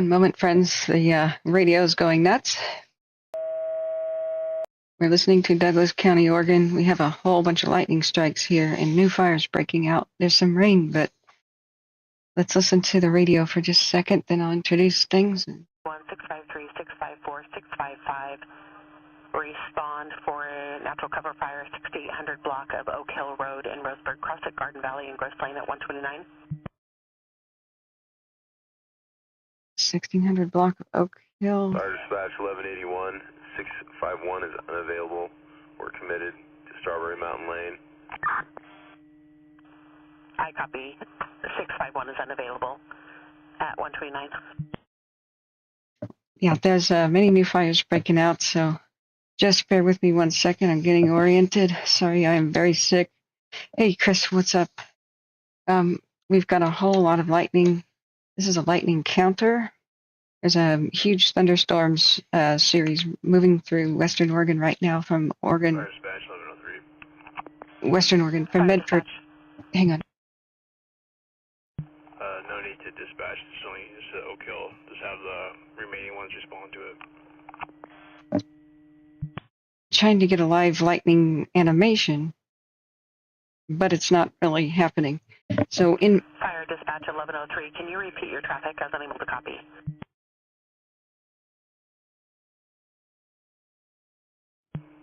One moment, friends. The radio's going nuts. We're listening to Douglas County, Oregon. We have a whole bunch of lightning strikes here and new fires breaking out. There's some rain, but let's listen to the radio for just a second, then I'll introduce things. 1-653-654-655. Respond for a natural cover fire, 6800 block of Oak Hill Road in Roseburg, cross at Garden Valley and Grosse Lane at 129. 1600 block of Oak Hill. Fire dispatch 1181, 651 is unavailable. We're committed to Strawberry Mountain Lane. I copy. 651 is unavailable at 129. Yeah, there's many new fires breaking out, so just bear with me 1 second. I'm getting oriented. Sorry, I am very sick. Hey, Chris, what's up? We've got a whole lot of lightning. This is a lightning counter. There's a huge thunderstorms series moving through Western Oregon right now from Oregon. Fire dispatch 1103. Western Oregon, from Medford. Hang on. No need to dispatch. It's only Oak Hill. Just have the remaining ones respond to it. Trying to get a live lightning animation, but it's not really happening. So in Fire dispatch 1103, can you repeat your traffic? I was unable to copy.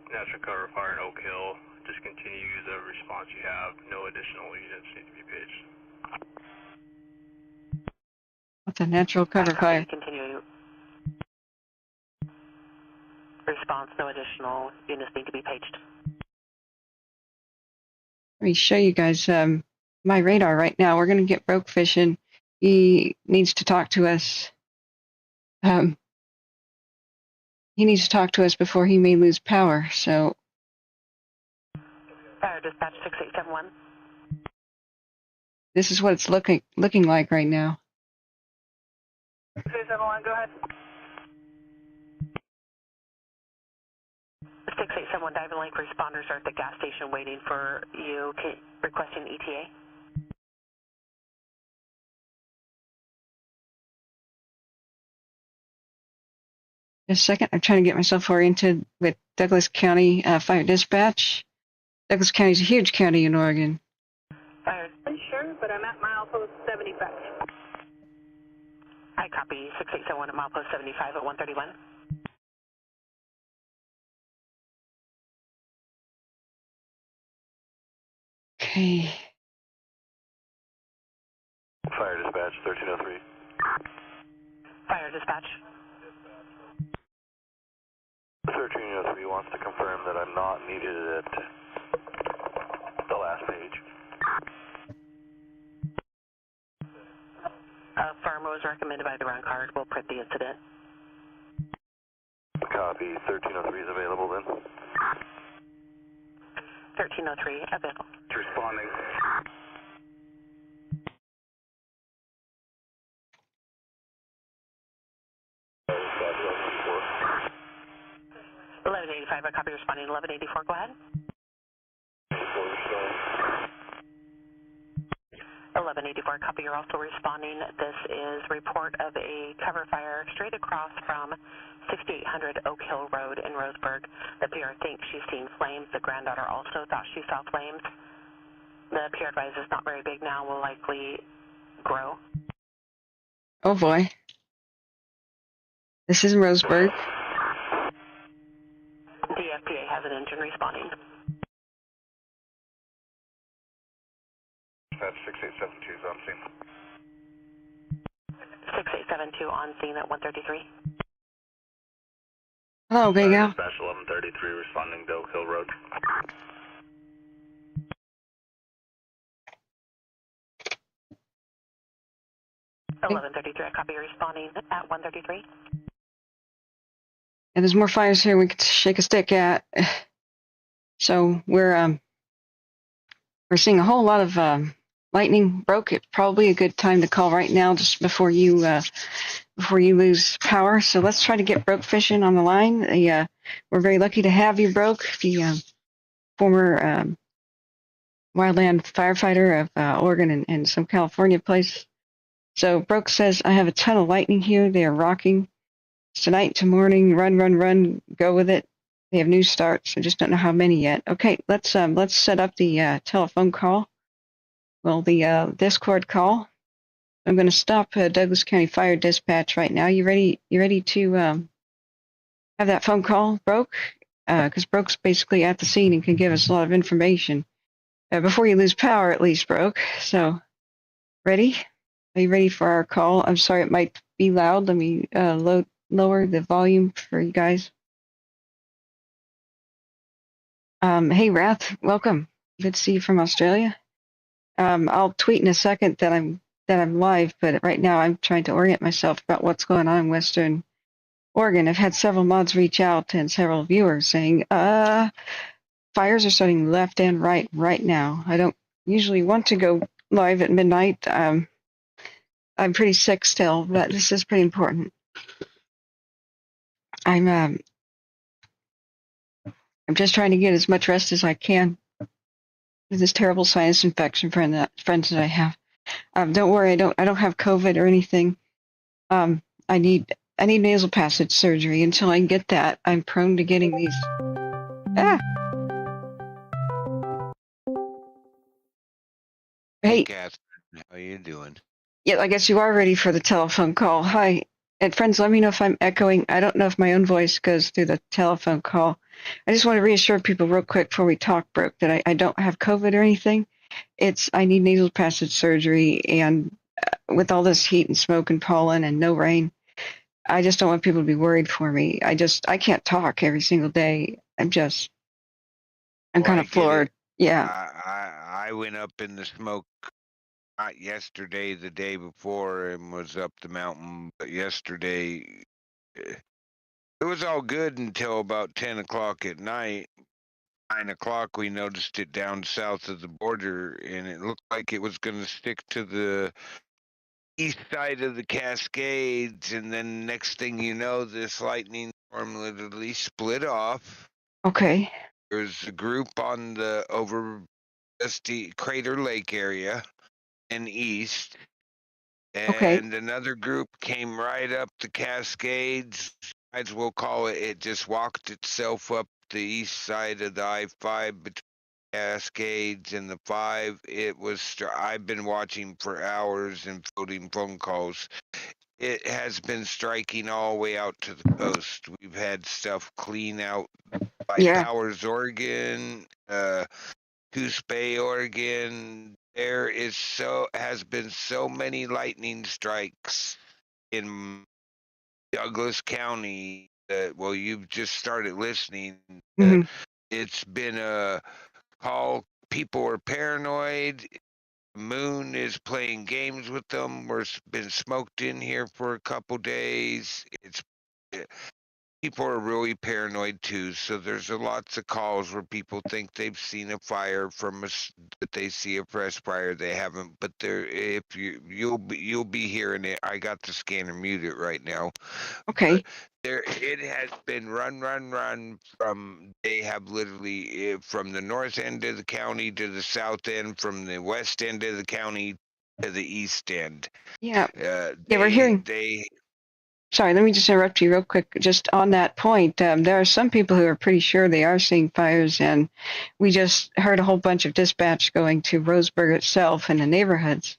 Natural cover fire in Oak Hill. Just continue the response you have. No additional units need to be paged. what's a natural cover fire? Continue. Response, no additional units need to be paged. Let me show you guys my radar right now. We're going to get broke fishing. He needs to talk to us. He needs to talk to us before he may lose power. So Fire dispatch 6871. this is what it's looking like right now. 6871, go ahead. 6871 Diamond Lake responders are at the gas station waiting for you, requesting ETA. Just a second, I'm trying to get myself oriented with Douglas County Fire Dispatch. Douglas County is a huge county in Oregon. Fire. Sure, but I'm at milepost 75. I copy 6871 at milepost 75 at 131. Okay. Fire dispatch 1303. Fire dispatch. 1303 wants to confirm that I'm not needed at the last page. Firm was recommended by the ground card. We'll print the incident. Copy. 1303 is available then. 1303 available. Responding. $11.85. I copy responding. $11.84. Go ahead. 1184, copy. You're also responding. This is report of a cover fire straight across from 6800 Oak Hill Road in Roseburg. The PR thinks she's seen flames. The granddaughter also thought she saw flames. The PR advice is not very big now, will likely grow. Oh boy. This is Roseburg. The FPA has an engine responding. That's 6872 is on scene. 6872 on scene at 133. Hello, Big Al. Dispatch 1133 responding to Oak Hill Road. Okay. 1133, I copy responding at 133. And there's more fires here we could shake a stick at. So we're seeing a whole lot of lightning broke. It's probably a good time to call right now, just before you lose power. So let's try to get Broke Fishing on the line. We're very lucky to have you, Broke, the former wildland firefighter of Oregon and some California place. So Brooke says, I have a ton of lightning here. They are rocking. It's tonight to morning. Run, run, run. Go with it. They have new starts. I just don't know how many yet. Okay, let's set up the telephone call. Well, the Discord call. I'm going to stop Douglas County Fire Dispatch right now. You ready? You ready to have that phone call, Broke? Because Broke's basically at the scene and can give us a lot of information before you lose power, at least, Broke. So, ready? Are you ready for our call? I'm sorry, it might be loud. Let me lower the volume for you guys. Hey, Wrath, welcome. Good to see you from Australia. I'll tweet in a second that I'm live, but right now I'm trying to orient myself about what's going on in Western Oregon. I've had several mods reach out and several viewers saying, fires are starting left and right now. I don't usually want to go live at midnight. I'm pretty sick still, but this is pretty important. I'm just trying to get as much rest as I can with this terrible sinus infection friends that I have. Don't worry, I don't have COVID or anything. I need nasal passage surgery. Until I get that, I'm prone to getting these. Hey, Hey, Catherine, how you doing? yeah, I guess you are ready for the telephone call. Hi. And friends, let me know if I'm echoing. I don't know if my own voice goes through the telephone call. I just want to reassure people real quick before we talk, Brooke, that I don't have COVID or anything. I need nasal passage surgery, and with all this heat and smoke and pollen and no rain, I just don't want people to be worried for me. I can't talk every single day. I'm kind I of get floored. it. Yeah. I went up in the smoke not yesterday, the day before, and was up the mountain. But yesterday, it was all good until about 10 o'clock at night. 9 o'clock, we noticed it down south of the border, and it looked like it was going to stick to the east side of the Cascades. And then next thing you know, this lightning storm literally split off. Okay. There's a group on the over the Crater Lake area and east, Okay. and another group came right up the Cascades. As we'll call it, it just walked itself up the east side of the I-5 between Cascades and the 5. It was. I've been watching for hours and fielding phone calls. It has been striking all the way out to the coast. We've had stuff clean out by Yeah. Powers, Oregon, Coos Bay, Oregon. There has been so many lightning strikes in Douglas County that, well, you've just started listening. Hmm. It's been a call. People are paranoid. Moon is playing games with them. We've been smoked in here for a couple days. People are really paranoid too, so there's lots of calls where people think they've seen a fire that they see a fresh fire. They haven't, but if you'll be hearing it. I got the scanner muted right now. Okay. It has been run from. They have literally from the north end of the county to the south end, from the west end of the county to the east end. Yeah. We're hearing. Sorry, let me just interrupt you real quick. Just on that point, there are some people who are pretty sure they are seeing fires, and we just heard a whole bunch of dispatch going to Roseburg itself and the neighborhoods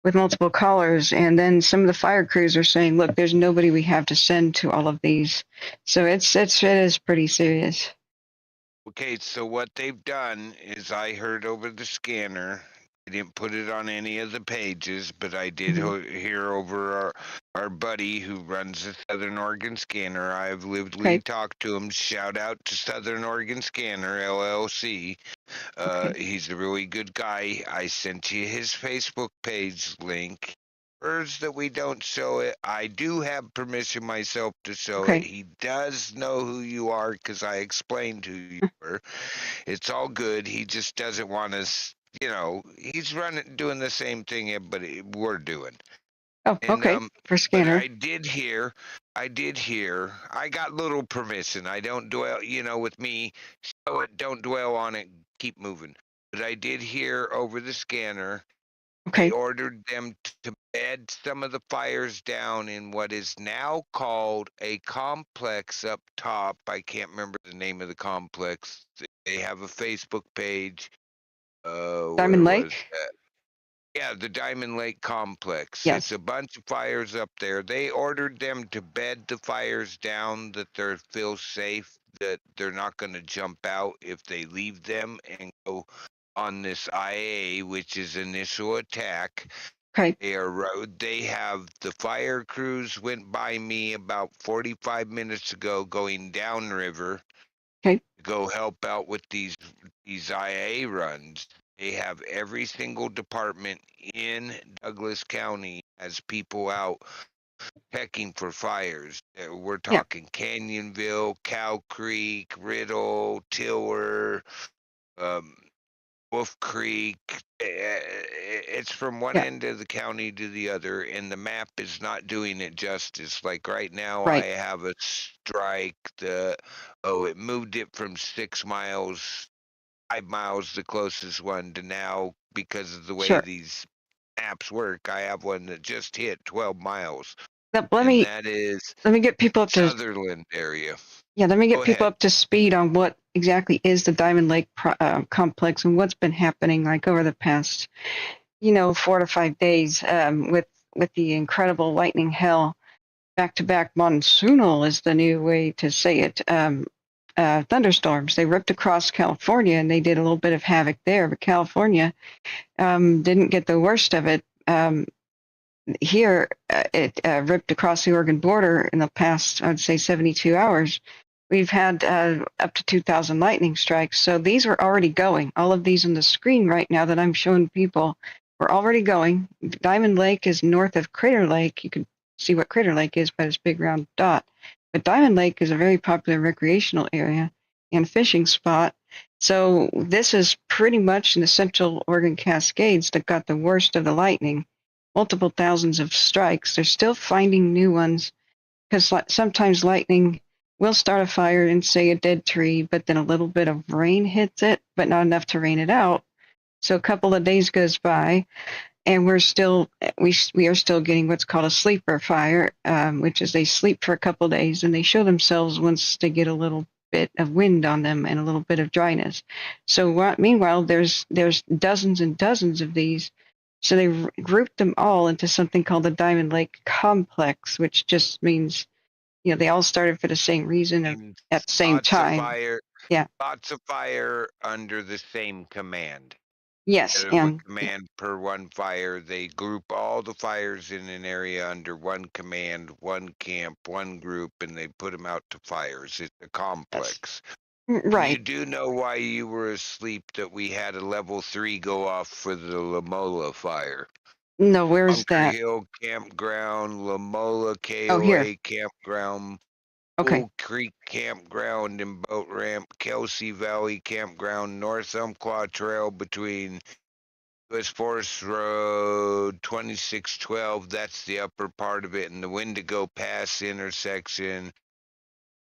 with multiple callers, and then some of the fire crews are saying, "Look, there's nobody we have to send to all of these." So it is pretty serious. Okay, so what they've done is I heard over the scanner. I didn't put it on any of the pages, but I did hear over our buddy who runs the Southern Oregon Scanner. I've lively talked to him. Shout out to Southern Oregon Scanner, LLC. He's a really good guy. I sent you his Facebook page link. That we don't show it. I do have permission myself to show it. He does know who you are because I explained who you were. It's all good. He just doesn't want us. He's doing the same thing everybody we're doing. Oh, and, okay. For scanner. But I got little permission. I don't dwell, with me. So don't dwell on it. Keep moving. But I did hear over the scanner They Okay. ordered them to bed some of the fires down in what is now called a complex up top. I can't remember the name of the complex. They have a Facebook page. Diamond Where was Lake? that? Yeah, the Diamond Lake Complex. It's Yes. a bunch of fires up there. They ordered them to bed the fires down that they feel safe, that they're not going to jump out if they leave them and go on this IA, which is initial attack. Okay. They have the fire crews went by me about 45 minutes ago going downriver Okay. to go help out with these IA runs. They have every single department in Douglas County as people out checking for fires. We're Yeah. talking Canyonville, Cow Creek, Riddle, Tiller, um, Wolf Creek. It's from one Yeah. end of the county to the other, and the map is not doing it justice. Like right now, I Right. have a strike that, it moved it from 6 miles, 5 miles, the closest one, to now, because of the way Sure. these maps work, I have one that just hit 12 miles, Now, let and me that is get people up to Sutherland area. let me Go get people ahead. up to speed on what exactly is the Diamond Lake complex and what's been happening like over the past 4 to 5 days with the incredible lightning hail. Back-to-back monsoonal is the new way to say it. Thunderstorms. They ripped across California and they did a little bit of havoc there, but California didn't get the worst of it. Here, it ripped across the Oregon border in the past, I would say, 72 hours. We've had up to 2,000 lightning strikes. So these are already going. All of these on the screen right now that I'm showing people were already going. Diamond Lake is north of Crater Lake. You can see what Crater Lake is by this big round dot. But Diamond Lake is a very popular recreational area and fishing spot. So this is pretty much in the central Oregon Cascades that got the worst of the lightning. Multiple thousands of strikes. They're still finding new ones because sometimes lightning will start a fire in, say, a dead tree, but then a little bit of rain hits it, but not enough to rain it out. So a couple of days goes by, and we are still getting what's called a sleeper fire, which is they sleep for a couple of days and they show themselves once they get a little bit of wind on them and a little bit of dryness. So meanwhile, there's dozens and dozens of these. So they grouped them all into something called the Diamond Lake Complex, which just means they all started for the same reason And at the same time. Yeah. lots of fire under the same command. Yes. Of a And command per one fire. They group all the fires in an area under one command, one camp, one group, and they put them out to fires. It's a yes. complex. And you Right. do know why you were asleep that we had a level 3 go off for the Lamola fire. No, where's Bunker that? Hill Campground, Lamola Oh, here. KOA Campground, Okay. Bull Creek Campground and Boat Ramp, Kelsey Valley Campground, North Umpqua Trail between US Forest Road 2612. That's the upper part of it, and the Wendigo Pass intersection.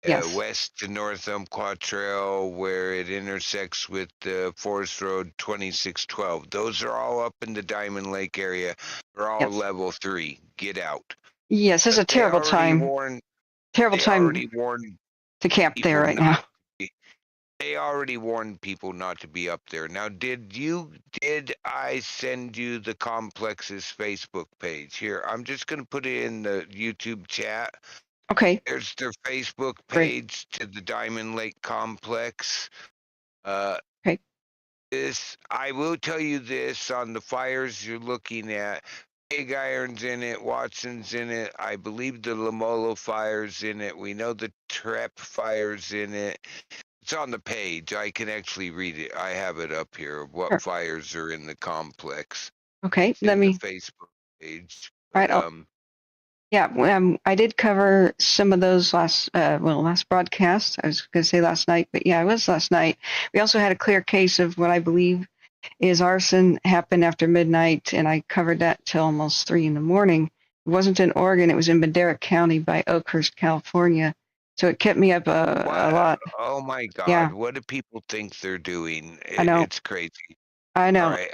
Yes. West to North Umpqua Trail, where it intersects with Forest Road 2612. Those are all up in the Diamond Lake area. They're all Yes. level 3. Get out. Yes. It's But a terrible time. Terrible they time already warned to camp there people right not now. to be, they already warned people not to be up there. Now, did I send you the complex's Facebook page? Here, I'm just going to put it in the YouTube chat. Okay. There's their Facebook Great. page to the Diamond Lake Complex. Okay. I will tell you this on the fires you're looking at. Big Iron's in it, Watson's in it. I believe the Lamola fire's in it. We know the Trep fire's in it. It's on the page. I can actually read it. I have it up here of what Sure. fires are in the complex. Okay. It's in the Facebook page. All But right. Yeah, I did cover some of those last broadcast. I was going to say last night, but yeah, it was last night. We also had a clear case of what I believe is arson happened after midnight, and I covered that till almost 3 in the morning. It wasn't in Oregon; it was in Madera County by Oakhurst, California. So it kept me up a what? lot. Oh my God! Yeah, What do people think they're doing? I know. It's crazy. I All know. right.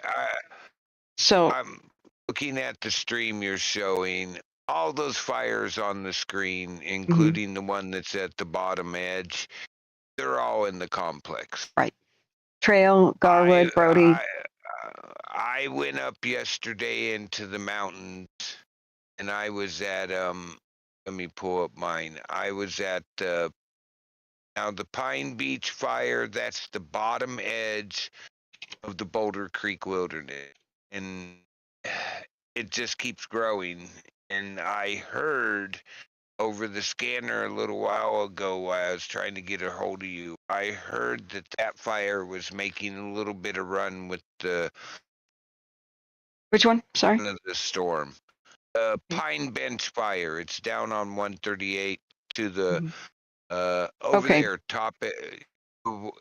So I'm looking at the stream you're showing, all those fires on the screen, including the one that's at the bottom edge, they're all in the complex. Right. Trail, Garwood, Brody. I went up yesterday into the mountains, and I was at let me pull up mine. I was at now the Pine Beach fire. That's the bottom edge of the Boulder Creek Wilderness, and it just keeps growing. And I heard over the scanner a little while ago while I was trying to get a hold of you. I heard that fire was making a little bit of run with the Which one? Sorry. of the storm. Pine Bench fire. It's down on 138 to the over Okay. there, top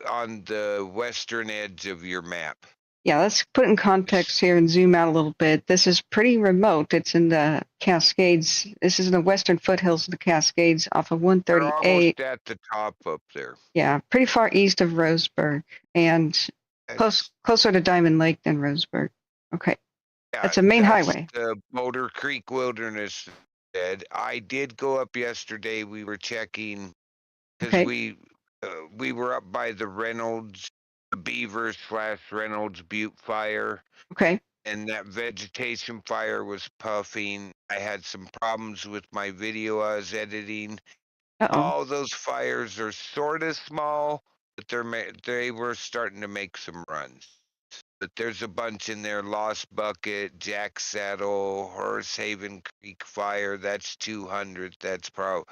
on the western edge of your map. Yeah, let's put in context here and zoom out a little bit. This is pretty remote. It's in the Cascades. This is in the western foothills of the Cascades off of We're 138. almost at the top up there. Yeah, pretty far east of Roseburg and closer to Diamond Lake than Roseburg. Okay. Yeah, That's a main highway. The Boulder Creek Wilderness. I did go up yesterday. We were checking because Okay. we were up by the Reynolds, the Beaver / Reynolds Butte fire, Okay. and that vegetation fire was puffing. I had some problems with my video I was editing. Uh-oh. All those fires are sort of small, but they were starting to make some runs. But there's a bunch in there: Lost Bucket, Jack Saddle, Horsehaven Creek fire. That's 200. That's probably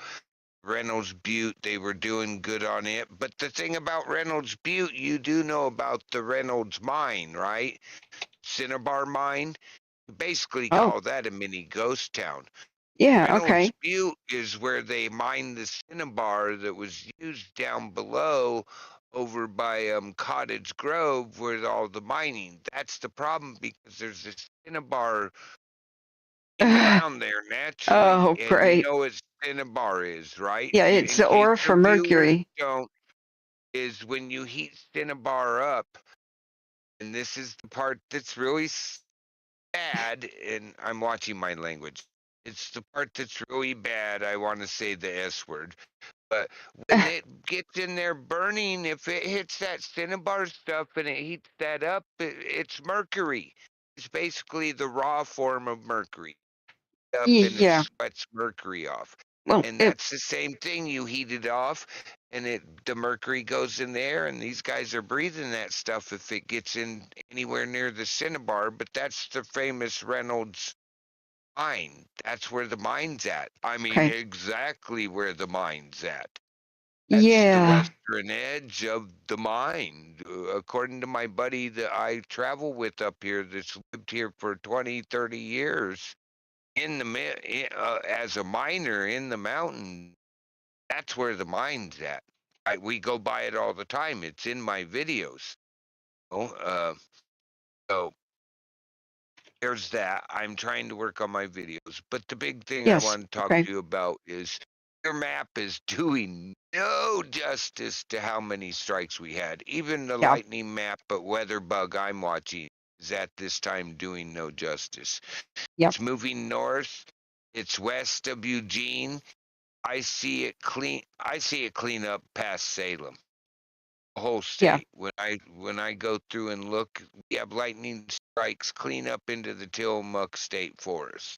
Reynolds Butte. They were doing good on it. But the thing about Reynolds Butte, you do know about the Reynolds mine, right? Cinnabar mine. Basically call that a mini ghost town. Yeah. Reynolds Okay. Butte is where they mined the cinnabar that was used down below over by Cottage Grove where all the mining. That's the problem because there's a cinnabar in the ground there naturally. Oh, And you great. know what cinnabar is, right? Yeah, it's In the case ore the for viewers mercury. don't, is when you heat cinnabar up, and this is the part that's really bad, and I'm watching my language. It's the part that's really bad. I want to say the S word. But when it gets in there burning, if it hits that cinnabar stuff and it heats that up, it's mercury. It's basically the raw form of mercury. Up and it Yeah. sweats mercury off. Well, And that's the same thing. You heat it off and the mercury goes in there, and these guys are breathing that stuff if it gets in anywhere near the cinnabar. But that's the famous Reynolds mine. That's where the mine's at. I mean, okay. exactly where the mine's at. That's the Yeah. western edge of the mine. According to my buddy that I travel with up here that's lived here for 20, 30 years as a miner in the mountain, that's where the mine's at. We go by it all the time. It's in my videos. So there's that. I'm trying to work on my videos. But the big thing I want to talk to you about is your map is doing no justice to how many strikes we had. Even the lightning map, but weather bug I'm watching is at this time doing no justice. Yep. It's moving north. It's west of Eugene. I see it clean up past Salem. The whole state. Yeah. When I go through and look, we have lightning strikes clean up into the Tillamook State Forest,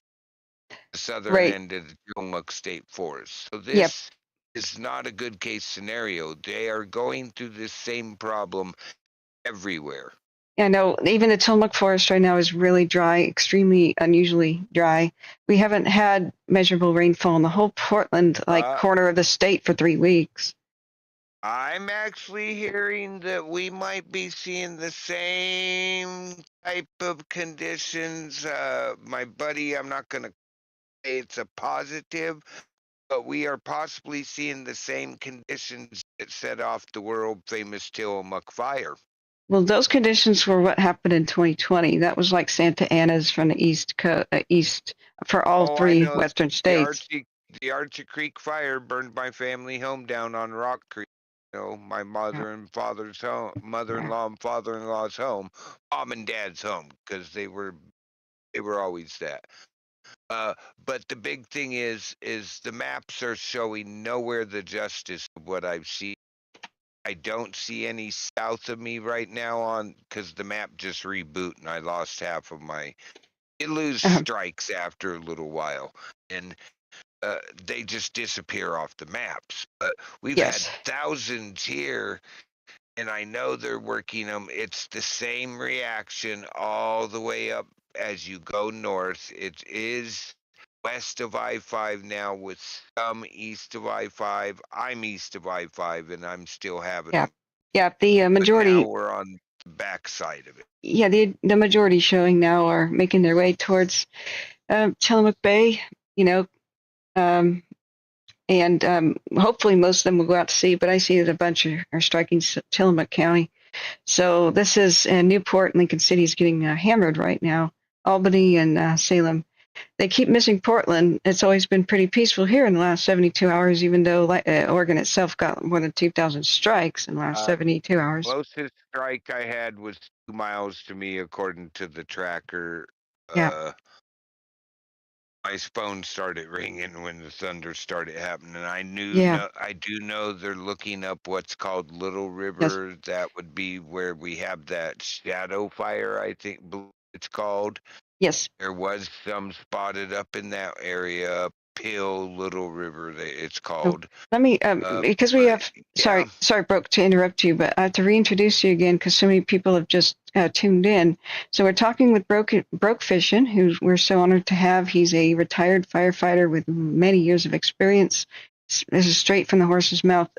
the southern end of the Tillamook State Forest. So this is not a good case scenario. They are going through this same problem everywhere. Yeah, no, even the Tillamook Forest right now is really dry, extremely unusually dry. We haven't had measurable rainfall in the whole Portland corner of the state for 3 weeks. I'm actually hearing that we might be seeing the same type of conditions. My buddy, I'm not going to say it's a positive, but we are possibly seeing the same conditions that set off the world famous Tillamook fire. Well, those conditions were what happened in 2020. That was like Santa Ana's from the east for all three western states. The Archie Creek fire burned my family home down on Rock Creek. You know, my mother and father's home, mother-in-law and father-in-law's home, mom and dad's home, because they were They were always that. But the big thing is the maps are showing nowhere the justice of what I've seen. I don't see any south of me right now because the map just reboot and I lost half of my. You lose Uh, strikes after a little while, and they just disappear off the maps. But we've had yes. thousands here, and I know they're working them. It's the same reaction all the way up as you go north. It is west of I-5 now with some east of I-5. I'm east of I-5, and I'm still having Yeah. them. Yeah. The But now majority. we're on the backside of it. Yeah. The majority showing now are making their way towards Tillamook Bay. You know, and hopefully most of them will go out to sea. But I see that a bunch are striking Tillamook County. So this is Newport and Lincoln City is getting hammered right now. Albany and Salem. They keep missing Portland. It's always been pretty peaceful here in the last 72 hours, even though Oregon itself got more than 2,000 strikes in the last 72 hours. Closest strike I had was 2 miles to me, according to the tracker. Yeah. My phone started ringing when the thunder started happening. I Yeah. do know they're looking up what's called Little Yes. River. That would be where we have that shadow fire, I think it's called. Yes. There was some spotted up in that area. Pill Little River, it's So called. let me, because we But have, yeah, sorry, Brooke, to interrupt you, but I have to reintroduce you again because so many people have just tuned in. So we're talking with Broke Fishin, who we're so honored to have. He's a retired firefighter with many years of experience. This is straight from the horse's mouth.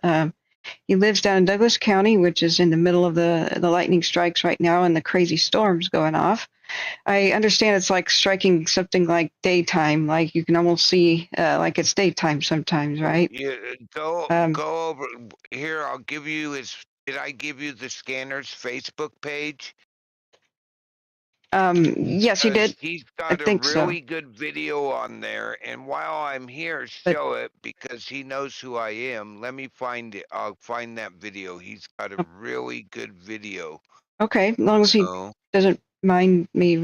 He lives down in Douglas County, which is in the middle of the lightning strikes right now and the crazy storms going off. I understand it's like striking something like daytime, like you can almost see like it's daytime sometimes, right? you Um, go over here. I'll give you his. Did I give you the scanner's Facebook page? yes, you Because did. he's I got a think so. really good video on there. And while I'm here, But show it because he knows who I am. Let me find it. I'll find that video. He's got a really good video. okay, as long as he So doesn't mind me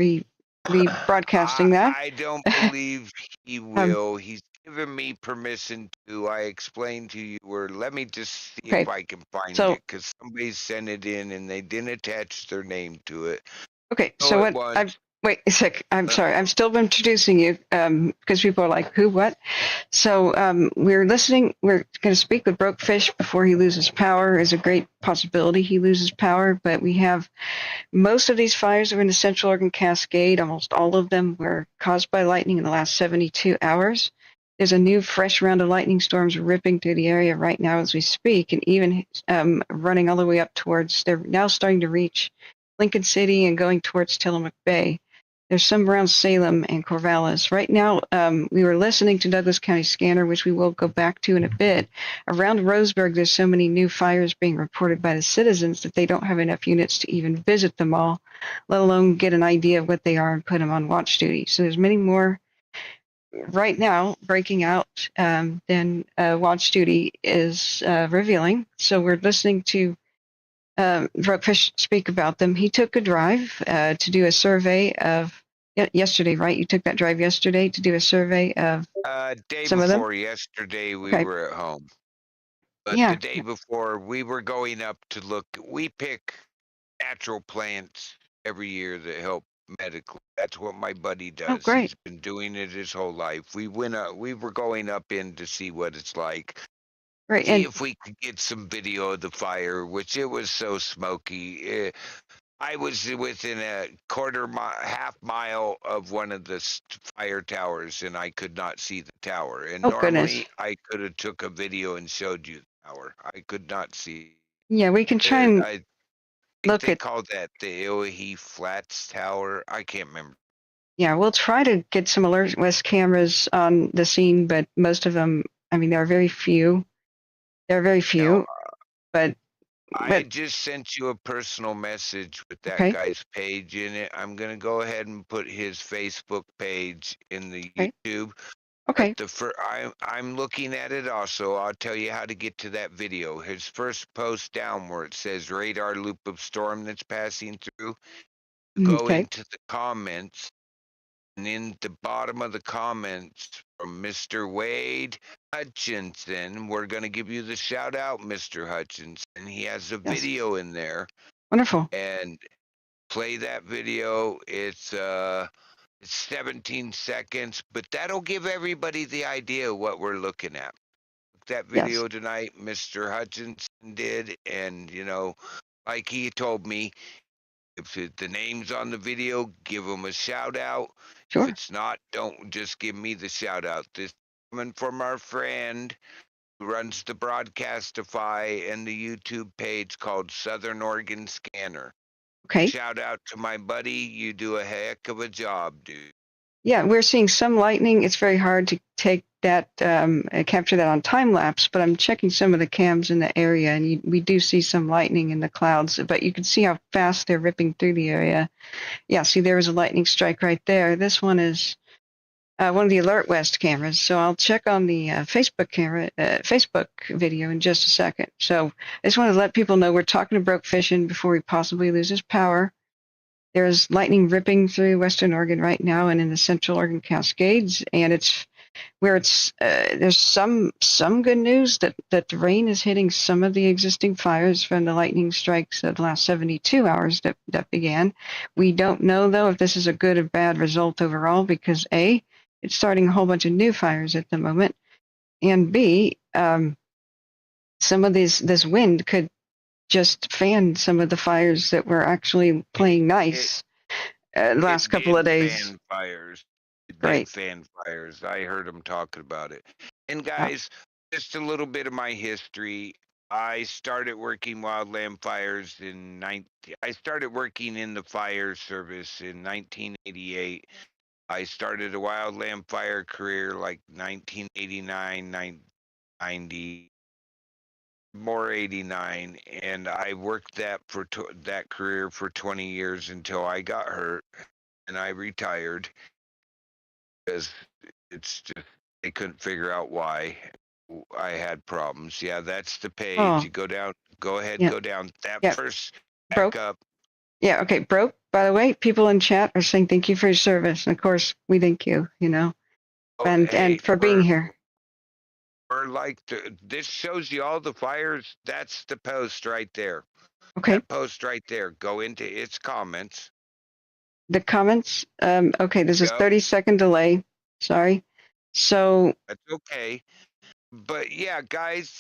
rebroadcasting that. I don't believe he um, will. He's given me permission to. I explained to you where. Let me just see if okay, I can find so it because somebody sent it in and they didn't attach their name to it. okay, So so it what was. I've wait a sec. I'm Uh, sorry. I'm still introducing you because people are like, who, what? So we're listening. We're going to speak with Broke Fish before he loses power. Is a great possibility he loses power, but we have most of these fires are in the Central Oregon Cascade. Almost all of them were caused by lightning in the last 72 hours. There's a new fresh round of lightning storms ripping through the area right now as we speak, and even running all the way up towards. They're now starting to reach Lincoln City and going towards Tillamook Bay. There's some around Salem and Corvallis. Right now, we were listening to Douglas County Scanner, which we will go back to in a bit. Around Roseburg, there's so many new fires being reported by the citizens that they don't have enough units to even visit them all, let alone get an idea of what they are and put them on watch duty. So there's many more right now breaking out than watch duty is revealing. So we're listening to Fish speak about them. He took a drive to do a survey of yesterday, right? You took that drive yesterday to do a survey of day some of them. before yesterday, we Okay. were at home. But the Yeah. day before, we were going up to look. We pick natural plants every year that help medically. That's what my buddy Oh, does. great. He's been doing it his whole life. We went up. We were going up in to see what it's like. Right. See And if we could get some video of the fire, which it was so smoky. I was within a half mile of one of the fire towers, and I could not see the tower. And oh goodness. normally, I could have took a video and showed you the tower. I could not see. Yeah, we can try and I think look they at. called that the Ilhi Flats Tower. I can't remember. Yeah, we'll try to get some Alert West cameras on the scene, but most of them, I mean, there are very few. There are very No, few, but I just sent you a personal message with that okay. guy's page in it. I'm gonna go ahead and put his Facebook page in the Okay. YouTube. But Okay. I'm looking at it also. I'll tell you how to get to that video. His first post down where it says radar loop of storm that's passing through. You go Okay. into the comments And in the bottom of the comments from Mr. Wade Hutchinson, we're going to give you the shout out, Mr. Hutchinson. He has a Yes. video in there, Wonderful. and play that video. It's 17 seconds, but that'll give everybody the idea of what we're looking at. That Yes. video tonight, Mr. Hutchinson did, and like he told me, if the name's on the video, give them a shout out. If Sure. it's not, don't just give me the shout out. This is coming from our friend who runs the Broadcastify and the YouTube page called Southern Oregon Scanner. Okay. Shout out to my buddy. You do a heck of a job, dude. Yeah, we're seeing some lightning. It's very hard to take that, capture that on time lapse, but I'm checking some of the cams in the area, and we do see some lightning in the clouds, but you can see how fast they're ripping through the area. Yeah, see, there was a lightning strike right there. This one is one of the Alert West cameras, so I'll check on the Facebook video in just a second. So I just want to let people know we're talking to Broke Fishing before he possibly loses power. There's lightning ripping through Western Oregon right now and in the Central Oregon Cascades, and it's where there's some good news that the rain is hitting some of the existing fires from the lightning strikes of the last 72 hours that began. We don't know, though, if this is a good or bad result overall because A, it's starting a whole bunch of new fires at the moment, and B, some of this wind could just fan some of the fires that were actually playing nice the last couple of days. Fan fires. It Great. did fan fires. I heard them talking about it. And Yeah. guys, just a little bit of my history. I started working wildland fires I started working in the fire service in 1988. I started a wildland fire career like 1989, 90. More 89, and I worked that that career for 20 years until I got hurt and I retired because it's just they couldn't figure out why I had problems. Yeah, that's the page. Oh. You go down. Go ahead. Yeah. Go down. That Yeah. first Broke. back up. Yeah. Okay. Broke. By the way, people in chat are saying thank you for your service, and of course we thank you. Oh, and hey, for being here. We're like this shows you all the fires. That's the post right there. Okay. That post right there. Go into its comments. The comments. Okay. There's a 30-second delay. Sorry. So. That's okay. But yeah, guys,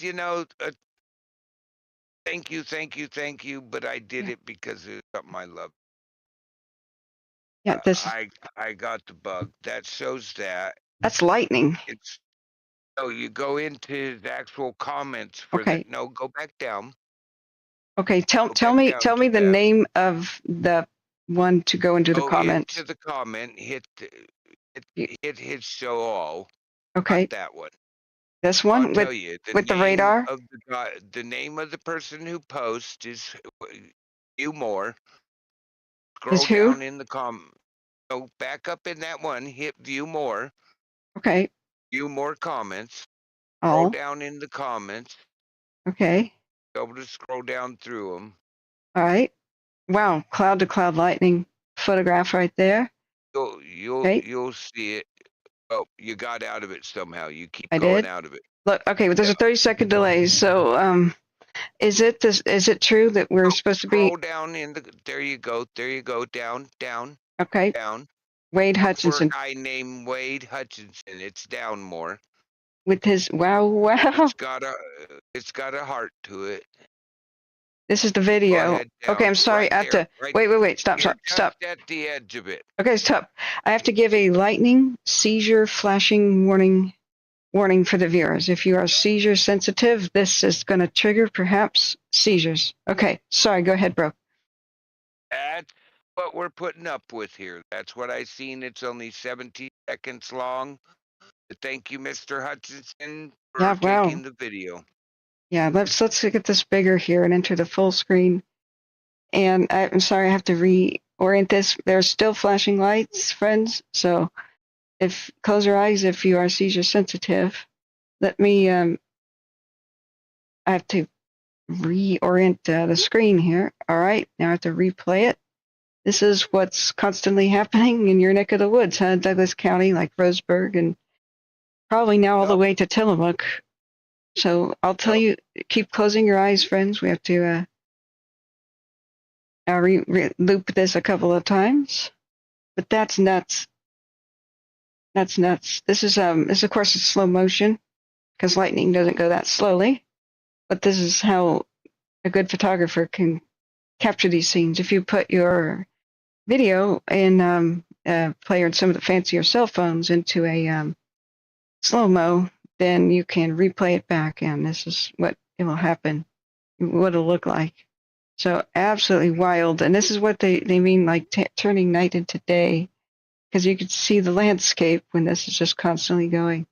thank you. But I did it because it's something I love. Yeah. I got the bug. That shows that. That's lightning. You go into the actual comments for Okay. No, go back down. Okay. Tell me the name of the one to go into the comments. Go into the comment. Hit show all. Okay. Not that one. This one I'll tell you, with the radar. The name of the person who posts is View More. Scroll down in the No, back up in that one. Hit View More. Okay. View more comments. Scroll down in the comments. Okay. Be able to scroll down through them. All right. Wow, cloud to cloud lightning photograph right there. You'll see it. Oh, you got out of it somehow. You keep going out of it. Look, okay, but there's a 30-second delay. So, is it true that we're supposed to be? Scroll down there you go. Down. Okay. Down. Wade Hutchinson. For a guy named Wade Hutchinson. It's down more. With his wow. It's got a heart to it. This is the video. Okay, I'm sorry. I have to wait. Stop. At the edge of it. Okay, stop. I have to give a lightning seizure flashing warning for the viewers. If you are seizure sensitive, this is going to trigger perhaps seizures. Okay, sorry. Go ahead, bro. That's what we're putting up with here. That's what I seen. It's only 17 seconds long. Thank you, Mr. Hutchinson, for taking the video. Yeah, let's get this bigger here and enter the full screen. And I'm sorry, I have to reorient this. There's still flashing lights, friends. So close your eyes if you are seizure sensitive. Let me, I have to reorient the screen here. All right, now I have to replay it. This is what's constantly happening in your neck of the woods, huh? Douglas County, like Roseburg, and probably now all the Yep. way to Tillamook. So I'll tell you, keep closing your eyes, friends. We have to loop this a couple of times. But that's nuts. That's nuts. This of course it's slow motion because lightning doesn't go that slowly. But this is how a good photographer can capture these scenes. If you put your video in player and some of the fancier cell phones into a slow mo, then you can replay it back, and this is what it will happen, what it'll look like. So absolutely wild, and this is what they mean like turning night into day, because you can see the landscape when this is just constantly going.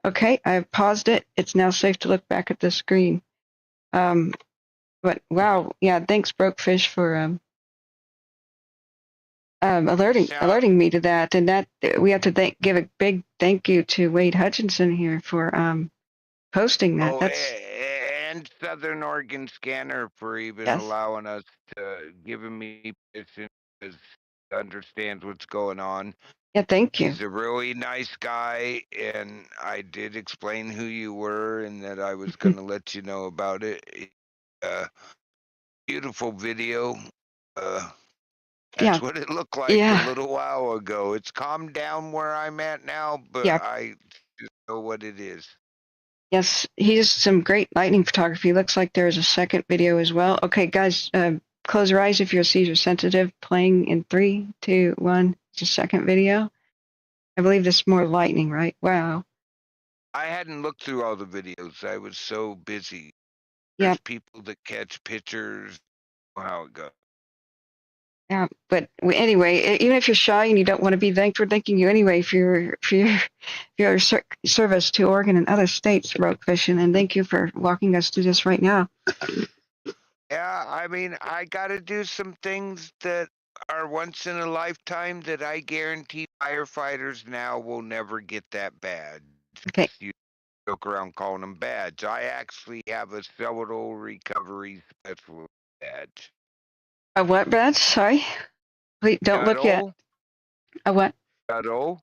Okay, I've paused it. It's now safe to look back at the screen. But wow, yeah, thanks Brokefish for alerting me to that, and that we have to give a big thank you to Wade Hutchinson here for posting that. Oh, That's and Southern Oregon Scanner for even yes, allowing us to giving me permission to understand what's going on. yeah, thank you. He's a really nice guy, and I did explain who you were and that I was going to let you know about it. Beautiful video. That's Yeah, what it looked like a yeah, little while ago. It's calmed down where I'm at now, but yeah. I just know what it is. Yes, he does some great lightning photography. Looks like there's a second video as well. Okay, guys, close your eyes if you're seizure sensitive. Playing in 3, 2, 1. It's a second video. I believe this is more lightning, right? Wow. I hadn't looked through all the videos. I was so busy. Yeah, There's people that catch pictures. How it goes. yeah. But anyway, even if you're shy and you don't want to be thanked, we're thanking you anyway for your service to Oregon and other states, Rokefish, and thank you for walking us through this right now. Yeah, I mean, I got to do some things that are once in a lifetime that I guarantee firefighters now will never get that badge. Okay. You joke around calling them badge. I actually have a several recovery specialist badge. A what, Brad? Sorry. Please don't look yet. Shuttle, A what? shuttle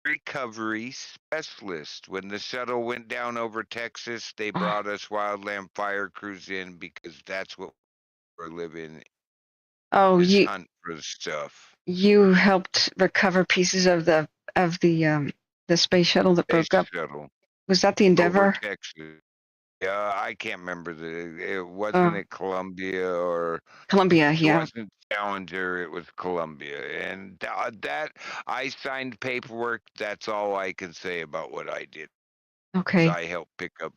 recovery specialist. When the shuttle went down over Texas, they brought us wildland fire crews in because that's what we're living Oh, is hunt for stuff. you helped recover pieces of the space shuttle that Space broke up. shuttle Was that the over Endeavor? Texas. Yeah, I can't remember it wasn't Uh, it Columbia or Columbia, it yeah. wasn't Challenger, it was Columbia. And that I signed paperwork. That's all I can say about what I did. Okay. I helped pick up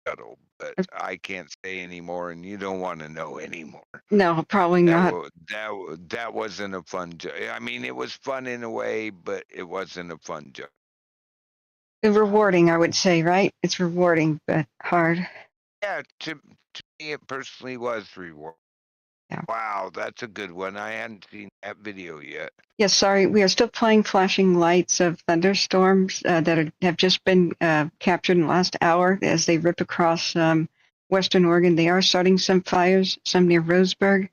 shuttle, but I can't say anymore, and you don't want to know anymore. No, probably not. That wasn't a fun job. I mean, it was fun in a way, but it wasn't a fun job. Rewarding, I would say, right? It's rewarding, but hard. Yeah, to me, it personally was rewarding. Yeah. Wow, that's a good one. I hadn't seen that video yet. Yes, sorry. We are still playing flashing lights of thunderstorms that have just been captured in the last hour as they rip across western Oregon. They are starting some fires, some near Roseburg.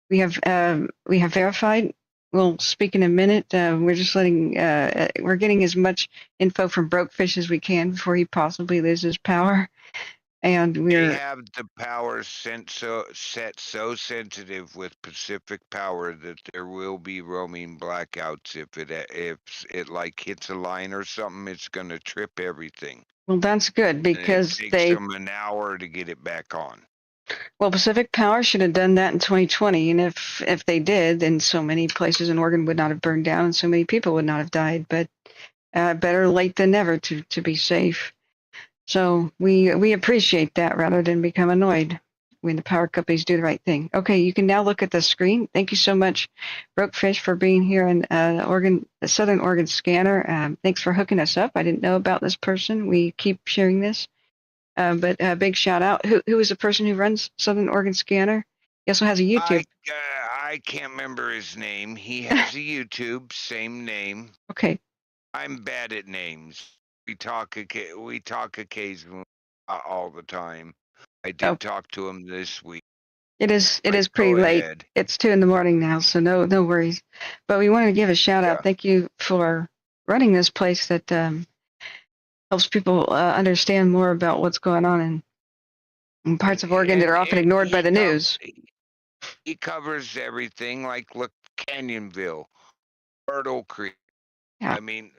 We have verified. We'll speak in a minute. We're just we're getting as much info from Brokefish as we can before he possibly loses power. And They have the power set so sensitive with Pacific Power that there will be roaming blackouts if it like hits a line or something. It's going to trip everything. Well, that's good because and it takes them an hour to get it back on. Well, Pacific Power should have done that in 2020, and if they did, then so many places in Oregon would not have burned down, and so many people would not have died. But better late than never to be safe. So we appreciate that rather than become annoyed when the power companies do the right thing. Okay, you can now look at the screen. Thank you so much, Brokefish, for being here in the Southern Oregon Scanner. Thanks for hooking us up. I didn't know about this person. We keep sharing this. But a big shout out. Who is the person who runs Southern Oregon Scanner? He also has a YouTube. I can't remember his name. He has a YouTube, same name. Okay. I'm bad at names. We talk occasionally all the time. I did talk to him this week. It is Right, pretty go late. ahead. It's 2 a.m. now, so no worries. But we wanted to give a shout Yeah. out. Thank you for running this place that helps people understand more about what's going on in parts of Oregon that are often ignored by the news. He covers everything, like look, Canyonville, Myrtle Creek. Yeah. I mean,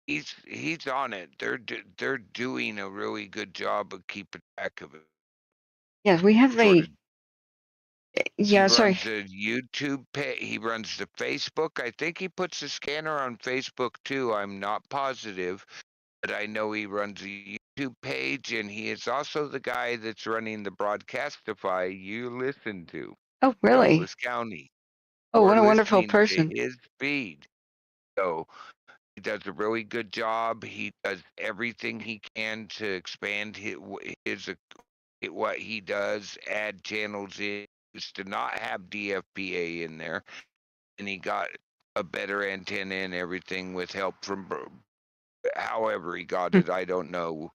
he's on it. They're doing a really good job of keeping track of it. Yes, we have Sort a. of, he Yeah, sorry. runs a YouTube page. He runs the Facebook. I think he puts the scanner on Facebook too. I'm not positive, but I know he runs a YouTube page, and he is also the guy that's running the Broadcastify you listen to, Oh, really? Douglas County. Oh, what We're a wonderful listening to person. his feed. So he does a really good job. He does everything he can to expand his what he does, add channels in. Used to not have DFPA in there, and he got a better antenna and everything with help from. However, he got Hmm. it, I don't know.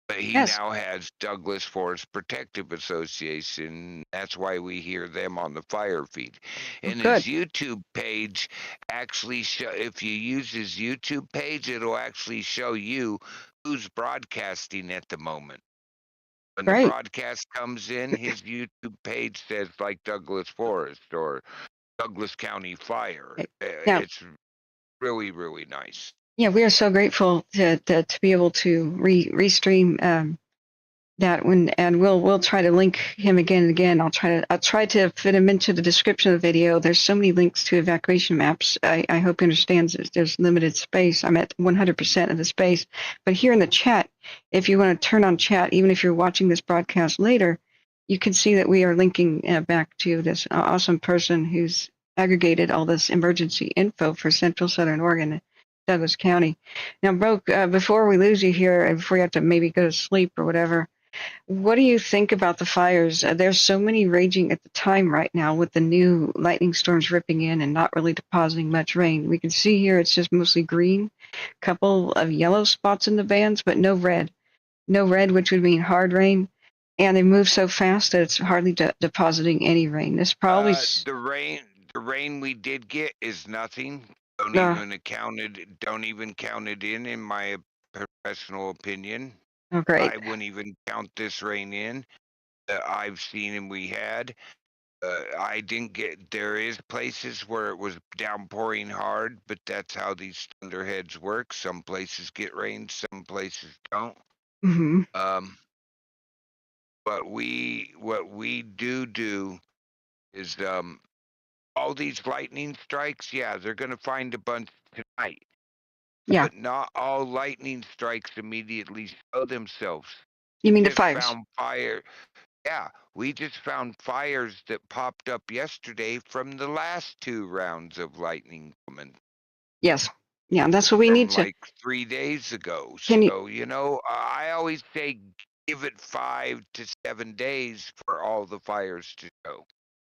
But he Yes. now has Douglas Forest Protective Association. That's why we hear them on the fire feed. Oh, And his good. YouTube page actually if you use his YouTube page, it'll actually show you who's broadcasting at the moment. When the Great. broadcast comes in, his YouTube page says like Douglas Forest or Douglas County Fire. Now, It's really, really nice. yeah, we are so grateful to be able to restream that one, and we'll try to link him again and again. I'll try to fit him into the description of the video. There's so many links to evacuation maps. I hope he understands that there's limited space. I'm at 100% of the space, but here in the chat, if you want to turn on chat, even if you're watching this broadcast later, you can see that we are linking back to this awesome person who's aggregated all this emergency info for Central Southern Oregon, Douglas County. Now, Broke, before we lose you here, and before you have to maybe go to sleep or whatever, what do you think about the fires? There's so many raging at the time right now with the new lightning storms ripping in and not really depositing much rain. We can see here it's just mostly green, couple of yellow spots in the bands, but no red. No red, which would mean hard rain. And they move so fast that it's hardly depositing any rain. This probably. The rain we did get is nothing. Don't Uh, even count it in my professional opinion. oh, great. I wouldn't even count this rain in that I've seen and we had. I didn't get. There is places where it was downpouring hard, but that's how these thunderheads work. Some places get rain, some places don't. Mm-hmm. What we do is all these lightning strikes. Yeah, they're gonna find a bunch tonight. Yeah. But not all lightning strikes immediately show themselves. You mean the Just fires? found fire. Yeah, we just found fires that popped up yesterday from the last 2 rounds of lightning coming Yes. Yeah, that's what we from need to. like 3 days ago. Can you? So, I always say give it 5 to 7 days for all the fires to show.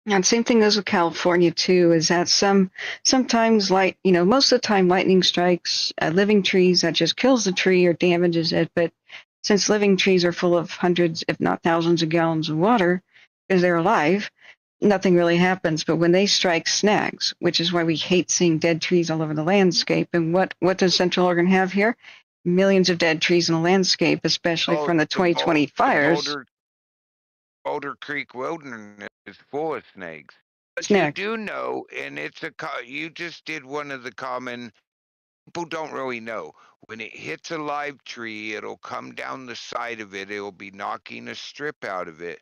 And same thing goes with California too. Is that sometimes most of the time lightning strikes living trees that just kills the tree or damages it. But since living trees are full of hundreds, if not thousands, of gallons of water because they're alive, nothing really happens. But when they strike snags, which is why we hate seeing dead trees all over the landscape. And what does Central Oregon have here? Millions of dead trees in the landscape, especially from the 2020 fires. Boulder Creek Wilderness is full of snakes. But you Snags. do know, and you just did one of the common, people don't really know. When it hits a live tree, it'll come down the side of it. It'll be knocking a strip out of it.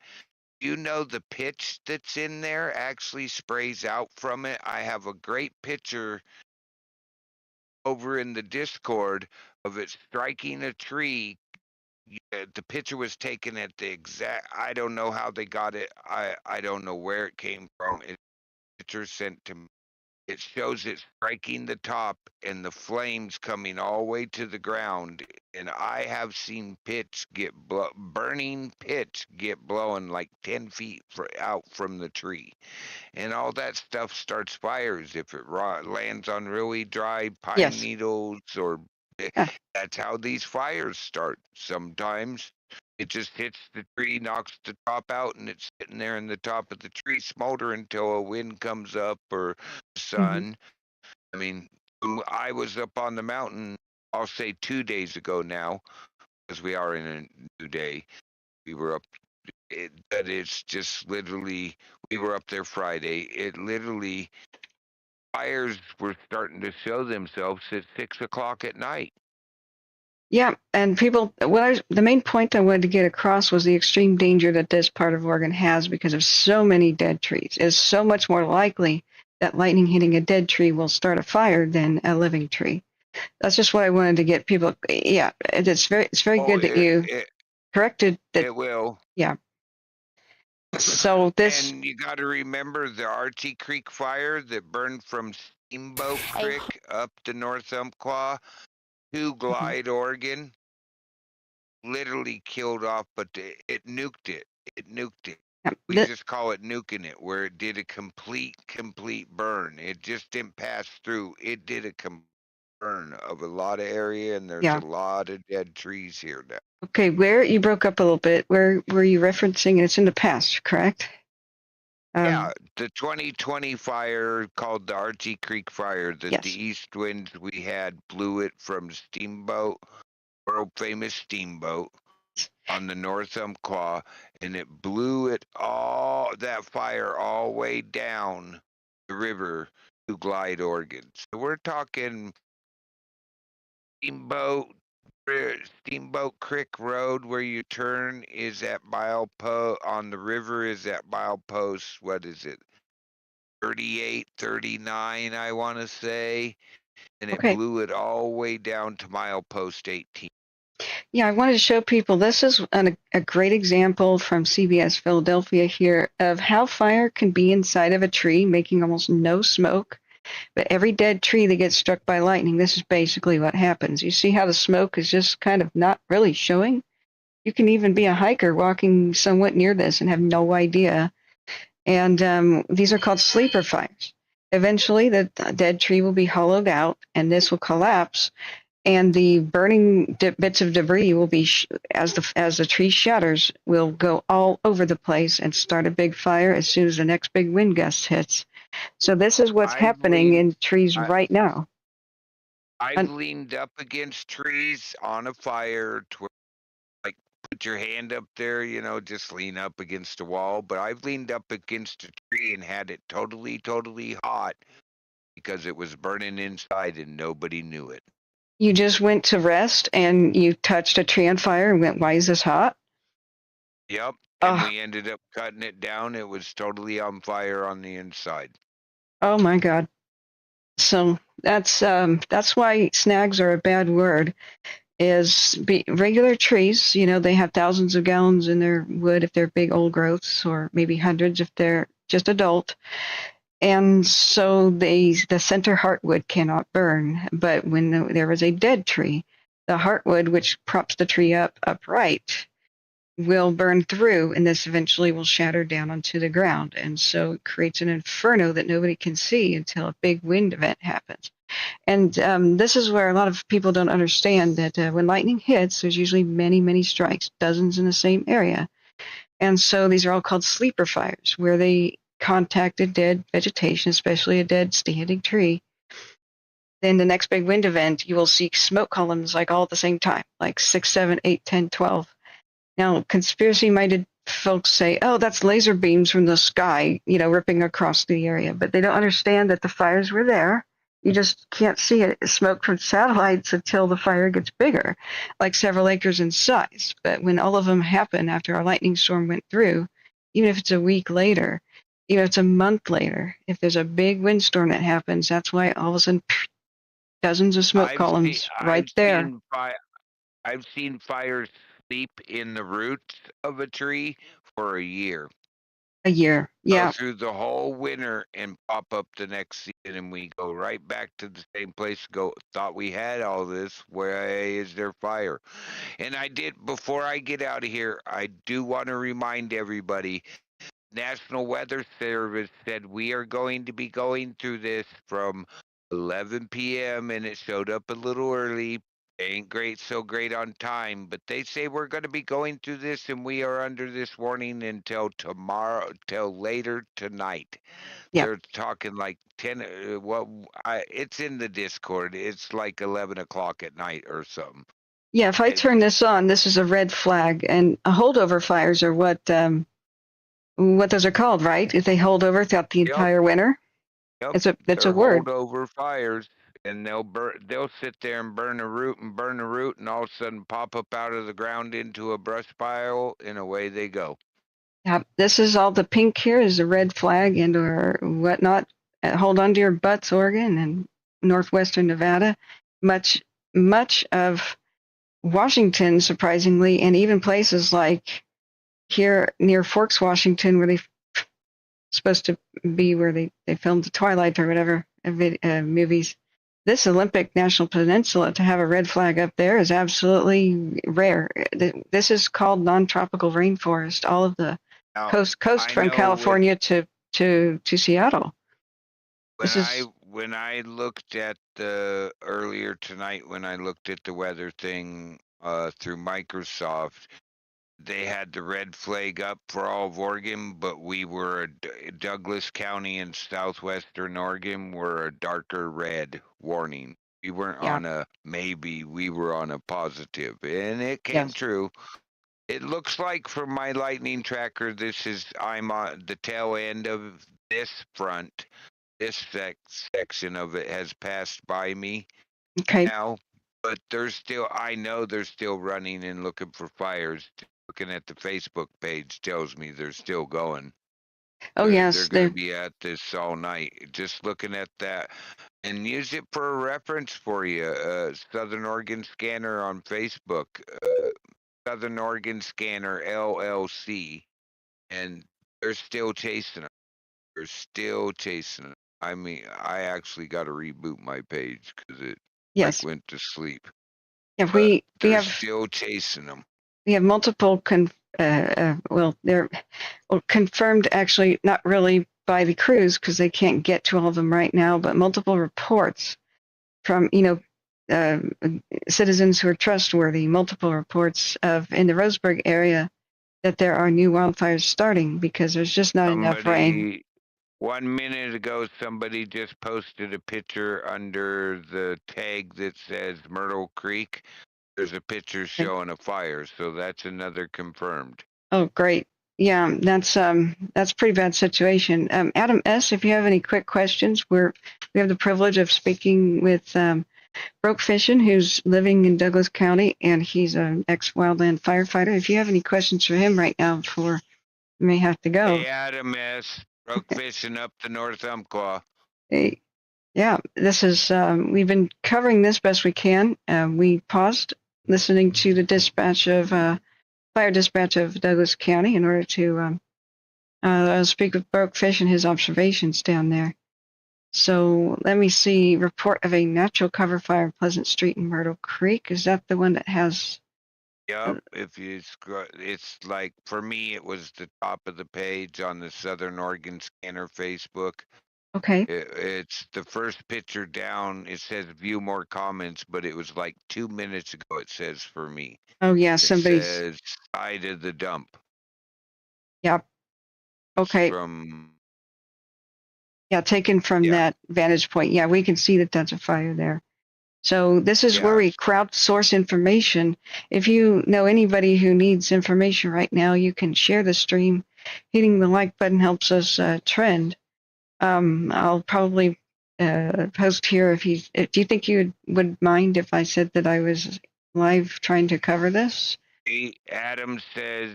You know the pitch that's in there actually sprays out from it. I have a great picture over in the Discord of it striking a tree. The picture was taken at the exact. I don't know how they got it. I don't know where it came from. It's picture sent to me. It shows it striking the top and the flames coming all the way to the ground. And I have seen burning pitch get blown like 10 feet out from the tree. And all that stuff starts fires if it lands on really dry pine Yes. needles or Yeah. That's how these fires start. Sometimes it just hits the tree, knocks the top out, and it's sitting there in the top of the tree smoldering until a wind comes up or Hmm. sun. I mean, when I was up on the mountain, I'll say 2 days ago now, because we are in a new day. We were up, but it's just literally, we were up there Friday. It literally, fires were starting to show themselves at 6 o'clock at night. Yeah, and people, the main point I wanted to get across was the extreme danger that this part of Oregon has because of so many dead trees. It's so much more likely that lightning hitting a dead tree will start a fire than a living tree. That's just what I wanted to get people. Yeah, it's very Oh, good that you corrected that. it will. Yeah. So this, And you got to remember the Archie Creek fire that burned from Steamboat Creek up to North Umpqua to Glide, Oregon. Literally killed off, but it nuked it. It nuked it. We that, just call it nuking it, where it did a complete burn. It just didn't pass through. It did a burn of a lot of area, and there's a yeah. lot of dead trees here now. Okay, where you broke up a little bit. Where were you referencing? It's in the past, correct? Yeah, the 2020 fire called the Archie Creek fire, that the Yes. east winds we had blew it from Steamboat, world famous Steamboat, on the North Umpqua, and it blew it all, that fire all the way down the river to Glide, Oregon. So we're talking Steamboat, Steamboat Creek Road, where you turn, is at milepost, on the river is at milepost, what is it, 38, 39, I want to say, and it Okay. blew it all the way down to milepost 18. Yeah, I wanted to show people this is a great example from CBS Philadelphia here of how fire can be inside of a tree, making almost no smoke. But every dead tree that gets struck by lightning, this is basically what happens. You see how the smoke is just kind of not really showing? You can even be a hiker walking somewhat near this and have no idea. And these are called sleeper fires. Eventually, the dead tree will be hollowed out, and this will collapse and the burning bits of debris will be as the tree shatters will go all over the place and start a big fire as soon as the next big wind gust hits. So this is what's I've happening leaned, in trees I, right now. I've And leaned up against trees on a fire to, like, put your hand up there, just lean up against a wall. But I've leaned up against a tree and had it totally hot because it was burning inside and nobody knew it. you just went to rest and you touched a tree on fire and went, "Why is this hot?" Yep. And Oh, we ended up cutting it down. It was totally on fire on the inside. oh my God. So that's why snags are a bad word. Regular trees, they have thousands of gallons in their wood if they're big old growths, or maybe hundreds if they're just adult. And so the center heartwood cannot burn. But when there is a dead tree, the heartwood, which props the tree up upright, will burn through, and this eventually will shatter down onto the ground. And so it creates an inferno that nobody can see until a big wind event happens. And this is where a lot of people don't understand that when lightning hits, there's usually many, many strikes, dozens in the same area. And so these are all called sleeper fires, where they contacted dead vegetation, especially a dead standing tree. Then the next big wind event, you will see smoke columns like all at the same time, like 6, 7, 8, 10, 12. Now, conspiracy-minded folks say, oh, that's laser beams from the sky, ripping across the area. But they don't understand that the fires were there. You just can't see it. It's smoke from satellites until the fire gets bigger, like several acres in size. But when all of them happen after a lightning storm went through, even if it's a week later, even if it's a month later, if there's a big windstorm that happens, that's why all of a sudden dozens of smoke I've seen columns right I've there. seen fire I've seen fires sleep in the roots of a tree for a year. A year. Go Yeah. through the whole winter and pop up the next season, and we go right back to the same place. Go, thought we had all this. Where is there fire? And before I get out of here, I do want to remind everybody, National Weather Service said we are going to be going through this from 11 p.m. and it showed up a little early. ain't so great on time, but they say we're going to be going through this and we are under this warning until tomorrow, till later tonight. Yeah. They're talking like 10, it's in the Discord. It's like 11 o'clock at night or something. Yeah, if I turn this on, this is a red flag, and holdover fires are what those are called, right? If they hold over throughout the entire winter, Yep, that's a they're word. holdover fires, and they'll sit there and burn a root, and all of a sudden pop up out of the ground into a brush pile, and away they go. Yeah, this is all the pink here is a red flag and or whatnot. Hold on to your butts, Oregon and northwestern Nevada. Much of Washington, surprisingly, and even places like here near Forks, Washington, where they supposed to be where they filmed the Twilight or whatever movies. This Olympic National Peninsula to have a red flag up there is absolutely rare. This is called non-tropical rainforest. All of the Now, coast I from know California to Seattle. when I looked at the earlier tonight, when I looked at the weather thing through Microsoft, they had the red flag up for all of Oregon, but we were Douglas County in southwestern Oregon were a darker red warning. We weren't on a maybe, we were on a positive, and it came true. It looks like from my lightning tracker, I'm on the tail end of this front. This section of it has passed by me now, but I know they're still running and looking for fires. Looking at the Facebook page tells me they're still going. Oh, yes. They're going to be at this all night. Just looking at that and use it for a reference for you. Southern Oregon Scanner on Facebook. Southern Oregon Scanner LLC. And they're still chasing them. They're still chasing them. I mean, I actually got to reboot my page because it went to sleep. Yeah, they're still chasing them. We have multiple they're confirmed, actually not really by the crews because they can't get to all of them right now, but multiple reports from citizens who are trustworthy, multiple reports in the Roseburg area that there are new wildfires starting because there's just not enough rain. 1 minute ago, somebody just posted a picture under the tag that says Myrtle Creek. There's a picture showing a fire, so that's another confirmed. Oh, great. Yeah, that's a pretty bad situation. Adam S., if you have any quick questions, we have the privilege of speaking with Broke Fishing, who's living in Douglas County, and he's an ex-wildland firefighter. If you have any questions for him right now before you may have to go. Hey, Adam S., Broke Fishing up the North Umpqua. Hey, yeah, this is, we've been covering this best we can. We paused listening to the fire dispatch of Douglas County in order to speak with Broke Fish and his observations down there. So let me see. Report of a natural cover fire in Pleasant Street in Myrtle Creek. Is that the one that has? Yep. If you scroll, it's like, for me, it was the top of the page on the Southern Oregon Scanner Facebook. Okay. It's the first picture down. It says view more comments, but it was like 2 minutes ago. It says for me. Oh yeah, it says side of the dump. Yep. Okay. Taken from that vantage point. Yeah, we can see that that's a fire there. So this is where we crowdsource information. If you know anybody who needs information right now, you can share the stream. Hitting the like button helps us trend. I'll probably post here do you think you would mind if I said that I was live trying to cover this? Adam says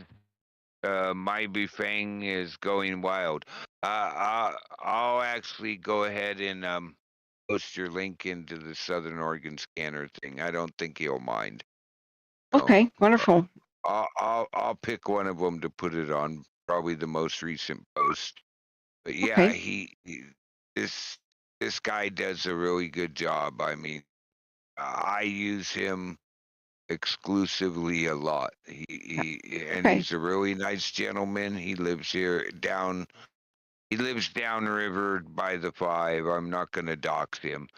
my Bufang is going wild. I'll actually go ahead and post your link into the Southern Oregon Scanner thing. I don't think he'll mind. Okay, wonderful. I'll pick one of them to put it on, probably the most recent post. But yeah, this guy does a really good job. I mean, I use him exclusively a lot. He's a really nice gentleman. He lives downriver by the 5. I'm not going to dox him.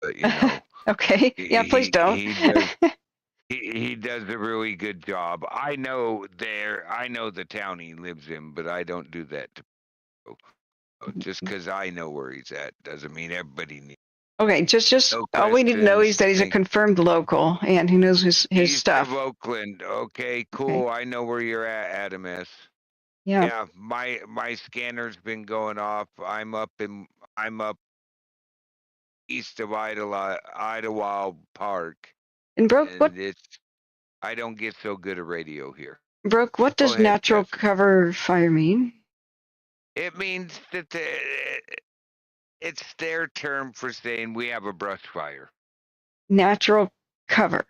but you know, Okay. Yeah, please don't. he does a really good job. I know the town he lives in, but I don't do that to people. Just because I know where he's at doesn't mean everybody needs. Okay, just No all we need to know questions. is that he's a confirmed local and he knows his East stuff. of Oakland. Okay, cool. I know where you're at, Adam S. Yeah. Yeah, my scanner's been going off. I'm up east of Idlewild Park, And and I don't get so good a radio here. Brooke, what Go does ahead, natural Jesse. cover fire mean? It means that it's their term for saying we have a brush fire. Natural cover.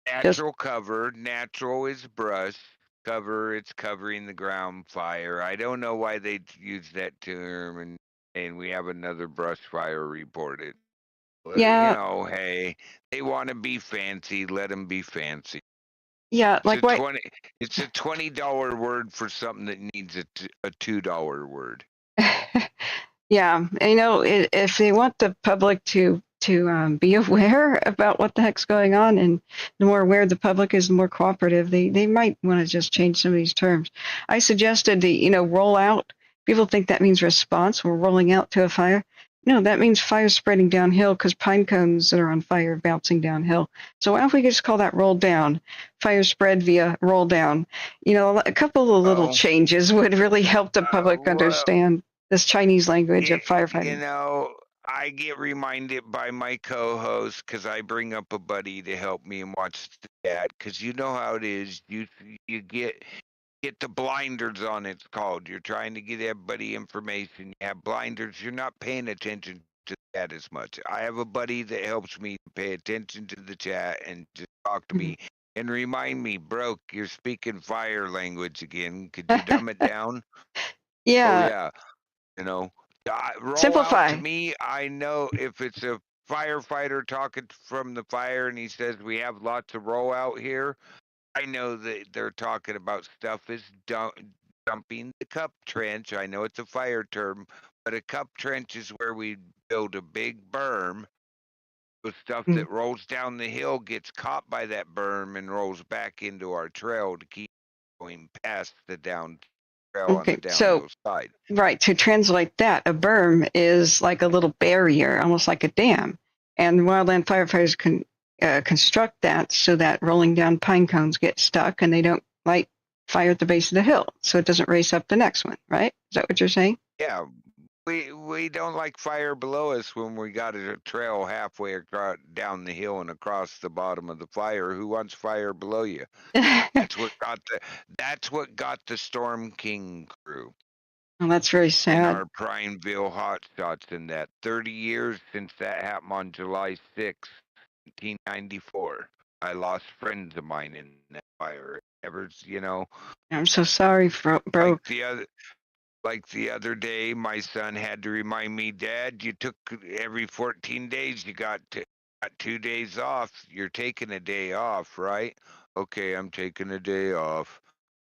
Natural cover. Natural is brush. Cover, it's covering the ground fire. I don't know why they use that term and we have another brush fire reported. Yeah. You know, hey, they want to be fancy. Let them be fancy. Yeah, It's like a what? It's a $20 word for something that needs a $2 word. Yeah, you know, if they want the public to be aware about what the heck's going on, and the more aware the public is, the more cooperative, they might want to just change some of these terms. I suggested the roll out. People think that means response. We're rolling out to a fire. No, that means fire spreading downhill because pine cones that are on fire are bouncing downhill. So why don't we just call that roll down? Fire spread via roll down. You know, a couple of little changes would really help the public understand this Chinese language of firefighting. You know, I get reminded by my co-host because I bring up a buddy to help me and watch the chat because you know how it is. You get the blinders on. It's called. You're trying to get everybody information. You have blinders. You're not paying attention to that as much. I have a buddy that helps me pay attention to the chat and just talk to me and remind me, Broke, you're speaking fire language again. Could you dumb it down? Yeah. Oh yeah. You know, roll Simplify. out to me. I know if it's a firefighter talking from the fire and he says we have lots of rollout here, I know that they're talking about stuff is dumping the cup trench. I know it's a fire term, but a cup trench is where we build a big berm. The stuff that rolls down the hill gets caught by that berm and rolls back into our trail to keep going past the down trail on the downhill side. Right, to translate that, a berm is like a little barrier, almost like a dam. And wildland firefighters can construct that so that rolling down pine cones get stuck and they don't light fire at the base of the hill, so it doesn't race up the next one, right? Is that what you're saying? Yeah, we don't like fire below us when we got a trail halfway across, down the hill and across the bottom of the fire. Who wants fire below you? That's what got the Storm King crew. Well, that's very sad. In our Prineville hotshots in that 30 years since that happened on July 6, 1994. I lost friends of mine in that fire. I'm so sorry, Broke. Like the other day, my son had to remind me, Dad, you took every 14 days, you got 2 days off. You're taking a day off, right? Okay, I'm taking a day off.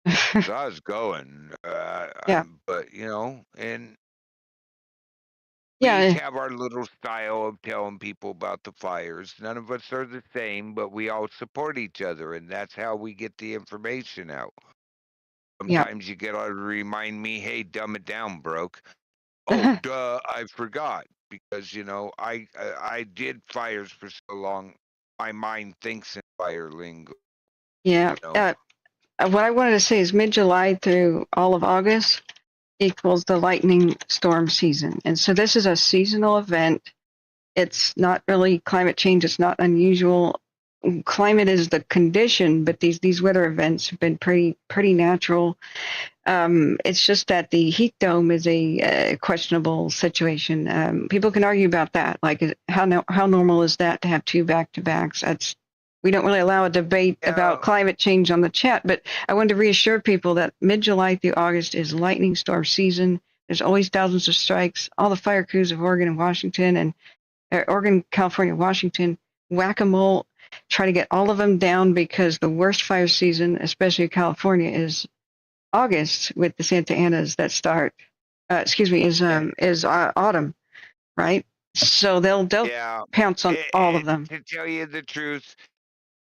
So I was going. Yeah. But, and we each have our little style of telling people about the fires. None of us are the same, but we all support each other, and that's how we get the information out. Sometimes you gotta remind me, hey, dumb it down, Broke. Oh, duh, I forgot because I did fires for so long. My mind thinks in fire lingo. Yeah. What I wanted to say is mid-July through all of August equals the lightning storm season, and so this is a seasonal event. It's not really climate change. It's not unusual. Climate is the condition, but these weather events have been pretty natural. It's just that the heat dome is a questionable situation. People can argue about that, like how normal is that to have two back-to-backs? We don't really allow a debate about climate change on the chat, but I wanted to reassure people that mid-July through August is lightning storm season. There's always thousands of strikes. All the fire crews of Oregon and Washington and Oregon, California, Washington, whack-a-mole, try to get all of them down because the worst fire season, especially California, is August with the Santa Anas that start. Is autumn, right? So they'll Yeah. pounce on all of them. To tell you the truth,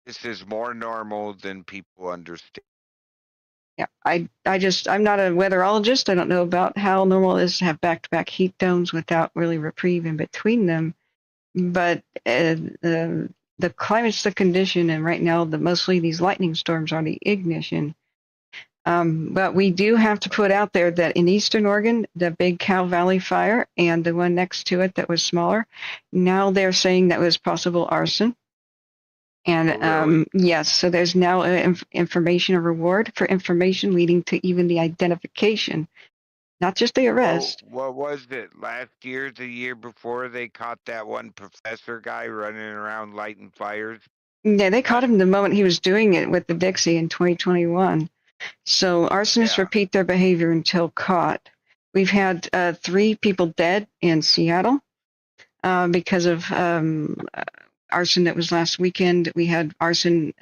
this is more normal than people understand. Yeah, I'm not a weatherologist. I don't know about how normal it is to have back-to-back heat domes without really reprieve in between them. But the climate's the condition, and right now, mostly these lightning storms are the ignition. But we do have to put out there that in Eastern Oregon, the big Cow Valley fire and the one next to it that was smaller, now they're saying that was possible arson. And Really? yes, so there's now information, a reward for information leading to even the identification, not just the arrest. What was it? Last year, the year before, they caught that one professor guy running around lighting fires. Yeah, they caught him the moment he was doing it with the Dixie in 2021. So arsonists Yeah. repeat their behavior until caught. We've had 3 people dead in Seattle because of arson that was last weekend. We had arson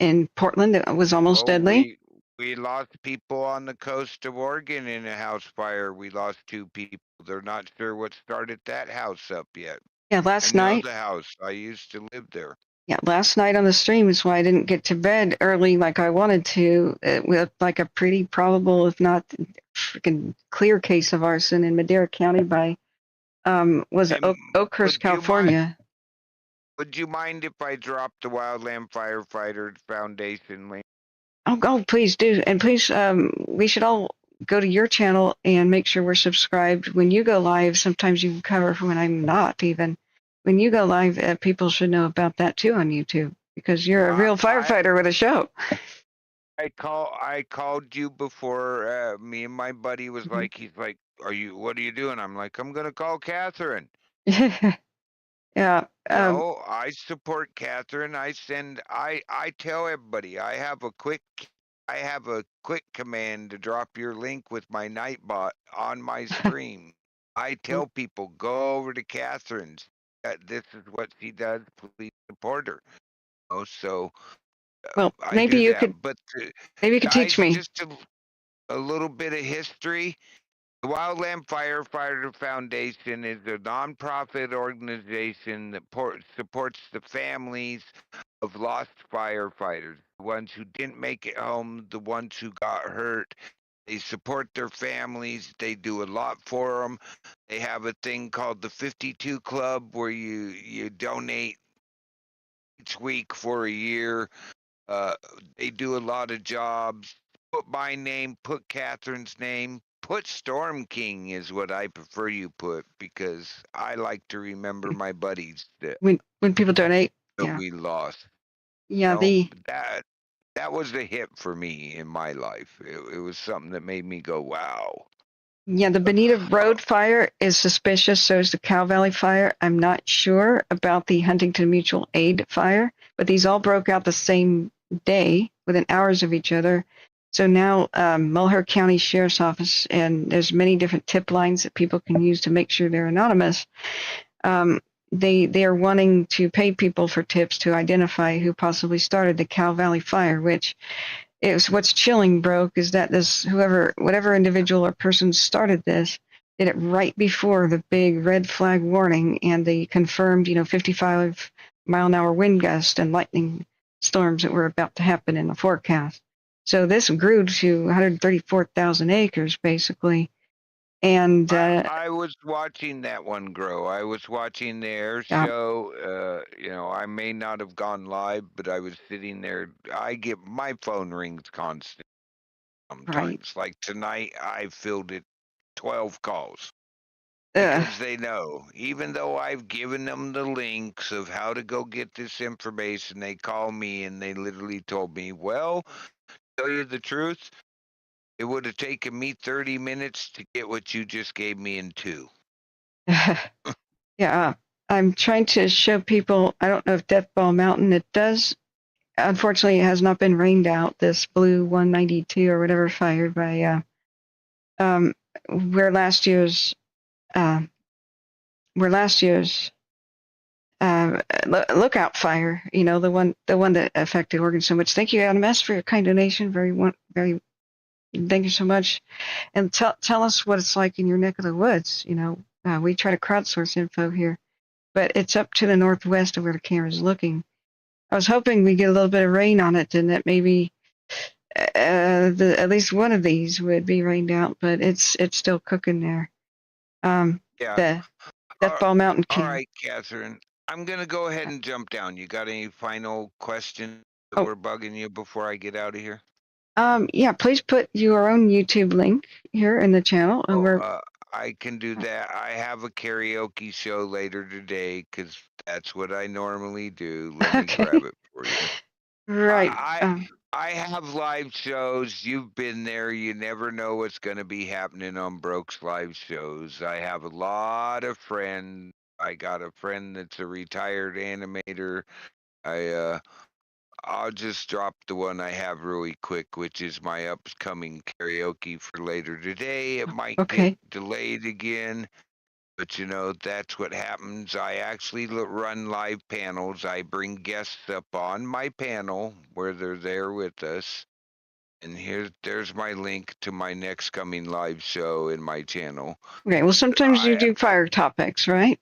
in Portland that was almost deadly. We lost people on the coast of Oregon in a house fire. We lost 2 people. They're not sure what started that house up yet. Yeah, I last know night. the house. I used to live there. Yeah, last night on the stream is why I didn't get to bed early like I wanted to. With like a pretty probable, if not freaking clear case of arson in Madera County by was it Oakhurst, California. Would you mind if I dropped the Wildland Firefighter Foundation link? Oh, please do. And please, we should all go to your channel and make sure we're subscribed. When you go live, sometimes you can cover for when I'm not even. When you go live, people should know about that too on YouTube because you're a real firefighter with a show. I called you before me and my buddy was like, he's like, what are you doing? I'm like, I'm going to call Catherine. Yeah. No, I support Catherine. I tell everybody I have a quick command to drop your link with my Nightbot on my stream. I tell people go over to Catherine's. This is what she does. Please support her. Oh, so well, I maybe do you that. could. But Maybe you could teach me. Just a little bit of history. The Wildland Firefighter Foundation is a nonprofit organization that supports the families of lost firefighters, the ones who didn't make it home, the ones who got hurt. They support their families. They do a lot for them. They have a thing called the 52 Club where you donate each week for a year. They do a lot of jobs. Put my name, put Catherine's name, put Storm King is what I prefer you put because I like to remember my buddies that when people donate, we lost. Yeah, that was a hit for me in my life. It was something that made me go, wow. Yeah, the Bonita Road fire is suspicious. So is the Cow Valley fire. I'm not sure about the Huntington Mutual Aid fire, but these all broke out the same day within hours of each other. So now Malheur County Sheriff's Office, and there's many different tip lines that people can use to make sure they're anonymous. They are wanting to pay people for tips to identify who possibly started the Cow Valley fire, which is what's chilling, broke, is that whatever individual or person started this, did it right before the big red flag warning and the confirmed, 55-mile-an-hour wind gust and lightning storms that were about to happen in the forecast. So this grew to 134,000 acres, basically. And I was watching that one grow. I was watching the air show. I may not have gone live, but I was sitting there. My phone rings constant sometimes. Right. Like tonight, I fielded 12 calls because they know. Even though I've given them the links of how to go get this information, they call me and they literally told me, well, to tell you the truth, it would have taken me 30 minutes to get what you just gave me in 2. Yeah, I'm trying to show people. I don't know if Death Ball Mountain, it does. Unfortunately, it has not been rained out. This blue 192 or whatever fired by where last year's lookout fire. The one that affected Oregon so much. Thank you, Adam S, for your kind donation. Very. Thank you so much. And tell us what it's like in your neck of the woods. we try to crowdsource info here, but it's up to the northwest of where the camera's looking. I was hoping we get a little bit of rain on it, and that maybe at least one of these would be rained out, but it's still cooking there. Yeah. The Deathball Mountain All cam. right, Catherine. I'm gonna go ahead and jump down. You got any final questions that Oh. were bugging you before I get out of here? Yeah, please put your own YouTube link here in the channel, and I can do that. I have a karaoke show later today because that's what I normally do. Let me okay, grab it for you. right. I have live shows. You've been there. You never know what's going to be happening on Broke's live shows. I have a lot of friends. I got a friend that's a retired animator. I'll just drop the one I have really quick, which is my upcoming karaoke for later today. It might get Okay. delayed again, but you know, that's what happens. I actually run live panels. I bring guests up on my panel where they're there with us. And there's my link to my next coming live show in my channel. Okay. Well, sometimes you do fire topics, right?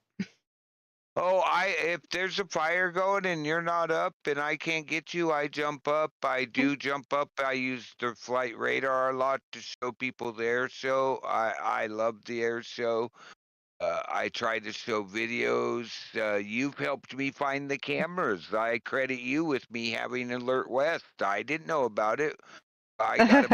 Oh, if there's a fire going and you're not up and I can't get you, I jump up. I do jump up. I use the flight radar a lot to show people the air show. I love the air show. I try to show videos. You've helped me find the cameras. I credit you with me having Alert West. I didn't know about it. I got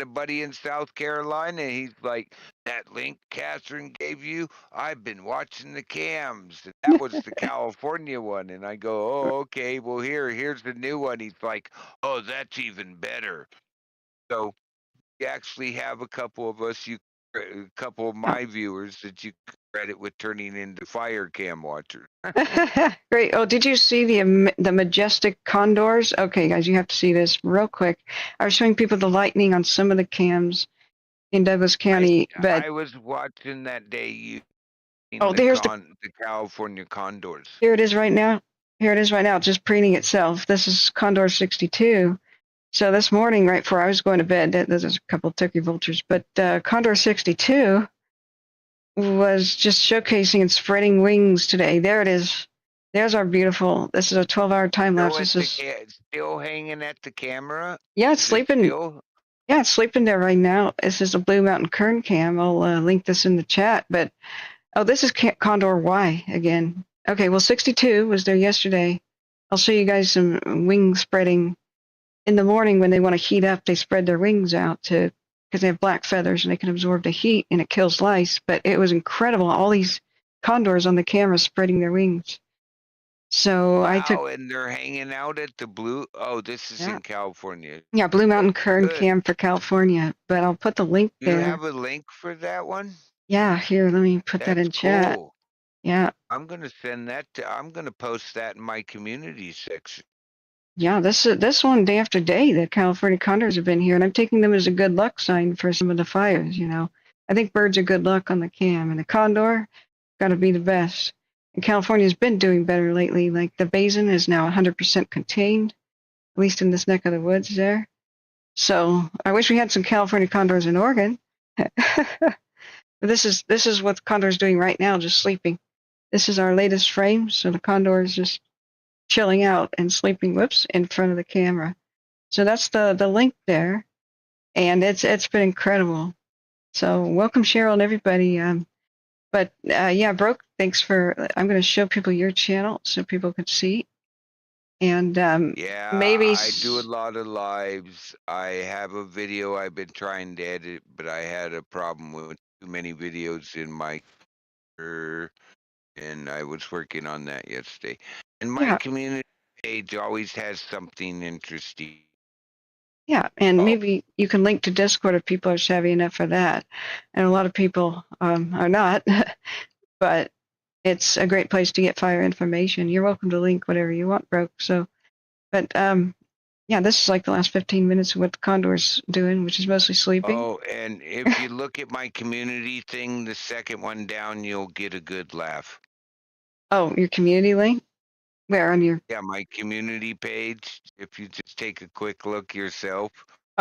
a buddy in South Carolina. He's like, that link Catherine gave you, I've been watching the cams. And that was the California one. And I go, oh, okay, well, here's the new one. He's like, oh, that's even better. So you actually have a couple of us, a couple of my viewers that you credit with turning into fire cam watchers. Great. Oh, did you see the majestic condors? Okay, guys, you have to see this real quick. I was showing people the lightning on some of the cams in Douglas County, but I was watching that day you there's the California condors. Here it is right now. Here it is right now, just preening itself. This is Condor 62. So this morning, right before I was going to bed, there's a couple of turkey vultures, but Condor 62 was just showcasing and spreading wings today. There it is. There's our beautiful. This is a 12-hour time lapse. This is still hanging at the camera. Yeah, it's sleeping. Yeah, it's sleeping there right now. This is a Blue Mountain Kern cam. I'll link this in the chat. But this is Condor Y again. Okay, well, 62 was there yesterday. I'll show you guys some wing spreading. In the morning when they want to heat up, they spread their wings out because they have black feathers and they can absorb the heat and it kills lice. But it was incredible. All these condors on the camera spreading their wings. So and they're hanging out at the blue. Oh, this is in California. Yeah, Blue Mountain Kern cam for California. But I'll put the link there. You have a link for that one? Yeah, here, let me put that in chat. Cool. Yeah. I'm gonna send that I'm gonna post that in my community section. Yeah, this one day after day, the California condors have been here, and I'm taking them as a good luck sign for some of the fires. You know, I think birds are good luck on the cam, and the condor got to be the best. And California's been doing better lately. Like the basin is now 100% contained, at least in this neck of the woods there. So I wish we had some California condors in Oregon. This is what the condor is doing right now, just sleeping. This is our latest frame, so the condor is just chilling out and sleeping, in front of the camera. So that's the link there, and it's been incredible. So welcome, Cheryl, and everybody. Broke, thanks for. I'm going to show people your channel so people can see. And maybe I do a lot of lives. I have a video I've been trying to edit, but I had a problem with too many videos in my and I was working on that yesterday. And my community page always has something interesting. Yeah, and maybe you can link to Discord if people are savvy enough for that. And a lot of people are not, but it's a great place to get fire information. You're welcome to link whatever you want, Broke. So, but this is like the last 15 minutes of what the condor's doing, which is mostly sleeping. Oh, and if you look at my community thing, the second one down, you'll get a good laugh. Oh, your community link? Where on your? Yeah, my community page. If you just take a quick look yourself.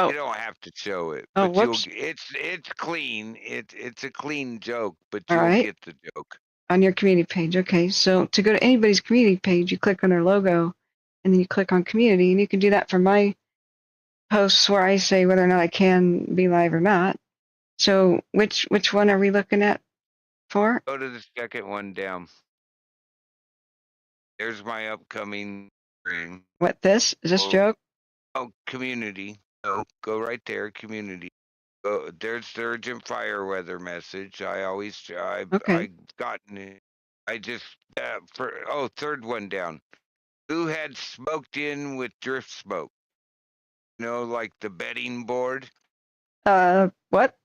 Oh. You don't have to show it, Oh, but whoops. it's clean. It's a clean joke, but All you'll right. get the joke. On your community page. Okay, so to go to anybody's community page, you click on their logo, and then you click on community, and you can do that for my posts where I say whether or not I can be live or not. So which one are we looking at for? Go to the second one down. There's my upcoming stream. What, this? Is this joke? Oh, community. No, go right there, community. There's the urgent fire weather message. Okay. I've gotten it. I just third one down. Who had smoked in with drift smoke? You know, like the betting board. What?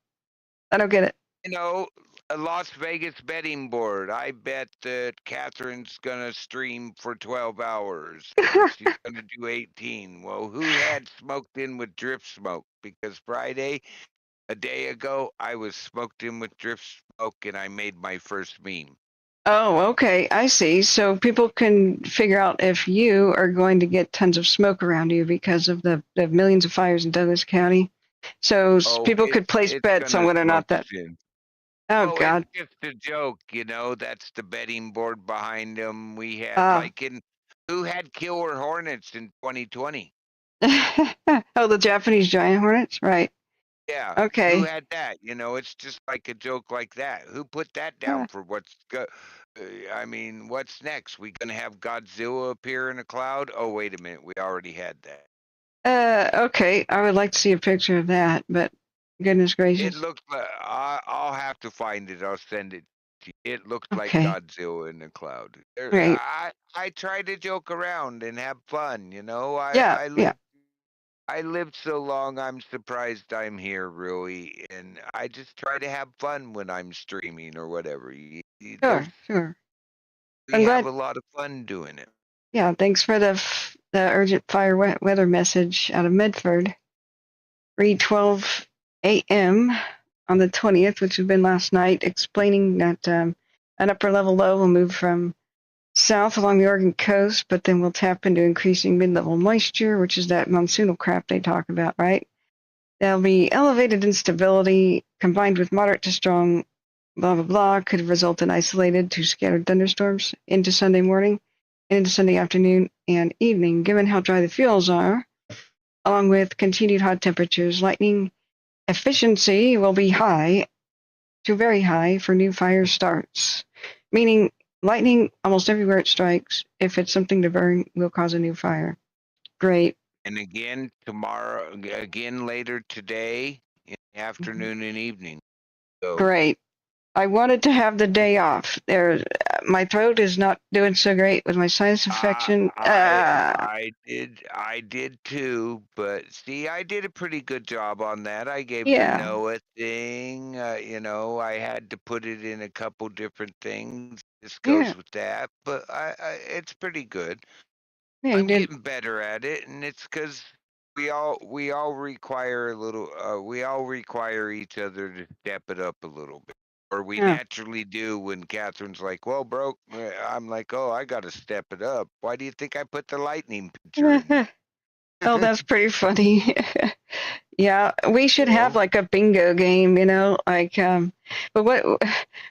I don't get it. You know, a Las Vegas betting board. I bet that Catherine's gonna stream for 12 hours. And she's gonna do 18. Well, who had smoked in with drift smoke? Because Friday, a day ago, I was smoked in with drift smoke, and I made my first meme. Oh, okay. I see. So people can figure out if you are going to get tons of smoke around you because of the millions of fires in Douglas County. So people could place It's bets on gonna whether or not smoke that. soon. Oh, Oh, God. it's just a joke, you know. That's the betting board behind them. We had Ah. who had killer hornets in 2020? Oh, the Japanese giant hornets? Right. Yeah, who Okay. had that? You know, it's just like a joke like that. Who put that down for I mean, what's next? We gonna have Godzilla appear in a cloud? Oh, wait a minute, we already had that. Okay. I would like to see a picture of that, but goodness It gracious. looked like I'll have to find it. I'll send it to you. It looked like Okay. Godzilla in the cloud. Great. I try to joke around and have fun, you know. Yeah. Yeah. I lived so long, I'm surprised I'm here, really, and I just try to have fun when I'm streaming or whatever. Sure. Sure. We I'm have glad. a lot of fun doing it. Yeah. Thanks for the urgent fire weather message out of Medford. 3:12 a.m. on the 20th, which had been last night, explaining that an upper level low will move from south along the Oregon coast, but then we'll tap into increasing mid-level moisture, which is that monsoonal crap they talk about, right? There'll be elevated instability combined with moderate to strong blah, blah, blah, could result in isolated to scattered thunderstorms into Sunday morning and into Sunday afternoon and evening, given how dry the fuels are, along with continued hot temperatures. Lightning efficiency will be high to very high for new fire starts, meaning lightning almost everywhere it strikes, if it's something to burn, will cause a new fire. Great. And again tomorrow, again later today, in the afternoon and evening. So Great. I wanted to have the day off. My throat is not doing so great with my sinus infection. I did too, but see, I did a pretty good job on that. I gave the Yeah. NOAA thing. You know, I had to put it in a couple different things. This Yeah. goes with that, but it's pretty good. Yeah, you I'm did. getting better at it, and it's because we all require a little. We all require each other to step it up a little bit, or we Yeah. naturally do. When Catherine's like, "Well, bro," I'm like, "Oh, I got to step it up." Why do you think I put the lightning picture in there? Oh, that's pretty funny. Yeah, we should have So, like a bingo game, but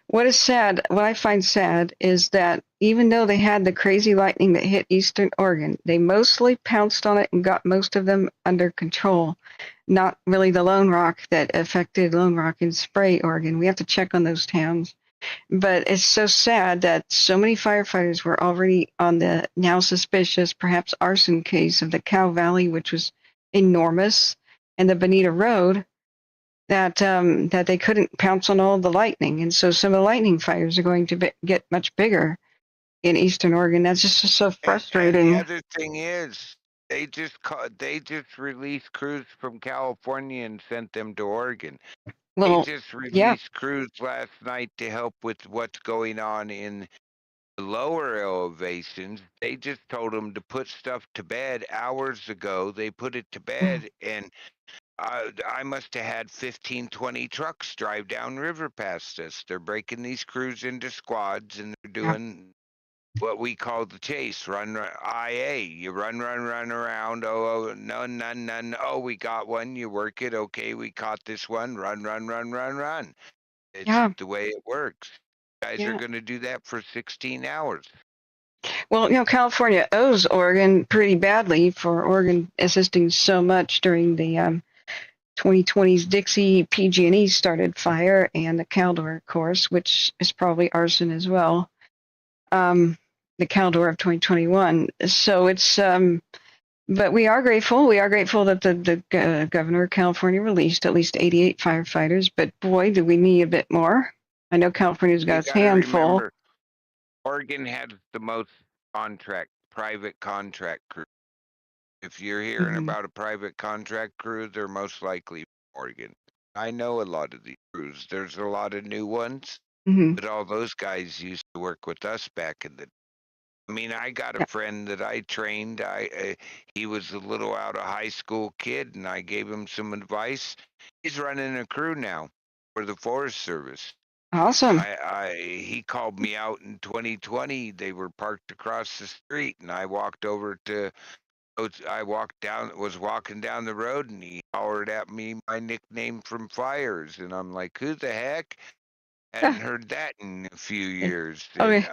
what is sad, what I find sad is that even though they had the crazy lightning that hit Eastern Oregon, they mostly pounced on it and got most of them under control. Not really the Lone Rock that affected Lone Rock and Spray, Oregon. We have to check on those towns. But it's so sad that so many firefighters were already on the now suspicious, perhaps arson case of the Cow Valley, which was enormous, and the Bonita Road, that they couldn't pounce on all the lightning, and so some of the lightning fires are going to get much bigger in Eastern Oregon. That's just so and the frustrating. other thing is, they just released crews from California and sent them to Oregon. They Well, just yeah, released crews last night to help with what's going on in the lower elevations. They just told them to put stuff to bed hours ago. They put it to bed, and I must have had 15, 20 trucks drive downriver past us. They're breaking these crews into squads, and they're yeah, doing what we call the chase, run, IA. You run around. Oh, no, none. Oh, we got one. You work it. Okay, we caught this one. Run. It's Yeah, the way it works. Guys are yeah. going to do that for 16 hours. Well, California owes Oregon pretty badly for Oregon assisting so much during the 2020's Dixie PG&E started fire and the Caldor, of course, which is probably arson as well. The Caldor of 2021. So it's, but we are grateful. We are grateful that the governor of California released at least 88 firefighters. But boy, do we need a bit more. I know California's got You its got to hand full. remember, Oregon has the most private contract crew. If you're hearing about a private contract crew, they're most likely Oregon. I know a lot of these crews. There's a lot of new ones, but all those guys used to work with us back in the. I mean, I got a friend that I trained. He was a little out of high school kid, and I gave him some advice. He's running a crew now for the Forest Service. Awesome. He called me out in 2020. They were parked across the street, and I walked over to. Was walking down the road, and he hollered at me my nickname from Fires, and I'm like, who the heck? Hadn't heard that in a few years. And Okay.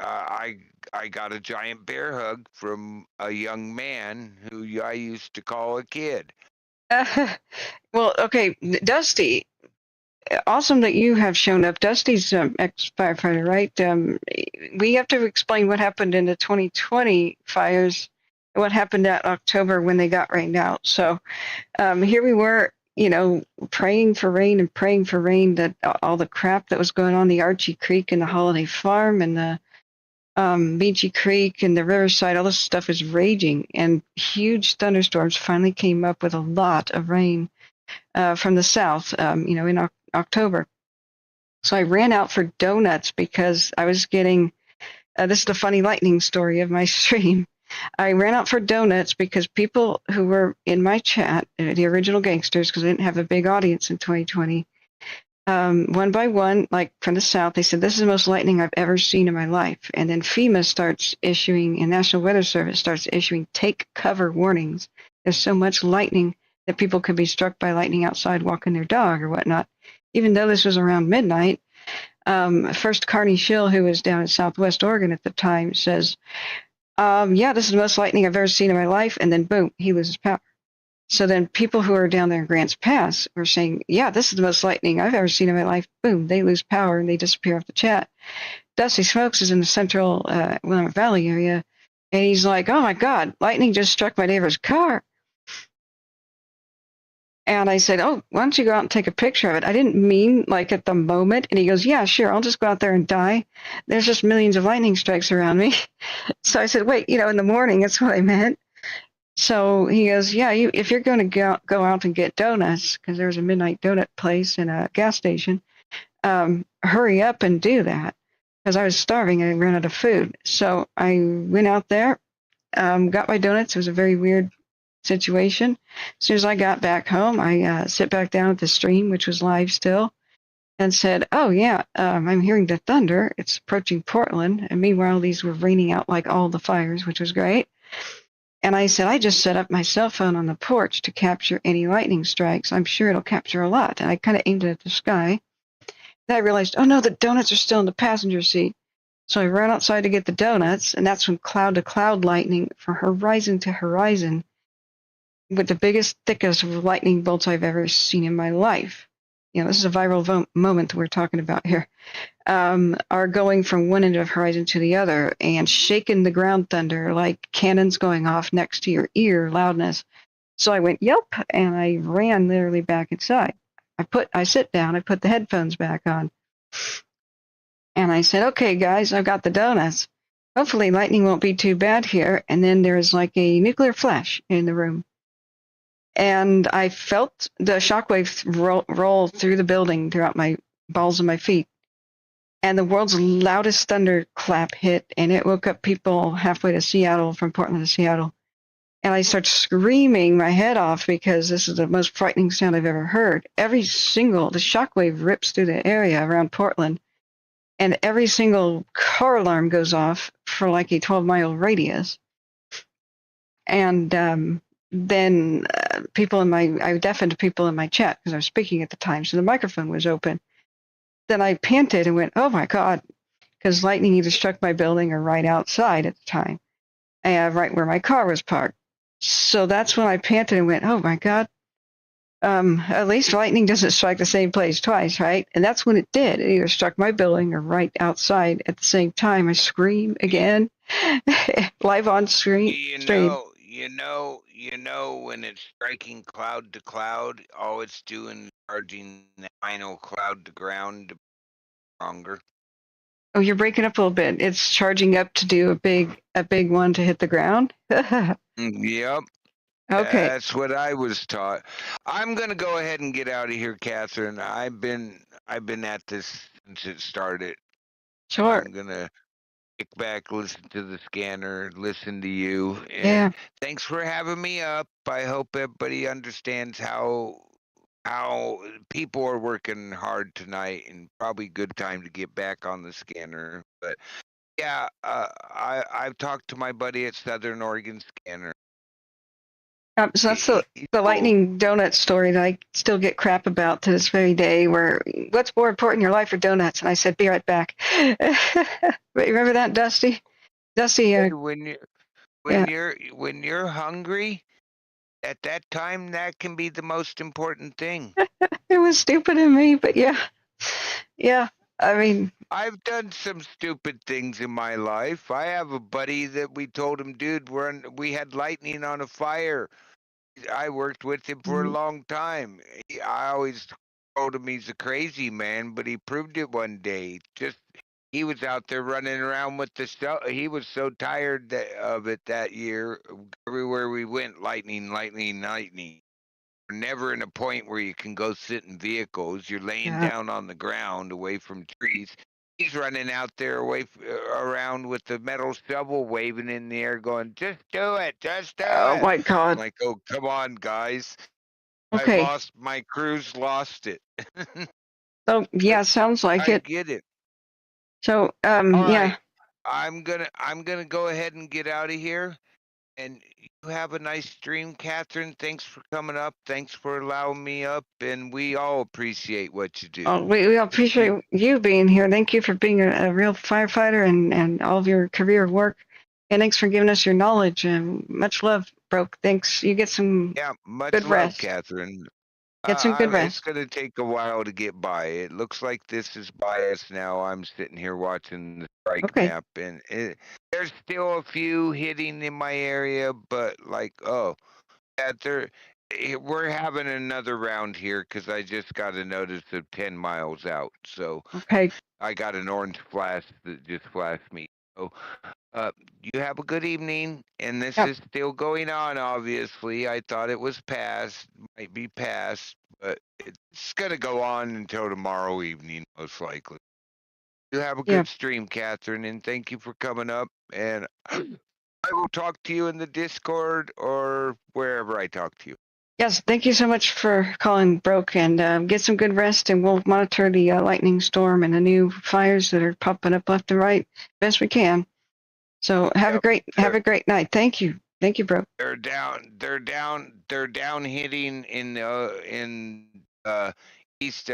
I got a giant bear hug from a young man who I used to call a kid. Well, okay, Dusty. Awesome that you have shown up. Dusty's ex-firefighter, right? We have to explain what happened in the 2020 fires, what happened that October when they got rained out. So here we were, praying for rain and praying for rain, that all the crap that was going on, the Archie Creek and the Holiday Farm and the Beachy Creek and the Riverside, all this stuff is raging, and huge thunderstorms finally came up with a lot of rain from the south, in October. So I ran out for donuts because I was getting, this is the funny lightning story of my stream. I ran out for donuts because people who were in my chat, the original gangsters, because I didn't have a big audience in 2020, one by one, like from the south, they said, this is the most lightning I've ever seen in my life. And then FEMA starts issuing, and National Weather Service starts issuing take cover warnings. There's so much lightning that people could be struck by lightning outside walking their dog or whatnot. Even though this was around midnight, first Carney Schill, who was down in Southwest Oregon at the time, says, yeah, this is the most lightning I've ever seen in my life. And then boom, he loses power. So then people who are down there in Grants Pass were saying, yeah, this is the most lightning I've ever seen in my life. Boom, they lose power and they disappear off the chat. Dusty Smokes is in the central Willamette Valley area. And he's like, oh my God, lightning just struck my neighbor's car. And I said, oh, why don't you go out and take a picture of it? I didn't mean like at the moment. And he goes, yeah, sure, I'll just go out there and die. There's just millions of lightning strikes around me. So I said, wait, in the morning, that's what I meant. So he goes, yeah, if you're going to go out and get donuts, because there's a midnight donut place and a gas station, hurry up and do that. Because I was starving and I ran out of food. So I went out there, got my donuts. It was a very weird situation. As soon as I got back home, I sit back down at the stream, which was live still, and said, oh, yeah, I'm hearing the thunder. It's approaching Portland. And meanwhile, these were raining out like all the fires, which was great. And I said, I just set up my cell phone on the porch to capture any lightning strikes. I'm sure it'll capture a lot. And I kind of aimed it at the sky. Then I realized, oh, no, the donuts are still in the passenger seat. So I ran outside to get the donuts, and that's when cloud-to-cloud lightning from horizon to horizon, with the biggest, thickest lightning bolts I've ever seen in my life. This is a viral moment that we're talking about here. Are going from one end of the horizon to the other and shaking the ground thunder like cannons going off next to your ear loudness. So I went, yep, and I ran literally back inside. I sit down, I put the headphones back on, and I said, okay, guys, I've got the donuts. Hopefully lightning won't be too bad here. And then there's like a nuclear flash in the room. And I felt the shockwaves roll through the building throughout my balls of my feet. And the world's loudest thunderclap hit, and it woke up people halfway to Seattle, from Portland to Seattle. And I start screaming my head off because this is the most frightening sound I've ever heard. The shockwave rips through the area around Portland. and every single car alarm goes off for like a 12-mile radius. And then I deafened people in my chat because I was speaking at the time, so the microphone was open. Then I panted and went, "Oh my God," because lightning either struck my building or right outside at the time, right where my car was parked. So that's when I panted and went, "Oh my God." At least lightning doesn't strike the same place twice, right? And that's when it did. It either struck my building or right outside at the same time. I scream again, live on stream. You know, when it's striking cloud to cloud, all it's doing is charging the final cloud to ground to be stronger. Oh, you're breaking up a little bit. It's charging up to do a big one to hit the ground. Yep. Okay. That's what I was taught. I'm gonna go ahead and get out of here, Catherine. I've been at this since it started. Sure. I'm gonna kick back, listen to the scanner, listen to you, and Yeah. thanks for having me up. I hope everybody understands how people are working hard tonight, and probably good time to get back on the scanner. But yeah, I've talked to my buddy at Southern Oregon Scanner. So that's the lightning donut story that I still get crap about to this very day. Where what's more important in your life or donuts? And I said, "Be right back." Remember that, Dusty? Dusty. When Yeah. you're hungry, at that time, that can be the most important thing. It was stupid of me, but yeah. I mean, I've done some stupid things in my life. I have a buddy that we told him, dude, we had lightning on a fire. I worked with him for a long time. I always told him he's a crazy man, but he proved it one day. He was out there running around with the stuff. He was so tired of it that year. Everywhere we went, lightning, lightning, lightning. You're never in a point where you can go sit in vehicles. You're laying down on the ground away from trees. He's running out there around with the metal shovel waving in the air going, just do it, just do oh it. my I'm God. like, oh, come on, guys. Okay. My crew's lost it. So yeah, sounds like I it. get it. So All yeah. right. I'm gonna go ahead and get out of here. And you have a nice stream, Catherine. Thanks for coming up. Thanks for allowing me up. And we all appreciate what you do. Oh, we appreciate you being here. Thank you for being a real firefighter and all of your career work. And thanks for giving us your knowledge. And much love, Broke. Thanks. You get some much good love, rest. Catherine. Get some good It's rest. going to take a while to get by. It looks like this is by us now. I'm sitting here watching the strike map, and there's still a few hitting in my area, but like, we're having another round here because I just got a notice of 10 miles out. So I got an orange flash that just flashed me. So you have a good evening, and this is still going on, obviously. I thought it was past, might be past, but it's going to go on until tomorrow evening, most likely. You have a good stream, Catherine, and thank you for coming up, and I will talk to you in the Discord or wherever I talk to you. Yes, thank you so much for calling, Broke, and get some good rest, and we'll monitor the lightning storm and the new fires that are popping up left and right best we can. So have a great night. Thank you, Broke. They're down hitting in east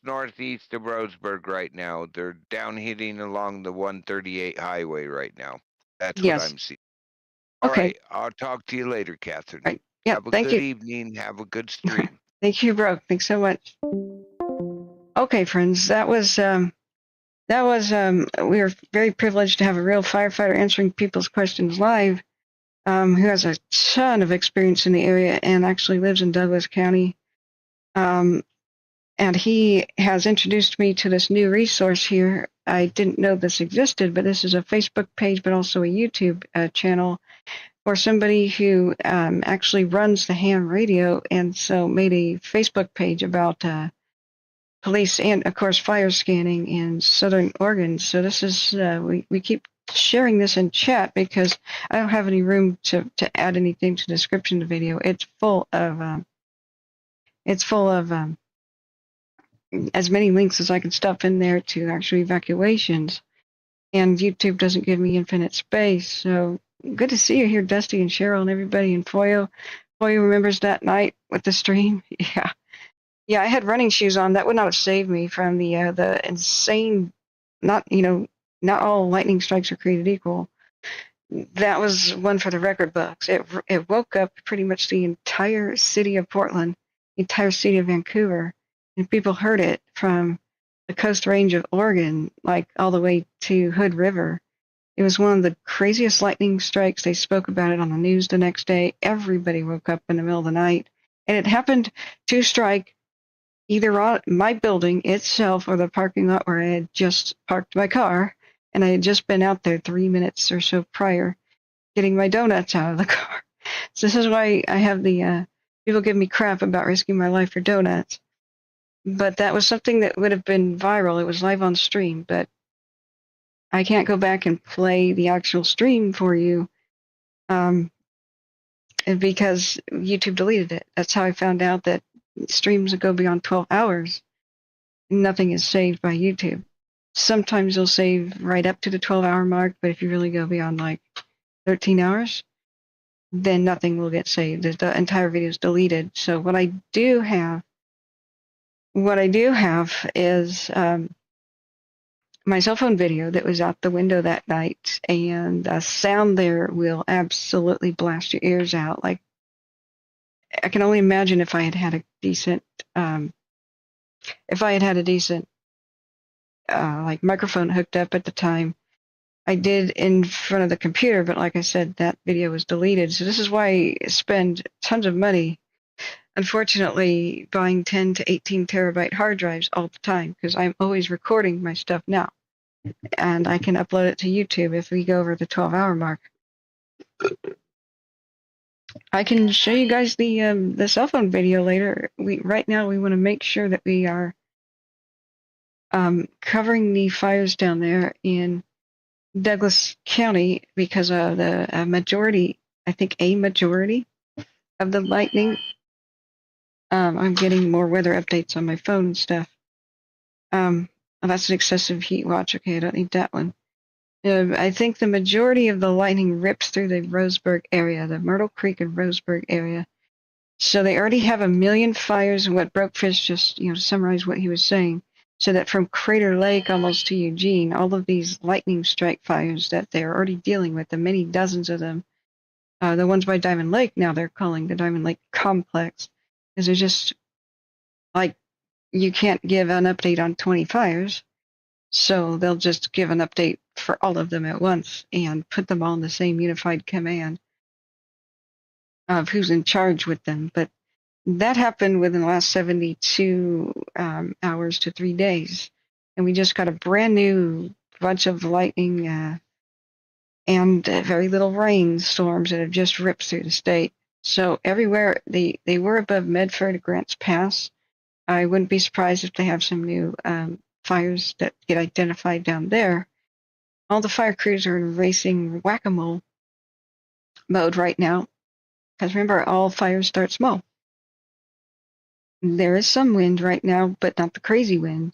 northeast of Roseburg right now. They're down hitting along the 138 highway right now. That's what I'm seeing. All right, I'll talk to you later, Catherine. Right. Yeah, have a good evening. Have a good stream. Thank you, Broke. Thanks so much. Okay, friends, that was we were very privileged to have a real firefighter answering people's questions live, who has a ton of experience in the area and actually lives in Douglas County. And he has introduced me to this new resource here. I didn't know this existed, but this is a Facebook page, but also a YouTube channel for somebody who actually runs the ham radio, and so made a Facebook page about police and, of course, fire scanning in Southern Oregon. So this is we keep sharing this in chat because I don't have any room to add anything to the description of the video. It's full of as many links as I can stuff in there to actual evacuations. And YouTube doesn't give me infinite space. So good to see you here, Dusty and Cheryl and everybody in Foyo. Foyo remembers that night with the stream. Yeah. Yeah, I had running shoes on. That would not have saved me from the insane, not, not all lightning strikes are created equal. That was one for the record books. It woke up pretty much the entire city of Portland, the entire city of Vancouver, and people heard it from the Coast Range of Oregon, like all the way to Hood River. It was one of the craziest lightning strikes. They spoke about it on the news the next day. Everybody woke up in the middle of the night, and it happened to strike either on my building itself or the parking lot where I had just parked my car, and I had just been out there 3 minutes or so prior getting my donuts out of the car. So this is why I have the people give me crap about risking my life for donuts. But that was something that would have been viral. It was live on stream, but I can't go back and play the actual stream for you because YouTube deleted it. That's how I found out that streams that go beyond 12 hours, nothing is saved by YouTube. Sometimes they'll save right up to the 12-hour mark, but if you really go beyond like 13 hours, then nothing will get saved. The entire video is deleted. So what I do have is my cell phone video that was out the window that night, and the sound there will absolutely blast your ears out. Like, I can only imagine if I had had a decent, like microphone hooked up at the time. I did in front of the computer, but like I said, that video was deleted. So this is why I spend tons of money, unfortunately, buying 10 to 18 terabyte hard drives all the time, because I'm always recording my stuff now. And I can upload it to YouTube if we go over the 12-hour mark. I can show you guys the cell phone video later. Right now we want to make sure that we are covering the fires down there in Douglas County because of the majority, I think a majority of the lightning. I'm getting more weather updates on my phone and stuff. That's an excessive heat watch. Okay, I don't need that one. I think the majority of the lightning rips through the Roseburg area, the Myrtle Creek and Roseburg area. So they already have 1 million fires, and what Brokefish just, to summarize what he was saying, so that from Crater Lake almost to Eugene, all of these lightning strike fires that they're already dealing with, the many dozens of them, the ones by Diamond Lake now they're calling the Diamond Lake Complex, because they're just, like, you can't give an update on 20 fires, so they'll just give an update for all of them at once and put them all in the same unified command of who's in charge with them. But that happened within the last 72 hours to 3 days. And we just got a brand new bunch of lightning and very little rain storms that have just ripped through the state. So everywhere, they were above Medford, Grants Pass. I wouldn't be surprised if they have some new fires that get identified down there. All the fire crews are in racing whack-a-mole mode right now. Because remember, all fires start small. There is some wind right now, but not the crazy wind.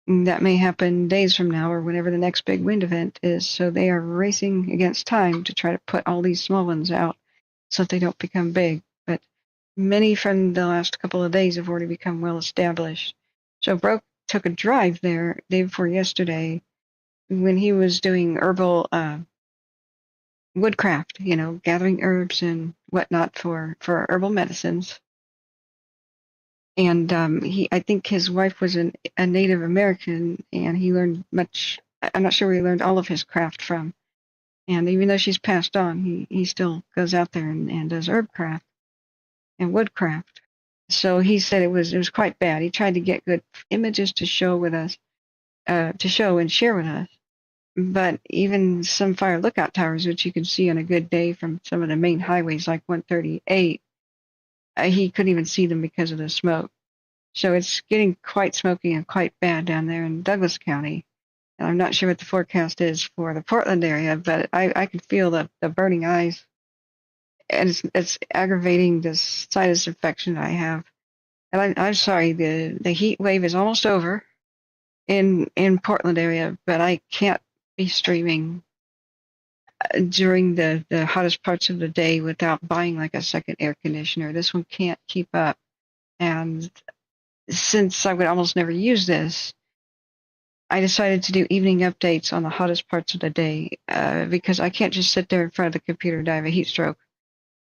That may happen days from now or whenever the next big wind event is. So they are racing against time to try to put all these small ones out so that they don't become big. But many from the last couple of days have already become well established. So Broke took a drive there day before yesterday when he was doing herbal woodcraft, gathering herbs and whatnot for herbal medicines. And I think his wife was a Native American, and he learned much. I'm not sure where he learned all of his craft from. And even though she's passed on, he still goes out there and does herb craft and woodcraft. So he said it was quite bad. He tried to get good images to show with us, to show and share with us. But even some fire lookout towers, which you can see on a good day from some of the main highways like 138, he couldn't even see them because of the smoke. So it's getting quite smoky and quite bad down there in Douglas County. And I'm not sure what the forecast is for the Portland area, but I can feel the burning eyes. And it's aggravating this sinus infection I have. And I'm sorry, the heat wave is almost over in Portland area, but I can't be streaming during the hottest parts of the day without buying like a second air conditioner. This one can't keep up. And since I would almost never use this, I decided to do evening updates on the hottest parts of the day because I can't just sit there in front of the computer and die of a heat stroke.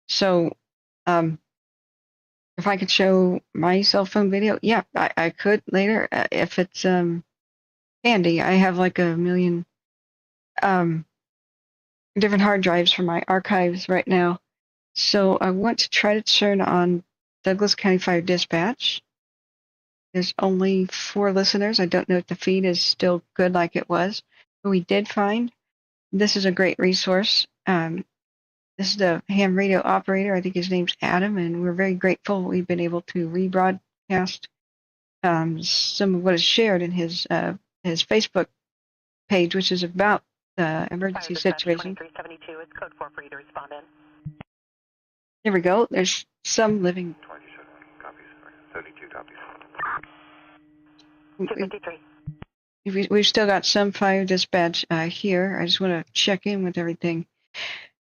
So, if I could show my cell phone video, yeah, I could later if it's handy. I have like a million um, different hard drives for my archives right now. So I want to try to turn on Douglas County Fire Dispatch. There's only 4 listeners. I don't know if the feed is still good like it was, but we did find this is a great resource. This is the ham radio operator. I think his name's Adam, and we're very grateful we've been able to rebroadcast some of what is shared in his Facebook page, which is about the emergency situation. 2372 is code 4 for you to respond in. There we go. There's some living. 27 copies. 72 copies. 253. We've still got some fire dispatch here. I just want to check in with everything.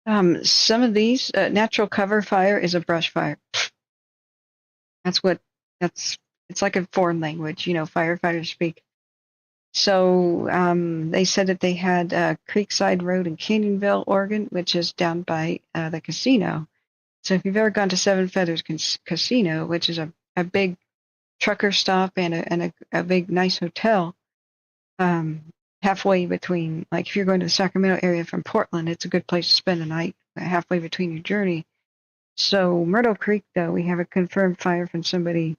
Some of these natural cover fire is a brush fire. It's like a foreign language, firefighters speak. So they said that they had Creekside Road in Canyonville, Oregon, which is down by the casino. So if you've ever gone to Seven Feathers Casino, which is a big trucker stop and a big nice hotel, halfway between, like if you're going to the Sacramento area from Portland, it's a good place to spend the night, halfway between your journey. So Myrtle Creek, though, we have a confirmed fire from somebody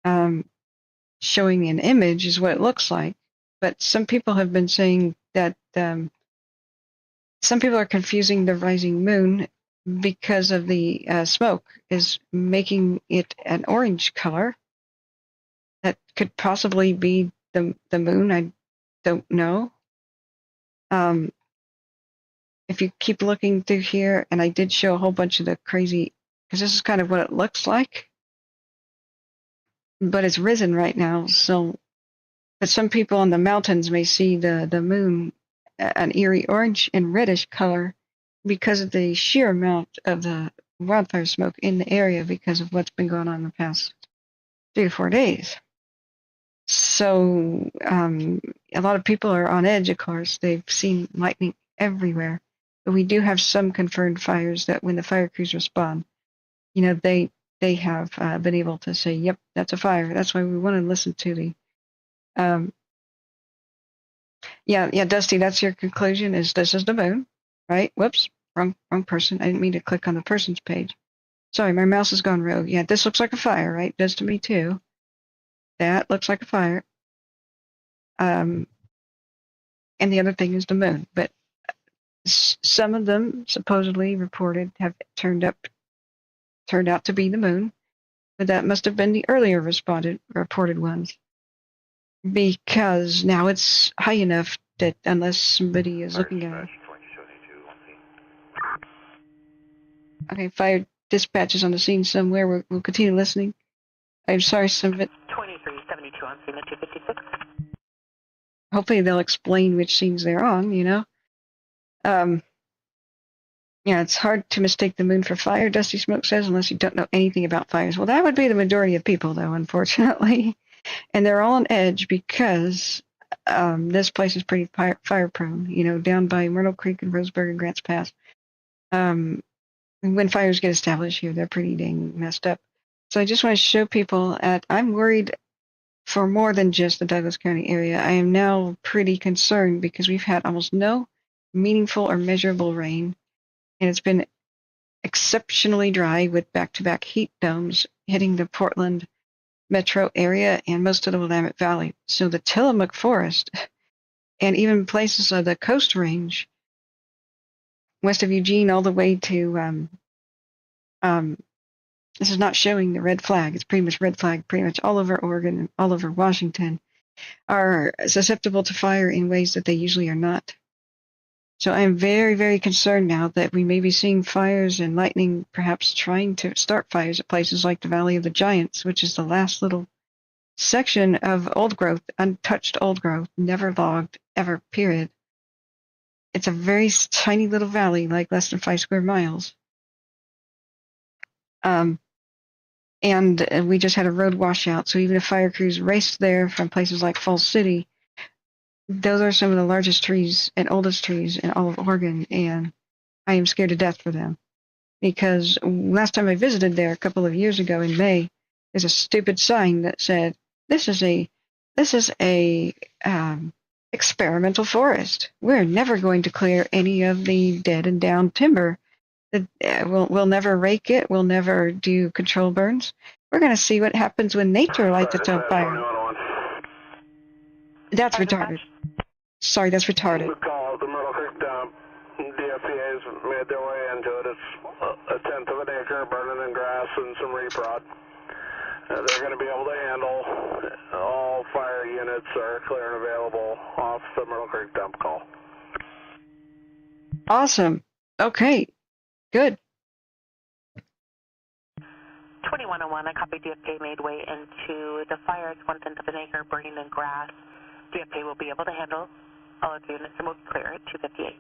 showing an image is what it looks like. But some people have been saying that some people are confusing the rising moon because of the smoke is making it an orange color. That could possibly be the moon. I don't know. If you keep looking through here, and I did show a whole bunch of the crazy, because this is kind of what it looks like, but it's risen right now. So, but some people in the mountains may see the moon an eerie orange and reddish color because of the sheer amount of the wildfire smoke in the area because of what's been going on the past 3 to 4 days. So a lot of people are on edge, of course. They've seen lightning everywhere. But we do have some confirmed fires that when the fire crews respond, they have been able to say, yep, that's a fire. That's why we want to listen to the yeah, Dusty, that's your conclusion is this is the moon, right? Whoops, wrong person. I didn't mean to click on the person's page. Sorry, my mouse has gone rogue. Yeah, this looks like a fire, right? Does to me too. That looks like a fire. And the other thing is the moon. But some of them supposedly reported have turned out to be the moon. But that must have been the earlier reported ones. Because now it's high enough that unless somebody is looking at it. Okay, fire dispatch is on the scene somewhere. We'll continue listening. I'm sorry, some of it. 2372 on scene at 256. Hopefully they'll explain which scenes they're on, Yeah, it's hard to mistake the moon for fire, Dusty Smoke says, unless you don't know anything about fires. Well, that would be the majority of people, though, unfortunately. And they're all on edge because this place is pretty fire prone, down by Myrtle Creek and Roseburg and Grants Pass. When fires get established here, they're pretty dang messed up. So I just want to show people I'm worried for more than just the Douglas County area. I am now pretty concerned because we've had almost no meaningful or measurable rain, and it's been exceptionally dry with back-to-back heat domes hitting the Portland metro area and most of the Willamette Valley. So the Tillamook Forest and even places of the Coast Range, west of Eugene, all the way to this is not showing the red flag. It's pretty much red flag pretty much all over Oregon and all over Washington are susceptible to fire in ways that they usually are not. So I am very, very concerned now that we may be seeing fires and lightning perhaps trying to start fires at places like the Valley of the Giants, which is the last little section of old growth, untouched old growth, never logged ever, period. It's a very tiny little valley, like less than 5 square miles. And we just had a road washout, so even if fire crews raced there from places like Falls City, those are some of the largest trees and oldest trees in all of Oregon, and I am scared to death for them. Because last time I visited there a couple of years ago in May, there's a stupid sign that said, "This is a experimental forest. We're never going to clear any of the dead and down timber. We'll never rake it. We'll never do control burns. We're going to see what happens when nature lights its own fire." That's retarded. Sorry, that's retarded. We call the Myrtle Creek dump. DFPA's made their way into it. It's a tenth of an acre burning in grass and some reprod. They're going to be able to handle all fire units are clear and available off the Myrtle Creek dump call. Awesome. Okay. Good. 2101, I copy DFK made way into the fire. It's 1/10 of an acre burning in grass. DFK will be able to handle all of the units and will clear at 258.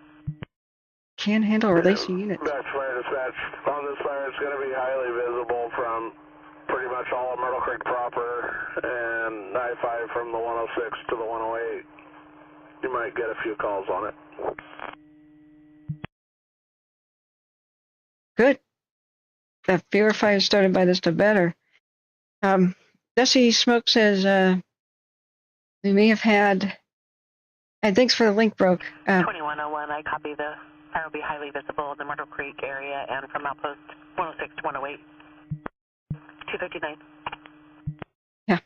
Can handle releasing units. That's fire dispatch. On this fire, it's going to be highly visible from pretty much all of Myrtle Creek proper and I-5 from the 106 to the 108. You might get a few calls on it. Good. The fewer fires started by this, the better. Dusty Smoke says we may have had. And thanks for the link, broke. 2101, I copy the fire will be highly visible in the Myrtle Creek area and from outpost 106 to 108. 259. Yeah.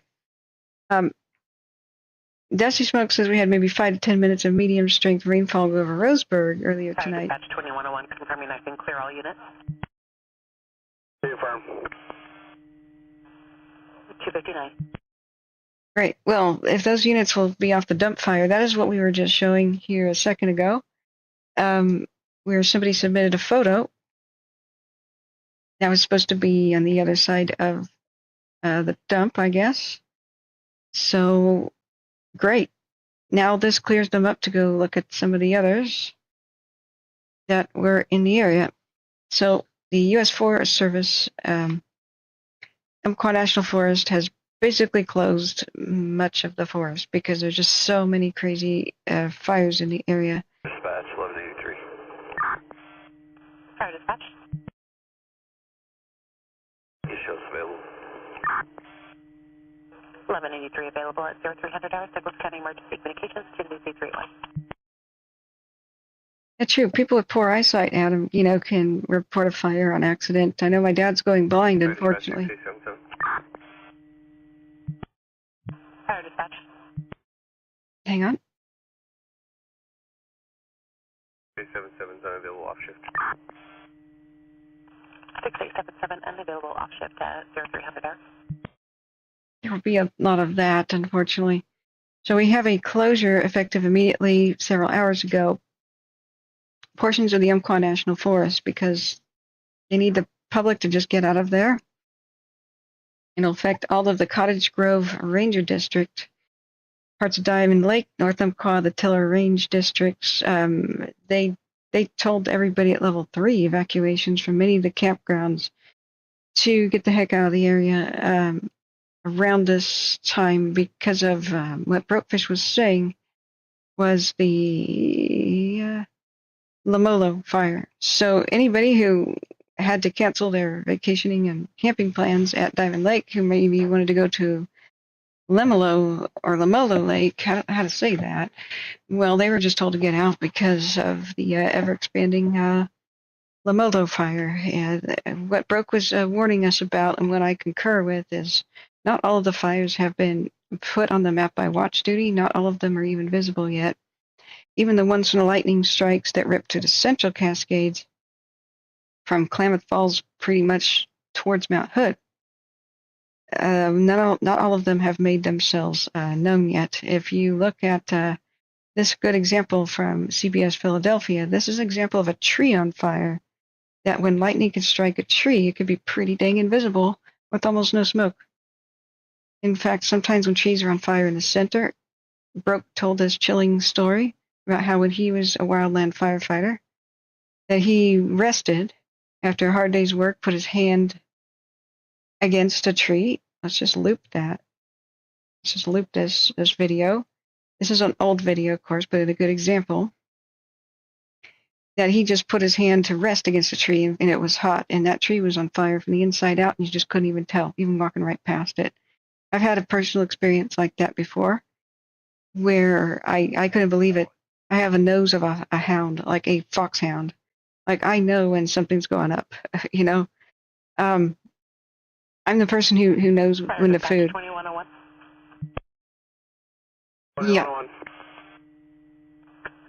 Dusty Smoke says we had maybe 5 to 10 minutes of medium strength rainfall over Roseburg earlier Fire tonight. dispatch 2101, confirming I can clear all units. Confirm. 259. Great. Well, if those units will be off the dump fire, that is what we were just showing here a second ago, where somebody submitted a photo that was supposed to be on the other side of the dump, I guess. So, great. Now this clears them up to go look at some of the others that were in the area. So, the U.S. Forest Service, Umpqua National Forest, has basically closed much of the forest because there's just so many crazy fires in the area. Dispatch 1183. Fire dispatch. He shows available. 1183 available at 0300 hours, Douglas County Emergency Communications, 22331. It's true. People with poor eyesight, Adam, can report a fire on accident. I know my dad's going blind, unfortunately. Fire dispatch. Hang on. 677 is unavailable off shift. 6877 unavailable off shift at 0300 hours. There will be a lot of that, unfortunately. So we have a closure effective immediately several hours ago. Portions of the Umpqua National Forest because they need the public to just get out of there. It'll affect all of the Cottage Grove Ranger District, parts of Diamond Lake, North Umpqua, the Tiller Range districts. They told everybody at level 3 evacuations from many of the campgrounds to get the heck out of the area around this time because of what Brokefish was saying was the Lamolo fire. So anybody who had to cancel their vacationing and camping plans at Diamond Lake, who maybe wanted to go to Lemolo or Lamolo Lake, how to say that, well, they were just told to get out because of the ever-expanding Lamolo fire. And what Broke was warning us about, and what I concur with, is not all of the fires have been put on the map by watch duty. Not all of them are even visible yet. Even the ones from the lightning strikes that ripped to the Central Cascades from Klamath Falls pretty much towards Mount Hood, not all of them have made themselves known yet. If you look at this good example from CBS Philadelphia. This is an example of a tree on fire, that when lightning can strike a tree, it could be pretty dang invisible with almost no smoke. In fact, sometimes when trees are on fire in the center, Broke told this chilling story about how when he was a wildland firefighter, that he rested after a hard day's work, put his hand against a tree. Let's just loop that. Let's just loop this video. This is an old video, of course, but a good example. That he just put his hand to rest against a tree, and it was hot, and that tree was on fire from the inside out, and you just couldn't even tell, even walking right past it. I've had a personal experience like that before, where I couldn't believe it. I have a nose of a hound, like a foxhound. Like, I know when something's going up, you know. I'm the person who knows Fire when the dispatch food. 2101. Yeah.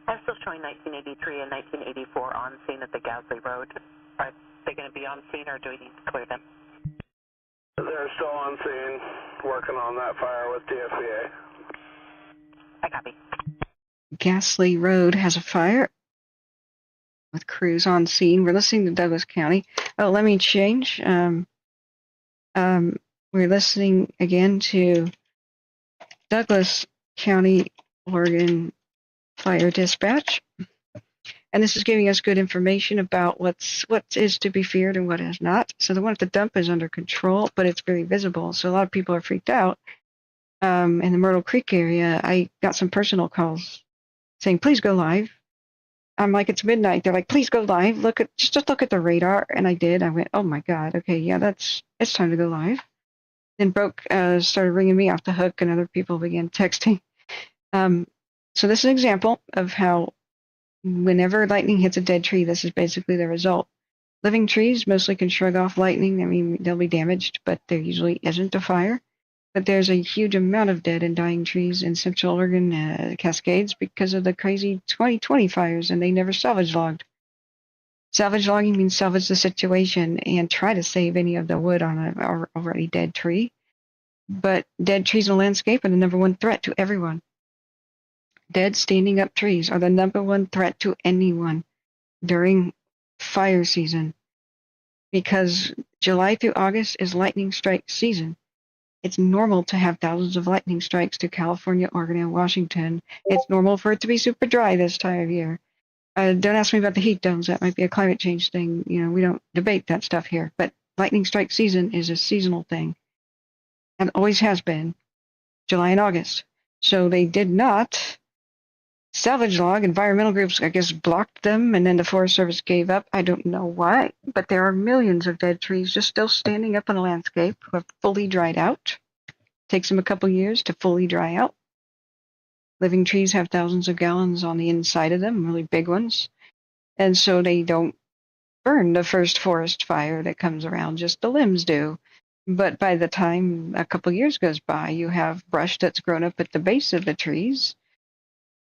I'm still showing 1983 and 1984 on scene at the Gasley Road. Are they going to be on scene, or do we need to clear them? They're still on scene, working on that fire with DFVA. I copy. Gasley Road has a fire with crews on scene. We're listening to Douglas County. Oh, let me change. We're listening again to Douglas County, Oregon Fire Dispatch. And this is giving us good information about what is to be feared and what is not. So the one at the dump is under control, but it's very visible. So a lot of people are freaked out. In the Myrtle Creek area, I got some personal calls saying, please go live. I'm like, it's midnight. They're like, please go live. Just look at the radar. And I did. I went, oh my God. Okay, yeah, it's time to go live. Then Broke started ringing me off the hook, and other people began texting. So this is an example of how whenever lightning hits a dead tree, this is basically the result. Living trees mostly can shrug off lightning. I mean, they'll be damaged, but there usually isn't a fire. But there's a huge amount of dead and dying trees in Central Oregon Cascades because of the crazy 2020 fires, and they never salvage logged. Salvage logging means salvage the situation and try to save any of the wood on an already dead tree. But dead trees in the landscape are the number one threat to everyone. Dead standing up trees are the number one threat to anyone during fire season, because July through August is lightning strike season. It's normal to have thousands of lightning strikes to California, Oregon, and Washington. It's normal for it to be super dry this time of year. Don't ask me about the heat domes. That might be a climate change thing. You know, we don't debate that stuff here. But lightning strike season is a seasonal thing, and always has been, July and August. So they did not salvage log. Environmental groups, I guess, blocked them, and then the Forest Service gave up. I don't know why, but there are millions of dead trees just still standing up in the landscape who have fully dried out. Takes them a couple years to fully dry out. Living trees have thousands of gallons on the inside of them, really big ones. And so they don't burn the first forest fire that comes around, just the limbs do. But by the time a couple years goes by, you have brush that's grown up at the base of the trees.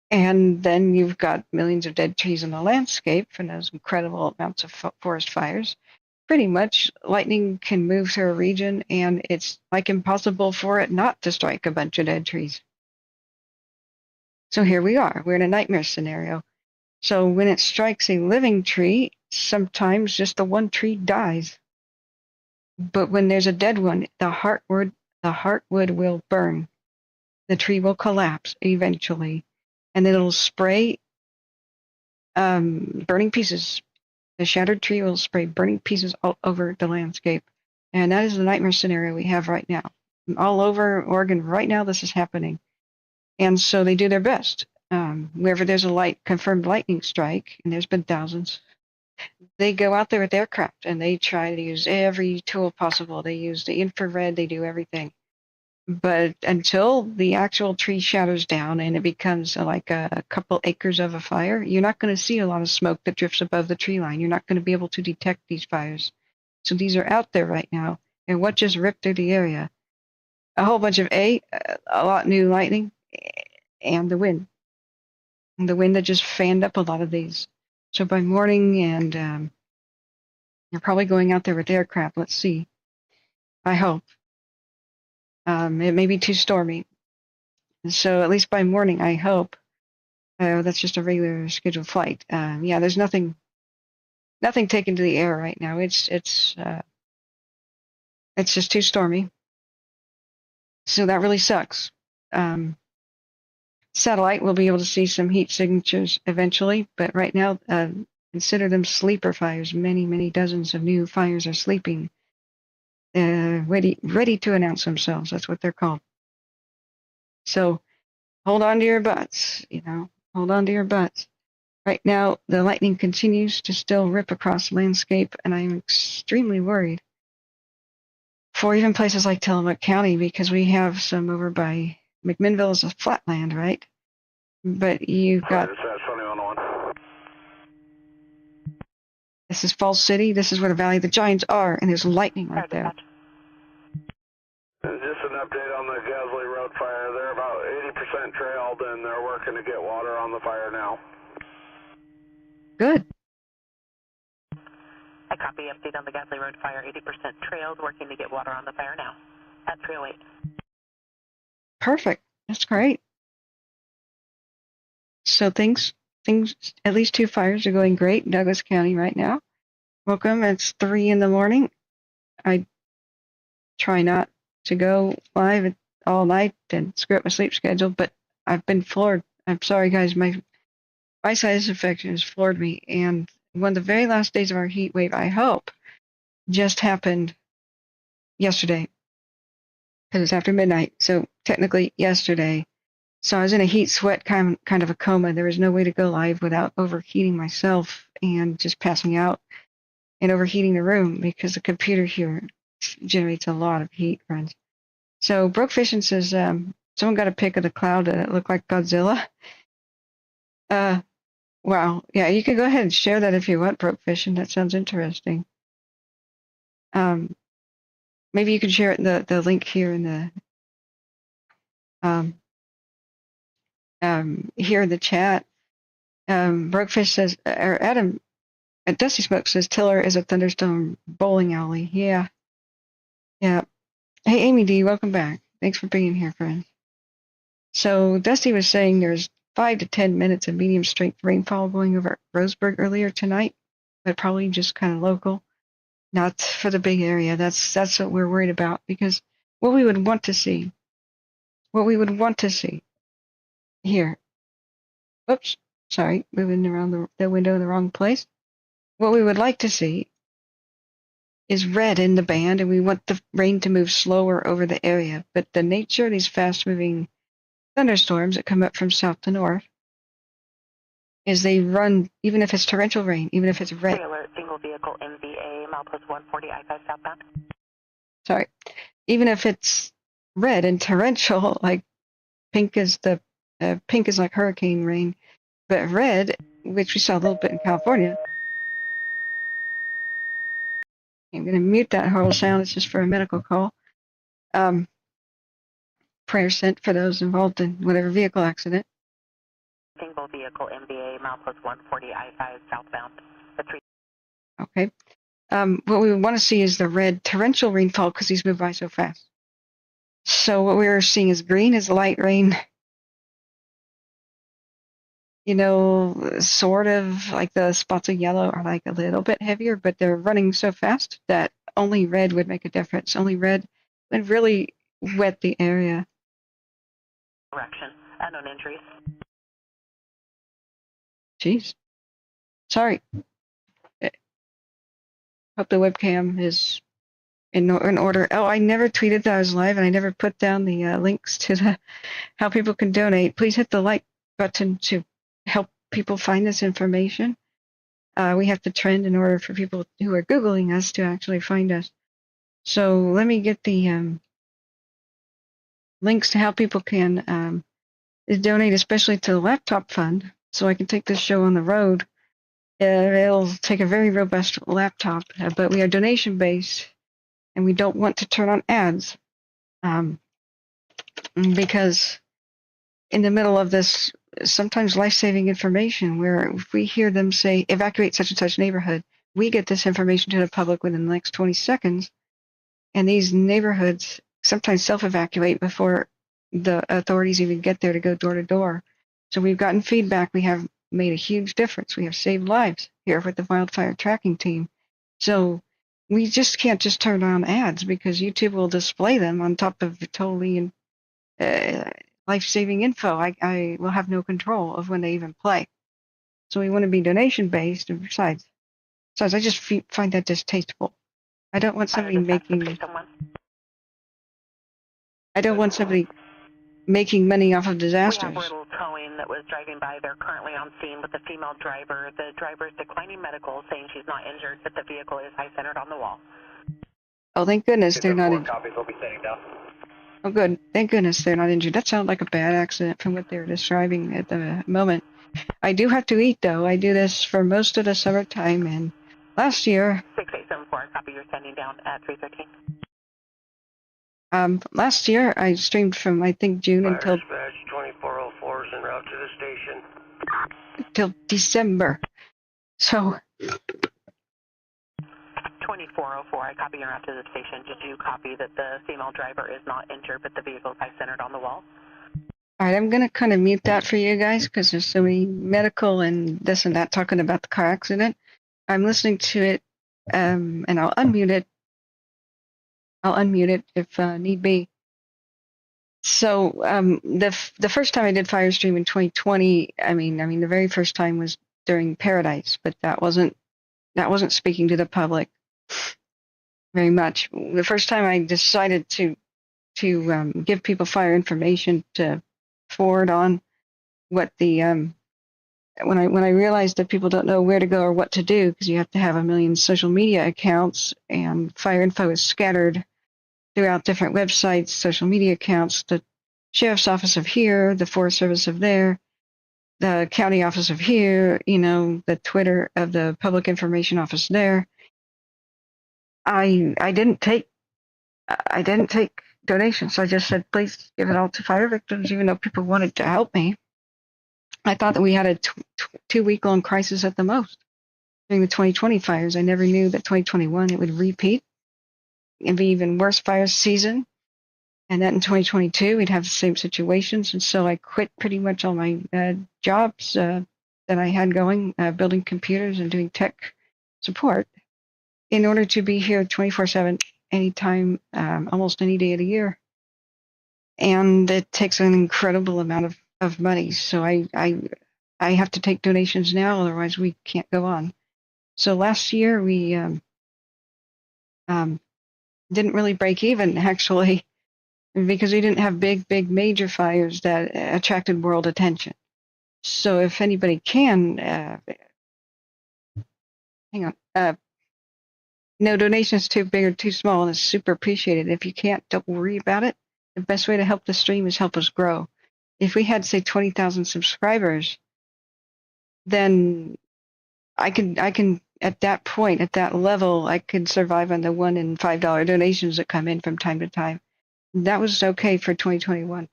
And then you've got millions of dead trees in the landscape from those incredible amounts of forest fires. Pretty much, lightning can move through a region, and it's like impossible for it not to strike a bunch of dead trees. So here we are. We're in a nightmare scenario. So when it strikes a living tree, sometimes just the one tree dies. But when there's a dead one, the heartwood will burn. The tree will collapse eventually, and it'll spray burning pieces. The shattered tree will spray burning pieces all over the landscape. And that is the nightmare scenario we have right now. All over Oregon right now, this is happening. And so they do their best. Wherever there's a confirmed lightning strike, and there's been thousands, they go out there with aircraft and they try to use every tool possible. They use the infrared, they do everything. But until the actual tree shatters down and it becomes like a couple acres of a fire, you're not going to see a lot of smoke that drifts above the tree line. You're not going to be able to detect these fires. So these are out there right now. And what just ripped through the area? A whole bunch of a lot new lightning and the wind. And the wind that just fanned up a lot of these. So by morning, and you're probably going out there with aircraft. Let's see. I hope. It may be too stormy. So at least by morning, I hope That's just a regular scheduled flight. Yeah, there's nothing taken to the air right now. It's just too stormy. So that really sucks. Satellite will be able to see some heat signatures eventually, but right now, consider them sleeper fires. Many dozens of new fires are sleeping, ready to announce themselves. That's what they're called. So hold on to your butts, hold on to your butts. Right now, the lightning continues to still rip across the landscape, and I'm extremely worried for even places like Tillamook County, because we have some over by McMinnville is a flatland, right? But you've got, this is Falls City, this is where the Valley of the Giants are, and there's lightning right there. Just an update on the Kingsley Road fire. They're about 80% trailed, and they're working to get water on the fire now. Good. I copy update on the Kingsley Road fire. 80% trailed, working to get water on the fire now at 308. Perfect. That's great. So things, at least 2 fires are going great in Douglas County right now. Welcome. It's 3 in the morning. I try not to go live all night and screw up my sleep schedule, but I've been floored. I'm sorry, guys. My sinus infection has floored me, and one of the very last days of our heat wave, I hope, just happened yesterday, because it's after midnight. So technically yesterday. So I was in a heat sweat kind of a coma. There was no way to go live without overheating myself and just passing out and overheating the room, because the computer here generates a lot of heat, friends. So Broke Fishing says, someone got a pic of the cloud that looked like Godzilla. Wow. Yeah, you can go ahead and share that if you want, Broke Fishing. That sounds interesting. Maybe you can share it in the link here in the here in the chat. Brokefish says, or Adam, Dusty Smoke says, Tiller is a thunderstorm bowling alley. Yeah. Hey, Amy D, welcome back. Thanks for being here, friend. So Dusty was saying there's 5 to 10 minutes of medium strength rainfall going over Roseburg earlier tonight, but probably just kind of local, not for the big area. That's what we're worried about, because what we would want to see here. Oops, sorry, moving around the window in the wrong place. What we would like to see is red in the band, and we want the rain to move slower over the area. But the nature of these fast-moving thunderstorms that come up from south to north is they run, even if it's torrential rain, even if it's red. Alert, single vehicle MVA, milepost 140, I-5 southbound. Sorry. Even if it's red and torrential, like pink is like hurricane rain, but red, which we saw a little bit in California. I'm going to mute that horrible sound. It's just for a medical call. Prayer sent for those involved in whatever vehicle accident. Single vehicle MVA, milepost 140, I-5 southbound. Okay. What we want to see is the red torrential rainfall, because these move by so fast. So what we're seeing is green is light rain. Sort of like the spots of yellow are like a little bit heavier, but they're running so fast that only red would make a difference. Only red would really wet the area. Correction. Unknown injuries. Jeez. Sorry. Hope the webcam is in order. Oh, I never tweeted that I was live, and I never put down the links to how people can donate. Please hit the like button to help people find this information. We have to trend in order for people who are Googling us to actually find us. So let me get the links to how people can donate, especially to the laptop fund, so I can take this show on the road. It'll take a very robust laptop, but we are donation-based, and we don't want to turn on ads, because in the middle of this sometimes life-saving information, where if we hear them say, evacuate such and such neighborhood, we get this information to the public within the next 20 seconds, and these neighborhoods sometimes self-evacuate before the authorities even get there to go door to door. So we've gotten feedback. We have made a huge difference. We have saved lives here with the Wildfire Tracking team. So we just can't just turn on ads because YouTube will display them on top of totally life-saving info. I will have no control of when they even play. So we want to be donation-based. And besides, I just find that distasteful. I don't want somebody making. I don't want somebody making money off of disasters. We have little towing that was driving by. They're currently on scene with the female driver. The driver is declining medical, saying she's not injured, but the vehicle is high-centered on the wall. Oh, thank goodness they're not injured. Copies will be sending down. Oh, good. Thank goodness they're not injured. That sounded like a bad accident from what they were describing at the moment. I do have to eat, though. I do this for most of the summertime, and last year... 6874, copy, you're sending down at 313. Last year, I streamed from, I think, June until... Dispatch 2404 is en route to the station. Till December. So... 2404, I copy you're out to the station. Did you copy that the female driver is not injured, but the vehicle is high-centered on the wall? All right, I'm going to kind of mute that for you guys because there's so many medical and this and that talking about the car accident. I'm listening to it, and I'll unmute it. I'll unmute it if need be. So the first time I did Firestream in 2020, I mean the very first time was during Paradise, but that wasn't speaking to the public very much. The first time I decided to give people fire information to forward on what the when I realized that people don't know where to go or what to do because you have to have a million social media accounts and fire info is scattered throughout different websites, social media accounts, the sheriff's office of here, the Forest Service of there, the county office of here, the Twitter of the public information office there. I didn't take donations. I just said, please give it all to fire victims, even though people wanted to help me. I thought that we had a 2-week-long crisis at the most during the 2020 fires. I never knew that 2021 it would repeat and be even worse fire season. And that in 2022 we'd have the same situations. And so I quit pretty much all my jobs that I had going, building computers and doing tech support in order to be here 24/7, anytime, almost any day of the year. And it takes an incredible amount of money. So I have to take donations now, otherwise we can't go on. So last year we didn't really break even, actually, because we didn't have big major fires that attracted world attention. So if anybody can, hang on, no donations too big or too small, and it's super appreciated. If you can't, don't worry about it. The best way to help the stream is help us grow. If we had, say, 20,000 subscribers, then I can at that point, at that level, I could survive on the $1 and $5 donations that come in from time to time. That was okay for 2021.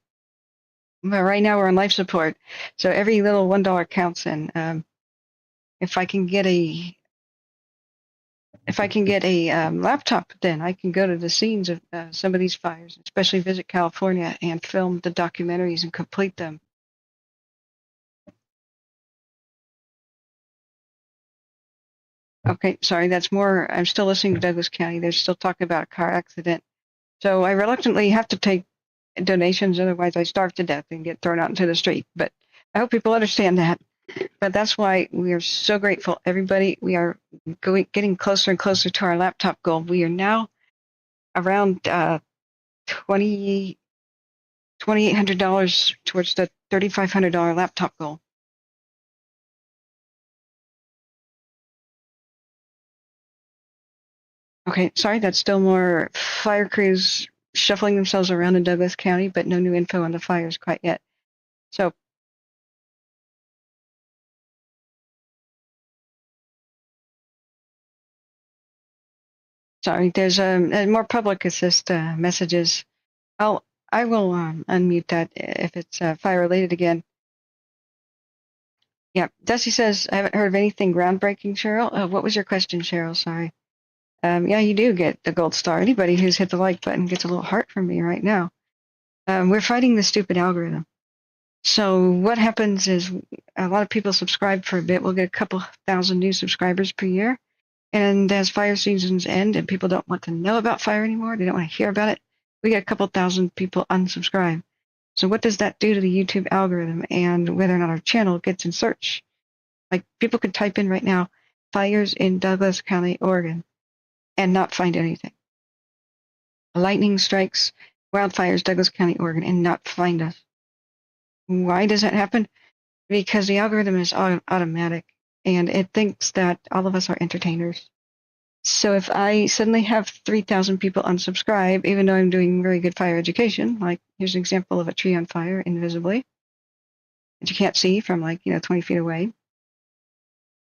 But right now we're on life support, so every little $1 counts. And if I can get a laptop, then I can go to the scenes of some of these fires, especially visit California and film the documentaries and complete them. Okay, sorry, that's more. I'm still listening to Douglas County. They're still talking about a car accident. So I reluctantly have to take donations, otherwise I starve to death and get thrown out into the street. But I hope people understand that. But that's why we are so grateful, everybody. We are getting closer and closer to our laptop goal. We are now around $2,800 towards the $3,500 laptop goal. Okay, sorry, that's still more fire crews shuffling themselves around in Douglas County, but no new info on the fires quite yet. So, sorry, there's more public assist messages. I will unmute that if it's fire related again. Yeah, Dusty says, I haven't heard of anything groundbreaking, Cheryl. What was your question, Cheryl? Sorry. Yeah, you do get the gold star. Anybody who's hit the like button gets a little heart from me right now. We're fighting the stupid algorithm. So what happens is a lot of people subscribe for a bit. We'll get a couple thousand new subscribers per year. And as fire seasons end and people don't want to know about fire anymore, they don't want to hear about it, we get a couple thousand people unsubscribe. So what does that do to the YouTube algorithm and whether or not our channel gets in search? Like people could type in right now, fires in Douglas County, Oregon, and not find anything. Lightning strikes, wildfires, Douglas County, Oregon, and not find us. Why does that happen? Because the algorithm is automatic and it thinks that all of us are entertainers. So if I suddenly have 3,000 people unsubscribe, even though I'm doing very good fire education, like here's an example of a tree on fire invisibly that you can't see from 20 feet away.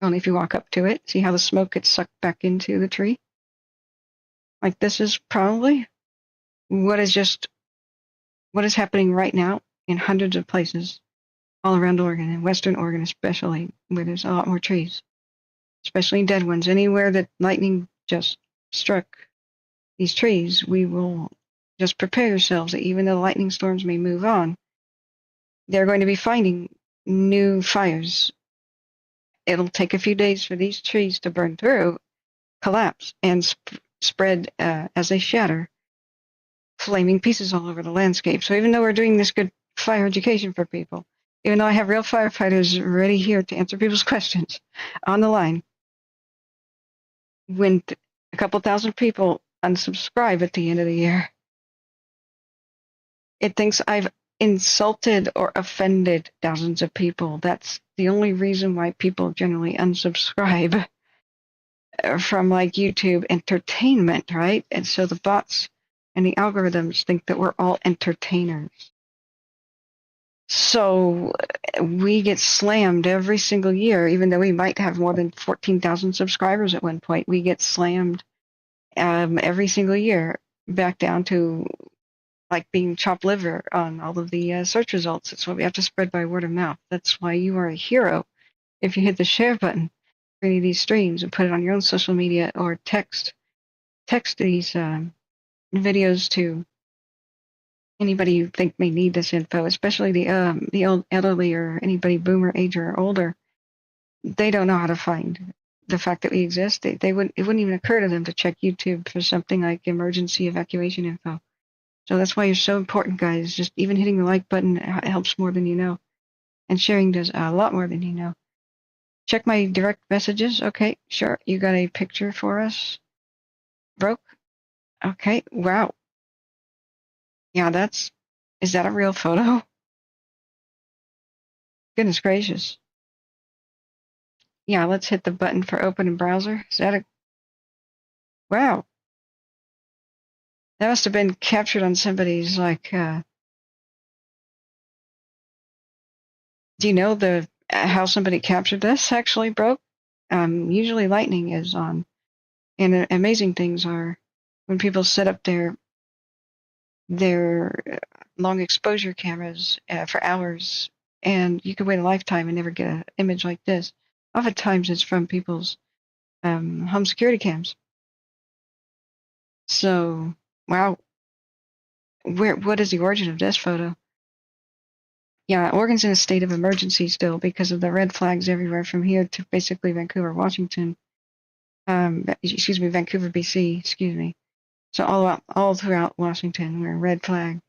Only if you walk up to it, see how the smoke gets sucked back into the tree. Like this is probably what is happening right now in hundreds of places all around Oregon, and Western Oregon especially, where there's a lot more trees, especially dead ones. Anywhere that lightning just struck these trees, we will just prepare yourselves that even though lightning storms may move on, they're going to be finding new fires. It'll take a few days for these trees to burn through, collapse, and spread as they shatter, flaming pieces all over the landscape. So even though we're doing this good fire education for people, even though I have real firefighters ready here to answer people's questions on the line, when a couple thousand people unsubscribe at the end of the year, it thinks I've insulted or offended thousands of people. That's the only reason why people generally unsubscribe from YouTube entertainment, right? And so the bots and the algorithms think that we're all entertainers. So we get slammed every single year, even though we might have more than 14,000 subscribers at one point. We get slammed every single year back down to being chopped liver on all of the search results. That's why we have to spread by word of mouth. That's why you are a hero if you hit the share button for any of these streams and put it on your own social media or text these videos to anybody you think may need this info, especially the old elderly or anybody boomer age or older. They don't know how to find the fact that we exist. It wouldn't even occur to them to check YouTube for something like emergency evacuation info. So that's why you're so important, guys. Just even hitting the like button helps more than you know. And sharing does a lot more than you know. Check my direct messages. Okay, sure. You got a picture for us? Broke? Okay, wow. Yeah, is that a real photo? Goodness gracious. Yeah, let's hit the button for open in browser. Is that wow. That must have been captured on somebody's do you know how somebody captured this actually, Broke? Usually lightning is on. And amazing things are when people set up their long exposure cameras for hours, and you could wait a lifetime and never get an image like this. Oftentimes it's from people's home security cams. So, wow. What is the origin of this photo? Yeah, Oregon's in a state of emergency still because of the red flags everywhere from here to basically Vancouver, Washington. Vancouver, BC, excuse me. So all throughout Washington, we're red flag.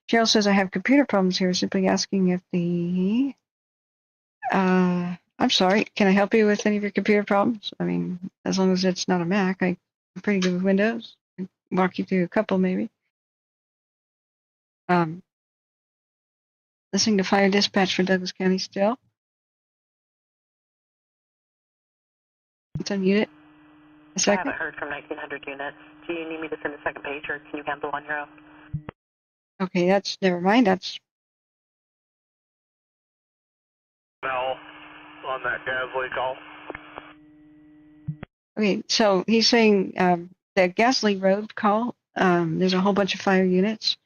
Cheryl says, I have computer problems here, simply asking if I'm sorry, can I help you with any of your computer problems? I mean, as long as it's not a Mac, I'm pretty good with Windows. I can walk you through a couple, maybe. Listening to fire dispatch for Douglas County still. Let's unmute it. A I second. haven't heard from 1,900 units. Do you need me to send a second page, or can you handle on your own? Okay, never mind. That's Mel on that Gasly call. okay. So he's saying the Gasly Road call. There's a whole bunch of fire units,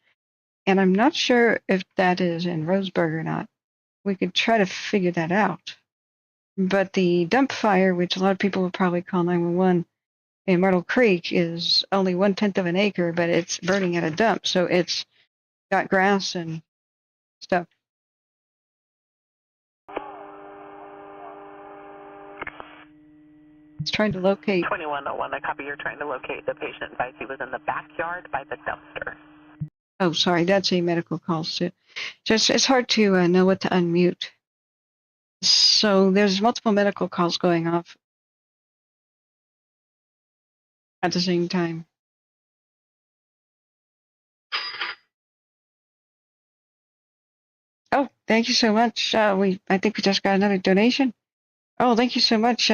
and I'm not sure if that is in Roseburg or not. We could try to figure that out. But the dump fire, which a lot of people will probably call 911 in Myrtle Creek, is only 1/10 of an acre, but it's burning at a dump, so it's got grass and stuff It's trying to locate. 2101, a copy. You're trying to locate the patient advised he was in the backyard by the dumpster. Oh, sorry, that's a medical call too. So it's hard to know what to unmute. So there's multiple medical calls going off at the same time. Oh, thank you so much. I think we just got another donation. Oh, thank you so much,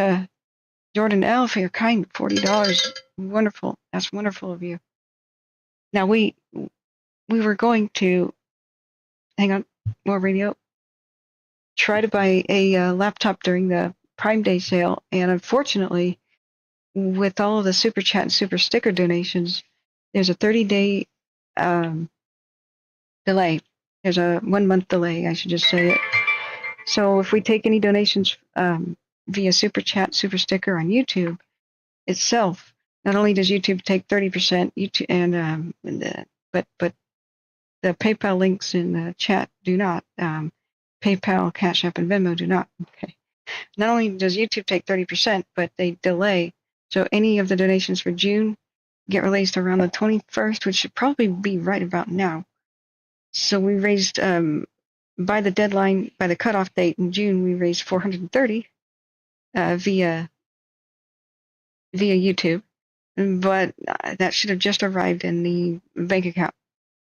Jordan L, for your kind $40. Wonderful. That's wonderful of you. Now we were going to hang on, more radio. Try to buy a laptop during the Prime Day sale, and unfortunately, with all of the super chat and super sticker donations, there's a 30-day delay. There's a 1-month delay, I should just say it. So if we take any donations via super chat, super sticker on YouTube itself, not only does YouTube take 30%, YouTube but the PayPal links in the chat do not. PayPal, Cash App, and Venmo do not. Okay. Not only does YouTube take 30%, but they delay. So any of the donations for June get released around the 21st, which should probably be right about now. So we raised, by the deadline, by the cutoff date in June, we raised $430 via YouTube. But that should have just arrived in the bank account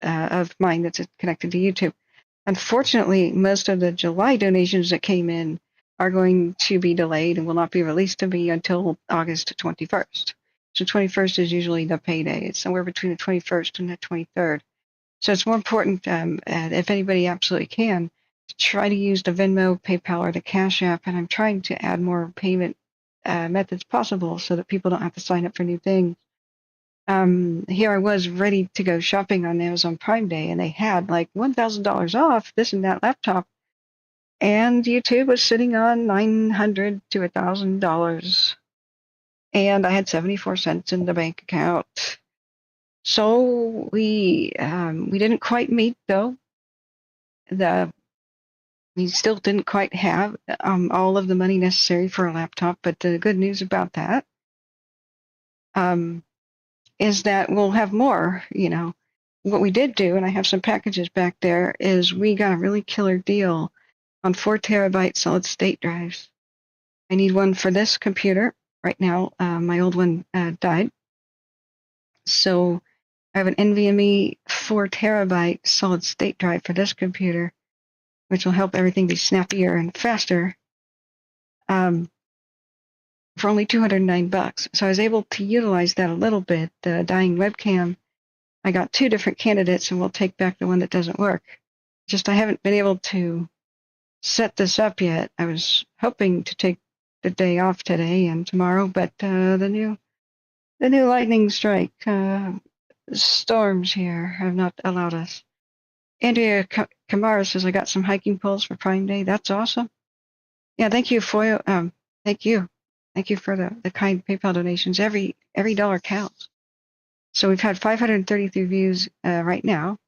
of mine that's connected to YouTube. Unfortunately, most of the July donations that came in are going to be delayed and will not be released to me until August 21st. So 21st is usually the payday. It's somewhere between the 21st and the 23rd. So it's more important, if anybody absolutely can, to try to use the Venmo, PayPal, or the Cash App. And I'm trying to add more payment methods possible so that people don't have to sign up for new things. Here I was ready to go shopping on Amazon Prime Day, and they had like $1,000 off this and that laptop, and YouTube was sitting on $900 to $1,000, and I had 74 cents in the bank account. So we didn't quite meet though. We still didn't quite have all of the money necessary for a laptop, but the good news about that is that we'll have more, What we did do, and I have some packages back there, is we got a really killer deal on 4 terabyte solid state drives. I need one for this computer right now. My old one died. So I have an NVMe 4 terabyte solid state drive for this computer, which will help everything be snappier and faster. For only $209. So I was able to utilize that a little bit. The dying webcam, I got 2 different candidates, and we'll take back the one that doesn't work. Just I haven't been able to set this up yet. I was hoping to take the day off today and tomorrow, but the new lightning strike storms here have not allowed us. Andrea Kamara says I got some hiking poles for Prime Day. That's awesome. Yeah, thank you, Foyo. Thank you. Thank you for the kind PayPal donations. Every dollar counts. So we've had 533 views right now.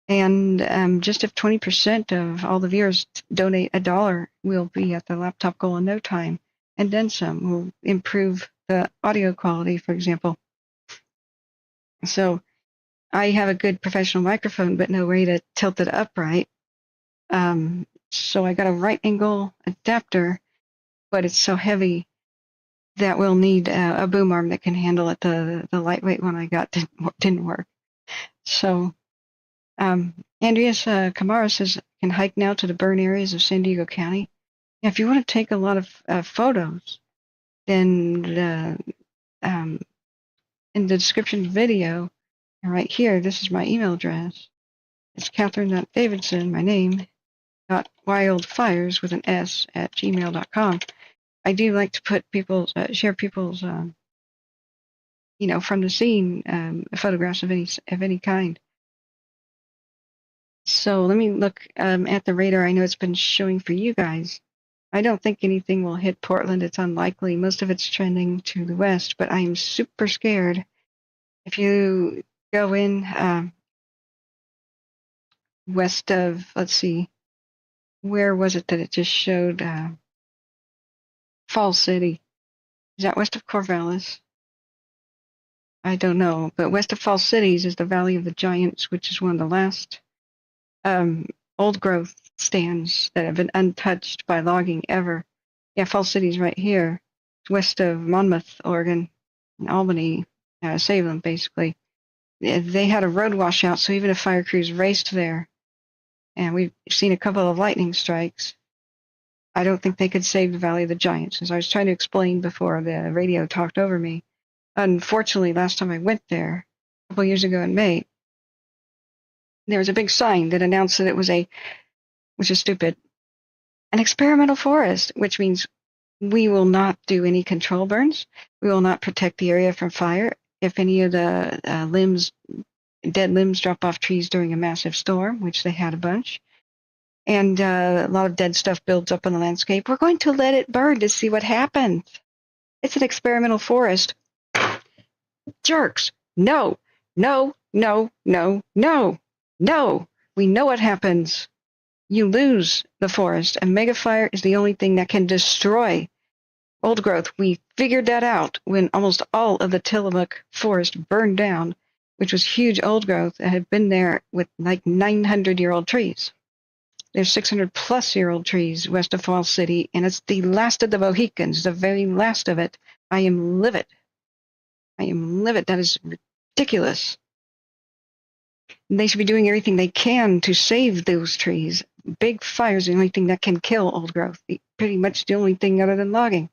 And just if 20% of all the viewers donate $1, we'll be at the laptop goal in no time. And then some. We'll improve the audio quality, for example. So I have a good professional microphone, but no way to tilt it upright. So I got a right angle adapter, but it's so heavy that we'll need a boom arm that can handle it. The lightweight one I got didn't work. So Andreas Kamara says, can hike now to the burn areas of San Diego County. Yeah, if you want to take a lot of photos, then in the description of the video, right here, this is my email address. It's Catherine.Davidson, my name, .wildfires with an S at gmail.com. I do like to put share people's, from the scene, photographs of any kind. So let me look at the radar. I know it's been showing for you guys. I don't think anything will hit Portland. It's unlikely. Most of it's trending to the west, but I am super scared. If you go in west of, let's see, where was it that it just showed? Falls City. Is that west of Corvallis? I don't know, but west of Falls Cities is the Valley of the Giants, which is one of the last old growth stands that have been untouched by logging ever. Yeah, Falls Cities right here, west of Monmouth, Oregon, and Albany, Salem, basically. They had a road washout, so even if fire crews raced there, and we've seen a couple of lightning strikes, I don't think they could save the Valley of the Giants. As I was trying to explain before the radio talked over me, unfortunately, last time I went there, a couple years ago in May, there was a big sign that announced that it was which is stupid, an experimental forest, which means we will not do any control burns. We will not protect the area from fire. If any of the dead limbs drop off trees during a massive storm, which they had a bunch, and a lot of dead stuff builds up in the landscape, we're going to let it burn to see what happens. It's an experimental forest. Jerks. No, no, no, no, no, no. We know what happens. You lose the forest, and megafire is the only thing that can destroy old growth. We figured that out when almost all of the Tillamook forest burned down, which was huge old growth that had been there with like 900-year-old trees. There's 600-plus-year-old trees west of Falls City, and it's the last of the Mohicans, the very last of it. I am livid. I am livid. That is ridiculous. They should be doing everything they can to save those trees. Big fires are the only thing that can kill old growth. Pretty much the only thing other than logging.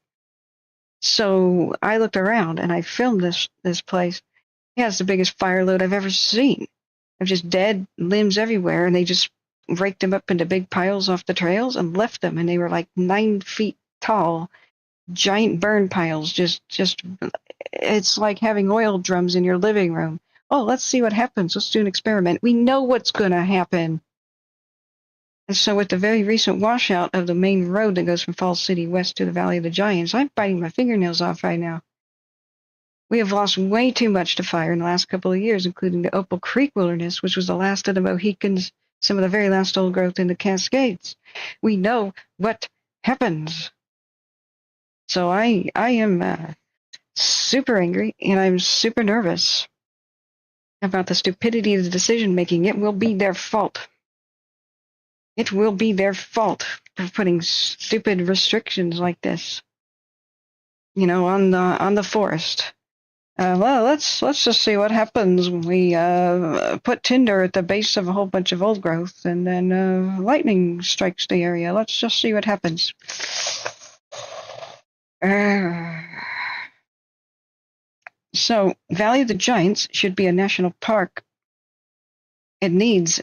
So I looked around and I filmed this place. It has the biggest fire load I've ever seen. Of just dead limbs everywhere, and they just raked them up into big piles off the trails and left them, and they were like 9 feet tall, giant burn piles. Just it's like having oil drums in your living room. Oh, let's see what happens. Let's do an experiment. We know what's going to happen. And so with the very recent washout of the main road that goes from Falls City west to the Valley of the Giants, I'm biting my fingernails off right now. We have lost way too much to fire in the last couple of years, including the Opal Creek Wilderness, which was the last of the Mohicans, some of the very last old growth in the Cascades. We know what happens. So I am super angry, and I'm super nervous about the stupidity of the decision-making. It will be their fault. It will be their fault for putting stupid restrictions like this, on the forest. Well, let's just see what happens when we put tinder at the base of a whole bunch of old growth, and then lightning strikes the area. Let's just see what happens. So, Valley of the Giants should be a national park. It needs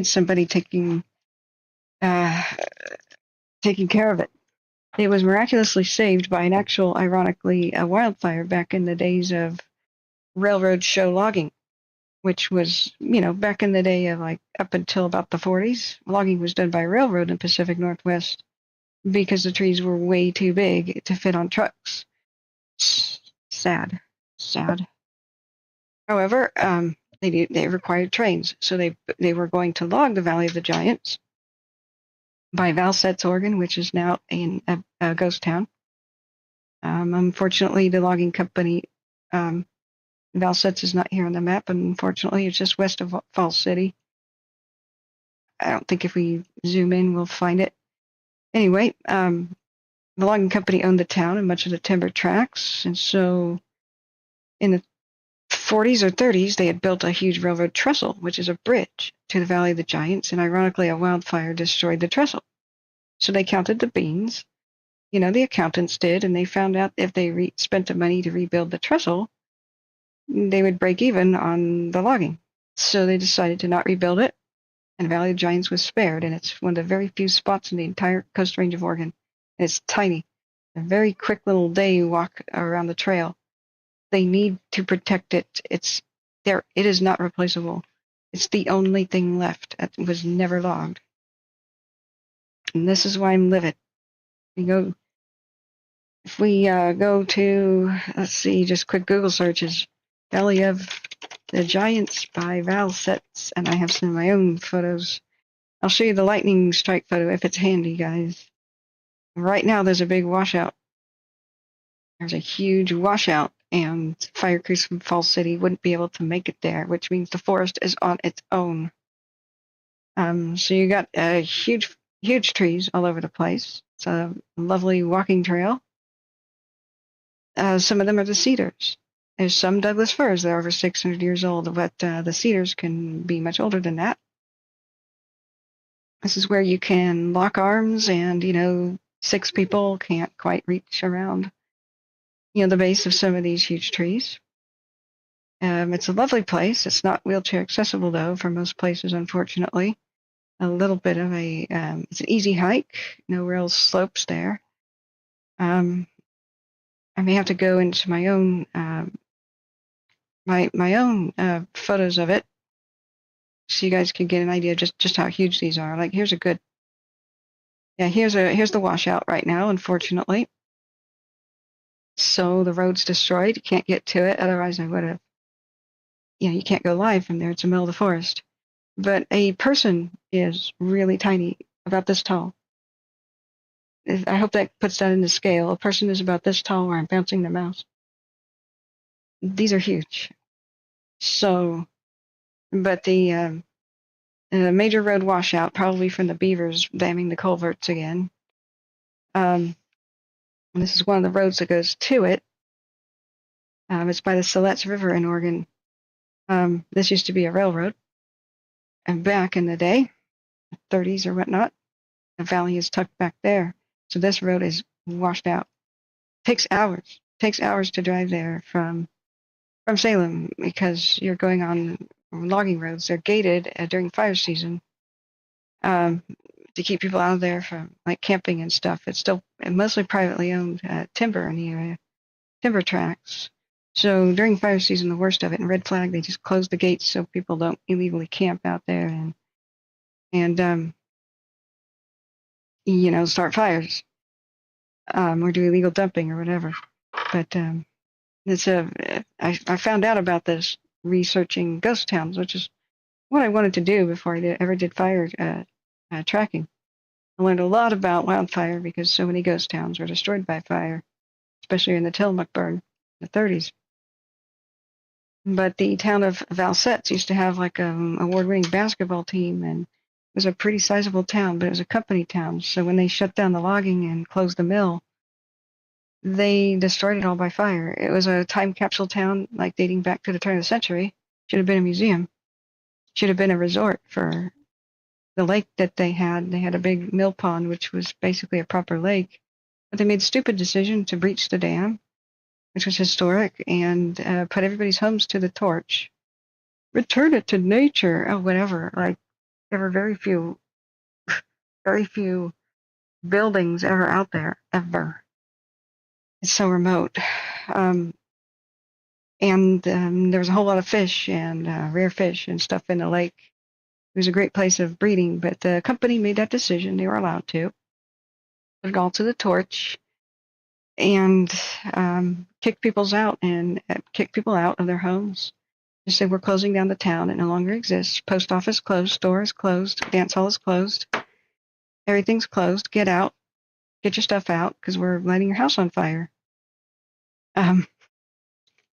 somebody taking care of it. It was miraculously saved by an actual, ironically, a wildfire back in the days of railroad show logging, which was, back in the day of like up until about the 40s. Logging was done by railroad in Pacific Northwest because the trees were way too big to fit on trucks. Sad. However, they required trains, so they were going to log the Valley of the Giants by Valsetts, Oregon, which is now in a ghost town. Unfortunately, the logging company, Valsetts, is not here on the map, and unfortunately, it's just west of Falls City. I don't think if we zoom in, we'll find it. Anyway, the logging company owned the town and much of the timber tracts, and so in the 40s or 30s, they had built a huge railroad trestle, which is a bridge to the Valley of the Giants, and ironically, a wildfire destroyed the trestle. So they counted the beans, the accountants did, and they found out if they spent the money to rebuild the trestle, they would break even on the logging. So they decided to not rebuild it, and Valley of the Giants was spared, and it's one of the very few spots in the entire Coast Range of Oregon. And it's tiny, a very quick little day walk around the trail. They need to protect it. It's there. It is not replaceable. It's the only thing left that was never logged. And this is why I'm livid. If we go to, let's see, just quick Google searches, Valley of the Giants by Valsetts, and I have some of my own photos. I'll show you the lightning strike photo if it's handy, guys. Right now, there's a big washout. There's a huge washout, and fire crews from Falls City wouldn't be able to make it there, which means the forest is on its own. So you got huge trees all over the place. It's a lovely walking trail. Some of them are the cedars. There's some Douglas firs that are over 600 years old, but the cedars can be much older than that. This is where you can lock arms and, 6 people can't quite reach around, the base of some of these huge trees. It's a lovely place. It's not wheelchair accessible, though, for most places, unfortunately. A little bit of it's an easy hike, no real slopes there. I may have to go into my own my own photos of it, so you guys can get an idea of just how huge these are. Like here's the washout right now, unfortunately. So the road's destroyed. You can't get to it. Otherwise, I would have. You can't go live from there. It's the middle of the forest. But a person is really tiny, about this tall. I hope that puts that into scale. A person is about this tall where I'm bouncing the mouse. These are huge. So, but the major road washout, probably from the beavers damming the culverts again. And this is one of the roads that goes to it. It's by the Siletz River in Oregon. This used to be a railroad. And back in the day, 30s or whatnot, the valley is tucked back there. So this road is washed out. Takes hours. Takes hours to drive there from Salem because you're going on logging roads. They're gated during fire season to keep people out of there from like camping and stuff. It's still mostly privately owned timber in the area, timber tracts. So during fire season, the worst of it, in Red Flag, they just close the gates so people don't illegally camp out there and start fires or do illegal dumping or whatever. But I found out about this researching ghost towns, which is what I wanted to do before I ever did fire tracking. I learned a lot about wildfire because so many ghost towns were destroyed by fire, especially in the Tillamook burn in the 30s. But the town of Valsetz used to have like an award-winning basketball team, and it was a pretty sizable town, but it was a company town. So when they shut down the logging and closed the mill, they destroyed it all by fire. It was a time capsule town, like dating back to the turn of the century. Should have been a museum. Should have been a resort for the lake that they had. They had a big mill pond, which was basically a proper lake. But they made a stupid decision to breach the dam, which was historic, and put everybody's homes to the torch. Return it to nature, or whatever. Like, there were very few buildings ever out there, ever. It's so remote. And there was a whole lot of fish and rare fish and stuff in the lake. It was a great place of breeding, but the company made that decision. They were allowed to put it all to the torch and kick people out of their homes. Just say, we're closing down the town. It no longer exists. Post office closed. Store is closed. Dance hall is closed. Everything's closed. Get out. Get your stuff out because we're lighting your house on fire. And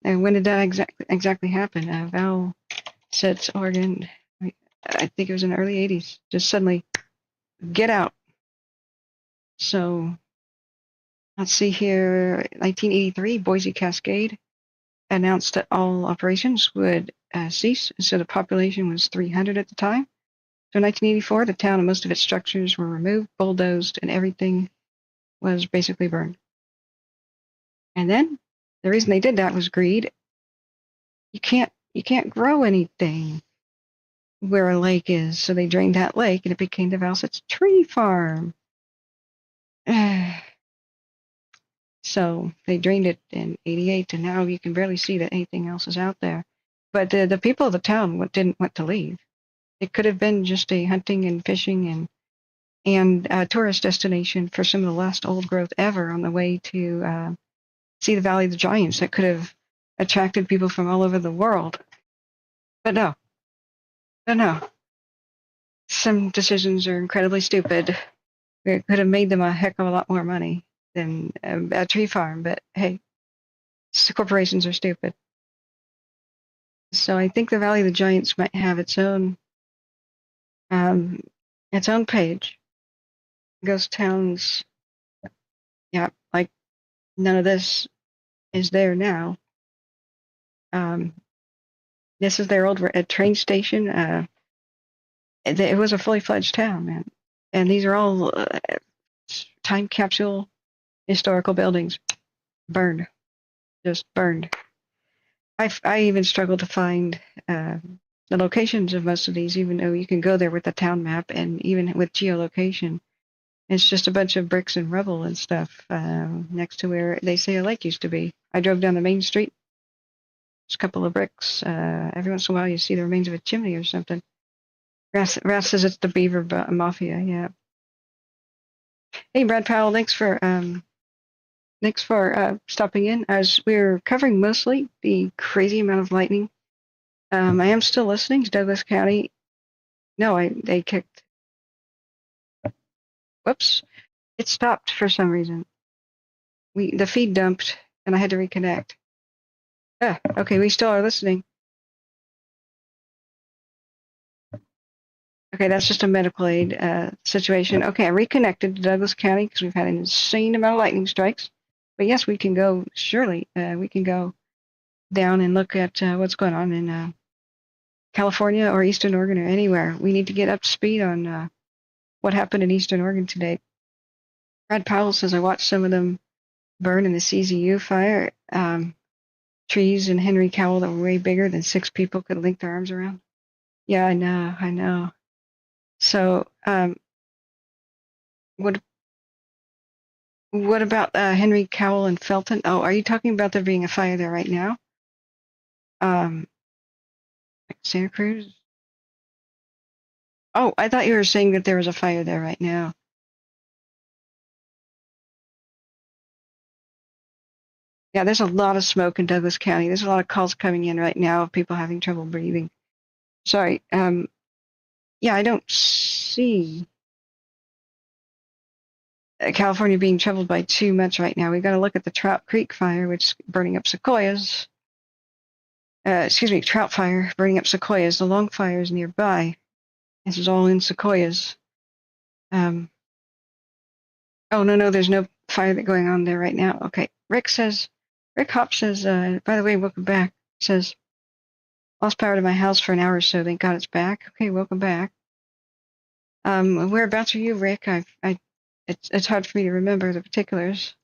when did that exactly happen? Valsetz, Oregon. I think it was in the early 80s. Just suddenly, get out. So, let's see here. 1983, Boise Cascade announced that all operations would cease. So the population was 300 at the time. So in 1984, the town and most of its structures were removed, bulldozed, and everything was basically burned. And then the reason they did that was greed. You can't grow anything where a lake is, so they drained that lake and it became the Valsetz Tree Farm. So they drained it in '88, and now you can barely see that anything else is out there. But the people of the town didn't want to leave. It could have been just a hunting and fishing and a tourist destination for some of the last old growth ever on the way to see the Valley of the Giants that could have attracted people from all over the world. But no. Some decisions are incredibly stupid. It could have made them a heck of a lot more money than a tree farm, but hey, corporations are stupid. So I think the Valley of the Giants might have its own page. Ghost towns, yeah, like none of this is there now. This is their old train station. It was a fully fledged town, man. And these are all time capsule historical buildings. Burned. Just burned. I even struggled to find the locations of most of these, even though you can go there with the town map and even with geolocation. It's just a bunch of bricks and rubble and stuff next to where they say a lake used to be. I drove down the main street. There's a couple of bricks. Every once in a while you see the remains of a chimney or something. Ras says it's the Beaver Mafia, yeah. Hey, Brad Powell, thanks for stopping in. As we're covering mostly the crazy amount of lightning, I am still listening to Douglas County. No, they kicked. Whoops, it stopped for some reason. The feed dumped, and I had to reconnect. Okay, we still are listening. Okay, that's just a medical aid situation. Okay, I reconnected to Douglas County because we've had an insane amount of lightning strikes. But yes, we can go, surely, we can go down and look at what's going on in California or Eastern Oregon or anywhere. We need to get up to speed on what happened in Eastern Oregon today. Brad Powell says I watched some of them burn in the CZU fire. Trees in Henry Cowell that were way bigger than 6 people could link their arms around. Yeah, I know. So, what about Henry Cowell and Felton? Oh, are you talking about there being a fire there right now? Santa Cruz? Oh, I thought you were saying that there was a fire there right now. Yeah, there's a lot of smoke in Douglas County. There's a lot of calls coming in right now of people having trouble breathing. Sorry. Yeah, I don't see California being troubled by too much right now. We've got to look at the Trout Creek fire, which is burning up sequoias. Trout fire burning up sequoias. The Long Fire is nearby. This is all in sequoias. Oh, no, there's no fire going on there right now. Okay. Rick Hop says, by the way, welcome back. Says, lost power to my house for an hour or so. Thank God it's back. Okay, welcome back. Whereabouts are you, Rick? It's hard for me to remember the particulars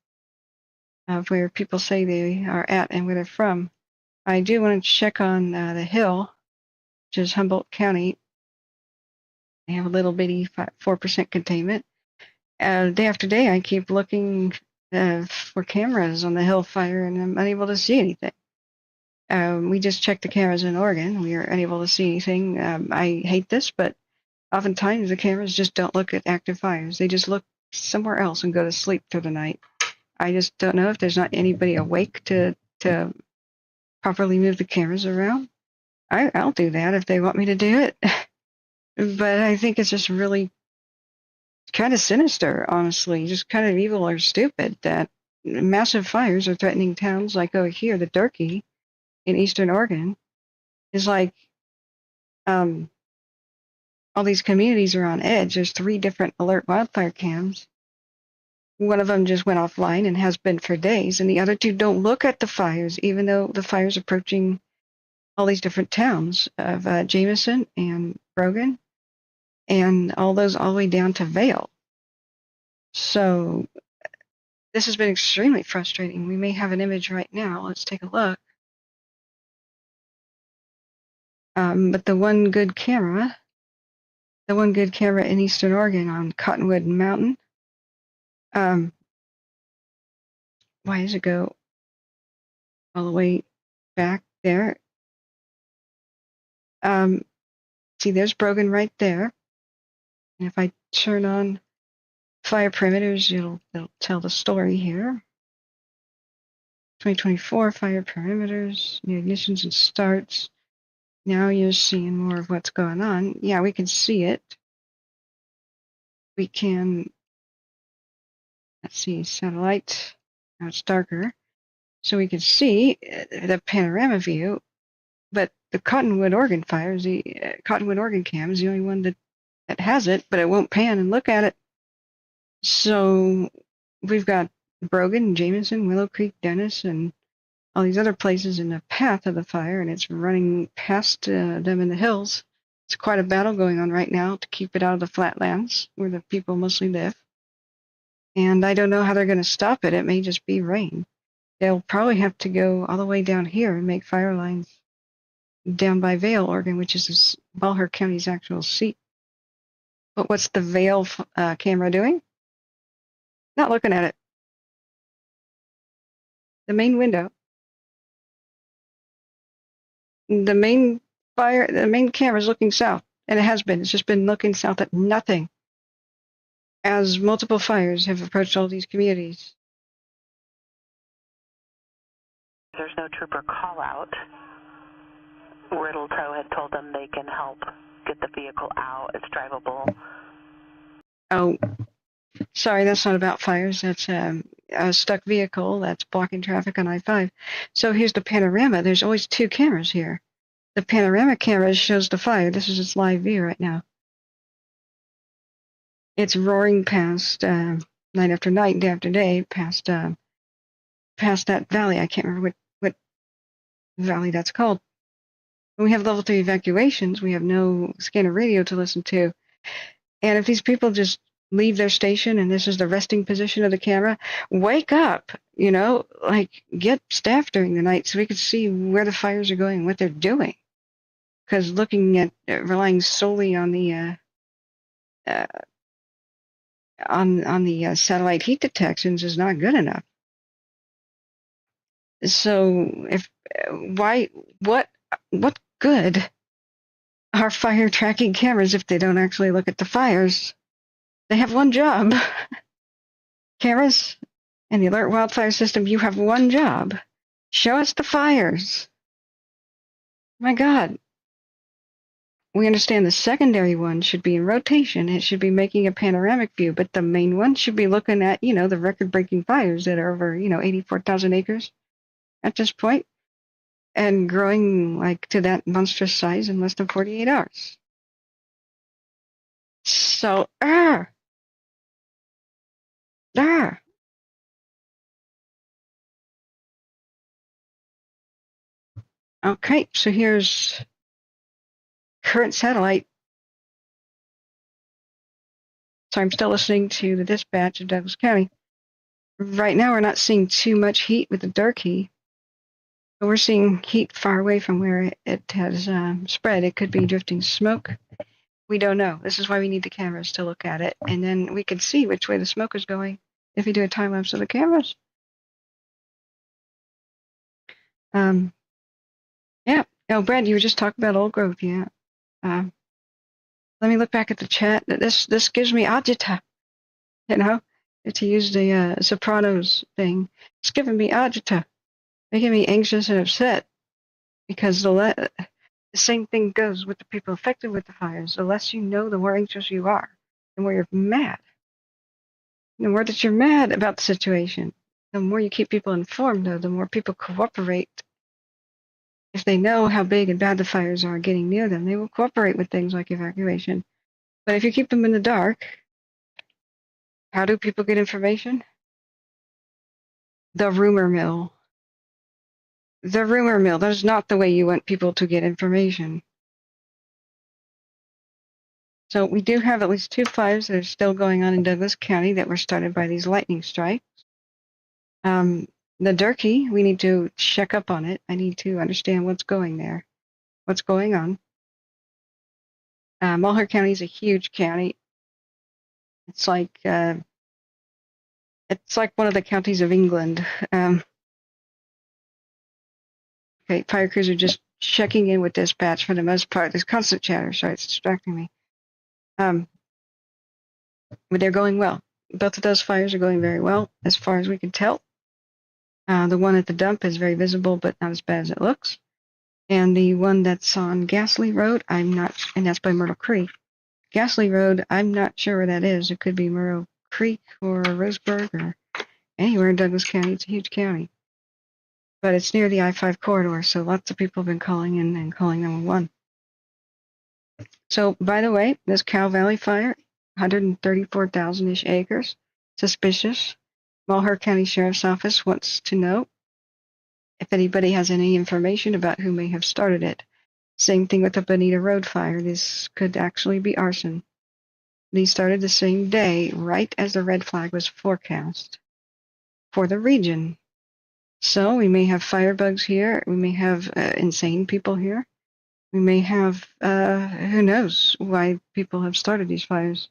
of where people say they are at and where they're from. I do want to check on the Hill, which is Humboldt County. They have a little bitty 4% containment. Day after day, I keep looking for cameras on the Hill fire, and I'm unable to see anything. We just checked the cameras in Oregon. We are unable to see anything. I hate this, but oftentimes the cameras just don't look at active fires. They just look somewhere else and go to sleep through the night. I just don't know if there's not anybody awake to properly move the cameras around. I'll do that if they want me to do it. But I think it's just really kind of sinister, honestly, just kind of evil or stupid that massive fires are threatening towns like over here, the Durkee in Eastern Oregon is like all these communities are on edge. There's 3 different alert wildfire cams. One of them just went offline and has been for days, and the other 2 don't look at the fires, even though the fire's approaching all these different towns of Jameson and Brogan and all the way down to Vail. So this has been extremely frustrating. We may have an image right now. Let's take a look. But the one good camera in Eastern Oregon on Cottonwood Mountain, why does it go all the way back there? See, there's Brogan right there. And if I turn on fire perimeters, it'll tell the story here. 2024 fire perimeters, new ignitions and starts. Now you're seeing more of what's going on. Yeah, we can see it. We can, let's see, satellite. Now it's darker. so we could see the panorama view. But the Cottonwood, Oregon fires, the Cottonwood, Oregon cam is the only one that has it, but it won't pan and look at it. So we've got Brogan, Jameson, Willow Creek, Dennis, and all these other places in the path of the fire, and it's running past them in the hills. It's quite a battle going on right now to keep it out of the flatlands where the people mostly live. And I don't know how they're going to stop it. It may just be rain. They'll probably have to go all the way down here and make fire lines down by Vail, Oregon, which is Malheur County's actual seat. But what's the Vail camera doing? Not looking at it. The main window. The main camera is looking south, and it has been. It's just been looking south at nothing as multiple fires have approached all these communities. There's no trooper call out. Riddle Tow had told them they can help get the vehicle out. It's drivable. Oh, sorry, that's not about fires. That's a stuck vehicle that's blocking traffic on I-5. So here's the panorama. There's always two cameras here. The panorama camera shows the fire. This is its live view right now. It's roaring past night after night, day after day, past that valley. I can't remember what valley that's called. When we have level 3 evacuations, we have no scanner radio to listen to. And if these people just leave their station and this is the resting position of the camera, wake up, like get staff during the night so we could see where the fires are going and what they're doing. Because looking at relying solely on the satellite heat detections is not good enough. So what good are fire tracking cameras if they don't actually look at the fires? They have one job. Cameras and the alert wildfire system, you have one job. Show us the fires. My God. We understand the secondary one should be in rotation. It should be making a panoramic view, but the main one should be looking at, the record-breaking fires that are over, 84,000 acres at this point and growing like to that monstrous size in less than 48 hours. So, Okay, so here's current satellite. So I'm still listening to the dispatch of Douglas County. Right now, we're not seeing too much heat with the Durkee, but we're seeing heat far away from where it has spread. It could be drifting smoke. We don't know. This is why we need the cameras to look at it, and then we can see which way the smoke is going if we do a time lapse of the cameras. Yeah. Oh, Brad, you were just talking about old growth. Yeah. Let me look back at the chat. This gives me agita, to use the Sopranos thing. It's giving me agita, making me anxious and upset because the same thing goes with the people affected with the fires. The less you know, the more anxious you are, the more you're mad. The more that you're mad about the situation, the more you keep people informed, though, the more people cooperate. If they know how big and bad the fires are getting near them, they will cooperate with things like evacuation. But if you keep them in the dark, how do people get information? The rumor mill. The rumor mill. That is not the way you want people to get information. So we do have at least 2 fires that are still going on in Douglas County that were started by these lightning strikes. The Durkee, we need to check up on it. I need to understand what's going on. Malheur County is a huge county. It's like one of the counties of England. Okay, fire crews are just checking in with dispatch for the most part. There's constant chatter, sorry, it's distracting me. But they're going well. Both of those fires are going very well, as far as we can tell. The one at the dump is very visible, but not as bad as it looks. And the one that's on Gasley Road, and that's by Myrtle Creek. Gasley Road, I'm not sure where that is. It could be Morrow Creek or Roseburg or anywhere in Douglas County. It's a huge county. but it's near the I-5 corridor, so lots of people have been calling in and calling 911. So, by the way, this Cow Valley fire, 134,000-ish acres, suspicious. Malheur County Sheriff's Office wants to know if anybody has any information about who may have started it. Same thing with the Bonita Road fire. This could actually be arson. These started the same day, right as the red flag was forecast for the region. So we may have firebugs here. We may have insane people here. We may have, who knows why people have started these fires.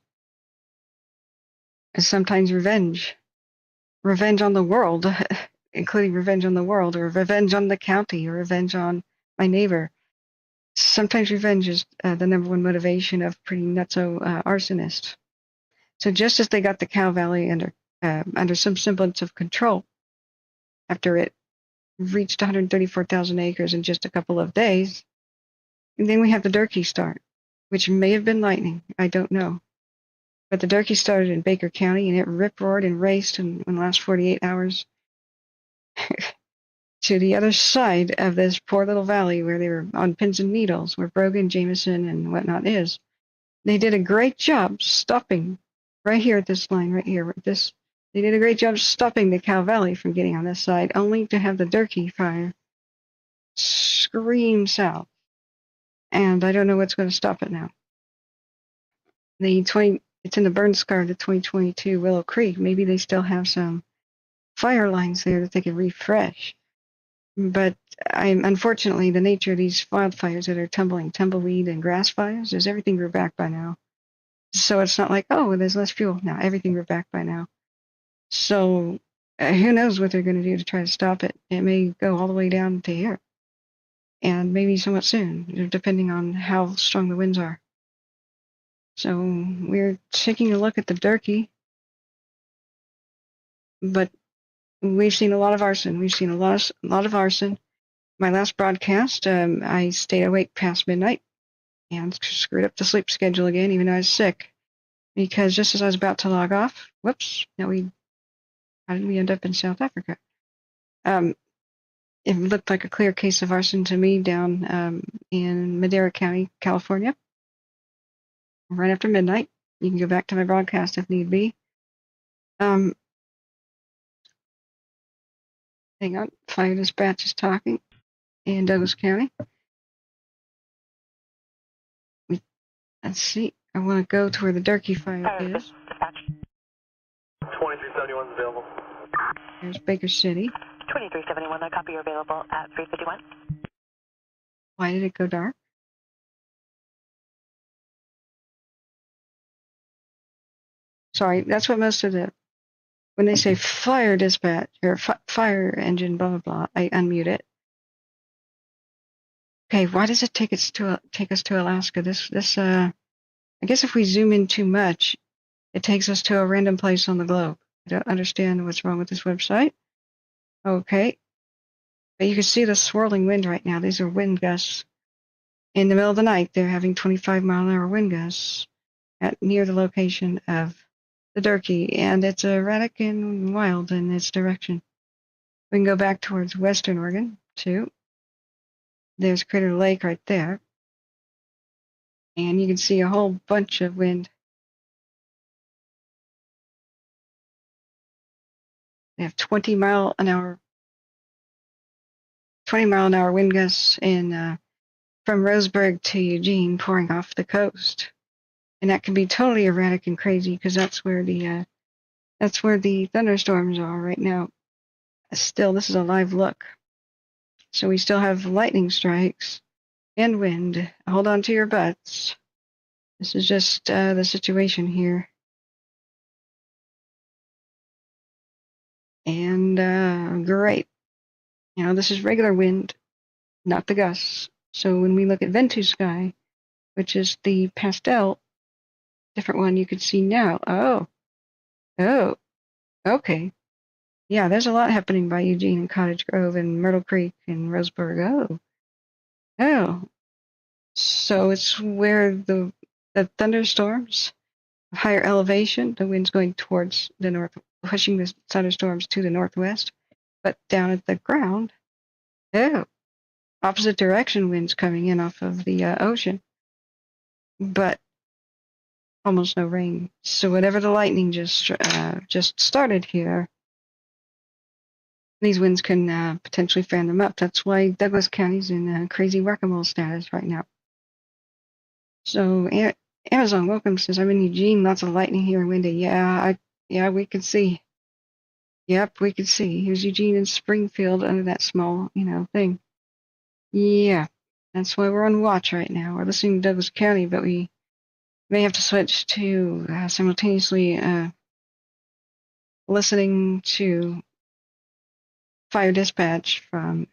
And sometimes revenge. Revenge on the world, including revenge on the world, or revenge on the county, or revenge on my neighbor. Sometimes revenge is the number one motivation of pretty nutso arsonists. So just as they got the Cow Valley under some semblance of control, after it reached 134,000 acres in just a couple of days, and then we have the Durkee start, which may have been lightning. I don't know. But the Durkee started in Baker County, and it rip-roared and raced in the last 48 hours to the other side of this poor little valley where they were on pins and needles, where Brogan, Jameson, and whatnot is. They did a great job stopping right here at this line, right here. They did a great job stopping the Cow Valley from getting on this side, only to have the Durkee fire scream south. And I don't know what's going to stop it now. It's in the burn scar of the 2022 Willow Creek. Maybe they still have some fire lines there that they can refresh. But unfortunately, the nature of these wildfires that are tumbleweed and grass fires is everything grew back by now. So it's not like, oh, there's less fuel. Now everything grew back by now. So who knows what they're going to do to try to stop it. It may go all the way down to here. And maybe somewhat soon, depending on how strong the winds are. So we're taking a look at the Durkee. But we've seen a lot of arson. We've seen a lot of arson. My last broadcast, I stayed awake past midnight and screwed up the sleep schedule again, even though I was sick. Because just as I was about to log off, whoops, how did we end up in South Africa? It looked like a clear case of arson to me down in Madera County, California, right after midnight. You can go back to my broadcast if need be. Hang on, fire dispatch is talking in Douglas County. Let's see. I want to go to where the Durkee fire is. 2371 is available. There's Baker City. 2371, I copy, you're available at 351. Why did it go dark? Sorry, that's what most of when they say fire dispatch or fire engine, blah, blah, blah, I unmute it. Okay, why does it take us to Alaska? I guess if we zoom in too much, it takes us to a random place on the globe. I don't understand what's wrong with this website. Okay. But you can see the swirling wind right now. These are wind gusts. In the middle of the night, they're having 25-mile-an-hour wind gusts near the location of the Durkee, and it's erratic and wild in its direction. We can go back towards western Oregon, too. There's Crater Lake right there. And you can see a whole bunch of wind. They have 20-mile-an-hour wind gusts from Roseburg to Eugene pouring off the coast. And that can be totally erratic and crazy because that's where the thunderstorms are right now. Still, this is a live look. So we still have lightning strikes and wind. Hold on to your butts. This is just the situation here. And great. This is regular wind, not the gusts. So when we look at Ventu Sky, which is the pastel, different one you can see now. Oh, okay. Yeah, there's a lot happening by Eugene and Cottage Grove and Myrtle Creek and Roseburg. Oh. So it's where the thunderstorms, higher elevation, the wind's going towards the north, pushing the thunderstorms to the northwest. But down at the ground, Oh, opposite direction winds coming in off of the ocean, but almost no rain. So whatever the lightning just started here, these winds can potentially fan them up. That's why Douglas County's in crazy whack-a-mole status right now. So Amazon Welcome says, I'm in Eugene, lots of lightning here and windy. Yeah, we could see. Yep, we could see. Here's Eugene and Springfield under that small, thing. Yeah, that's why we're on watch right now. We're listening to Douglas County, but we may have to switch to simultaneously listening to fire dispatch from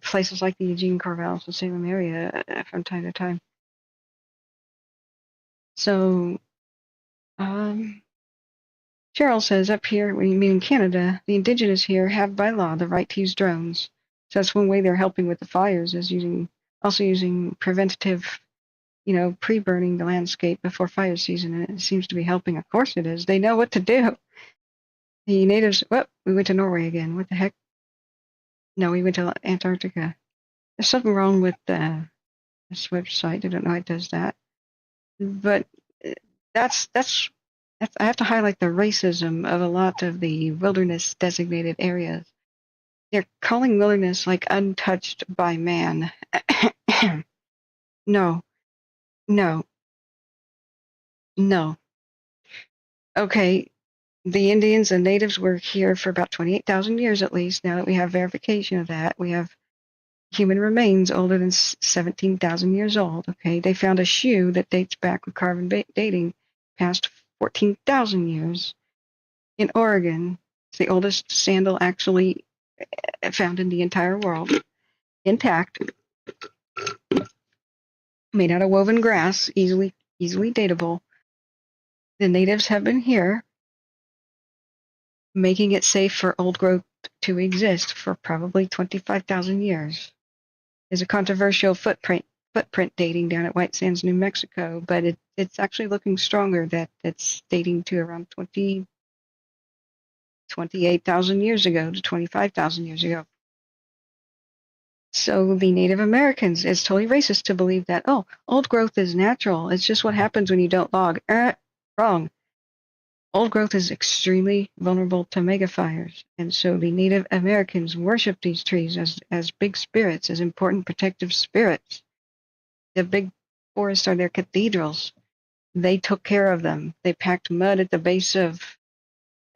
places like the Eugene, Corvallis, and Salem area from time to time. So, Cheryl says, up here, when you mean in Canada, the indigenous here have by law the right to use drones. So that's one way they're helping with the fires, is using preventative, pre-burning the landscape before fire season, and it seems to be helping. Of course it is. They know what to do. The natives, we went to Norway again. What the heck? No, we went to Antarctica. There's something wrong with this website. I don't know how it does that. But that's I have to highlight the racism of a lot of the wilderness designated areas. They're calling wilderness like untouched by man. No. Okay, the Indians and natives were here for about 28,000 years at least. Now that we have verification of that, we have human remains older than 17,000 years old. Okay, they found a shoe that dates back with carbon dating past 14,000 years in Oregon. It's the oldest sandal actually found in the entire world, intact, made out of woven grass, easily dateable. The natives have been here, making it safe for old growth to exist for probably 25,000 years. There's a controversial footprint dating down at White Sands, New Mexico, but it's actually looking stronger that it's dating to around 28,000 years ago to 25,000 years ago. So the Native Americans, it's totally racist to believe that, old growth is natural. It's just what happens when you don't log. Wrong. Old growth is extremely vulnerable to megafires, and so the Native Americans worship these trees as big spirits, as important protective spirits. The big forests are their cathedrals. They took care of them. They packed mud at the base of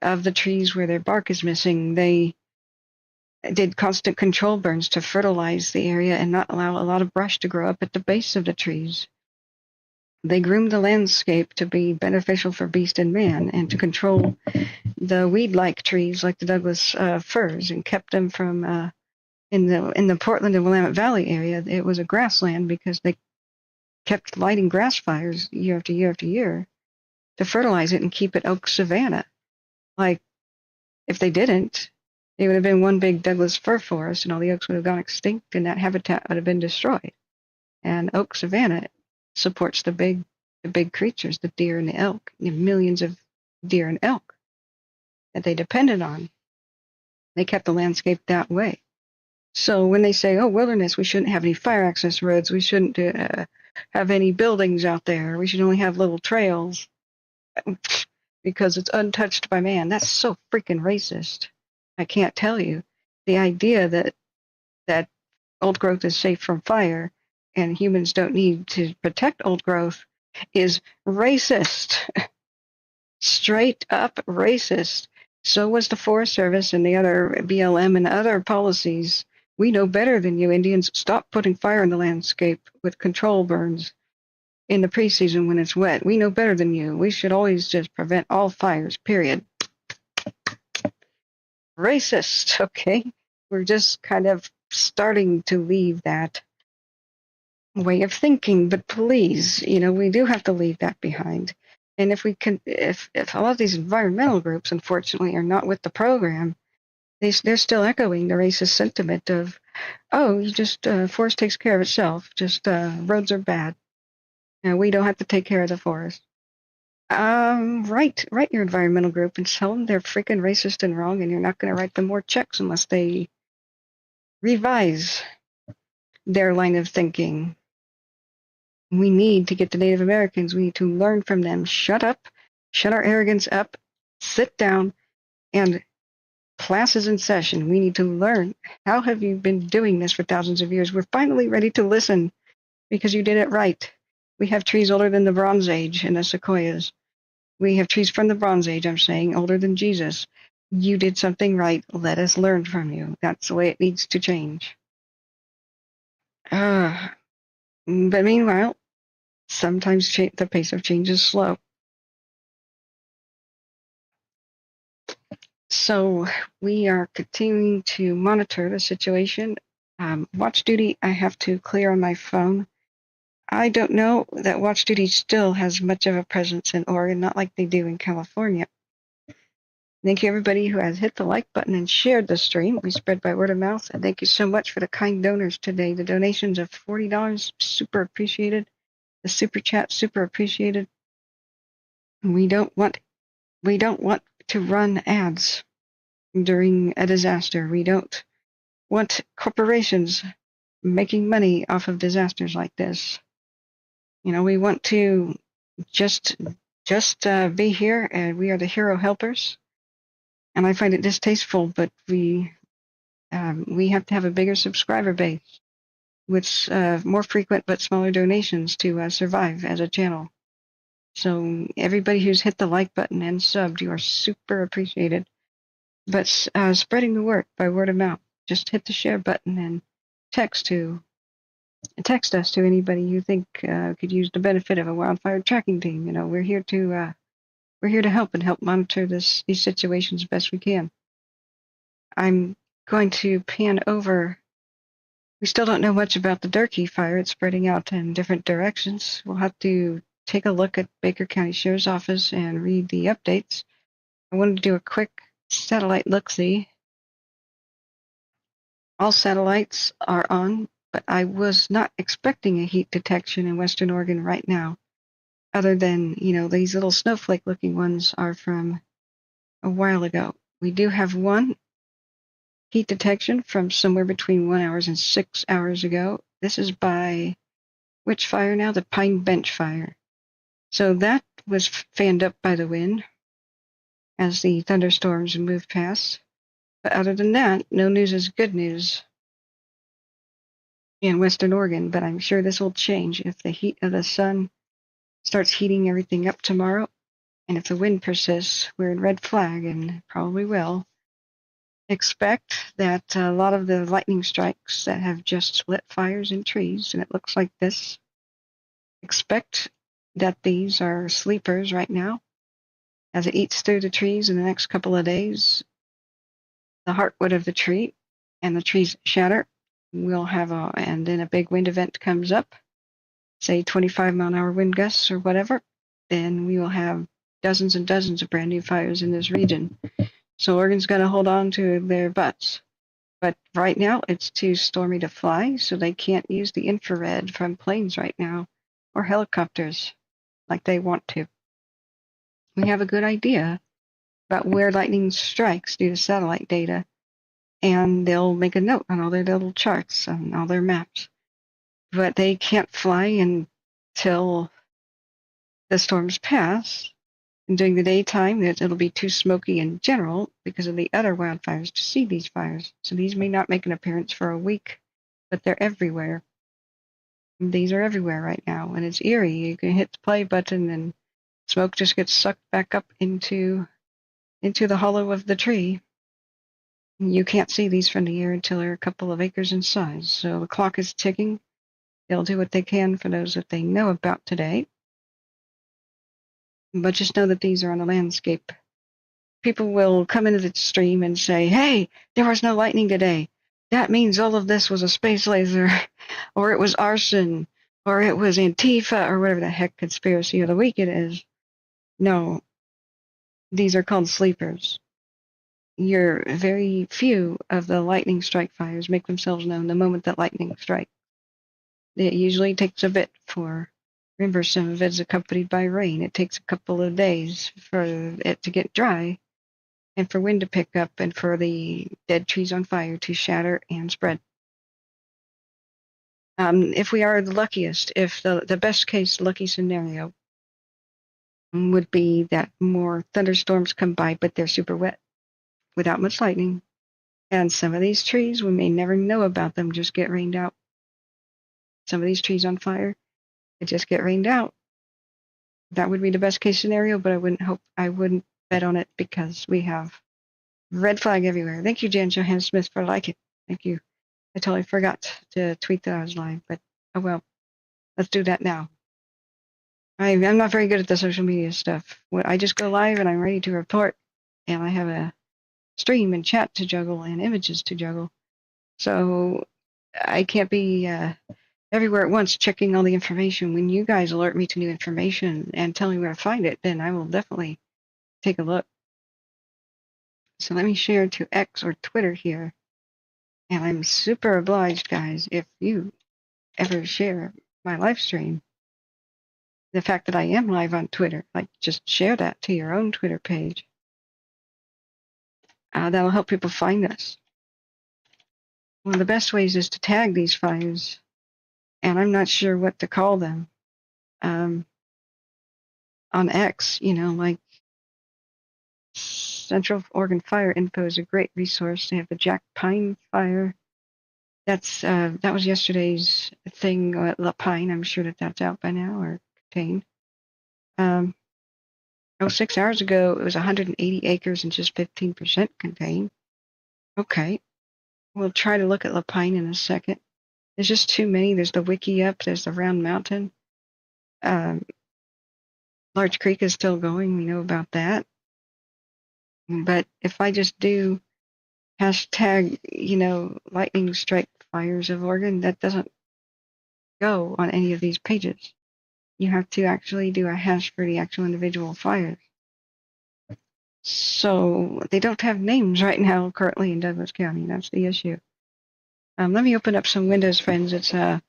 the trees where their bark is missing. They did constant control burns to fertilize the area and not allow a lot of brush to grow up at the base of the trees. They groomed the landscape to be beneficial for beast and man, and to control the weed-like trees like the Douglas firs, and kept them from in the Portland and Willamette Valley area. It was a grassland because they kept lighting grass fires year after year after year to fertilize it and keep it oak savanna. Like, if they didn't, it would have been one big Douglas fir forest, and all the oaks would have gone extinct, and that habitat would have been destroyed. And oak savanna supports the big creatures, the deer and the elk, millions of deer and elk that they depended on. They kept the landscape that way. So when they say, wilderness, we shouldn't have any fire access roads, we shouldn't have any buildings out there, we should only have little trails because it's untouched by man, that's so freaking racist. I can't tell you. The idea that old growth is safe from fire and humans don't need to protect old growth is racist. Straight up racist. So was the Forest Service and the other BLM and other policies. We know better than you Indians. Stop putting fire in the landscape with control burns in the preseason when it's wet. We know better than you. We should always just prevent all fires, period. Racist, okay? We're just kind of starting to leave that way of thinking, but please, we do have to leave that behind. And if a lot of these environmental groups, unfortunately, are not with the program, they're still echoing the racist sentiment of, you just forest takes care of itself. Just roads are bad, and we don't have to take care of the forest. Write your environmental group and tell them they're freaking racist and wrong, and you're not going to write them more checks unless they revise their line of thinking. We need to get the Native Americans. We need to learn from them. Shut up, shut our arrogance up, sit down, and class is in session. We need to learn. How have you been doing this for thousands of years? We're finally ready to listen because you did it right. We have trees older than the Bronze Age and the sequoias. We have trees from the Bronze Age, I'm saying, older than Jesus. You did something right. Let us learn from you. That's the way it needs to change. But meanwhile, sometimes the pace of change is slow. So we are continuing to monitor the situation. Watch duty, I have to clear on my phone. I don't know that watch duty still has much of a presence in Oregon, not like they do in California. Thank you, everybody who has hit the like button and shared the stream. We spread by word of mouth. And thank you so much for the kind donors today. The donations of $40, super appreciated. The super chat, super appreciated. We don't want to run ads during a disaster. We don't want corporations making money off of disasters like this. You know, we want to just be here, and we are the hero helpers. And I find it distasteful, but we have to have a bigger subscriber base with more frequent but smaller donations to survive as a channel. So everybody who's hit the like button and subbed, you are super appreciated. But spreading the word by word of mouth, just hit the share button and text us to anybody you think could use the benefit of a wildfire tracking team. You know, we're here to help and help monitor these situations best we can. I'm going to pan over. We still don't know much about the Durkee fire. It's spreading out in different directions. We'll have to take a look at Baker County Sheriff's Office and read the updates. I wanted to do a quick satellite look-see. All satellites are on, but I was not expecting a heat detection in Western Oregon right now, other than, you know, these little snowflake-looking ones are from a while ago. We do have one heat detection from somewhere between 1 hour and 6 hours ago. This is by which fire now? The Pine Bench fire. So that was fanned up by the wind as the thunderstorms moved past. But other than that, no news is good news in Western Oregon. But I'm sure this will change if the heat of the sun starts heating everything up tomorrow. And if the wind persists, we're in red flag and probably will. Expect that a lot of the lightning strikes that have just lit fires in trees, and it looks like this, expect that these are sleepers right now. As it eats through the trees in the next couple of days, the heartwood of the tree and the trees shatter. We'll have and then a big wind event comes up, say 25-mile-an-hour wind gusts or whatever, then we will have dozens and dozens of brand new fires in this region. So Oregon's got to hold on to their butts. But right now, it's too stormy to fly, so they can't use the infrared from planes right now or helicopters like they want to. We have a good idea about where lightning strikes due to satellite data, and they'll make a note on all their little charts and all their maps. But they can't fly until the storms pass. And during the daytime, it'll be too smoky in general because of the other wildfires to see these fires. So these may not make an appearance for a week, but they're everywhere. And these are everywhere right now, and it's eerie. You can hit the play button, and smoke just gets sucked back up into the hollow of the tree. You can't see these from the air until they're a couple of acres in size. So the clock is ticking. They'll do what they can for those that they know about today. But just know that these are on the landscape. People will come into the stream and say, hey, there was no lightning today. That means all of this was a space laser, or it was arson, or it was Antifa, or whatever the heck conspiracy of the week it is. No, these are called sleepers. Very few of the lightning strike fires make themselves known the moment that lightning strikes. It usually takes a bit for, remember, some of it's accompanied by rain. It takes a couple of days for it to get dry, and for wind to pick up, and for the dead trees on fire to shatter and spread. If we are the luckiest, if the best case lucky scenario would be that more thunderstorms come by, but they're super wet without much lightning. And some of these trees, we may never know about them, just get rained out. Some of these trees on fire, they just get rained out. That would be the best case scenario, but I wouldn't bet on it because we have red flag everywhere. Thank you, Jan Johannes Smith, for liking. Thank you. I totally forgot to tweet that I was live, but oh well. Let's do that now. I'm not very good at the social media stuff. I just go live and I'm ready to report, and I have a stream and chat to juggle and images to juggle. So I can't be everywhere at once checking all the information. When you guys alert me to new information and tell me where to find it, then I will definitely take a look. So let me share to X or Twitter here. And I'm super obliged, guys, if you ever share my live stream. The fact that I am live on Twitter, like just share that to your own Twitter page. That'll help people find us. One of the best ways is to tag these fires, and I'm not sure what to call them. On X, like Central Oregon Fire Info is a great resource. They have the Jack Pine Fire. That was yesterday's thing at La Pine. I'm sure that's out by now or contained. 6 hours ago, it was 180 acres and just 15% contained. Okay. We'll try to look at La Pine in a second. There's just too many. There's the Wiki up. There's the Round Mountain. Larch Creek is still going. We know about that. But if I just do hashtag, lightning strike fires of Oregon, that doesn't go on any of these pages. You have to actually do a hash for the actual individual fires. So they don't have names right now currently in Douglas County. That's the issue. Let me open up some windows, friends. It's I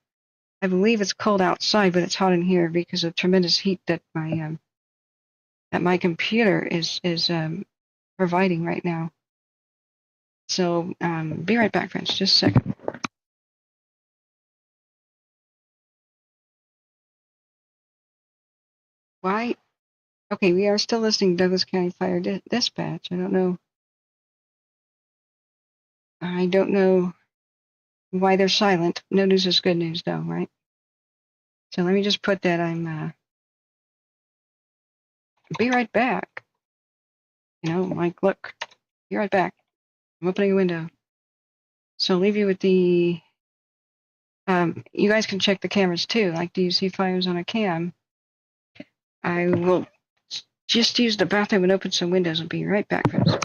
believe it's cold outside, but it's hot in here because of tremendous heat that my computer is providing right now. So be right back, friends. Just a second. Why? Okay, we are still listening to Douglas County Fire Dispatch. I don't know why they're silent. No news is good news, though, right? So let me just put that. Be right back. Like, look, be right back. I'm opening a window. So I'll leave you with the. You guys can check the cameras too. Like, do you see fires on a cam? I will just use the bathroom and open some windows. I'll be right back, friends.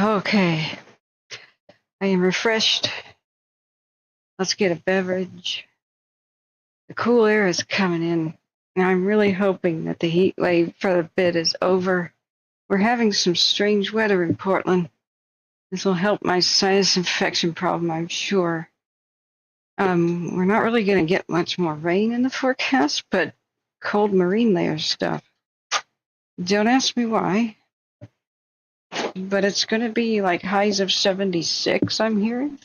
Okay. I am refreshed. Let's get a beverage. The cool air is coming in, and I'm really hoping that the heat wave for a bit is over. We're having some strange weather in Portland. This will help my sinus infection problem, I'm sure. We're not really going to get much more rain in the forecast, but cold marine layer stuff. Don't ask me why, but it's going to be like highs of 76, I'm hearing,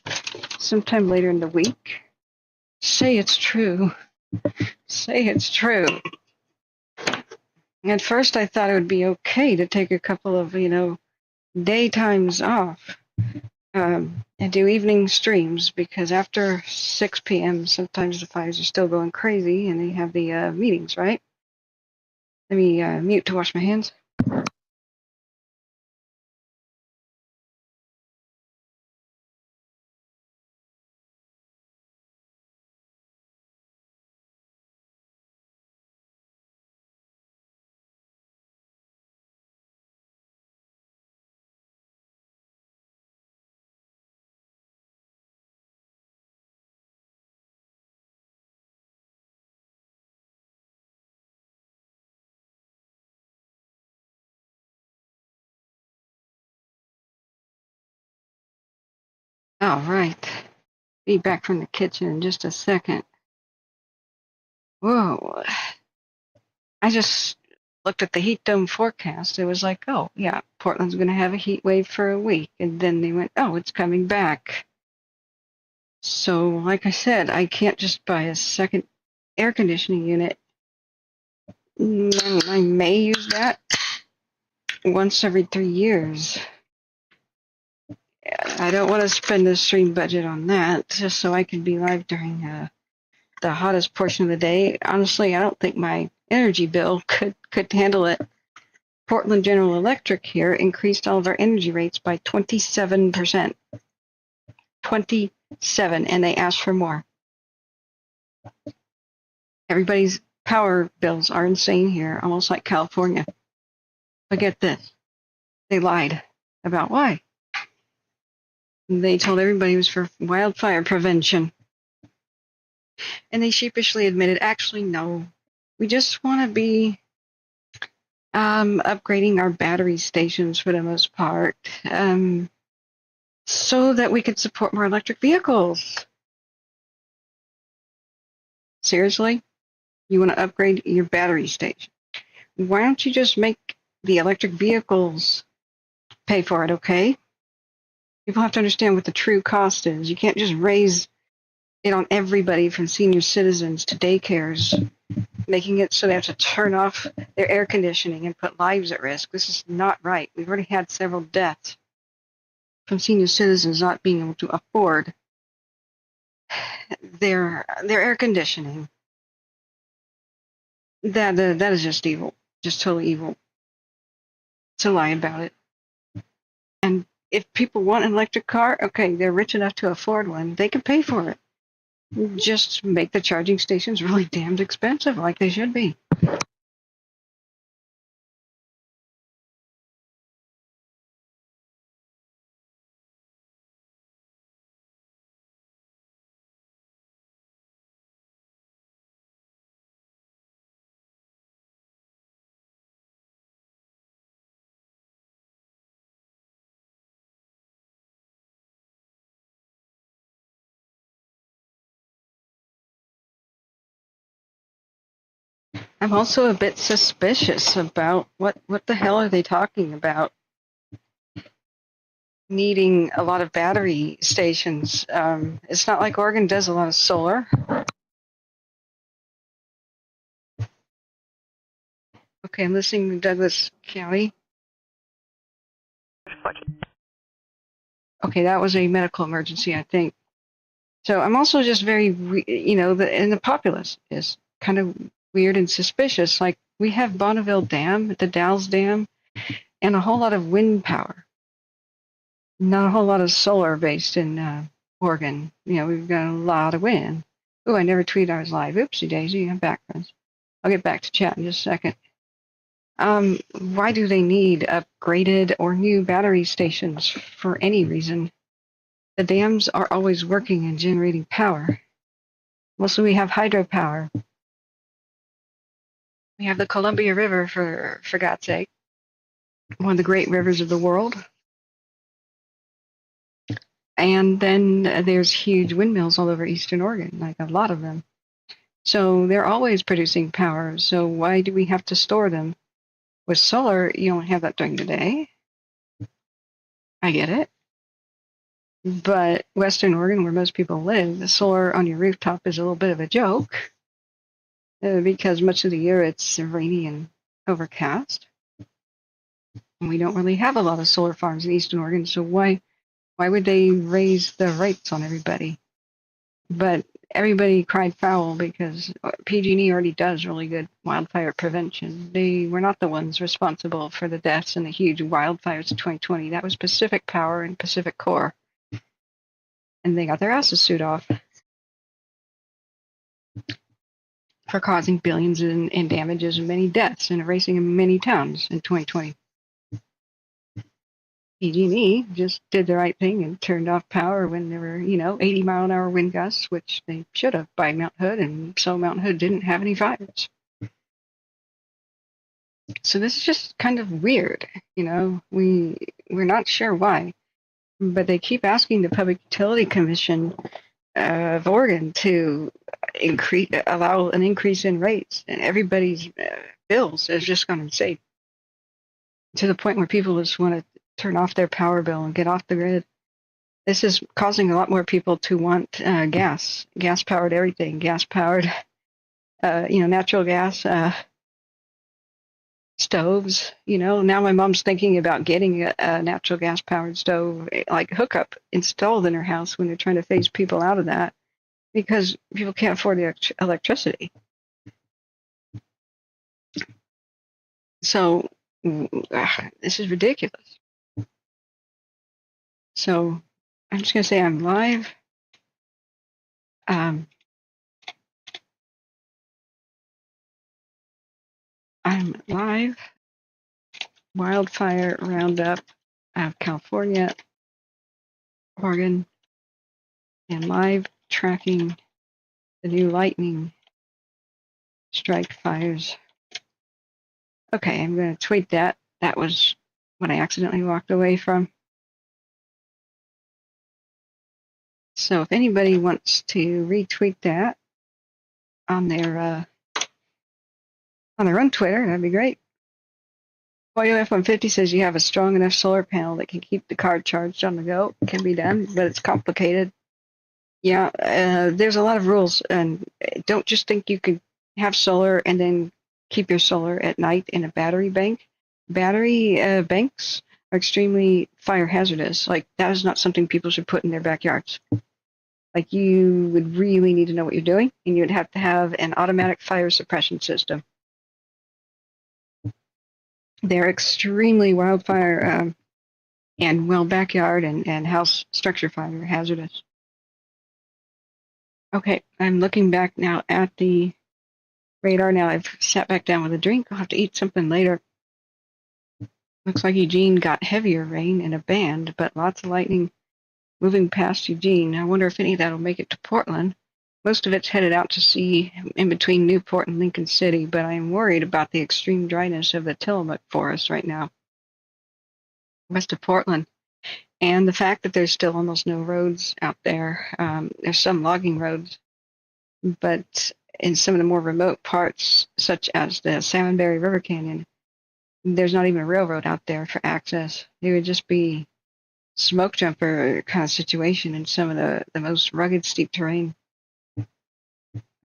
sometime later in the week. Say it's true. Say it's true. At first, I thought it would be okay to take a couple of, daytimes off and do evening streams, because after 6 p.m., sometimes the fires are still going crazy and they have the meetings, right? Let me mute to wash my hands. All right. Be back from the kitchen in just a second. Whoa. I just looked at the heat dome forecast. It was like, oh, yeah, Portland's going to have a heat wave for a week. And then they went, oh, it's coming back. So, like I said, I can't just buy a second air conditioning unit. I may use that once every 3 years. I don't want to spend the stream budget on that just so I can be live during the hottest portion of the day. Honestly, I don't think my energy bill could handle it. Portland General Electric here increased all of our energy rates by 27%. 27, and they asked for more. Everybody's power bills are insane here, almost like California. But get this, they lied about why. They told everybody it was for wildfire prevention. And they sheepishly admitted, actually, no. We just want to be upgrading our battery stations for the most part, so that we could support more electric vehicles. Seriously? You want to upgrade your battery station? Why don't you just make the electric vehicles pay for it, okay? People have to understand what the true cost is. You can't just raise it on everybody, from senior citizens to daycares, making it so they have to turn off their air conditioning and put lives at risk. This is not right. We've already had several deaths from senior citizens not being able to afford their air conditioning. That is just evil, just totally evil. To lie about it. And if people want an electric car, okay, they're rich enough to afford one, they can pay for it. Just make the charging stations really damned expensive, like they should be. I'm also a bit suspicious about what the hell are they talking about needing a lot of battery stations. It's not like Oregon does a lot of solar. Okay, I'm listening to Douglas County. Okay, that was a medical emergency, I think. So I'm also just very, and the populace is kind of weird and suspicious. Like, we have Bonneville Dam, the Dalles Dam, and a whole lot of wind power. Not a whole lot of solar based in Oregon. We've got a lot of wind. Oh, I never tweeted I was live. Oopsie daisy, I'm back, friends. I'll get back to chat in just a second. Why do they need upgraded or new battery stations for any reason? The dams are always working and generating power. Mostly we have hydropower. We have the Columbia River, for God's sake, one of the great rivers of the world. And then there's huge windmills all over Eastern Oregon, like a lot of them. So they're always producing power. So why do we have to store them? With solar, you don't have that during the day. I get it. But Western Oregon, where most people live, the solar on your rooftop is a little bit of a joke because much of the year it's rainy and overcast. And we don't really have a lot of solar farms in Eastern Oregon, so why would they raise the rates on everybody? But everybody cried foul because PG&E already does really good wildfire prevention. They were not the ones responsible for the deaths and the huge wildfires of 2020. That was Pacific Power and Pacific Core. And they got their asses sued off for causing billions in damages and many deaths and erasing many towns in 2020. PG&E just did the right thing and turned off power when there were, 80-mile-an-hour wind gusts, which they should have by Mount Hood, and so Mount Hood didn't have any fires. So this is just kind of weird, we're not sure why, but they keep asking the Public Utility Commission of Oregon to allow an increase in rates, and everybody's bills is just going to say to the point where people just want to turn off their power bill and get off the grid. This is causing a lot more people to want gas-powered everything, gas-powered, natural gas stoves. Now my mom's thinking about getting a natural gas-powered stove, like hookup, installed in her house when they're trying to phase people out of that because people can't afford the electricity. So this is ridiculous. So I'm just going to say I'm live. I'm live. Wildfire roundup of California, Oregon, and live tracking the new lightning strike fires. Okay, I'm going to tweet that. That was what I accidentally walked away from. So if anybody wants to retweet that on their own Twitter, that'd be great. YOF150 says you have a strong enough solar panel that can keep the car charged on the go. It can be done, but it's complicated. Yeah, there's a lot of rules, and don't just think you can have solar and then keep your solar at night in a battery bank. Battery banks are extremely fire hazardous. Like, that is not something people should put in their backyards. Like, you would really need to know what you're doing, and you would have to have an automatic fire suppression system. They're extremely wildfire and backyard and house structure fire hazardous. Okay, I'm looking back now at the radar. Now I've sat back down with a drink. I'll have to eat something later. Looks like Eugene got heavier rain in a band, but lots of lightning moving past Eugene. I wonder if any of that will make it to Portland. Most of it's headed out to sea in between Newport and Lincoln City, but I am worried about the extreme dryness of the Tillamook forest right now, west of Portland, and the fact that there's still almost no roads out there. There's some logging roads, but in some of the more remote parts, such as the Salmonberry River Canyon, there's not even a railroad out there for access. It would just be smoke jumper kind of situation in some of the most rugged, steep terrain.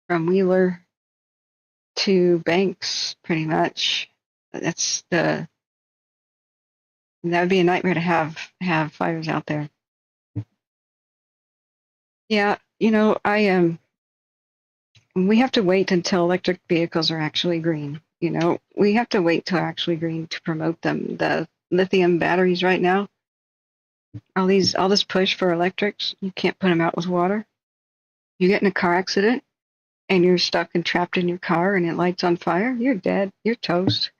From Wheeler to Banks, pretty much. That would be a nightmare to have fires out there. Yeah, we have to wait until electric vehicles are actually green. We have to wait till actually green to promote them. The lithium batteries right now, all this push for electrics, you can't put them out with water. You get in a car accident and you're stuck and trapped in your car and it lights on fire, you're dead. You're toast.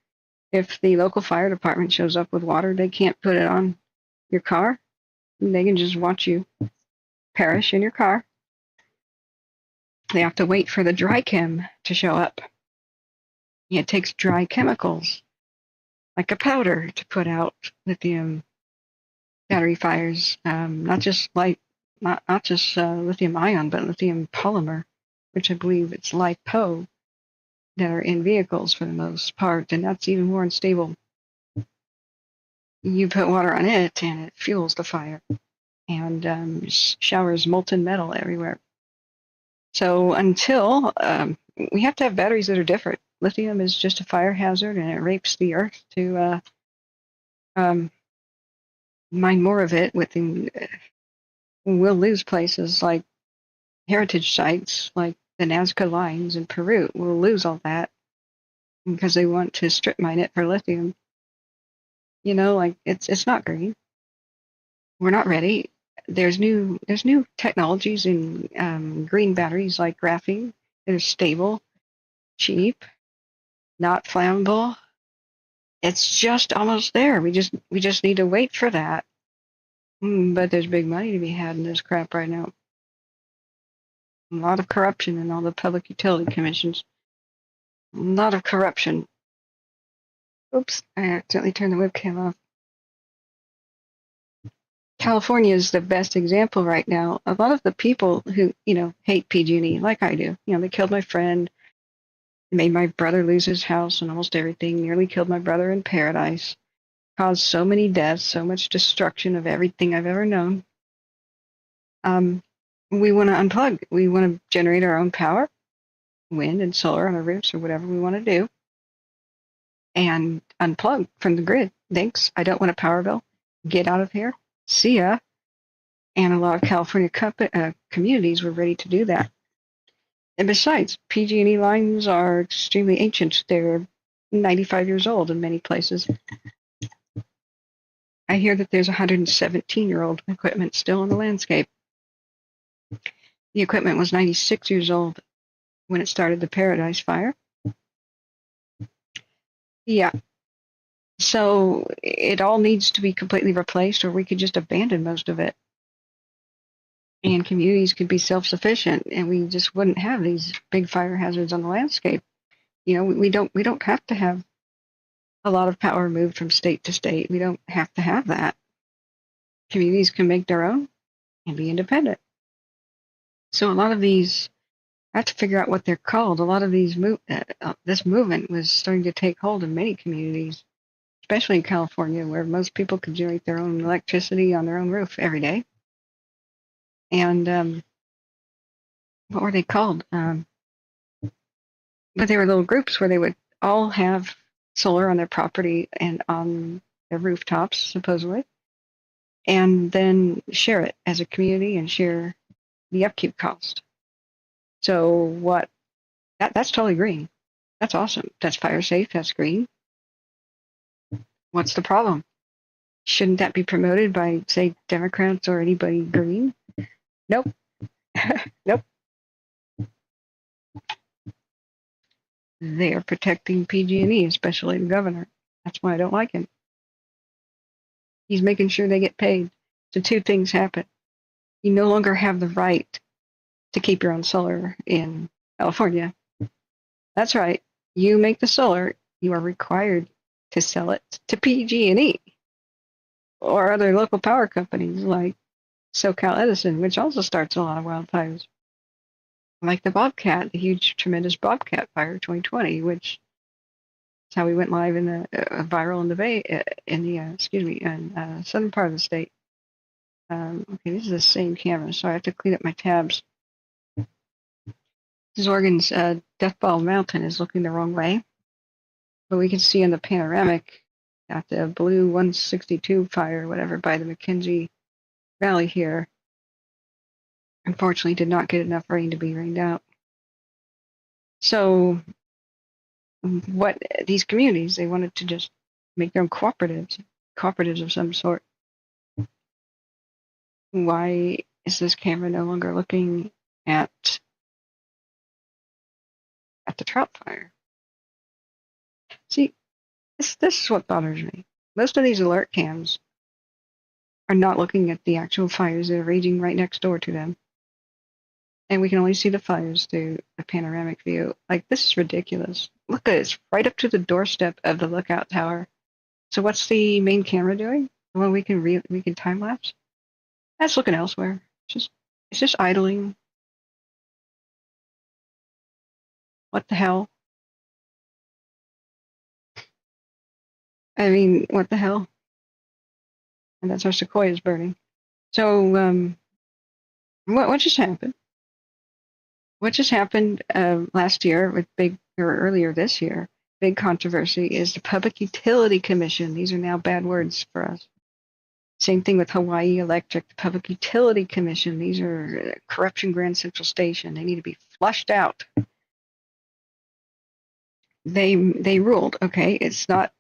If the local fire department shows up with water, they can't put it on your car. They can just watch you perish in your car. They have to wait for the dry chem to show up. It takes dry chemicals, like a powder, to put out lithium battery fires. Not just lithium ion, but lithium polymer, which I believe it's LiPo, that are in vehicles for the most part, and that's even more unstable. You put water on it, and it fuels the fire, and showers molten metal everywhere. So until we have to have batteries that are different. Lithium is just a fire hazard, and it rapes the earth to mine more of it. We'll lose places like heritage sites, like the Nazca lines in Peru. We'll lose all that because they want to strip mine it for lithium. You know, like it's not green. We're not ready. There's new technologies in green batteries like graphene that are stable, cheap, not flammable. It's just almost there. We just need to wait for that. But there's big money to be had in this crap right now. A lot of corruption in all the public utility commissions. A lot of corruption. Oops, I accidentally turned the webcam off. California is the best example right now. A lot of the people who, hate PG&E, like I do, they killed my friend, made my brother lose his house and almost everything, nearly killed my brother in paradise, caused so many deaths, so much destruction of everything I've ever known. We want to unplug. We want to generate our own power, wind and solar on our roofs or whatever we want to do, and unplug from the grid. Thanks. I don't want a power bill. Get out of here. See ya. And a lot of California communities were ready to do that. And besides, PG&E lines are extremely ancient. They're 95 years old in many places. I hear that there's 117-year-old equipment still on the landscape. The equipment was 96 years old when it started the Paradise Fire. Yeah. So it all needs to be completely replaced, or we could just abandon most of it. And communities could be self-sufficient, and we just wouldn't have these big fire hazards on the landscape. We don't have to have a lot of power moved from state to state. We don't have to have that. Communities can make their own and be independent. So a lot of these, I have to figure out what they're called. A lot of these this movement was starting to take hold in many communities, especially in California, where most people could generate their own electricity on their own roof every day. And what were they called? But they were little groups where they would all have solar on their property and on their rooftops, supposedly, and then share it as a community and share the upkeep cost. So that's totally green. That's awesome. That's fire safe. That's green. What's the problem? Shouldn't that be promoted by, say, Democrats or anybody green? Nope. Nope. They are protecting PG&E, especially the governor. That's why I don't like him. He's making sure they get paid. So two things happen. You no longer have the right to keep your own solar in California. That's right. You make the solar. You are required to sell it to PG&E or other local power companies like SoCal Edison, which also starts a lot of wildfires. Like the Bobcat, the huge, tremendous Bobcat fire 2020, which is how we went live in the viral in the Bay, in southern part of the state. Okay, this is the same camera, so I have to clean up my tabs. This is Oregon's Death Ball Mountain is looking the wrong way, but we can see in the panoramic at the blue 162 fire, whatever, by the McKenzie Valley here. Unfortunately, did not get enough rain to be rained out. So what these communities, they wanted to just make their own cooperatives of some sort. Why is this camera no longer looking at the trout fire? See, This is what bothers me. Most of these alert cams are not looking at the actual fires that are raging right next door to them. And we can only see the fires through a panoramic view. Like, this is ridiculous. Look at it. It's right up to the doorstep of the lookout tower. So what's the main camera doing? Well, we can time lapse. That's looking elsewhere. It's just idling. What the hell? I mean, what the hell? And that's our sequoias burning. So, what just happened? What just happened last year with or earlier this year, big controversy is the Public Utility Commission. These are now bad words for us. Same thing with Hawaii Electric, the Public Utility Commission. These are corruption Grand Central Station. They need to be flushed out. They ruled, okay, it's not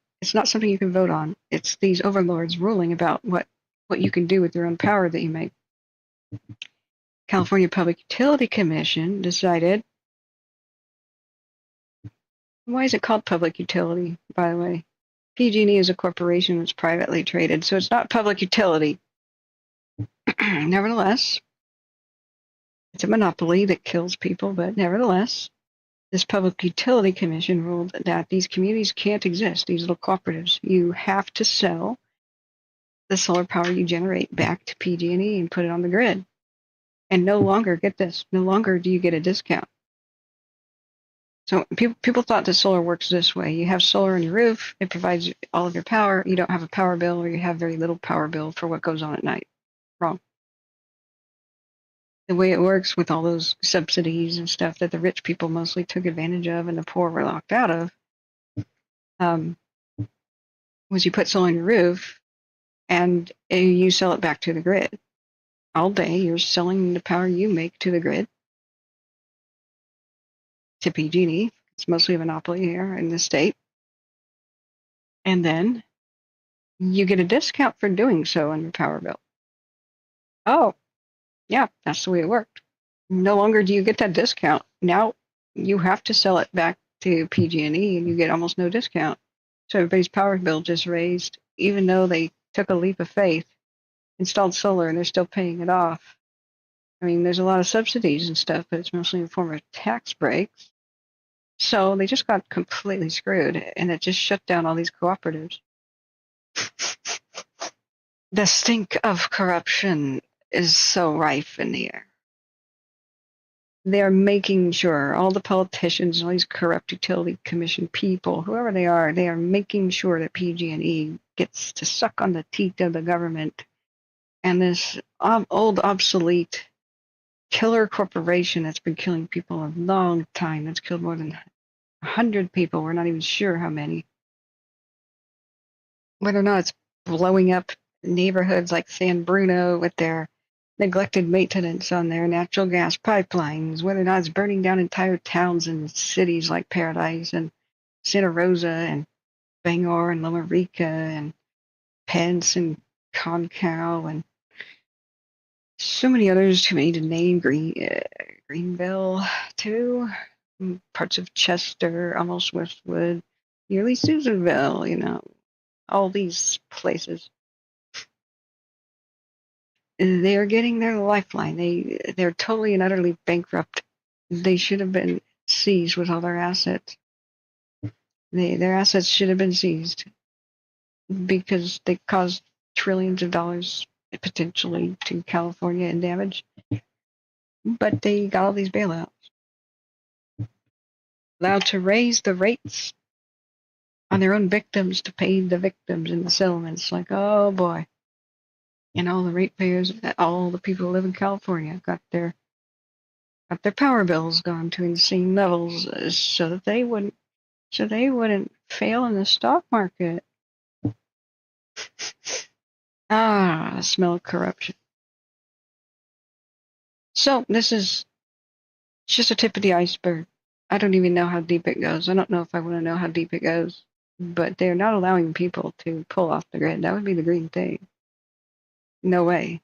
something you can vote on. It's these overlords ruling about what you can do with your own power that you make. California Public Utility Commission decided. Why is it called public utility, by the way? PG&E is a corporation that's privately traded, so it's not public utility. Nevertheless, it's a monopoly that kills people, but nevertheless, this Public Utility Commission ruled that these communities can't exist, these little cooperatives. You have to sell the solar power you generate back to PG&E and put it on the grid. And no longer, get this, no longer do you get a discount. So people thought that solar works this way. You have solar on your roof. It provides all of your power. You don't have a power bill, or you have very little power bill for what goes on at night. Wrong. The way it works with all those subsidies and stuff that the rich people mostly took advantage of and the poor were locked out of, was you put solar on your roof and you sell it back to the grid. All day you're selling the power you make to the grid, to PG&E. It's mostly a monopoly here in the state. And then you get a discount for doing so on your power bill. Oh, yeah, that's the way it worked. No longer do you get that discount. Now you have to sell it back to PG&E and you get almost no discount. So everybody's power bill just raised, even though they took a leap of faith, installed solar, and they're still paying it off. I mean, there's a lot of subsidies and stuff, but it's mostly in the form of tax breaks. So they just got completely screwed, and it just shut down all these cooperatives. The stink of corruption is so rife in the air. They are making sure, all the politicians, all these corrupt utility commission people, whoever they are making sure that PG&E gets to suck on the teat of the government. And this old, obsolete killer corporation that's been killing people a long time, that's killed more than 100 people, we're not even sure how many. Whether or not it's blowing up neighborhoods like San Bruno with their neglected maintenance on their natural gas pipelines, whether or not it's burning down entire towns and cities like Paradise and Santa Rosa and Bangor and Loma Rica and Pence and Concal and so many others, too many to name. Greenville, too. Parts of Chester, almost Westwood, nearly Susanville, all these places. They are getting their lifeline. They're totally and utterly bankrupt. They should have been seized with all their assets. Their assets should have been seized because they caused trillions of dollars potentially to California in damage. But they got all these bailouts. Allowed to raise the rates on their own victims to pay the victims in the settlements. Like, oh boy. And all the ratepayers, all the people who live in California got their power bills gone to insane levels so they wouldn't fail in the stock market. The smell of corruption. So this is just a tip of the iceberg. I don't even know how deep it goes. I don't know if I want to know how deep it goes. But they're not allowing people to pull off the grid. That would be the green thing. No way.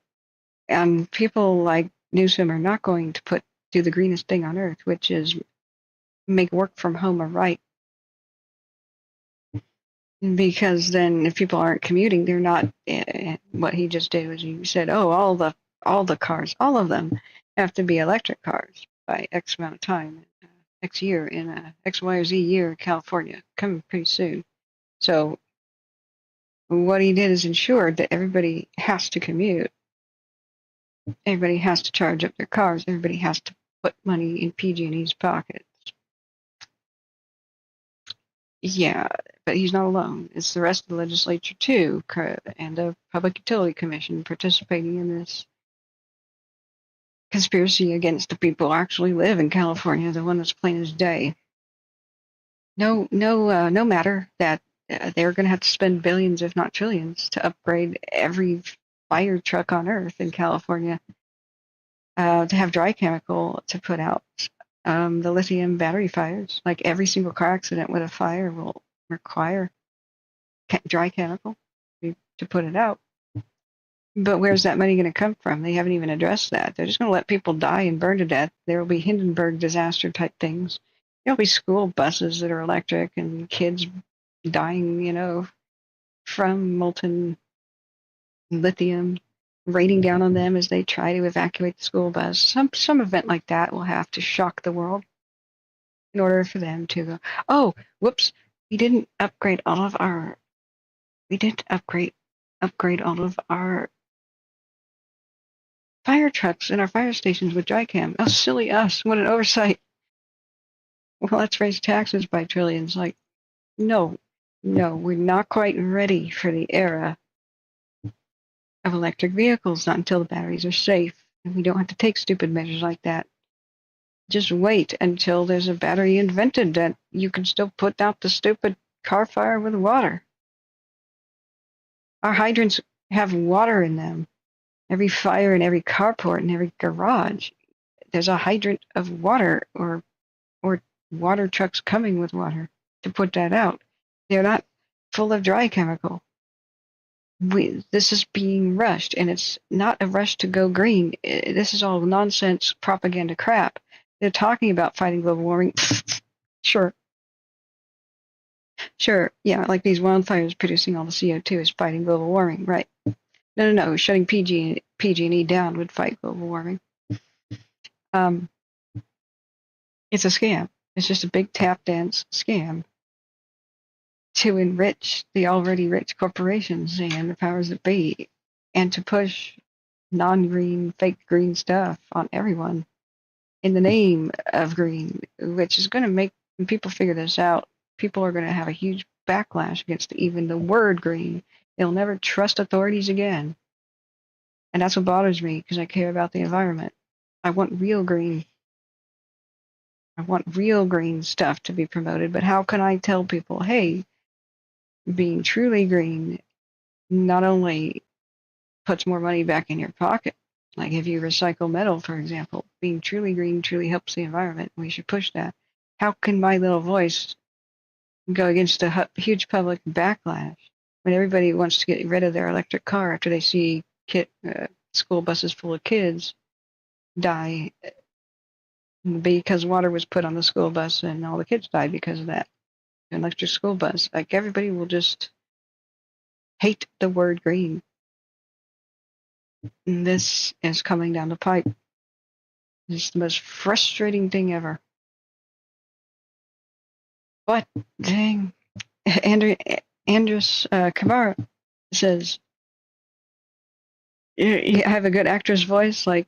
And people like Newsom are not going to do the greenest thing on earth, which is make work from home a right. because then if people aren't commuting, they're not. What he just did was he said, "Oh, all the cars, all of them have to be electric cars by X amount of time, X year in X, Y, or Z year in California, coming pretty soon." So what he did is ensured that everybody has to commute, everybody has to charge up their cars, everybody has to put money in PG&E's pocket. Yeah, but he's not alone. It's the rest of the legislature too, and the Public Utility Commission participating in this conspiracy against the people who actually live in California, the one that's plain as day. No matter that they're going to have to spend billions, if not trillions, to upgrade every fire truck on Earth in California to have dry chemical to put out the lithium battery fires. Like every single car accident with a fire will require dry chemical to put it out. But where's that money going to come from? They haven't even addressed that. They're just going to let people die and burn to death. There will be Hindenburg disaster type things. There'll be school buses that are electric and kids dying, from molten lithium raining down on them as they try to evacuate the school bus. Some event like that will have to shock the world in order for them to go, oh, whoops, we didn't upgrade all of our fire trucks and our fire stations with dry chem. Oh, silly us. What an oversight. Well, let's raise taxes by trillions. Like, no, we're not quite ready for the era of electric vehicles, not until the batteries are safe. And we don't have to take stupid measures like that. Just wait until there's a battery invented that you can still put out the stupid car fire with water. Our hydrants have water in them. Every fire in every carport and every garage, there's a hydrant of water or water trucks coming with water to put that out. They're not full of dry chemical. This is being rushed, and it's not a rush to go green. This is all nonsense propaganda crap. They're talking about fighting global warming. Sure, yeah, like these wildfires producing all the CO2 is fighting global warming, right? No. Shutting PG&E down would fight global warming. It's a scam. It's just a big tap dance scam to enrich the already rich corporations and the powers that be, and to push non-green, fake green stuff on everyone in the name of green, which is going to make, when people figure this out, people are going to have a huge backlash against even the word green. They'll never trust authorities again. And that's what bothers me, because I care about the environment. I want real green. I want real green stuff to be promoted, but how can I tell people, hey, being truly green not only puts more money back in your pocket, like if you recycle metal, for example, being truly green truly helps the environment. We should push that. How can my little voice go against a huge public backlash when everybody wants to get rid of their electric car after they see school buses full of kids die because water was put on the school bus and all the kids died because of that? An electric school bus. Like everybody will just hate the word green. And this is coming down the pipe. It's the most frustrating thing ever. But dang, Andres Kamara says, you have a good actress voice, like,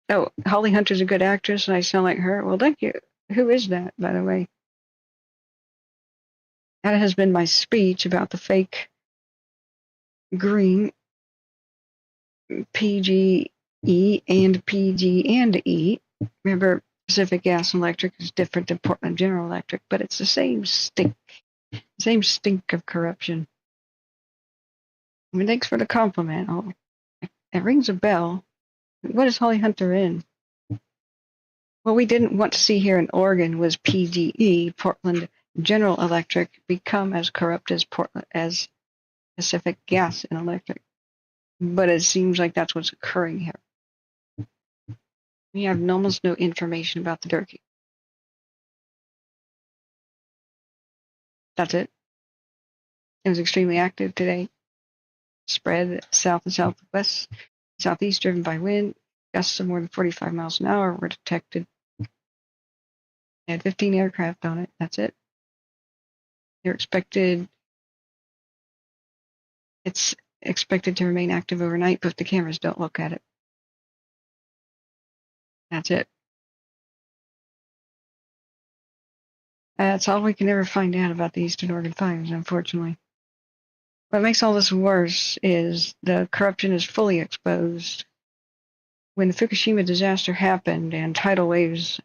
oh, Holly Hunter's a good actress and I sound like her. Well, thank you. Who is that, by the way? That has been my speech about the fake green PGE and PG and E. Remember, Pacific Gas and Electric is different than Portland General Electric, but it's the same stink of corruption. I mean, thanks for the compliment. Oh, it rings a bell. What is Holly Hunter in? What we didn't want to see here in Oregon was PGE, Portland General Electric, become as corrupt as Pacific Gas and Electric. But it seems like that's what's occurring here. We have almost no information about the Durkee. That's it. It was extremely active today. Spread south and southwest, southeast, driven by wind. Gusts of more than 45 miles an hour were detected. It had 15 aircraft on it. That's it. They're expected. It's expected to remain active overnight, but if the cameras don't look at it. That's it. That's all we can ever find out about the Eastern Oregon fires, unfortunately. What makes all this worse is the corruption is fully exposed. When the Fukushima disaster happened and tidal waves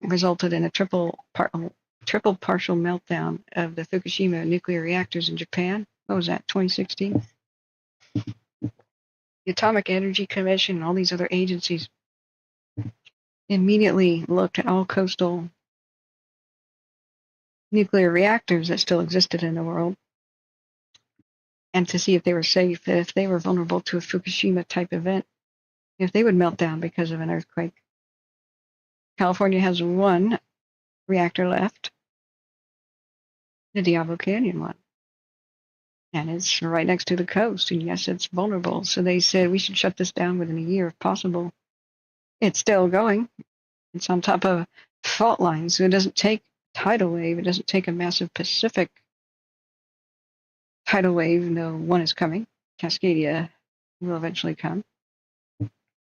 resulted in a triple partial meltdown of the Fukushima nuclear reactors in Japan, what was that, 2016? The Atomic Energy Commission and all these other agencies immediately looked at all coastal nuclear reactors that still existed in the world and to see if they were safe, if they were vulnerable to a Fukushima type event, if they would melt down because of an earthquake. California has one reactor left, the Diablo Canyon one. And it's right next to the coast, and yes, it's vulnerable. So they said we should shut this down within a year if possible. It's still going. It's on top of fault lines, so it doesn't take tidal wave. It doesn't take a massive Pacific tidal wave, though one is coming. Cascadia will eventually come.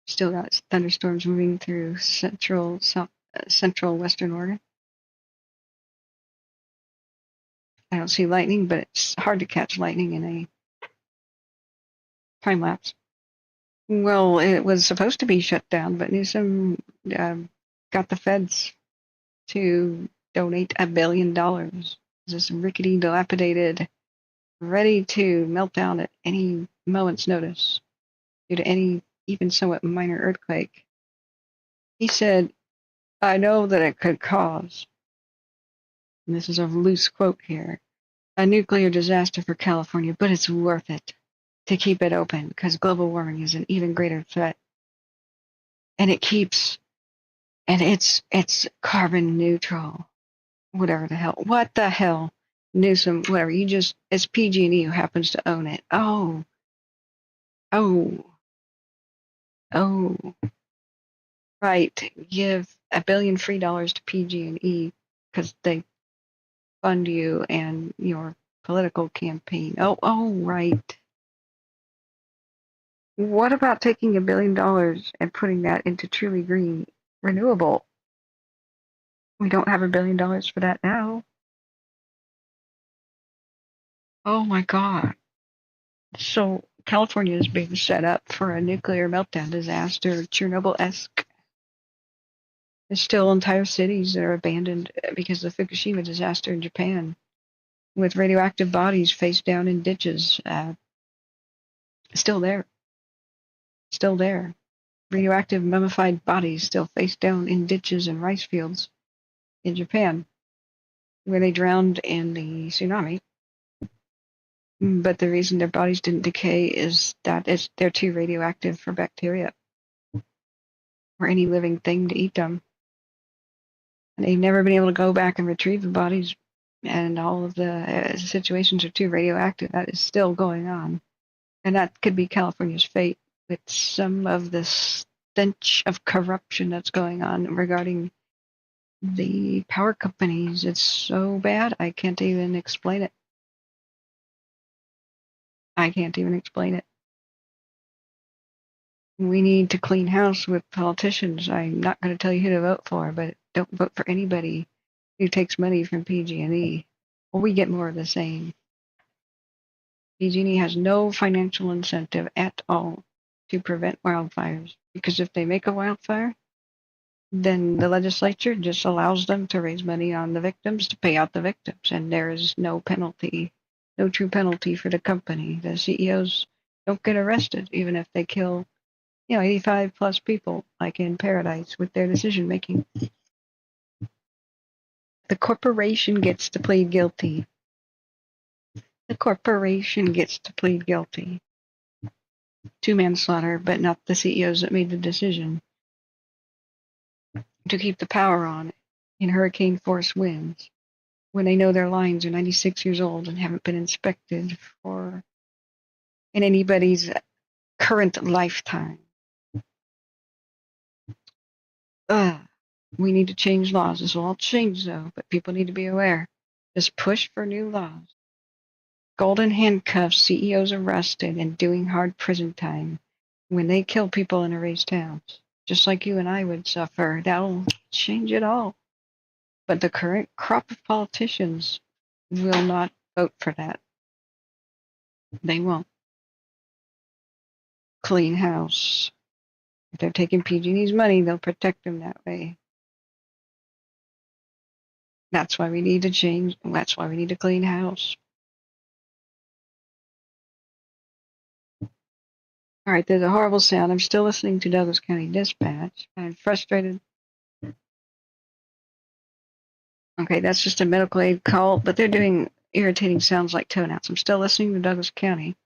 Still got thunderstorms moving through central western Oregon. I don't see lightning, but it's hard to catch lightning in a time lapse. Well, it was supposed to be shut down, but Newsom got the feds to donate $1 billion. This rickety, dilapidated, ready to melt down at any moment's notice due to any even somewhat minor earthquake. He said, I know that it could cause, and this is a loose quote here, a nuclear disaster for California, but it's worth it to keep it open because global warming is an even greater threat. And it's carbon neutral. Whatever the hell. What the hell? Newsom, whatever. It's PG&E who happens to own it. Oh. Right. Give $1 billion free to PG&E because they fund you and your political campaign. Oh, right. What about taking $1 billion and putting that into truly green renewable? We don't have $1 billion for that now. Oh my God. So California is being set up for a nuclear meltdown disaster, Chernobyl-esque. There's still entire cities that are abandoned because of the Fukushima disaster in Japan, with radioactive bodies face down in ditches. Still there. Radioactive mummified bodies still face down in ditches and rice fields in Japan, where they drowned in the tsunami. But the reason their bodies didn't decay is that they're too radioactive for bacteria or any living thing to eat them. And they've never been able to go back and retrieve the bodies, and all of the situations are too radioactive. That is still going on. And that could be California's fate with some of the stench of corruption that's going on regarding the power companies. It's so bad, I can't even explain it. We need to clean house with politicians. I'm not going to tell you who to vote for, but don't vote for anybody who takes money from PG&E, or we get more of the same. PG&E has no financial incentive at all to prevent wildfires, because if they make a wildfire, then the legislature just allows them to raise money on the victims to pay out the victims, and there is no penalty, no true penalty for the company. The CEOs don't get arrested, even if they kill 85 plus people, like in Paradise, with their decision making. The corporation gets to plead guilty. To manslaughter, but not the CEOs that made the decision to keep the power on in hurricane force winds. when they know their lines are 96 years old and haven't been inspected for in anybody's current lifetime. We need to change laws. This will all change, though, but people need to be aware. Just push for new laws. Golden handcuffs, CEOs arrested, and doing hard prison time when they kill people in erased towns. Just like you and I would suffer. That'll change it all. But the current crop of politicians will not vote for that. They won't. Clean house. If they're taking PG&E's money, they'll protect them that way. That's why we need to change. That's why we need to clean house. All right, there's a horrible sound. I'm still listening to Douglas County Dispatch. I'm frustrated. Okay, that's just a medical aid call, but they're doing irritating sounds like toenails. I'm still listening to Douglas County.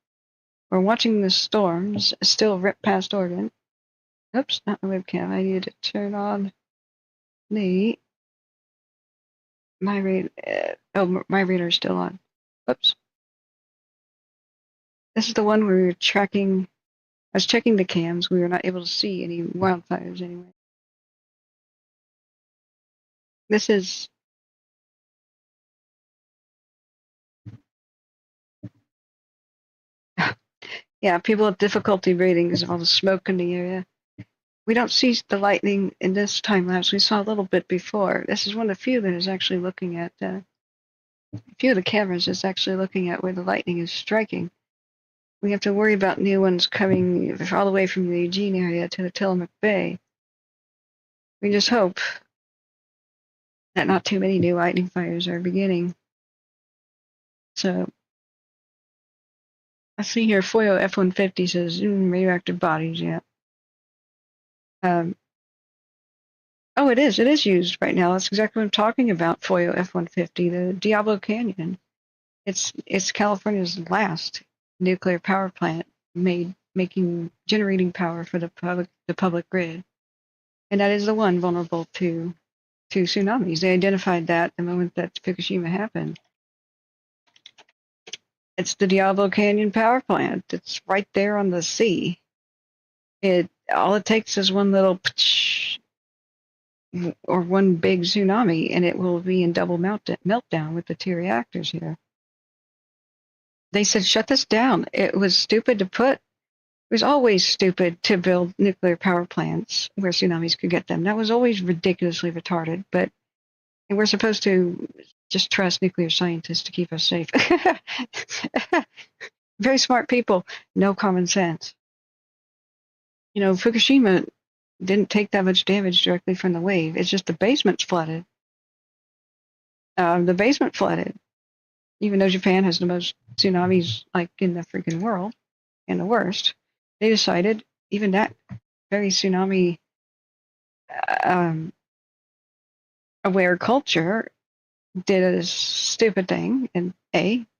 We're watching the storms still rip past Oregon. Oops, not the webcam. I need to turn on the my radar is still on. Oops. This is the one where we were tracking. I was checking the cams. We were not able to see any wildfires anyway. This is yeah, people have difficulty breathing because of all the smoke in the area. We don't see the lightning in this time lapse. We saw a little bit before. This is one of the few that is actually looking at, a few of the cameras is actually looking at where the lightning is striking. We have to worry about new ones coming all the way from the Eugene area to the Tillamook Bay. We just hope that not too many new lightning fires are beginning. So, I see here FOIO F-150 says radioactive bodies, yeah. Oh, it is used right now. That's exactly what I'm talking about, FOIO F-150, the Diablo Canyon. It's California's last nuclear power plant generating power for the public grid. And that is the one vulnerable to tsunamis. They identified that the moment that Fukushima happened. It's the Diablo Canyon power plant. It's right there on the sea. All it takes is one little or one big tsunami, and it will be in double meltdown with the 2 reactors here. They said, shut this down. It was stupid to put. It was always stupid to build nuclear power plants where tsunamis could get them. That was always ridiculously retarded, and we're supposed to just trust nuclear scientists to keep us safe. Very smart people, no common sense. You know, Fukushima didn't take that much damage directly from the wave. It's just the basement's flooded. The basement flooded. Even though Japan has the most tsunamis like in the freaking world and the worst, they decided even that very tsunami aware culture did a stupid thing and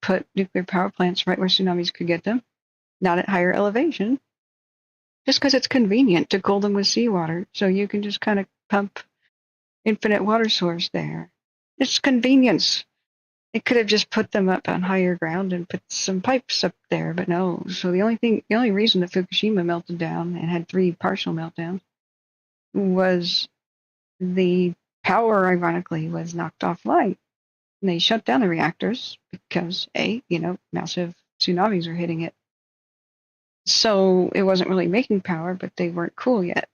put nuclear power plants right where tsunamis could get them, not at higher elevation, just because it's convenient to cool them with seawater, so you can just kind of pump infinite water source there. It's convenience. It could have just put them up on higher ground and put some pipes up there, but no. So the only reason that Fukushima melted down and had 3 partial meltdowns was the power, ironically, was knocked offline. And they shut down the reactors because, massive tsunamis are hitting it. So it wasn't really making power, but they weren't cool yet.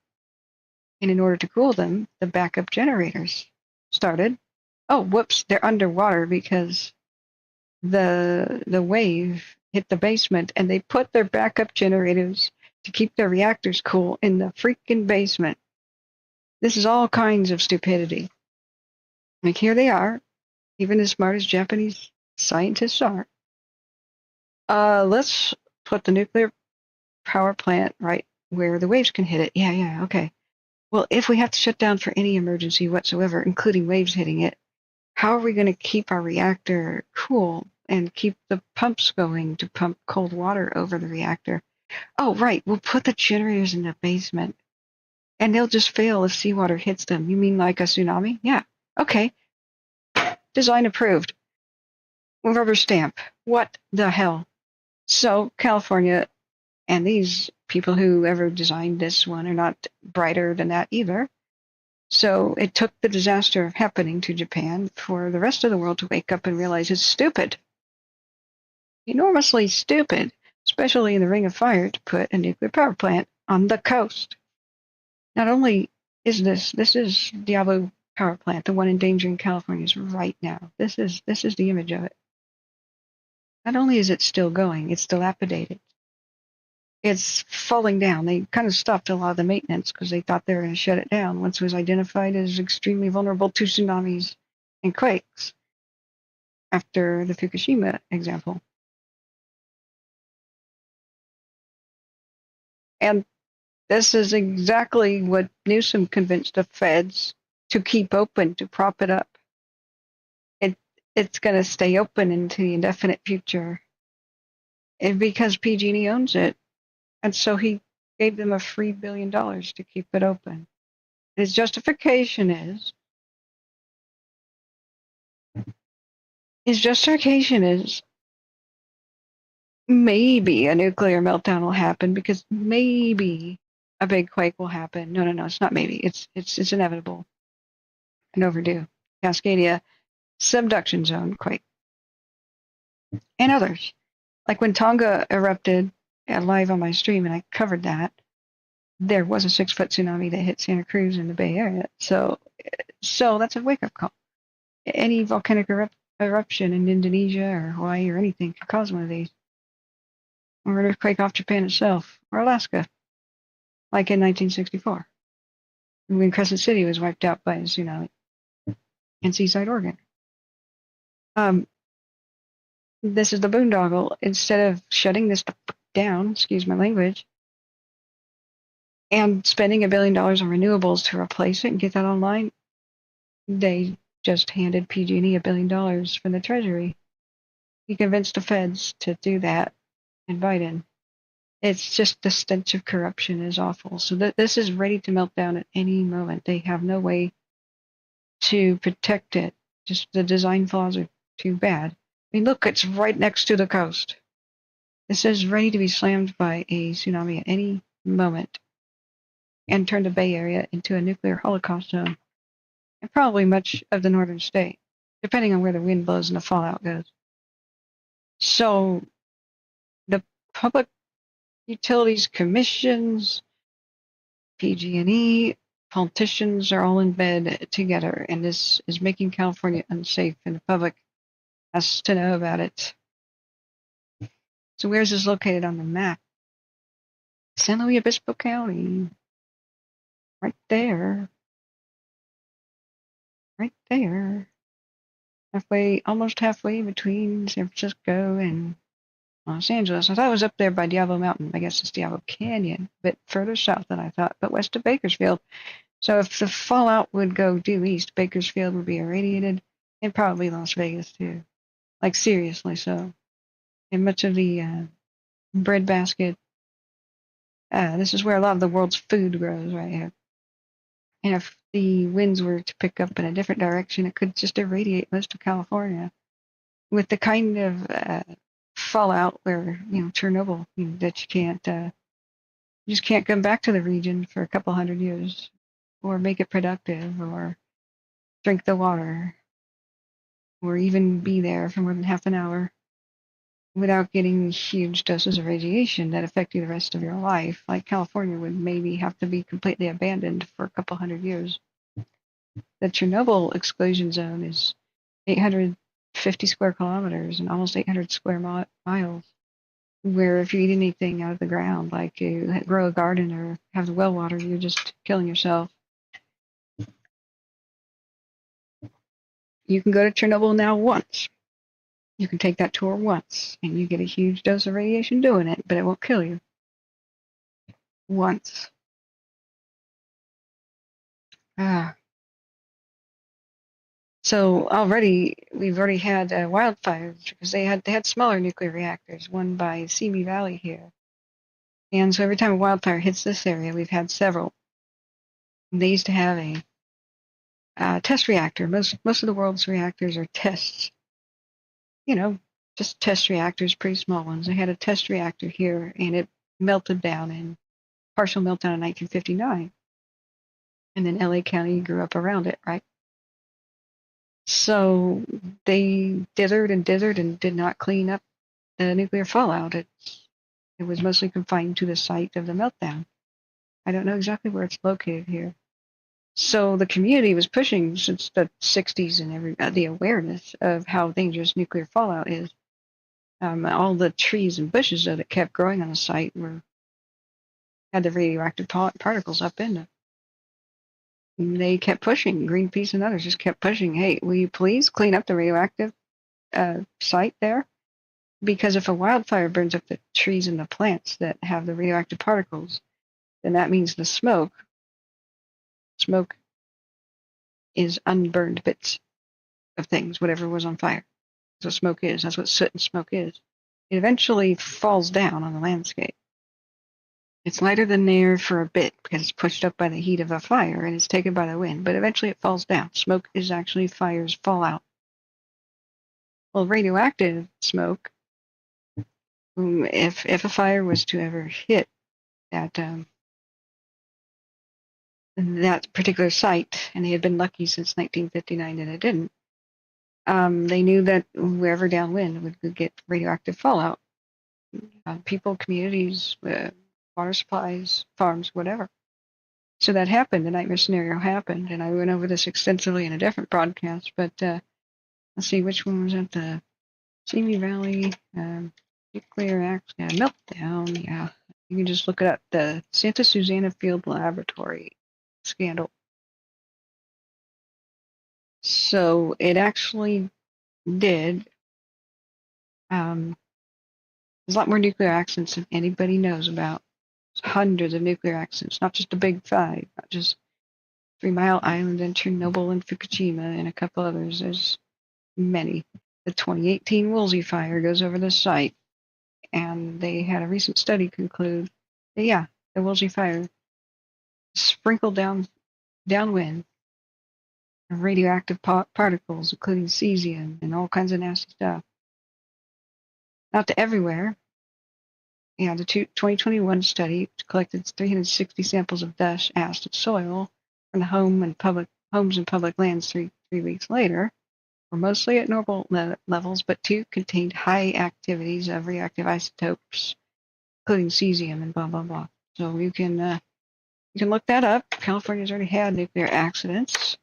And in order to cool them, the backup generators started. Oh, whoops, they're underwater because the wave hit the basement, and they put their backup generators to keep their reactors cool in the freaking basement. This is all kinds of stupidity. Like, here they are, even as smart as Japanese scientists are. Let's put the nuclear power plant right where the waves can hit it. Yeah, okay. Well, if we have to shut down for any emergency whatsoever, including waves hitting it, how are we going to keep our reactor cool and keep the pumps going to pump cold water over the reactor? Oh, right, we'll put the generators in the basement, and they'll just fail if seawater hits them. You mean like a tsunami? Yeah, okay. design approved. Rubber stamp. What the hell? So California and these people who ever designed this one are not brighter than that either. So it took the disaster happening to Japan for the rest of the world to wake up and realize it's stupid. Enormously stupid, especially in the Ring of Fire, to put a nuclear power plant on the coast. Not only is this is Diablo power plant, the one endangering Californians right now. This is the image of it. Not only is it still going, it's dilapidated. It's falling down. They kind of stopped a lot of the maintenance because they thought they were going to shut it down once it was identified as extremely vulnerable to tsunamis and quakes after the Fukushima example. And this is exactly what Newsom convinced the feds to keep open, to prop it up. It's going to stay open into the indefinite future. And because PG&E owns it, and so he gave them a free $1 billion to keep it open. His justification is maybe a nuclear meltdown will happen because maybe a big quake will happen. No, it's not maybe. It's inevitable and overdue. Cascadia subduction zone quake and others. Like when Tonga erupted live on my stream, and I covered that, there was a 6-foot tsunami that hit Santa Cruz in the Bay Area. So that's a wake-up call. Any volcanic eruption in Indonesia or Hawaii or anything could cause one of these. Or an earthquake off Japan itself, or Alaska, like in 1964, when Crescent City was wiped out by a tsunami, and Seaside, Oregon. This is the boondoggle. Instead of shutting this down, excuse my language, and spending $1 billion on renewables to replace it and get that online, they just handed PG&E $1 billion from the Treasury. He convinced the feds to do that, and Biden. It's just the stench of corruption is awful. So this is ready to melt down at any moment. They have no way to protect it. Just the design flaws are too bad. I mean, look, it's right next to the coast. This is ready to be slammed by a tsunami at any moment and turn the Bay Area into a nuclear holocaust zone, and probably much of the northern state, depending on where the wind blows and the fallout goes. So the Public Utilities Commissions, PG&E, politicians are all in bed together, and this is making California unsafe, and the public has to know about it. So where's this located on the map? San Luis Obispo County. Right there. Right there. Almost halfway between San Francisco and Los Angeles. I thought it was up there by Diablo Mountain. I guess it's Diablo Canyon, a bit further south than I thought, but west of Bakersfield. So if the fallout would go due east, Bakersfield would be irradiated, and probably Las Vegas too. Like seriously so. And much of the breadbasket, this is where a lot of the world's food grows right here. And if the winds were to pick up in a different direction, it could just irradiate most of California with the kind of fallout where, Chernobyl, that you just can't come back to the region for a couple hundred years or make it productive or drink the water or even be there for more than half an hour without getting huge doses of radiation that affect you the rest of your life. Like California would maybe have to be completely abandoned for a couple hundred years. The Chernobyl exclusion zone is 850 square kilometers and almost 800 square miles, where if you eat anything out of the ground, like you grow a garden or have the well water, you're just killing yourself. You can go to Chernobyl now once. You can take that tour once, and you get a huge dose of radiation doing it, but it won't kill you. Once. So we've already had wildfires because they had smaller nuclear reactors, one by Simi Valley here. And so every time a wildfire hits this area, we've had several. They used to have a test reactor. Most of the world's reactors are tests. You know, just test reactors, pretty small ones. They had a test reactor here, and it melted down in partial meltdown in 1959. And then LA County grew up around it, right? So they dithered and did not clean up the nuclear fallout. It was mostly confined to the site of the meltdown. I don't know exactly where it's located here. So the community was pushing since the 60s and the awareness of how dangerous nuclear fallout is. All the trees and bushes that kept growing on the site had the radioactive particles up in them. And they kept pushing. Greenpeace and others just kept pushing. Hey, will you please clean up the radioactive site there? Because if a wildfire burns up the trees and the plants that have the radioactive particles, then that means the smoke is unburned bits of things, whatever was on fire. That's what smoke is. That's what soot and smoke is. It eventually falls down on the landscape. It's lighter than air for a bit because it's pushed up by the heat of a fire and it's taken by the wind, but eventually it falls down. Smoke is actually fire's fallout. Well, radioactive smoke, if a fire was to ever hit that particular site, and they had been lucky since 1959 that it didn't, they knew that wherever downwind would get radioactive fallout. People, communities, water supplies, farms, whatever. So that happened. The nightmare scenario happened, and I went over this extensively in a different broadcast. But let's see, which one was it? The Simi Valley nuclear meltdown. Yeah, you can just look it up. The Santa Susana Field Laboratory scandal. So it actually did. There's a lot more nuclear accidents than anybody knows about. There's hundreds of nuclear accidents, not just the big five, not just 3 Mile Island and Chernobyl and Fukushima and a couple others. There's many. The 2018 Woolsey fire goes over the site, and they had a recent study conclude that, yeah, the Woolsey fire sprinkled downwind radioactive particles, including cesium and all kinds of nasty stuff. Not to everywhere. Yeah, the 2021 study collected 360 samples of dust, acid, soil from the homes and public lands three weeks later, were mostly at normal levels, but 2 contained high activities of reactive isotopes, including cesium and blah blah blah. So you can look that up. California's already had nuclear accidents,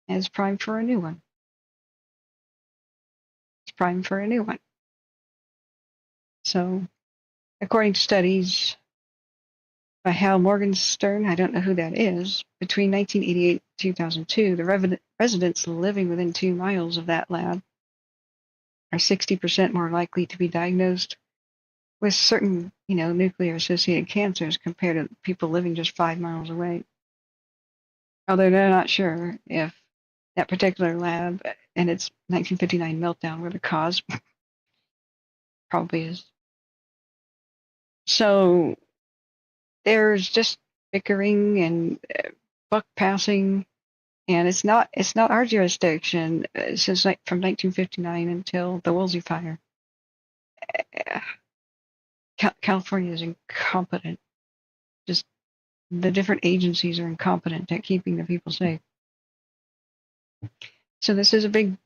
and it's primed for a new one. So, according to studies by Hal Morgenstern, I don't know who that is, between 1988 and 2002, the residents living within 2 miles of that lab are 60% more likely to be diagnosed with certain, nuclear-associated cancers compared to people living just 5 miles away. Although they're not sure if that particular lab and its 1959 meltdown were the cause. Probably is. So there's just bickering and buck passing, and it's not our jurisdiction since from 1959 until the Woolsey fire. California is incompetent. Just the different agencies are incompetent at keeping the people safe. So this is a big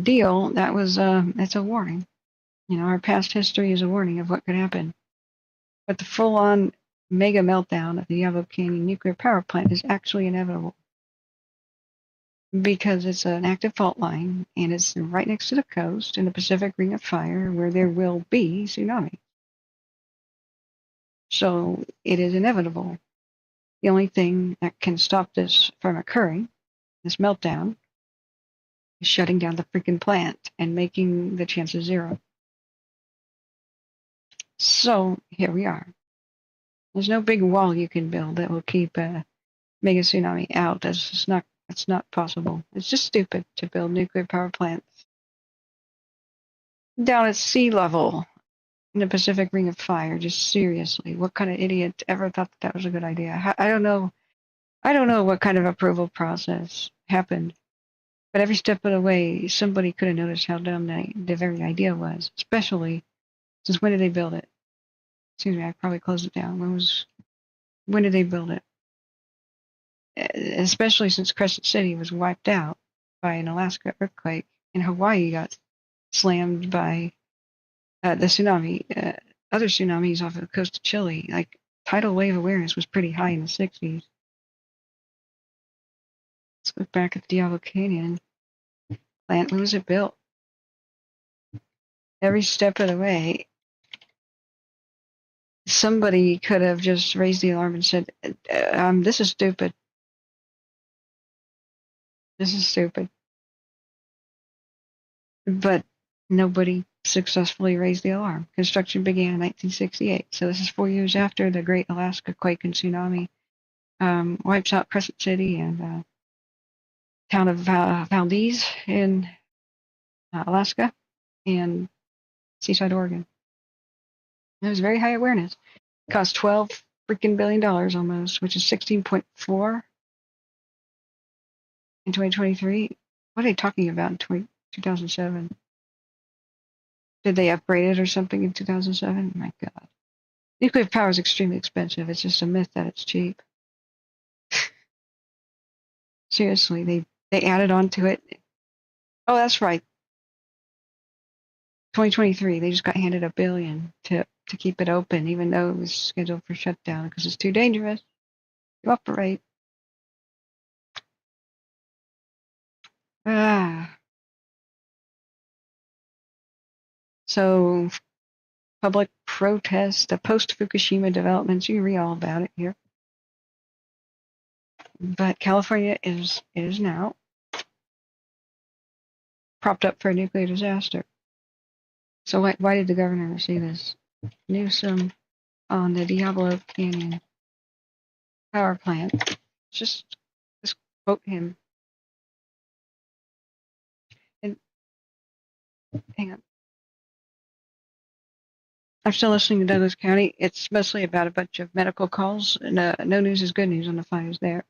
deal. That's a warning. Our past history is a warning of what could happen. But the full-on mega meltdown of the Diablo Canyon nuclear power plant is actually inevitable because it's an active fault line and it's right next to the coast in the Pacific Ring of Fire where there will be tsunami. So it is inevitable. The only thing that can stop this from occurring, this meltdown, is shutting down the freaking plant and making the chances 0. So here we are. There's no big wall you can build that will keep a mega tsunami out. That's not possible. It's just stupid to build nuclear power plants down at sea level in the Pacific Ring of Fire. Just seriously, what kind of idiot ever thought that was a good idea? I don't know what kind of approval process happened But every step of the way, somebody could have noticed how dumb the very idea was, especially since when did they build it? Excuse me, I probably closed it down. When did they build it? Especially since Crescent City was wiped out by an Alaska earthquake, and Hawaii got slammed by the tsunami. Other tsunamis off of the coast of Chile, like tidal wave awareness was pretty high in the 60s. Let's look back at the Diablo Canyon plant. When was it built? Every step of the way, somebody could have just raised the alarm and said, this is stupid. This is stupid. But nobody successfully raised the alarm. Construction began in 1968, so this is 4 years after the Great Alaska Quake and Tsunami wipes out Crescent City and town of Valdez in Alaska and Seaside, Oregon. It was very high awareness. It cost $12 billion almost, which is 16.4 in 2023. What are they talking about in 2007? Did they upgrade it or something in 2007? My God. Nuclear power is extremely expensive. It's just a myth that it's cheap. Seriously, they added on to it. Oh, that's right. 2023, they just got handed $1 billion to keep it open, even though it was scheduled for shutdown because it's too dangerous to operate. So, public protest, the post-Fukushima developments, you can read all about it here. But California is now propped up for a nuclear disaster. So why did the governor say this? Newsom on the Diablo Canyon power plant. Just quote him. And hang on. I'm still listening to Douglas County. It's mostly about a bunch of medical calls. No news is good news on the fires there.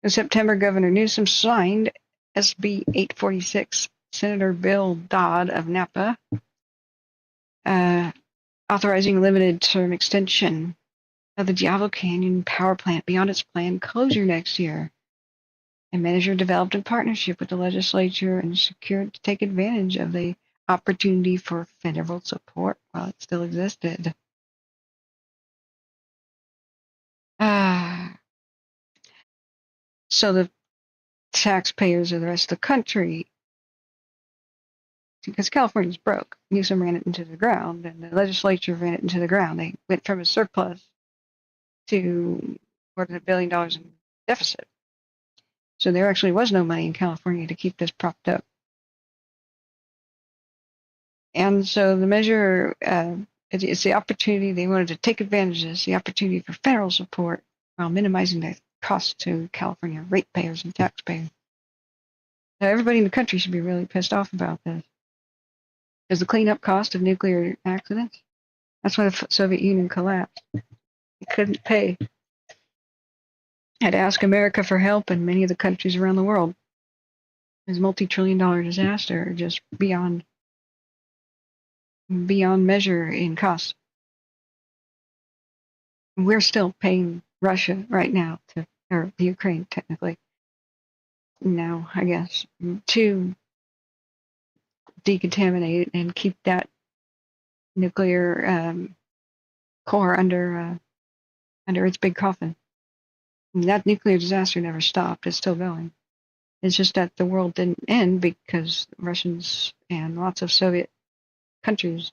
In September, Governor Newsom signed SB 846. Senator Bill Dodd of Napa authorizing a limited-term extension of the Diablo Canyon power plant beyond its planned closure next year. A measure developed in partnership with the legislature and secured to take advantage of the opportunity for federal support while it still existed. So the taxpayers of the rest of the country, because California's broke, Newsom ran it into the ground, and the legislature ran it into the ground. They went from a surplus to more than $1 billion in deficit. So there actually was no money in California to keep this propped up. And so the measure, it's the opportunity, they wanted to take advantage of this, the opportunity for federal support while minimizing the cost to California ratepayers and taxpayers. Now, everybody in the country should be really pissed off about this. Because the cleanup cost of nuclear accidents, that's why the Soviet Union collapsed. It couldn't pay. Had to ask America for help and many of the countries around the world. This multi-trillion-dollar disaster just beyond measure in cost. We're still paying Russia right now or the Ukraine technically now, I guess, to decontaminate and keep that nuclear core under its big coffin. And that nuclear disaster never stopped. It's still going. It's just that the world didn't end because Russians and lots of Soviet countries,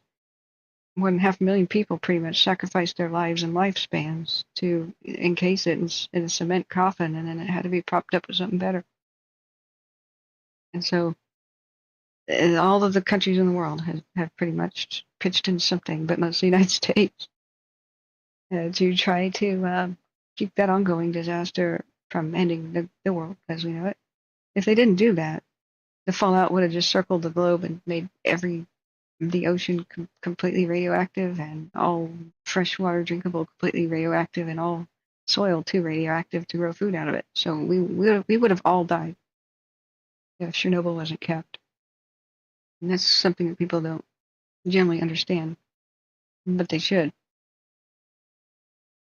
more than 500,000 people pretty much sacrificed their lives and lifespans to encase it in a cement coffin, and then it had to be propped up with something better. And so all of the countries in the world have pretty much pitched in something, but mostly the United States, to try to keep that ongoing disaster from ending the world as we know it. If they didn't do that, the fallout would have just circled the globe and made the ocean completely radioactive, and all fresh water drinkable completely radioactive, and all soil too radioactive to grow food out of it. So we would have all died. if Chernobyl wasn't kept. And that's something that people don't generally understand, but they should.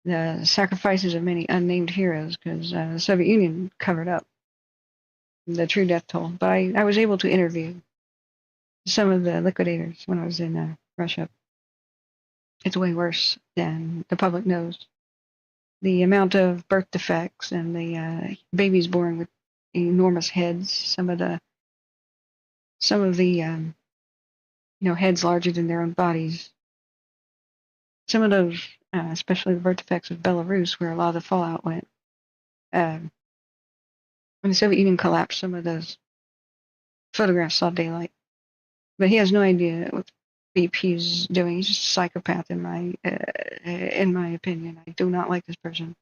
The sacrifices of many unnamed heroes, because the Soviet Union covered up the true death toll. But I was able to interview some of the liquidators when I was in Russia. It's way worse than the public knows. The amount of birth defects and the babies born with enormous heads. Some of the heads larger than their own bodies. Some of those, especially the birth defects of Belarus, where a lot of the fallout went. When the Soviet Union collapsed, some of those photographs saw daylight. But he has no idea what BP's doing. He's just a psychopath, in my opinion. I do not like this person.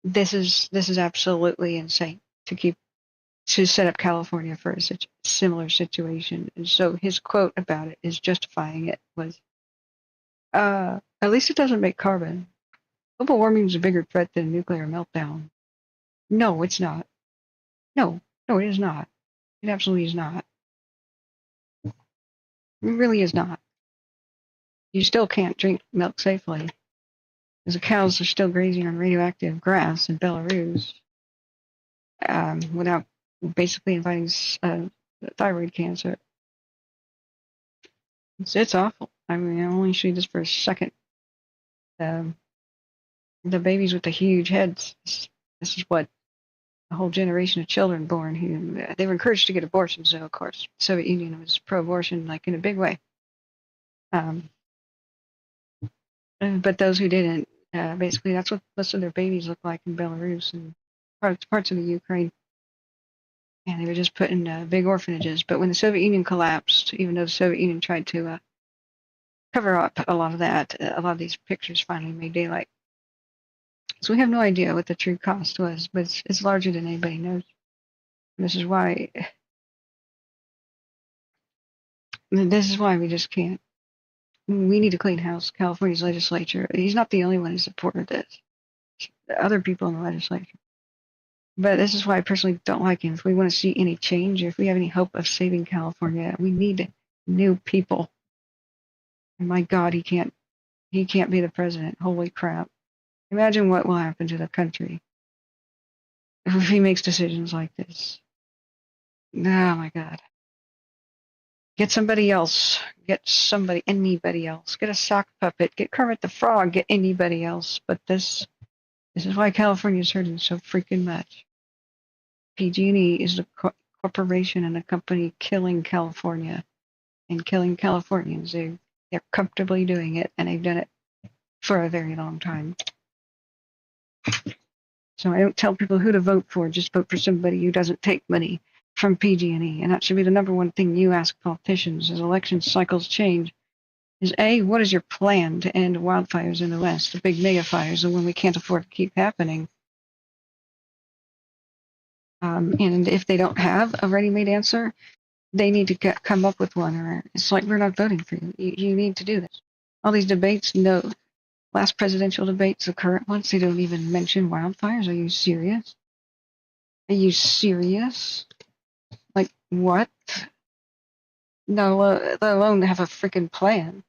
This is absolutely insane to set up California for a similar situation. And so his quote about it is justifying it was, at least it doesn't make carbon. Global warming is a bigger threat than a nuclear meltdown. No, it's not. No, it is not. It absolutely is not. It really is not. You still can't drink milk safely, because the cows are still grazing on radioactive grass in Belarus without basically inviting thyroid cancer. It's awful. I mean, I'll only show you this for a second. The babies with the huge heads. This is what a whole generation of children born who they were encouraged to get abortions. Though, of course, the Soviet Union was pro-abortion, like in a big way. But those who didn't, basically, that's what most of their babies look like in Belarus and parts of the Ukraine. And they were just put in big orphanages. But when the Soviet Union collapsed, even though the Soviet Union tried to cover up a lot of that, a lot of these pictures finally made daylight. So we have no idea what the true cost was, but it's larger than anybody knows. And this is why we just can't. We need to clean house. California's legislature. He's not the only one who supported this. Other people in the legislature. But this is why I personally don't like him. If we want to see any change, if we have any hope of saving California, we need new people. And my God, he can't be the president. Holy crap. Imagine what will happen to the country if he makes decisions like this. Oh my God. Get somebody else. Anybody else. Get a sock puppet. Get Kermit the Frog. Get anybody else. But this is why California's hurting so freaking much. PG&E is the corporation and a company killing California and killing Californians. They're comfortably doing it, and they've done it for a very long time. So I don't tell people who to vote for. Just vote for somebody who doesn't take money from PG&E. And that should be the number one thing you ask politicians as election cycles change. Is A, what is your plan to end wildfires in the West, the big mega fires, the one we can't afford to keep happening? And if they don't have a ready-made answer, they need to come up with one. Or it's like, we're not voting for you. You need to do this. All these debates, no. Last presidential debates, the current ones, they don't even mention wildfires. Are you serious? Are you serious? Like, what? No, let alone have a freaking plan.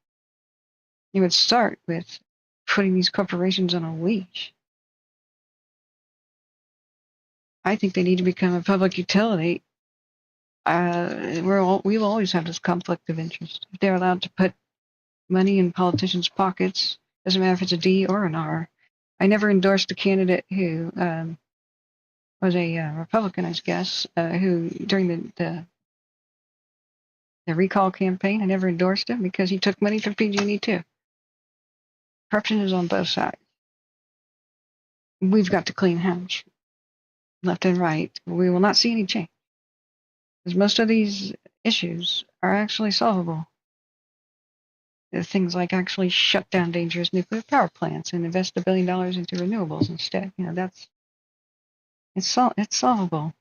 You would start with putting these corporations on a leash. I think they need to become a public utility. We will always have this conflict of interest. If they're allowed to put money in politicians' pockets, doesn't matter if it's a D or an R. I never endorsed a candidate who was a Republican, I guess, who during the recall campaign, I never endorsed him because he took money from PG&E too. Corruption is on both sides. We've got to clean house, left and right. We will not see any change because most of these issues are actually solvable. Things like actually shut down dangerous nuclear power plants and invest $1 billion into renewables instead. It's solvable.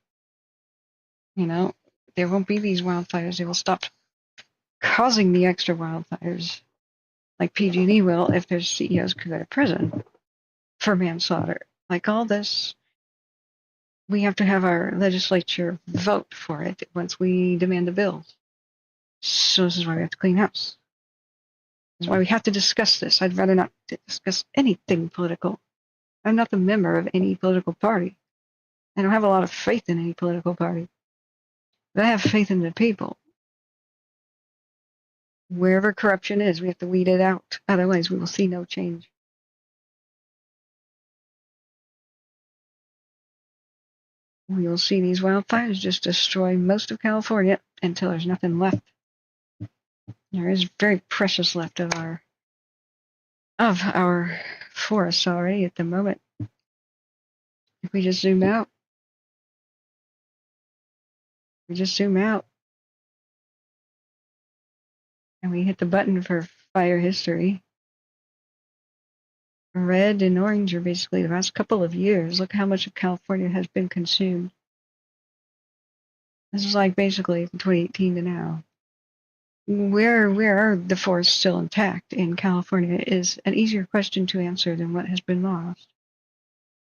There won't be these wildfires. They will stop causing the extra wildfires, like PG&E will if their CEOs could go to prison for manslaughter. Like all this we have to have our legislature vote for it once we demand the bills. So this is why we have to clean house. This is why we have to discuss this. I'd rather not discuss anything political. I'm not the member of any political party. I don't have a lot of faith in any political party. But I have faith in the people. Wherever corruption is, we have to weed it out. Otherwise, we will see no change. We will see these wildfires just destroy most of California until there's nothing left. There is very precious left of our forests already at the moment. If we just zoom out, and we hit the button for fire history. Red and orange are basically the last couple of years. Look how much of California has been consumed. This is like basically from 2018 to now. Where are the forests still intact in California is an easier question to answer than what has been lost.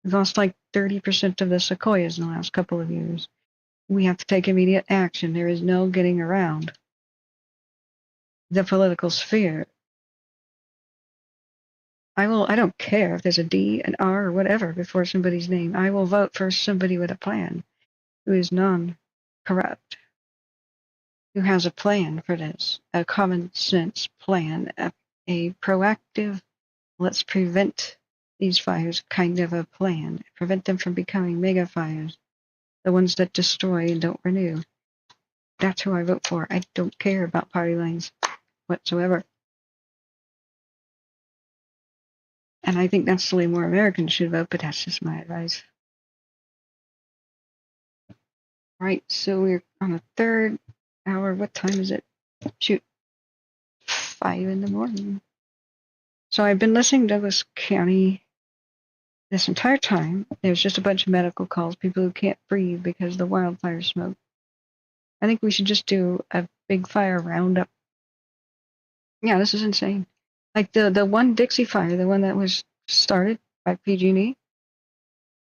We've lost like 30% of the sequoias in the last couple of years. We have to take immediate action. There is no getting around the political sphere. I don't care if there's a D, an R, or whatever before somebody's name. I will vote for somebody with a plan who is non-corrupt, who has a plan for this, a common sense plan, a proactive, let's prevent these fires kind of a plan, prevent them from becoming mega fires, the ones that destroy and don't renew. That's who I vote for. I don't care about party lines whatsoever. And I think that's the way more Americans should vote, but that's just my advice. Right, so we're on the third hour. What time is it? Shoot, 5 in the morning. So I've been listening to Douglas County this entire time. There's just a bunch of medical calls, people who can't breathe because of the wildfire smoke. I think we should just do a big fire roundup. Yeah, this is insane. Like the one Dixie fire, the one that was started by PG&E,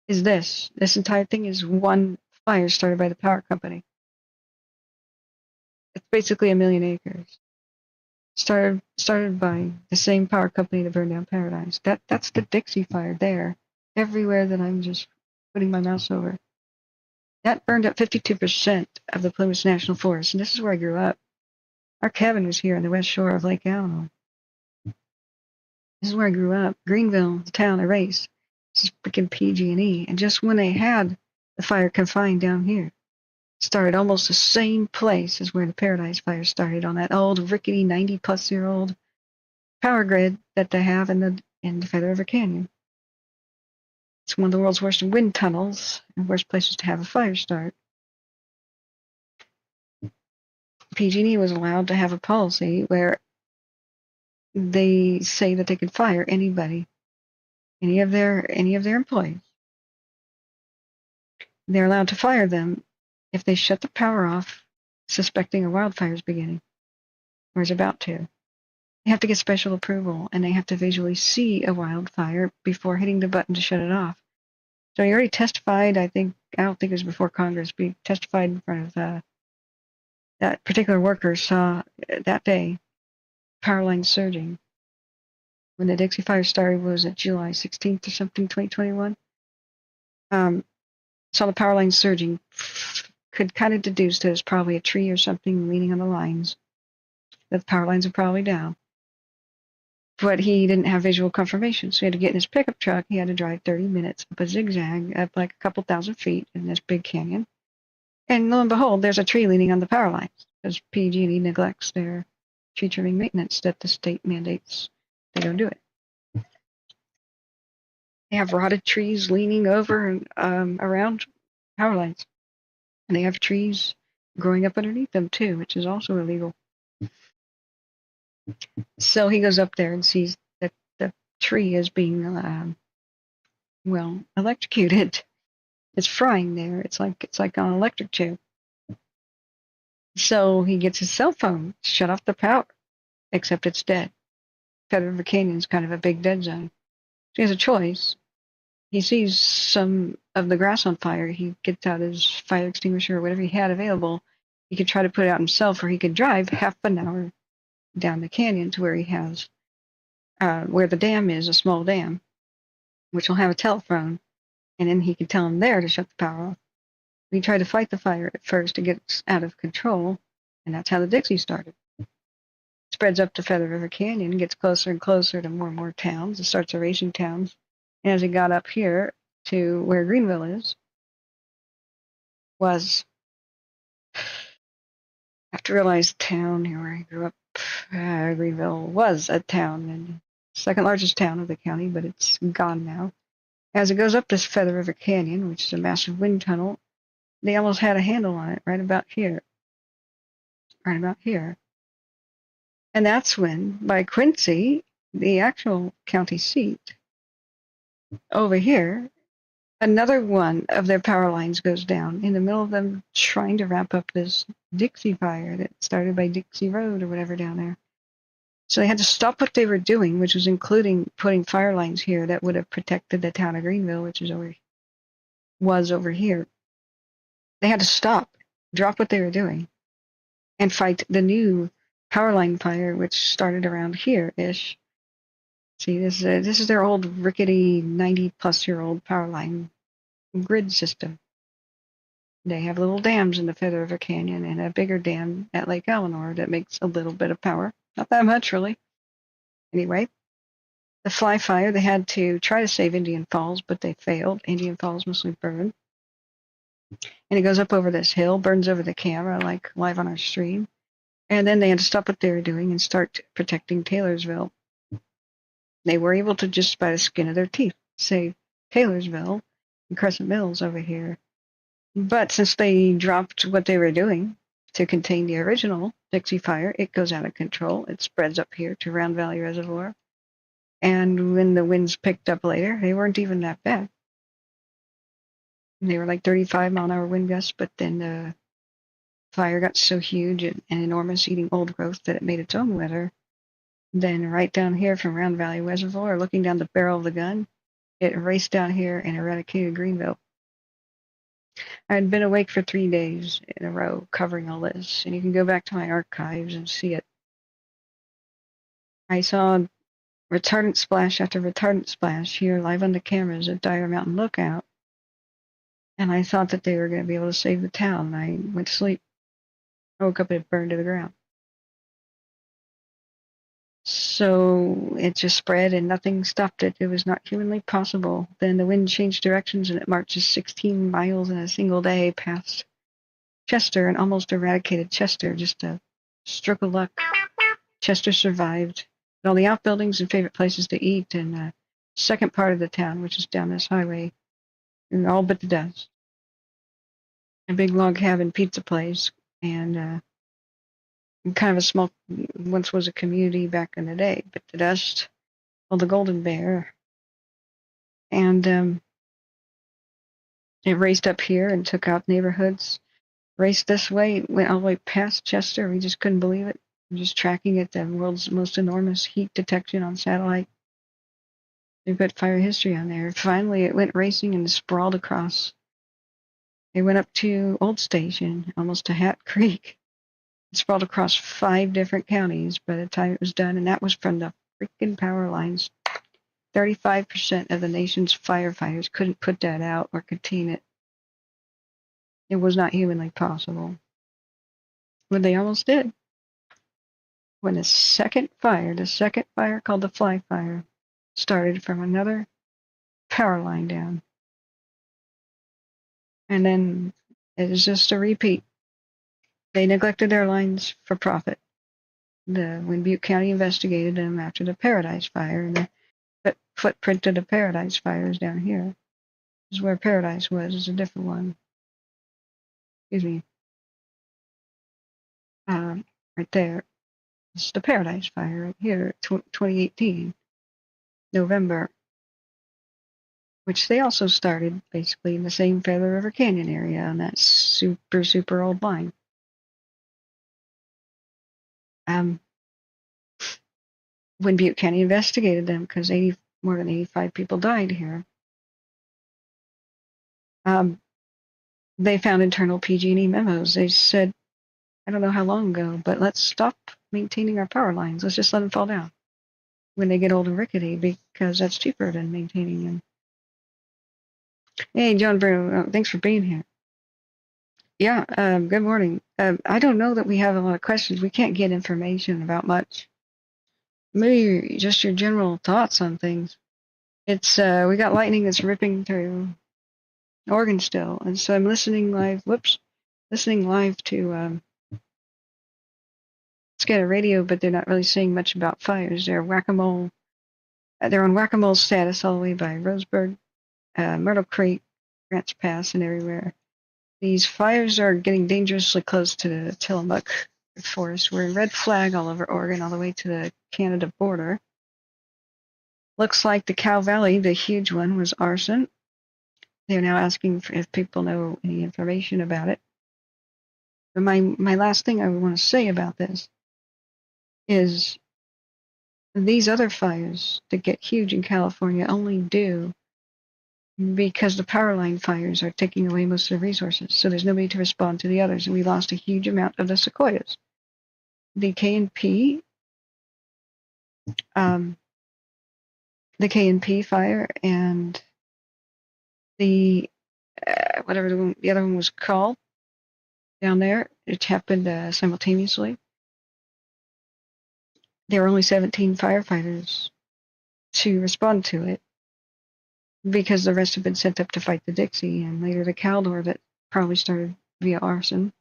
is this. This entire thing is one fire started by the power company. It's basically 1 million acres. Started by the same power company that burned down Paradise. That's the Dixie fire there. Everywhere that I'm just putting my mouse over. That burned up 52% of the Plymouth National Forest, and this is where I grew up. Our cabin was here on the west shore of Lake Alamo. This is where I grew up. Greenville, the town I raised. This is freaking PG&E. And just when they had the fire confined down here, started almost the same place as where the Paradise Fire started, on that old rickety 90-plus-year-old power grid that they have in the Feather River Canyon. It's one of the world's worst wind tunnels and worst places to have a fire start. PG&E was allowed to have a policy where they say that they could fire anybody, any of their employees. They're allowed to fire them if they shut the power off, suspecting a wildfire is beginning or is about to. They have to get special approval, and they have to visually see a wildfire before hitting the button to shut it off. So he already testified, I don't think it was before Congress, but he testified in front of that particular worker saw that day power lines surging. When the Dixie Fire started, was it July 16th or something, 2021? Saw the power lines surging. Could kind of deduce that it was probably a tree or something leaning on the lines. That the power lines are probably down. But he didn't have visual confirmation, so he had to get in his pickup truck. He had to drive 30 minutes up a zigzag up like a couple thousand feet in this big canyon. And lo and behold, there's a tree leaning on the power lines because PG&E neglects their tree trimming maintenance that the state mandates they don't do it. They have rotted trees leaning over and around power lines. And they have trees growing up underneath them too, which is also illegal. So he goes up there and sees that the tree is being, electrocuted. It's frying there. It's like on an electric chair. So he gets his cell phone, shut off the power, except it's dead. Feather River Canyon is kind of a big dead zone. So he has a choice. he sees some of the grass on fire. He gets out his fire extinguisher or whatever he had available. He could try to put it out himself, or he could drive half an hour down the canyon to where he has, where the dam is, a small dam, which will have a telephone, and then he could tell him there to shut the power off. He tried to fight the fire at first to get it out of control, and that's how the Dixie started. Spreads up to Feather River Canyon, gets closer and closer to more and more towns. It starts erasing towns. And as it got up here to where Greenville is, I have to realize town here where I grew up, Greenville was a town and second largest town of the county, but it's gone now. As it goes up this Feather River Canyon, which is a massive wind tunnel, they almost had a handle on it right about here. Right about here. And that's when, by Quincy, the actual county seat, over here, another one of their power lines goes down in the middle of them trying to wrap up this Dixie fire that started by Dixie Road or whatever down there. So they had to stop what they were doing, which was including putting fire lines here that would have protected the town of Greenville, which is over here. They had to stop, drop what they were doing, and fight the new power line fire, which started around here-ish. See, this is their old rickety 90-plus-year-old power line grid system. They have little dams in the Feather River Canyon and a bigger dam at Lake Eleanor that makes a little bit of power. Not that much, really. Anyway, the Fly Fire, they had to try to save Indian Falls, but they failed. Indian Falls mostly burned. And it goes up over this hill, burns over the camera, like live on our stream. And then they had to stop what they were doing and start protecting Taylorsville. They were able to, just by the skin of their teeth, save Taylorsville and Crescent Mills over here. But since they dropped what they were doing to contain the original Dixie Fire, it goes out of control. It spreads up here to Round Valley Reservoir. And when the winds picked up later, they weren't even that bad. They were like 35-mile-an-hour wind gusts, but then the fire got so huge and enormous, eating old growth, that it made its own weather. Then right down here from Round Valley Reservoir, looking down the barrel of the gun, it raced down here and eradicated Greenville. I had been awake for 3 days in a row covering all this, and you can go back to my archives and see it. I saw retardant splash after retardant splash here live on the cameras at Dyer Mountain Lookout, and I thought that they were going to be able to save the town. I went to sleep. I woke up and it burned to the ground. So it just spread and nothing stopped it. It was not humanly possible. Then the wind changed directions and it marches 16 miles in a single day past Chester and almost eradicated Chester. Just a stroke of luck. Chester survived. And all the outbuildings and favorite places to eat and the second part of the town, which is down this highway, and all but the dust. A big log cabin pizza place and kind of a small, once was a community back in the day, but the dust, well, the Golden Bear, and it raced up here and took out neighborhoods, raced this way, went all the way past Chester. We just couldn't believe it. We're just tracking it, the world's most enormous heat detection on satellite. They've got fire history on there. Finally, it went racing and sprawled across. It went up to Old Station, almost to Hat Creek. It sprawled across 5 different counties by the time it was done, and that was from the freaking power lines. 35% of the nation's firefighters couldn't put that out or contain it. It was not humanly possible. But they almost did. When the second fire called the Fly Fire, started from another power line down. And then it was just a repeat. They neglected their lines for profit. When Butte County investigated them after the Paradise Fire, and the footprint of the Paradise Fire is down here. This is where Paradise was. It's a different one. Excuse me. Right there. This is the Paradise Fire right here, 2018, November, which they also started basically in the same Feather River Canyon area on that super, super old line. When Butte County investigated them, because more than 85 people died here, They found internal PG&E memos. They said, I don't know how long ago, but let's stop maintaining our power lines. Let's just let them fall down when they get old and rickety, because that's cheaper than maintaining them. Hey, John Bruno, thanks for being here. Yeah, good morning. I don't know that we have a lot of questions. We can't get information about much. Maybe just your general thoughts on things. It's we got lightning that's ripping through Oregon still, and so I'm listening live. Listening live to Scatter Radio, but they're not really saying much about fires. They're whack-a-mole. They're on whack-a-mole status all the way by Roseburg, Myrtle Creek, Grants Pass, and everywhere. These fires are getting dangerously close to the Tillamook forest. We're in red flag all over Oregon, all the way to the Canada border. Looks like the Cow Valley, the huge one, was arson. They're now asking if people know any information about it. But my last thing I want to say about this is these other fires that get huge in California only do because the power line fires are taking away most of the resources. So there's nobody to respond to the others, and we lost a huge amount of the sequoias. The KNP fire and the whatever the other one was called down there, it happened simultaneously. There were only 17 firefighters to respond to it because the rest have been sent up to fight the Dixie and later the Condor that probably started via arson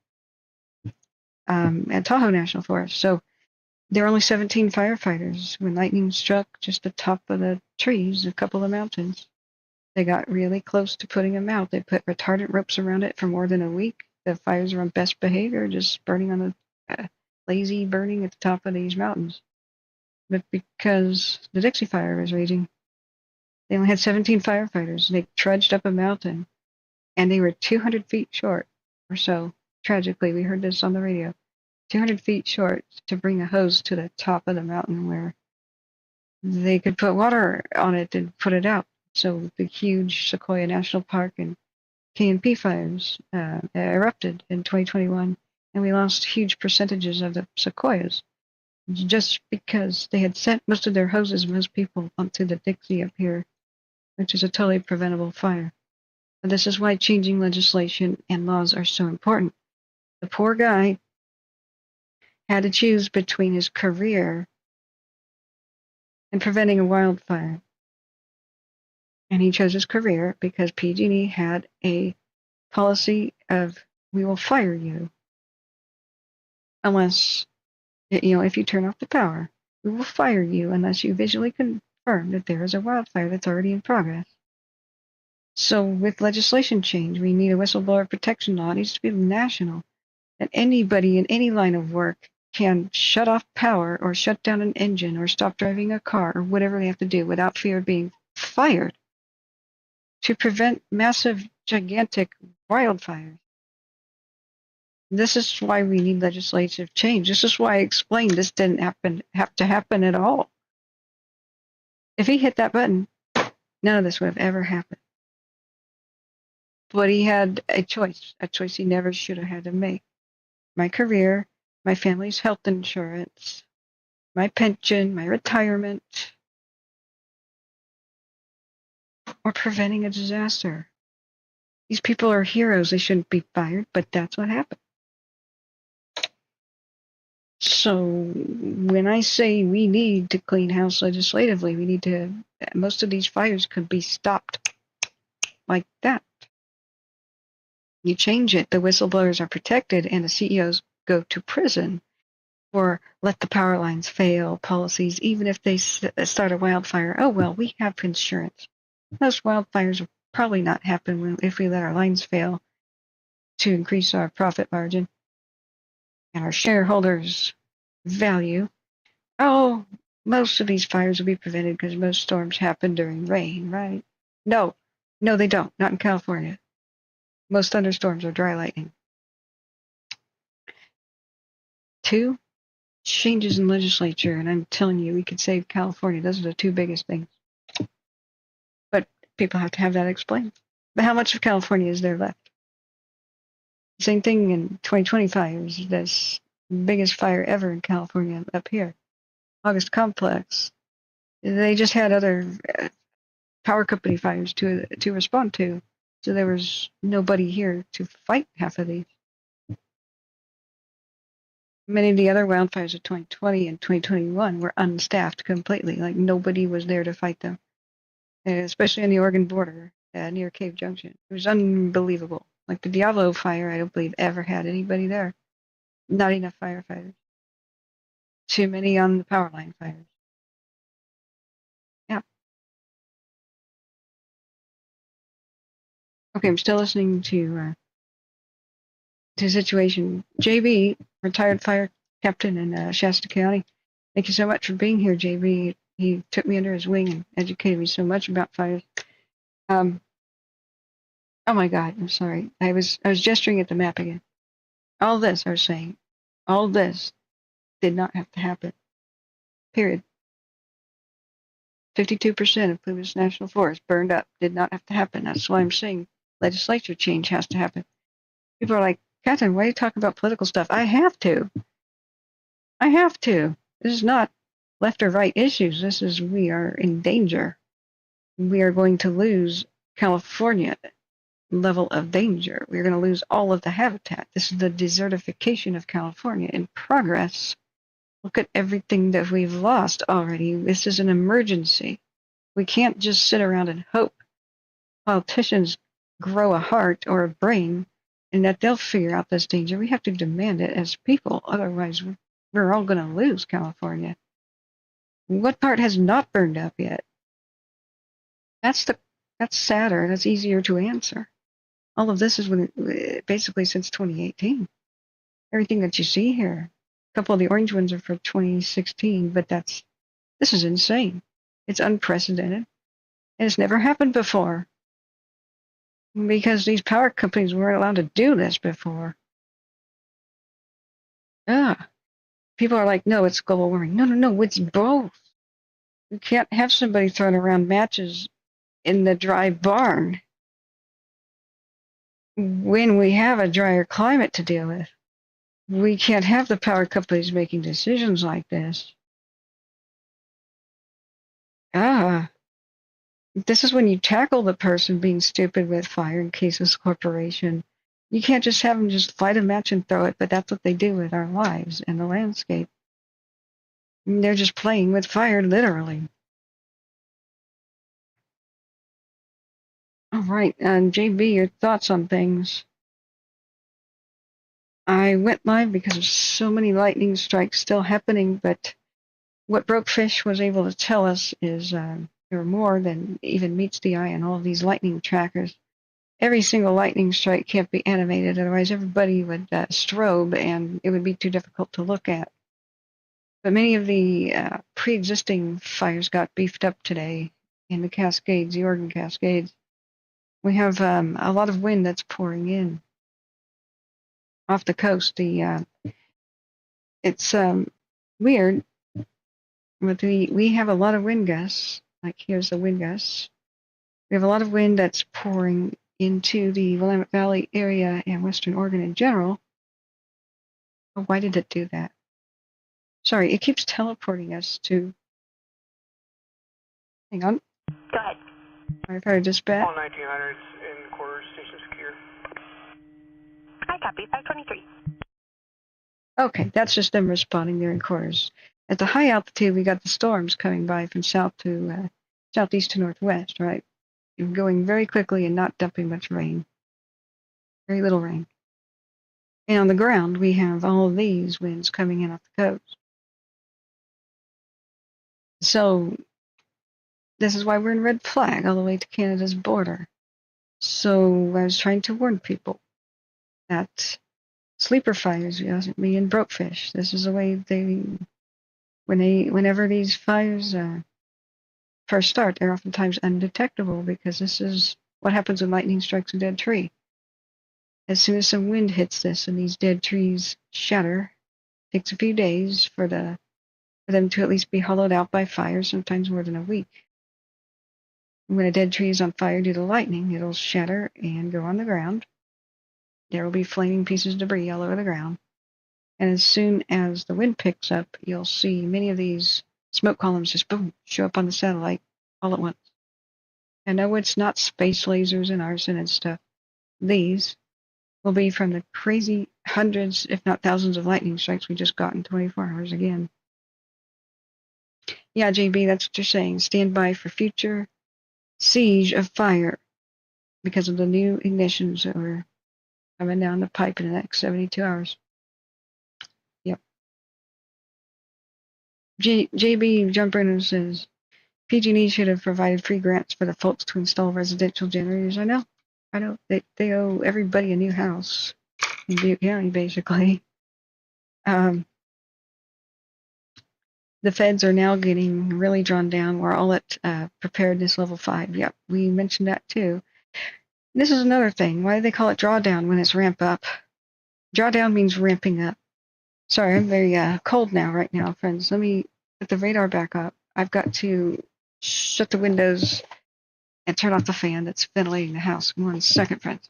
at Tahoe National Forest. So there were only 17 firefighters when lightning struck just the top of the trees, a couple of mountains. They got really close to putting them out. They put retardant ropes around it for more than a week. The fires were on best behavior, just burning on the lazy burning at the top of these mountains. But because the Dixie Fire was raging, they only had 17 firefighters. They trudged up a mountain, and they were 200 feet short or so. Tragically, we heard this on the radio. 200 feet short to bring a hose to the top of the mountain where they could put water on it and put it out. So the huge Sequoia National Park and KNP fires erupted in 2021, and we lost huge percentages of the sequoias just because they had sent most of their hoses, most people, onto the Dixie up here, which is a totally preventable fire. And this is why changing legislation and laws are so important. The poor guy had to choose between his career and preventing a wildfire. And he chose his career because PG&E had a policy of, we will fire you unless, if you turn off the power. We will fire you unless you visually confirm that there is a wildfire that's already in progress. So with legislation change, we need a whistleblower protection law. It needs to be national. That anybody in any line of work can shut off power or shut down an engine or stop driving a car or whatever they have to do without fear of being fired to prevent massive, gigantic wildfires. This is why we need legislative change. This is why I explained this didn't have to happen at all. If he hit that button, none of this would have ever happened. But he had a choice he never should have had to make. My career, my family's health insurance, my pension, my retirement, or preventing a disaster. These people are heroes. They shouldn't be fired, but that's what happened. So when I say we need to clean house legislatively, most of these fires could be stopped like that. You change it, the whistleblowers are protected, and the CEOs go to prison for let the power lines fail policies, even if they start a wildfire. Oh, well, we have insurance. Most wildfires will probably not happen if we let our lines fail to increase our profit margin and our shareholders' value. Oh, most of these fires will be prevented because most storms happen during rain, right? No, they don't. Not in California. Most thunderstorms are dry lightning. 2, changes in legislature, and I'm telling you, we could save California. Those are the 2 biggest things. But people have to have that explained. But how much of California is there left? Same thing in 2020 fires. This biggest fire ever in California up here. August Complex. They just had other power company fires to respond to. So there was nobody here to fight half of these. Many of the other wildfires of 2020 and 2021 were unstaffed completely. Like nobody was there to fight them. Especially on the Oregon border near Cave Junction. It was unbelievable. Like the Diablo fire, I don't believe ever had anybody there. Not enough firefighters. Too many on the power line fires. Yeah. Okay, I'm still listening to situation. JB, retired fire captain in Shasta County. Thank you so much for being here, JB. He took me under his wing and educated me so much about fires. Oh my God, I'm sorry. I was gesturing at the map again. All this, I was saying, all this did not have to happen. Period. 52% of Plumas National Forest burned up. Did not have to happen. That's why I'm saying legislature change has to happen. People are like, Catherine, why do you talk about political stuff? I have to. I have to. This is not left or right issues. This is we are in danger. We are going to lose California level of danger. We're going to lose all of the habitat. This is the desertification of California in progress. Look at everything that we've lost already. This is an emergency. We can't just sit around and hope politicians grow a heart or a brain and that they'll figure out this danger. We have to demand it as people. Otherwise, we're all going to lose California. What part has not burned up yet? That's sadder. That's easier to answer. All of this is basically since 2018. Everything that you see here. A couple of the orange ones are for 2016, but this is insane. It's unprecedented. And it's never happened before. Because these power companies weren't allowed to do this before. People are like, no, it's global warming. No, it's both. You can't have somebody throwing around matches in the dry barn when we have a drier climate to deal with. We can't have the power companies making decisions like this. This is when you tackle the person being stupid with fire in cases corporation. You can't just have them just light a match and throw it, but that's what they do with our lives and the landscape. And they're just playing with fire, literally. All right, and JB, your thoughts on things? I went live because of so many lightning strikes still happening, but what Brokefish was able to tell us is there are more than even meets the eye in all of these lightning trackers. Every single lightning strike can't be animated, otherwise everybody would strobe and it would be too difficult to look at. But many of the pre-existing fires got beefed up today in the Cascades, the Oregon Cascades. We have a lot of wind that's pouring in off the coast. It's weird, but we have a lot of wind gusts. Like here's the wind gusts. We have a lot of wind that's pouring into the Willamette Valley area and Western Oregon in general. Oh, why did it do that? Sorry, it keeps teleporting us to... Hang on. Go ahead. Firefighter dispatch. All 1900s in quarters, station secure. I copy, 523. Okay, that's just them responding. They're in quarters. At the high altitude, we got the storms coming by from southeast to northwest, right? Going very quickly and not dumping much rain. Very little rain. And on the ground, we have all of these winds coming in off the coast. So this is why we're in red flag all the way to Canada's border. So I was trying to warn people that sleeper fires, me and Brokefish, this is the way whenever these fires first start, they're oftentimes undetectable because this is what happens when lightning strikes a dead tree. As soon as some wind hits this and these dead trees shatter, it takes a few days for them to at least be hollowed out by fire, sometimes more than a week. When a dead tree is on fire due to lightning, it'll shatter and go on the ground. There will be flaming pieces of debris all over the ground. And as soon as the wind picks up, you'll see many of these smoke columns just boom, show up on the satellite all at once. And no, it's not space lasers and arson and stuff. These will be from the crazy hundreds, if not thousands, of lightning strikes we just got in 24 hours again. Yeah, JB, that's what you're saying. Stand by for future siege of fire because of the new ignitions that were coming down the pipe in the next 72 hours. Yep. JB Jumper says, PG&E should have provided free grants for the folks to install residential generators. I know. They owe everybody a new house in Butte County, basically. The feds are now getting really drawn down. We're all at preparedness level 5. Yep, we mentioned that too. This is another thing. Why do they call it drawdown when it's ramp up? Drawdown means ramping up. Sorry, I'm very cold right now, friends. Let me put the radar back up. I've got to shut the windows and turn off the fan that's ventilating the house. 1 second, friends.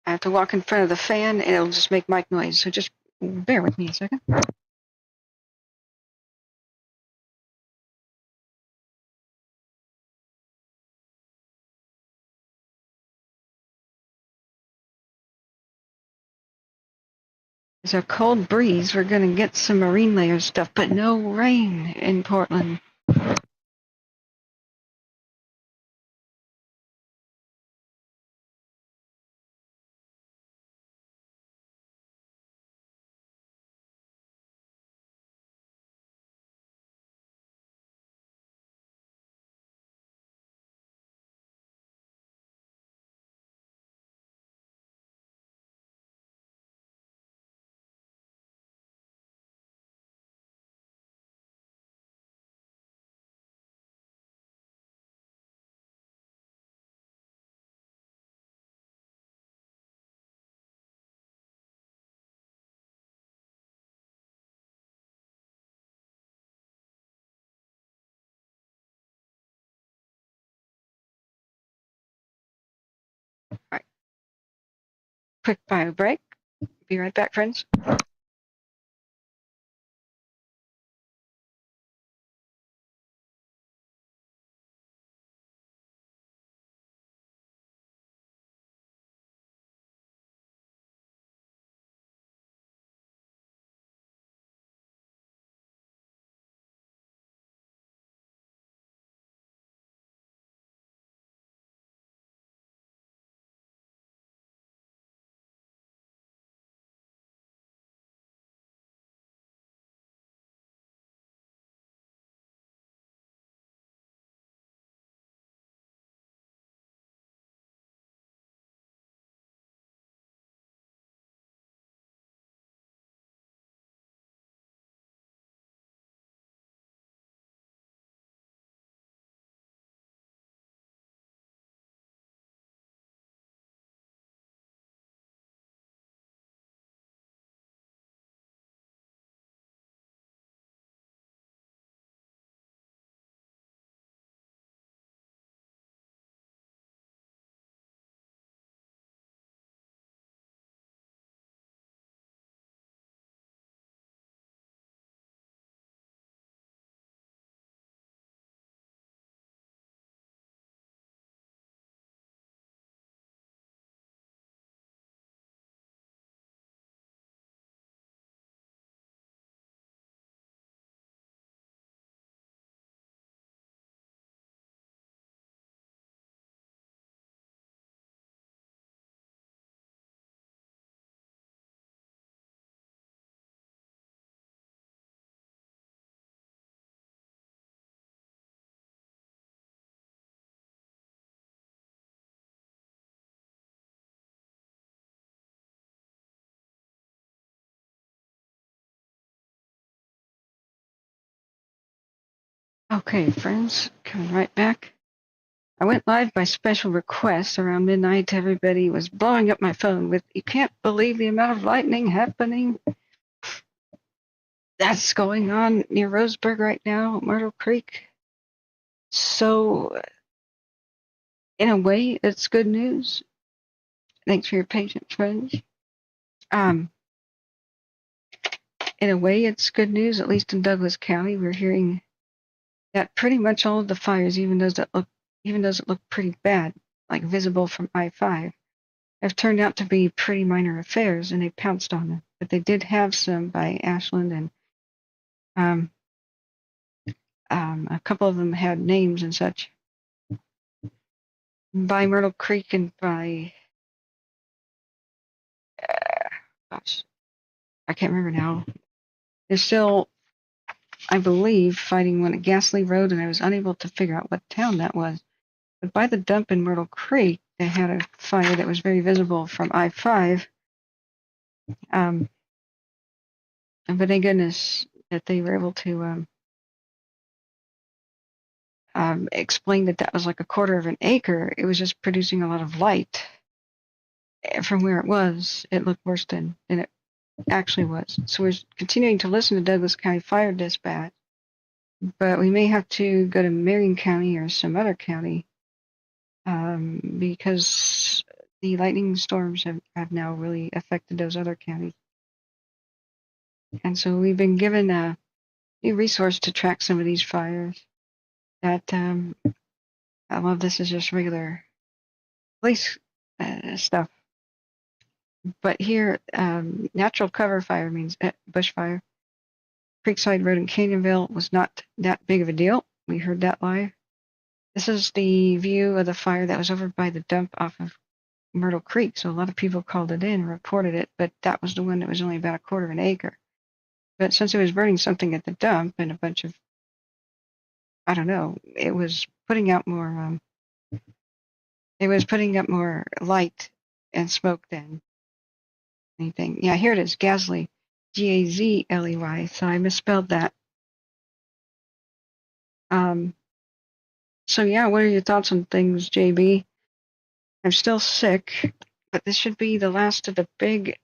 I have to walk in front of the fan and it'll just make mic noise. So just bear with me a second. There's a cold breeze. We're going to get some marine layer stuff, but no rain in Portland. All right. Quick bio break. Be right back, friends. Okay, friends, coming right back. I went live by special request around midnight. Everybody was blowing up my phone with, "You can't believe the amount of lightning happening that's going on near Roseburg right now, Myrtle Creek." So, in a way, it's good news. Thanks for your patience, friends. In a way, it's good news. At least in Douglas County, we're hearing that pretty much all of the fires, even those that look pretty bad, like visible from I-5, have turned out to be pretty minor affairs, and they pounced on them. But they did have some by Ashland, and a couple of them had names and such. By Myrtle Creek and by, gosh, I can't remember now. They're still, I believe, fighting one at Gasley Road, and I was unable to figure out what town that was. But by the dump in Myrtle Creek, they had a fire that was very visible from I-5. But thank goodness that they were able to explain that that was like a quarter of an acre. It was just producing a lot of light. From where it was, it looked worse than it actually was. So we're continuing to listen to Douglas County Fire Dispatch, but we may have to go to Marion County or some other county because the lightning storms have now really affected those other counties. And so we've been given a new resource to track some of these fires. That a lot of this is just regular police stuff. But here, natural cover fire means bushfire. Creekside Road in Canyonville was not that big of a deal. We heard that live. This is the view of the fire that was over by the dump off of Myrtle Creek. So a lot of people called it in and reported it, but that was the one that was only about a quarter of an acre. But since it was burning something at the dump and a bunch of, I don't know, it was putting out more light and smoke than anything. Yeah, here it is, Gasley, Gazley. So I misspelled that. So yeah, what are your thoughts on things, JB? I'm still sick, but this should be the last of the big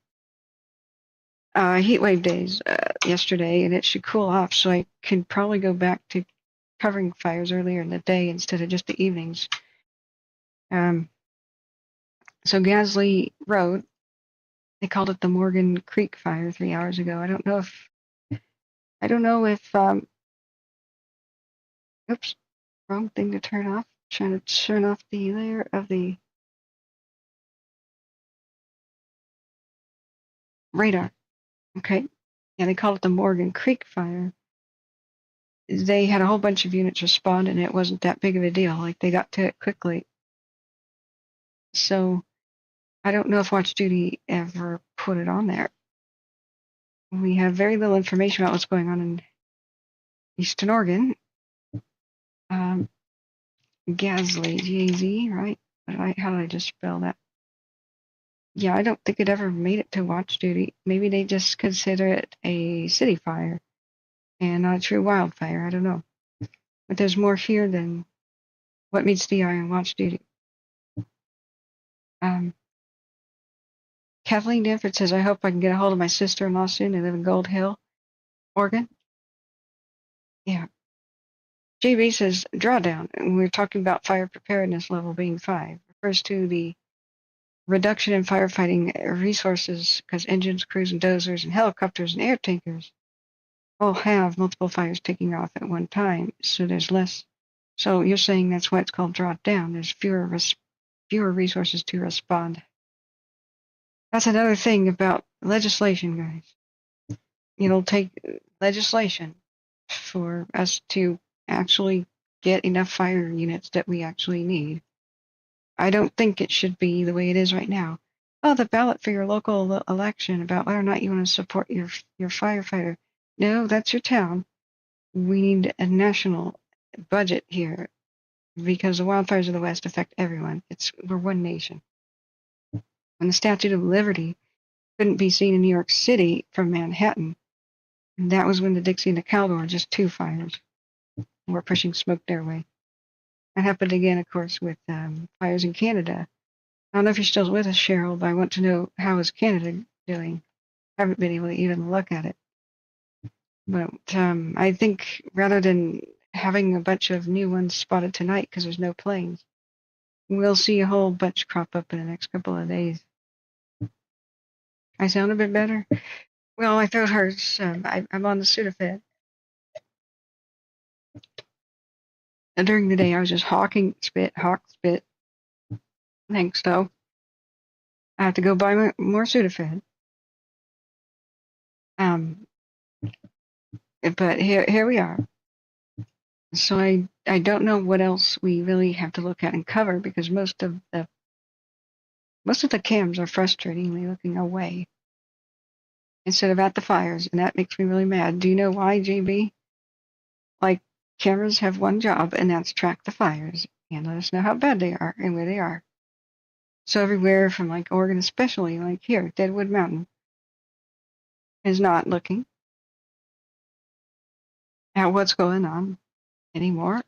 heat wave days yesterday, and it should cool off, so I can probably go back to covering fires earlier in the day instead of just the evenings. So Gasley Road, they called it the Morgan Creek fire 3 hours ago. I don't know if oops, wrong thing to turn off. Trying to turn off the layer of the radar. Okay. Yeah, they called it the Morgan Creek fire. They had a whole bunch of units respond, and it wasn't that big of a deal. Like, they got to it quickly. So I don't know if Watch Duty ever put it on there. We have very little information about what's going on in Eastern Oregon. Gasley, G-A-Z, right? How did I just spell that? Yeah, I don't think it ever made it to Watch Duty. Maybe they just consider it a city fire and not a true wildfire. I don't know. But there's more here than what meets the eye on Watch Duty. Kathleen Danford says, I hope I can get a hold of my sister-in-law soon. They live in Gold Hill, Oregon. Yeah. JB says, drawdown. And we're talking about fire preparedness level being 5. Refers to the reduction in firefighting resources because engines, crews, and dozers, and helicopters and air tankers all have multiple fires taking off at one time. So there's less. So you're saying that's why it's called drawdown. There's fewer resources to respond. That's another thing about legislation, guys. It'll take legislation for us to actually get enough fire units that we actually need. I don't think it should be the way it is right now. Oh, the ballot for your local election about whether or not you want to support your firefighter. No, that's your town. We need a national budget here because the wildfires of the West affect everyone. We're one nation. When the Statue of Liberty couldn't be seen in New York City from Manhattan, and that was when the Dixie and the Caldor were just 2 fires. We're pushing smoke their way. That happened again, of course, with fires in Canada. I don't know if you're still with us, Cheryl, but I want to know, how is Canada doing? I haven't been able to even look at it. But I think rather than having a bunch of new ones spotted tonight because there's no planes, we'll see a whole bunch crop up in the next couple of days. I sound a bit better? Well, my throat hurts. I'm on the Sudafed. And during the day, I was just hawk, spit. Thanks, though. I have to go buy more Sudafed. But here we are. So I don't know what else we really have to look at and cover, because most of the cams are frustratingly looking away instead of at the fires, and that makes me really mad. Do you know why, JB? Like, cameras have one job, and that's track the fires and let us know how bad they are and where they are. So everywhere from like Oregon, especially like here, Deadwood Mountain is not looking at what's going on anymore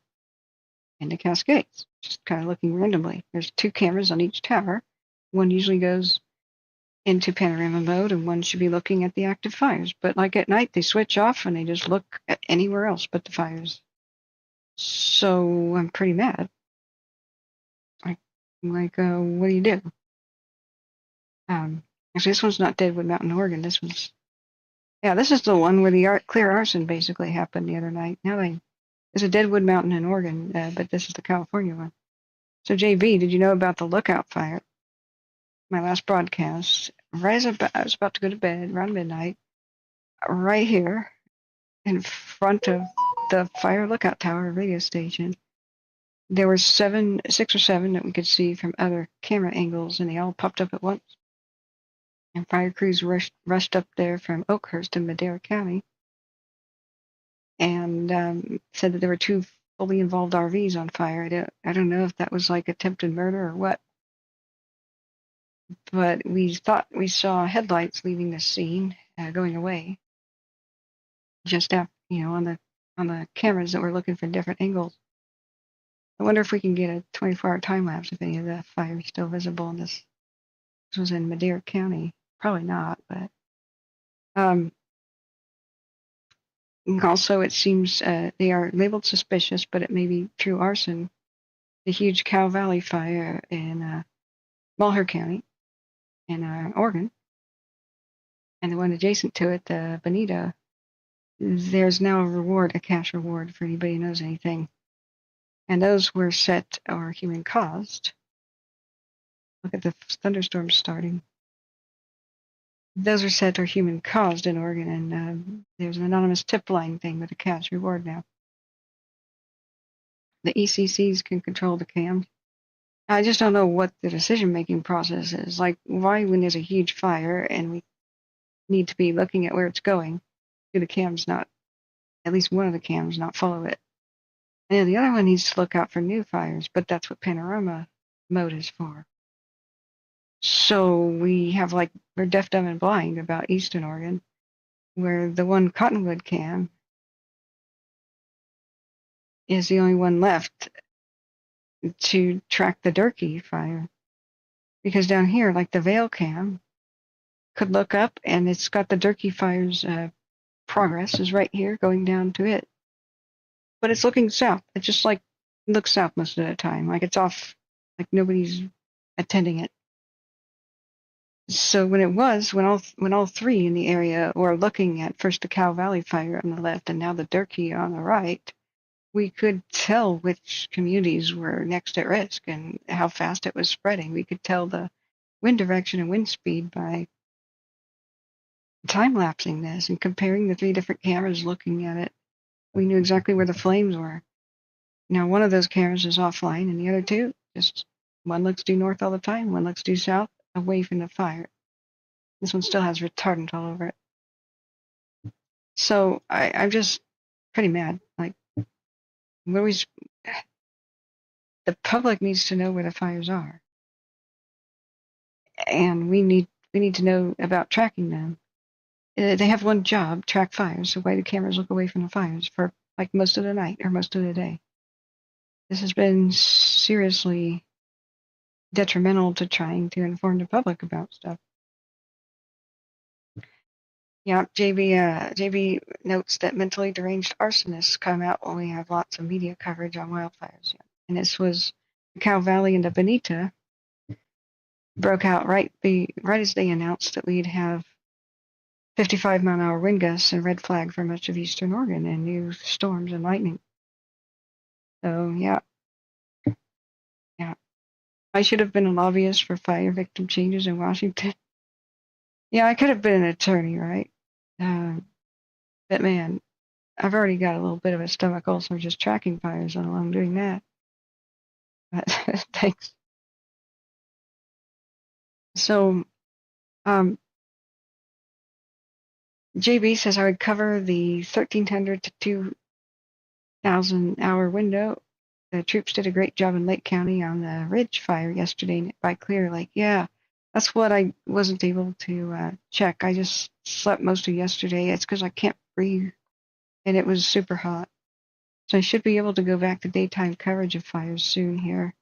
in the Cascades, just kind of looking randomly. There's 2 cameras on each tower. One usually goes into panorama mode, and one should be looking at the active fires. But like at night, they switch off and they just look at anywhere else but the fires. So I'm pretty mad. What do you do? Actually, this one's not Deadwood Mountain, Oregon. This is the one where the clear arson basically happened the other night. There's a Deadwood Mountain in Oregon, but this is the California one. So JB, did you know about the Lookout Fire? My last broadcast, right as I was about to go to bed around midnight, right here in front of the Fire Lookout Tower radio station. There were 6 or 7 that we could see from other camera angles, and they all popped up at once. And fire crews rushed up there from Oakhurst in Madera County, and said that there were 2 fully involved RVs on fire. I don't know if that was like attempted murder or what, but we thought we saw headlights leaving the scene, going away, just after, on the cameras that were looking for different angles. I wonder if we can get a 24-hour time lapse if any of the fire is still visible in this. This was in Madera County. Probably not, but also it seems they are labeled suspicious, but it may be true arson. The huge Cow Valley fire in Malheur County in Oregon, and the one adjacent to it, the Bonita. There's now a cash reward for anybody who knows anything. And those were set or human caused. Look at the thunderstorms starting. Those are set or human caused in Oregon, and there's an anonymous tip line thing with a cash reward now. The ECCs can control the cams. I just don't know what the decision-making process is. Like, why, when there's a huge fire and we need to be looking at where it's going, do the cams not, at least one of the cams, not follow it? And the other one needs to look out for new fires, but that's what panorama mode is for. So we're deaf, dumb, and blind about Eastern Oregon, where the one Cottonwood cam is the only one left to track the Durkee fire. Because down here, like the Vale cam, could look up, and it's got the Durkee fire's progress is right here going down to it. But it's looking south. It just looks south most of the time. Like it's off, like nobody's attending it. So when all 3 in the area were looking at first the Cow Valley fire on the left and now the Durkee on the right, we could tell which communities were next at risk and how fast it was spreading. We could tell the wind direction and wind speed by time-lapsing this and comparing the 3 different cameras looking at it. We knew exactly where the flames were. Now, one of those cameras is offline, and the other 2, just one looks due north all the time, one looks due south, away from the fire. This one still has retardant all over it. So I'm just pretty mad. Like, the public needs to know where the fires are, and we need to know about tracking them. They have one job: track fires. So why do cameras look away from the fires for like most of the night or most of the day? this has been seriously detrimental to trying to inform the public about stuff. Yeah, JB notes that mentally deranged arsonists come out when we have lots of media coverage on wildfires. Yeah. And this was the Cow Valley and the Bonita broke out right as they announced that we'd have 55-mile-an-hour wind gusts and red flag for much of eastern Oregon and new storms and lightning. So yeah. I should have been a lobbyist for fire victim changes in Washington. Yeah, I could have been an attorney, right? But man, I've already got a little bit of a stomach ulcer just tracking fires, let alone doing that. But thanks. So, JB says I would cover the 1,300 to 2,000 hour window. The troops did a great job in Lake County on the Ridge fire yesterday by Clear Lake. Yeah, that's what I wasn't able to check. I just slept most of yesterday. It's because I can't breathe, and it was super hot. So I should be able to go back to daytime coverage of fires soon here,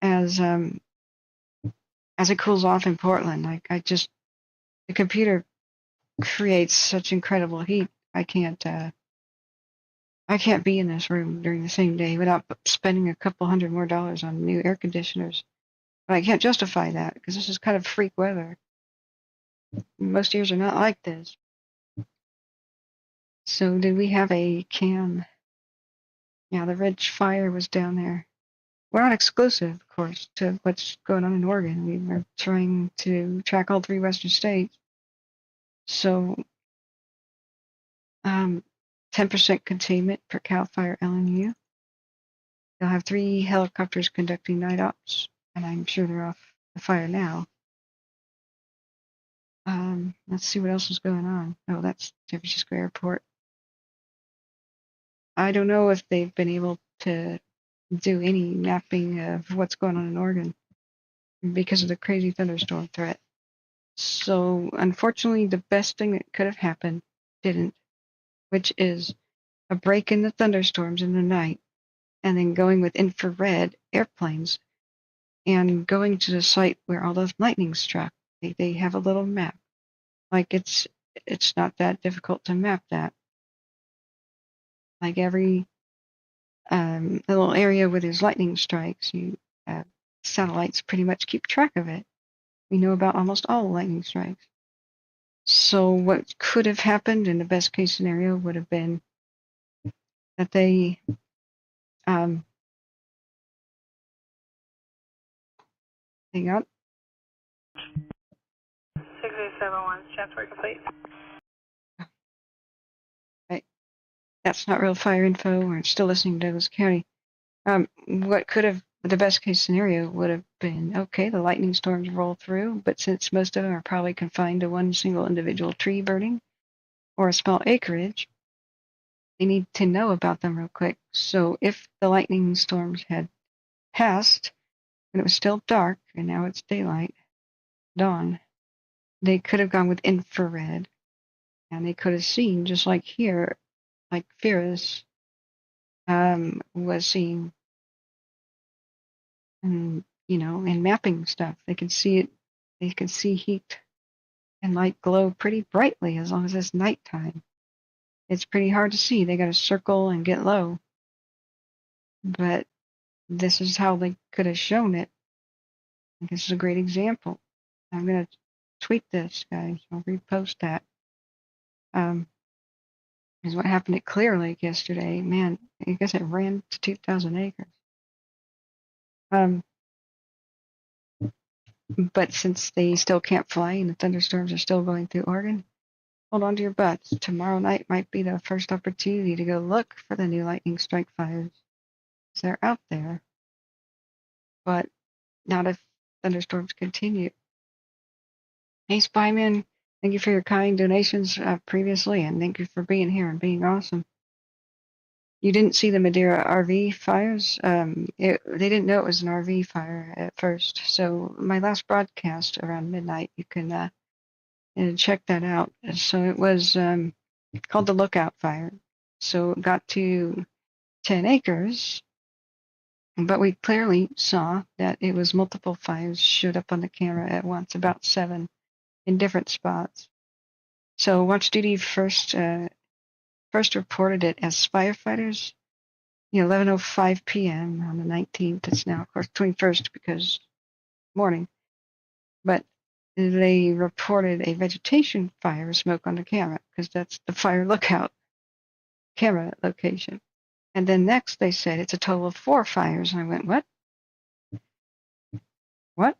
as it cools off in Portland. Like the computer creates such incredible heat. I can't be in this room during the same day without spending a couple $100 more on new air conditioners. But I can't justify that because this is kind of freak weather. Most years are not like this. So did we have a cam? Yeah, the Ridge fire was down there. We're not exclusive, of course, to what's going on in Oregon. We were trying to track all 3 western states. So 10% containment per CAL FIRE LNU. They'll have 3 helicopters conducting night ops, and I'm sure they're off the fire now. Let's see what else is going on. Oh, that's San Francisco Airport. I don't know if they've been able to do any mapping of what's going on in Oregon because of the crazy thunderstorm threat. So unfortunately, the best thing that could have happened didn't, which is a break in the thunderstorms in the night and then going with infrared airplanes and going to the site where all those lightning struck. They have a little map. Like it's not that difficult to map that. Like every little area where there's lightning strikes, satellites pretty much keep track of it. We know about almost all lightning strikes. So what could have happened in the best case scenario would have been that they hang up. 6871, transfer complete. Right. That's not real fire info. We're still listening to Douglas County. What could have the best case scenario would have been, okay, the lightning storms roll through, but since most of them are probably confined to one single individual tree burning or a small acreage, they need to know about them real quick. So if the lightning storms had passed and it was still dark and now it's daylight, dawn, they could have gone with infrared and they could have seen, just like here, like Ferris was seeing, and in mapping stuff, they can see it. They can see heat and light glow pretty brightly as long as it's nighttime. It's pretty hard to see. They got to circle and get low, but this is how they could have shown it. And this is a great example. I'm gonna tweet this, guys. I'll repost that. Is what happened at Clear Lake yesterday. Man, I guess it ran to 2,000 acres. But since they still can't fly and the thunderstorms are still going through Oregon, hold on to your butts. Tomorrow night might be the first opportunity to go look for the new lightning strike fires. They're out there, but not if thunderstorms continue. Hey, Spyman, thank you for your kind donations previously, and thank you for being here and being awesome. You didn't see the Madeira RV fires? They didn't know it was an RV fire at first. So my last broadcast around midnight, you can check that out. So it was called the Lookout Fire. So it got to 10 acres, But we clearly saw that it was multiple fires showed up on the camera at once, about 7 in different spots. So Watch Duty first reported it as firefighters, 11:05 p.m. on the 19th. It's now, of course, 21st because morning. But they reported a vegetation fire smoke on the camera because that's the fire lookout camera location. And then next they said it's a total of 4 fires. And I went, what? What?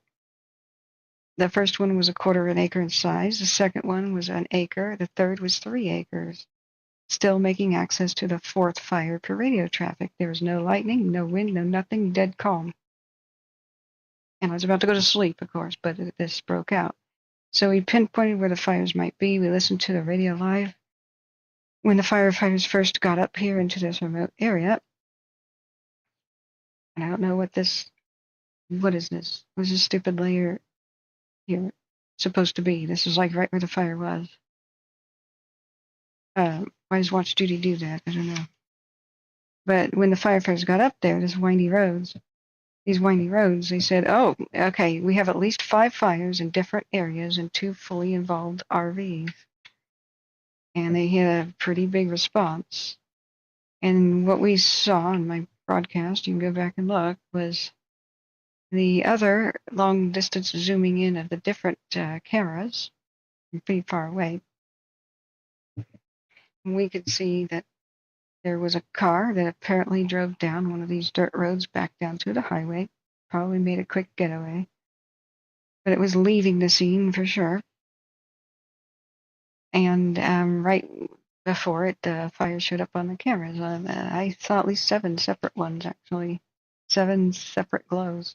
The first one was 1/4 an acre in size. The second one was an acre. The third was 3 acres. Still making access to the 4th fire per radio traffic. There was no lightning, no wind, no nothing, dead calm. And I was about to go to sleep, of course, but this broke out. So we pinpointed where the fires might be. We listened to the radio live. When the firefighters first got up here into this remote area, and I don't know what is this? What's this stupid layer here supposed to be? This is like right where the fire was. Why does Watch Duty do that? I don't know. But when the firefighters got up there, these windy roads, they said, oh, okay, we have at least 5 fires in different areas and 2 fully involved RVs. And they had a pretty big response. And what we saw in my broadcast, you can go back and look, was the other long distance zooming in of the different cameras from pretty far away. And we could see that there was a car that apparently drove down one of these dirt roads back down to the highway, probably made a quick getaway, but it was leaving the scene for sure. And right before it, the fire showed up on the cameras. I saw at least 7 separate ones, actually, 7 separate glows.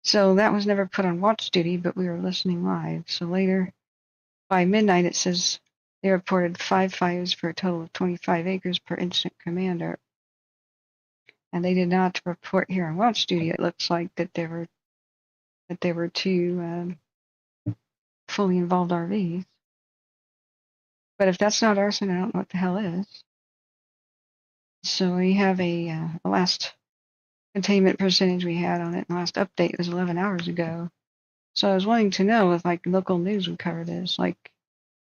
So that was never put on Watch Duty, but we were listening live. So later, by midnight, it says they reported 5 fires for a total of 25 acres per incident commander. And they did not report here on Watch Duty. It looks like that there were 2 fully involved RVs. But if that's not arson, I don't know what the hell is. So we have a last containment percentage we had on it. The last update was 11 hours ago. So I was wanting to know if like local news would cover this. Like,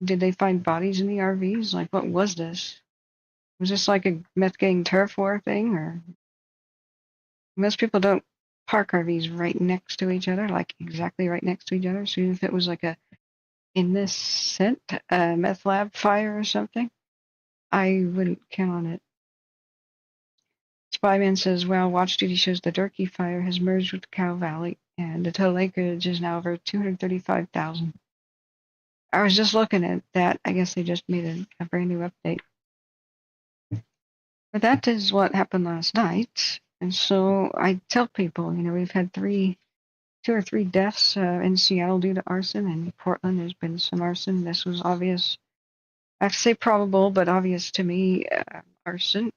did they find bodies in the RVs? Like, what was this? Was this like a meth gang turf war thing? Or most people don't park RVs right next to each other, like exactly right next to each other. So even if it was like a innocent meth lab fire or something, I wouldn't count on it. Spyman says, well, Watch Duty shows the Durkee fire has merged with the Cow Valley, and the total acreage is now over 235,000. I was just looking at that. I guess they just made a brand new update. But that is what happened last night. And so I tell people, we've had 2 or 3 deaths in Seattle due to arson. In Portland, there's been some arson. This was obvious. I have to say probable, but obvious to me, arson.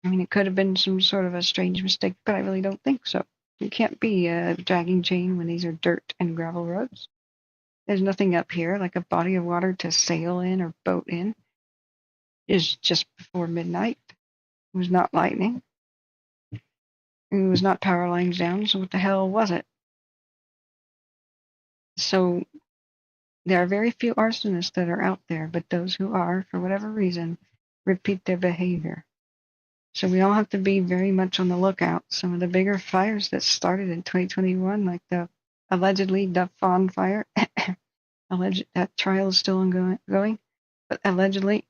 I mean, it could have been some sort of a strange mistake, but I really don't think so. You can't be a dragging chain when these are dirt and gravel roads. There's nothing up here like a body of water to sail in or boat in. It's just before midnight. It was not lightning. It was not power lines down, so what the hell was it? So there are very few arsonists that are out there, but those who are, for whatever reason, repeat their behavior. So we all have to be very much on the lookout. Some of the bigger fires that started in 2021, like the allegedly Dufur fire, that trial is still ongoing, but allegedly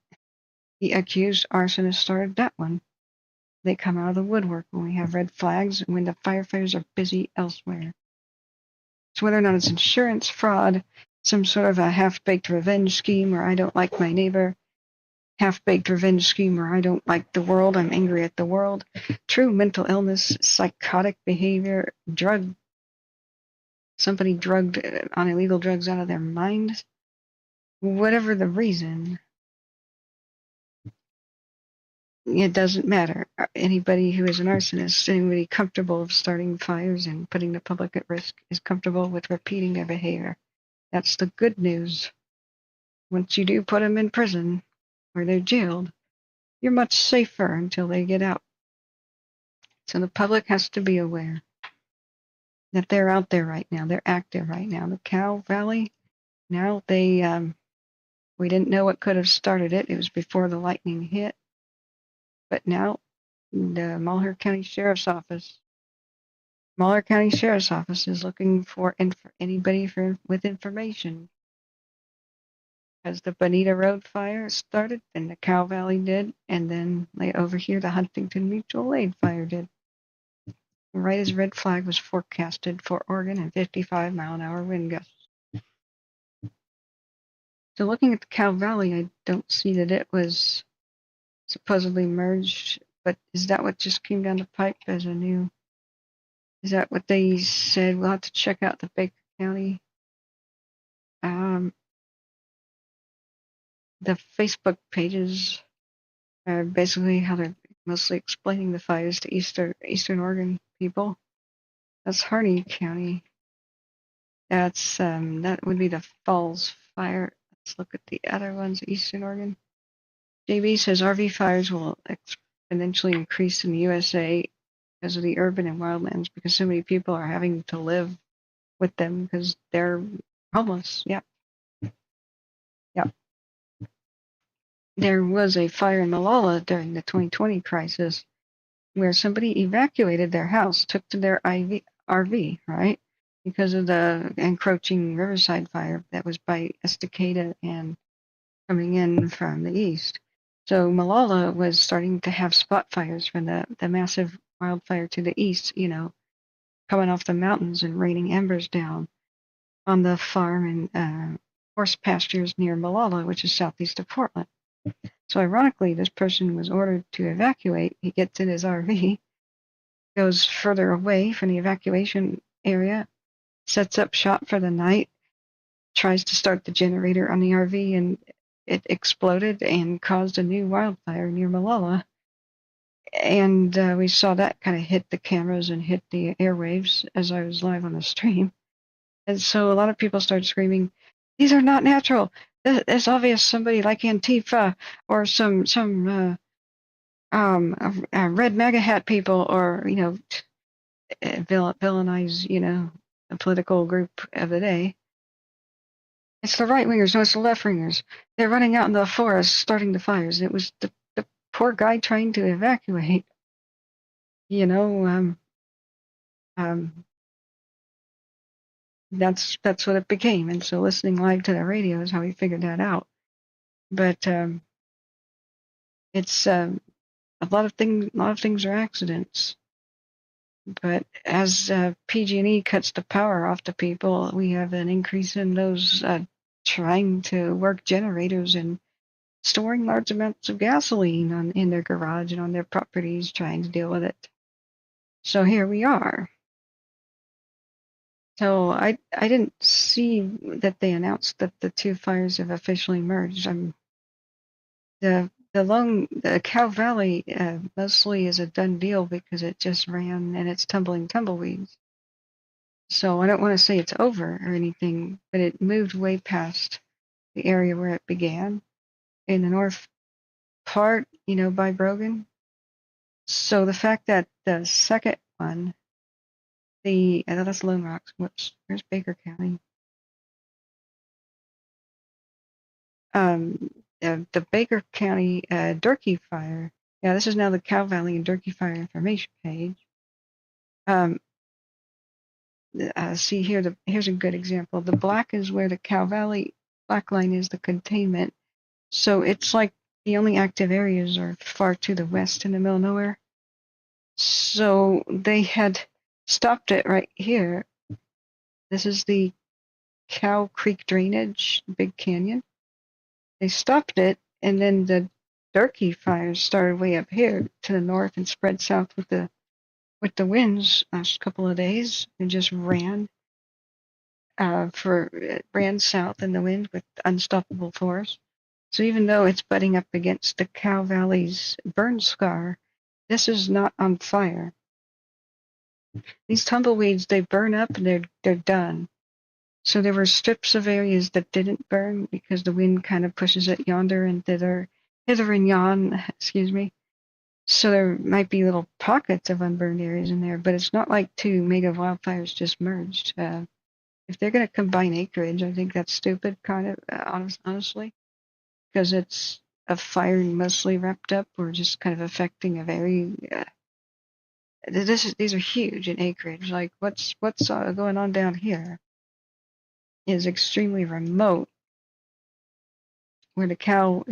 the accused arsonist started that one. They come out of the woodwork when we have red flags and when the firefighters are busy elsewhere. So whether or not it's insurance fraud, some sort of a half-baked revenge scheme where I don't like my neighbor, half-baked revenge scheme where I don't like the world, I'm angry at the world, true mental illness, psychotic behavior, somebody drugged on illegal drugs out of their mind, whatever the reason, it doesn't matter. Anybody who is an arsonist, anybody comfortable of starting fires and putting the public at risk is comfortable with repeating their behavior. That's the good news. Once you do put them in prison or they're jailed, you're much safer until they get out. So the public has to be aware that they're out there right now. They're active right now. The Cow Valley, now we didn't know what could have started it. It was before the lightning hit. But now the Malheur County Sheriff's Office is looking for anybody with information. As the Bonita Road fire started, and the Cow Valley did, and then over here the Huntington Mutual Aid fire did. Right as red flag was forecasted for Oregon and 55-mile-an-hour wind gusts. So looking at the Cow Valley, I don't see that it was supposedly merged, but is that what just came down the pipe as a new? Is that what they said? We'll have to check out the Baker County. The Facebook pages are basically how they're mostly explaining the fires to Eastern Oregon people. That's Harney County. That's that would be the Falls Fire. Let's look at the other ones, Eastern Oregon. JB says RV fires will exponentially increase in the USA because of the urban and wildlands, because so many people are having to live with them because they're homeless. Yep. There was a fire in Malheur during the 2020 crisis where somebody evacuated their house, took to their RV, right? Because of the encroaching Riverside fire that was by Estacada and coming in from the east. So Malheur was starting to have spot fires from the massive wildfire to the east, coming off the mountains and raining embers down on the farm and horse pastures near Malheur, which is southeast of Portland. So ironically, this person was ordered to evacuate. He gets in his RV, goes further away from the evacuation area, sets up shop for the night, tries to start the generator on the RV, and it exploded and caused a new wildfire near Malheur. And we saw that kind of hit the cameras and hit the airwaves as I was live on the stream. And so a lot of people started screaming, "These are not natural. It's obvious somebody like Antifa or some red MAGA hat people, or villainize a political group of the day. It's the right wingers, no, it's the left wingers. They're running out in the forest starting the fires. It was the poor guy trying to evacuate. That's what it became. And so listening live to the radio is how we figured that out. But it's a lot of things are accidents. But as PG&E cuts the power off to people, we have an increase in those trying to work generators and storing large amounts of gasoline in their garage and on their properties, trying to deal with it. So here we are. So I didn't see that they announced that the two fires have officially merged. The Cow Valley mostly is a done deal because it just ran and it's tumbling tumbleweeds. So I don't want to say it's over or anything, but it moved way past the area where it began in the north part, by Brogan. So the fact that the second one, that's Lone Rocks. Whoops, where's Baker County? The Baker County Durkee fire. Yeah, this is now the Cow Valley and Durkee fire information page. See here, here's a good example. The black is where the Cow Valley black line is the containment. So it's like the only active areas are far to the west in the middle of nowhere. So they had stopped it right here. This is the Cow Creek drainage, Big Canyon. They stopped it, and then the Durkee fires started way up here to the north and spread south with the winds last couple of days and just ran south in the wind with unstoppable force. So even though it's butting up against the Cow Valley's burn scar, this is not on fire. These tumbleweeds, they burn up and they're done. So there were strips of areas that didn't burn because the wind kind of pushes it yonder and hither and yon, excuse me. So there might be little pockets of unburned areas in there, but it's not like two mega wildfires just merged. If they're going to combine acreage, I think that's stupid, kind of, honestly, because it's a fire mostly wrapped up or just kind of affecting a very. These are huge in acreage. Like what's going on down here is extremely remote, where the Cow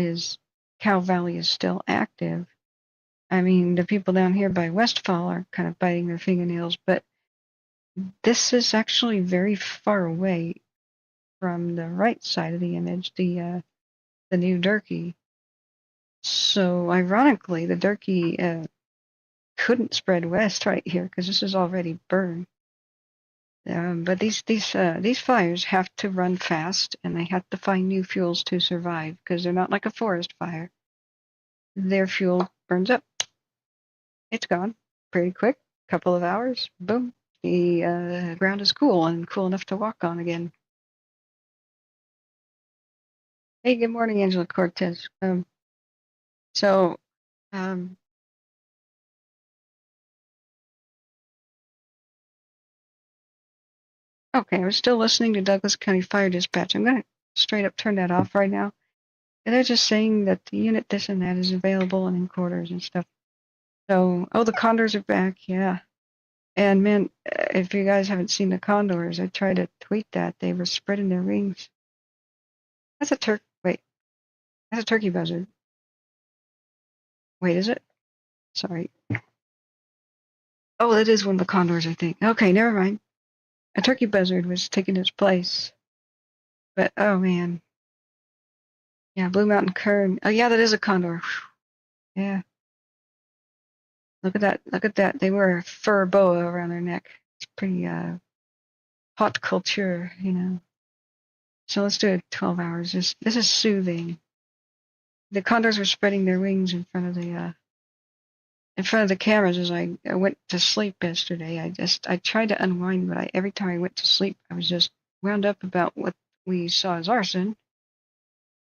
Valley is still active. I mean, the people down here by Westfall are kind of biting their fingernails, but this is actually very far away from the right side of the image, the new Durkee. So ironically, the Durkee couldn't spread west right here because this is already burned. But these fires have to run fast, and they have to find new fuels to survive because they're not like a forest fire. Their fuel burns up. It's gone pretty quick. Couple of hours, boom. The ground is cool and cool enough to walk on again. Hey, good morning, Angela Cortez. So, okay, I was still listening to Douglas County Fire Dispatch. I'm going to straight up turn that off right now. And they're just saying that the unit this and that is available and in quarters and stuff. So, the Condors are back, yeah. And man, if you guys haven't seen the Condors, I tried to tweet that. They were spreading their wings. That's a wait, that's a turkey buzzard. Wait, is it? Sorry. Oh, that is one of the Condors, I think. Okay, never mind. A turkey buzzard was taking its place. But, oh man. Yeah, Blue Mountain Kern. Oh yeah, that is a Condor. Whew. Yeah. Look at that. Look at that. They wear a fur boa around their neck. It's pretty hot culture, you know. So let's do it 12 hours. This is soothing. The condors were spreading their wings in front of the cameras as I went to sleep yesterday. I tried to unwind, but every time I went to sleep, I was just wound up about what we saw as arson,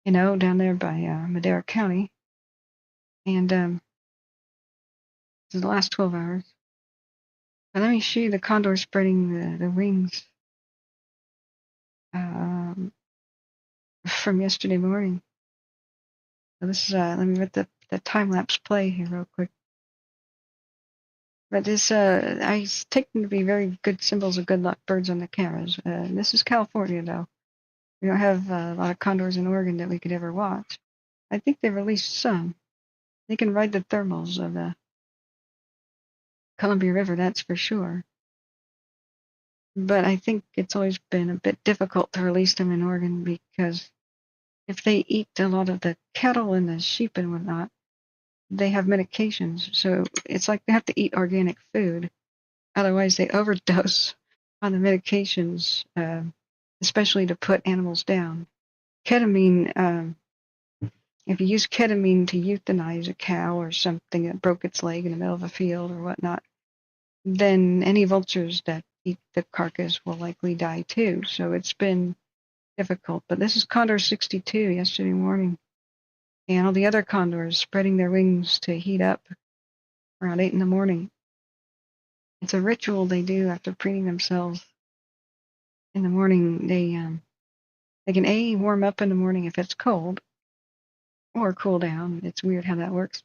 you know, down there by Madera County. And this is the last 12 hours. Now let me show you the condor spreading the wings from yesterday morning. So this is let me let the time lapse play here real quick. But this I take them to be very good symbols of good luck birds on the cameras. This is California though. We don't have a lot of condors in Oregon that we could ever watch. I think they released some. They can ride the thermals of the Columbia River, that's for sure. But I think it's always been a bit difficult to release them in Oregon because if they eat a lot of the cattle and the sheep and whatnot, they have medications. So it's like they have to eat organic food. Otherwise, they overdose on the medications, especially to put animals down. Ketamine, if you use ketamine to euthanize a cow or something that broke its leg in the middle of a field or whatnot, then any vultures that eat the carcass will likely die too. So it's been difficult. But this is Condor 62 yesterday morning. And all the other condors spreading their wings to heat up around 8 in the morning. It's a ritual they do after preening themselves. In the morning, they can warm up in the morning if it's cold, or cool down. It's weird how that works.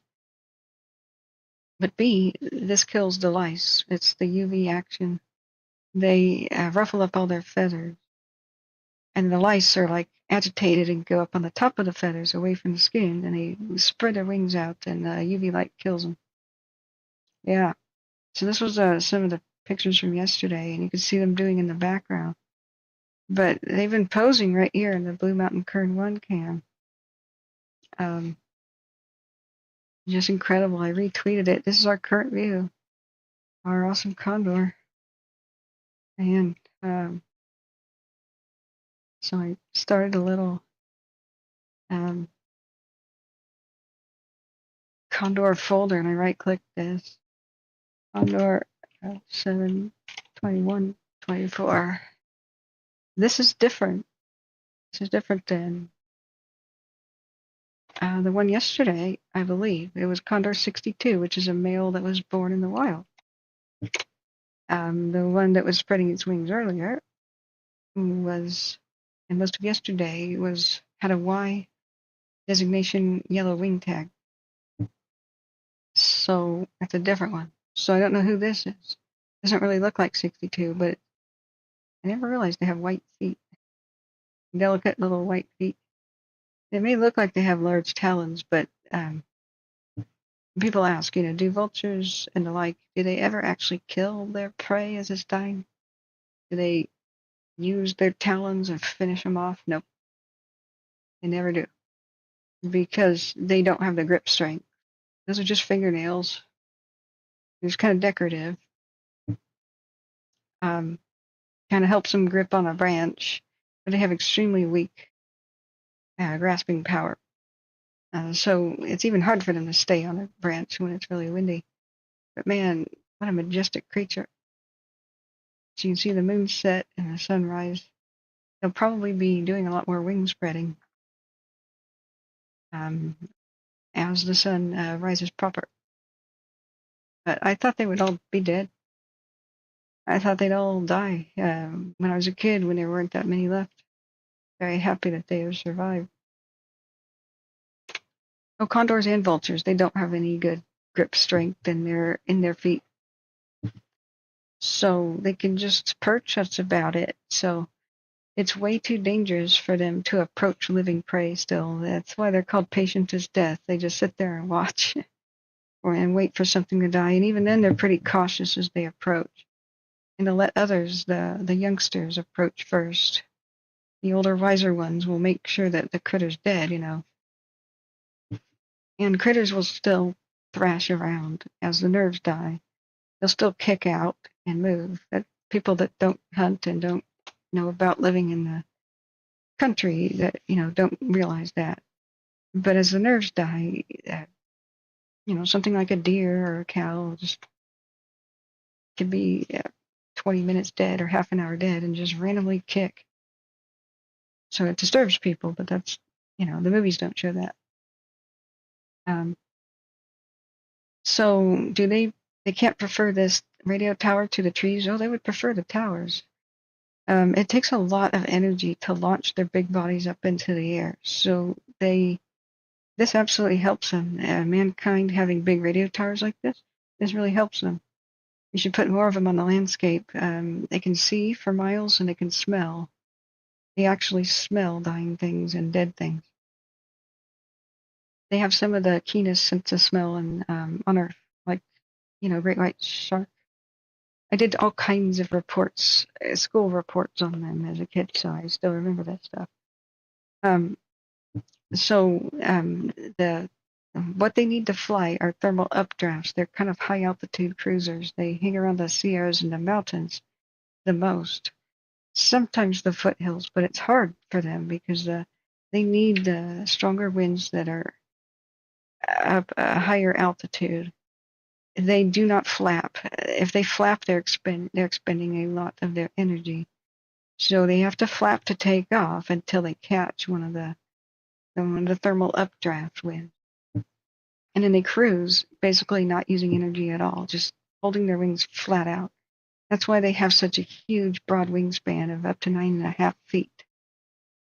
But B, this kills the lice. It's the UV action. They ruffle up all their feathers, and the lice are like agitated and go up on the top of the feathers away from the skin, and they spread their wings out, and UV light kills them. Yeah. So this was some of the pictures from yesterday, and you can see them doing in the background. But they've been posing right here in the Blue Mountain Kern 1 cam. Just incredible. I retweeted it. This is our current view. Our awesome condor. And so I started a little condor folder, and I right-clicked this. Condor 7/21/24. This is different. This is different than The one yesterday, I believe, it was Condor 62, which is a male that was born in the wild. The one that was spreading its wings earlier was, and most of yesterday had a Y designation yellow wing tag. So that's a different one. So I don't know who this is. Doesn't really look like 62, but I never realized they have white feet. Delicate little white feet. They may look like they have large talons, but people ask, do vultures and the like, do they ever actually kill their prey as it's dying? Do they use their talons and finish them off? Nope. They never do. Because they don't have the grip strength. Those are just fingernails. It's kind of decorative. Kind of helps them grip on a branch, but they have extremely weak grasping power. So it's even hard for them to stay on a branch when it's really windy. But man, what a majestic creature. So you can see the moon set and the sun rise. They'll probably be doing a lot more wing spreading as the sun rises proper. But I thought they would all be dead. I thought they'd all die when I was a kid, when there weren't that many left. Very happy that they have survived. Oh, condors and vultures, they don't have any good grip strength in their feet. So they can just perch, that's about it. So it's way too dangerous for them to approach living prey still. That's why they're called patient as death. They just sit there and watch and wait for something to die. And even then, they're pretty cautious as they approach. And to let others, the youngsters, approach first. The older, wiser ones will make sure that the critter's dead, And critters will still thrash around as the nerves die. They'll still kick out and move. But people that don't hunt and don't know about living in the country that don't realize that. But as the nerves die, something like a deer or a cow just could be 20 minutes dead or half an hour dead and just randomly kick. So it disturbs people, but that's the movies don't show that. So do they can't prefer this radio tower to the trees? Oh, they would prefer the towers. It takes a lot of energy to launch their big bodies up into the air. So this absolutely helps them. Mankind having big radio towers like this really helps them. You should put more of them on the landscape. They can see for miles and they can smell. They actually smell dying things and dead things. They have some of the keenest sense of smell on Earth, like, great white shark. I did all kinds of reports, school reports on them as a kid, so I still remember that stuff. What they need to fly are thermal updrafts. They're kind of high altitude cruisers. They hang around the Sierras and the mountains the most. Sometimes the foothills, but it's hard for them because they need the stronger winds that are up a higher altitude. They do not flap. If they flap, they're expending a lot of their energy. So they have to flap to take off until they catch one of the thermal updraft winds. And then they cruise, basically not using energy at all, just holding their wings flat out. That's why they have such a huge broad wingspan of up to 9.5 feet.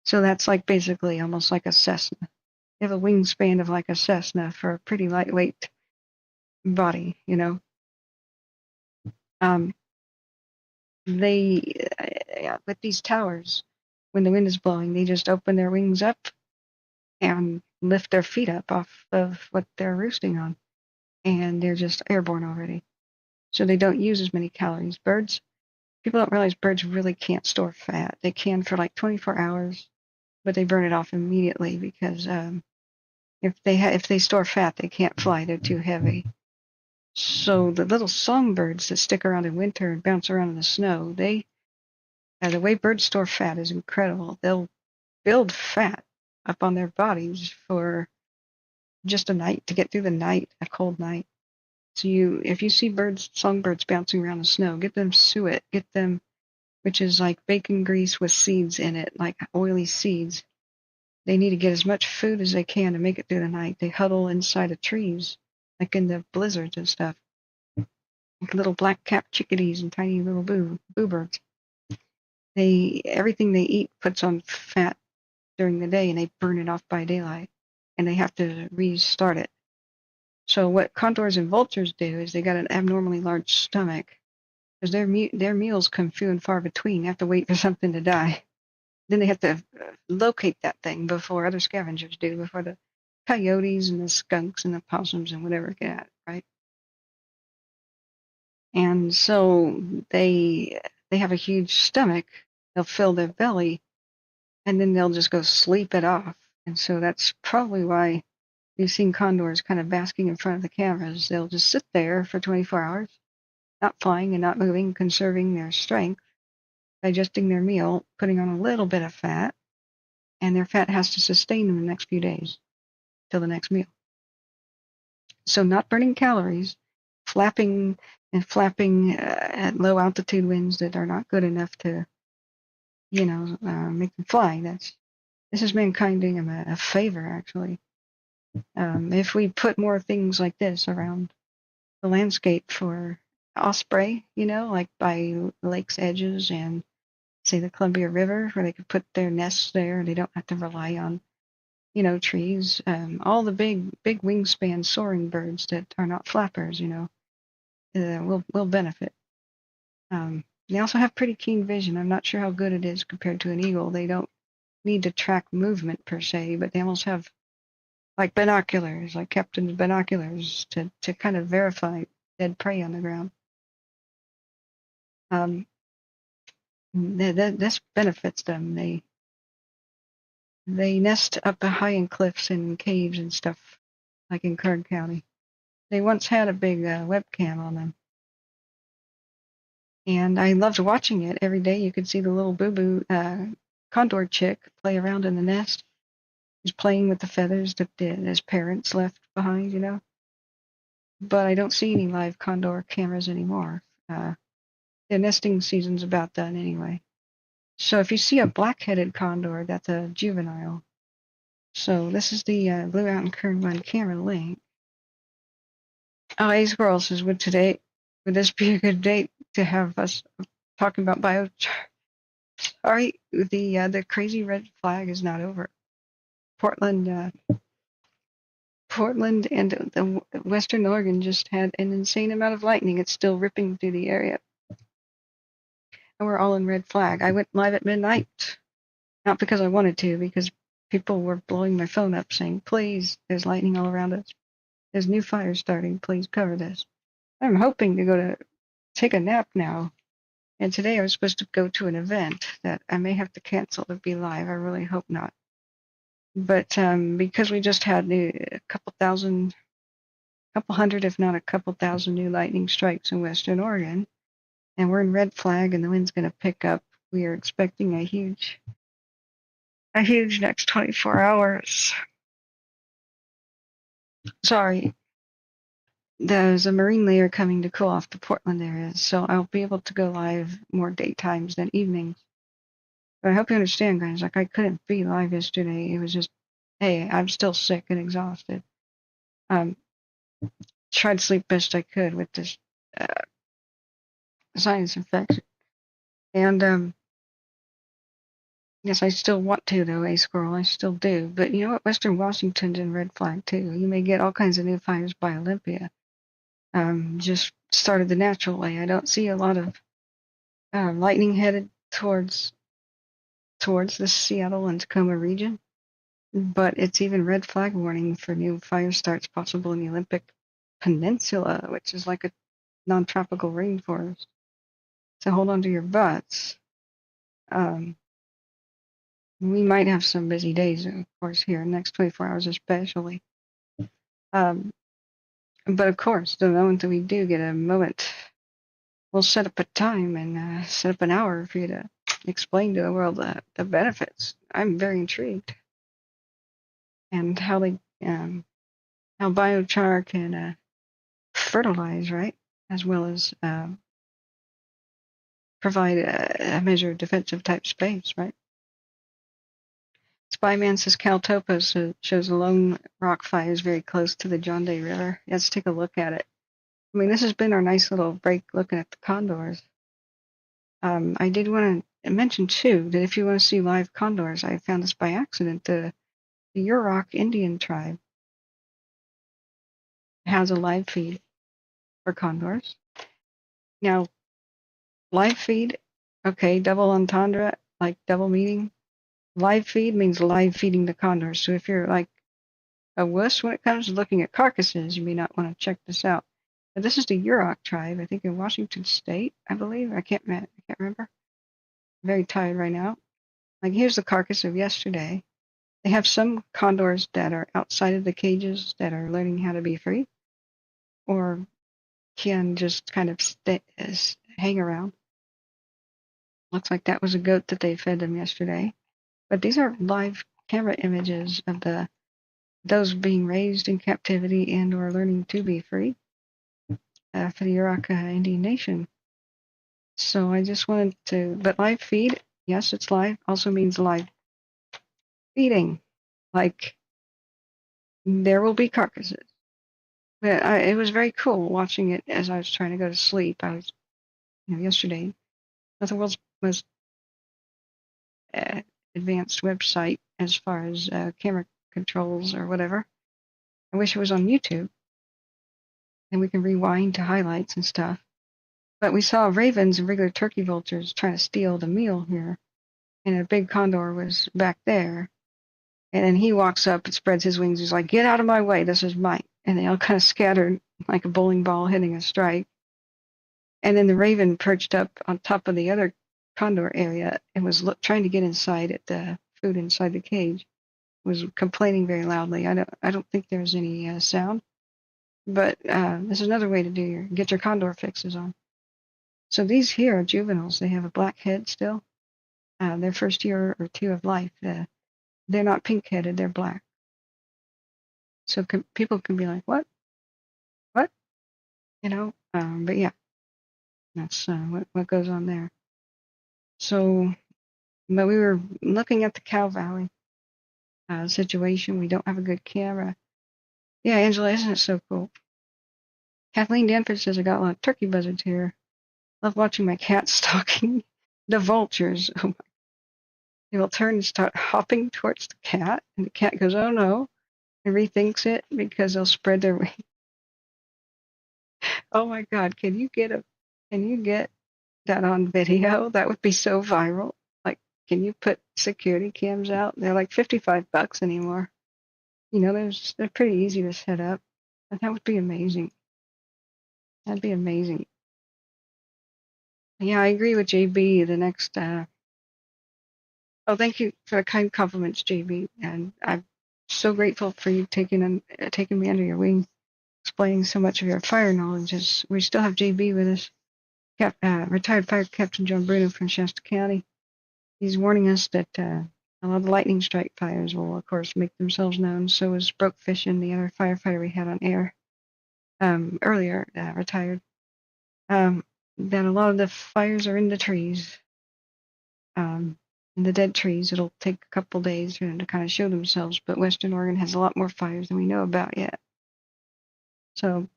So that's like basically almost like a Cessna. They have a wingspan of like a Cessna for a pretty lightweight body, with these towers, when the wind is blowing, they just open their wings up and lift their feet up off of what they're roosting on. And they're just airborne already. So they don't use as many calories. People don't realize birds really can't store fat. They can for like 24 hours, but they burn it off immediately because if they store fat, they can't fly. They're too heavy. So the little songbirds that stick around in winter and bounce around in the snow, the way birds store fat is incredible. They'll build fat up on their bodies for just a night, to get through the night, a cold night. So if you see songbirds bouncing around the snow, get them suet, which is like bacon grease with seeds in it, like oily seeds. they need to get as much food as they can to make it through the night. They huddle inside of trees, like in the blizzards and stuff, like little black-capped chickadees and tiny little boo birds. Everything they eat puts on fat during the day, and they burn it off by daylight, and they have to restart it. So what condors and vultures do is they got an abnormally large stomach, because their meals come few and far between. They have to wait for something to die. Then they have to locate that thing before other scavengers do, before the coyotes and the skunks and the possums and whatever get at it, right? And so they have a huge stomach. They'll fill their belly, and then they'll just go sleep it off. And so that's probably why you've seen condors kind of basking in front of the cameras. They'll just sit there for 24 hours, not flying and not moving, conserving their strength, digesting their meal, putting on a little bit of fat, and their fat has to sustain them the next few days till the next meal. So not burning calories, flapping at low altitude winds that are not good enough to, make them fly. This is mankind doing them a favor, actually. If we put more things like this around the landscape for osprey, like by lakes' edges and say the Columbia River, where they could put their nests there, they don't have to rely on trees. All the big wingspan soaring birds that are not flappers, will benefit. They also have pretty keen vision. I'm not sure how good it is compared to an eagle. They don't need to track movement per se, but they almost have like binoculars, like captain's binoculars, to kind of verify dead prey on the ground. This benefits them. They nest up high in cliffs and caves and stuff, like in Kern County. They once had a big webcam on them, and I loved watching it. Every day you could see the little boo-boo condor chick play around in the nest. He's playing with the feathers that his parents left behind, But I don't see any live condor cameras anymore. The nesting season's about done anyway. So if you see a black-headed condor, that's a juvenile. So this is the Blue Mountain Kern Run camera link. Oh, A Squirrel says, would this be a good date to have us talking about biochar? Sorry, the crazy red flag is not over. Portland and the Western Oregon just had an insane amount of lightning. It's still ripping through the area. And we're all in red flag. I went live at midnight, not because I wanted to, because people were blowing my phone up saying, please, there's lightning all around us. There's new fires starting. Please cover this. I'm hoping to go to take a nap now. And today I was supposed to go to an event that I may have to cancel to be live. I really hope not. But because we just had a couple hundred, if not a couple thousand new lightning strikes in Western Oregon, and we're in red flag and the wind's going to pick up, we are expecting a huge next 24 hours. Sorry. There's a marine layer coming to cool off the Portland area, so I'll be able to go live more daytimes than evenings. But I hope you understand, guys, like I couldn't be live yesterday. It was just, hey, I'm still sick and exhausted. Tried to sleep best I could with this sinus infection. And yes, I still want to, though, A Squirrel, I still do. But you know what? Western Washington's in red flag, too. You may get all kinds of new fires by Olympia. Just started the natural way. I don't see a lot of lightning headed towards the Seattle and Tacoma region, but it's even red flag warning for new fire starts possible in the Olympic Peninsula, which is like a non-tropical rainforest. So hold on to your butts. We might have some busy days, of course, here in the next 24 hours especially. But of course, the moment that we do get a moment, we'll set up a time and set up an hour for you to explain to the world the benefits. I'm very intrigued. And how biochar can fertilize, right? As well as provide a measure of defensive type space, right? Spyman says Caltopa shows a lone rock fires very close to the John Day River. Let's take a look at it. I mean, this has been our nice little break looking at the condors. I did want to mention, too, that if you want to see live condors, I found this by accident. The Yurok Indian tribe has a live feed for condors. Now, live feed, okay, double entendre, like double meaning. Live feed means live feeding the condors. So if you're like a wuss when it comes to looking at carcasses, you may not want to check this out. But this is the Yurok tribe, I think in Washington State, I believe. I can't remember. I'm very tired right now. Like here's the carcass of yesterday. They have some condors that are outside of the cages that are learning how to be free, or can just kind of hang around. Looks like that was a goat that they fed them yesterday. But these are live camera images of those being raised in captivity and or learning to be free for the Yurok Indian Nation. So I just wanted to, but live feed, yes, it's live, also means live feeding. Like there will be carcasses. But it was very cool watching it as I was trying to go to sleep. I was, yesterday, not the world's most advanced website as far as camera controls or whatever. I wish it was on YouTube, and we can rewind to highlights and stuff. But we saw ravens and regular turkey vultures trying to steal the meal here, and a big condor was back there. And then he walks up and spreads his wings. He's like, "Get out of my way, this is mine." And they all kind of scattered like a bowling ball hitting a strike. And then the raven perched up on top of the other condor area and was trying to get inside at the food inside the cage. Was complaining very loudly. I don't think there's any sound, but this is another way to get your condor fixes on. So these here are juveniles. They have a black head still. Their first year or two of life. They're not pink-headed. They're black. So people can be like, "What? What?" But yeah, that's what goes on there. So, but we were looking at the Cow Valley situation. We don't have a good camera. Yeah, Angela, isn't it so cool? Kathleen Danford says I got a lot of turkey buzzards here. Love watching my cat stalking the vultures. Oh my. They will turn and start hopping towards the cat, and the cat goes, "Oh no," and rethinks it because they'll spread their wings. Oh my God, can you get that on video? That would be so viral. Like, can you put security cams out? They're like $55 anymore. They're pretty easy to set up. But that would be amazing. That'd be amazing. Yeah, I agree with JB. The next, thank you for the kind compliments, JB. And I'm so grateful for you taking me under your wing, explaining so much of your fire knowledge. As we still have JB with us, retired Fire Captain John Bruno from Shasta County. He's warning us that a lot of lightning strike fires will, of course, make themselves known. So is Broke Fishing, the other firefighter we had on air earlier, retired. That a lot of the fires are in the trees, in the dead trees. It'll take a couple days for them to kind of show themselves, but Western Oregon has a lot more fires than we know about yet. So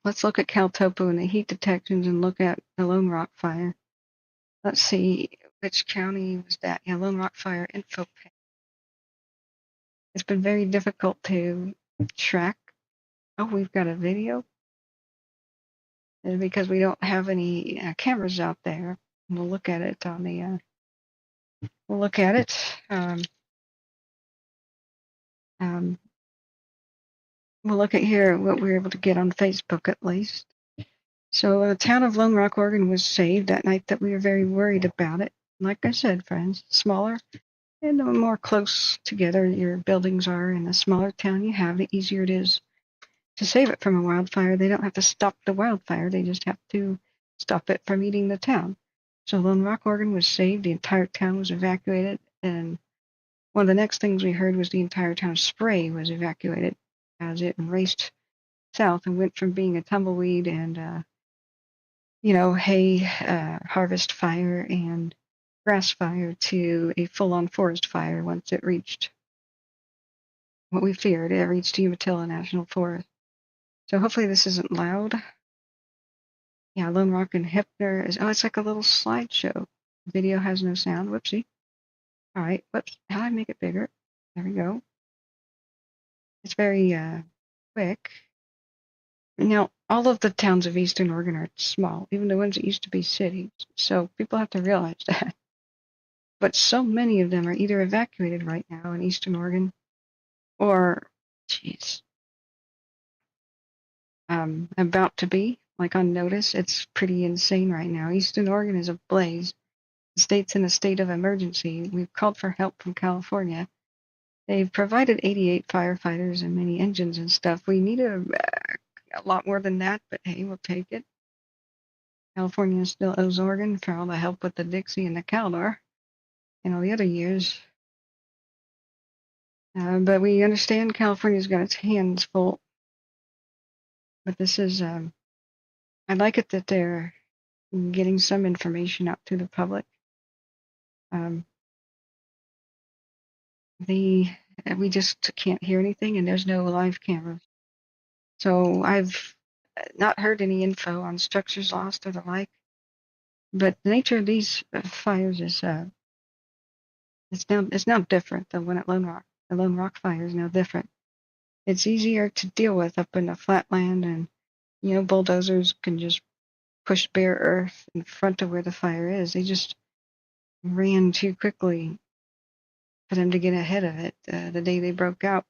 let's look at Caltopo and the heat detections and look at the Lone Rock fire. Let's see, which county was that? Yeah, Lone Rock Fire info page. It's been very difficult to track. Oh, we've got a video. And because we don't have any cameras out there, we'll look at it on the. We'll look at it. We'll look at here what we were able to get on Facebook at least. So the town of Lone Rock, Oregon was saved that night that we were very worried about it. Like I said, friends, smaller and the more close together your buildings are in the smaller town you have, the easier it is to save it from a wildfire. They don't have to stop the wildfire. They just have to stop it from eating the town. So Lone Rock, Oregon was saved. The entire town was evacuated. And one of the next things we heard was the entire town of Spray was evacuated as it raced south and went from being a tumbleweed and, hay harvest fire and grass fire to a full-on forest fire once it reached what we feared. It reached Umatilla National Forest. So hopefully this isn't loud. Yeah, Lone Rock and Hepner is, oh, it's like a little slideshow. Video has no sound. Whoopsie. All right, whoops. How do I make it bigger? There we go. It's very quick. Now, all of the towns of Eastern Oregon are small, even the ones that used to be cities. So people have to realize that. But so many of them are either evacuated right now in Eastern Oregon or, geez, about to be, like on notice. It's pretty insane right now. Eastern Oregon is ablaze. The state's in a state of emergency. We've called for help from California. They've provided 88 firefighters and many engines and stuff. We need a lot more than that, but hey, we'll take it. California still owes Oregon for all the help with the Dixie and the Condor and all the other years. But we understand California's got its hands full. But this is, I like it that they're getting some information out to the public. We just can't hear anything, and there's no live cameras. So I've not heard any info on structures lost or the like. But the nature of these fires is it's now different. The one at Lone Rock, the Lone Rock fire is now different. It's easier to deal with up in the flatland, and bulldozers can just push bare earth in front of where the fire is. They just ran too quickly for them to get ahead of it the day they broke out.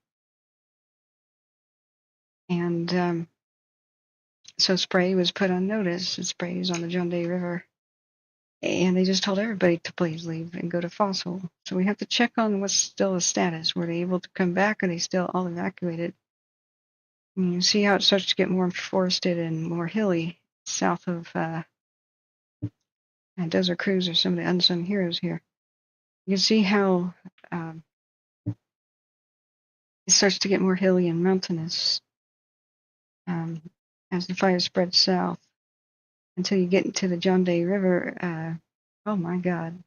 And so spray was put on notice. The spray is on the John Day River. And they just told everybody to please leave and go to Fossil. So we have to check on what's still the status. Were they able to come back? Are they still all evacuated? And you see how it starts to get more forested and more hilly south of Desert Cruise are some of the unsung heroes here. You can see how it starts to get more hilly and mountainous as the fire spreads south until you get into the John Day River. Oh my God.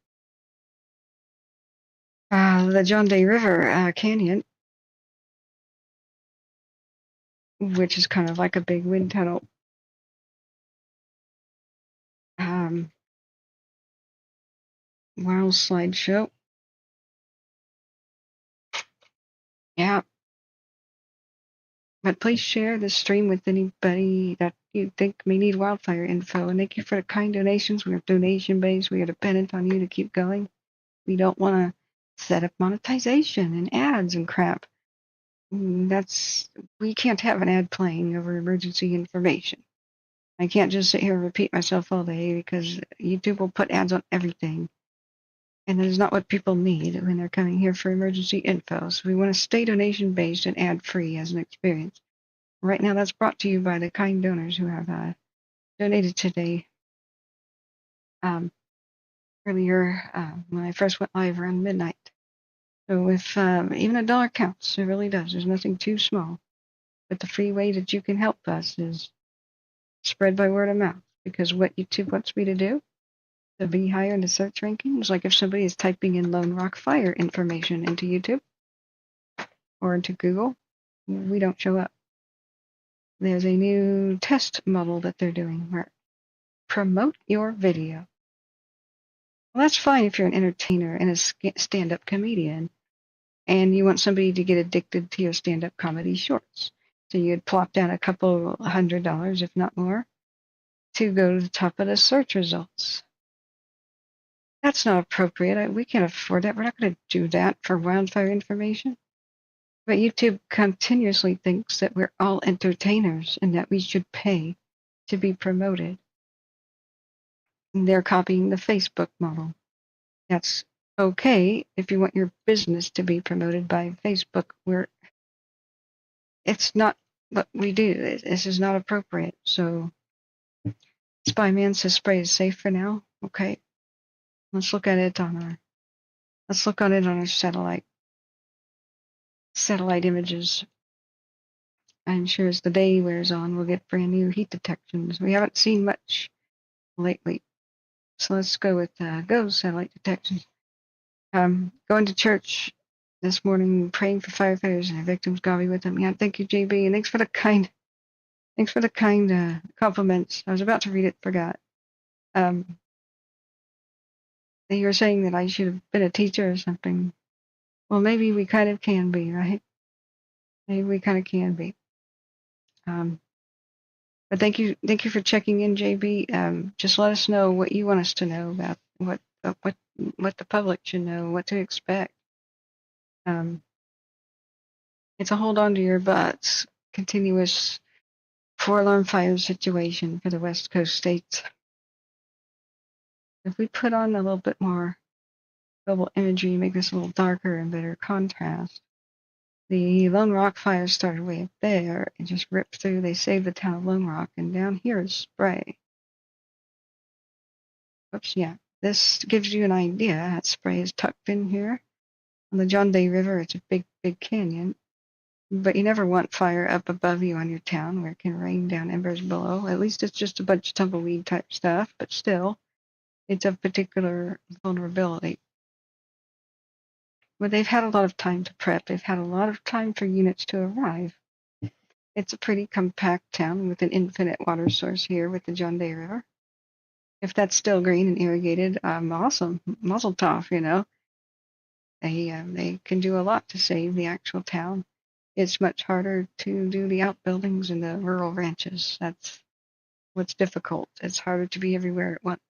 The John Day River Canyon, which is kind of like a big wind tunnel. Wow, slideshow. Yeah. But please share this stream with anybody that you think may need wildfire info. And thank you for the kind donations. We're donation based. We are dependent on you to keep going. We don't want to set up monetization and ads and crap. We can't have an ad playing over emergency information. I can't just sit here and repeat myself all day because YouTube will put ads on everything. And that is not what people need when they're coming here for emergency info. So we want to stay donation-based and ad-free as an experience. Right now, that's brought to you by the kind donors who have donated today. Earlier, when I first went live around midnight. So if even $1 counts, it really does. There's nothing too small. But the free way that you can help us is spread by word of mouth. Because what YouTube wants me to do, to be higher in the search rankings, like if somebody is typing in Lone Rock Fire information into YouTube or into Google, we don't show up. There's a new test model that they're doing where promote your video. Well, that's fine if you're an entertainer and a stand-up comedian and you want somebody to get addicted to your stand-up comedy shorts. So you'd plop down a couple $100, if not more, to go to the top of the search results. That's not appropriate. We can't afford that. We're not going to do that for wildfire information. But YouTube continuously thinks that we're all entertainers and that we should pay to be promoted. And they're copying the Facebook model. That's okay if you want your business to be promoted by Facebook. It's not what we do. This is not appropriate. So Spyman says spray is safe for now. Okay. Let's look at it on our satellite images. I'm sure as the day wears on, we'll get brand new heat detections. We haven't seen much lately. So let's go with GO satellite detection. Going to church this morning, praying for firefighters and their victims. God be with them. Yeah, thank you, JB, and thanks for the kind compliments. I was about to read it, forgot. You were saying that I should have been a teacher or something. Well, maybe we kind of can be, right? Maybe we kind of can be. But thank you for checking in, JB. Just let us know what you want us to know about what the public should know, what to expect. It's a hold on to your butts, continuous 4-alarm fire situation for the West Coast states. If we put on a little bit more global imagery, make this a little darker and better contrast. The Lone Rock fire started way up there and just ripped through. They saved the town of Lone Rock, and down here is Spray. Oops, yeah. This gives you an idea. That Spray is tucked in here. On the John Day River, it's a big, big canyon. But you never want fire up above you on your town where it can rain down embers below. At least it's just a bunch of tumbleweed type stuff, but still, it's of particular vulnerability. But they've had a lot of time to prep. They've had a lot of time for units to arrive. It's a pretty compact town with an infinite water source here with the John Day River. If that's still green and irrigated, awesome. Mazel tov, you know. They can do a lot to save the actual town. It's much harder to do the outbuildings and the rural ranches. That's what's difficult. It's harder to be everywhere at once.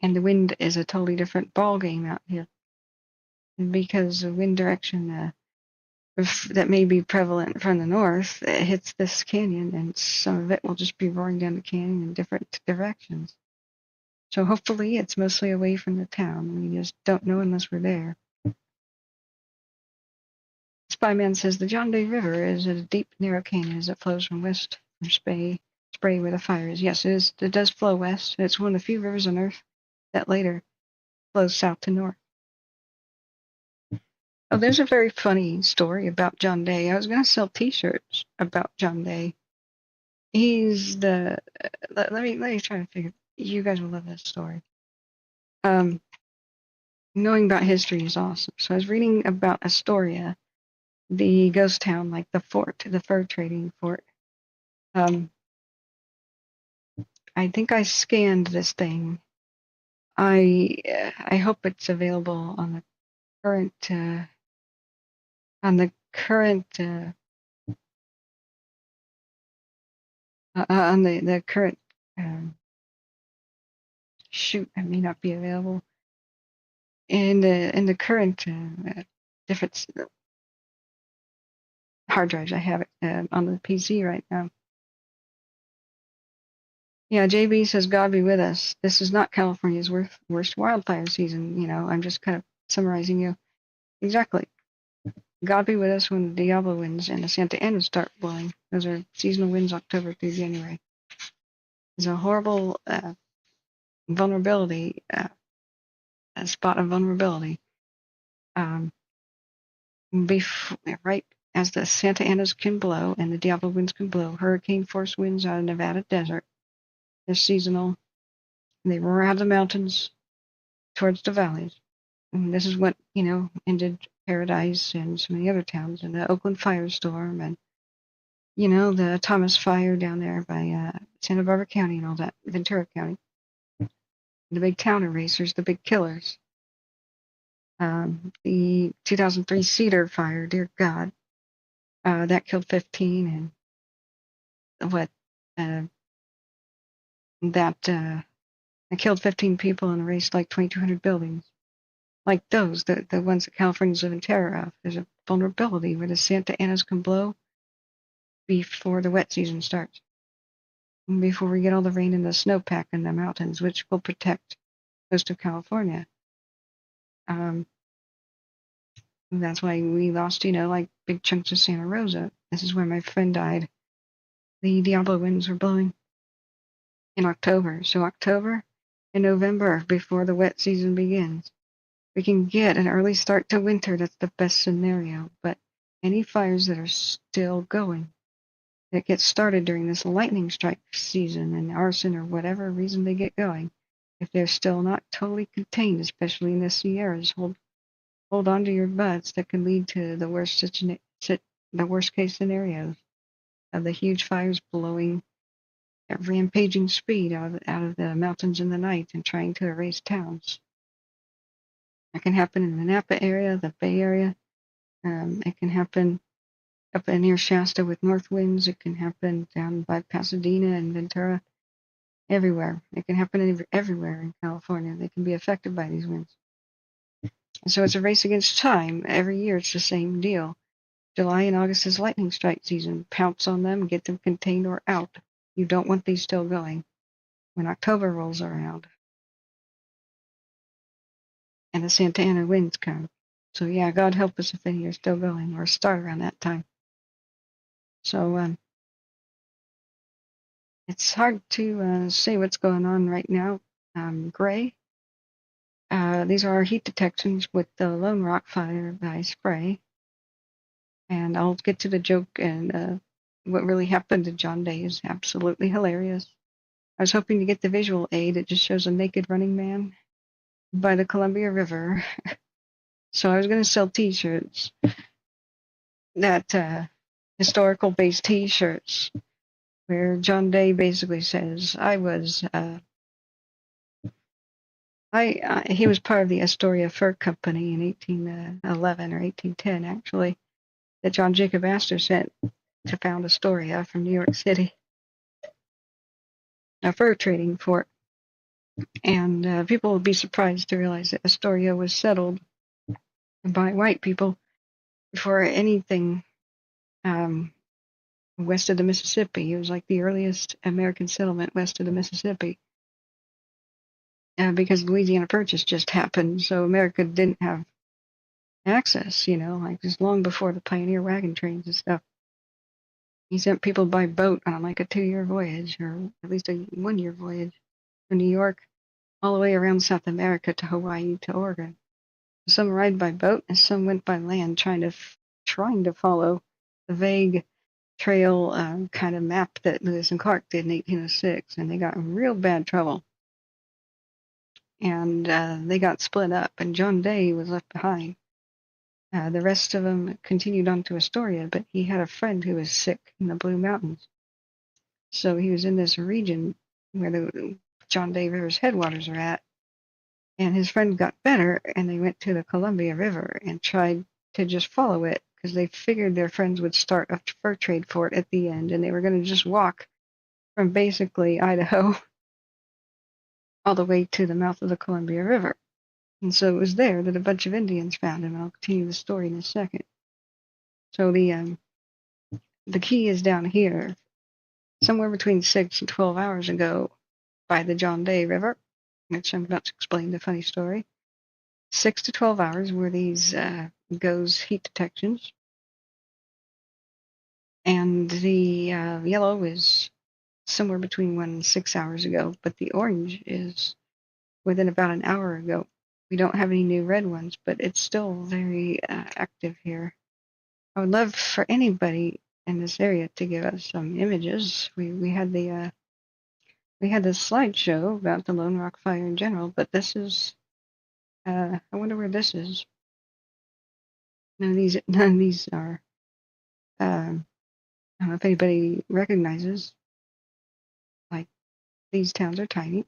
And the wind is a totally different ball game out here. Because the wind direction that may be prevalent from the north, it hits this canyon, and some of it will just be roaring down the canyon in different directions. So hopefully it's mostly away from the town. We just don't know unless we're there. Spyman says the John Day River is a deep, narrow canyon as it flows from west from Spray where the fire is. Yes, it is. It does flow west. It's one of the few rivers on Earth that later flows south to north. Oh, there's a very funny story about John Day. I was going to sell T-shirts about John Day. He's the. Let me try to figure. You guys will love this story. Knowing about history is awesome. So I was reading about Astoria, the ghost town, like the fort, the fur trading fort. I think I scanned this thing. I hope it's available on the current current shoot. It may not be available in the current different hard drives. I have it on the PC right now. Yeah, JB says, God be with us. This is not California's worst wildfire season. You know, I'm just kind of summarizing you. Exactly. God be with us when the Diablo winds and the Santa Ana start blowing. Those are seasonal winds, October through January. There's a horrible vulnerability, a spot of vulnerability. Right as the Santa Anas can blow and the Diablo winds can blow, hurricane force winds out of Nevada desert. They're seasonal. They roar out of the mountains towards the valleys. And this is what, you know, ended Paradise and so many other towns, and the Oakland firestorm, and, you know, the Thomas fire down there by Santa Barbara County and all that, Ventura County. The big town erasers, the big killers. The 2003 Cedar fire, dear God, that killed 15, and that killed 15 people and erased like 2,200 buildings. Like those, the ones that Californians live in terror of. There's a vulnerability where the Santa Anas can blow before the wet season starts. And before we get all the rain and the snowpack in the mountains, which will protect most of California. That's why we lost, you know, like big chunks of Santa Rosa. This is where my friend died. The Diablo winds were blowing in October. So October and November, before the wet season begins. We can get an early start to winter. That's the best scenario. But any fires that are still going, that get started during this lightning strike season and arson or whatever reason they get going, if they're still not totally contained, especially in the Sierras. Hold on to your butts. That can lead to the worst case scenarios of the huge fires blowing at rampaging speed out of the mountains in the night and trying to erase towns. It can happen in the Napa area, the Bay Area. It can happen up near Shasta with north winds. It can happen down by Pasadena and Ventura. Everywhere. It can happen everywhere in California. They can be affected by these winds. And so it's a race against time. Every year it's the same deal. July and August is lightning strike season. Pounce on them, get them contained or out. You don't want these still going when October rolls around and the Santa Ana winds come. So yeah, God help us if any are still going or start around that time. So it's hard to say what's going on right now. Gray. These are our heat detections with the Lone Rock Fire by spray. And I'll get to the joke and what really happened to John Day is absolutely hilarious. I was hoping to get the visual aid. It just shows a naked running man by the Columbia River. So I was going to sell T-shirts, that historical-based T-shirts, where John Day basically says, he was part of the Astoria Fur Company in 1811 or 1810, actually, that John Jacob Astor sent to found Astoria from New York City, a fur trading fort. And people will be surprised to realize that Astoria was settled by white people before anything west of the Mississippi. It was like the earliest American settlement west of the Mississippi. Because Louisiana Purchase just happened, so America didn't have access, like just long before the pioneer wagon trains and stuff. He sent people by boat on like a 2-year voyage, or at least a 1-year voyage from New York all the way around South America to Hawaii to Oregon. Some ride by boat and some went by land trying to follow the vague trail kind of map that Lewis and Clark did in 1806, and they got in real bad trouble. And they got split up, and John Day was left behind. The rest of them continued on to Astoria, but he had a friend who was sick in the Blue Mountains. So he was in this region where the John Day River's headwaters are at, and his friend got better, and they went to the Columbia River and tried to just follow it, because they figured their friends would start a fur trade fort at the end, and they were going to just walk from basically Idaho all the way to the mouth of the Columbia River. And so it was there that a bunch of Indians found him, and I'll continue the story in a second. So the key is down here, somewhere between 6 and 12 hours ago, by the John Day River, which I'm about to explain the funny story. 6 to 12 hours were these GOES heat detections. And the yellow is somewhere between 1 and 6 hours ago, but the orange is within about an hour ago. We don't have any new red ones, but it's still very active here. I would love for anybody in this area to give us some images. We had the slideshow about the Lone Rock Fire in general, but this is I wonder where this is. None of these are. I don't know if anybody recognizes. Like, these towns are tiny.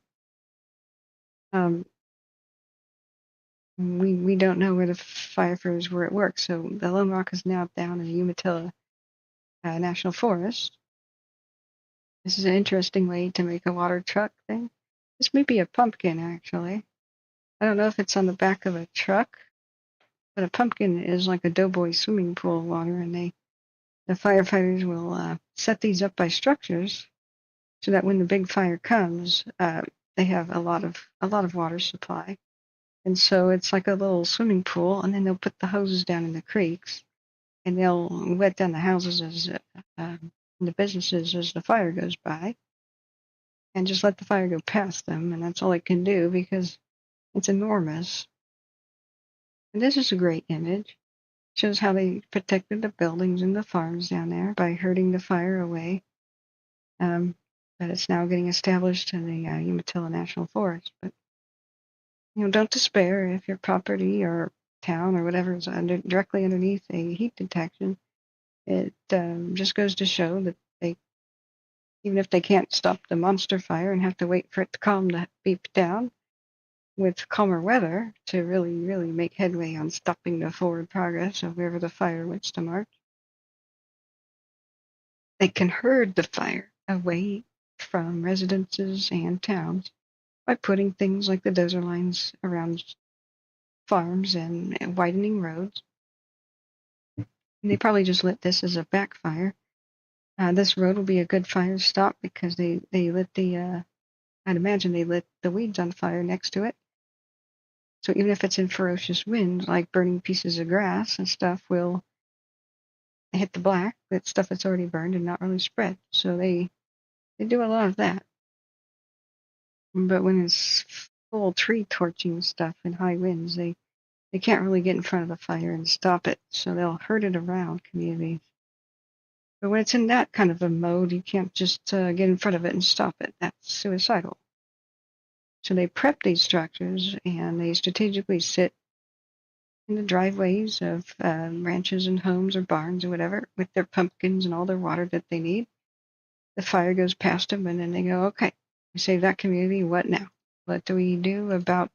We don't know where the firefighters were at work, so the Lone Rock is now down in the Umatilla National Forest. This is an interesting way to make a water truck thing. This may be a pumpkin, actually. I don't know if it's on the back of a truck, but a pumpkin is like a doughboy swimming pool of water, and the firefighters will set these up by structures so that when the big fire comes, they have a lot of water supply. And so it's like a little swimming pool, and then they'll put the hoses down in the creeks, and they'll wet down the houses and the businesses as the fire goes by, and just let the fire go past them, and that's all it can do because it's enormous. And this is a great image. It shows how they protected the buildings and the farms down there by herding the fire away. But it's now getting established in the Umatilla National Forest. But don't despair if your property or town or whatever is directly underneath a heat detection. It just goes to show that even if they can't stop the monster fire and have to wait for it to calm to beep down, with calmer weather to really, really make headway on stopping the forward progress of wherever the fire wants to march, they can herd the fire away from residences and towns by putting things like the dozer lines around farms and widening roads. And they probably just lit this as a backfire. This road will be a good fire stop because they lit I'd imagine they lit the weeds on fire next to it. So even if it's in ferocious winds, like burning pieces of grass and stuff will hit the black, that stuff that's already burned and not really spread. So they do a lot of that. But when it's full tree torching stuff and high winds, they can't really get in front of the fire and stop it. So they'll herd it around communities. But when it's in that kind of a mode, you can't just get in front of it and stop it. That's suicidal. So they prep these structures and they strategically sit in the driveways of ranches and homes or barns or whatever with their pumpkins and all their water that they need. The fire goes past them and then they go, okay, we saved that community, what now? What do we do about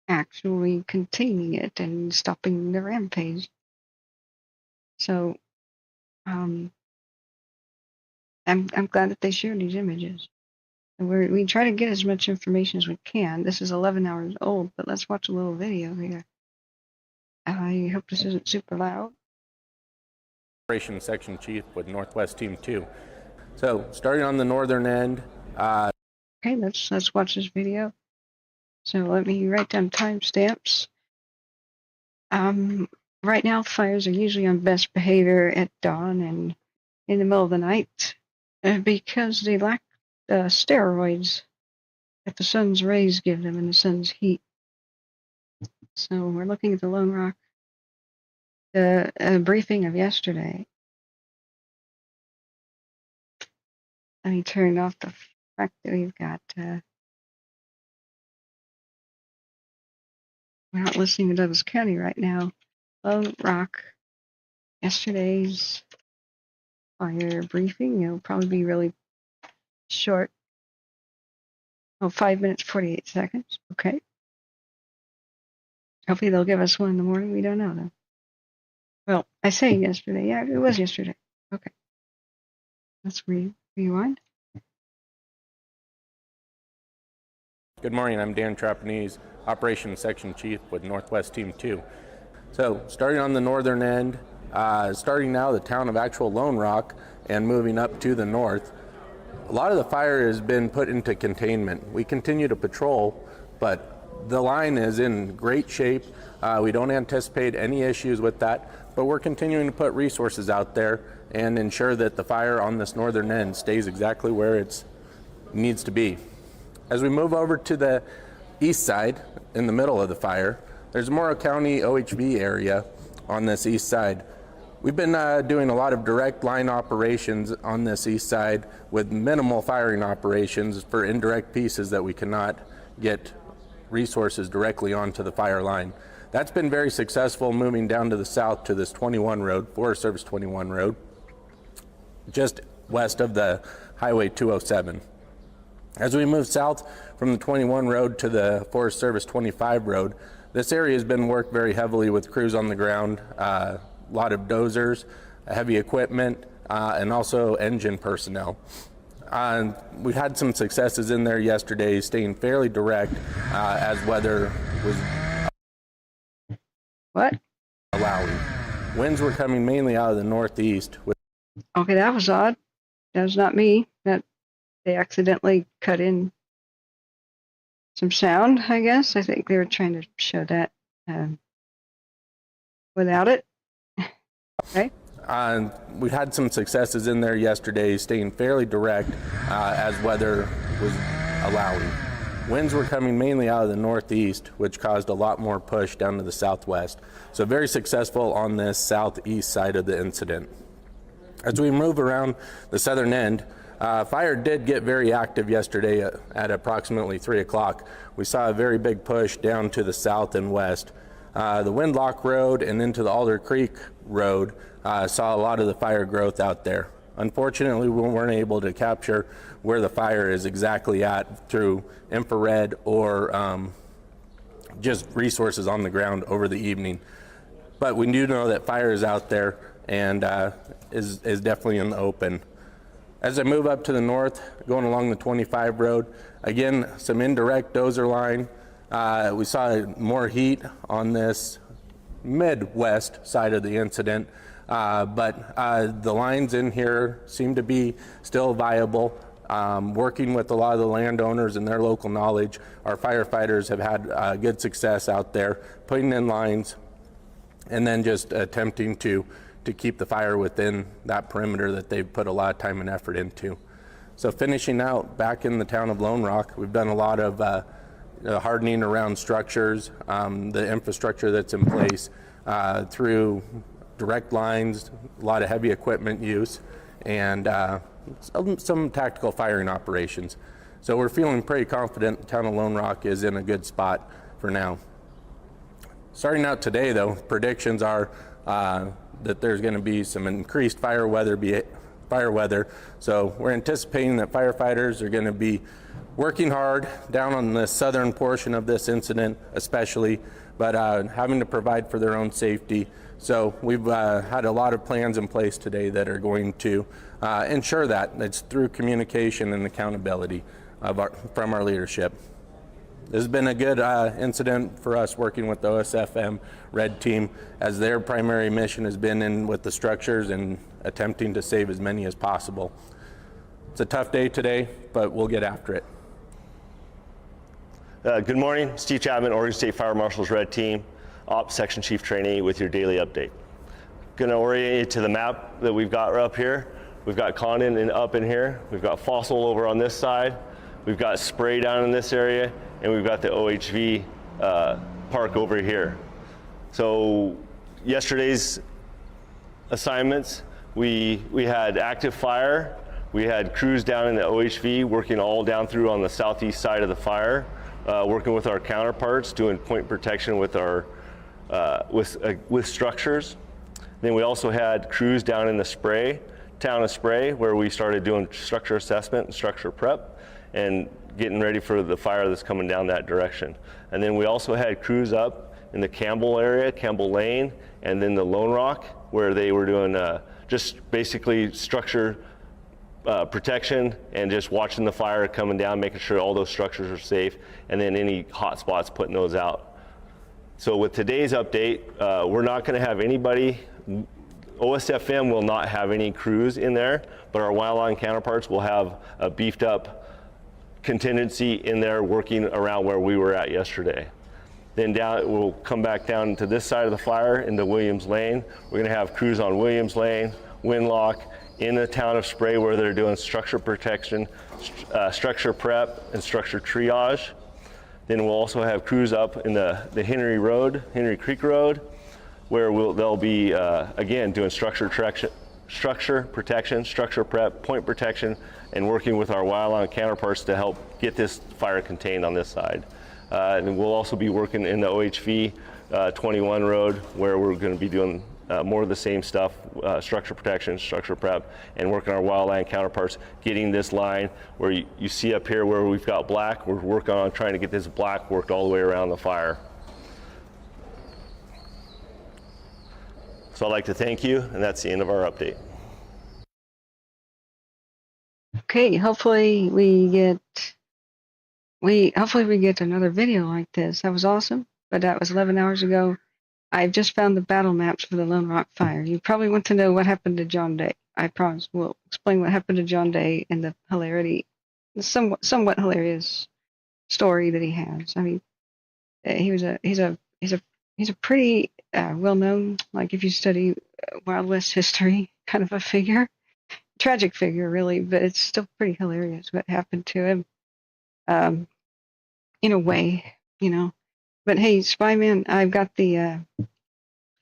actually containing it and stopping the rampage? So I'm glad that they shared these images. And we try to get as much information as we can. This is 11 hours old, but let's watch a little video here. I hope this isn't super loud. Operations Section Chief with Northwest Team 2. So, starting on the northern end. Okay, let's watch this video. So let me write down timestamps. Right now, fires are usually on best behavior at dawn and in the middle of the night because they lack steroids that the sun's rays give them and the sun's heat. So we're looking at the Lone Rock, the briefing of yesterday. Let me turn off the fact that we've got, we're not listening to Douglas County right now. Lone Rock, yesterday's fire briefing, it'll probably be really short. 5 minutes, 48 seconds. Okay. Hopefully they'll give us one in the morning. We don't know, though. Well, I say yesterday. Yeah, it was yesterday. Okay. Let's rewind. Good morning, I'm Dan Trapanese, Operations Section Chief with Northwest Team 2. So, starting on the northern end, starting now the town of actual Lone Rock and moving up to the north, a lot of the fire has been put into containment. We continue to patrol, but the line is in great shape. We don't anticipate any issues with that, but we're continuing to put resources out there and ensure that the fire on this northern end stays exactly where it needs to be. As we move over to the east side, in the middle of the fire, there's Morrow County OHV area on this east side. We've been doing a lot of direct line operations on this east side with minimal firing operations for indirect pieces that we cannot get resources directly onto the fire line. That's been very successful, moving down to the south to this 21 road, Forest Service 21 road, just west of the Highway 207. As we move south from the 21 road to the Forest Service 25 road, this area has been worked very heavily with crews on the ground, a lot of dozers, heavy equipment, and also engine personnel. We had some successes in there yesterday, staying fairly direct as weather was allowing. Winds were coming mainly out of the northeast. Okay, that was odd. That was not me. That they accidentally cut in some sound, I guess. I think they were trying to show that without it. Okay. We had some successes in there yesterday, staying fairly direct as weather was allowing. Winds were coming mainly out of the northeast, which caused a lot more push down to the southwest. So very successful on this southeast side of the incident. As we move around the southern end, Fire did get very active yesterday at approximately 3 o'clock. We saw a very big push down to the south and west. The Windlock Road and into the Alder Creek Road saw a lot of the fire growth out there. Unfortunately, we weren't able to capture where the fire is exactly at through infrared or just resources on the ground over the evening. But we do know that fire is out there and is definitely in the open. As I move up to the north, going along the 25 road, again, some indirect dozer line. We saw more heat on this Midwest side of the incident, but the lines in here seem to be still viable. Working with a lot of the landowners and their local knowledge, our firefighters have had good success out there putting in lines and then just attempting to keep the fire within that perimeter that they've put a lot of time and effort into. So finishing out back in the town of Lone Rock, we've done a lot of hardening around structures, the infrastructure that's in place through direct lines, a lot of heavy equipment use, and some tactical firing operations. So we're feeling pretty confident the town of Lone Rock is in a good spot for now. Starting out today though, predictions are that there's going to be some increased fire weather. So we're anticipating that firefighters are going to be working hard down on the southern portion of this incident especially, but having to provide for their own safety. So we've had a lot of plans in place today that are going to ensure that. It's through communication and accountability from our leadership. This has been a good incident for us working with the OSFM Red Team, as their primary mission has been in with the structures and attempting to save as many as possible. It's a tough day today, but we'll get after it. Good morning, Steve Chapman, Oregon State Fire Marshal's Red Team, Ops Section Chief Trainee with your daily update. Going to orient you to the map that we've got up here. We've got Condon and up in here. We've got Fossil over on this side. We've got Spray down in this area, and we've got the OHV park over here. So yesterday's assignments, we had active fire. We had crews down in the OHV working all down through on the southeast side of the fire, working with our counterparts, doing point protection with our with structures. Then we also had crews down in the town of Spray, where we started doing structure assessment and structure prep and getting ready for the fire that's coming down that direction. And then we also had crews up in the Campbell area, Campbell Lane, and then the Lone Rock, where they were doing just basically structure protection and just watching the fire coming down, making sure all those structures are safe, and then any hot spots, putting those out. So with today's update, we're not going to have anybody, OSFM will not have any crews in there, but our wildline counterparts will have a beefed up contingency in there working around where we were at yesterday. Then we'll come back down to this side of the fire into Williams Lane. We're going to have crews on Williams Lane, Windlock, in the town of Spray, where they're doing structure protection, structure prep, and structure triage. Then we'll also have crews up in the Henry Creek Road, where they'll be again doing structure protection, structure prep, point protection, and working with our wildline counterparts to help get this fire contained on this side. And we'll also be working in the OHV 21 road, where we're going to be doing more of the same stuff, structure protection, structure prep, and working our wildline counterparts, getting this line where you see up here where we've got black. We're working on trying to get this black worked all the way around the fire. So I'd like to thank you, and that's the end of our update. Okay, hopefully we get another video like this. That was awesome, but that was 11 hours ago. I've just found the battle maps for the Lone Rock fire. You probably want to know what happened to John Day. I promise we'll explain what happened to John Day and the somewhat hilarious story that he has. I mean, he's a pretty well-known, like if you study Wild West history, kind of a figure. Tragic figure, really, but it's still pretty hilarious what happened to him. In a way, you know. But hey, Spyman, I've got the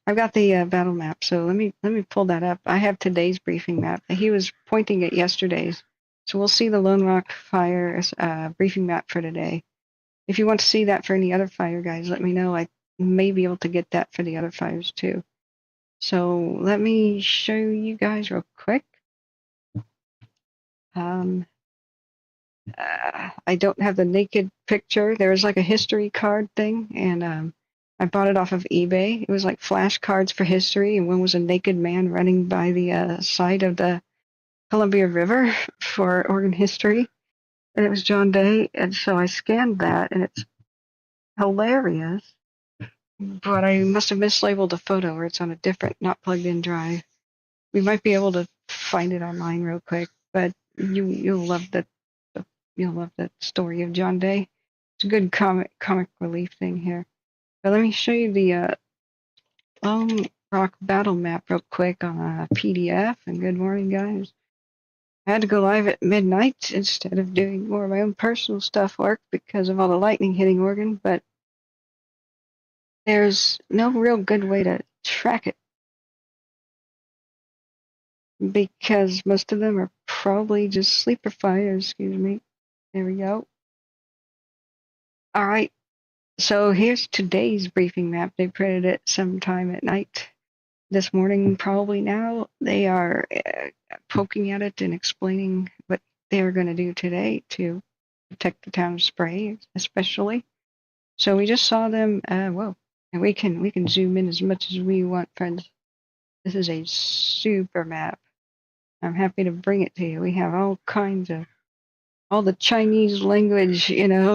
battle map. So let me pull that up. I have today's briefing map. He was pointing at yesterday's. So we'll see the Lone Rock Fire briefing map for today. If you want to see that for any other fire, guys, let me know. I may be able to get that for the other fires too. So let me show you guys real quick. I don't have the naked picture. There was like a history card thing, and I bought it off of eBay. It was like flashcards for history, and one was a naked man running by the side of the Columbia River for Oregon history, and it was John Day. And so I scanned that, and it's hilarious. But I must have mislabeled the photo, or it's on a different, not plugged-in drive. We might be able to find it online real quick, but you'll love that. You'll love that story of John Day. It's a good comic relief thing here. But let me show you the Lone Rock battle map real quick on a PDF. And good morning, guys. I had to go live at midnight instead of doing more of my own personal stuff work because of all the lightning hitting Oregon. But there's no real good way to track it because most of them are probably just sleeper fires. Excuse me. There we go. All right. So here's today's briefing map. They printed it sometime at night this morning, probably now. They are poking at it and explaining what they're going to do today to protect the town of Spray, especially. So we just saw them. Whoa, and we can zoom in as much as we want, friends. This is a super map. I'm happy to bring it to you. We have all kinds of all the Chinese language, to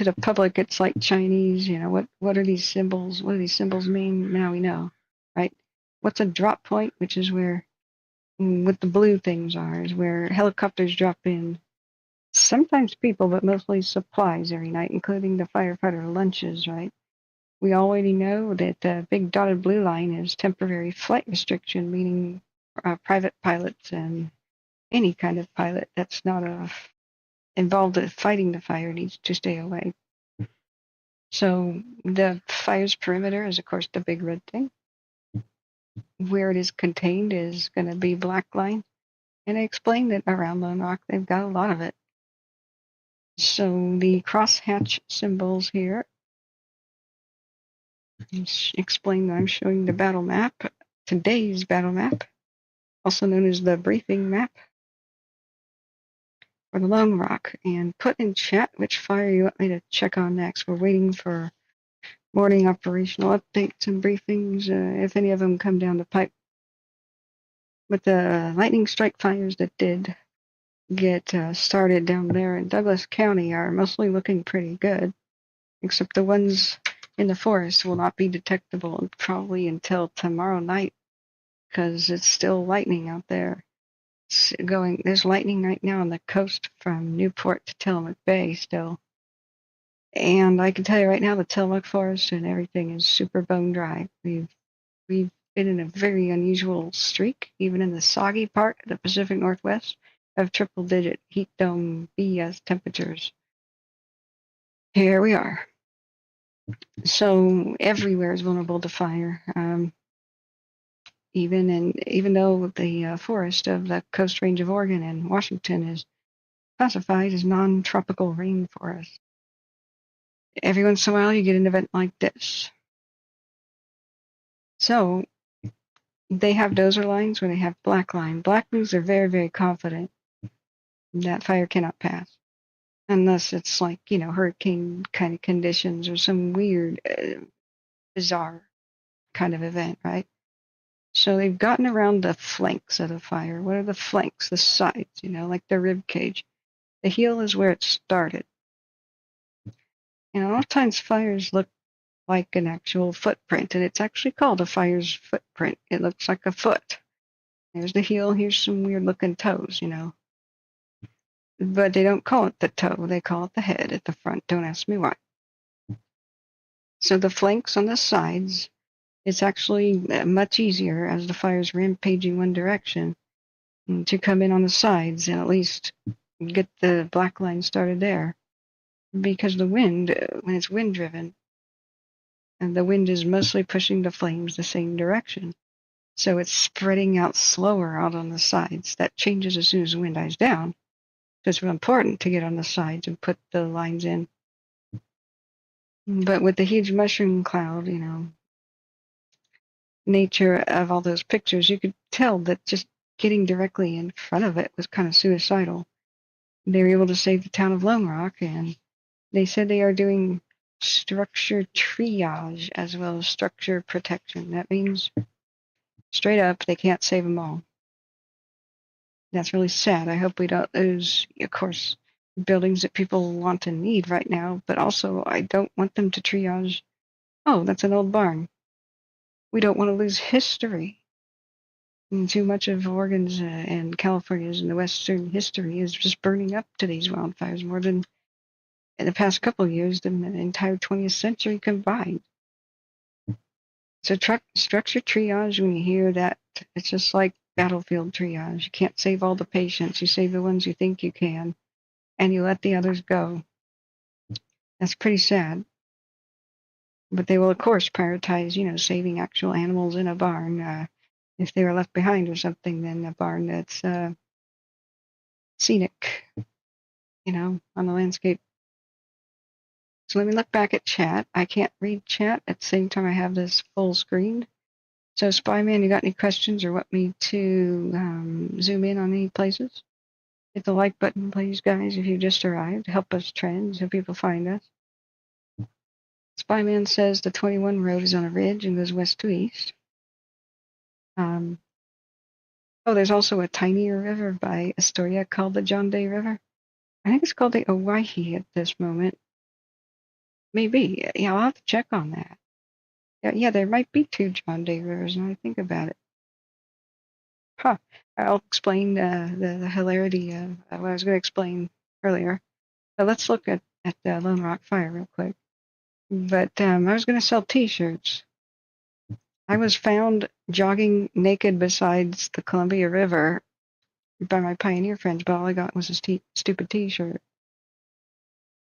the public, it's like Chinese. What are these symbols? What do these symbols mean? Now we know, right? What's a drop point, which is where what the blue things are, is where helicopters drop in. Sometimes people, but mostly supplies every night, including the firefighter lunches, right? We already know that the big dotted blue line is temporary flight restriction, meaning private pilots and any kind of pilot that's not involved in fighting the fire needs to stay away. So the fire's perimeter is, of course, the big red thing. Where it is contained is going to be black line. And I explained that around Lone Rock, they've got a lot of it. So the crosshatch symbols here explain that I'm showing the battle map, today's battle map, also known as the briefing map for the Lone Rock. And put in chat which fire you want me to check on next. We're waiting for morning operational updates and briefings, if any of them come down the pipe. But the lightning strike fires that did get started down there in Douglas County are mostly looking pretty good, except the ones in the forest will not be detectable probably until tomorrow night because it's still lightning out there. There's lightning right now on the coast from Newport to Tillamook Bay still. And I can tell you right now, the Tillamook Forest and everything is super bone dry. We've been in a very unusual streak, even in the soggy part of the Pacific Northwest, of triple-digit heat dome BS temperatures. Here we are. So everywhere is vulnerable to fire. Even though the forest of the Coast Range of Oregon and Washington is classified as non-tropical rainforest. Every once in a while, you get an event like this. So they have dozer lines where they have black line. Black means they're very, very confident that fire cannot pass. Unless it's like, hurricane kind of conditions or some weird, bizarre kind of event, right? So they've gotten around the flanks of the fire. What are the flanks? The sides, like the rib cage. The heel is where it started. And a lot of times fires look like an actual footprint, and it's actually called a fire's footprint. It looks like a foot. There's the heel, here's some weird looking toes, But they don't call it the toe, they call it the head at the front. Don't ask me why. So the flanks on the sides, it's actually much easier as the fire's rampaging one direction to come in on the sides and at least get the black line started there. Because the wind, when it's wind driven, and the wind is mostly pushing the flames the same direction. So it's spreading out slower out on the sides. That changes as soon as the wind dies down. So it's real important to get on the sides and put the lines in. But with the huge mushroom cloud, you know, nature of all those pictures, you could tell that just getting directly in front of it was kind of suicidal. They were able to save the town of Lone Rock, and they said they are doing structure triage as well as structure protection. That means straight up, they can't save them all. That's really sad. I hope we don't lose, of course, buildings that people want and need right now, but also I don't want them to triage. Oh, that's an old barn. We don't want to lose history. And too much of Oregon's and California's and the Western history is just burning up to these wildfires more than in the past couple of years than the entire 20th century combined. So structure triage, when you hear that, it's just like battlefield triage. You can't save all the patients. You save the ones you think you can, and you let the others go. That's pretty sad. But they will, of course, prioritize, you know, saving actual animals in a barn. If they were left behind or something, then a barn that's scenic, you know, on the landscape. So let me look back at chat. I can't read chat at the same time I have this full screen. So Spyman, you got any questions or want me to zoom in on any places? Hit the like button, please, guys, if you just arrived. Help us trend so people find us. Spyman says the 21 road is on a ridge and goes west to east. Oh, there's also a tinier river by Astoria called the John Day River. I think it's called the Owaihi at this moment. Maybe. Yeah, I'll have to check on that. Yeah, there might be two John Day Rivers now I think about it. Huh. I'll explain the hilarity of what I was going to explain earlier. So let's look at the Lone Rock Fire real quick. But I was going to sell T-shirts. I was found jogging naked besides the Columbia River by my pioneer friends, but all I got was a stupid T-shirt.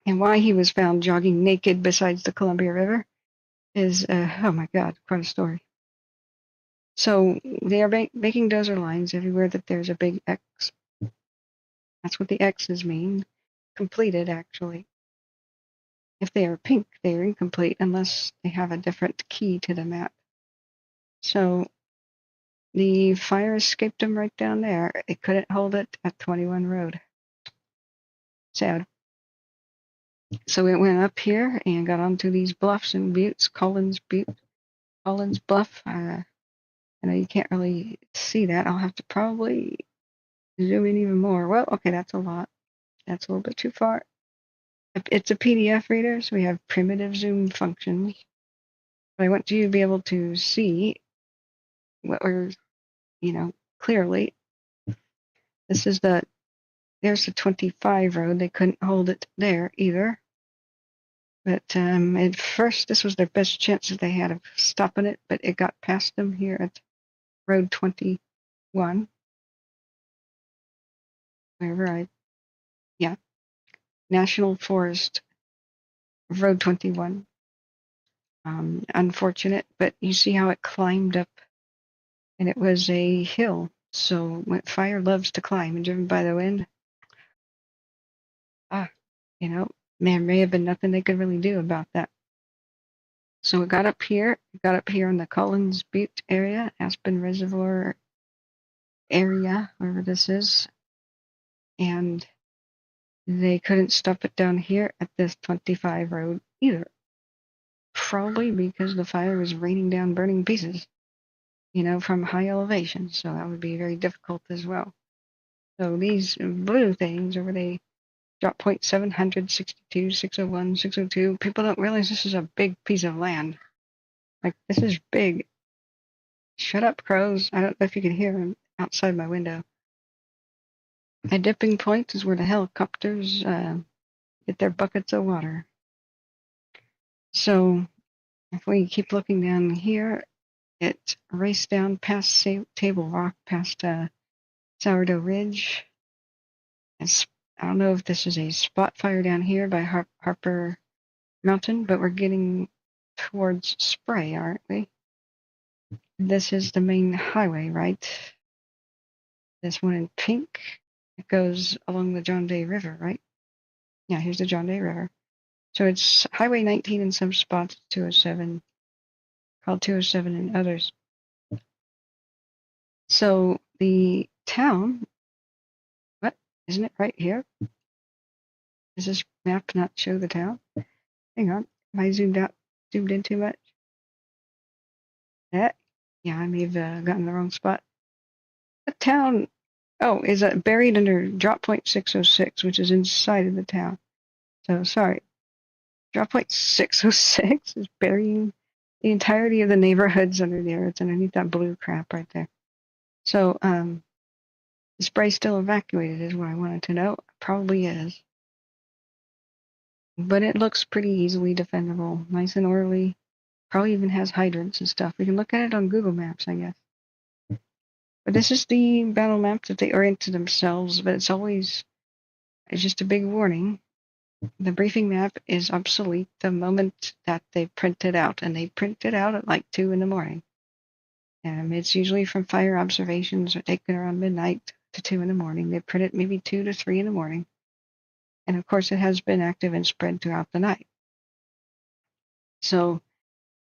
And why he was found jogging naked besides the Columbia River is, oh my God, quite a story. So they are making dozer lines everywhere that there's a big X. That's what the X's mean. Completed, actually. If they are pink, they are incomplete unless they have a different key to the map. So the fire escaped them right down there. It couldn't hold it at 21 Road. Sad. So it went up here and got onto these bluffs and buttes. Collins Bluff. I know you can't really see that. I'll have to probably zoom in even more. Well, okay, that's a lot. That's a little bit too far. It's a PDF reader, so we have primitive zoom functions. But I want you to be able to see what we're, you know, clearly. This is there's the 25 road. They couldn't hold it there either. But at first, this was their best chance that they had of stopping it, but it got past them here at Road 21. National Forest, Road 21. Unfortunate, but you see how it climbed up, and it was a hill. So when fire loves to climb and driven by the wind, you know, there may have been nothing they could really do about that. So it got up here in the Collins Butte area, Aspen Reservoir area, wherever this is, and they couldn't stop it down here at this 25 road either. Probably because the fire was raining down burning pieces, you know, from high elevation. So that would be very difficult as well. So these blue things over they drop point 700, 62, 601, 602. People don't realize this is a big piece of land. Like, this is big. Shut up, crows. I don't know if you can hear them outside my window. My dipping point is where the helicopters get their buckets of water. So if we keep looking down here, it raced down past Table Rock, past Sourdough Ridge. I don't know if this is a spot fire down here by Harper Mountain, but we're getting towards Spray, aren't we? this is the main highway, right? This one in pink, it goes along the John Day River, right? Yeah, here's the John Day River. So it's Highway 19 in some spots, 207, called 207 in others. So the town, what? Isn't it right here? Does this map not show the town? Hang on, am I zoomed in too much? Yeah, I may have gotten the wrong spot. The town, is buried under drop point 606, which is inside of the town. So sorry, drop point 606 is burying the entirety of the neighborhoods under there. It's underneath that blue crap right there. So is Bray still evacuated is what I wanted to know. Probably is. But it looks pretty easily defendable. Nice and orderly. Probably even has hydrants and stuff. We can look at it on Google Maps, I guess. But this is the battle map that they oriented themselves, but it's just a big warning. The briefing map is obsolete the moment that they print it out, and they print it out at like 2 in the morning. It's usually from fire observations or taken around midnight to 2 in the morning. They print it maybe 2 to 3 in the morning. And of course, it has been active and spread throughout the night. So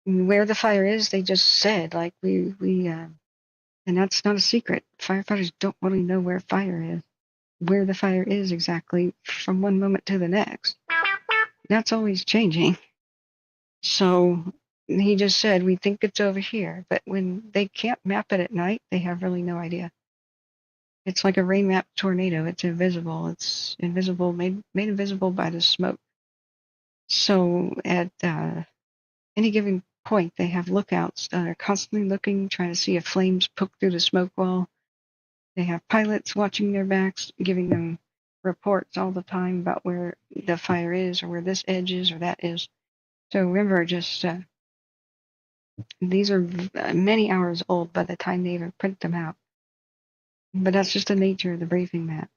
where the fire is, they just said, like and that's not a secret. Firefighters don't really know where the fire is exactly from one moment to the next. That's always changing. So he just said, we think it's over here. But when they can't map it at night, they have really no idea. It's like a rain map tornado. It's invisible. It's invisible, made invisible by the smoke. So at any given point, they have lookouts that are constantly looking, trying to see if flames poke through the smoke wall. They have pilots watching their backs, giving them reports all the time about where the fire is or where this edge is or that is. So remember, just these are many hours old by the time they even print them out. But that's just the nature of the briefing map.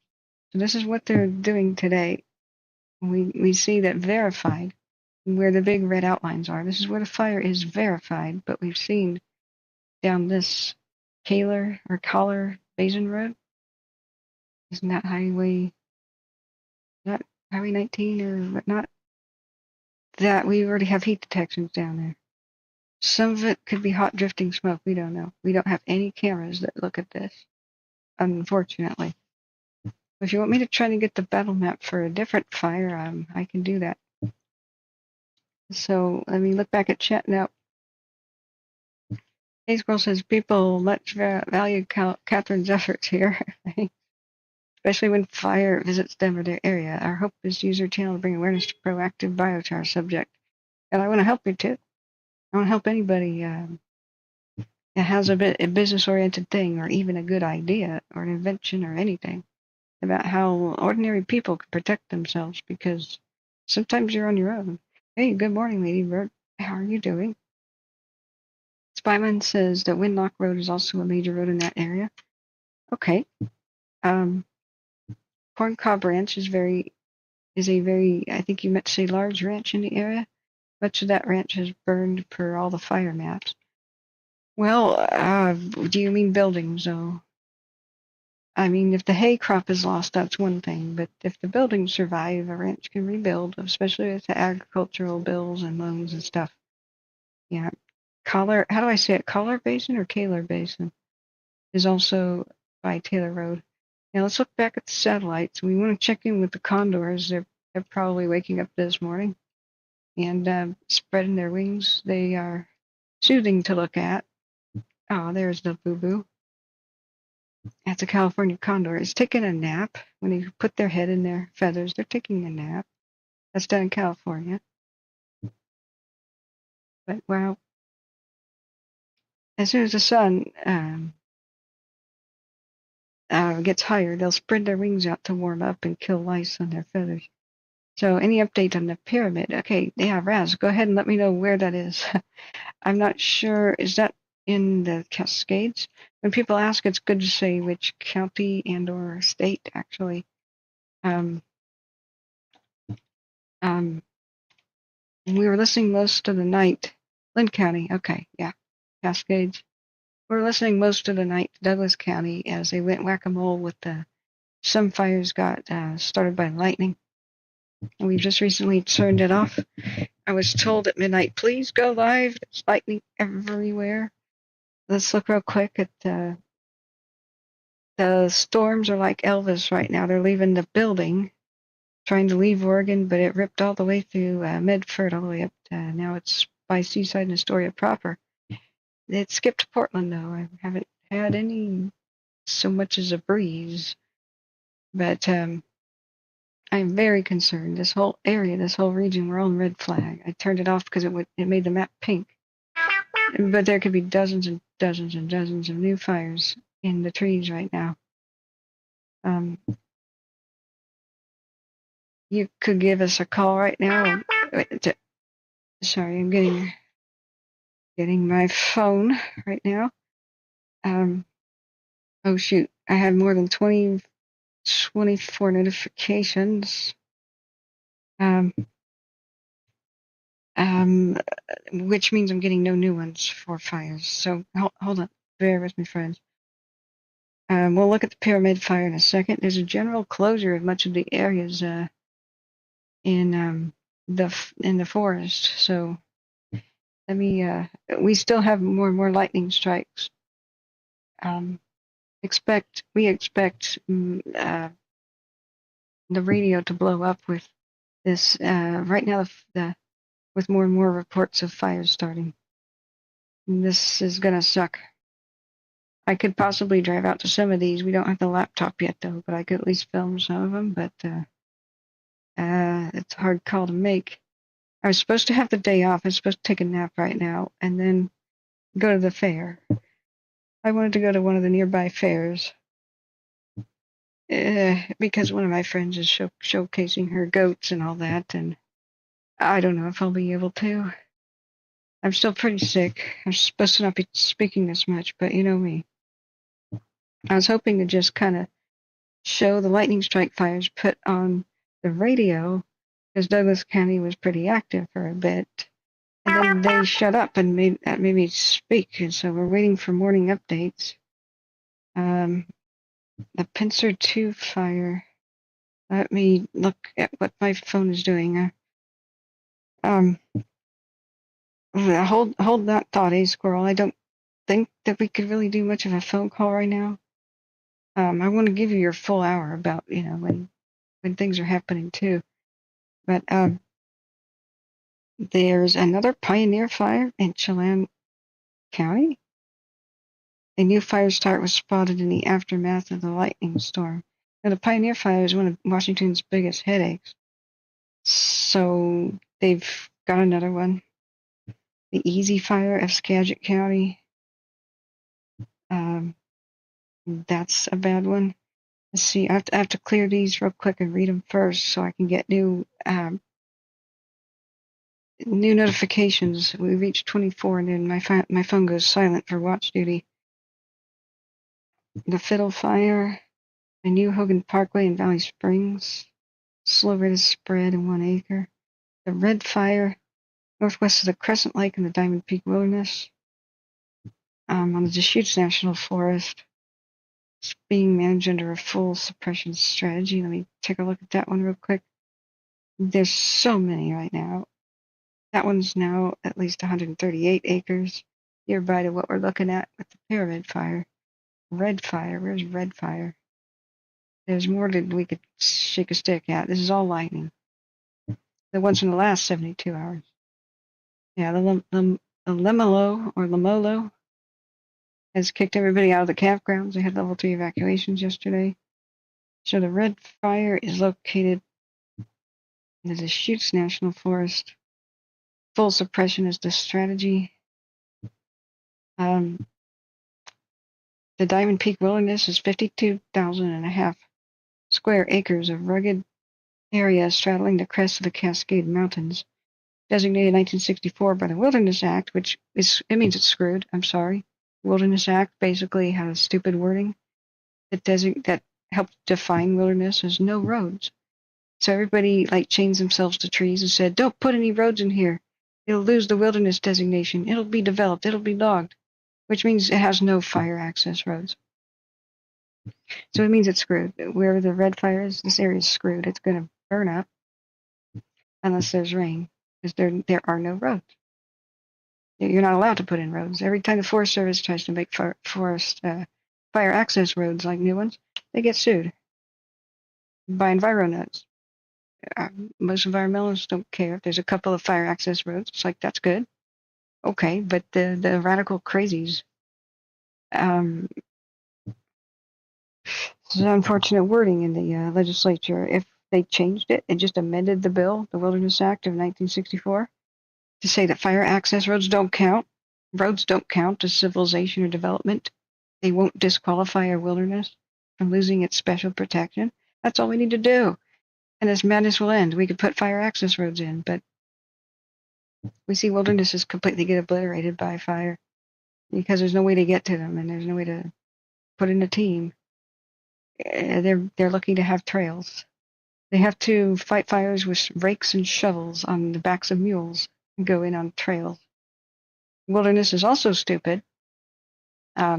So this is what they're doing today. We see that verified, where the big red outlines are. This is where the fire is verified, but we've seen down this Collar Basin Road. Isn't that Highway 19 or whatnot? That we already have heat detections down there. Some of it could be hot drifting smoke. We don't know. We don't have any cameras that look at this, unfortunately. If you want me to try to get the battle map for a different fire, I can do that. So let me look back at chat now. Hey Squirrel says people much value Catherine's efforts here, especially when fire visits them or their area. Our hope is to use our channel to bring awareness to proactive biochar subject. And I want to help you too. I want to help anybody that has a business-oriented thing or even a good idea or an invention or anything about how ordinary people can protect themselves, because sometimes you're on your own. Hey, good morning, Lady Bird. How are you doing? Spyman says that Windlock Road is also a major road in that area. Okay. Corncob Ranch is a very, I think you meant to say large ranch in the area. Much of that ranch has burned per all the fire maps. Well, do you mean buildings, though? I mean, if the hay crop is lost, that's one thing. But if the buildings survive, a ranch can rebuild, especially with the agricultural bills and loans and stuff. Yeah. Collar, how do I say it? Collar Basin or Kaler Basin is also by Taylor Road. Now let's look back at the satellites. We want to check in with the Condors. They're probably waking up this morning and spreading their wings. They are soothing to look at. Oh, there's the boo-boo. That's a California condor. It's taking a nap. When they put their head in their feathers, they're taking a nap. That's done in California. But, well, as soon as the sun gets higher, they'll spread their wings out to warm up and kill lice on their feathers. So any update on the pyramid? Okay, yeah, Raz, go ahead and let me know where that is. I'm not sure. Is that in the Cascades? When people ask, it's good to say which county and or state, actually. We were listening most of the night. Lynn County, okay, yeah. Cascades. were listening most of the night to Douglas County as they went whack-a-mole with some fires got started by lightning. And we've just recently turned it off. I was told at midnight, please go live. There's lightning everywhere. Let's look real quick at the storms are like Elvis right now. They're leaving the building, trying to leave Oregon, but it ripped all the way through Medford, all the way up to, now it's by Seaside and Astoria proper. It skipped Portland, though. I haven't had any so much as a breeze. But I'm very concerned. This whole area, this whole region, we're on red flag. I turned it off because it made the map pink. But there could be dozens and dozens and dozens of new fires in the trees right now. You could give us a call right now. Sorry, I'm getting my phone right now. Oh shoot, I have more than 24 notifications. Which means I'm getting no new ones for fires. So hold on, bear with me, friends. We'll look at the pyramid fire in a second. There's a general closure of much of the areas in the forest. So let me. We still have more and more lightning strikes. We expect the radio to blow up with this right now. With more and more reports of fires starting. This is gonna suck. I could possibly drive out to some of these. We don't have the laptop yet, though, but I could at least film some of them. But it's a hard call to make. I was supposed to have the day off. I was supposed to take a nap right now and then go to the fair. I wanted to go to one of the nearby fairs because one of my friends is showcasing her goats and all that, and I don't know if I'll be able to. I'm still pretty sick. I'm supposed to not be speaking this much, but you know me. I was hoping to just kind of show the lightning strike fires put on the radio because Douglas County was pretty active for a bit. And then they shut up and made me speak. And so we're waiting for morning updates. The Pincer 2 fire. Let me look at what my phone is doing. Hold that thought, Squirrel. I don't think that we could really do much of a phone call right now. I want to give you your full hour about, when things are happening too. But there's another pioneer fire in Chelan County. A new fire start was spotted in the aftermath of the lightning storm. Now, the pioneer fire is one of Washington's biggest headaches. So they've got another one. The Easy Fire of Skagit County. That's a bad one. Let's see. I have to clear these real quick and read them first so I can get new notifications. We reached 24 and then my phone goes silent for watch duty. The Fiddle Fire, the New Hogan Parkway in Valley Springs. Slow rate of spread in 1 acre. The Red Fire, northwest of the Crescent Lake in the Diamond Peak Wilderness. On the Deschutes National Forest. It's being managed under a full suppression strategy. Let me take a look at that one real quick. There's so many right now. That one's now at least 138 acres, nearby to what we're looking at with the Pyramid Fire. Red Fire, where's Red Fire? There's more that we could shake a stick at. This is all lightning. The ones from the last 72 hours. Yeah, the Lemolo has kicked everybody out of the campgrounds. They had level 3 evacuations yesterday. So the Red Fire is located in the Deschutes National Forest. Full suppression is the strategy. The Diamond Peak Wilderness is 52,500 square acres of rugged area straddling the crest of the Cascade Mountains. Designated 1964 by the Wilderness Act, which means it's screwed. I'm sorry. Wilderness Act basically has stupid wording that helped define wilderness as no roads. So everybody chains themselves to trees and said, don't put any roads in here. It'll lose the wilderness designation. It'll be developed. It'll be logged. which means it has no fire access roads. So it means it's screwed. Where the red fire is, this area is screwed. It's going to burn up unless there's rain, because there are no roads. You're not allowed to put in roads. Every time the Forest Service tries to make forest fire access roads like new ones, they get sued by environauts. Most environmentalists don't care if there's a couple of fire access roads. It's like, that's good. Okay, but the radical crazies, it's an unfortunate wording in the legislature. If they changed it and just amended the bill, the Wilderness Act of 1964, to say that fire access roads don't count as civilization or development, they won't disqualify a wilderness from losing its special protection. That's all we need to do. And this madness will end. We could put fire access roads in, but we see wildernesses completely get obliterated by fire because there's no way to get to them and there's no way to put in a team. They're lucky to have trails. They have to fight fires with rakes and shovels on the backs of mules and go in on trails. Wilderness is also stupid. They're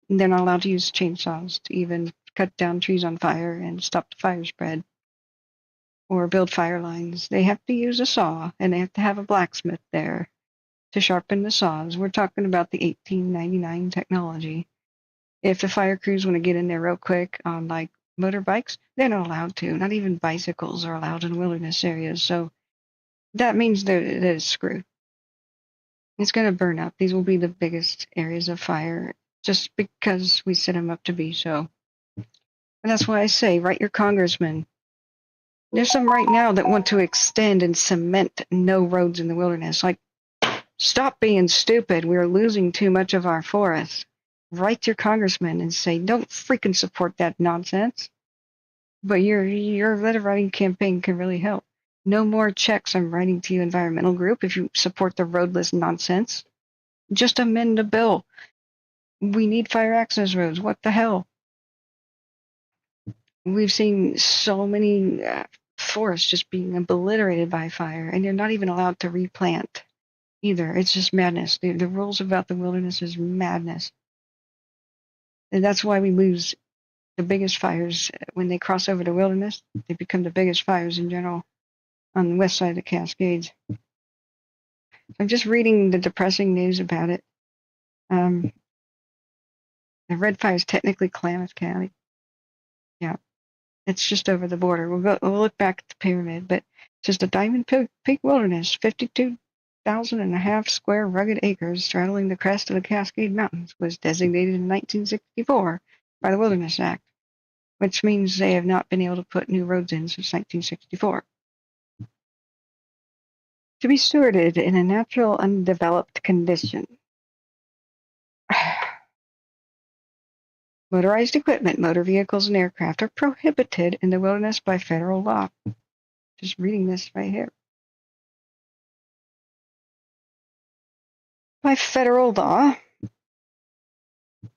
not allowed to use chainsaws to even cut down trees on fire and stop the fire spread or build fire lines. They have to use a saw, and they have to have a blacksmith there to sharpen the saws. We're talking about the 1899 technology. If the fire crews want to get in there real quick on like motorbikes, they're not allowed to. Not even bicycles are allowed in wilderness areas. So that means that it's screwed. It's going to burn up. These will be the biggest areas of fire just because we set them up to be so. And that's why I say, write your congressman. There's some right now that want to extend and cement no roads in the wilderness. Like, stop being stupid. We're losing too much of our forests. Write your congressman and say, don't freaking support that nonsense. But your letter writing campaign can really help. No more checks I'm writing to you, environmental group, if you support the roadless nonsense. Just amend the bill. We need fire access roads. What the hell? We've seen so many forests just being obliterated by fire, and they're not even allowed to replant either. It's just madness. The rules about the wilderness is madness. And that's why we lose the biggest fires when they cross over the wilderness. They become the biggest fires in general on the west side of the Cascades. I'm just reading the depressing news about it. The red fire is technically Klamath County. Yeah, it's just over the border. We'll look back at the pyramid, but it's just a Diamond Peak Wilderness, 52,500 square rugged acres straddling the crest of the Cascade Mountains, was designated in 1964 by the Wilderness Act, which means they have not been able to put new roads in since 1964. To be stewarded in a natural, undeveloped condition. Motorized equipment, motor vehicles, and aircraft are prohibited in the wilderness by federal law. Just reading this right here. By federal law,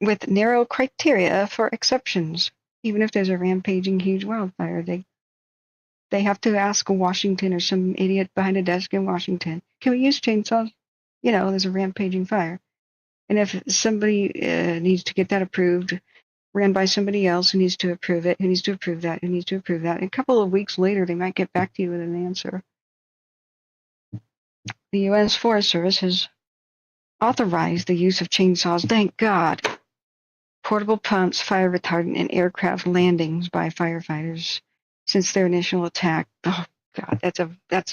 with narrow criteria for exceptions. Even if there's a rampaging huge wildfire, they have to ask Washington or some idiot behind a desk in Washington, can we use chainsaws? You know, there's a rampaging fire. And if somebody needs to get that approved, ran by somebody else who needs to approve it, who needs to approve that, who needs to approve that, and a couple of weeks later, they might get back to you with an answer. The U.S. Forest Service has authorized the use of chainsaws, thank God. Portable pumps, fire retardant, and aircraft landings by firefighters since their initial attack. Oh God, that's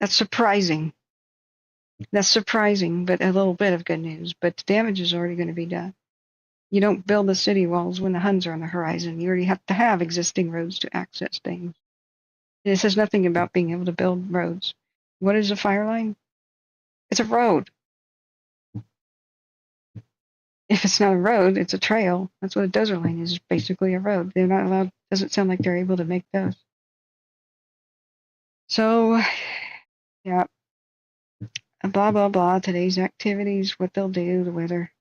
surprising. That's surprising, but a little bit of good news. But the damage is already going to be done. You don't build the city walls when the Huns are on the horizon. You already have to have existing roads to access things. And it says nothing about being able to build roads. What is a fire line? It's a road. If it's not a road, it's a trail. That's what a desert lane is basically a road. They're not allowed, doesn't sound like they're able to make those. So, yeah. Blah, blah, blah. Today's activities, what they'll do, the weather.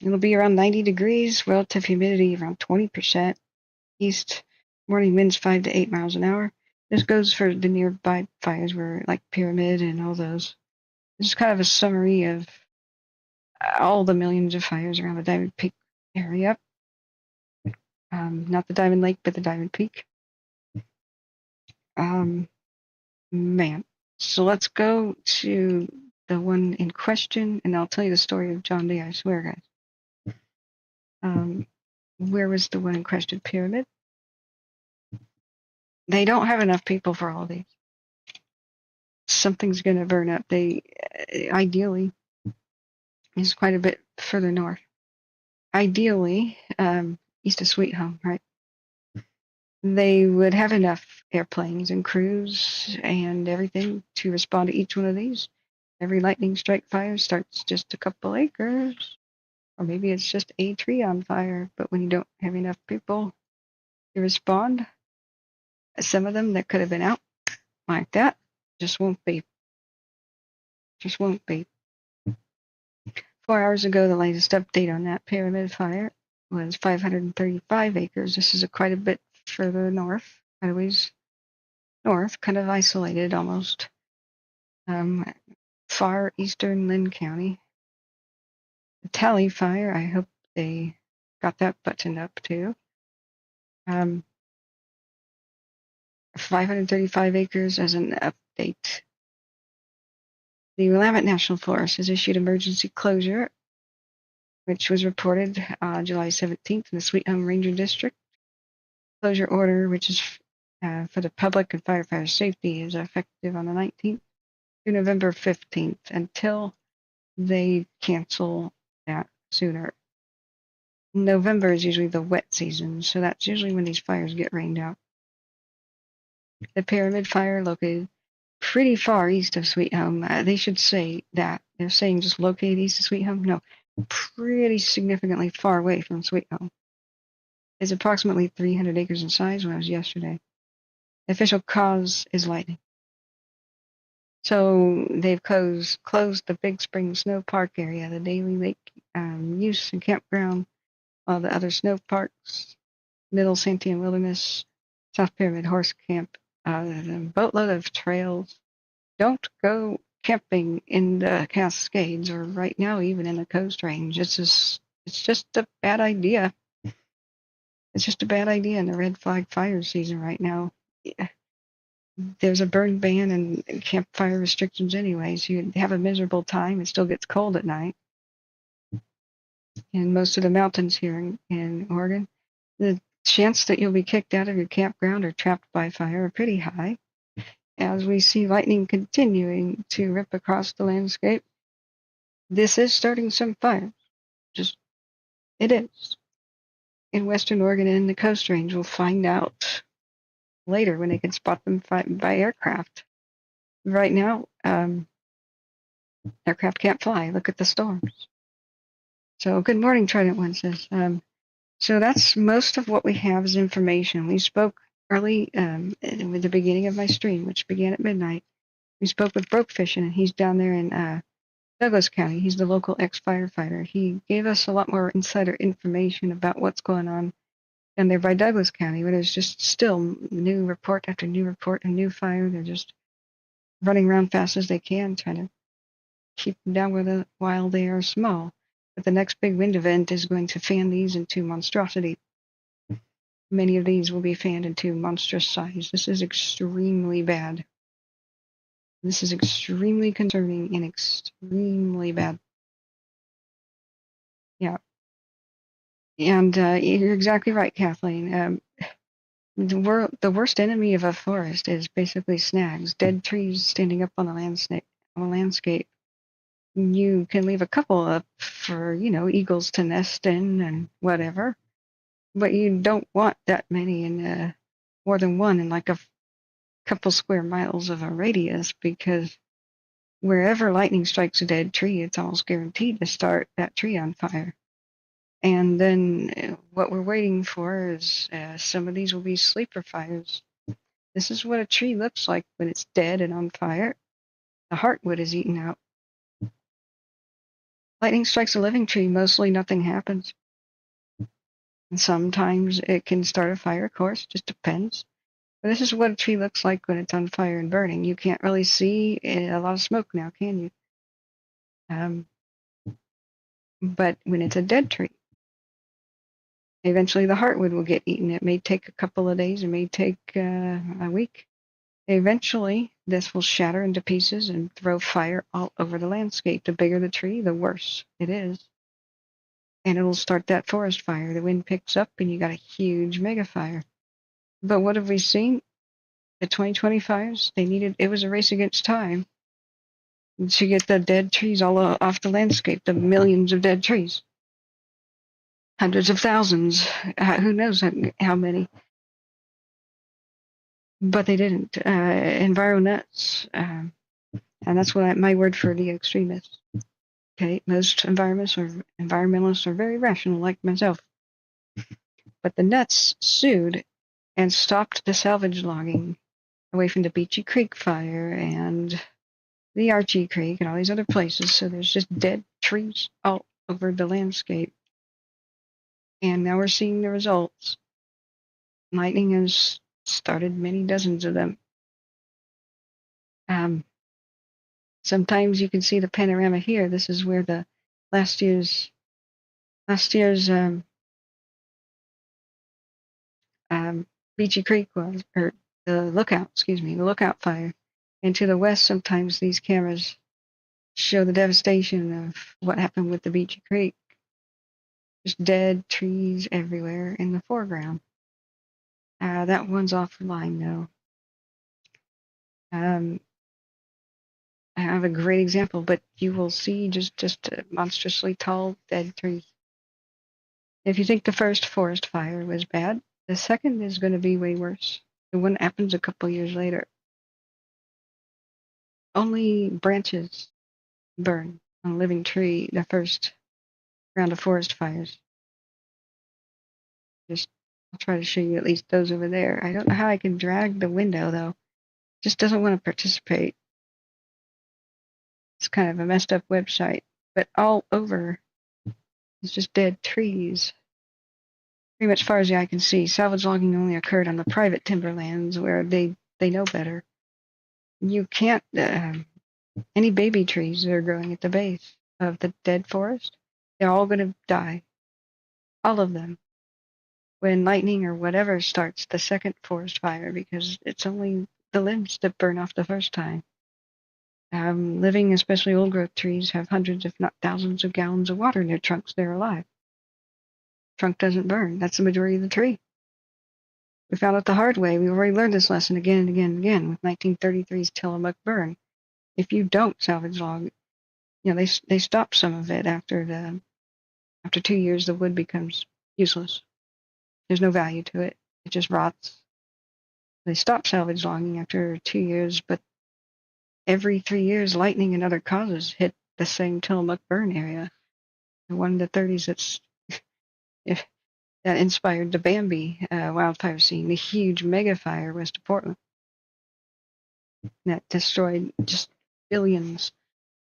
It'll be around 90 degrees, relative humidity around 20%. East, morning winds 5 to 8 miles an hour. This goes for the nearby fires where like Pyramid and all those. This is kind of a summary of all the millions of fires around the Diamond Peak area. Not the Diamond Lake, but the Diamond Peak. Man. So let's go to the one in question, and I'll tell you the story of John D. I swear, guys. Where was the one in question? Pyramid? They don't have enough people for all these. Something's going to burn up. They, ideally, is quite a bit further north. Ideally, east of Sweet Home, right? They would have enough airplanes and crews and everything to respond to each one of these. Every lightning strike fire starts just a couple acres, or maybe it's just a tree on fire. But when you don't have enough people to respond, some of them that could have been out like that just won't be. Just won't be. 4 hours ago, the latest update on that pyramid fire was 535 acres. This is quite a bit further north, quite a ways north, kind of isolated almost. Far eastern Lynn County. The Tally fire, I hope they got that buttoned up too. 535 acres as an update. The Willamette National Forest has issued emergency closure, which was reported July 17th in the Sweet Home Ranger District. Closure order, which is for the public and firefighter safety, is effective on the 19th through November 15th until they cancel that sooner. November is usually the wet season, so that's usually when these fires get rained out. The Pyramid Fire, located pretty far east of Sweet Home. They should say that. They're saying just located east of Sweet Home? No, pretty significantly far away from Sweet Home. It's approximately 300 acres in size when I was yesterday. The official cause is lightning. So they've closed the Big Spring Snow Park area, the Daily Lake Use and Campground, all the other snow parks, Middle Santiam Wilderness, South Pyramid Horse Camp, a boatload of trails. Don't go camping in the Cascades or right now even in the Coast Range. It's just a bad idea. It's just a bad idea in the red flag fire season right now. There's a burn ban and campfire restrictions anyway, so you have a miserable time. It still gets cold at night. In most of the mountains here in Oregon, the chance that you'll be kicked out of your campground or trapped by fire are pretty high. As we see lightning continuing to rip across the landscape, this is starting some fires. It is. In Western Oregon and the Coast Range, we'll find out later when they can spot them by aircraft. Right now, aircraft can't fly. Look at the storms. So, good morning, Trident One says. So that's most of what we have as information. We spoke early with the beginning of my stream, which began at midnight. We spoke with Broke Fishing, and he's down there in Douglas County. He's the local ex-firefighter. He gave us a lot more insider information about what's going on down there by Douglas County, where there's just still new report after new report and new fire. They're just running around fast as they can, trying to keep them down while they are small. But the next big wind event is going to fan these into monstrosity. Many of these will be fanned into monstrous size. This is extremely bad. This is extremely concerning and extremely bad. Yeah. And you're exactly right, Kathleen. The worst enemy of a forest is basically snags, dead trees standing up on a landscape. You can leave a couple up for, eagles to nest in and whatever, but you don't want that many in more than one in like a couple square miles of a radius, because wherever lightning strikes a dead tree, it's almost guaranteed to start that tree on fire. And then what we're waiting for is some of these will be sleeper fires. This is what a tree looks like when it's dead and on fire. The heartwood is eaten out. Lightning strikes a living tree, mostly nothing happens. And sometimes it can start a fire, of course, just depends. But this is what a tree looks like when it's on fire and burning. You can't really see a lot of smoke now, can you? But when it's a dead tree, eventually the heartwood will get eaten. It may take a couple of days, it may take a week. Eventually, this will shatter into pieces and throw fire all over the landscape. The bigger the tree, the worse it is. And it'll start that forest fire. The wind picks up and you got a huge mega fire. But what have we seen? The 2020 fires, it was a race against time to get the dead trees all off the landscape, the millions of dead trees. Hundreds of thousands, who knows how many. But they didn't. Enviro nuts, and that's what my word for the extremists. Okay, most environmentalists are very rational, like myself. But the nuts sued and stopped the salvage logging away from the Beachy Creek fire and the Archie Creek and all these other places. So there's just dead trees all over the landscape. And now we're seeing the results. Lightning has started many dozens of them. Sometimes you can see the panorama here. This is where the last year's Beachy Creek was, or the lookout fire. And to the west, sometimes these cameras show the devastation of what happened with the Beachy Creek. Just dead trees everywhere in the foreground. That one's offline though. I have a great example, but you will see just monstrously tall dead trees. If you think the first forest fire was bad, the second is going to be way worse. The one that happens a couple years later. Only branches burn on a living tree the first round of forest fires. I'll try to show you at least those over there. I don't know how I can drag the window though. Just doesn't want to participate. It's kind of a messed up website, but all over it's just dead trees. Pretty much far as the eye can see. Salvage logging only occurred on the private timberlands where they know better. You can't, any baby trees that are growing at the base of the dead forest, they're all going to die. All of them. When lightning or whatever starts the second forest fire, because it's only the limbs that burn off the first time. Living, especially old growth trees, have hundreds, if not thousands, of gallons of water in their trunks. They're alive. Trunk doesn't burn. That's the majority of the tree. We found out the hard way. We've already learned this lesson again and again and again with 1933's Tillamook burn. If you don't salvage log, they stop some of it after 2 years. The wood becomes useless. There's no value to it. It just rots. They stop salvage logging after 2 years, but every 3 years, lightning and other causes hit the same Tillamook burn area. The one in the 30s that inspired the Bambi wildfire scene, the huge mega fire west of Portland that destroyed just billions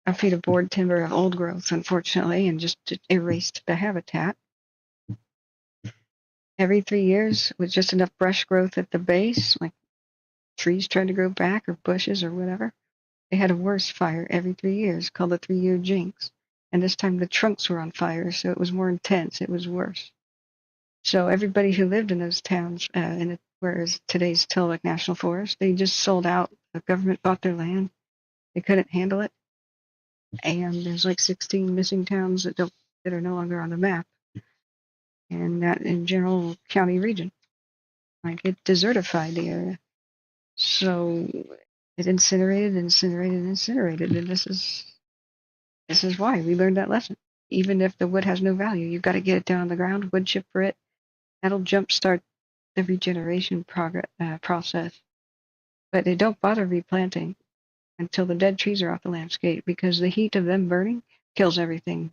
of feet of board timber of old growth, unfortunately, and just erased the habitat. Every 3 years, with just enough brush growth at the base, like trees trying to grow back or bushes or whatever, they had a worse fire every 3 years called the 3-year jinx. And this time the trunks were on fire, so it was more intense. It was worse. So everybody who lived in those towns, whereas today's Tillamook National Forest, they just sold out. The government bought their land. They couldn't handle it. And there's like 16 missing towns that are no longer on the map. And that in general county region. Like it desertified the area. So it incinerated. And this is why we learned that lesson. Even if the wood has no value, you've got to get it down on the ground, wood chip for it. That'll jumpstart the regeneration process. But they don't bother replanting until the dead trees are off the landscape because the heat of them burning kills everything.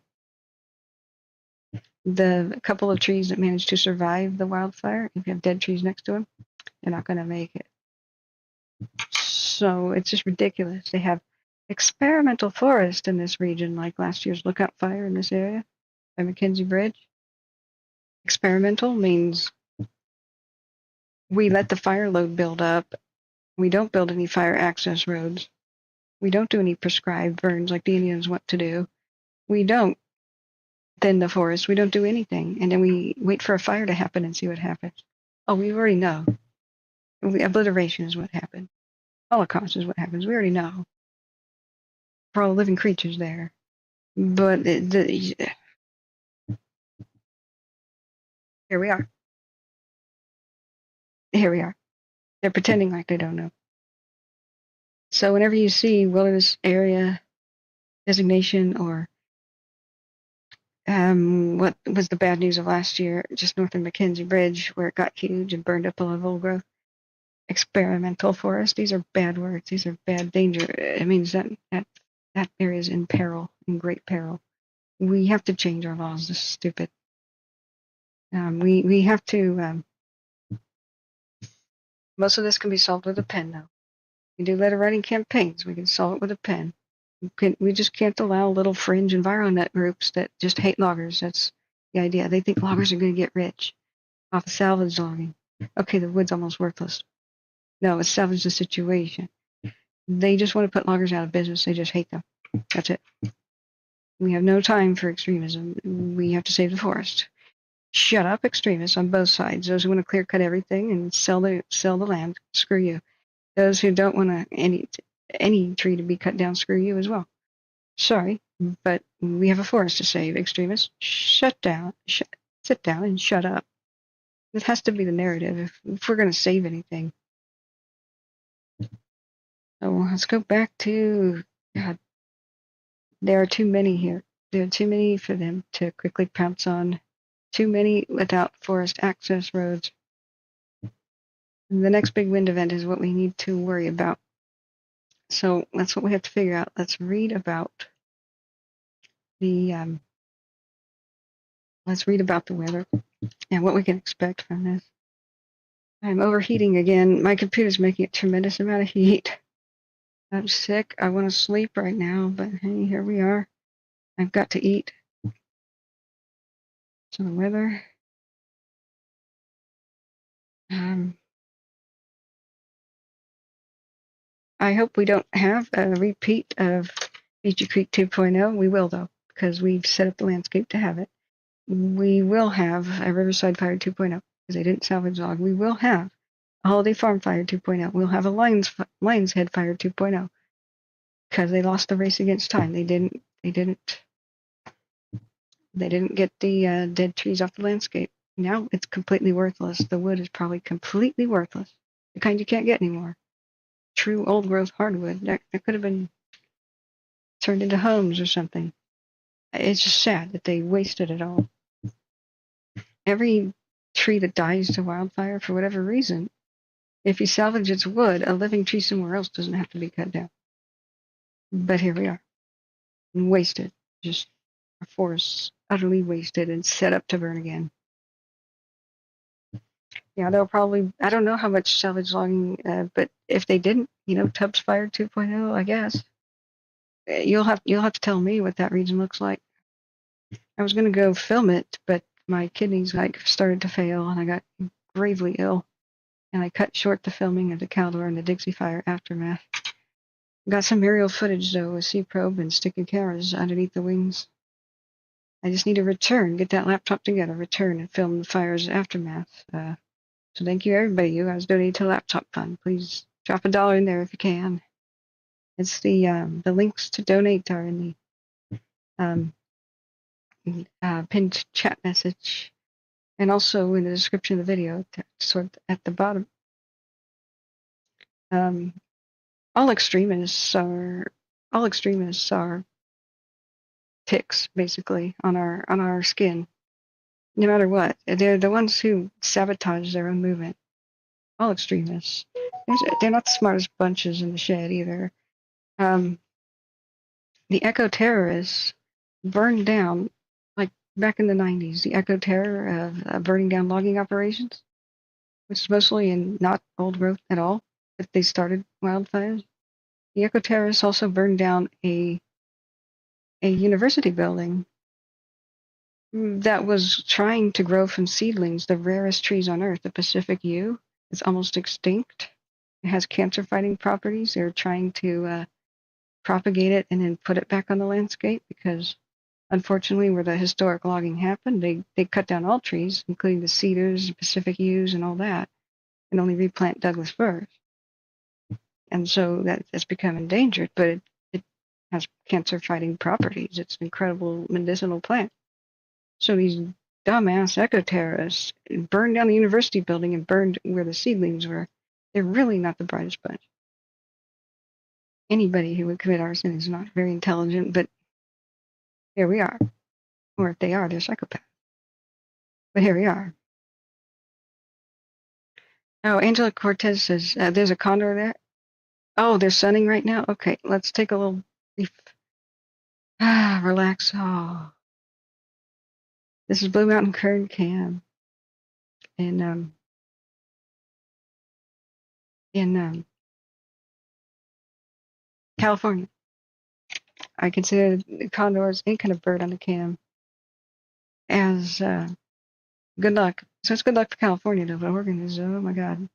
The couple of trees that manage to survive the wildfire, if you have dead trees next to them, they're not going to make it. So it's just ridiculous. They have experimental forest in this region, like last year's lookout fire in this area by McKenzie Bridge. Experimental means we let the fire load build up. We don't build any fire access roads. We don't do any prescribed burns like the Indians want to do. We don't thin the forest. We don't do anything. And then we wait for a fire to happen and see what happens. Oh, we already know. Obliteration is what happened. Holocaust is what happens. We already know. For all the living creatures there. But here we are. Here we are. They're pretending like they don't know. So whenever you see wilderness area designation or what was the bad news of last year, just north of McKenzie Bridge, where it got huge and burned up a lot of old growth, experimental forest, these are bad words. These are bad danger. It means that area is in peril, in great peril. We have to change our laws. This is stupid. We have to. Most of this can be solved with a pen, though. We do letter writing campaigns. We can solve it with a pen. We just can't allow little fringe environment groups that just hate loggers. That's the idea. They think loggers are going to get rich off of salvage logging. Okay, the wood's almost worthless. No, it's salvage the situation. They just want to put loggers out of business. They just hate them. That's it. We have no time for extremism. We have to save the forest. Shut up, extremists on both sides. Those who want to clear cut everything and sell the land, screw you. Those who don't want any tree to be cut down, screw you as well. Sorry, but we have a forest to save. Extremists, sit down and shut up. This has to be the narrative if we're going to save anything. So let's go back to God. There are too many here. There are too many for them to quickly pounce on. Too many without forest access roads. And the next big wind event is what we need to worry about. So that's what we have to figure out. Let's read about the weather and what we can expect from this. I'm overheating again. My computer's making a tremendous amount of heat. I'm sick. I want to sleep right now, but hey, here we are. I've got to eat. So the weather. I hope we don't have a repeat of Beachy Creek 2.0. We will, though, because we've set up the landscape to have it. We will have a Riverside Fire 2.0, because they didn't salvage log. We will have a Holiday Farm Fire 2.0. We'll have a Lions Head Fire 2.0, because they lost the race against time. They didn't get the dead trees off the landscape. Now it's completely worthless. The wood is probably completely worthless. The kind you can't get anymore. True old growth hardwood that could have been turned into homes or something. It's just sad that they wasted it all. Every tree that dies to wildfire for whatever reason, if you salvage its wood, a living tree somewhere else doesn't have to be cut down. But here we are, wasted. Just our forests utterly wasted and set up to burn again. Yeah, they'll probably, I don't know how much salvage logging, but if they didn't, Tubbs Fire 2.0, I guess. You'll have to tell me what that region looks like. I was going to go film it, but my kidneys started to fail and I got gravely ill. And I cut short the filming of the Condor and the Dixie Fire aftermath. Got some aerial footage though with C-probe and sticking cameras underneath the wings. I just need to return, get that laptop together, return and film the fire's aftermath. So thank you everybody. You guys donate to the laptop fund. Please drop $1 in there if you can. It's the links to donate are in the pinned chat message, and also in the description of the video, sort of at the bottom. All extremists are ticks, basically, on our skin. No matter what, they're the ones who sabotage their own movement. All extremists. They're not the smartest bunches in the shed either. The eco-terrorists burned down, like back in the 90s, the eco-terror of burning down logging operations, which is mostly in not old growth at all, but they started wildfires. The eco-terrorists also burned down a university building that was trying to grow from seedlings the rarest trees on earth, the Pacific yew. It's almost extinct. It has cancer-fighting properties. They're trying to propagate it and then put it back on the landscape because Unfortunately, where the historic logging happened, they cut down all trees, including the cedars, Pacific yews, and all that, and only replant Douglas firs. And so that's become endangered, but it has cancer-fighting properties. It's an incredible medicinal plant. So these dumbass eco-terrorists burned down the university building and burned where the seedlings were. They're really not the brightest bunch. Anybody who would commit arson is not very intelligent, but here we are. Or if they are, they're psychopaths. But here we are. Oh, Angela Cortez says, there's a condor there. Oh, they're sunning right now? Okay, let's take a little brief. Relax. Oh. This is Blue Mountain Kern Cam in California. I consider the condors any kind of bird on the cam as good luck. So it's good luck for California, though. But Oregon is, oh my God.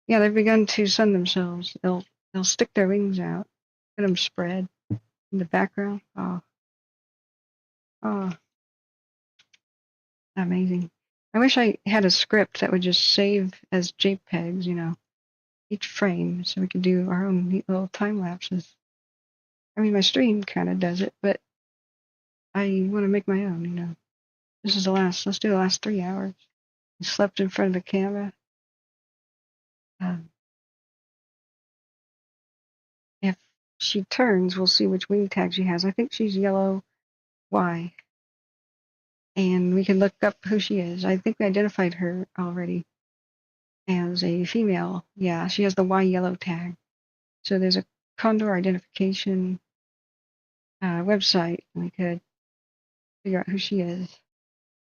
Yeah, they've begun to sun themselves. They'll stick their wings out, let them spread in the background. Oh, amazing. I wish I had a script that would just save as JPEGs, each frame, so we could do our own neat little time lapses. I mean, my stream kind of does it, but I want to make my own, This is let's do the last 3 hours. I slept in front of the camera. If she turns, we'll see which wing tag she has. I think she's yellow Y. And we can look up who she is. I think we identified her already as a female. Yeah, she has the Y yellow tag. So there's a Condor identification website. We could figure out who she is.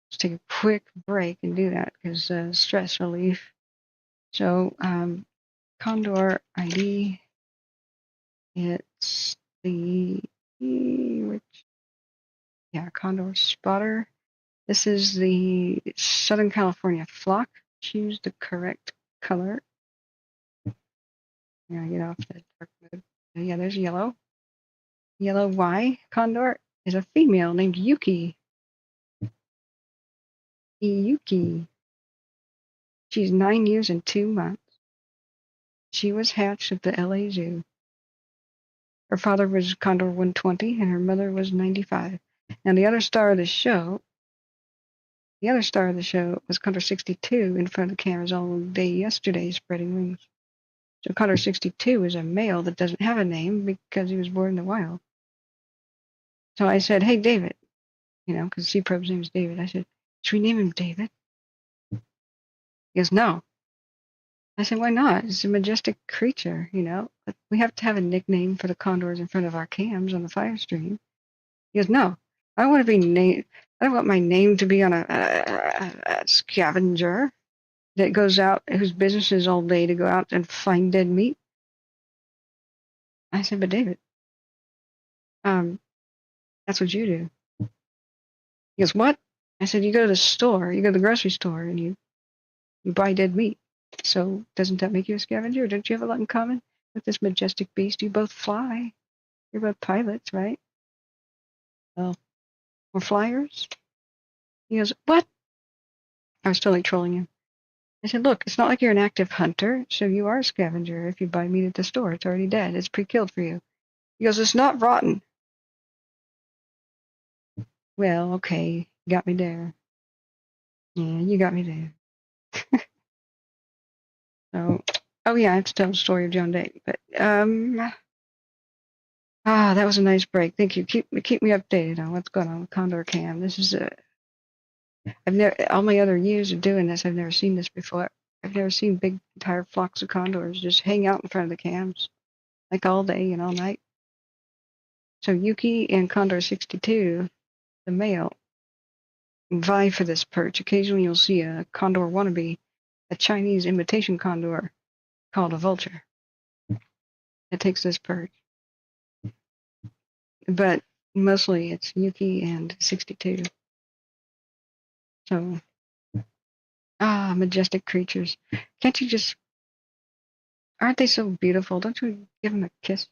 Let's take a quick break and do that because stress relief. So Condor ID. It's the Condor spotter. This is the Southern California flock. Choose the correct color. Yeah, get off the dark mode. Yeah, there's yellow. Yellow Y condor is a female named Yuki. Yuki. She's 9 years and 2 months. She was hatched at the LA Zoo. Her father was Condor 120 and her mother was 95. And the other star of the show was Condor 62 in front of the cameras all day yesterday, spreading wings. So Condor 62 is a male that doesn't have a name because he was born in the wild. So I said, hey, David, because C-Probe's name is David. I said, should we name him David? He goes, no. I said, why not? It's a majestic creature, But we have to have a nickname for the condors in front of our cams on the fire stream. He goes, no. I don't want to be named. I don't want my name to be on a scavenger that goes out, whose business is all day to go out and find dead meat. I said, but David, that's what you do. He goes, what? I said, you go to the grocery store, and you buy dead meat. So doesn't that make you a scavenger? Don't you have a lot in common with this majestic beast? You both fly. You're both pilots, right? Well, we're flyers. He goes, what? I was totally trolling him. I said, look, it's not like you're an active hunter, so you are a scavenger. If you buy meat at the store, it's already dead. It's pre-killed for you. He goes, it's not rotten. Well, okay, got me there. Yeah, you got me there. So, oh yeah, I have to tell the story of Joan Day, but that was a nice break. Thank you. Keep me updated on what's going on with Condor Cam. This is all my other years of doing this, I've never seen this before. I've never seen big entire flocks of condors just hang out in front of the cams, like all day and all night. So Yuki and Condor 62, the male, vie for this perch. Occasionally you'll see a condor wannabe, a Chinese imitation condor called a vulture. It takes this perch. But mostly it's Yuki and 62. So, majestic creatures. Can't you aren't they so beautiful? Don't you give them a kiss?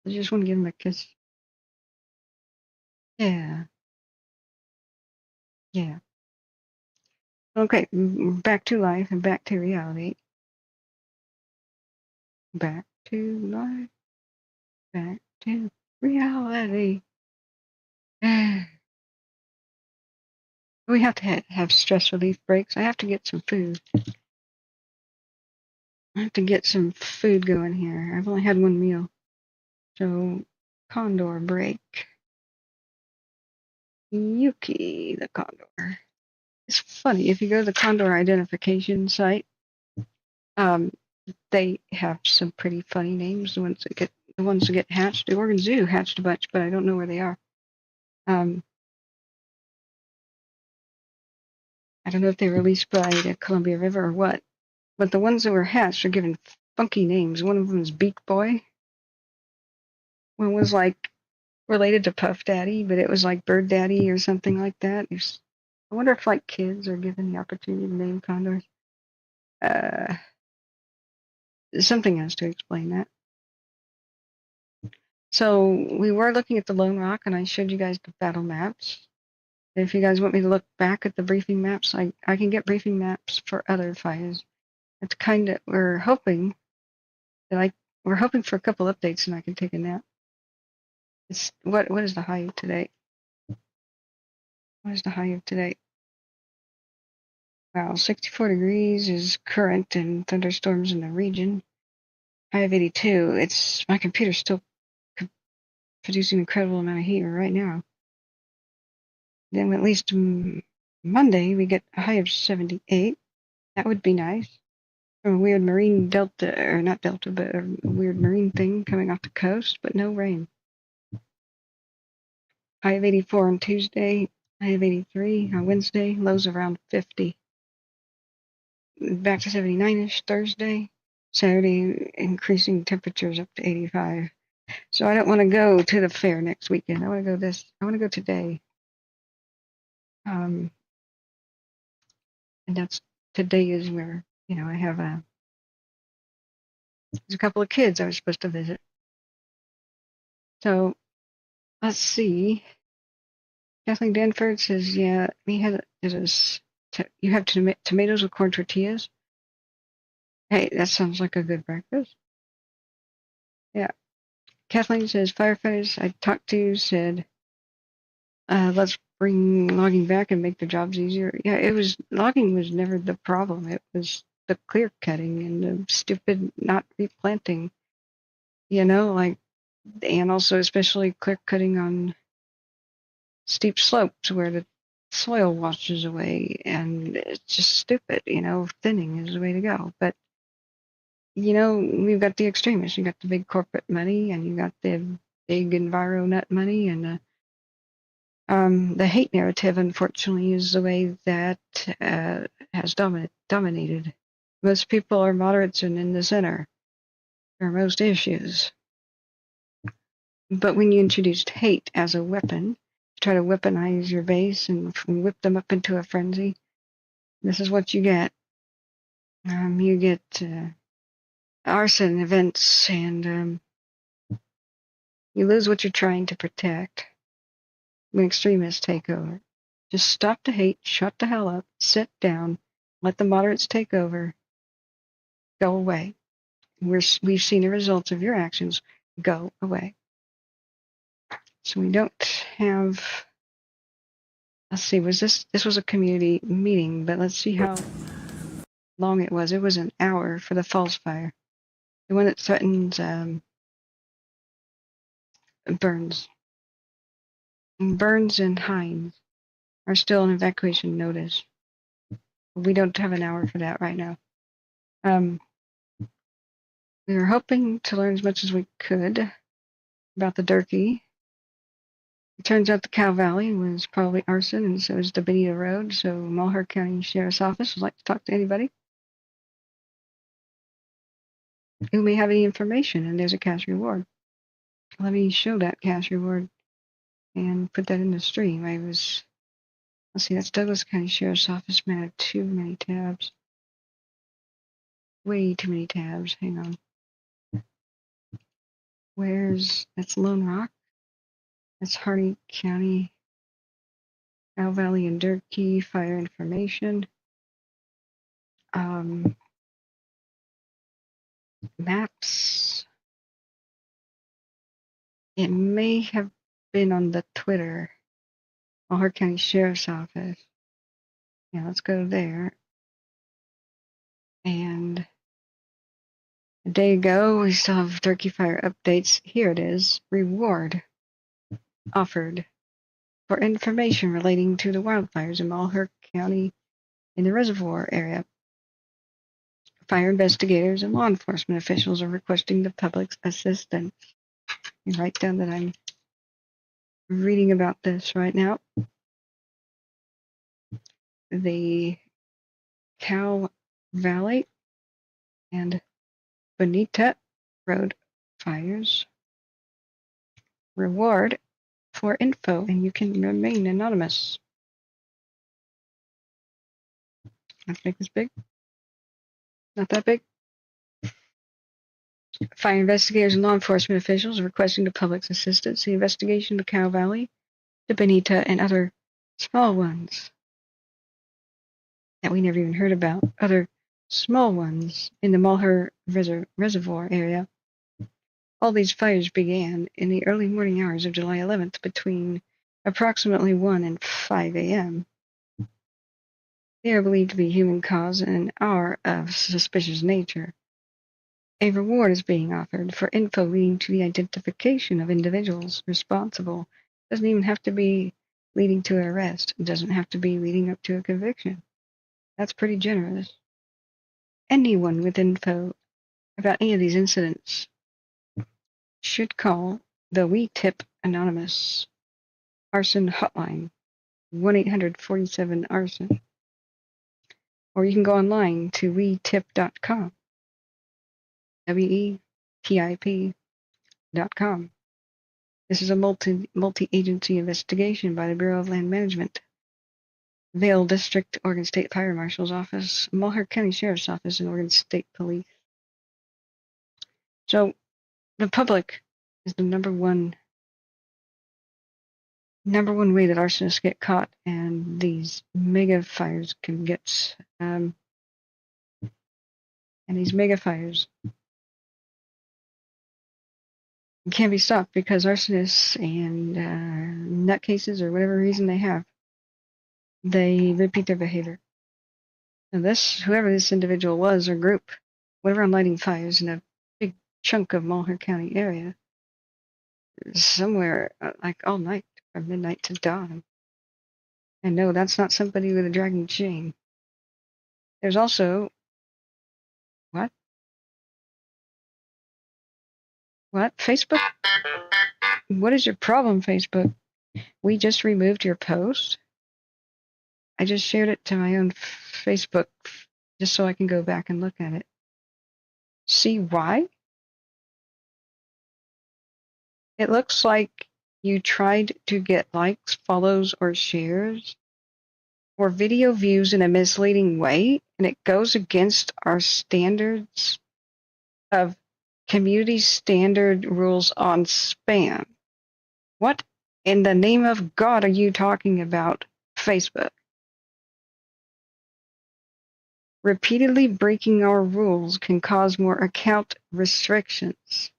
I just want to give them a kiss. Yeah. Yeah. Okay, back to life and back to reality. Back to life, back to reality. We have to have stress relief breaks. I have to get some food. I have to get some food going here. I've only had one meal. So, Condor break. Yuki, the Condor. It's funny, if you go to the Condor identification site, they have some pretty funny names. The ones that get hatched. The Oregon Zoo hatched a bunch, but I don't know where they are. I don't know if they were released by the Columbia River or what. But the ones that were hatched are given funky names. One of them is Beak Boy. One was like related to Puff Daddy, but it was like Bird Daddy or something like that. I wonder if like kids are given the opportunity to name condors. Something else to explain that. So we were looking at the Lone Rock, and I showed you guys the battle maps. If you guys want me to look back at the briefing maps, I can get briefing maps for other fires. It's kind of we're hoping for a couple updates, and I can take a nap. It's what is the high of today? What is the high of today? Wow, 64 degrees is current and thunderstorms in the region. High of 82. My computer's still producing an incredible amount of heat right now. Then at least Monday we get a high of 78. That would be nice. From a weird marine delta, or not delta, but a weird marine thing coming off the coast, but no rain. High of 84 on Tuesday, high of 83 on Wednesday, lows around 50. Back to 79-ish Thursday. Saturday, increasing temperatures up to 85. So I don't want to go to the fair next weekend. I want to go today. And today is where, I have there's a couple of kids I was supposed to visit. So let's see. Kathleen Danford says, yeah, you have tomatoes with corn tortillas. Hey, that sounds like a good breakfast. Yeah. Kathleen says, firefighters I talked to said, let's bring logging back and make their jobs easier. Yeah, logging was never the problem. It was the clear cutting and the stupid not replanting, and also especially clear cutting on steep slopes where the soil washes away, and it's just stupid, thinning is the way to go. But, we've got the extremists. You got the big corporate money, and you got the big enviro nut money, and the hate narrative, unfortunately, is the way that has dominated. Most people are moderates and in the center for most issues. But when you introduced hate as a weapon, try to weaponize your base and whip them up into a frenzy, this is what you get. You get arson events, and you lose what you're trying to protect when extremists take over. Just stop the hate, shut the hell up, sit down, let the moderates take over, go away. We've seen the results of your actions. Go away. So we don't have. Let's see. This was a community meeting, but let's see how long it was. It was an hour for the false fire, the one that threatens Burns. Burns and Hines are still on evacuation notice. We don't have an hour for that right now. We were hoping to learn as much as we could about the Durkee. It turns out the Cow Valley was probably arson, and so is the Benita Road. So Malheur County Sheriff's Office would like to talk to anybody who may have any information, and there's a cash reward. Let me show that cash reward and put that in the stream. Let's see, that's Douglas County Sheriff's Office. Man, I have too many tabs. Way too many tabs. Hang on. That's Lone Rock? That's Hardy County, Cow Valley and Durkee fire information. Maps. It may have been on the Twitter. Malheur County Sheriff's Office. Yeah, let's go there. And a day ago, we still have Turkey Fire updates. Here it is. Reward offered for information relating to the wildfires in Malheur County in the reservoir area. Fire investigators and law enforcement officials are requesting the public's assistance. You write down that I'm reading about this right now. The Cow Valley and Bonita Road fires. Reward for info, and you can remain anonymous. Let's make this big. Not that big. Fire investigators and law enforcement officials are requesting the public's assistance. The investigation of the Cow Valley, the Bonita, and other small ones that we never even heard about. Other small ones in the Malheur Reservoir area. All these fires began in the early morning hours of July 11th between approximately 1 and 5 a.m. They are believed to be human cause and are of suspicious nature. A reward is being offered for info leading to the identification of individuals responsible. It doesn't even have to be leading to an arrest. It doesn't have to be leading up to a conviction. That's pretty generous. Anyone with info about any of these incidents should call the We Tip Anonymous Arson Hotline, 1-800-47-ARSON. Or you can go online to wetip.com, WETIP.com. This is a multi-agency investigation by the Bureau of Land Management, Vail District, Oregon State Fire Marshal's Office, Malheur County Sheriff's Office, and Oregon State Police. So the public is the number one way that arsonists get caught, and these mega fires can get. And these mega fires can't be stopped because arsonists and nutcases, or whatever reason they have, they repeat their behavior. And whoever this individual was or group, whatever on lighting fires in a big chunk of Malheur County area, somewhere like all night from midnight to dawn. And no, that's not somebody with a dragging chain. There's also what? Facebook? What is your problem, Facebook? We just removed your post. I just shared it to my own Facebook just so I can go back and look at it. See why? It looks like you tried to get likes, follows, or shares, or video views in a misleading way, and it goes against our standards of community standard rules on spam. What in the name of God are you talking about, Facebook? Repeatedly breaking our rules can cause more account restrictions.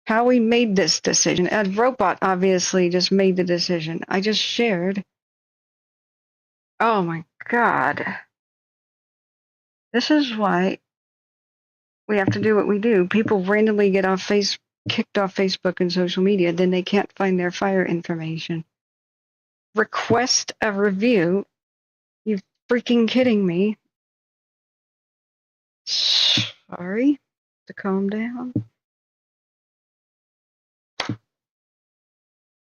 How we made this decision. A robot obviously just made the decision. I just shared. Oh my God. This is why we have to do what we do. People randomly get kicked off Facebook and social media, then they can't find their fire information. Request a review. You freaking kidding me? Sorry. To calm down.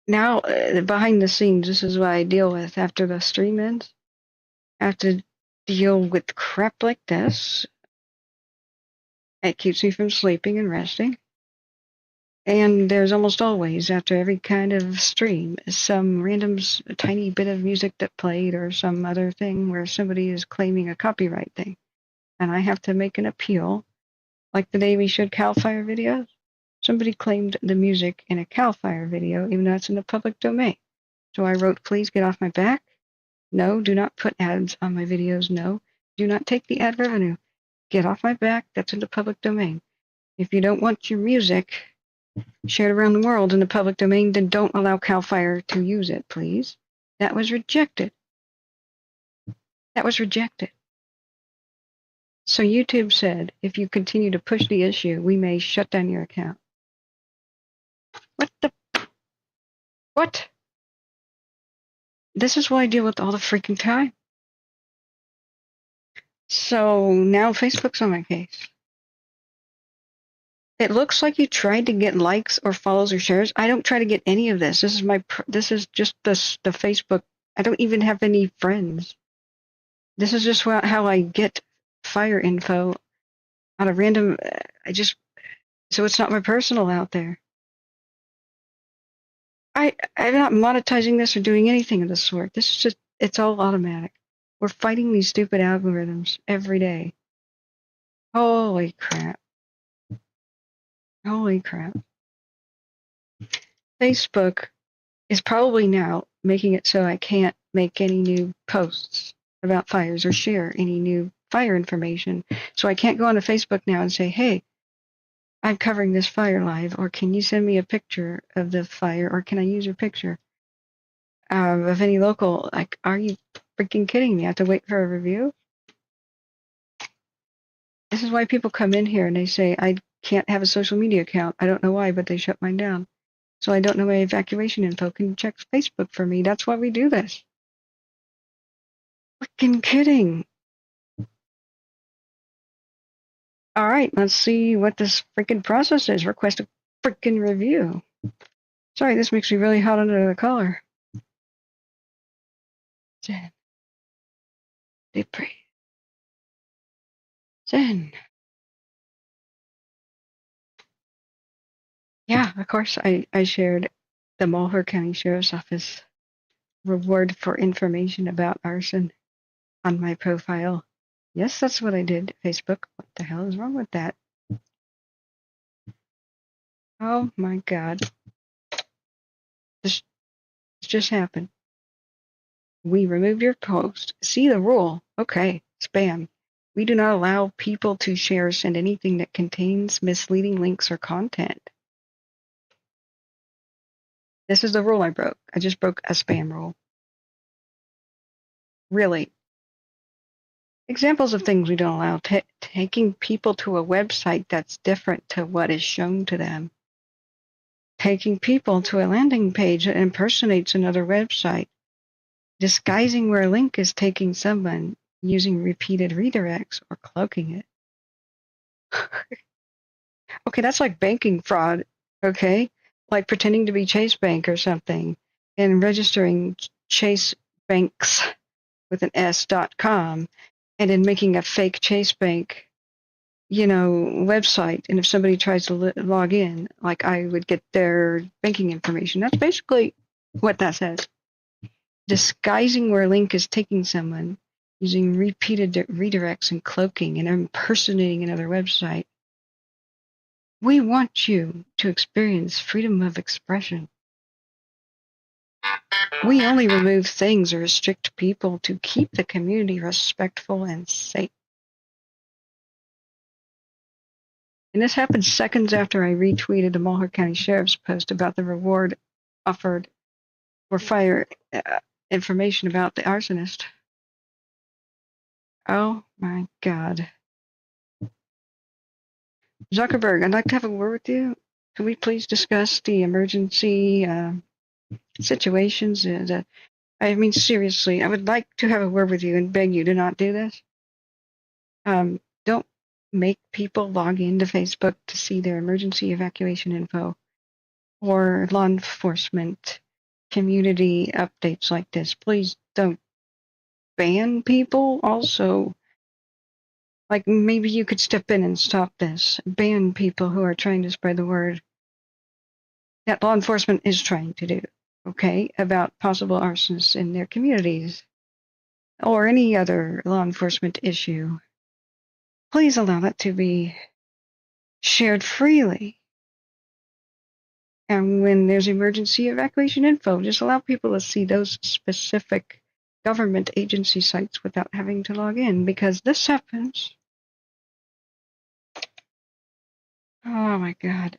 Now, behind the scenes, this is what I deal with after the stream ends. I have to deal with crap like this. It keeps me from sleeping and resting. And there's almost always, after every kind of stream, some random tiny bit of music that played or some other thing where somebody is claiming a copyright thing. And I have to make an appeal, like the day we showed CAL FIRE videos. Somebody claimed the music in a CAL FIRE video, even though it's in the public domain. So I wrote, please get off my back. No, do not put ads on my videos. No, do not take the ad revenue. Get off my back. That's in the public domain. If you don't want your music shared around the world in the public domain, then don't allow CAL FIRE to use it, please. That was rejected. That was rejected. So YouTube said, if you continue to push the issue, we may shut down your account. What the? What? This is what I deal with all the freaking time. So now Facebook's on my case. It looks like you tried to get likes or follows or shares. I don't try to get any of this. This is just the Facebook. I don't even have any friends. This is just how I get fire info on a random. So it's not my personal out there. I'm not monetizing this or doing anything of the sort. This is just, it's all automatic. We're fighting these stupid algorithms every day. Holy crap. Holy crap. Facebook is probably now making it so I can't make any new posts about fires or share any new fire information. So I can't go onto Facebook now and say, hey, I'm covering this fire live, or can you send me a picture of the fire, or can I use your picture of any local? Like, are you freaking kidding me? I have to wait for a review? This is why people come in here and they say, I can't have a social media account. I don't know why, but they shut mine down. So I don't know my evacuation info. Can you check Facebook for me? That's why we do this. Freaking kidding. All right, let's see what this freaking process is. Request a freaking review. Sorry, this makes me really hot under the collar. Zen. Deep breathe. Zen. Yeah, of course, I shared the Malheur County Sheriff's Office reward for information about arson on my profile. Yes, that's what I did, Facebook. What the hell is wrong with that? Oh my God. This just happened. We removed your post. See the rule. Okay, spam. We do not allow people to share or send anything that contains misleading links or content. This is the rule I broke. I just broke a spam rule. Really. Examples of things we don't allow. Taking people to a website that's different to what is shown to them. Taking people to a landing page that impersonates another website. Disguising where a link is taking someone, using repeated redirects, or cloaking it. Okay, that's like banking fraud, okay? Like pretending to be Chase Bank or something and registering Chase Banks with an S.com and then making a fake Chase Bank, website. And if somebody tries to log in, like I would get their banking information. That's basically what that says. Disguising where a link is taking someone, using repeated redirects and cloaking and impersonating another website. We want you to experience freedom of expression. We only remove things or restrict people to keep the community respectful and safe. And this happened seconds after I retweeted the Malheur County Sheriff's post about the reward offered for fire information about the arsonist. Oh my God. Zuckerberg, I'd like to have a word with you. Can we please discuss the emergency situations? I mean, seriously, I would like to have a word with you and beg you to not do this. Don't make people log into Facebook to see their emergency evacuation info or law enforcement community updates like this. Please don't ban people. Also, like maybe you could step in and stop this. Ban people who are trying to spread the word that law enforcement is trying to do, okay, about possible arsonists in their communities or any other law enforcement issue. Please allow that to be shared freely. And when there's emergency evacuation info, just allow people to see those specific government agency sites without having to log in, because this happens. Oh my God.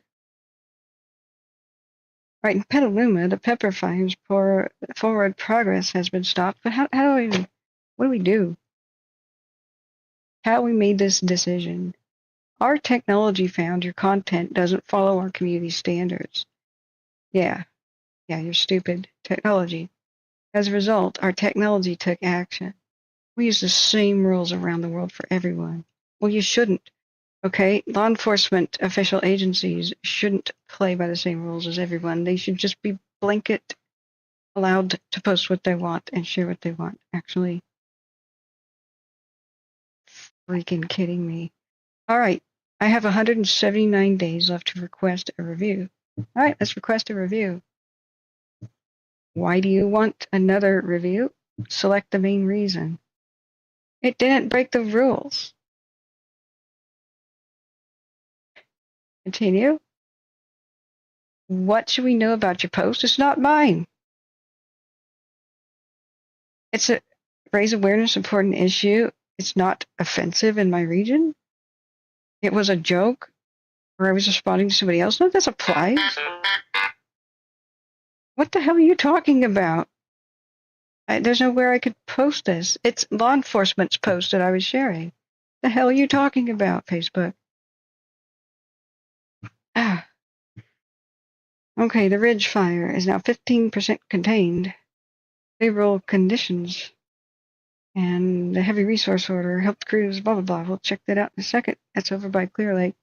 Right, in Petaluma, the pepper fires forward progress has been stopped. But how do we, what do we do? How we made this decision? Our technology found your content doesn't follow our community standards. Yeah, you're stupid. Technology. As a result, our technology took action. We use the same rules around the world for everyone. Well, you shouldn't. Okay, law enforcement official agencies shouldn't play by the same rules as everyone. They should just be blanket allowed to post what they want and share what they want. Actually, freaking kidding me. All right, I have 179 days left to request a review. All right, let's request a review. Why do you want another review? Select the main reason. It didn't break the rules. Continue. What should we know about your post? It's not mine. It's a raise awareness important issue. It's not offensive in my region. It was a joke, or I was responding to somebody else. No, this applies. What the hell are you talking about? There's nowhere I could post this. It's law enforcement's post that I was sharing. The hell are you talking about, Facebook? Ah. Okay, the Ridge Fire is now 15% contained. Favorable conditions. And the heavy resource order helped crews, blah, blah, blah. We'll check that out in a second. That's over by Clear Lake.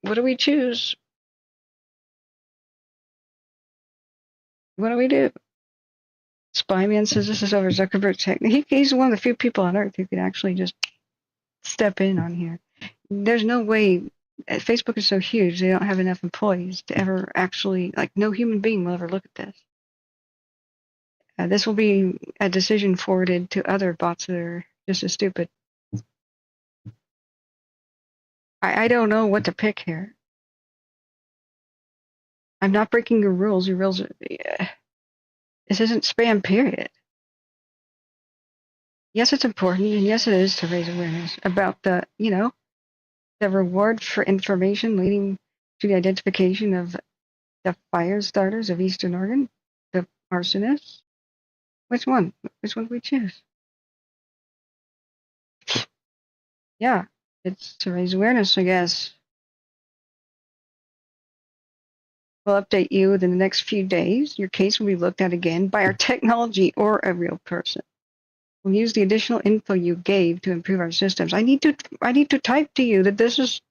What do we choose? What do we do? Spyman says this is over Zuckerberg's head. He's one of the few people on Earth who can actually just step in on here. There's no way. Facebook is so huge, they don't have enough employees to ever actually, like, no human being will ever look at this. This will be a decision forwarded to other bots that are just as stupid. I don't know what to pick here. I'm not breaking your rules. Your rules are, this isn't spam, period. Yes, it's important, and yes, it is to raise awareness about the, the reward for information leading to the identification of the fire starters of Eastern Oregon, the arsonists. Which one? Which one do we choose? Yeah, it's to raise awareness, I guess. We'll update you within the next few days. Your case will be looked at again by our technology or a real person. We'll use the additional info you gave to improve our systems. I need to type to you that this is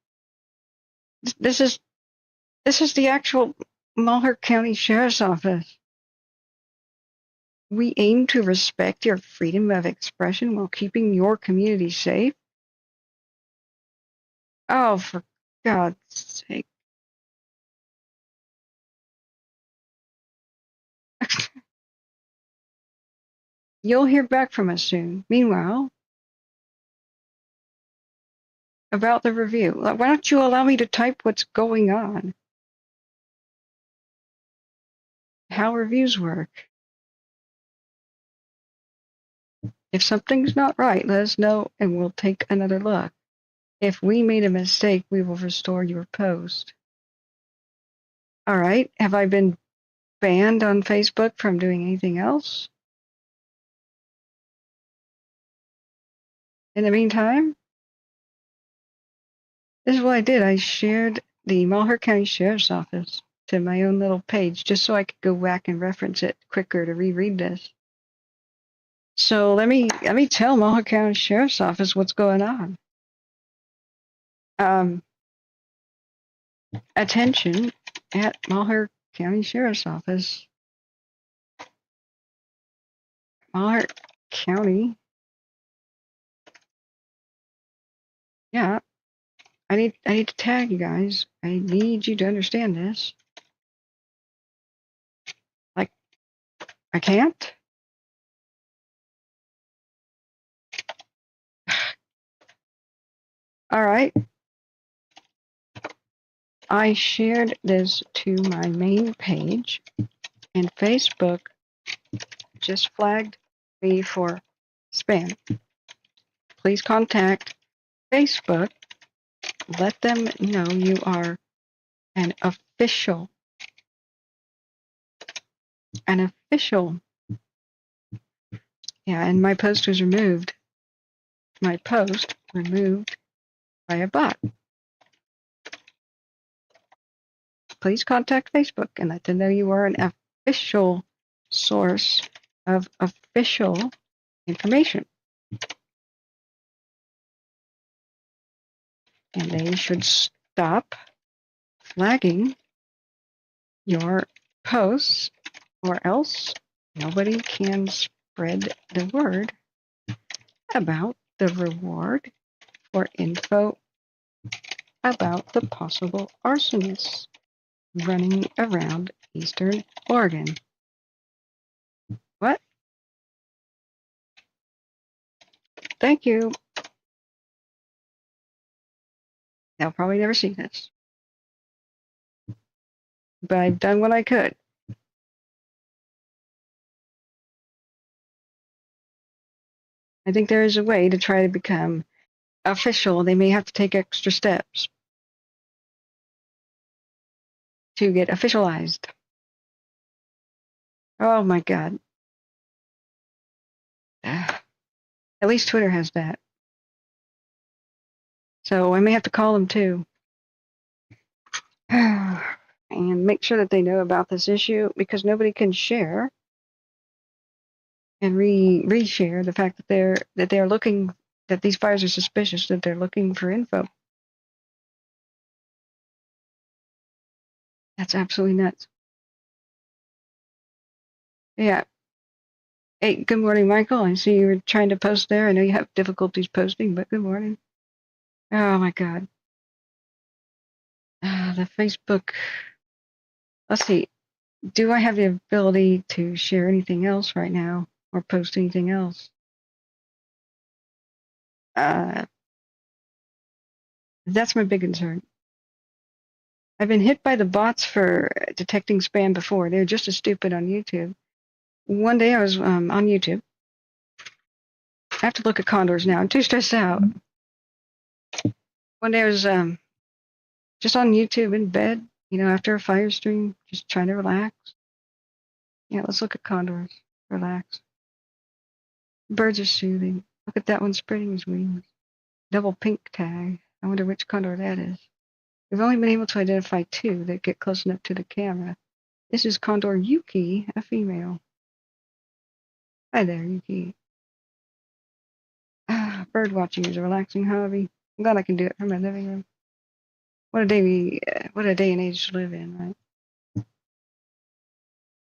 the actual Malheur County Sheriff's Office. We aim to respect your freedom of expression while keeping your community safe. Oh, for God's sake. You'll hear back from us soon. Meanwhile, about the review, why don't you allow me to type what's going on? How reviews work. If something's not right, let us know and we'll take another look. If we made a mistake, we will restore your post. All right. Have I been banned on Facebook from doing anything else? In the meantime, this is what I did. I shared the Malheur County Sheriff's Office to my own little page just so I could go back and reference it quicker to reread this. So let me tell Malheur County Sheriff's Office what's going on. Attention at Malheur County Sheriff's Office. Malheur County. Yeah, I need to tag you guys. I need you to understand this. Like, I can't. All right. I shared this to my main page, and Facebook just flagged me for spam. Please contact Facebook. Let them know you are an official. Yeah, and my post was removed. My post removed by a bot. Please contact Facebook and let them know you are an official source of official information. And they should stop flagging your posts, or else nobody can spread the word about the reward for info about the possible arsonists running around Eastern Oregon. What? Thank you. They'll probably never see this. But I've done what I could. I think there is a way to try to become official. They may have to take extra steps to get officialized. Oh my God. At least Twitter has that. So I may have to call them too. And make sure that they know about this issue, because nobody can share and reshare the fact that they're looking, that these fires are suspicious, that they're looking for info. That's absolutely nuts. Yeah. Hey, good morning, Michael. I see you were trying to post there. I know you have difficulties posting, but good morning. Oh my God. The Facebook. Let's see. Do I have the ability to share anything else right now or post anything else? That's my big concern. I've been hit by the bots for detecting spam before. They're just as stupid on YouTube. One day I was on YouTube. I have to look at condors now. I'm too stressed out. One day I was just on YouTube in bed, after a fire stream, just trying to relax. Yeah, let's look at condors. Relax. Birds are soothing. Look at that one spreading his wings. Double pink tag. I wonder which condor that is. We've only been able to identify 2 that get close enough to the camera. This is Condor Yuki, a female. Hi there, Yuki. Bird watching is a relaxing hobby. I'm glad I can do it from my living room. What a day and age to live in,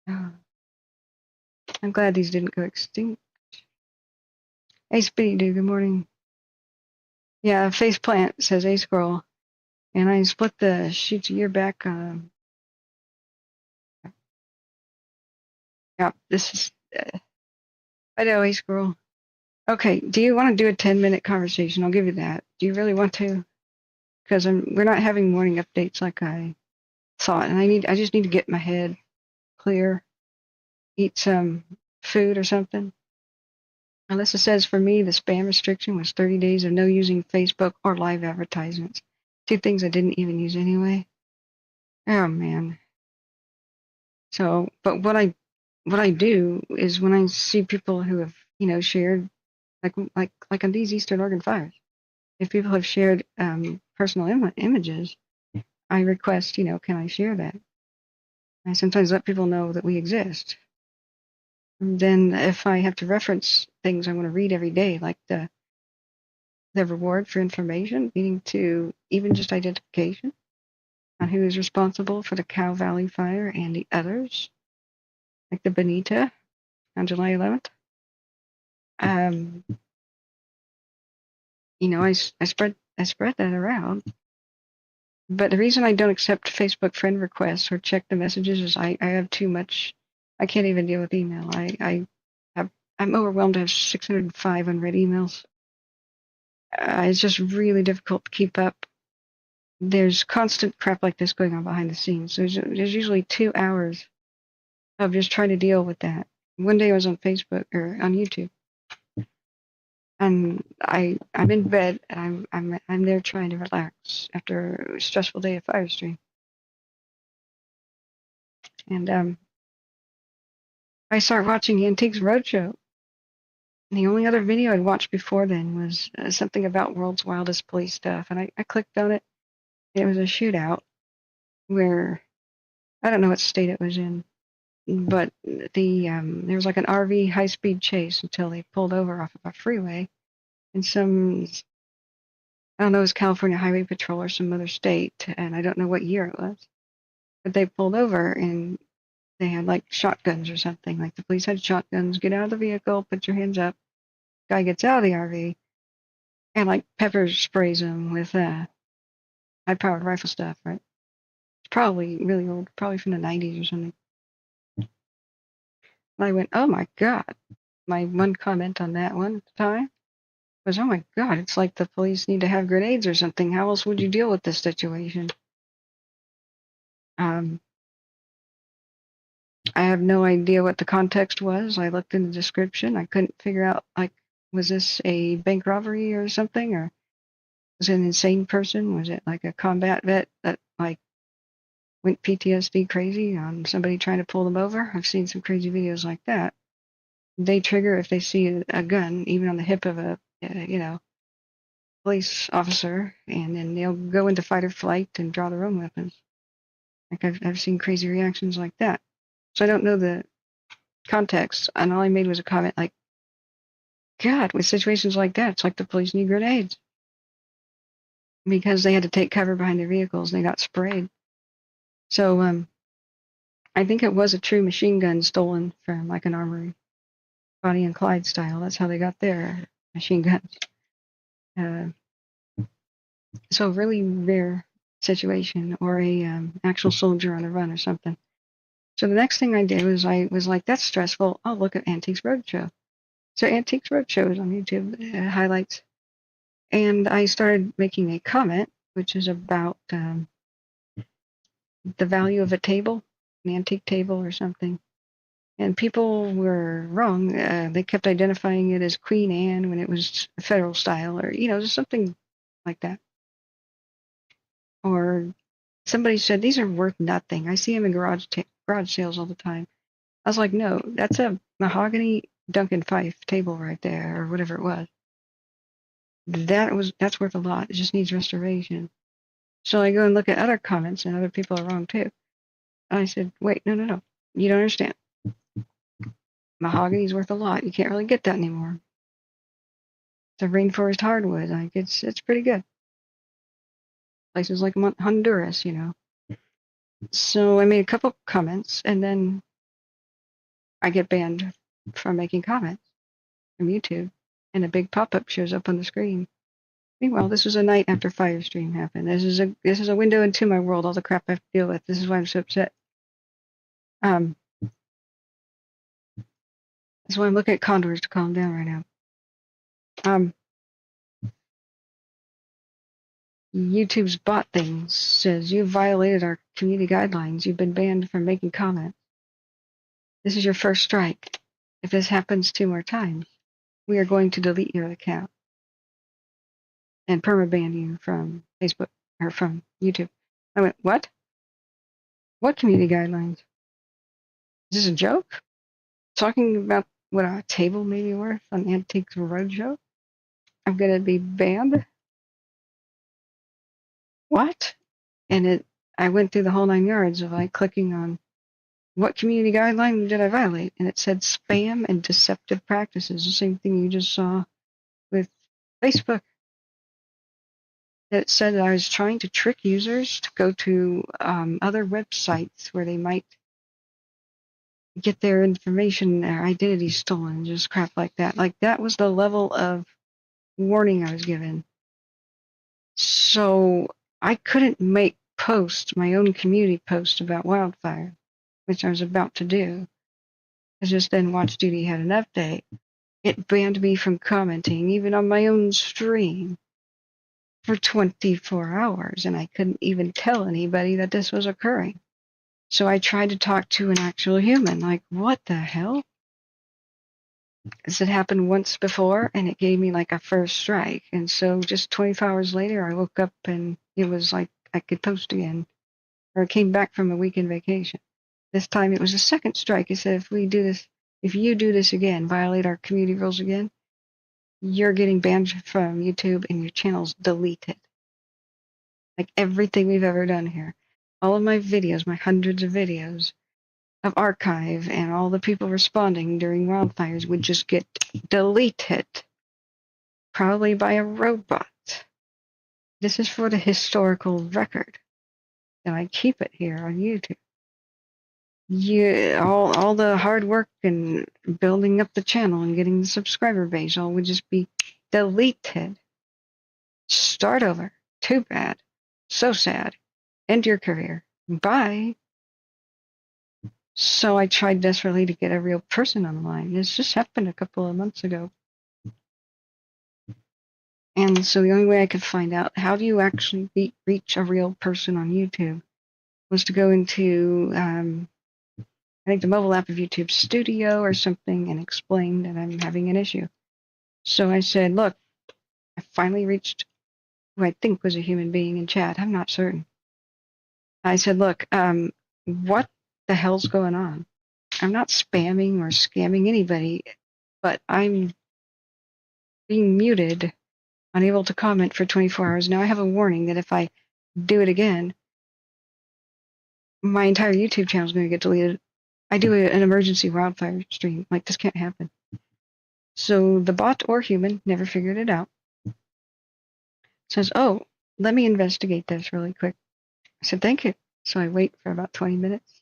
right? I'm glad these didn't go extinct. Hey, Speedy Dude, good morning. Yeah, Faceplant says A scroll. And I split the sheets a year back. Yeah, this is. I know, A scroll. Okay, do you want to do a 10-minute conversation? I'll give you that. Do you really want to? Because we're not having morning updates like I thought, and I just need to get my head clear, eat some food or something. Alyssa says, for me, the spam restriction was 30 days of no using Facebook or live advertisements. 2 things I didn't even use anyway. Oh man. So, but what I do is when I see people who have, shared, like on these Eastern Oregon fires, if people have shared personal images, I request, can I share that? I sometimes let people know that we exist. And then if I have to reference things I want to read every day, like the reward for information, leading to even just identification on who is responsible for the Cow Valley fire and the others, like the Bonita on July 11th. I spread that around. But the reason I don't accept Facebook friend requests or check the messages is I have too much. I can't even deal with email. I'm overwhelmed to have 605 unread emails. It's just really difficult to keep up there's constant crap like this going on behind the scenes. So there's usually 2 hours of just trying to deal with that. One day I was on Facebook or on YouTube, and I'm in bed and I'm there trying to relax after a stressful day of fire stream. And I start watching Antiques Roadshow. And the only other video I'd watched before then was something about World's Wildest Police stuff, and I clicked on it. It was a shootout where I don't know what state it was in, but there was like an RV high-speed chase until they pulled over off of a freeway, and I don't know, it was California Highway Patrol or some other state, and I don't know what year it was, but they pulled over and they had like shotguns or something. Like the police had shotguns. Get out of the vehicle, put your hands up. Guy gets out of the RV and like pepper sprays him with high-powered rifle stuff, right? It's probably really old, probably from the 90s or something. And I went, oh my God. My one comment on that one at the time was, oh my God, it's like the police need to have grenades or something. How else would you deal with this situation? I have no idea what the context was. I looked in the description. I couldn't figure out, like, was this a bank robbery or something? Or was it an insane person? Was it like a combat vet that, like, went PTSD crazy on somebody trying to pull them over? I've seen some crazy videos like that. They trigger if they see a gun, even on the hip of a, police officer, and then they'll go into fight or flight and draw their own weapons. Like, I've seen crazy reactions like that. So I don't know the context, and all I made was a comment like, God, with situations like that, it's like the police need grenades. Because they had to take cover behind their vehicles, and they got sprayed. So I think it was a true machine gun stolen from like an armory. Bonnie and Clyde style. That's how they got their machine guns. So really rare situation, or a actual soldier on the run or something. So the next thing I did was I was like, that's stressful. I'll look at Antiques Roadshow. So Antiques Roadshow is on YouTube, highlights. And I started making a comment, which is about the value of a table, an antique table or something. And people were wrong. They kept identifying it as Queen Anne when it was federal style, or, just something like that. Or somebody said, these are worth nothing. I see them in garage sales all the time. I was like, no, that's a mahogany Duncan Fife table right there, or whatever it was. That's worth a lot. It just needs restoration. So I go and look at other comments, and other people are wrong too. And I said, wait, no. You don't understand. Mahogany's worth a lot. You can't really get that anymore. It's a rainforest hardwood. Like, it's pretty good. Places like Honduras, So I made a couple comments, and then I get banned from making comments from YouTube, and a big pop-up shows up on the screen. Meanwhile, this was a night after Firestream happened. This is a window into my world, all the crap I have to deal with. This is why I'm so upset. That's why I'm looking at Condors to calm down right now. YouTube's bot thing says, you violated our community guidelines. You've been banned from making comments. This is your first strike. If this happens 2 more times, we are going to delete your account and permaban you from Facebook or from YouTube. I went, what? What community guidelines? Is this a joke? Talking about what a table may be worth on Antiques Roadshow? I'm going to be banned? What? And I went through the whole 9 yards of like clicking on what community guideline did I violate? And it said spam and deceptive practices, the same thing you just saw with Facebook. It said that I was trying to trick users to go to other websites where they might get their information, their identity stolen, just crap like that. Like, that was the level of warning I was given. So I couldn't make my own community post about wildfire, which I was about to do. Because just then Watch Duty had an update. It banned me from commenting, even on my own stream. for 24 hours, and I couldn't even tell anybody that this was occurring. So I tried to talk to an actual human, like, what the hell? This had happened once before, and it gave me like a first strike. And so just 24 hours later, I woke up and it was like I could post again, or I came back from a weekend vacation. This time it was a second strike. It said, if you do this again, violate our community rules again, you're getting banned from YouTube and your channel's deleted. Like everything we've ever done here. All of my videos, my hundreds of videos of archive and all the people responding during wildfires would just get deleted. Probably by a robot. This is for the historical record. And I keep it here on YouTube. All the hard work and building up the channel and getting the subscriber base all would just be deleted. Start over. Too bad. So sad. End your career. Bye. So I tried desperately to get a real person on the line. This just happened a couple of months ago. And so the only way I could find out how do you actually reach a real person on YouTube was to go into, I think, the mobile app of YouTube Studio or something and explain that I'm having an issue. So I said, look, I finally reached who I think was a human being in chat. I'm not certain. I said, look, what the hell's going on? I'm not spamming or scamming anybody, but I'm being muted, unable to comment for 24 hours. Now I have a warning that if I do it again, my entire YouTube channel is going to get deleted. I do an emergency wildfire stream. Like, this can't happen. So the bot or human never figured it out. Says, oh, let me investigate this really quick. I said, thank you. So I wait for about 20 minutes.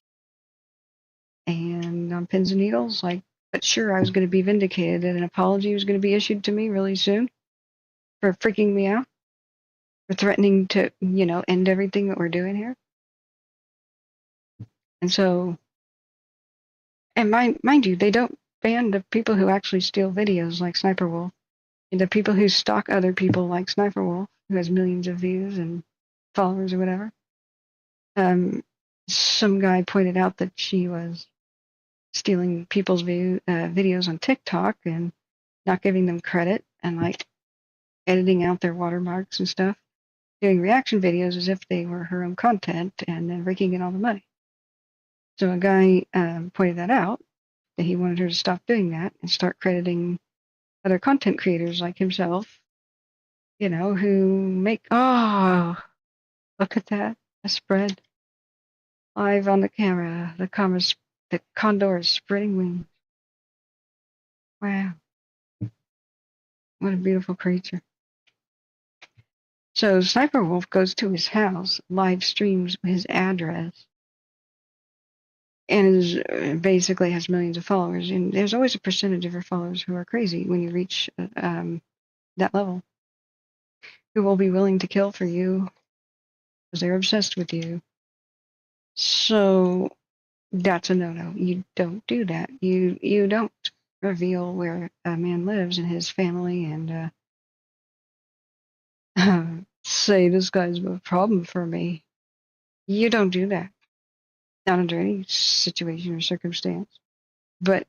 And on pins and needles, like, but sure, I was going to be vindicated and an apology was going to be issued to me really soon for freaking me out, for threatening to, end everything that we're doing here. And so, and mind you, they don't ban the people who actually steal videos like Sniper Wolf, and the people who stalk other people like Sniper Wolf, who has millions of views and followers or whatever. Some guy pointed out that she was stealing people's videos on TikTok and not giving them credit and like editing out their watermarks and stuff, doing reaction videos as if they were her own content and then raking in all the money. So a guy pointed that out, that he wanted her to stop doing that and start crediting other content creators like himself, who make, oh, look at that, a spread. Live on the camera, the Condor is spreading wings. Wow. What a beautiful creature. So Sniper Wolf goes to his house, live streams his address, and basically has millions of followers. And there's always a percentage of your followers who are crazy when you reach that level, who will be willing to kill for you because they're obsessed with you. So that's a no-no. You don't do that. You don't reveal where a man lives and his family and say this guy's a problem for me. You don't do that. Not under any situation or circumstance. But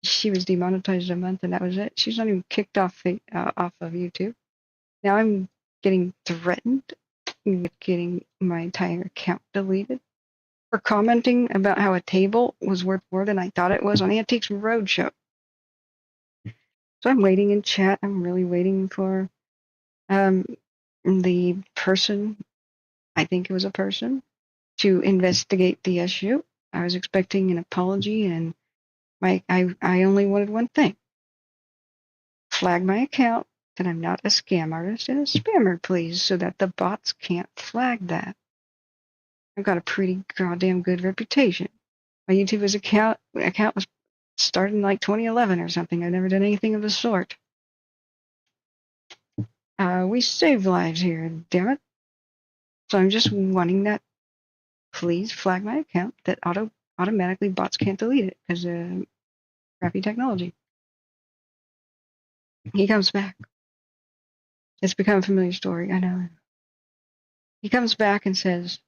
she was demonetized a month and that was it. She's not even kicked off of YouTube. Now I'm getting threatened with getting my entire account deleted for commenting about how a table was worth more than I thought it was on Antiques Roadshow. So I'm waiting in chat. I'm really waiting for the person, I think it was a person, to investigate the issue. I was expecting an apology, and I only wanted one thing. Flag my account that I'm not a scam artist and a spammer, please, so that the bots can't flag that. I've got a pretty goddamn good reputation. My YouTube account was started in like 2011 or something. I've never done anything of the sort. We save lives here, damn it. So I'm just wanting that. Please flag my account that automatically bots can't delete it because crappy technology. He comes back. It's become a familiar story. I know. He comes back and says,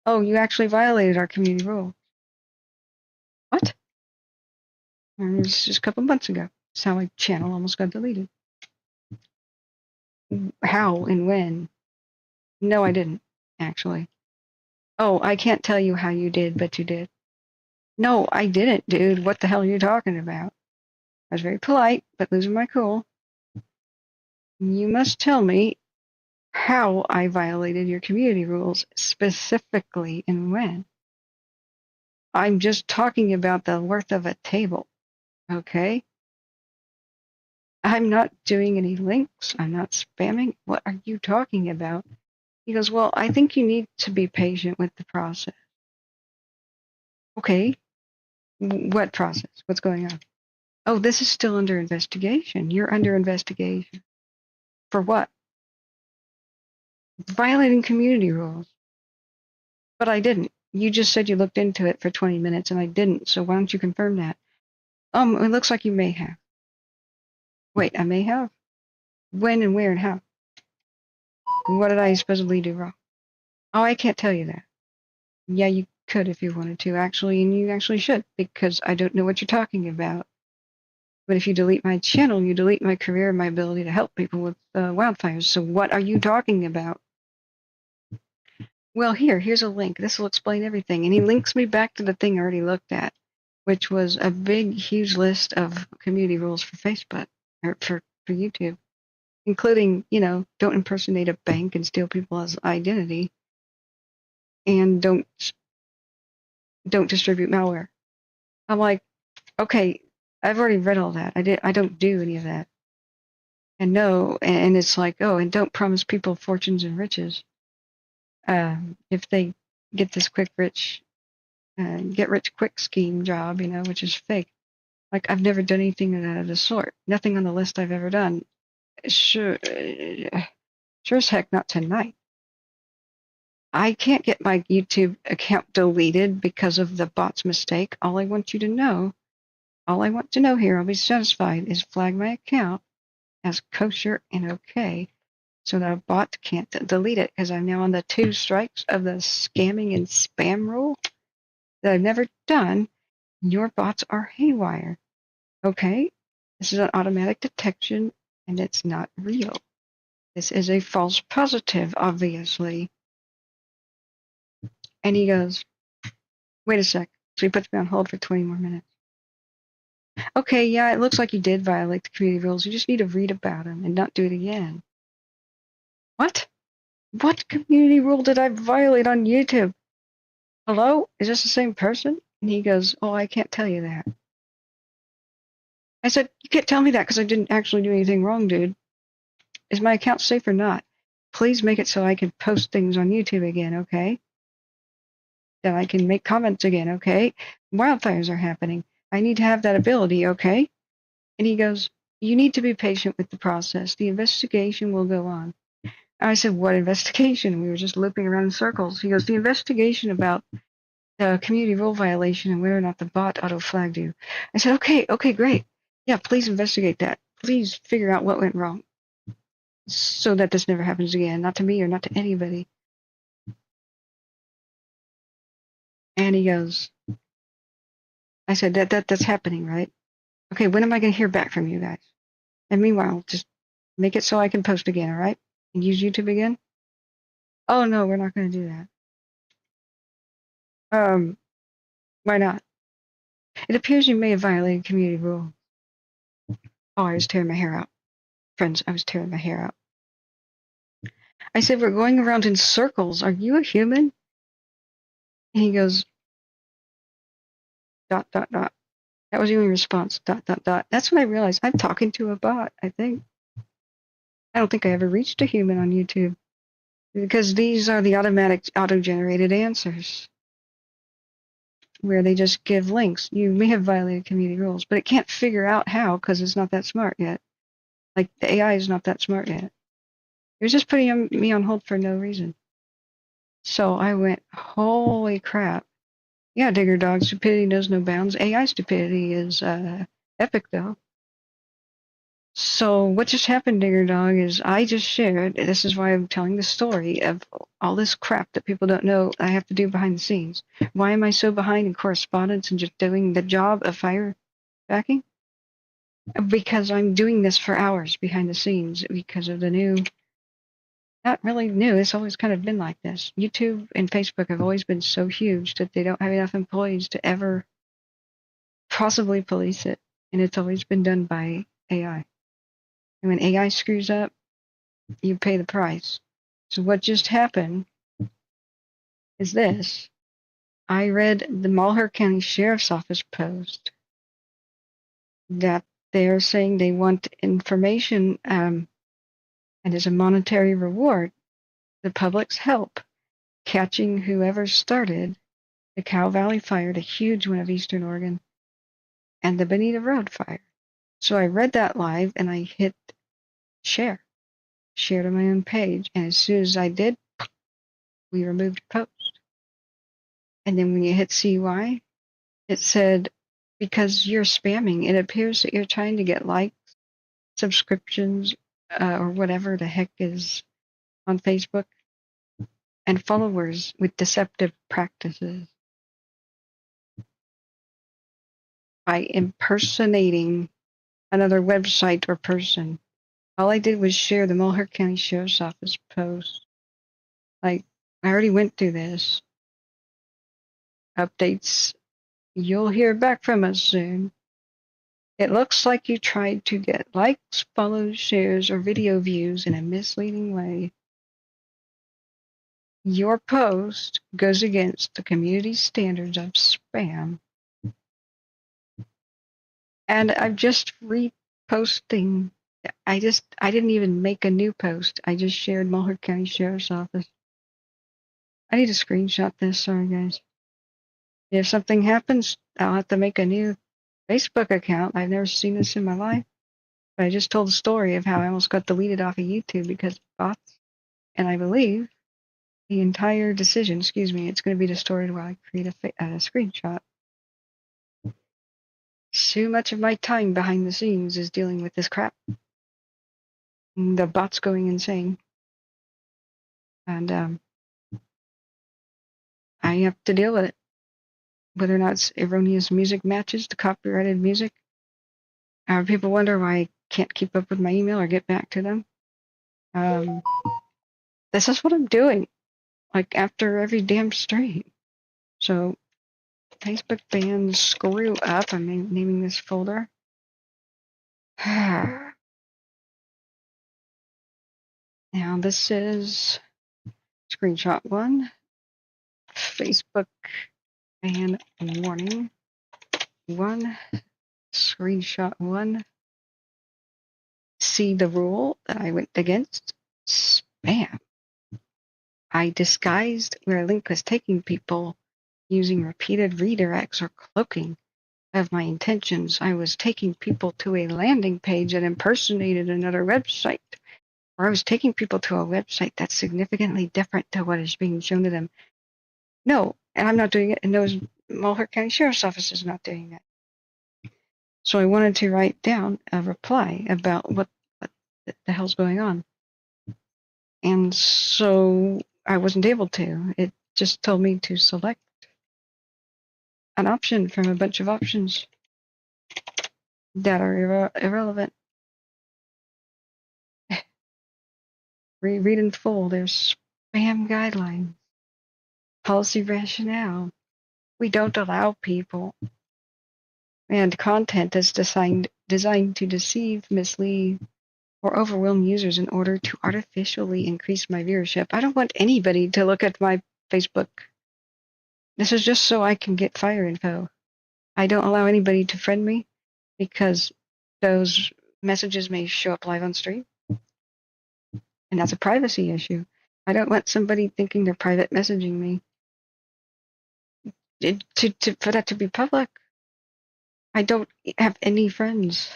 "Oh, you actually violated our community rule." What? And it was just a couple months ago. That's how my channel almost got deleted. How and when? No, I didn't, actually. Oh, I can't tell you how you did, but you did. No, I didn't, dude. What the hell are you talking about? I was very polite, but losing my cool. You must tell me how I violated your community rules, specifically and when. I'm just talking about the worth of a table, okay? I'm not doing any links. I'm not spamming. What are you talking about? He goes, well, I think you need to be patient with the process. Okay. What process? What's going on? Oh, this is still under investigation. You're under investigation. For what? Violating community rules. But I didn't. You just said you looked into it for 20 minutes and I didn't. So why don't you confirm that? It looks like you may have. Wait, I may have? When and where and how? What did I supposedly do wrong? Oh, I can't tell you that. Yeah, you could if you wanted to, actually, and you actually should, because I don't know what you're talking about. But if you delete my channel, you delete my career and my ability to help people with wildfires. So what are you talking about? Well, here's a link. This will explain everything. And he links me back to the thing I already looked at, which was a big, huge list of community rules for Facebook, or for YouTube, including, don't impersonate a bank and steal people's identity, and don't distribute malware. I'm like, okay, I've already read all that. I don't do any of that. And no, and it's like, oh, and don't promise people fortunes and riches if they get this get rich quick scheme job, which is fake. Like, I've never done anything of the sort. Nothing on the list I've ever done. Sure as heck not tonight. I can't get my YouTube account deleted because of the bot's mistake. All I want to know here, I'll be satisfied, is flag my account as kosher and okay, so that a bot can't delete it, because I'm now on the 2 strikes of the scamming and spam rule that I've never done. Your bots are haywire. Okay? This is an automatic detection, and it's not real. This is a false positive, obviously. And he goes, wait a sec. So he puts me on hold for 20 more minutes. Okay, yeah, it looks like you did violate the community rules. You just need to read about them and not do it again. What? What community rule did I violate on YouTube? Hello? Is this the same person? And he goes, oh, I can't tell you that. I said, you can't tell me that because I didn't actually do anything wrong, dude. Is my account safe or not? Please make it so I can post things on YouTube again, okay? That I can make comments again, okay? Wildfires are happening. I need to have that ability, okay? And he goes, you need to be patient with the process. The investigation will go on. I said, what investigation? We were just looping around in circles. He goes, the investigation about the community rule violation and whether or not the bot auto-flagged you. I said, okay, great. Yeah, please investigate that. Please figure out what went wrong so that this never happens again, not to me or not to anybody. And he goes, I said, that's happening, right? Okay, when am I going to hear back from you guys? And meanwhile, just make it so I can post again, all right? And use YouTube again? Oh, no, we're not going to do that. Why not? It appears you may have violated community rule. Oh, I was tearing my hair out. Friends, I was tearing my hair out. I said, we're going around in circles. Are you a human? And he goes, ... That was the only response, ... That's when I realized I'm talking to a bot, I think. I don't think I ever reached a human on YouTube, because these are the automatic auto-generated answers where they just give links. You may have violated community rules, but it can't figure out how because it's not that smart yet. Like, the AI is not that smart yet. It was just putting me on hold for no reason. So I went, holy crap. Yeah, Digger Dog, stupidity knows no bounds. AI stupidity is epic, though. So what just happened, Digger Dog, is I just shared, this is why I'm telling the story of all this crap that people don't know I have to do behind the scenes. Why am I so behind in correspondence and just doing the job of fire tracking? Because I'm doing this for hours behind the scenes because of the new, not really new, it's always kind of been like this. YouTube and Facebook have always been so huge that they don't have enough employees to ever possibly police it. And it's always been done by AI. And when AI screws up, you pay the price. So what just happened is this. I read the Malheur County Sheriff's Office post that they're saying they want information and as a monetary reward, the public's help catching whoever started the Cow Valley Fire, the huge one of Eastern Oregon, and the Bonita Road Fire. So I read that live and I hit share, shared on my own page, and as soon as I did, we removed the post. And then when you hit CY, it said, because you're spamming, it appears that you're trying to get likes, subscriptions, or whatever the heck is on Facebook, and followers with deceptive practices by impersonating another website or person. All I did was share the Malheur County Sheriff's Office post. Like, I already went through this. Updates. You'll hear back from us soon. It looks like you tried to get likes, follows, shares, or video views in a misleading way. Your post goes against the community standards of spam. And I'm just reposting. I didn't even make a new post. I just shared Malheur County Sheriff's Office. I need to screenshot this. Sorry, guys. If something happens, I'll have to make a new Facebook account. I've never seen this in my life. But I just told the story of how I almost got deleted off of YouTube because of bots. And I believe the entire decision, it's going to be distorted while I create a screenshot. So much of my time behind the scenes is dealing with this crap. The bot's going insane. And I have to deal with it. Whether or not it's erroneous music matches to copyrighted music. People wonder why I can't keep up with my email or get back to them. This is what I'm doing. Like after every damn stream. So Facebook bans screw up. I'm naming this folder. Now this is screenshot 1. Facebook ban warning 1. Screenshot 1. See the rule that I went against? Spam. I disguised where a link was taking people using repeated redirects or cloaking of my intentions. I was taking people to a landing page that impersonated another website, or I was taking people to a website that's significantly different to what is being shown to them. No, and I'm not doing it, and those Malheur County Sheriff's Office is not doing that. So I wanted to write down a reply about what the hell's going on. And so I wasn't able to. It just told me to select an option from a bunch of options that are irrelevant. Read in full. There's spam guidelines, policy rationale. We don't allow people. And content is designed to deceive, mislead, or overwhelm users in order to artificially increase my viewership. I don't want anybody to look at my Facebook. This is just so I can get fire info. I don't allow anybody to friend me because those messages may show up live on stream. And that's a privacy issue. I don't want somebody thinking they're private messaging me for that to be public. I don't have any friends.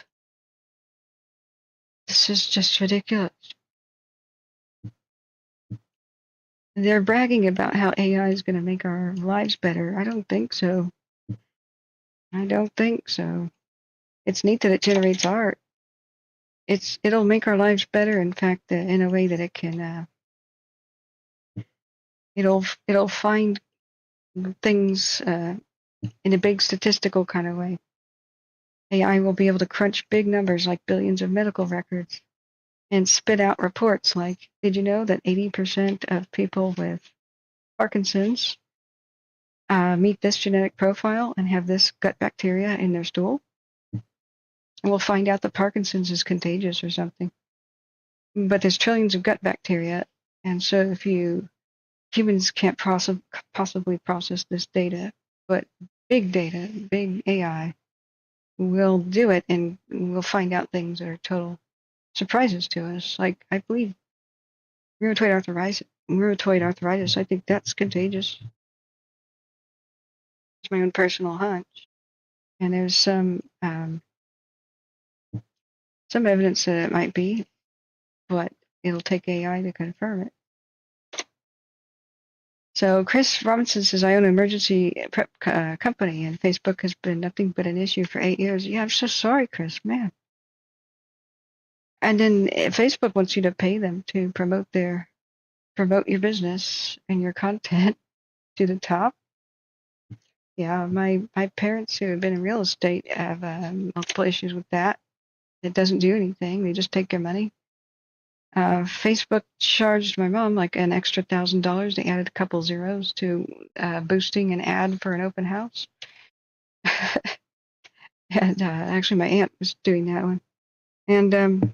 This is just ridiculous. They're bragging about how AI is going to make our lives better. I don't think so. I don't think so. It's neat that it generates art. it'll make our lives better. In fact, in a way that it can, it'll find things in a big statistical kind of way. AI will be able to crunch big numbers like billions of medical records and spit out reports like, did you know that 80% of people with Parkinson's meet this genetic profile and have this gut bacteria in their stool? And we'll find out that Parkinson's is contagious or something. But there's trillions of gut bacteria, and so if humans can't possibly process this data, but big data, big AI will do it, and we'll find out things that are total surprises to us. Like, I believe rheumatoid arthritis, I think that's contagious. It's my own personal hunch. And there's some evidence that it might be, but it'll take AI to confirm it. So Chris Robinson says, I own an emergency prep company, and Facebook has been nothing but an issue for 8 years. Yeah, I'm so sorry, Chris, man. And then Facebook wants you to pay them to promote your business and your content to the top. Yeah, my parents who have been in real estate have multiple issues with that. It doesn't do anything. They just take your money. Facebook charged my mom like an extra $1,000. They added a couple zeros to boosting an ad for an open house. And actually, my aunt was doing that one. And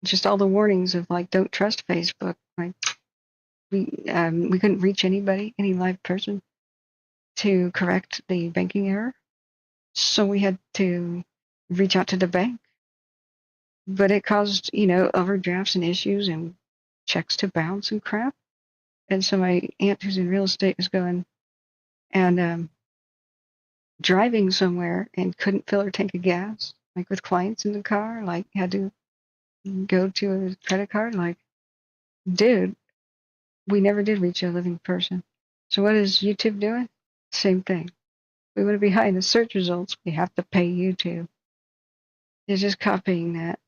just all the warnings of like, don't trust Facebook. Like, we couldn't reach anybody, any live person, to correct the banking error. So we had to reach out to the bank. But it caused, overdrafts and issues and checks to bounce and crap. And so my aunt, who's in real estate, was going and driving somewhere and couldn't fill her tank of gas, like with clients in the car, like had to go to a credit card. Like, dude, we never did reach a living person. So what is YouTube doing? Same thing. We want to be high in the search results. We have to pay YouTube. They're just copying that.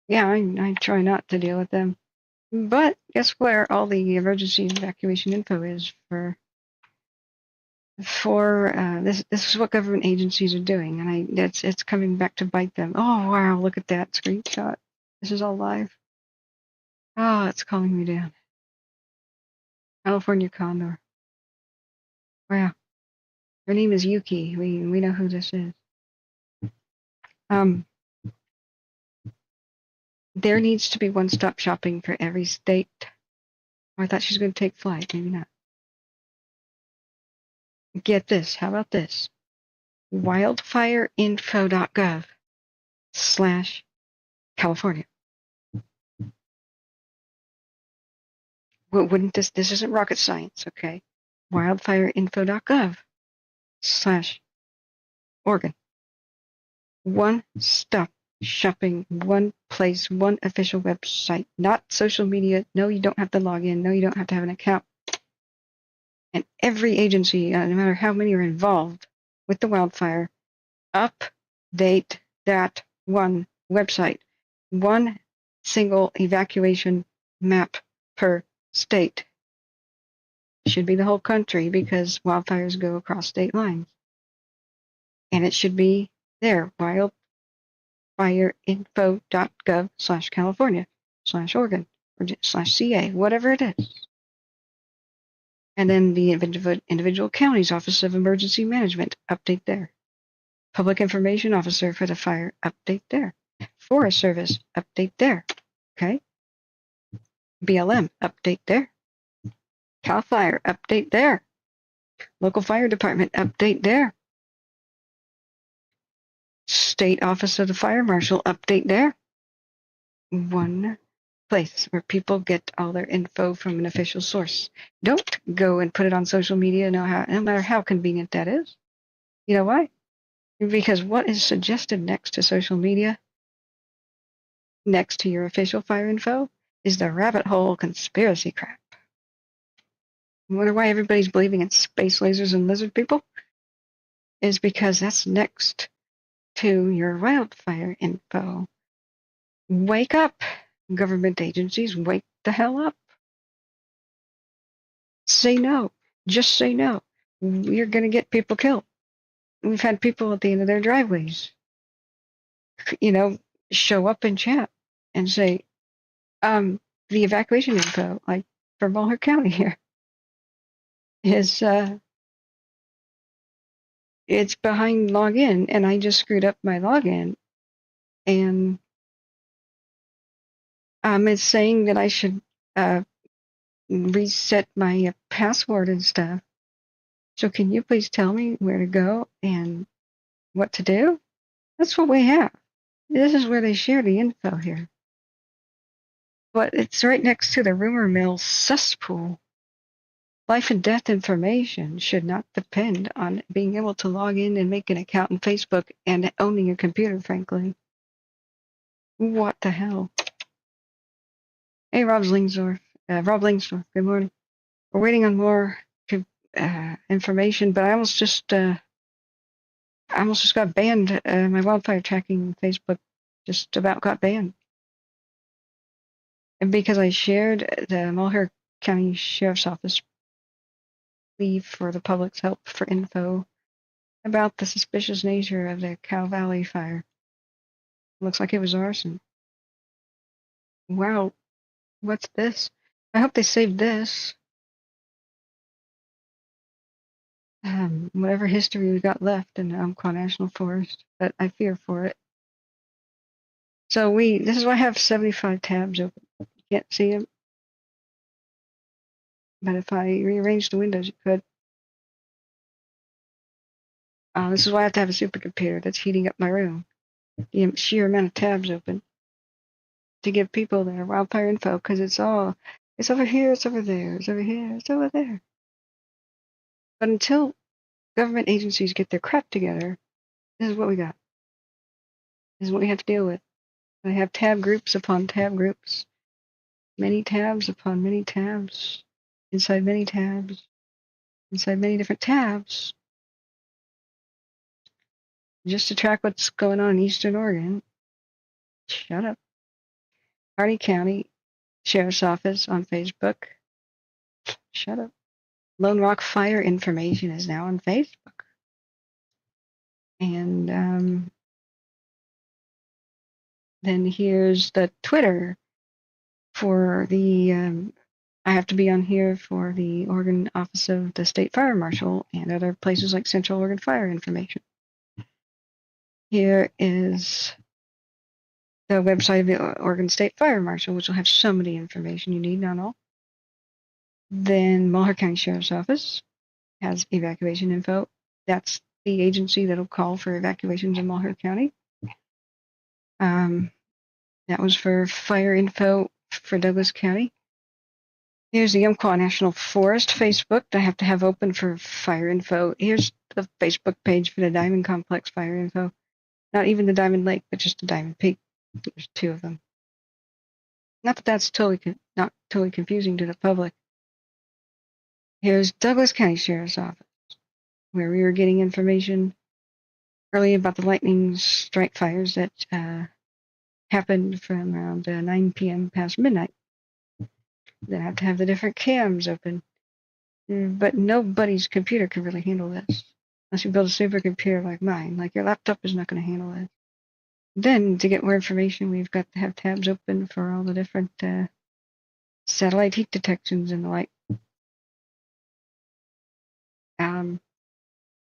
Yeah, I try not to deal with them. But guess where all the emergency evacuation info is for this is what government agencies are doing, and it's coming back to bite them. Oh wow, look at that screenshot. This is all live. Oh, it's calming me down. California Condor. Wow. Her name is Yuki. We know who this is. There needs to be one-stop shopping for every state. Oh, I thought she was going to take flight. Maybe not. Get this. How about this? wildfireinfo.gov/California. Well, wouldn't this isn't rocket science, okay? wildfireinfo.gov/Oregon. One stop shopping, one place, one official website, not social media. No, you don't have to log in. No, you don't have to have an account. And every agency, no matter how many are involved with the wildfire, update that one website. One single evacuation map per state. Should be the whole country because wildfires go across state lines. And it should be there, wildfireinfo.gov/California/Oregon or /CA, whatever it is. And then the individual county's Office of Emergency Management, update there. Public Information Officer for the fire, update there. Forest Service, update there. Okay? BLM, update there. CAL FIRE, update there. Local Fire Department, update there. State Office of the Fire Marshal, update there. One place where people get all their info from an official source. Don't go and put it on social media, no matter how convenient that is. You know why? Because what is suggested next to social media, next to your official fire info, is the rabbit hole conspiracy crap. I wonder why everybody's believing in space lasers and lizard people? Is because that's next to your wildfire info. Wake up, government agencies, wake the hell up. Say no. Just say no. You're going to get people killed. We've had people at the end of their driveways, show up and chat and say, the evacuation info, like for Malheur County here, is it's behind login, and I just screwed up my login, and it's saying that I should reset my password and stuff. So can you please tell me where to go and what to do? That's what we have. This is where they share the info here. But it's right next to the rumor mill cesspool. Life and death information should not depend on being able to log in and make an account on Facebook and owning a computer, frankly. What the hell? Hey, Rob Lingsdorf, good morning. We're waiting on more information, but I almost just got banned. My wildfire tracking Facebook just about got banned. And because I shared the Malheur County Sheriff's Office plea for the public's help for info about the suspicious nature of the Cow Valley fire. Looks like it was arson. Wow, what's this? I hope they saved this. Whatever history we got left in the Umpqua National Forest, but I fear for it. So this is why I have 75 tabs open. You can't see them, but if I rearrange the windows, you could. This is why I have to have a supercomputer that's heating up my room. The sheer amount of tabs open to give people their wildfire info, because it's over here, it's over there, it's over here, it's over there. But until government agencies get their crap together, this is what we got. This is what we have to deal with. I have tab groups upon tab groups, many tabs upon many tabs, inside many tabs, inside many different tabs, just to track what's going on in Eastern Oregon. Shut up. Hardy County Sheriff's Office on Facebook. Shut up. Lone Rock Fire information is now on Facebook. And then here's the Twitter for the, I have to be on here for the Oregon Office of the State Fire Marshal and other places like Central Oregon Fire information. Here is the website of the Oregon State Fire Marshal, which will have so many information you need, not all. Then Malheur County Sheriff's Office has evacuation info. That's the agency that'll call for evacuations in Malheur County. That was for fire info for Douglas County. Here's the Umpqua National Forest Facebook that I have to have open for fire info. Here's the Facebook page for the Diamond Complex fire info. Not even the Diamond Lake, but just the Diamond Peak. There's two of them. Not that that's not totally confusing to the public. Here's Douglas County Sheriff's Office, where we were getting information early about the lightning strike fires that happened from around 9 p.m. past midnight. They have to have the different cams open. But nobody's computer can really handle this. Unless you build a supercomputer like mine. Like your laptop is not going to handle it. Then, to get more information, we've got to have tabs open for all the different satellite heat detections and the like.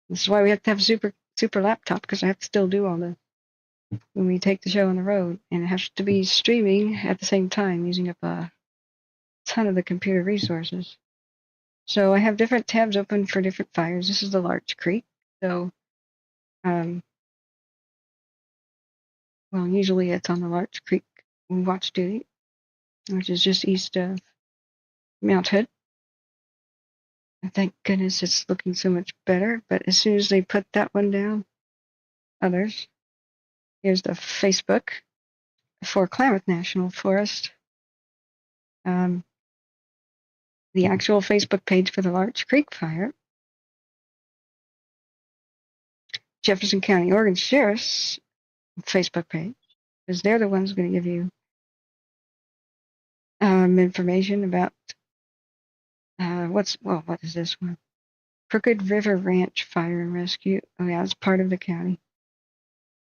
This is why we have to have a super laptop, because I have to still do all this when we take the show on the road. And it has to be streaming at the same time, using up a ton of the computer resources. So I have different tabs open for different fires. This is the Larch Creek. So, well, usually it's on the Larch Creek watch duty, which is just east of Mount Hood. And thank goodness it's looking so much better. But as soon as they put that one down, others. Here's the Facebook for Klamath National Forest. The actual Facebook page for the Larch Creek fire. Jefferson County, Oregon Sheriff's Facebook page, because they're the ones going to give you information about what is this one? Crooked River Ranch Fire and Rescue. Oh yeah, it's part of the county.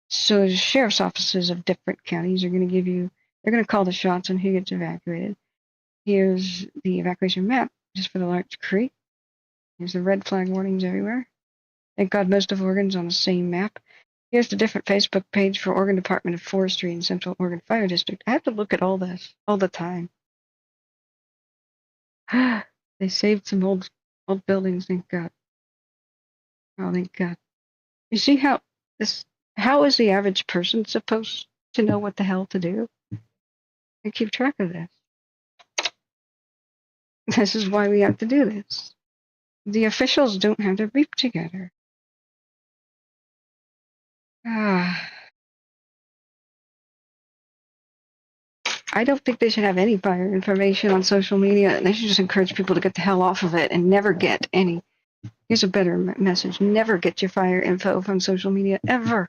So the sheriff's offices of different counties are going to give you, they're going to call the shots on who gets evacuated. Here's the evacuation map just for the Larch Creek. Here's the red flag warnings everywhere. Thank God most of Oregon's on the same map. Here's the different Facebook page for Oregon Department of Forestry and Central Oregon Fire District. I have to look at all this all the time. They saved some old buildings, thank God. Oh, thank God. You see how is the average person supposed to know what the hell to do? And keep track of this. This is why we have to do this. The officials don't have their beep together. I don't think they should have any fire information on social media. They should just encourage people to get the hell off of it and never get any. Here's a better message. Never get your fire info from social media, ever.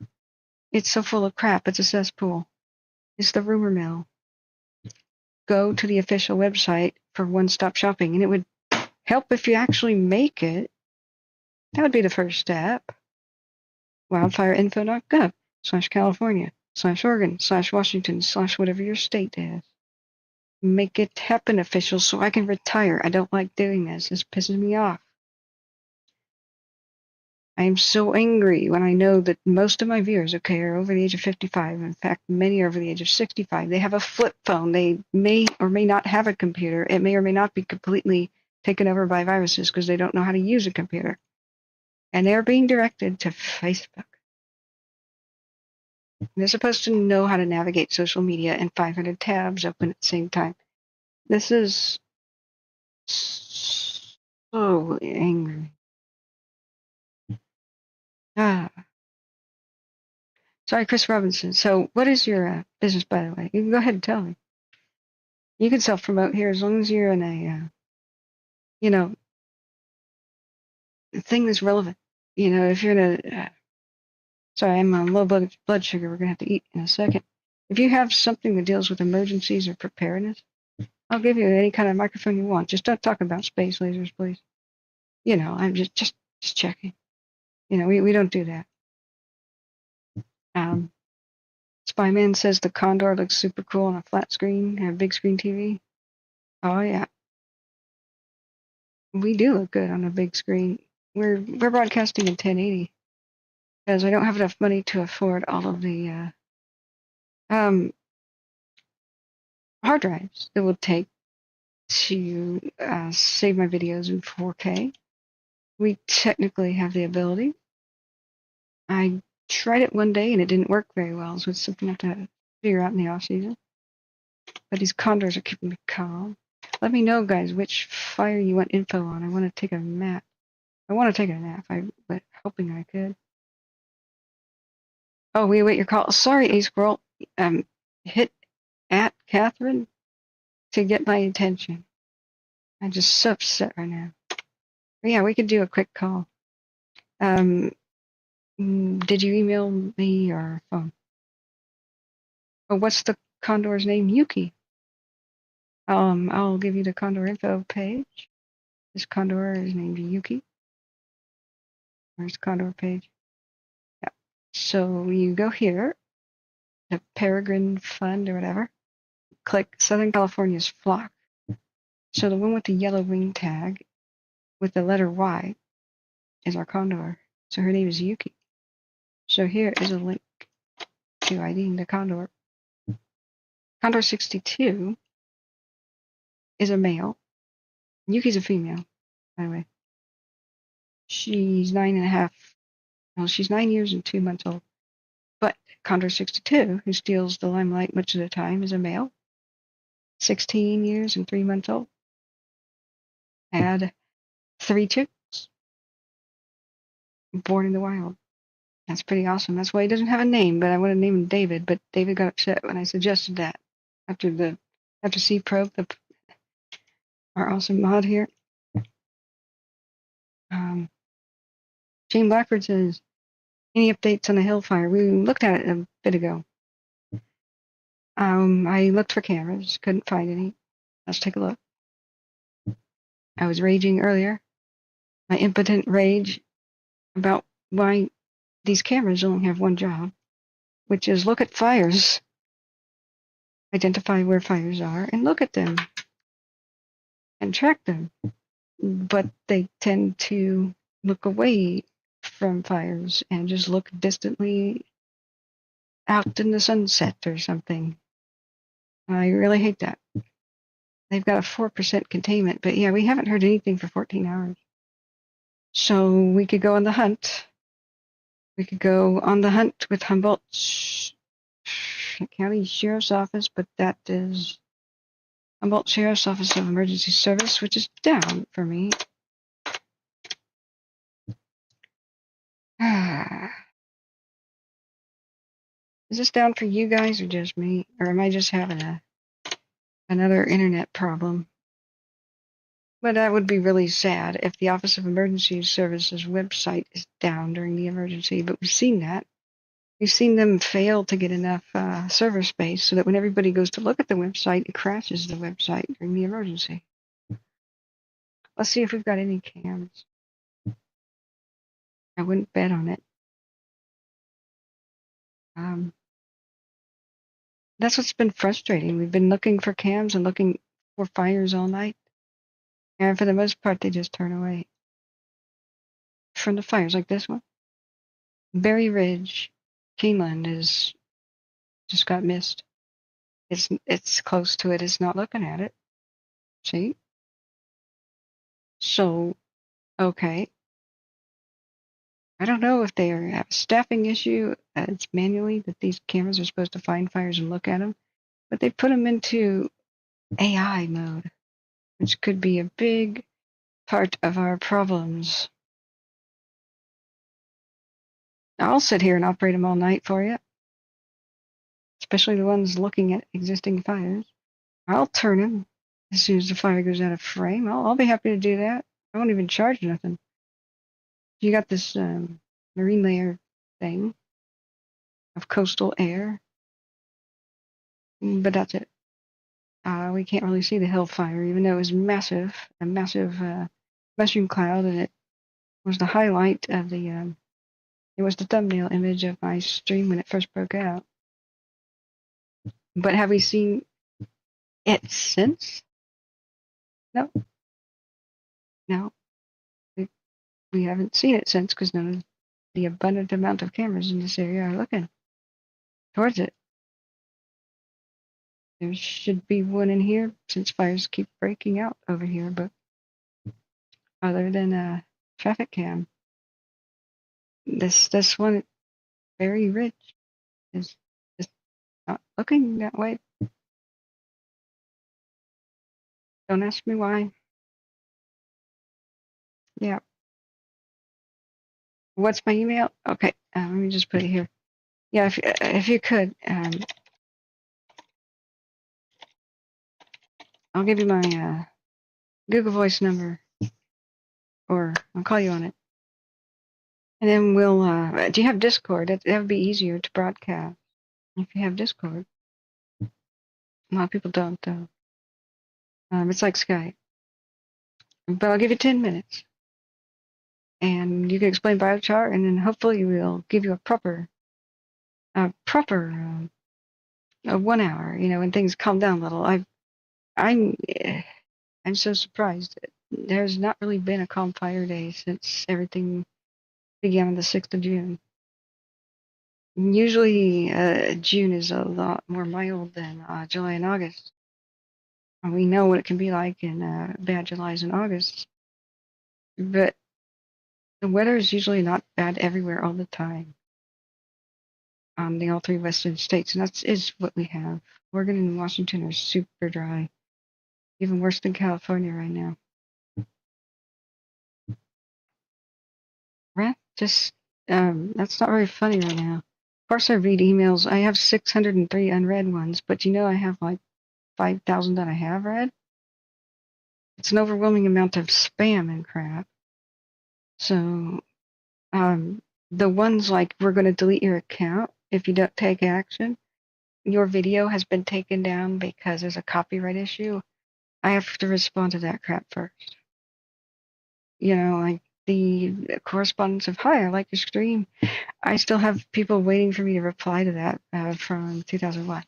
It's so full of crap. It's a cesspool. It's the rumor mill. Go to the official website for one-stop shopping, and it would help if you actually make it. That would be the first step. wildfireinfo.gov/California/Oregon/Washington/ whatever your state is. Make it happen, officials, so I can retire. I don't like doing this. This pisses me off. I am so angry when I know that most of my viewers, are over the age of 55. In fact, many are over the age of 65. They have a flip phone. They may or may not have a computer. It may or may not be completely taken over by viruses because they don't know how to use a computer. And they're being directed to Facebook. They're supposed to know how to navigate social media and 500 tabs open at the same time. This is so angry. Sorry, Chris Robinson. So what is your business, by the way? You can go ahead and tell me. You can self-promote here as long as you're in a, thing that's relevant. If you're in a, sorry, I'm on low blood sugar. We're going to have to eat in a second. If you have something that deals with emergencies or preparedness, I'll give you any kind of microphone you want. Just don't talk about space lasers, please. I'm just checking. We don't do that. Spyman says the Condor looks super cool on a flat screen and a big screen TV. Oh yeah, we do look good on a big screen. We're broadcasting in 1080 because I don't have enough money to afford all of the hard drives that will take to save my videos in 4K. We technically have the ability. I tried it one day and it didn't work very well, so it's something I have to figure out in the off season. But these condors are keeping me calm. Let me know, guys, which fire you want info on. I want to take a nap. But hoping I could. Oh, we await your call. Sorry, A Squirrel. Hit at Catherine to get my attention. I'm just so upset right now. But yeah, we could do a quick call. Did you email me or phone? Oh, what's the Condor's name? Yuki. I'll give you the Condor info page. This Condor is named Yuki. Where's the Condor page? Yeah. So you go here, the Peregrine Fund or whatever. Click Southern California's flock. So the one with the yellow wing tag with the letter Y is our Condor. So her name is Yuki. So here is a link to IDing the Condor. Condor 62 is a male. Yuki's a female, by the way. She's 9.5. Well, she's 9 years and 2 months old. But Condor 62, who steals the limelight much of the time, is a male. 16 years and 3 months old. Had 3 chicks. Born in the wild. That's pretty awesome. That's why he doesn't have a name, but I want to name him David, but David got upset when I suggested that. After C-Probe, our awesome mod here. Jane Blackford says, Any updates on the hill fire? We looked at it a bit ago. I looked for cameras, couldn't find any. Let's take a look. I was raging earlier. My impotent rage about why these cameras only have one job, which is look at fires, identify where fires are, and look at them and track them. But they tend to look away from fires and just look distantly out in the sunset or something. I really hate that. They've got a 4% containment, but yeah, we haven't heard anything for 14 hours. So we could go on the hunt. We could go on the hunt with Humboldt County Sheriff's Office, but that is Humboldt Sheriff's Office of Emergency Service, which is down for me. Is this down for you guys or just me? Or am I just having another internet problem? But that would be really sad if the Office of Emergency Services website is down during the emergency. But we've seen that. We've seen them fail to get enough server space so that when everybody goes to look at the website, it crashes the website during the emergency. Let's see if we've got any cams. I wouldn't bet on it. That's what's been frustrating. We've been looking for cams and looking for fires all night. And for the most part, they just turn away from the fires like this one. Berry Ridge, Keeneland is just got missed. It's close to it. It's not looking at it. See? So, okay. I don't know if they have a staffing issue. It's manually that these cameras are supposed to find fires and look at them, but they put them into AI mode, which could be a big part of our problems. I'll sit here and operate them all night for you, especially the ones looking at existing fires. I'll turn them as soon as the fire goes out of frame. I'll be happy to do that. I won't even charge nothing. You got this marine layer thing of coastal air, but that's it. We can't really see the hill fire, even though it was massive, a massive mushroom cloud, and it was the highlight of the. It was the thumbnail image of my stream when it first broke out. But have we seen it since? No. No. We haven't seen it since because none of the abundant amount of cameras in this area are looking towards it. There should be one in here since fires keep breaking out over here, but other than a traffic cam, this one, very rich, is just not looking that way. Don't ask me why. Yeah. What's my email? Okay, let me just put it here. Yeah, if you could, I'll give you my Google Voice number, or I'll call you on it. And then we'll, do you have Discord? That would be easier to broadcast if you have Discord. A lot of people don't, though. It's like Skype. But I'll give you 10 minutes. And you can explain biochar, and then hopefully we'll give you a proper 1 hour, when things calm down a little. I'm so surprised. There's not really been a calm fire day since everything began on the 6th of June. Usually June is a lot more mild than July and August. And we know what it can be like in bad Julys and Augusts. But the weather is usually not bad everywhere all the time. The all 3 western states, and that is what we have. Oregon and Washington are super dry. Even worse than California right now. Right? Just, that's not very funny right now. Of course I read emails. I have 603 unread ones, but I have like 5,000 that I have read. It's an overwhelming amount of spam and crap. So, the ones like, we're going to delete your account if you don't take action, your video has been taken down because there's a copyright issue, I have to respond to that crap first. You know, like the correspondence of, hi, I like your stream. I still have people waiting for me to reply to that from 2001.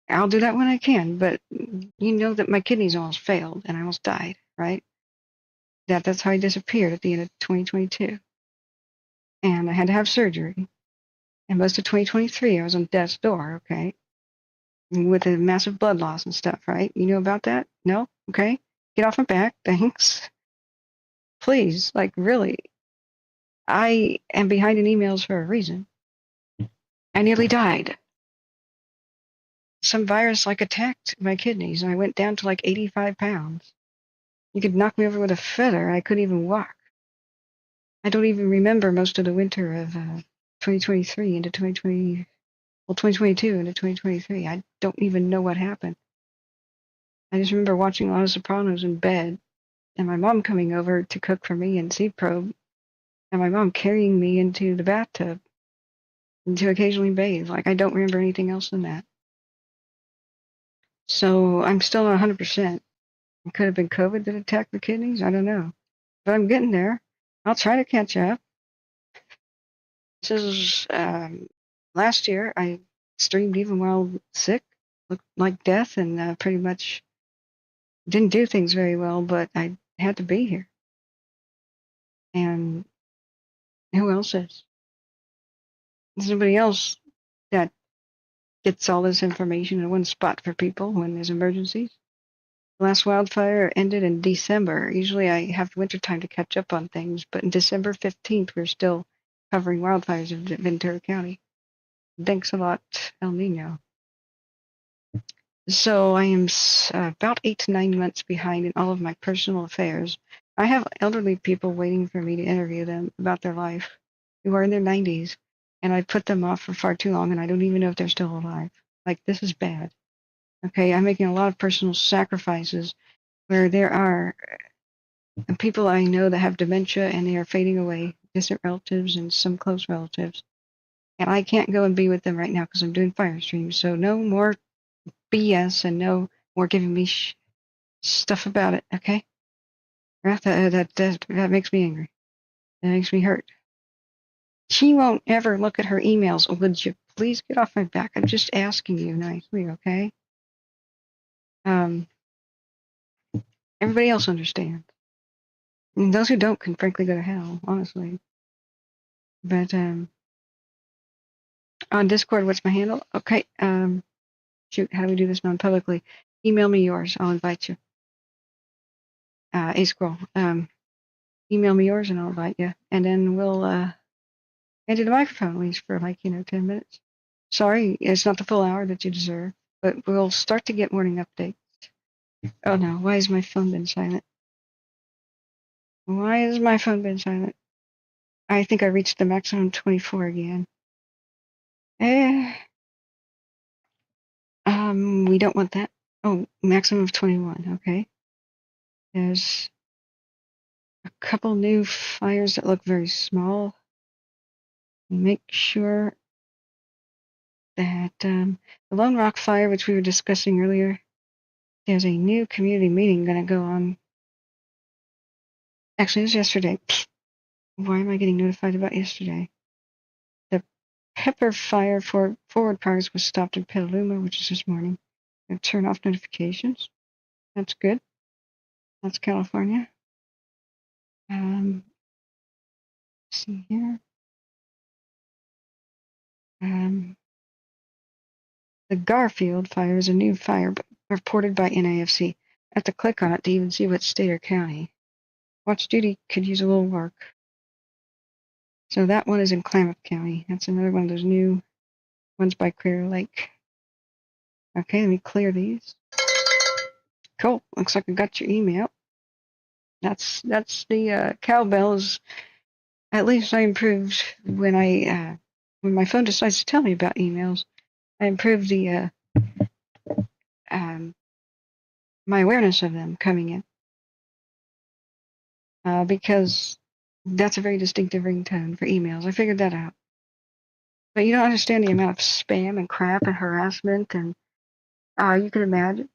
I'll do that when I can, but you know that my kidneys almost failed and I almost died, right? That's how I disappeared at the end of 2022. And I had to have surgery. And most of 2023, I was on death's door, okay? With a massive blood loss and stuff, right? You know about that? No? Okay. Get off my back. Thanks. Please, like, really. I am behind in emails for a reason. I nearly died. Some virus like attacked my kidneys and I went down to like 85 pounds. You could knock me over with a feather. I couldn't even walk. I don't even remember most of the winter of 2023 into 2020, well, 2022 into 2023. I don't even know what happened. I just remember watching a lot of Sopranos in bed and my mom coming over to cook for me and sea probe and my mom carrying me into the bathtub and to occasionally bathe. Like, I don't remember anything else than that. So I'm still not 100%. It could have been COVID that attacked the kidneys. I don't know. But I'm getting there. I'll try to catch up. This is last year. I streamed even while sick, looked like death, and pretty much didn't do things very well, but I had to be here. And who else is? There's nobody else that gets all this information in one spot for people when there's emergencies. The last wildfire ended in December. Usually I have wintertime to catch up on things, but in December 15th, we're still covering wildfires in Ventura County. Thanks a lot, El Nino. So I am about 8 to 9 months behind in all of my personal affairs. I have elderly people waiting for me to interview them about their life who are in their 90s, and I put them off for far too long, and I don't even know if they're still alive. Like, this is bad. Okay, I'm making a lot of personal sacrifices where there are people I know that have dementia and they are fading away, distant relatives and some close relatives. And I can't go and be with them right now because I'm doing fire streams. So no more BS and no more giving me stuff about it, okay? That makes me angry. That makes me hurt. She won't ever look at her emails. Would you please get off my back? I'm just asking you nicely, okay? Everybody else understands. And those who don't can frankly go to hell, honestly. But on Discord, what's my handle? Okay. Shoot, how do we do this non-publicly? Email me yours. I'll invite you. A scroll. Email me yours and I'll invite you. And then we'll hand you the microphone at least for like 10 minutes. Sorry, it's not the full hour that you deserve, but we'll start to get morning updates. Oh no, why has my phone been silent? Why has my phone been silent? I think I reached the maximum 24 again. We don't want that. Oh, maximum of 21, okay. There's a couple new fires that look very small. Make sure that the Lone Rock fire, which we were discussing earlier, there's a new community meeting going to go on. Actually, it was yesterday. Why am I getting notified about yesterday? The Pepper fire for forward progress was stopped in Petaluma, which is this morning. I'll turn off notifications. That's good. That's California. Let's see here. The Garfield fire is a new fire reported by NAFC. I have to click on it to even see what state or county. Watch duty could use a little work. So that one is in Klamath County. That's another one of those new ones by Clear Lake. Okay, let me clear these. Cool. Looks like I got your email. That's the cowbells. At least I improved when my phone decides to tell me about emails. I improved the my awareness of them coming in because That's a very distinctive ringtone for emails. I figured that out. But you don't understand the amount of spam and crap and harassment and you can imagine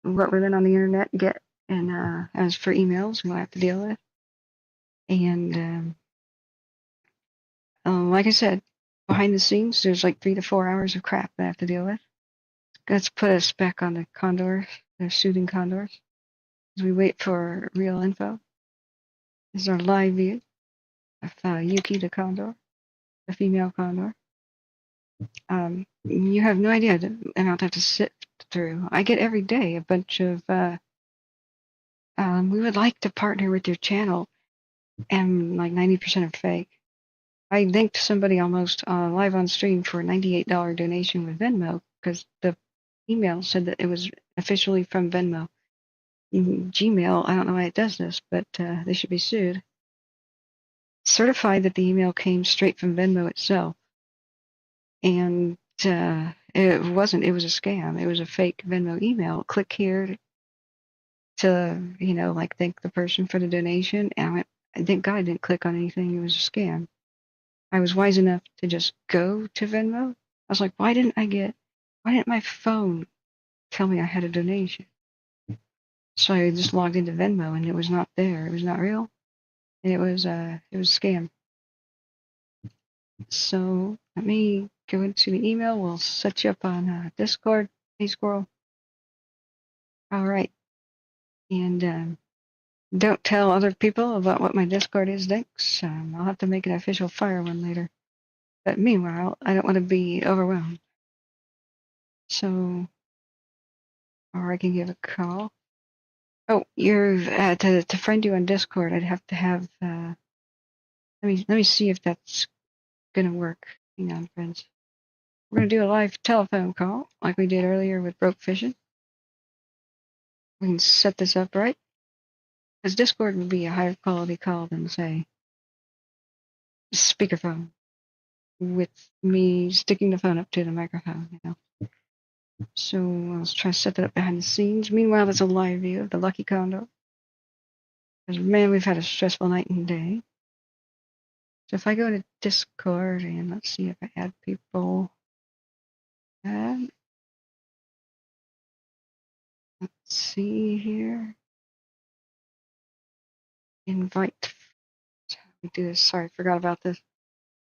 what women on the internet get and as for emails we'll have to deal with. And like I said, behind the scenes there's like 3 to 4 hours of crap that I have to deal with. Let's put a spec on the Condor, the shooting Condors, as we wait for real info. This is our live view of Yuki the Condor, the female Condor. You have no idea the amount I have to sit through. I get every day a bunch of, we would like to partner with your channel, and like 90% are fake. I thanked somebody almost live on stream for a $98 donation with Venmo because the email said that it was officially from Venmo. Gmail, I don't know why it does this, but they should be sued. Certified that the email came straight from Venmo itself. And it wasn't, it was a scam. It was a fake Venmo email. Click here to, like thank the person for the donation. And I went, thank God I didn't click on anything. It was a scam. I was wise enough to just go to Venmo. I was like, why didn't my phone tell me I had a donation? So I just logged into Venmo and it was not there. It was not real. And it was a scam. So let me go into the email. We'll set you up on Discord. Hey, Squirrel. All right. And don't tell other people about what my Discord is, thanks. I'll have to make an official fire one later. But meanwhile, I don't want to be overwhelmed. So, or I can give a call. Oh, you're to friend you on Discord. I'd have to have. Let me see if that's gonna work. Hang on, friends. We're gonna do a live telephone call like we did earlier with Broke Fishing. We can set this up right. Because Discord would be a higher quality call than, say, speakerphone with me sticking the phone up to the microphone, So let's try to set that up behind the scenes. Meanwhile, there's a live view of the Lucky Condor. Because, man, we've had a stressful night and day. So if I go to Discord and let's see if I add people. Let's see here. Invite. Let me do this. Sorry, I forgot about this.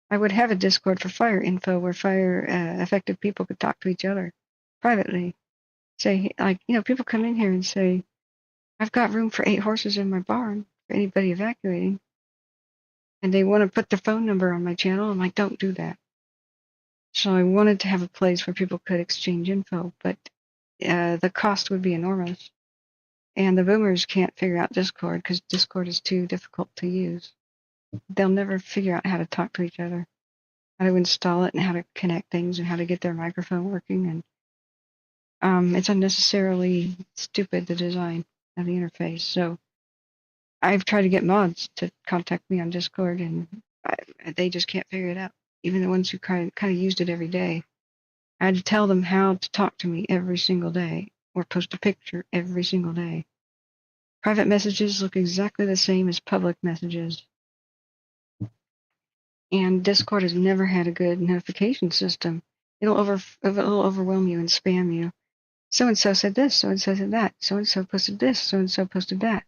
I would have a Discord for fire info where fire affected people could talk to each other privately. Say, like, people come in here and say, I've got room for 8 horses in my barn for anybody evacuating. And they want to put their phone number on my channel. I'm like, don't do that. So I wanted to have a place where people could exchange info, but the cost would be enormous. And the boomers can't figure out Discord because Discord is too difficult to use. They'll never figure out how to talk to each other, how to install it and how to connect things and how to get their microphone working. And it's unnecessarily stupid, the design of the interface. So I've tried to get mods to contact me on Discord, and they just can't figure it out. Even the ones who kind of used it every day. I had to tell them how to talk to me every single day, or post a picture every single day. Private messages look exactly the same as public messages. And Discord has never had a good notification system. It'll overwhelm you and spam you. So-and-so said this, so-and-so said that, so-and-so posted this, so-and-so posted that.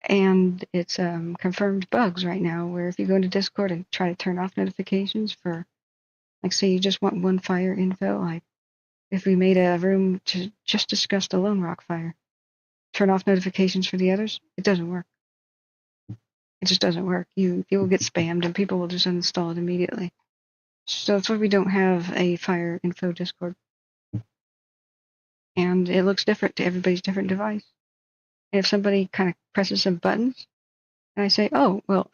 And it's confirmed bugs right now where if you go into Discord and try to turn off notifications for, like, say you just want one fire info, like if we made a room to just discuss the Lone Rock fire, turn off notifications for the others, it doesn't work. It just doesn't work. You will get spammed and people will just uninstall it immediately. So that's why we don't have a fire info Discord. And it looks different to everybody's different device. And if somebody kind of presses some buttons, and I say, oh, well,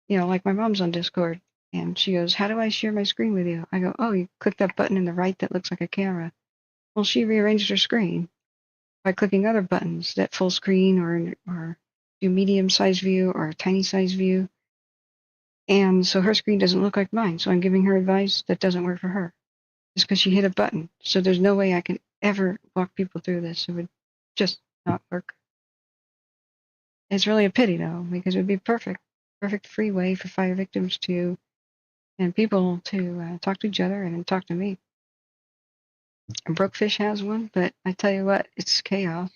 like my mom's on Discord, and she goes, how do I share my screen with you? I go, oh, you click that button in the right that looks like a camera. Well, she rearranged her screen by clicking other buttons, that full screen or do medium size view or tiny size view. And so her screen doesn't look like mine. So I'm giving her advice that doesn't work for her just because she hit a button. So there's no way I can ever walk people through this. It would just not work. It's really a pity though, because it would be perfect free way for fire victims to and people to talk to each other and talk to me. Brokefish has one, but I tell you what, it's chaos.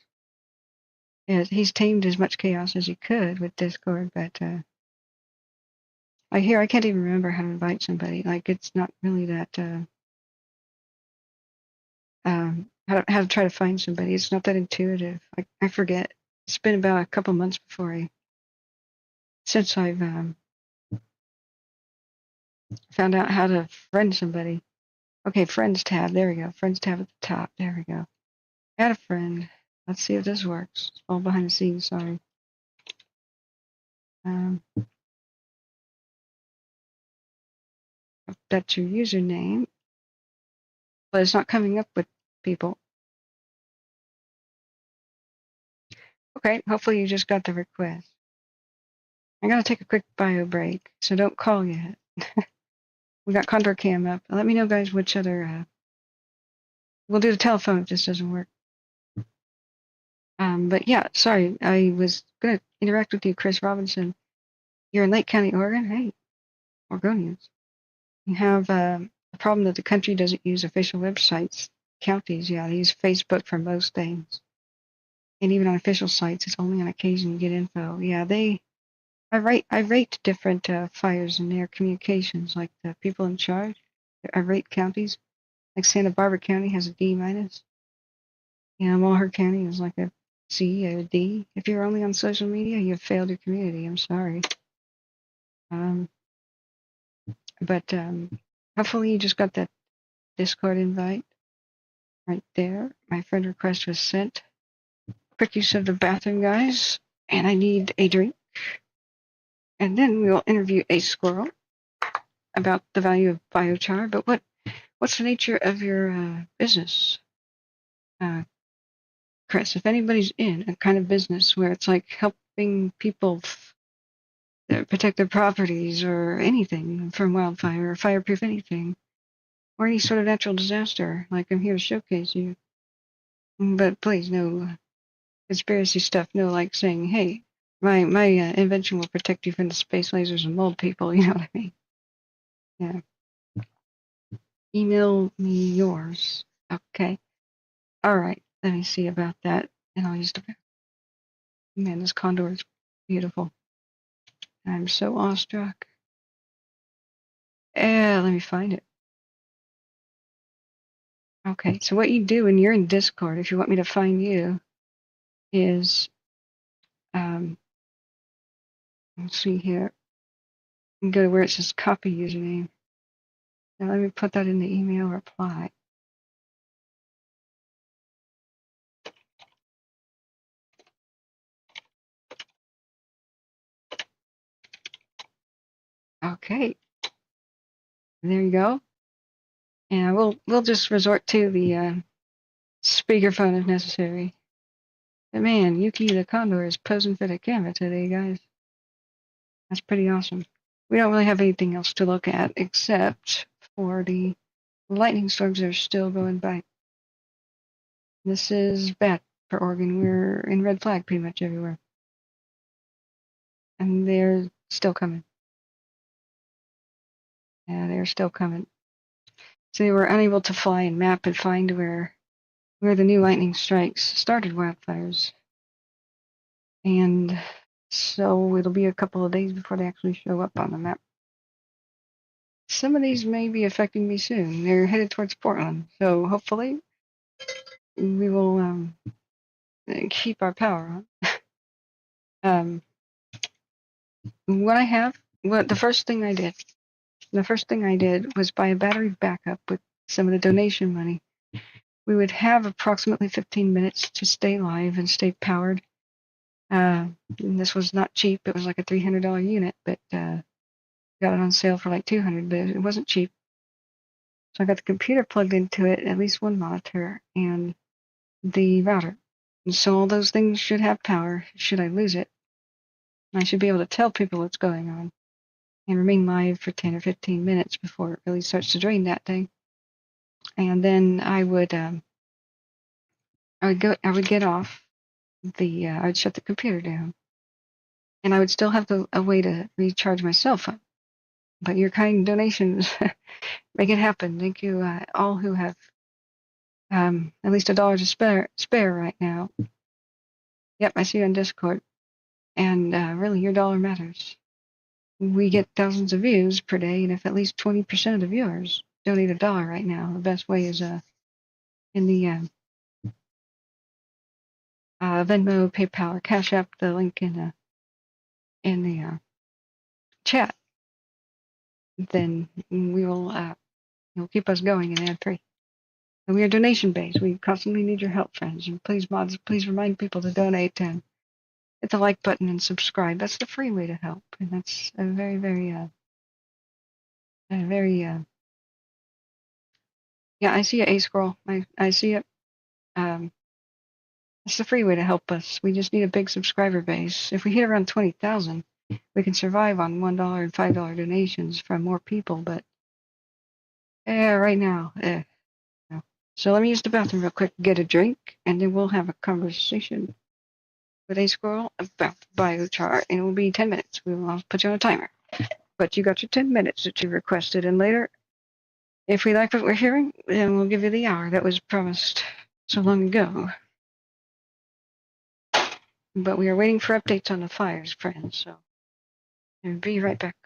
He's tamed as much chaos as he could with Discord, but I can't even remember how to invite somebody. Like, it's not really that how to try to find somebody. It's not that intuitive. I forget. It's been about a couple months since I've found out how to friend somebody. Okay, friends tab. There we go. Friends tab at the top. There we go. Add a friend. Let's see if this works. It's all behind the scenes. Sorry. That's your username, but it's not coming up with people. Okay, hopefully you just got the request. I gotta take a quick bio break, so don't call yet. We got Condor Cam up. Let me know, guys, which other. We'll do the telephone if this doesn't work. But yeah, sorry, I was gonna interact with you, Chris Robinson. You're in Lake County, Oregon. Hey, Oregonians. You have the problem that the country doesn't use official websites. Counties, yeah, they use Facebook for most things, and even on official sites, it's only on occasion you get info. Yeah, I rate different fires in their communications, like the people in charge. I rate counties. Like Santa Barbara County has a D minus. Yeah, Malheur County is like a C or a D. If you're only on social media, you've failed your community. I'm sorry. But hopefully you just got that Discord invite right there. My friend request was sent. Quick use of the bathroom, guys. And I need a drink. And then we will interview a squirrel about the value of biochar. But what's the nature of your business, Chris? If anybody's in a kind of business where it's like helping people protect their properties or anything from wildfire or fireproof anything or any sort of natural disaster, like I'm here to showcase you. But please, no conspiracy stuff. No, like saying, "Hey, my invention will protect you from the space lasers and mold people." You know what I mean? Yeah. Email me yours. Okay. All right. Let me see about that, and I'll use the. Man, this Condor is beautiful. I'm so awestruck. Let me find it. Okay, so what you do when you're in Discord, if you want me to find you, is let's see here. You can go to where it says copy username. Now let me put that in the email reply. Okay, there you go. And we'll just resort to the speakerphone if necessary. But man, Ukiah the Condor is posing for the camera today, guys. That's pretty awesome. We don't really have anything else to look at except for the lightning storms that are still going by. This is bad for Oregon. We're in red flag pretty much everywhere. And they're still coming. Yeah, they're still coming. So they were unable to fly and map and find where the new lightning strikes started wildfires. And so it'll be a couple of days before they actually show up on the map. Some of these may be affecting me soon. They're headed towards Portland. So hopefully we will keep our power on. The first thing I did was buy a battery backup with some of the donation money. We would have approximately 15 minutes to stay live and stay powered. And this was not cheap. It was like a $300 unit, but got it on sale for like $200, but it wasn't cheap. So I got the computer plugged into it, at least one monitor, and the router. And so all those things should have power, should I lose it. And I should be able to tell people what's going on and remain live for 10 or 15 minutes before it really starts to drain that thing. And then I would get off I would shut the computer down. and I would still have a way to recharge my cell phone. But your kind donations make it happen. Thank you all who have at least $1 to spare right now. Yep, I see you on Discord. And really, your dollar matters. We get thousands of views per day, and if at least 20% of the viewers donate $1 right now, the best way is in the Venmo, PayPal, or Cash App, the link in the chat. Then we will you'll keep us going and ad free. And we are donation based. We constantly need your help, friends. And please, mods, please remind people to donate and hit the like button and subscribe. That's the free way to help, and that's a very, yeah. I see it, A Scroll. I see it. It's the free way to help us. We just need a big subscriber base. If we hit around 20,000, we can survive on $1 and $5 donations from more people. But right now, no. So let me use the bathroom real quick, get a drink, and then we'll have a conversation with A Squirrel about the biochar, and it will be 10 minutes. I'll put you on a timer. But you got your 10 minutes that you requested, and later, if we like what we're hearing, then we'll give you the hour that was promised so long ago. But we are waiting for updates on the fires, friends, so I'll be right back.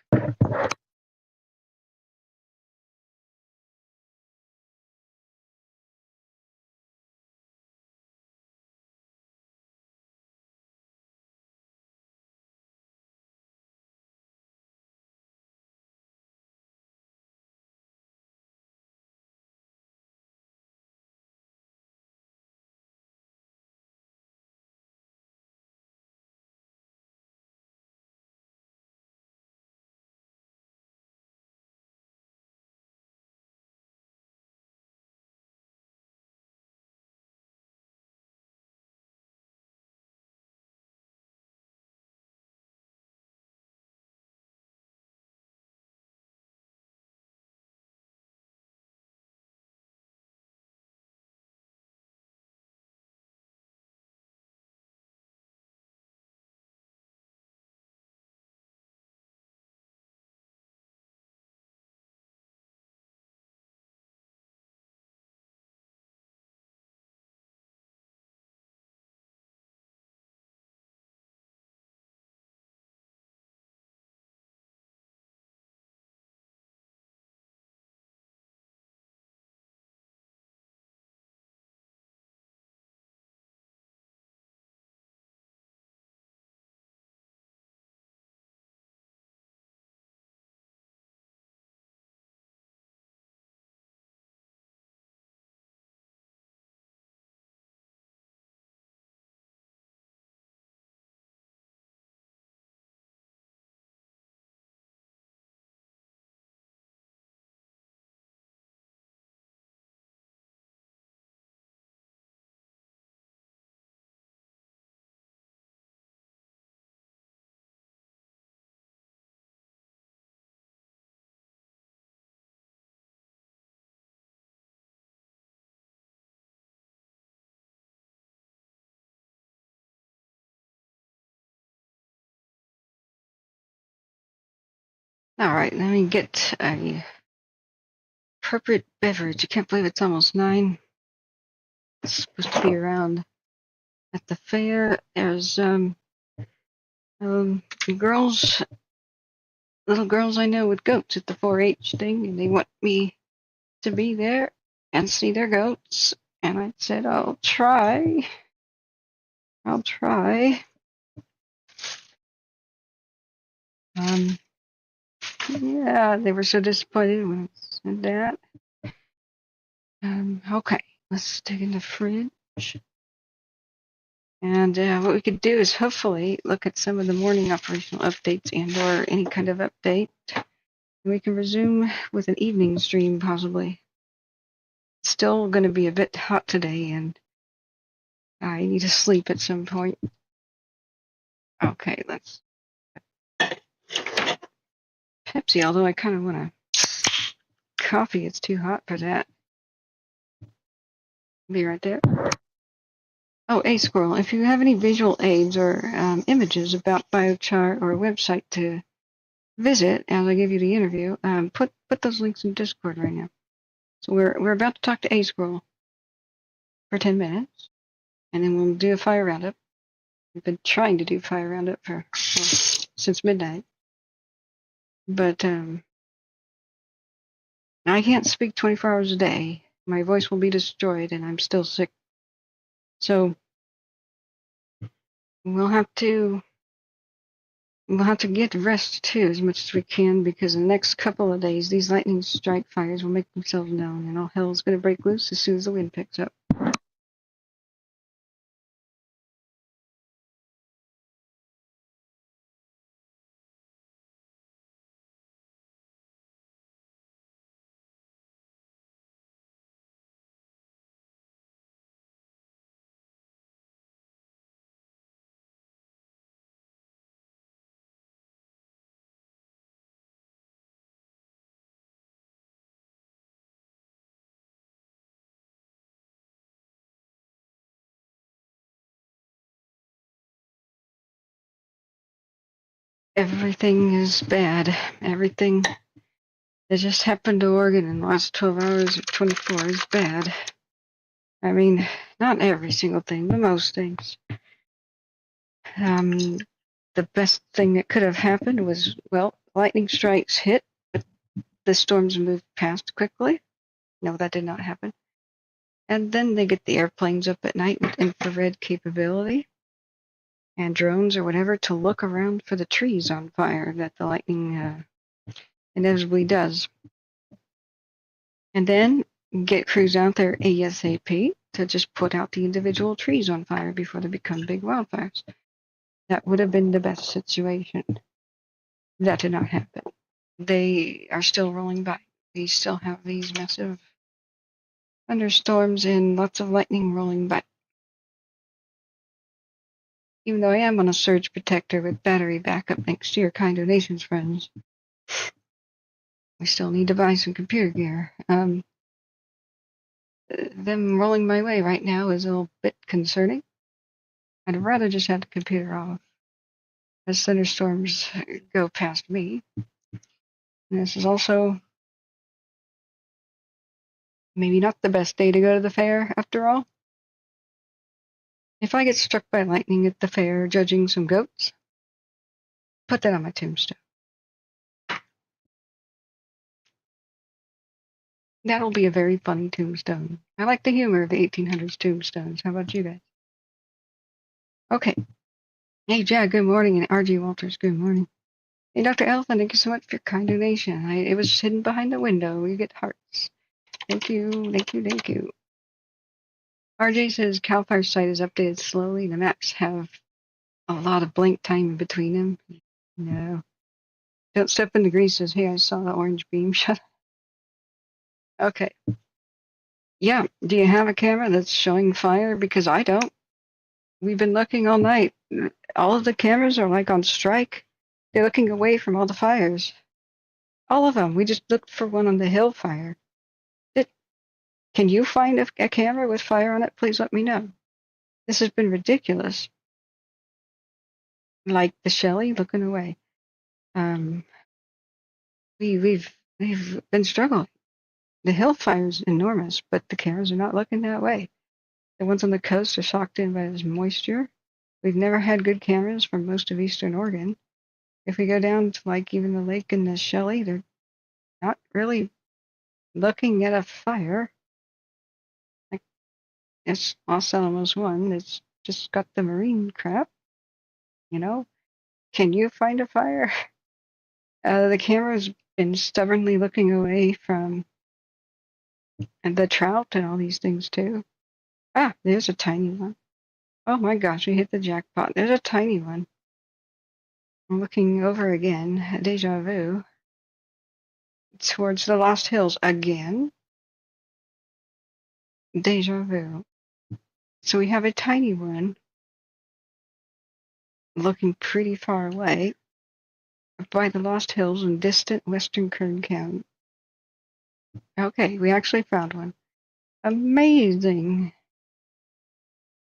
All right, let me get a appropriate beverage. I can't believe it's almost 9. It's supposed to be around at the fair. There's girls, little girls I know with goats at the 4-H thing, and they want me to be there and see their goats. And I said, I'll try. Yeah, they were so disappointed when I said that. Okay, let's dig in the fridge. And what we could do is hopefully look at some of the morning operational updates and or any kind of update. And we can resume with an evening stream possibly. It's still going to be a bit hot today, and I need to sleep at some point. Okay, let's Pepsi, although I kind of want a coffee. It's too hot for that. Be right there. Oh, A Squirrel, if you have any visual aids or images about biochar or a website to visit as I give you the interview, put those links in Discord right now. So we're about to talk to A Squirrel for 10 minutes, and then we'll do a fire roundup. We've been trying to do fire roundup for since midnight, but I can't speak 24 hours a day. My voice will be destroyed, and I'm still sick. So we'll have to get rest too as much as we can, because in the next couple of days these lightning strike fires will make themselves known, and all hell's going to break loose as soon as the wind picks up. Everything is bad. Everything that just happened to Oregon in the last 12 hours or 24 is bad. I mean, not every single thing, but most things. The best thing that could have happened was, well, lightning strikes hit, but the storms moved past quickly. No, that did not happen. And then they get the airplanes up at night with infrared capability and drones or whatever to look around for the trees on fire that the lightning inevitably does. And then get crews out there ASAP to just put out the individual trees on fire before they become big wildfires. That would have been the best situation. That did not happen. They are still rolling by. We still have these massive thunderstorms and lots of lightning rolling by. Even though I am on a surge protector with battery backup next year, kind donations, friends, we still need to buy some computer gear. Them rolling my way right now is a little bit concerning. I'd rather just have the computer off as thunderstorms go past me. And this is also maybe not the best day to go to the fair, after all. If I get struck by lightning at the fair judging some goats, put that on my tombstone. That'll be a very funny tombstone. I like the humor of the 1800s tombstones. How about you guys? Okay. Hey, Jack, good morning. And RG Walters, good morning. Hey, Dr. Elephant, thank you so much for your kind donation. It was hidden behind the window. You get hearts. Thank you, thank you, thank you. RJ says Cal Fire site is updated slowly. The maps have a lot of blank time in between them. No. Don't step in the grease says, hey, I saw the orange beam. Shut up. Okay. Yeah, do you have a camera that's showing fire? Because I don't. We've been looking all night. All of the cameras are like on strike. They're looking away from all the fires. All of them. We just looked for one on the hill fire. Can you find a camera with fire on it? Please let me know. This has been ridiculous. Like the Shelley looking away. We've been struggling. The hill fire's enormous, but the cameras are not looking that way. The ones on the coast are socked in by this moisture. We've never had good cameras for most of eastern Oregon. If we go down to like even the lake and the Shelley, they're not really looking at a fire. Like it's Los Alamos 1. It's just got the marine crap. You know, can you find a fire? The camera's been stubbornly looking away from the trout and all these things too. Ah, there's a tiny one. Oh my gosh, we hit the jackpot. There's a tiny one. I'm looking over again, deja vu, towards the Lost Hills again. Deja vu. So we have a tiny one looking pretty far away by the Lost Hills in distant western Kern County. Okay, we actually found one. Amazing.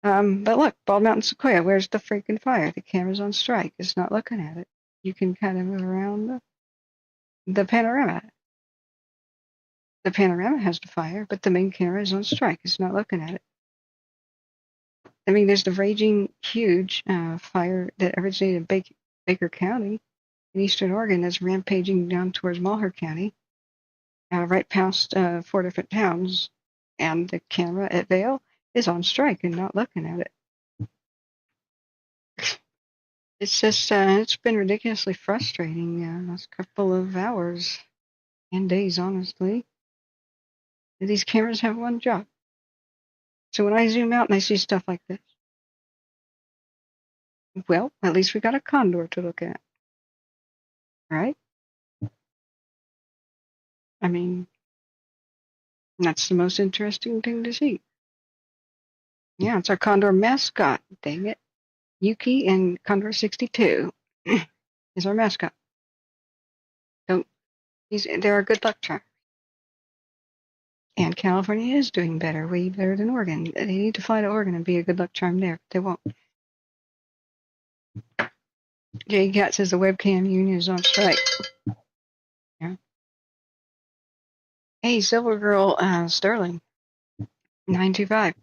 But look, Bald Mountain Sequoia, where's the freaking fire? The camera's on strike. It's not looking at it. You can kind of move around the panorama. The panorama has the fire, but the main camera is on strike. It's not looking at it. I mean, there's the raging, huge fire that originated in Baker County in eastern Oregon that's rampaging down towards Malheur County, right past 4 different towns. And the camera at Vail is on strike and not looking at it. It's just, it's been ridiculously frustrating last couple of hours and days, honestly. These cameras have one job. So when I zoom out and I see stuff like this, well, at least we got a condor to look at, right? I mean, that's the most interesting thing to see. Yeah, it's our condor mascot, dang it. Yuki and Condor 62 is our mascot. They're a good luck charm. And California is doing better, way better than Oregon. They need to fly to Oregon and be a good luck charm there, but they won't. Jay Cat says the webcam union is on strike. Yeah. Hey, Silver Girl Sterling, 925.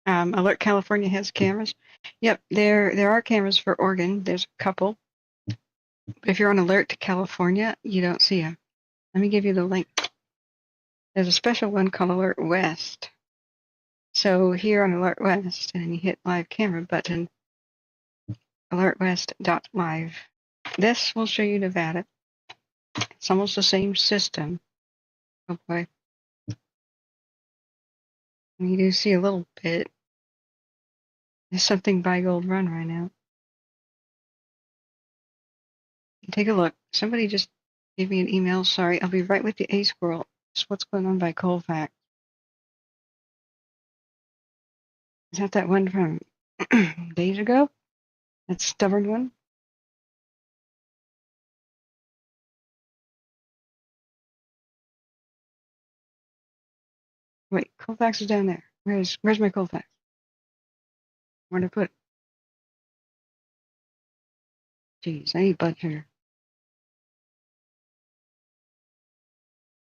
Alert California has cameras. Yep, there are cameras for Oregon. There's a couple. But if you're on Alert to California, you don't see them. Let me give you the link. There's a special one called Alert West. So here on Alert West, and you hit live camera button, alertwest.live. This will show you Nevada. It's almost the same system. Oh boy. You do see a little bit. There's something by Gold Run right now. Take a look. Somebody just gave me an email. Sorry, I'll be right with you, A Squirrel. Just what's going on by Colfax. Is that one from days ago? That stubborn one? Wait, Colfax is down there. Where's my Colfax? Where'd I put it? Jeez, I need blood sugar.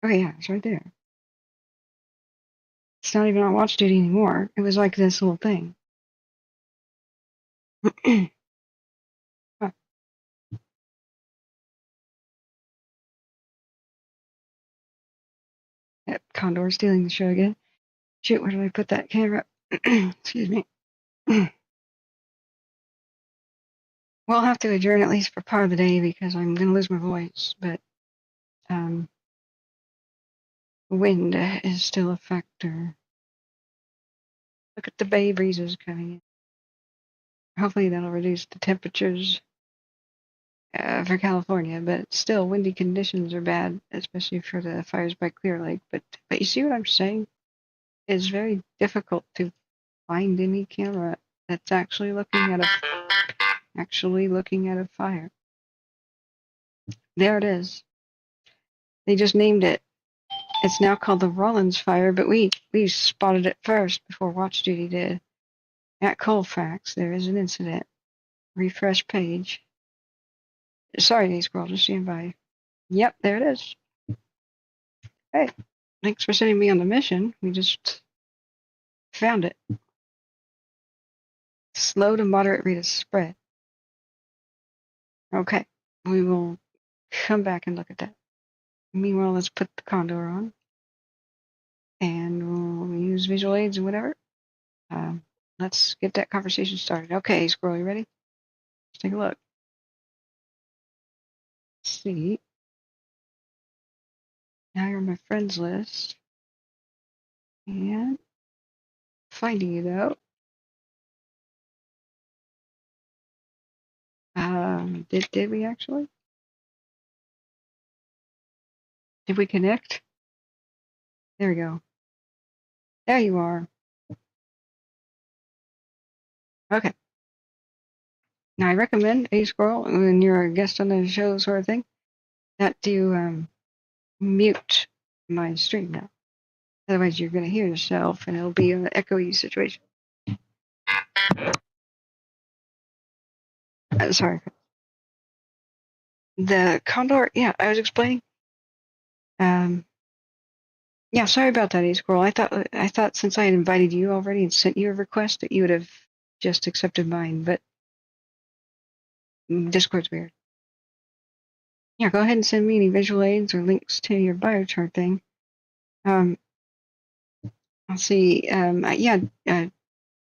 Oh yeah, it's right there. It's not even on watch duty anymore. It was like this little thing. Huh. Yep, Condor stealing the show again. Shoot, where did I put that camera? Excuse me. We'll have to adjourn at least for part of the day because I'm going to lose my voice. But wind is still a factor. Look at the bay breezes coming in. Hopefully that'll reduce the temperatures for California, but still windy conditions are bad, especially for the fires by Clear Lake. But you see what I'm saying? It's very difficult to find any camera that's actually looking at a fire. There it is. They just named it. It's now called the Rollins Fire, but we spotted it first before Watch Duty did. At Colfax, there is an incident. Refresh page. Sorry, Ace Girl, just stand by. Yep, there it is. Hey, thanks for sending me on the mission. We just found it. Slow to moderate rate of spread. Okay, we will come back and look at that. Meanwhile, let's put the Condor on. And we'll use visual aids and whatever. Let's get that conversation started. Okay, Squirrel, you ready? Let's take a look. Let's see. Now you're on my friends list. And finding you though. Did we actually? Did we connect? There we go. There you are. Okay. Now I recommend, A Squirrel, when you're a guest on the show sort of thing, that you mute my stream now. Otherwise you're going to hear yourself and it'll be an echoey situation. Sorry. The Condor, yeah, I was explaining. Yeah, sorry about that, A-Squirrel. I thought since I had invited you already and sent you a request that you would have just accepted mine, but Discord's weird. Yeah, go ahead and send me any visual aids or links to your biochar thing. I'll see.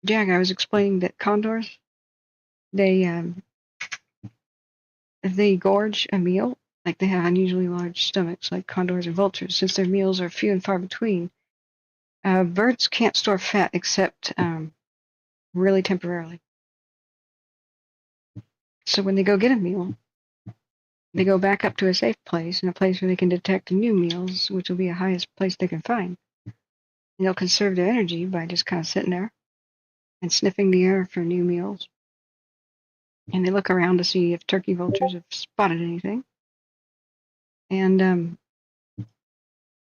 Jack, I was explaining that condors, they if they gorge a meal, like they have unusually large stomachs, like condors and vultures, since their meals are few and far between. Birds can't store fat except really temporarily. So when they go get a meal, they go back up to a safe place and a place where they can detect new meals, which will be the highest place they can find. And they'll conserve their energy by just kind of sitting there and sniffing the air for new meals. And they look around to see if turkey vultures have spotted anything. And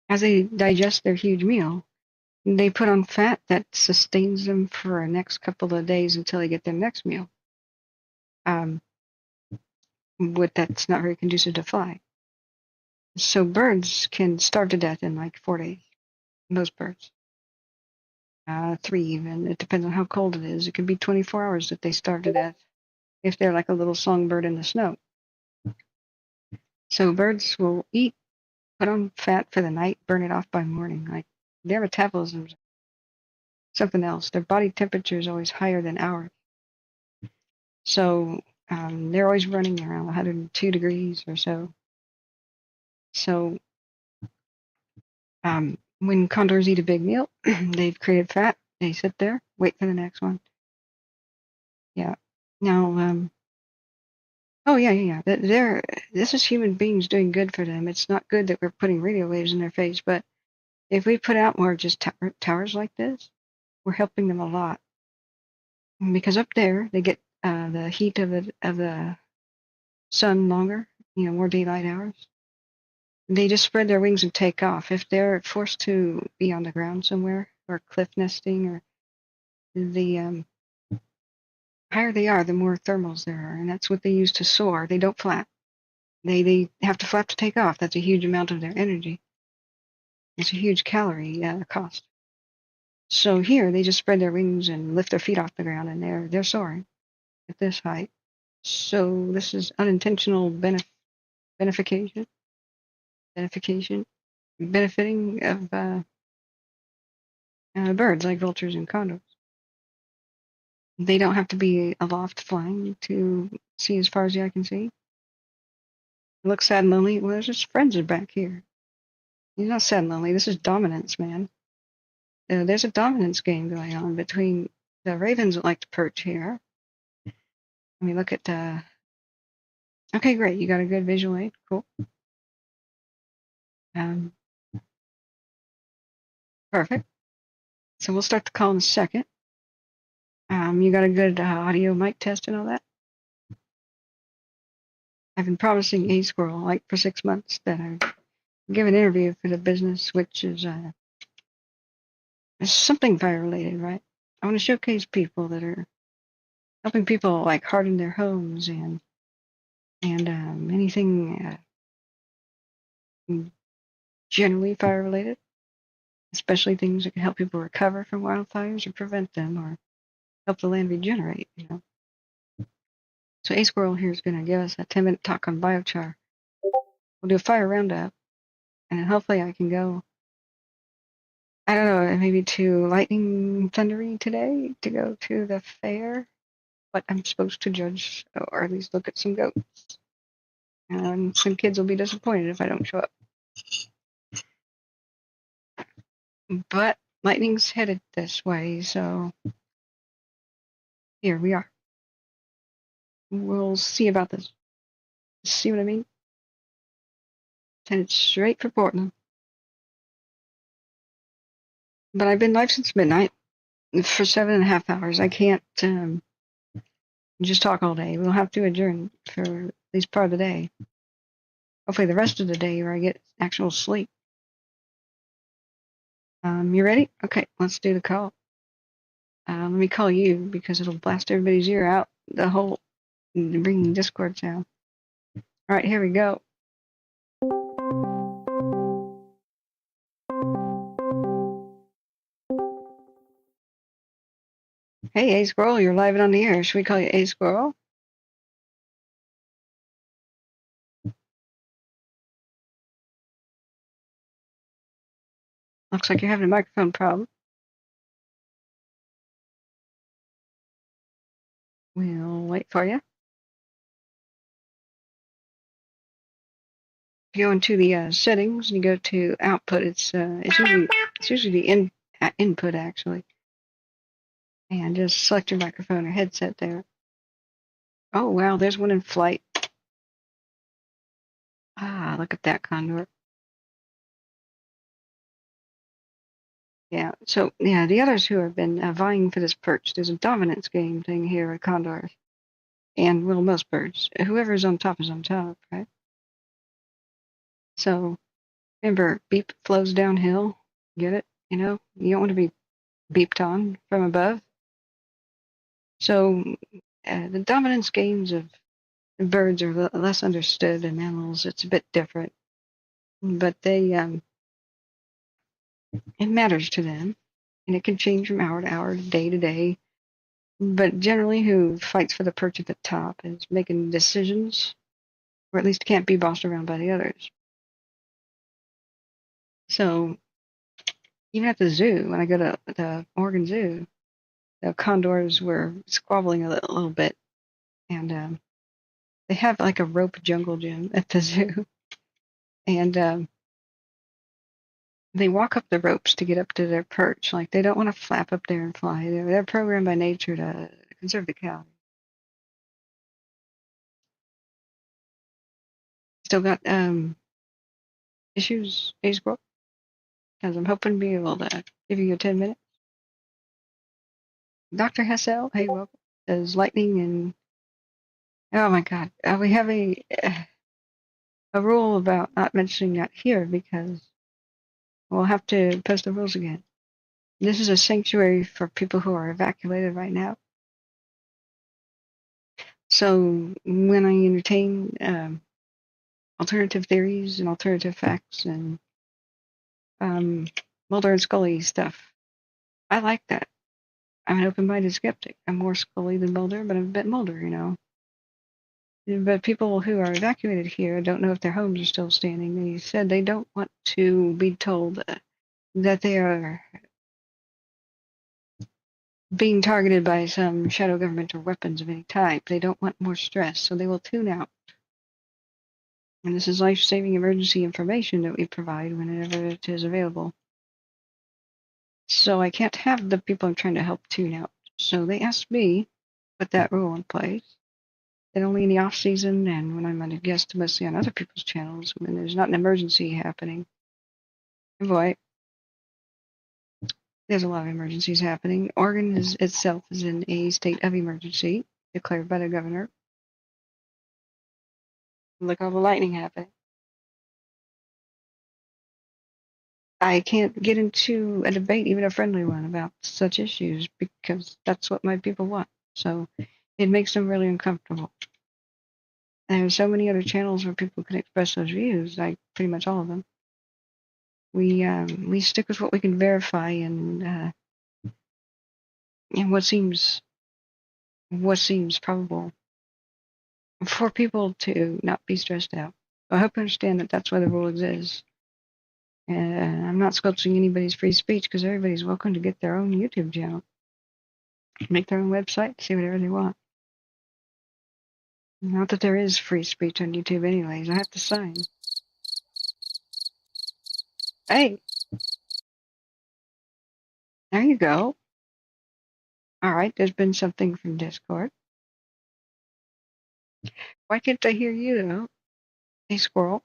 as they digest their huge meal, they put on fat that sustains them for the next couple of days until they get their next meal. That's not very conducive to fly. So birds can starve to death in like 4 days. Most birds. 3 even. It depends on how cold it is. It could be 24 hours that they starve to death if they're like a little songbird in the snow. So birds will eat, put on fat for the night, burn it off by morning. Like their metabolism's something else. Their body temperature is always higher than ours. So they're always running around 102 degrees or so. So when condors eat a big meal, they've created fat. They sit there, wait for the next one. Yeah. Now, this is human beings doing good for them. It's not good that we're putting radio waves in their face, but if we put out more just towers like this, we're helping them a lot. Because up there, they get the heat of the sun longer, more daylight hours. They just spread their wings and take off. If they're forced to be on the ground somewhere, or cliff nesting, or the higher they are, the more thermals there are, and that's what they use to soar. They don't flap. They have to flap to take off. That's a huge amount of their energy. It's a huge calorie cost. So here, they just spread their wings and lift their feet off the ground, and they're soaring at this height. So this is unintentional benefiting of birds like vultures and condors. They don't have to be aloft flying to see as far as the eye can see. It looks sad and lonely. Well, there's just friends are back here. He's not sad and lonely. This is dominance, man. There's a dominance game going on between the ravens that like to perch here. Let me look at okay, great. You got a good visual aid. Cool. Perfect. So we'll start the call in a second. You got a good audio mic test and all that? I've been promising A-Squirrel like for 6 months that I'd give an interview for the business, which is something fire related, right? I want to showcase people that are helping people like harden their homes and anything generally fire related, especially things that can help people recover from wildfires or prevent them or help the land regenerate, So A-Squirrel here is going to give us a 10-minute talk on biochar. We'll do a fire roundup, and then hopefully I can go, I don't know, maybe to Lightning Thundery today to go to the fair, but I'm supposed to judge or at least look at some goats. And some kids will be disappointed if I don't show up. But Lightning's headed this way, so here we are. We'll see about this. See what I mean? Headed straight for Portland. But I've been live since midnight for 7.5 hours. I can't just talk all day. We'll have to adjourn for at least part of the day. Hopefully the rest of the day where I get actual sleep. You ready? Okay, let's do the call. Let me call you because it'll blast everybody's ear out. The whole bringing Discord sound. All right, here we go. Hey, A Squirrel, you're live and on the air. Should we call you A Squirrel? Looks like you're having a microphone problem. We'll wait for you. If you go into the settings and you go to output, it's usually the input actually, and just select your microphone or headset there. Oh wow, there's one in flight. Ah, look at that Condor. Yeah, so yeah, the others who have been vying for this perch, there's a dominance game thing here at Condor, and well, most birds. Whoever's on top is on top, right? So remember, beep flows downhill. Get it? You know, you don't want to be beeped on from above. So the dominance games of birds are less understood, and mammals it's a bit different, but they it matters to them, and it can change from hour to hour, day to day. But generally, who fights for the perch at the top is making decisions, or at least can't be bossed around by the others. So even at the zoo, when I go to the Oregon Zoo, the condors were squabbling a little bit, and they have like a rope jungle gym at the zoo, and they walk up the ropes to get up to their perch. Like they don't want to flap up there and fly. They're programmed by nature to conserve the calories. Still got issues, Ace Squirrel? Because I'm hoping to be able to give you 10 minutes. Dr. Hessel, hey, welcome. Says lightning and oh my God, we have a rule about not mentioning that here because we'll have to post the rules again. This is a sanctuary for people who are evacuated right now. So when I entertain alternative theories and alternative facts and Mulder and Scully stuff, I like that. I'm an open-minded skeptic. I'm more Scully than Mulder, but I'm a bit Mulder, you know. But people who are evacuated here don't know if their homes are still standing. They said they don't want to be told that they are being targeted by some shadow government or weapons of any type. They don't want more stress, so they will tune out. And this is life-saving emergency information that we provide whenever it is available. So I can't have the people I'm trying to help tune out. So they asked me to put that rule in place. And only in the off season and when I'm a guest mostly on other people's channels when there's not an emergency happening. And boy, there's a lot of emergencies happening. Oregon itself is in a state of emergency declared by the governor. Look all the lightning happening. I can't get into a debate, even a friendly one, about such issues because that's what my people want. So it makes them really uncomfortable. There's so many other channels where people can express those views, like pretty much all of them. We stick with what we can verify and what seems probable for people to not be stressed out. I hope you understand that that's why the rule exists. And I'm not sculpting anybody's free speech because everybody's welcome to get their own YouTube channel, make their own website, say whatever they want. Not that there is free speech on YouTube anyways. I have to sign. Hey, there you go. All right, there's been something from Discord. Why can't I hear you though? Hey, squirrel.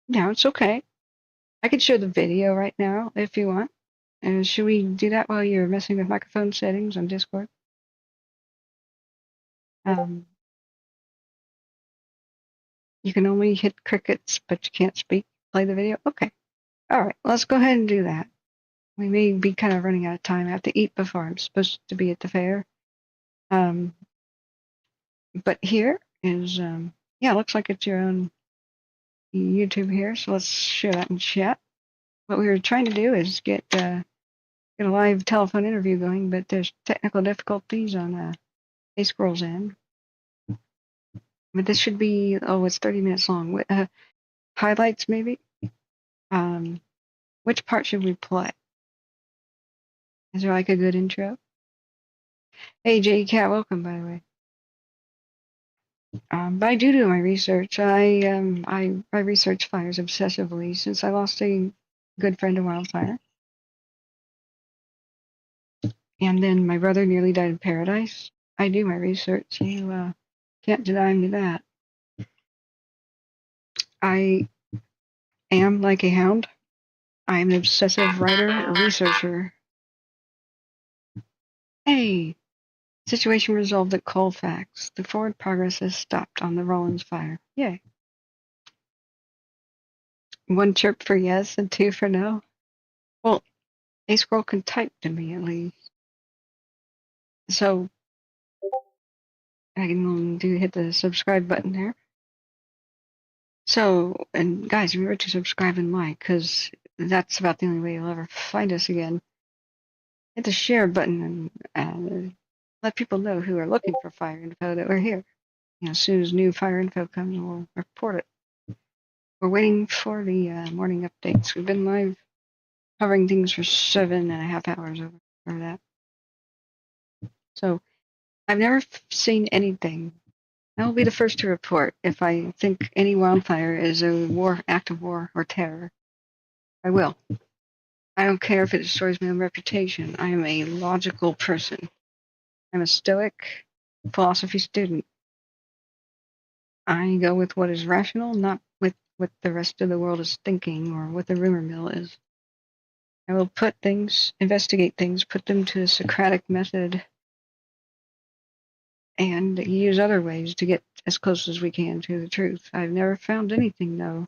No, it's okay. I can show the video right now if you want. And should we do that while you're messing with microphone settings on Discord? You can only hit crickets, but you can't speak. play the video? Okay. All right. Let's go ahead and do that. We may be kind of running out of time. I have to eat before I'm supposed to be at the fair. But here is, yeah, it looks like it's your own YouTube here. So let's share that in chat. What we were trying to do is get a live telephone interview going, but there's technical difficulties on A-Scroll's end. But this should be, oh, it's 30 minutes long. Highlights, maybe? Which part should we play? Is there like a good intro? Hey, J Cat, welcome, by the way. But I do my research. I research fires obsessively since I lost a good friend to wildfire. And then my brother nearly died in paradise. I do my research. You can't deny me that. I am like a hound. I am an obsessive writer, researcher. Hey, situation resolved at Colfax. The forward progress has stopped on the Rollins fire. Yay. 1 chirp for yes and 2 for no. Well, a scroll can type to me at least. So I can hit the subscribe button there. So, and guys, remember to subscribe and like, because that's about the only way you'll ever find us again. Hit the share button and let people know who are looking for fire info that we're here. You know, as soon as new fire info comes, we'll report it. We're waiting for the morning updates. We've been live covering things for 7.5 hours over that. So I've never seen anything. I will be the first to report if I think any wildfire is a act of war or terror. I will. I don't care if it destroys my own reputation. I am a logical person. I'm a stoic philosophy student. I go with what is rational, not with what the rest of the world is thinking or what the rumor mill is. I will investigate things, put them to a Socratic method, and use other ways to get as close as we can to the truth. I've never found anything, though,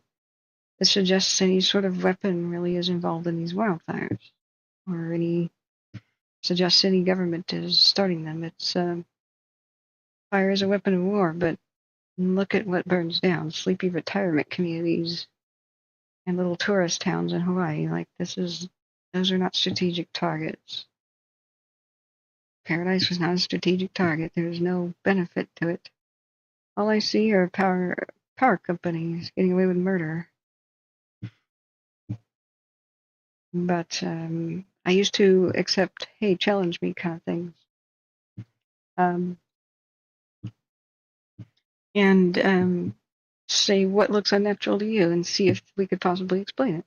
that suggests any sort of weapon really is involved in these wildfires, or suggests any government is starting them. It's fire is a weapon of war, but look at what burns down: sleepy retirement communities and little tourist towns in Hawaii. Like those are not strategic targets. Paradise was not a strategic target. There is no benefit to it. All I see are power companies getting away with murder. But I used to accept, hey, challenge me kind of things. And say what looks unnatural to you and see if we could possibly explain it.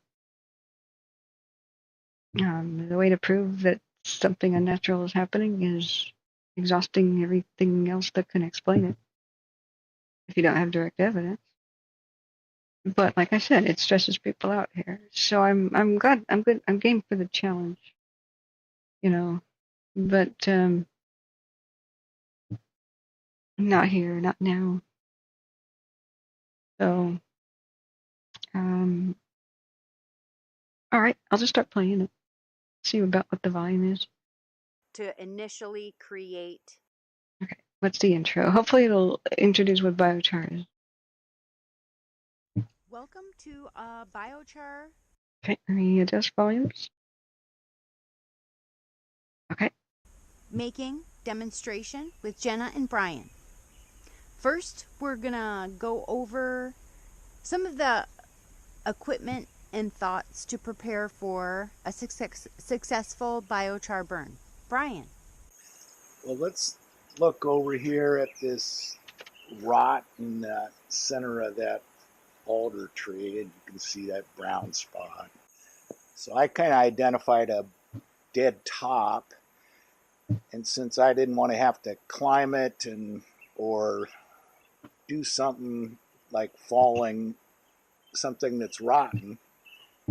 The way to prove that something unnatural is happening is exhausting everything else that can explain it if you don't have direct evidence. But like I said, it stresses people out here. So I'm glad, I'm good, I'm game for the challenge. You know, but not here, not now. So all right, I'll just start playing it. See about what the volume is. To initially create. Okay, what's the intro? Hopefully it'll introduce what biochar is. Welcome to biochar. Okay, let me adjust volumes. Okay. Making demonstration with Jenna and Brian. First, we're gonna go over some of the equipment and thoughts to prepare for a successful biochar burn. Brian. Well, let's look over here at this rot in the center of that alder tree, and you can see that brown spot. So I kind of identified a dead top, and since I didn't want to have to climb it or do something like falling something that's rotten,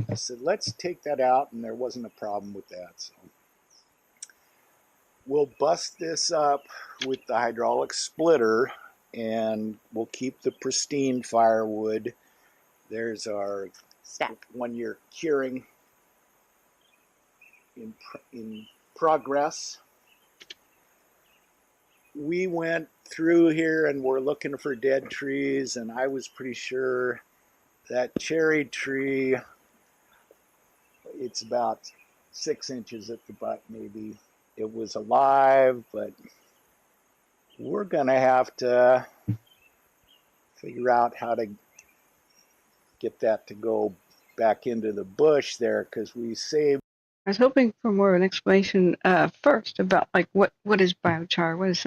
I said, let's take that out, and there wasn't a problem with that. So we'll bust this up with the hydraulic splitter, and we'll keep the pristine firewood. There's our Step. when you're curing in progress. We went through here and we're looking for dead trees, and I was pretty sure that cherry tree, it's about 6 inches at the butt maybe. It was alive, but we're gonna have to figure out how to get that to go back into the bush there, because we saved. I was hoping for more of an explanation first about like what is biochar, why does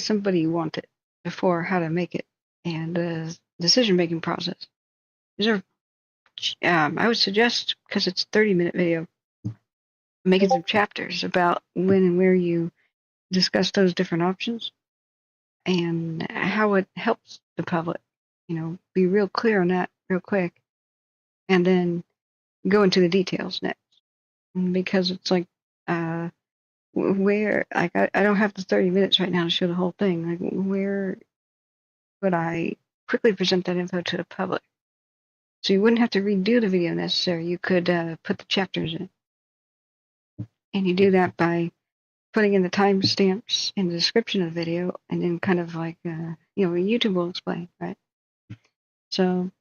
somebody want it, before how to make it, and decision making process. Is there? I would suggest, because it's 30-minute video, making some chapters about when and where you discuss those different options and how it helps the public. You know, be real clear on that real quick, and then go into the details next. Because it's like, where, like, I don't have the 30 minutes right now to show the whole thing. Like, where would I quickly present that info to the public? So you wouldn't have to redo the video necessarily. You could put the chapters in. And you do that by putting in the timestamps in the description of the video, and then kind of like, YouTube will explain, right? So,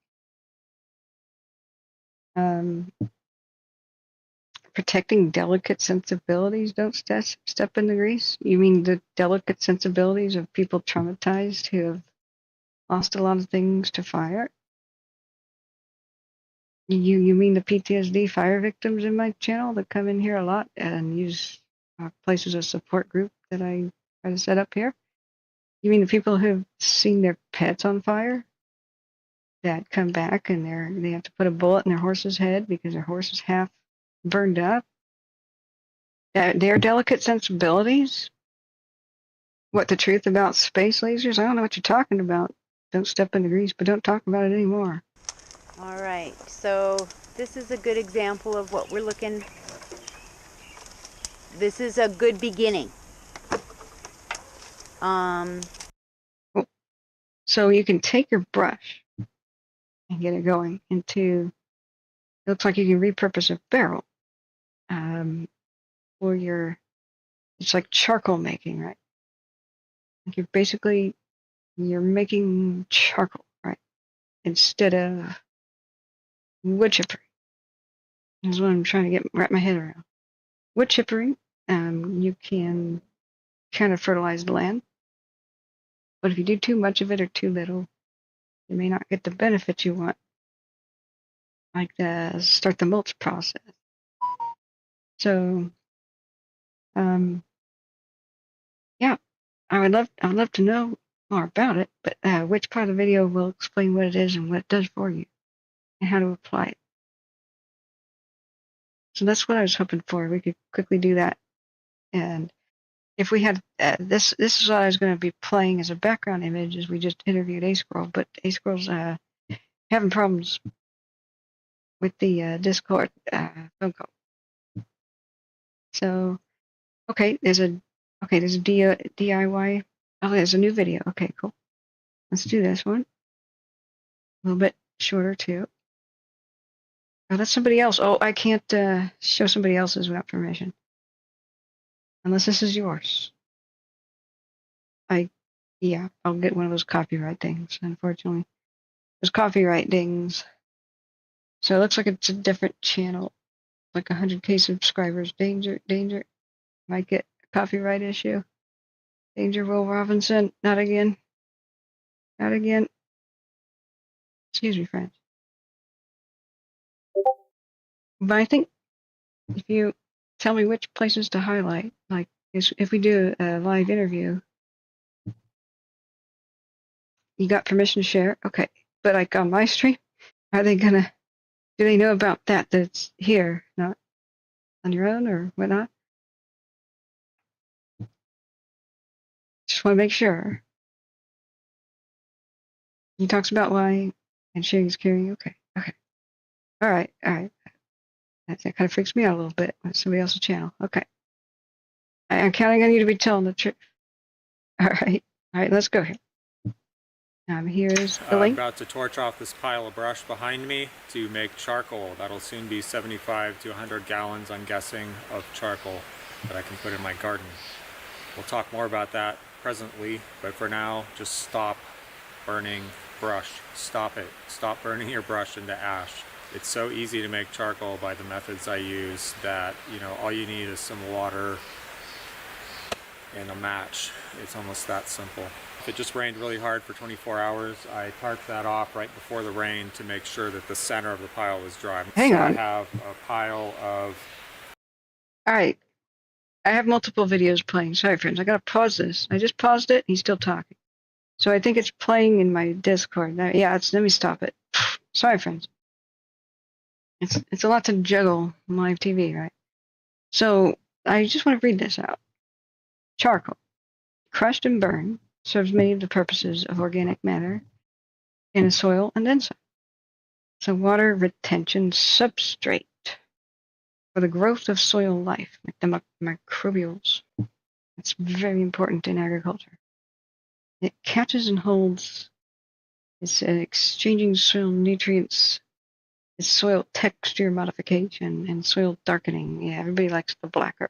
protecting delicate sensibilities, don't step in the grease. You mean the delicate sensibilities of people traumatized who have lost a lot of things to fire? You mean the PTSD fire victims in my channel that come in here a lot and use places as support group that I try to set up here? You mean the people who've seen their pets on fire that come back and they have to put a bullet in their horse's head because their horse is half burned up? Their delicate sensibilities? What, the truth about space lasers? I don't know what you're talking about. Don't step in the grease, but don't talk about it anymore. All right, so this is a good example of what we're looking. This is a good beginning. So you can take your brush and get it going into, it looks like you can repurpose a barrel for it's like charcoal making, right? Like you're making charcoal, right? Instead of wood chippering. That's what I'm trying to wrap my head around. Wood chippering, you can kind of fertilize the land, but if you do too much of it or too little, you may not get the benefit you want, like start the mulch process. So, yeah, I would love to know more about it, but which part of the video will explain what it is and what it does for you and how to apply it. So that's what I was hoping for. We could quickly do that. And if we had this is what I was going to be playing as a background image as we just interviewed A Squirrel, but A Squirrel's having problems with the Discord phone call. So, okay, there's a DIY. Oh, there's a new video. Okay, cool. Let's do this one. A little bit shorter too. Oh, that's somebody else. Oh, I can't show somebody else's without permission. Unless this is yours. I'll get one of those copyright things, unfortunately. Those copyright dings. So it looks like it's a different channel. Like 100K subscribers. Danger. Might get a copyright issue. Danger, Will Robinson. Not again. Excuse me, friends. But I think if you tell me which places to highlight, like if we do a live interview, you got permission to share? Okay. But like on my stream, do they know about that's here, not on your own or whatnot? Just want to make sure. He talks about why and sharing is caring. Okay. All right. That kind of freaks me out a little bit. That's somebody else's channel. Okay. I'm counting on you to be telling the truth. All right, let's go here. Here's the I'm link. about to torch off this pile of brush behind me to make charcoal. That'll soon be 75 to 100 gallons, I'm guessing, of charcoal that I can put in my garden. We'll talk more about that presently, but for now, just stop burning brush. Stop it. Stop burning your brush into ash. It's so easy to make charcoal by the methods I use that, all you need is some water and a match. It's almost that simple. If it just rained really hard for 24 hours, I tarped that off right before the rain to make sure that the center of the pile was dry. Hang on. I have a pile of... All right. I have multiple videos playing. Sorry, friends. I got to pause this. I just paused it. He's still talking. So I think it's playing in my Discord. Yeah, let me stop it. Sorry, friends. It's a lot to juggle on live TV, right? So I just want to read this out. Charcoal, crushed and burned, serves many of the purposes of organic matter in a soil and then some. It's a water retention substrate for the growth of soil life, like the microbials. It's very important in agriculture. It catches and holds. It's exchanging soil nutrients. It's soil texture modification and soil darkening. Yeah, everybody likes the blacker.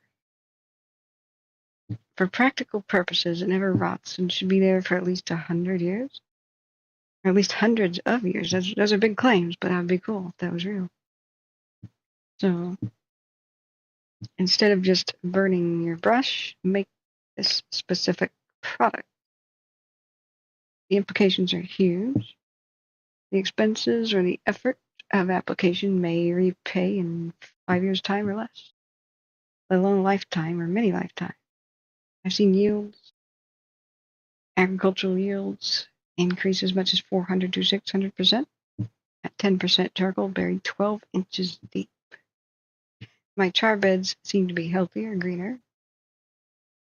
For practical purposes, it never rots and should be there for at least 100 years. Or at least hundreds of years. Those are big claims, but that would be cool if that was real. So instead of just burning your brush, make this specific product. The implications are huge. The expenses or the effort of application may repay in 5 years' time or less, let alone a lifetime or many lifetimes. I've seen agricultural yields increase as much as 400 to 600% at 10% charcoal buried 12 inches deep. My char beds seem to be healthier, greener,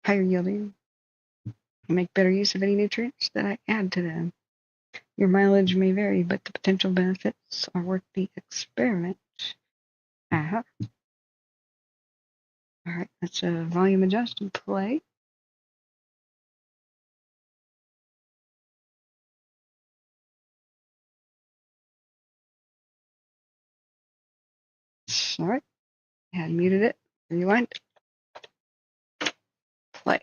higher yielding, and make better use of any nutrients that I add to them. Your mileage may vary, but the potential benefits are worth the experiment. All right, let's volume adjust and play. All right, I had muted it. Rewind. Play.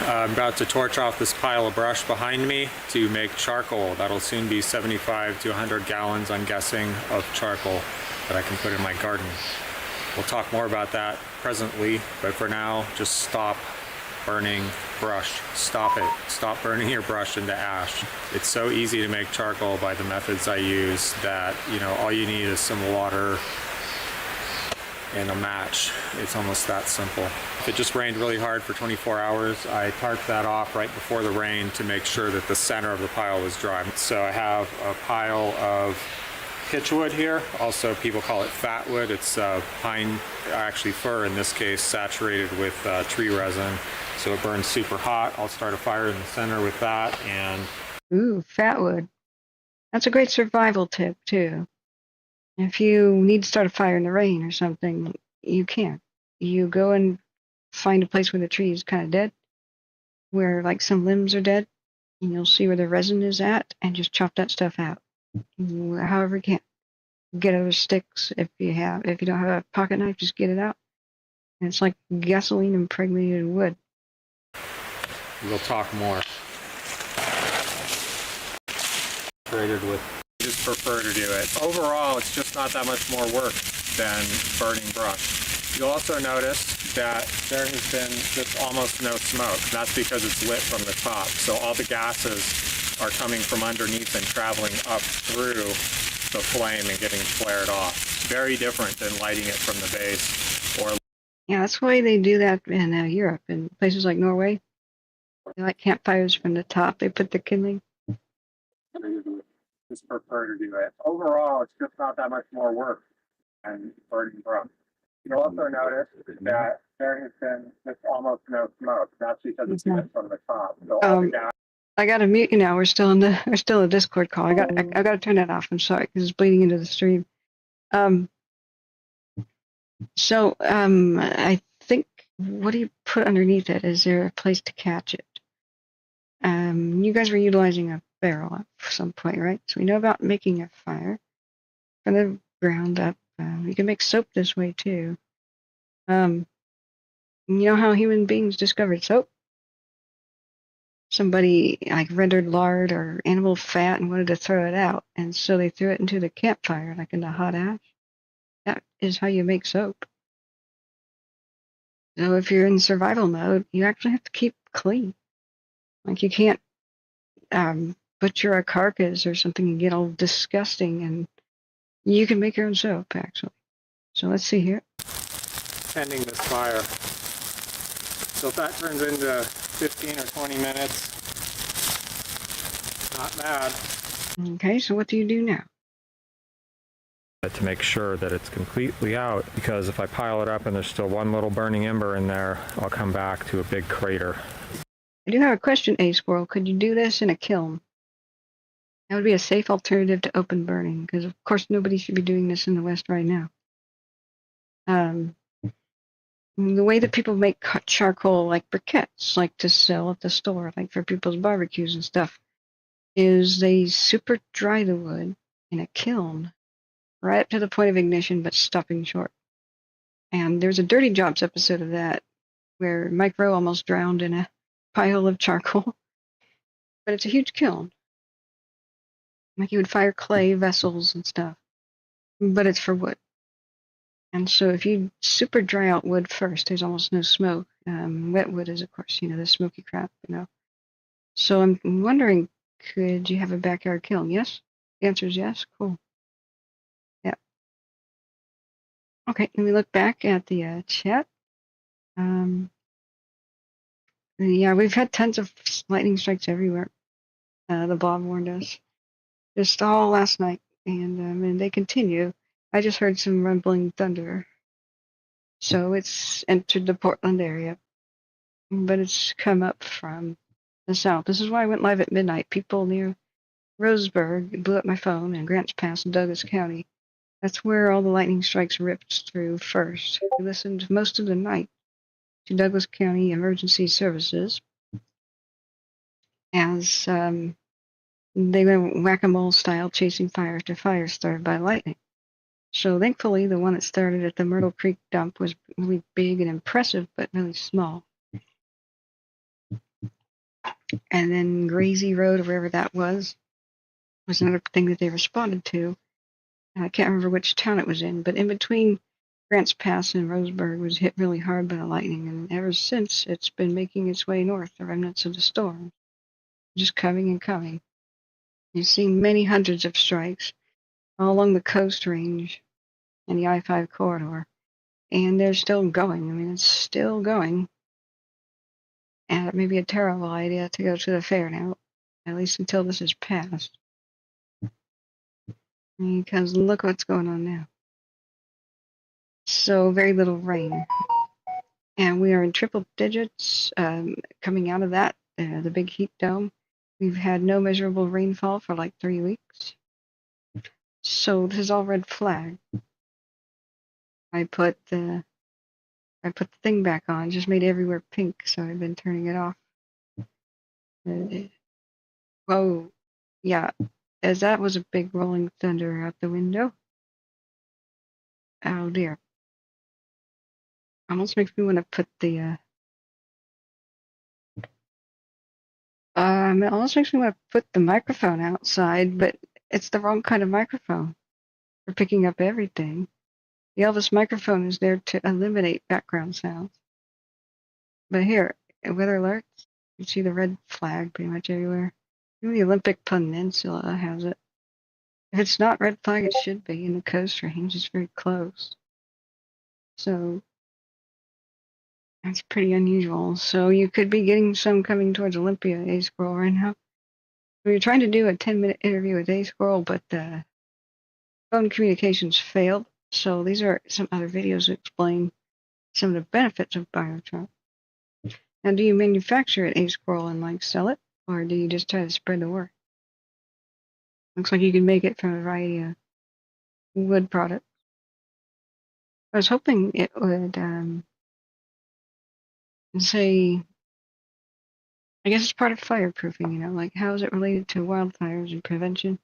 I'm about to torch off this pile of brush behind me to make charcoal. That'll soon be 75 to 100 gallons, I'm guessing, of charcoal that I can put in my garden. We'll talk more about that presently, but for now, just stop burning brush. Stop it. Stop burning your brush into ash. It's so easy to make charcoal by the methods I use that, all you need is some water and a match. It's almost that simple. If it just rained really hard for 24 hours, I tarped that off right before the rain to make sure that the center of the pile was dry. So I have a pile of pitchwood here. Also, people call it fatwood. It's pine, actually fir in this case, saturated with tree resin. So it burns super hot. I'll start a fire in the center with that. And Ooh, fatwood. That's a great survival tip, too. If you need to start a fire in the rain or something, you can. You go and find a place where the tree is kind of dead, where like some limbs are dead, and you'll see where the resin is at, and just chop that stuff out. However you can. Get other sticks if you don't have a pocket knife, just get it out. And it's like gasoline impregnated wood. we'll talk more. I just prefer to do it. Overall, it's just not that much more work than burning brush. You'll also notice that there has been just almost no smoke. That's because it's lit from the top. So all the gases are coming from underneath and traveling up through the flame and getting flared off. Very different than lighting it from the base. Yeah, that's why they do that in Europe, in places like Norway. They light campfires from the top. They put the kindling. Just prefer to do it. Overall, it's just not that much more work than burning brush. You'll also notice that there has been just almost no smoke. That's because it's lit from the top. So all the gas. I got to mute you now. We're still in a Discord call. I got to turn that off. I'm sorry because it's bleeding into the stream. I think, what do you put underneath it? Is there a place to catch it? You guys were utilizing a barrel at some point, right? So we know about making a fire from the ground up. You can make soap this way too. You know how human beings discovered soap? Somebody like rendered lard or animal fat and wanted to throw it out, and so they threw it into the campfire, like in the hot ash. That is how you make soap. So if you're in survival mode, you actually have to keep clean. Like you can't butcher a carcass or something and get all disgusting, and you can make your own soap actually. So let's see here. Tending this fire. So if that turns into 15 or 20 minutes, not bad. Okay, so what do you do now? To make sure that it's completely out, because if I pile it up and there's still one little burning ember in there, I'll come back to a big crater. I do have a question, A Squirrel. Could you do this in a kiln? That would be a safe alternative to open burning, because of course nobody should be doing this in the West right now. The way that people make charcoal, like briquettes, like to sell at the store, like for people's barbecues and stuff, is they super dry the wood in a kiln, right up to the point of ignition, but stopping short. And there's a Dirty Jobs episode of that, where Mike Rowe almost drowned in a pile of charcoal. But it's a huge kiln. Like you would fire clay vessels and stuff, but it's for wood. And so if you super dry out wood first, there's almost no smoke. Wet wood is, of course, the smoky crap, So I'm wondering, could you have a backyard kiln? Yes? The answer is yes? Cool. Yeah. Okay, and we look back at the chat. Yeah, we've had tons of lightning strikes everywhere. The Bob warned us. Just all last night, and they continue. I just heard some rumbling thunder. So it's entered the Portland area, but it's come up from the south. This is why I went live at midnight. People near Roseburg blew up my phone, and Grants Pass in Douglas County. That's where all the lightning strikes ripped through first. We listened most of the night to Douglas County Emergency Services as they went whack-a-mole style chasing fire after fire started by lightning. So thankfully, the one that started at the Myrtle Creek dump was really big and impressive, but really small. And then Grazy Road, or wherever that was another thing that they responded to. I can't remember which town it was in, but in between Grants Pass and Roseburg was hit really hard by the lightning, and ever since it's been making its way north, the remnants of the storm. Just coming and coming. You've seen many hundreds of strikes all along the Coast Range and the I-5 corridor. And they're still going. I mean, it's still going. And it may be a terrible idea to go to the fair now, at least until this is passed. Because look what's going on now. So very little rain. And we are in triple digits coming out of that, the big heat dome. We've had no measurable rainfall for like 3 weeks. So this is all red flag. I put the thing back on, just made everywhere pink, so I've been turning it off. Whoa, yeah, as that was a big rolling thunder out the window. Oh dear. Almost makes me want to put the, it almost makes me want to put the microphone outside, but it's the wrong kind of microphone for picking up everything. The Elvis microphone is there to eliminate background sounds. But here, weather alerts, you see the red flag pretty much everywhere. Even the Olympic Peninsula has it. If it's not red flag, it should be in the Coast Range. It's very close. So that's pretty unusual. So you could be getting some coming towards Olympia, A Squirrel, right now. We were trying to do a 10-minute interview with A Squirrel, but the phone communications failed. So these are some other videos that explain some of the benefits of biochar. Now, do you manufacture it, A Squirrel, and sell it, or do you just try to spread the word? Looks like you can make it from a variety of wood products. I was hoping it would say I guess it's part of fireproofing, you know, like how is it related to wildfires and prevention?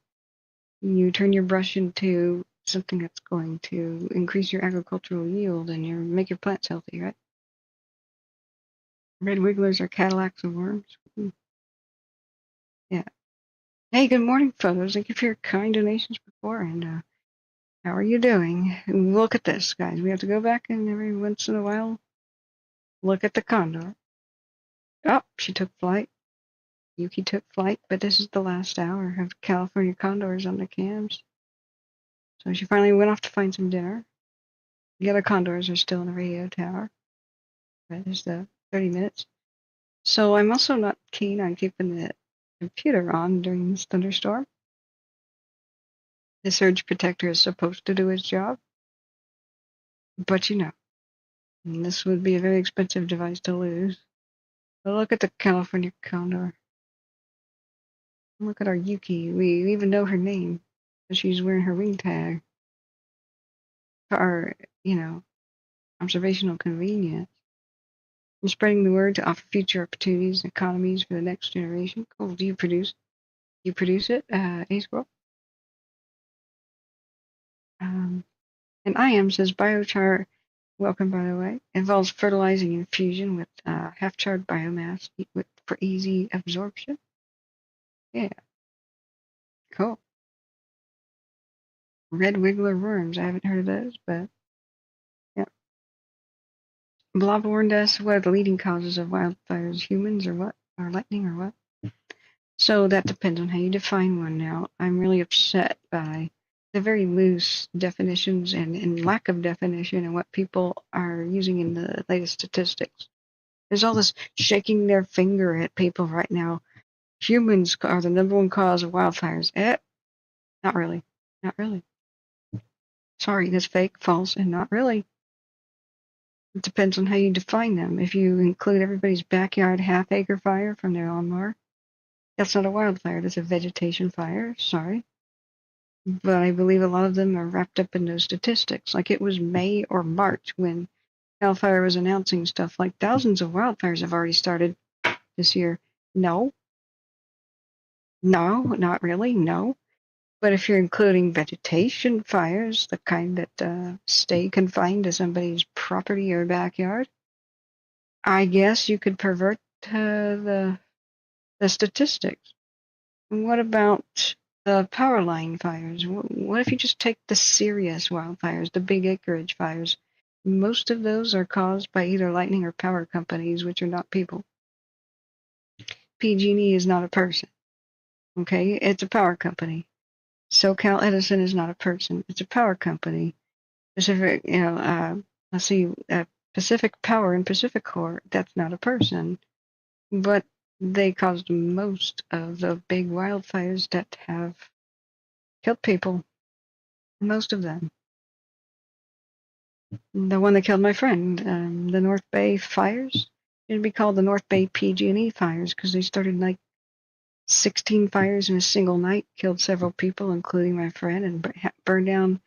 You turn your brush into something that's going to increase your agricultural yield and make your plants healthy, right? Red wigglers are Cadillacs of worms. Yeah. Hey, good morning, photos. Thank you for your kind donations before. And how are you doing? Look at this, guys. We have to go back and every once in a while look at the Condor. Oh, she took flight. Yuki took flight, but this is the last hour of California Condors on the cams. So she finally went off to find some dinner. The other Condors are still in the radio tower. That is the 30 minutes. So I'm also not keen on keeping the computer on during this thunderstorm. The surge protector is supposed to do its job, but you know, this would be a very expensive device to lose. But look at the California Condor. Look at our Yuki. We even know her name. She's wearing her ring tag. For our, you know, observational convenience. And spreading the word to offer future opportunities and economies for the next generation. Cool. Do you produce it, A-Scroll? And IM says biochar, welcome by the way, involves fertilizing infusion with half-charred biomass for easy absorption. Yeah, cool. Red wiggler worms, I haven't heard of those, but yeah. Blob warned us what are the leading causes of wildfires, humans or what? Or lightning or what? So that depends on how you define one now. I'm really upset by the very loose definitions and lack of definition and what people are using in the latest statistics. There's all this shaking their finger at people right now. Humans are the number one cause of wildfires. Not really. Not really. Sorry, that's fake, false, and not really. It depends on how you define them. If you include everybody's backyard half-acre fire from their lawnmower, that's not a wildfire. That's a vegetation fire. Sorry. But I believe a lot of them are wrapped up in those statistics. Like it was May or March when Cal Fire was announcing stuff like thousands of wildfires have already started this year. No, not really. No. But if you're including vegetation fires, the kind that stay confined to somebody's property or backyard, I guess you could pervert the statistics. What about the power line fires? What if you just take the serious wildfires, the big acreage fires? Most of those are caused by either lightning or power companies, which are not people. PG&E is not a person. Okay, it's a power company. SoCal Edison is not a person; it's a power company. Pacific, let's see, Pacific Power and Pacific Core. That's not a person, but they caused most of the big wildfires that have killed people. Most of them. The one that killed my friend, the North Bay fires, it'd be called the North Bay PG&E fires because they started like 16 fires in a single night, killed several people, including my friend, and burned down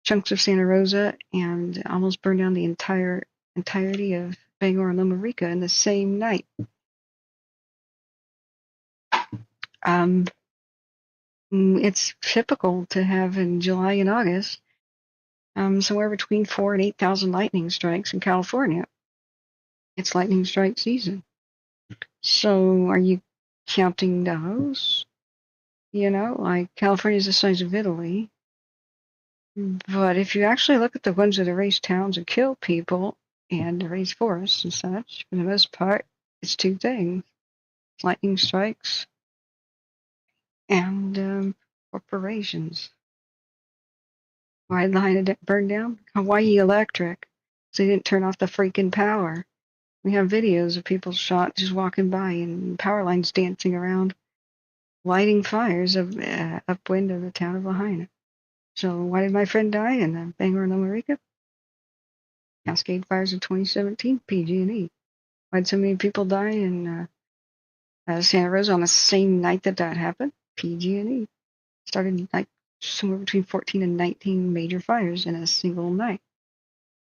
chunks of Santa Rosa and almost burned down the entirety of Bangor and Loma Rica in the same night. It's typical to have in July and August somewhere between 4,000 and 8,000 lightning strikes in California. It's lightning strike season. So are you counting those? You know, like California is the size of Italy. But if you actually look at the ones that erase towns and kill people and erase forests and such, for the most part, it's two things. Lightning strikes and corporations. Why did Lahaina burn down? Hawaii Electric. So they didn't turn off the freaking power. We have videos of people shot just walking by and power lines dancing around, lighting fires upwind of the town of Lahaina. So why did my friend die in Bangor and Loma Rica? Cascade fires of 2017, PG&E. Why did so many people die in Santa Rosa on the same night that happened? PG&E. Started like somewhere between 14 and 19 major fires in a single night.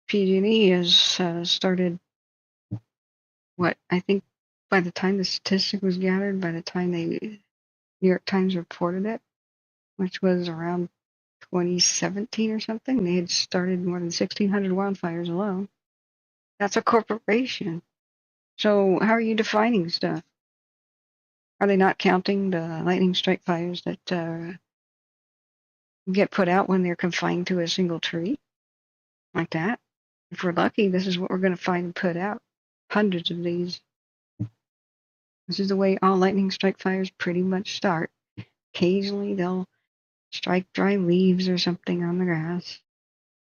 PG&E has started, I think by the time the statistic was gathered, by the time New York Times reported it, which was around 2017 or something, they had started more than 1,600 wildfires alone. That's a corporation. So how are you defining stuff? Are they not counting the lightning strike fires that get put out when they're confined to a single tree? Like that? If we're lucky, this is what we're going to find and put out. Hundreds of these. This is the way all lightning strike fires pretty much start. Occasionally they'll strike dry leaves or something on the grass.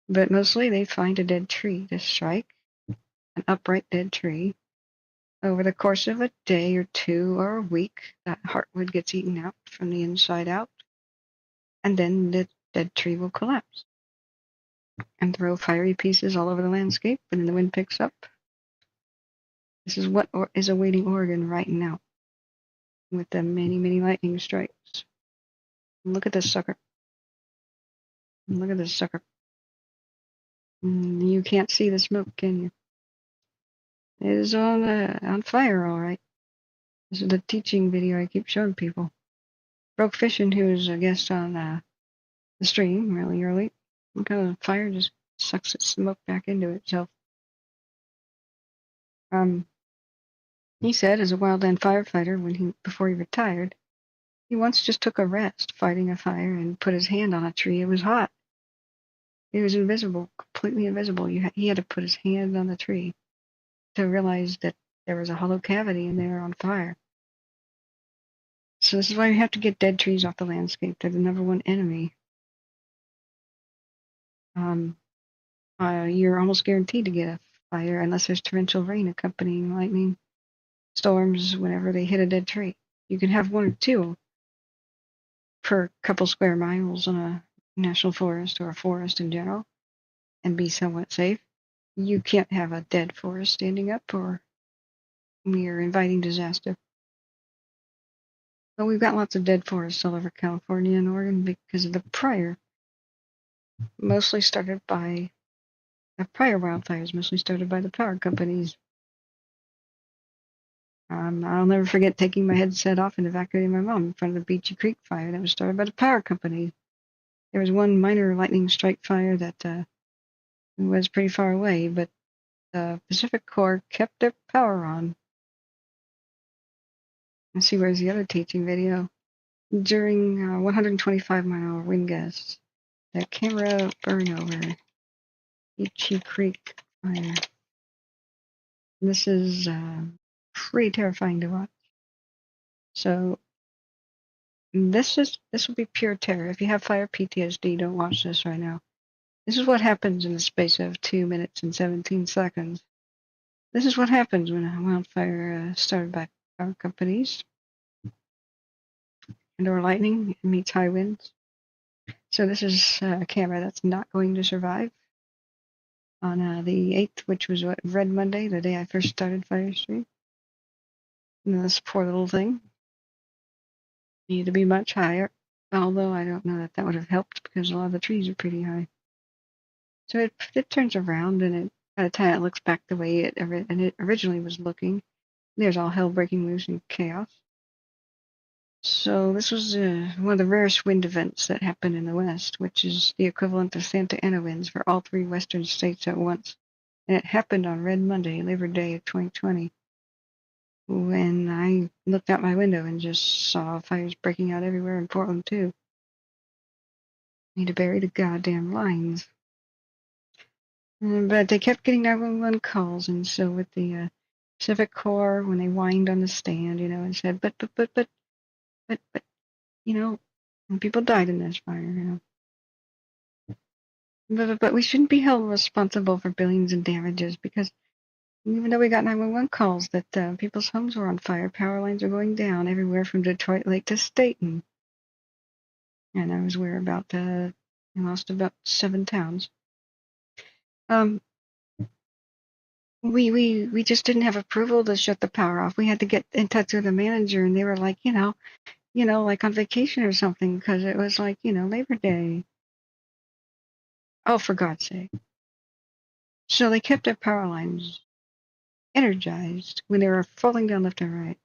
But mostly they find a dead tree to strike, an upright dead tree. Over the course of a day or two or a week, that heartwood gets eaten out from the inside out, and then the dead tree will collapse and throw fiery pieces all over the landscape, and then the wind picks up. This is what is awaiting Oregon right now with the many, many lightning strikes. Look at this sucker. Look at this sucker. You can't see the smoke, can you? It is on fire, all right. This is the teaching video I keep showing people. Broke Fishing, who was a guest on the stream really early. Look how the fire just sucks its smoke back into itself. He said, as a wildland firefighter, before he retired, he once just took a rest fighting a fire and put his hand on a tree. It was hot. It was invisible, completely invisible. He had to put his hand on the tree to realize that there was a hollow cavity in there on fire. So this is why we have to get dead trees off the landscape. They're the number one enemy. You're almost guaranteed to get a fire unless there's torrential rain accompanying lightning storms whenever they hit a dead tree. You can have one or two per couple square miles on a national forest or a forest in general and be somewhat safe. You can't have a dead forest standing up or you're inviting disaster. But we've got lots of dead forests all over California and Oregon because of the prior wildfires, mostly started by the power companies. I'll never forget taking my headset off and evacuating my mom in front of the Beachy Creek fire that was started by the power company. There was one minor lightning strike fire that was pretty far away, but the Pacific Corps kept their power on. Let's see, where's the other teaching video? During 125 mile wind gusts, that camera burned over Beachy Creek fire. This is pretty terrifying to watch. So this will be pure terror. If you have fire PTSD, don't watch this right now. This is what happens in the space of 2 minutes and 17 seconds. This is what happens when a wildfire started by power companies and/or lightning meets high winds. So this is a camera that's not going to survive. On the 8th, which was Red Monday, the day I first started Fire Street. And this poor little thing needed to be much higher, although I don't know that would have helped because a lot of the trees are pretty high. So it turns around, and by the time it looks back the way it originally was looking, there's all hell breaking loose and chaos. So this was one of the rarest wind events that happened in the West, which is the equivalent of Santa Ana winds for all three western states at once. And it happened on Red Monday, Labor Day of 2020, when I looked out my window and just saw fires breaking out everywhere in Portland, too. Need to bury the goddamn lines. But they kept getting 911 calls, and so with the Pacific Corps, when they whined on the stand, and said, but, and people died in this fire, But we shouldn't be held responsible for billions in damages because even though we got 911 calls that people's homes were on fire, power lines are going down everywhere from Detroit Lake to Staten. And I was aware about we lost about 7 towns. We just didn't have approval to shut the power off. We had to get in touch with the manager, and they were like, like on vacation or something, because it was like, Labor Day. Oh, for God's sake. So they kept their power lines energized when they were falling down left and right.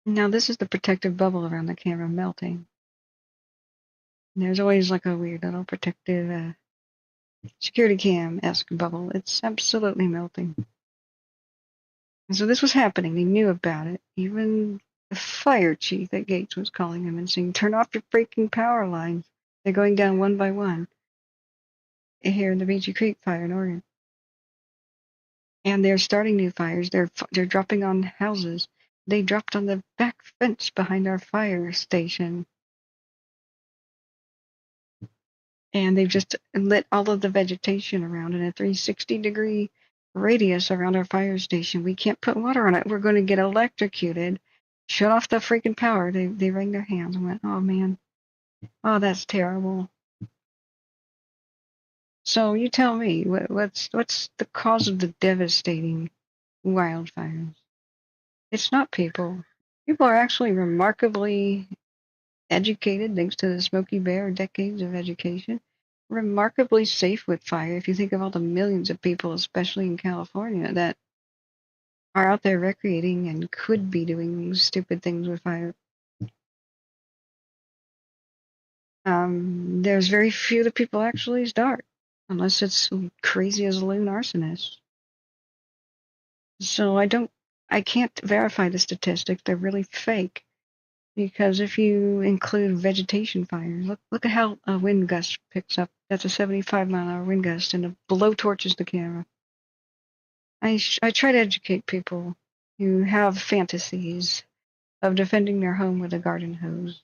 Now this is the protective bubble around the camera melting. And there's always like a weird little protective security cam-esque bubble. It's absolutely melting. And so this was happening. They knew about it. Even the fire chief at Gates was calling him and saying, "Turn off your freaking power lines. They're going down one by one." Here in the Beachy Creek fire in Oregon. And they're starting new fires. They're dropping on houses. They dropped on the back fence behind our fire station. And they've just lit all of the vegetation around in a 360-degree radius around our fire station. We can't put water on it. We're going to get electrocuted. Shut off the freaking power. They wring their hands and went, "Oh, man. Oh, that's terrible." So you tell me, what's the cause of the devastating wildfires? It's not people. People are actually remarkably educated thanks to the Smokey Bear decades of education. Remarkably safe with fire if you think of all the millions of people, especially in California, that are out there recreating and could be doing stupid things with fire. There's very few of the people actually start, unless it's crazy as a loon arsonist. So I can't verify the statistics. They're really fake. Because if you include vegetation fires, look at how a wind gust picks up. That's a 75-mile-an-hour wind gust, and it blowtorches the camera. I try to educate people who have fantasies of defending their home with a garden hose.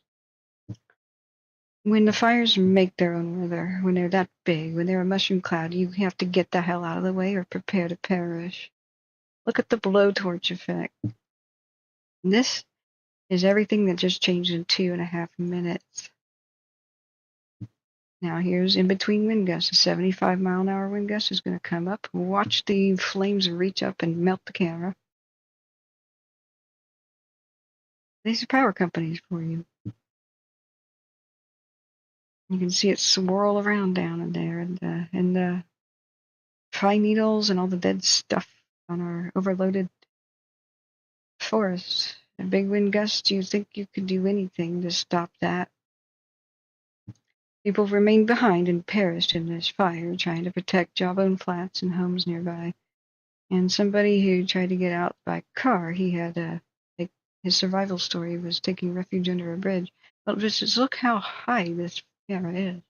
When the fires make their own weather, when they're that big, when they're a mushroom cloud, you have to get the hell out of the way or prepare to perish. Look at the blowtorch effect. This is everything that just changed in 2.5 minutes. Now here's in between wind gusts. A 75-mile-an-hour wind gust is going to come up. Watch the flames reach up and melt the camera. These are power companies for you. You can see it swirl around down in there, and the pine needles and all the dead stuff on our overloaded forests. A big wind gust, you think you could do anything to stop that. People remained behind and perished in this fire, trying to protect Jawbone Flats and homes nearby. And somebody who tried to get out by car, he had his survival story was taking refuge under a bridge. But just look how high this camera is.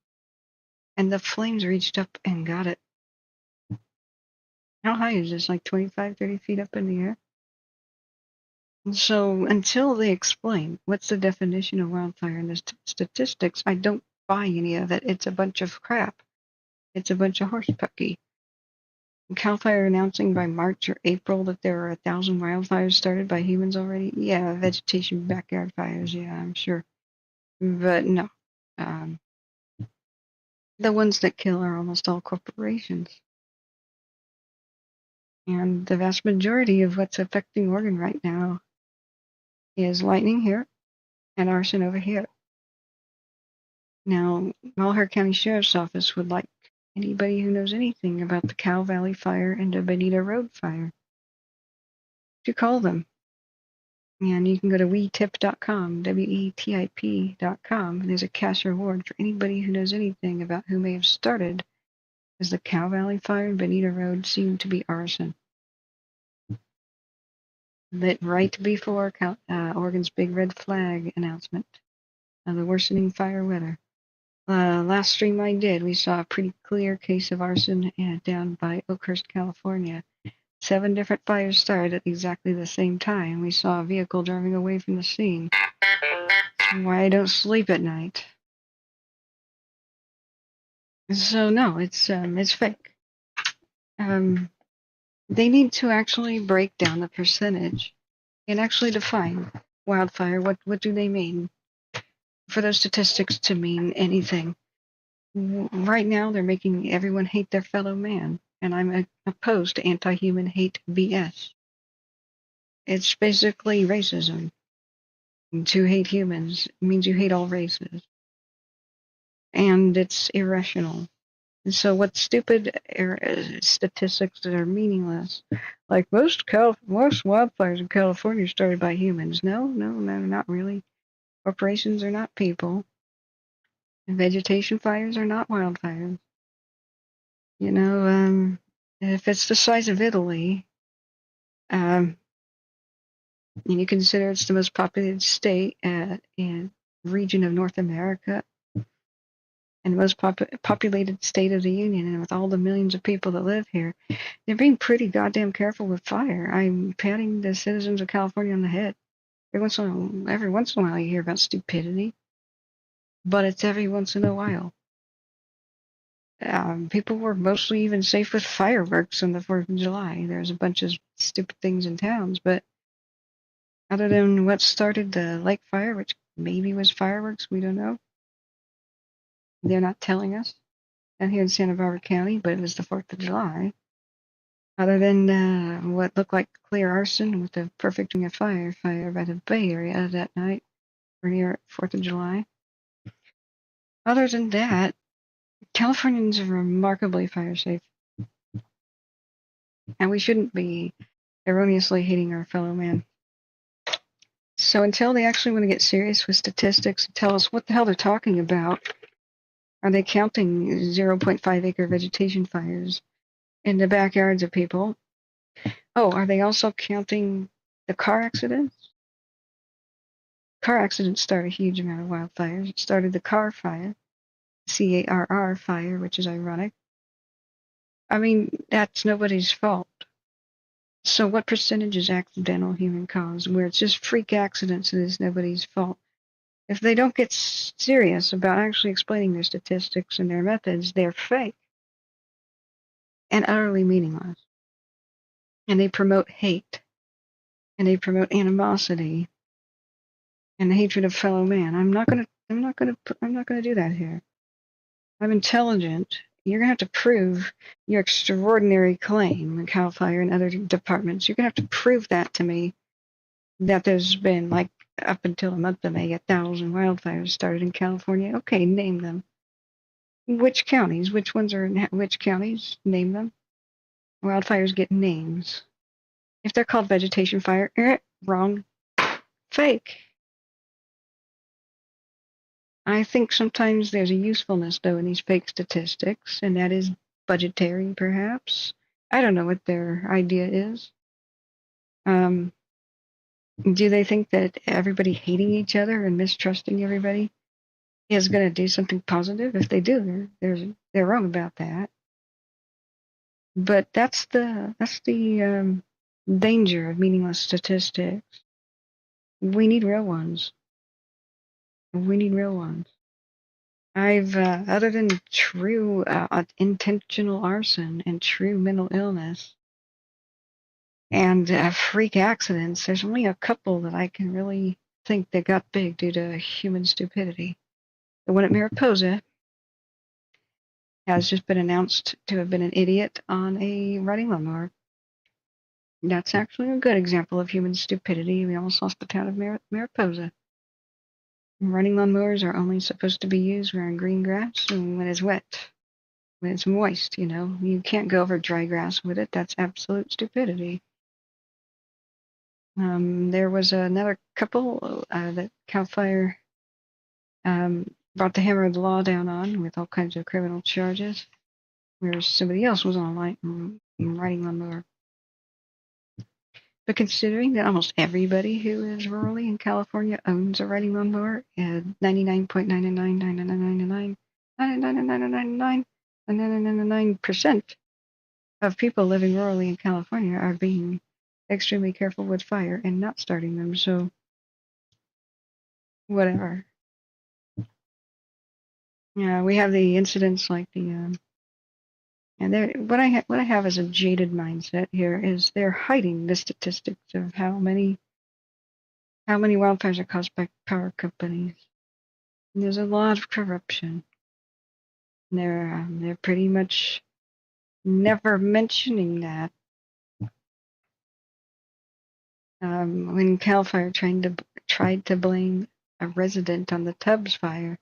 And the flames reached up and got it. How high is this? Like 25, 30 feet up in the air? And so until they explain what's the definition of wildfire and the statistics, I don't buy any of it. It's a bunch of crap. It's a bunch of horsepucky. Cal Fire announcing by March or April that there are 1,000 wildfires started by humans already. Yeah, vegetation backyard fires. Yeah, I'm sure. But no. The ones that kill are almost all corporations. And the vast majority of what's affecting Oregon right now is lightning here and arson over here. Now, Malheur County Sheriff's Office would like anybody who knows anything about the Cow Valley Fire and the Bonita Road Fire to call them. And you can go to WeTip.com, WETIP.com. There's a cash reward for anybody who knows anything about who may have started, as the Cow Valley Fire and Bonita Road seem to be arson. Lit right before Oregon's big red flag announcement of the worsening fire weather. Last stream I did, we saw a pretty clear case of arson down by Oakhurst, California. 7 different fires started at exactly the same time. We saw a vehicle driving away from the scene. That's why I don't sleep at night. So no, it's fake. They need to actually break down the percentage and actually define wildfire. What do they mean? For those statistics to mean anything. Right now, they're making everyone hate their fellow man, and I'm opposed to anti-human hate BS. It's basically racism. To hate humans means you hate all races. And it's irrational. And so what's stupid are statistics that are meaningless. Like most wildfires in California started by humans. No, not really. Corporations are not people. And vegetation fires are not wildfires. You know, if it's the size of Italy, and you consider it's the most populated state and region of North America, and the most populated state of the Union, and with all the millions of people that live here, they're being pretty goddamn careful with fire. I'm patting the citizens of California on the head. Every once in a while you hear about stupidity, but it's every once in a while. People were mostly even safe with fireworks on the 4th of July. There's a bunch of stupid things in towns, but other than what started the lake fire, which maybe was fireworks, we don't know. They're not telling us. Down here in Santa Barbara County, but it was the 4th of July. Other than what looked like clear arson with the perfect ring of fire by the Bay Area that night, or near 4th of July. Other than that, Californians are remarkably fire safe. And we shouldn't be erroneously hating our fellow man. So until they actually want to get serious with statistics and tell us what the hell they're talking about, are they counting 0.5 acre vegetation fires in the backyards of people? Oh, are they also counting the car accidents? Car accidents start a huge amount of wildfires. It started the car fire, CARR fire, which is ironic. I mean, that's nobody's fault. So what percentage is accidental human cause, where it's just freak accidents and it's nobody's fault? If they don't get serious about actually explaining their statistics and their methods, they're fake and utterly meaningless. And they promote hate, and they promote animosity and the hatred of fellow man. I'm not gonna do that here. I'm intelligent. You're gonna have to prove your extraordinary claim in Cal Fire and other departments. You're gonna have to prove that to me, that there's been, like, up until the month of May, 1,000 wildfires started in California. Okay, name them. Which counties? Which ones are in which counties? Name them. Wildfires get names. If they're called vegetation fire, wrong. Fake. I think sometimes there's a usefulness, though, in these fake statistics, and that is budgetary, perhaps. I don't know what their idea is. Do they think that everybody hating each other and mistrusting everybody is going to do something positive? If they do, they're wrong about that. But that's the danger of meaningless statistics. We need real ones. We need real ones. I've, other than true intentional arson and true mental illness and freak accidents, there's only a couple that I can really think that got big due to human stupidity. The one at Mariposa has just been announced to have been an idiot on a riding lawnmower. That's actually a good example of human stupidity. We almost lost the town of Mariposa. Riding lawnmowers are only supposed to be used around green grass and when it's wet. When it's moist, you know. You can't go over dry grass with it. That's absolute stupidity. There was another couple that Cal Fire brought the hammer of the law down on with all kinds of criminal charges, whereas somebody else was on a light riding lawnmower. But considering that almost everybody who is rurally in California owns a riding lawnmower, 99.99999999999% of people living rurally in California are being extremely careful with fire and not starting them. So, whatever. Yeah, we have the incidents like the and there. What I have is a jaded mindset here is they're hiding the statistics of how many wildfires are caused by power companies. And there's a lot of corruption. They're pretty much never mentioning that. When Cal Fire tried to blame a resident on the Tubbs fire,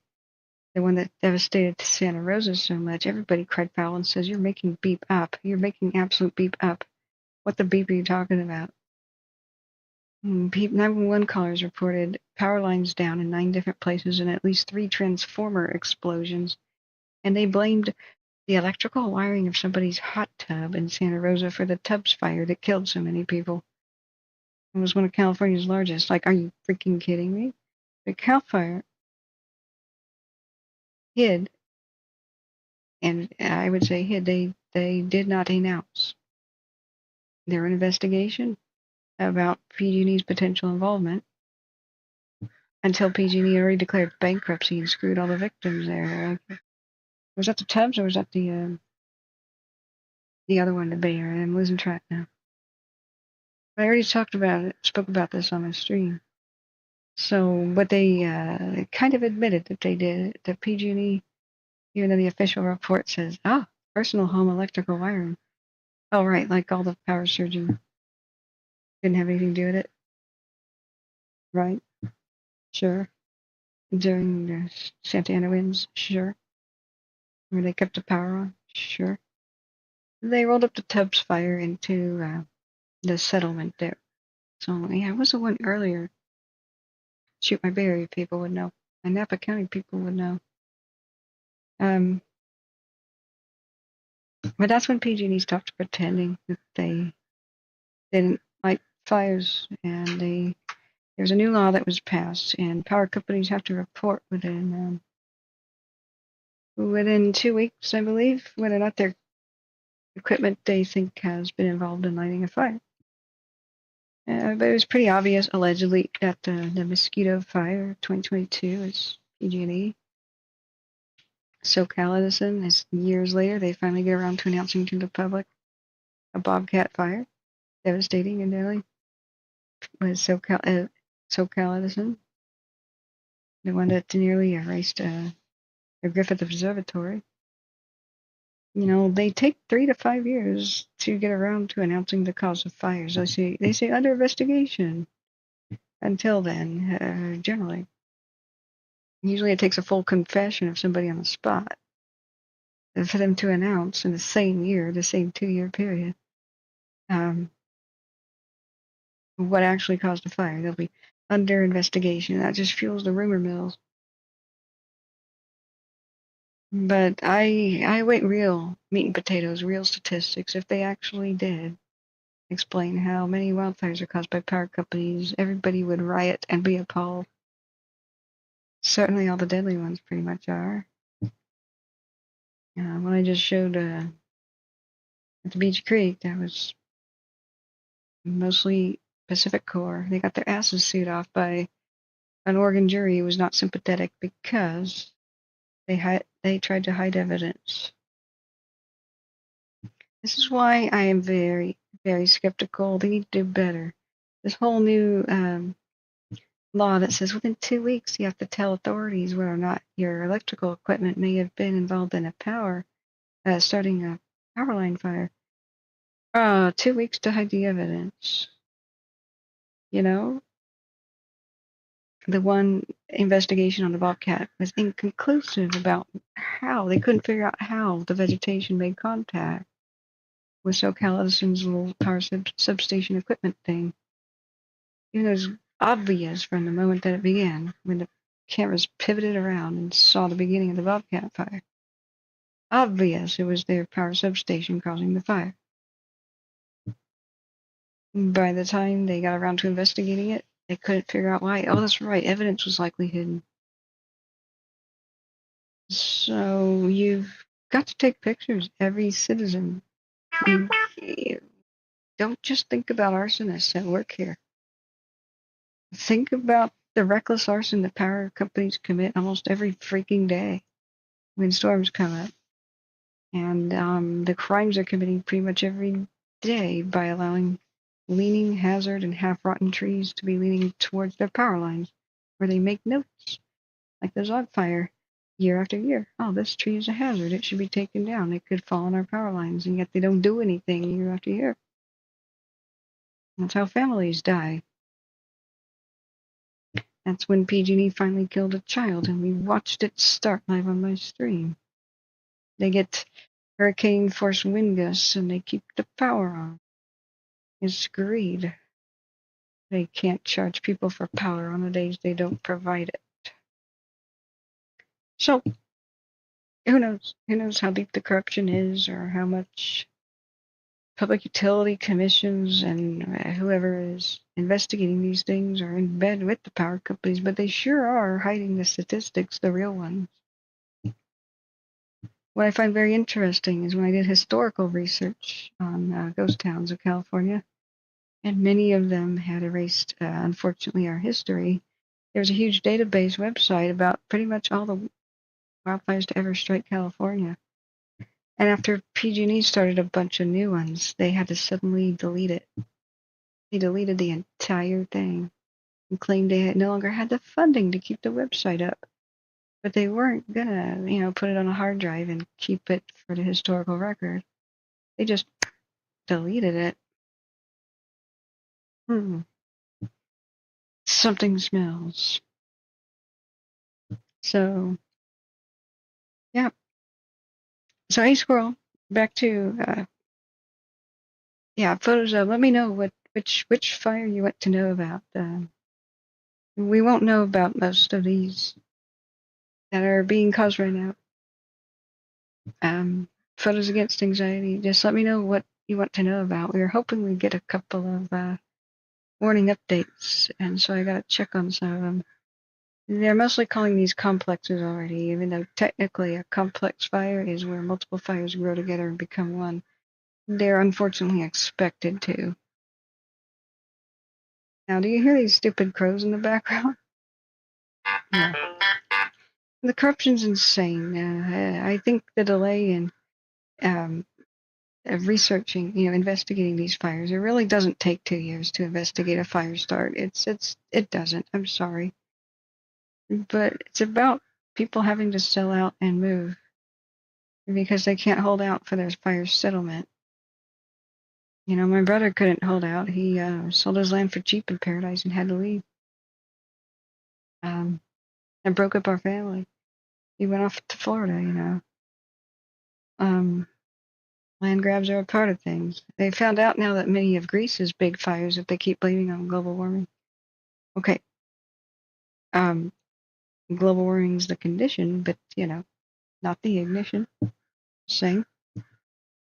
the one that devastated Santa Rosa so much, everybody cried foul and says, "You're making beep up. You're making absolute beep up. What the beep are you talking about?" 911 callers reported power lines down in 9 different places and at least 3 transformer explosions, and they blamed the electrical wiring of somebody's hot tub in Santa Rosa for the Tubbs fire that killed so many people. It was one of California's largest. Like, are you freaking kidding me? The Cal Fire hid, and I would say hid, they did not announce their investigation about PG&E's potential involvement until PG&E already declared bankruptcy and screwed all the victims there. Was that the Tubbs or was that the other one, the Bay Area? I'm losing track now. But I already spoke about this on my stream. So, but they kind of admitted that they did, that PG&E, even though the official report says, personal home electrical wiring. Oh, right, like all the power surging didn't have anything to do with it. Right? Sure. During the Santa Ana winds, sure. Where they kept the power on, sure. They rolled up the Tubbs fire into the settlement there. So, yeah, it was the one earlier. Shoot, my Bay Area people would know. My Napa County people would know. But that's when PG&E stopped pretending that they didn't like fires, and there's a new law that was passed, and power companies have to report within 2 weeks, I believe, whether or not their equipment they think has been involved in lighting a fire. But it was pretty obvious, allegedly, that the Mosquito Fire 2022 is PG&E. SoCal Edison, is years later, they finally get around to announcing to the public a Bobcat fire, devastating and deadly, was SoCal Edison, the one that nearly erased the Griffith Observatory. You know, they take 3 to 5 years to get around to announcing the cause of fires. They say under investigation. Until then, generally. Usually it takes a full confession of somebody on the spot for them to announce in the same year, the same 2-year period, what actually caused the fire. They'll be under investigation. That just fuels the rumor mills. But I wait real meat and potatoes, real statistics. If they actually did explain how many wildfires are caused by power companies, everybody would riot and be appalled. Certainly all the deadly ones pretty much are. When I just showed at the Beach Creek, that was mostly Pacific Corps. They got their asses sued off by an Oregon jury who was not sympathetic because they tried to hide evidence. This is why I am very, very skeptical. They need to do better. This whole new law that says within 2 weeks you have to tell authorities whether or not your electrical equipment may have been involved in starting a power line fire. 2 weeks to hide the evidence. You know? The one investigation on the Bobcat was inconclusive about how. They couldn't figure out how the vegetation made contact with SoCal Edison's little power substation equipment thing. Even though it was obvious from the moment that it began, when the cameras pivoted around and saw the beginning of the Bobcat fire. Obvious it was their power substation causing the fire. By the time they got around to investigating it, they couldn't figure out why. Oh, that's right, evidence was likely hidden. So you've got to take pictures, every citizen. Don't just think about arsonists that work here. Think about the reckless arson that power companies commit almost every freaking day when storms come up. And the crimes they're committing pretty much every day by allowing leaning, hazard, and half-rotten trees to be leaning towards their power lines, where they make notes, like the Zog fire, year after year. Oh, this tree is a hazard. It should be taken down. It could fall on our power lines, and yet they don't do anything year after year. That's how families die. That's when PG&E finally killed a child, and we watched it start live on my stream. They get hurricane-force wind gusts, and they keep the power on. It's greed. They can't charge people for power on the days they don't provide it. So, who knows? Who knows how deep the corruption is, or how much public utility commissions and whoever is investigating these things are in bed with the power companies, but they sure are hiding the statistics, the real ones. What I find very interesting is when I did historical research on ghost towns of California, and many of them had erased, unfortunately, our history. There was a huge database website about pretty much all the wildfires to ever strike California. And after PG&E started a bunch of new ones, they had to suddenly delete it. They deleted the entire thing and claimed they no longer had the funding to keep the website up. But they weren't gonna, put it on a hard drive and keep it for the historical record. They just deleted it. Something smells. So, yeah. So, hey, Squirrel, back to, photos of, let me know which fire you want to know about. We won't know about most of these that are being caused right now. Photos against anxiety, just let me know what you want to know about. We were hoping we'd get a couple of warning updates, and so I got to check on some of them. They're mostly calling these complexes already, even though technically a complex fire is where multiple fires grow together and become one. They're unfortunately expected to. Now, do you hear these stupid crows in the background? Yeah. The corruption's insane. I think the delay in of researching, investigating these fires, it really doesn't take 2 years to investigate a fire start. It doesn't. I'm sorry. But it's about people having to sell out and move because they can't hold out for their fire settlement. My brother couldn't hold out. He sold his land for cheap in Paradise and had to leave. And broke up our family. He went off to Florida, Land grabs are a part of things. They found out now that many of Greece's big fires, if they keep blaming on global warming. Okay. Global warming's the condition, but, not the ignition. Same.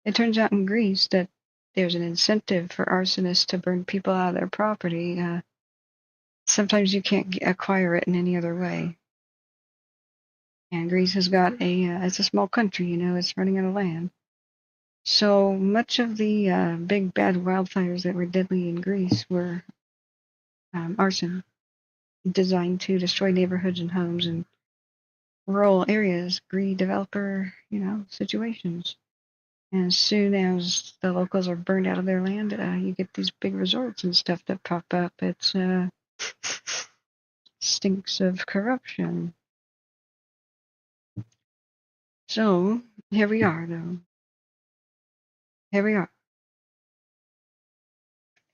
It turns out in Greece that there's an incentive for arsonists to burn people out of their property. Sometimes you can't acquire it in any other way. And Greece has got it's a small country, it's running out of land. So much of the big bad wildfires that were deadly in Greece were arson, designed to destroy neighborhoods and homes and rural areas, greedy developer, situations. And as soon as the locals are burned out of their land, you get these big resorts and stuff that pop up. It's stinks of corruption. So here we are, though. Here we are.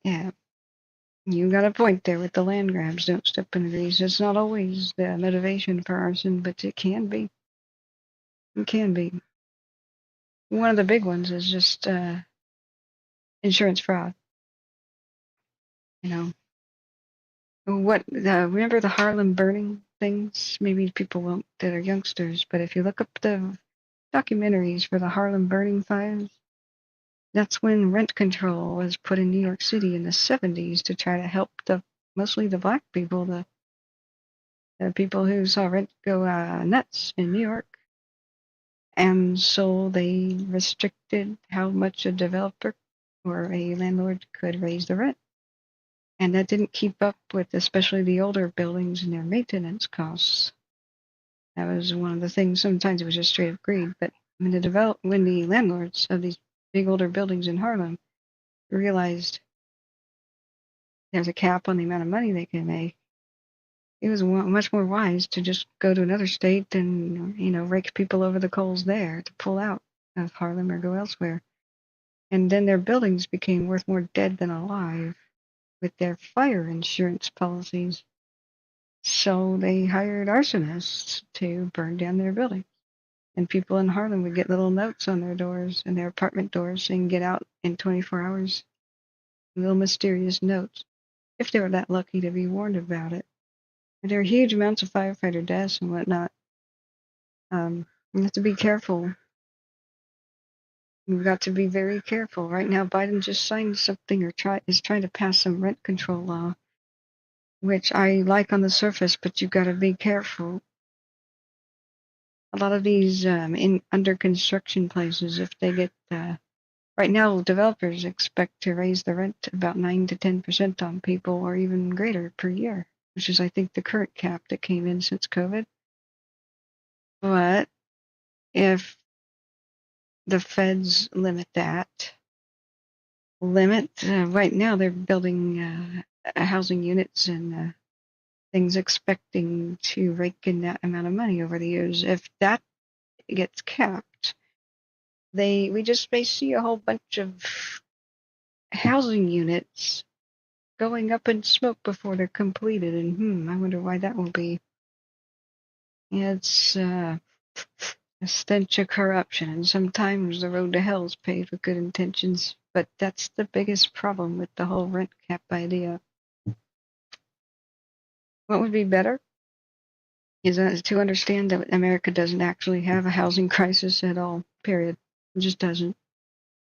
Yeah, you got a point there with the land grabs. Don't step in Greece. It's not always the motivation for arson, but it can be. It can be. One of the big ones is just insurance fraud. Remember the Harlem burning things? Maybe people won't that are youngsters, but if you look up the documentaries for the Harlem burning fires, that's when rent control was put in New York City in the 70s to try to help mostly the black people, the people who saw rent go nuts in New York. And so they restricted how much a developer or a landlord could raise the rent. And that didn't keep up with especially the older buildings and their maintenance costs. That was one of the things. Sometimes it was just straight up greed. But when the landlords of these big older buildings in Harlem realized there's a cap on the amount of money they can make, it was much more wise to just go to another state and, rake people over the coals there to pull out of Harlem or go elsewhere. And then their buildings became worth more dead than alive with their fire insurance policies. So they hired arsonists to burn down their building. And people in Harlem would get little notes on their doors and their apartment doors saying, get out in 24 hours. Little mysterious notes, if they were that lucky to be warned about it. And there are huge amounts of firefighter deaths and whatnot. We have to be careful. We've got to be very careful. Right now, Biden just signed something or is trying to pass some rent control law, which I like on the surface, but you've got to be careful. A lot of these under construction places, if they get right now, developers expect to raise the rent about 9 to 10% on people, or even greater per year, which is, I think, the current cap that came in since COVID. But if the feds limit that, right now they're building housing units and things expecting to rake in that amount of money over the years. If that gets capped, we just may see a whole bunch of housing units going up in smoke before they're completed, and I wonder why that will be. It's a stench of corruption, and sometimes the road to hell is paved with good intentions, but that's the biggest problem with the whole rent cap idea. What would be better is to understand that America doesn't actually have a housing crisis at all, period. It just doesn't.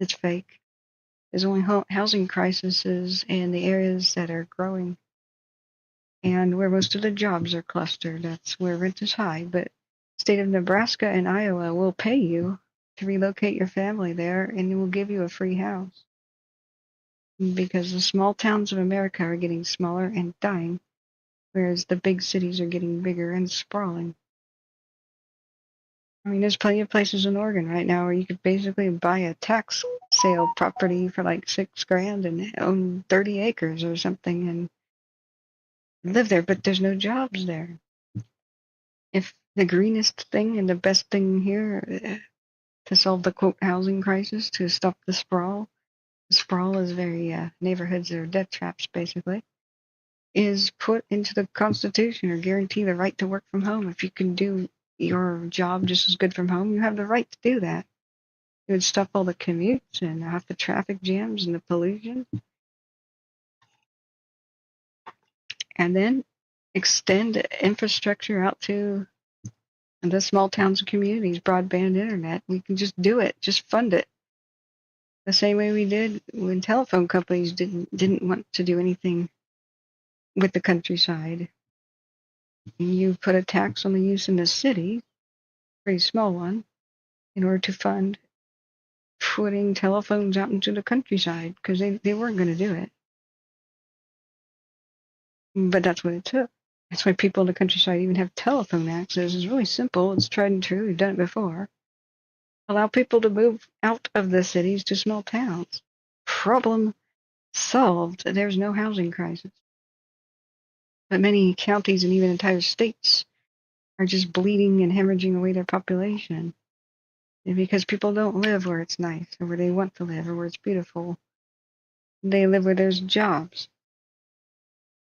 It's fake. There's only housing crises in the areas that are growing and where most of the jobs are clustered. That's where rent is high. But state of Nebraska and Iowa will pay you to relocate your family there, and it will give you a free house. Because the small towns of America are getting smaller and dying, whereas the big cities are getting bigger and sprawling. I mean, there's plenty of places in Oregon right now where you could basically buy a tax sale property for like $6,000 and own 30 acres or something and live there, but there's no jobs there. If the greenest thing and the best thing here to solve the quote housing crisis, to stop the sprawl is very neighborhoods are death traps basically, is put into the Constitution or guarantee the right to work from home. If you can do your job just as good from home, you have the right to do that. It would stop all the commutes and half the traffic jams and the pollution. And then extend infrastructure out to the small towns and communities, broadband internet. We can just do it, just fund it. The same way we did when telephone companies didn't want to do anything with the countryside. You put a tax on the use in the city, pretty small one, in order to fund putting telephones out into the countryside, because they weren't going to do it. But that's what it took. That's why people in the countryside even have telephone access. It's really simple. It's tried and true. We've done it before. Allow people to move out of the cities to small towns. Problem solved. There's no housing crisis. But many counties and even entire states are just bleeding and hemorrhaging away their population. And because people don't live where it's nice or where they want to live or where it's beautiful. They live where there's jobs,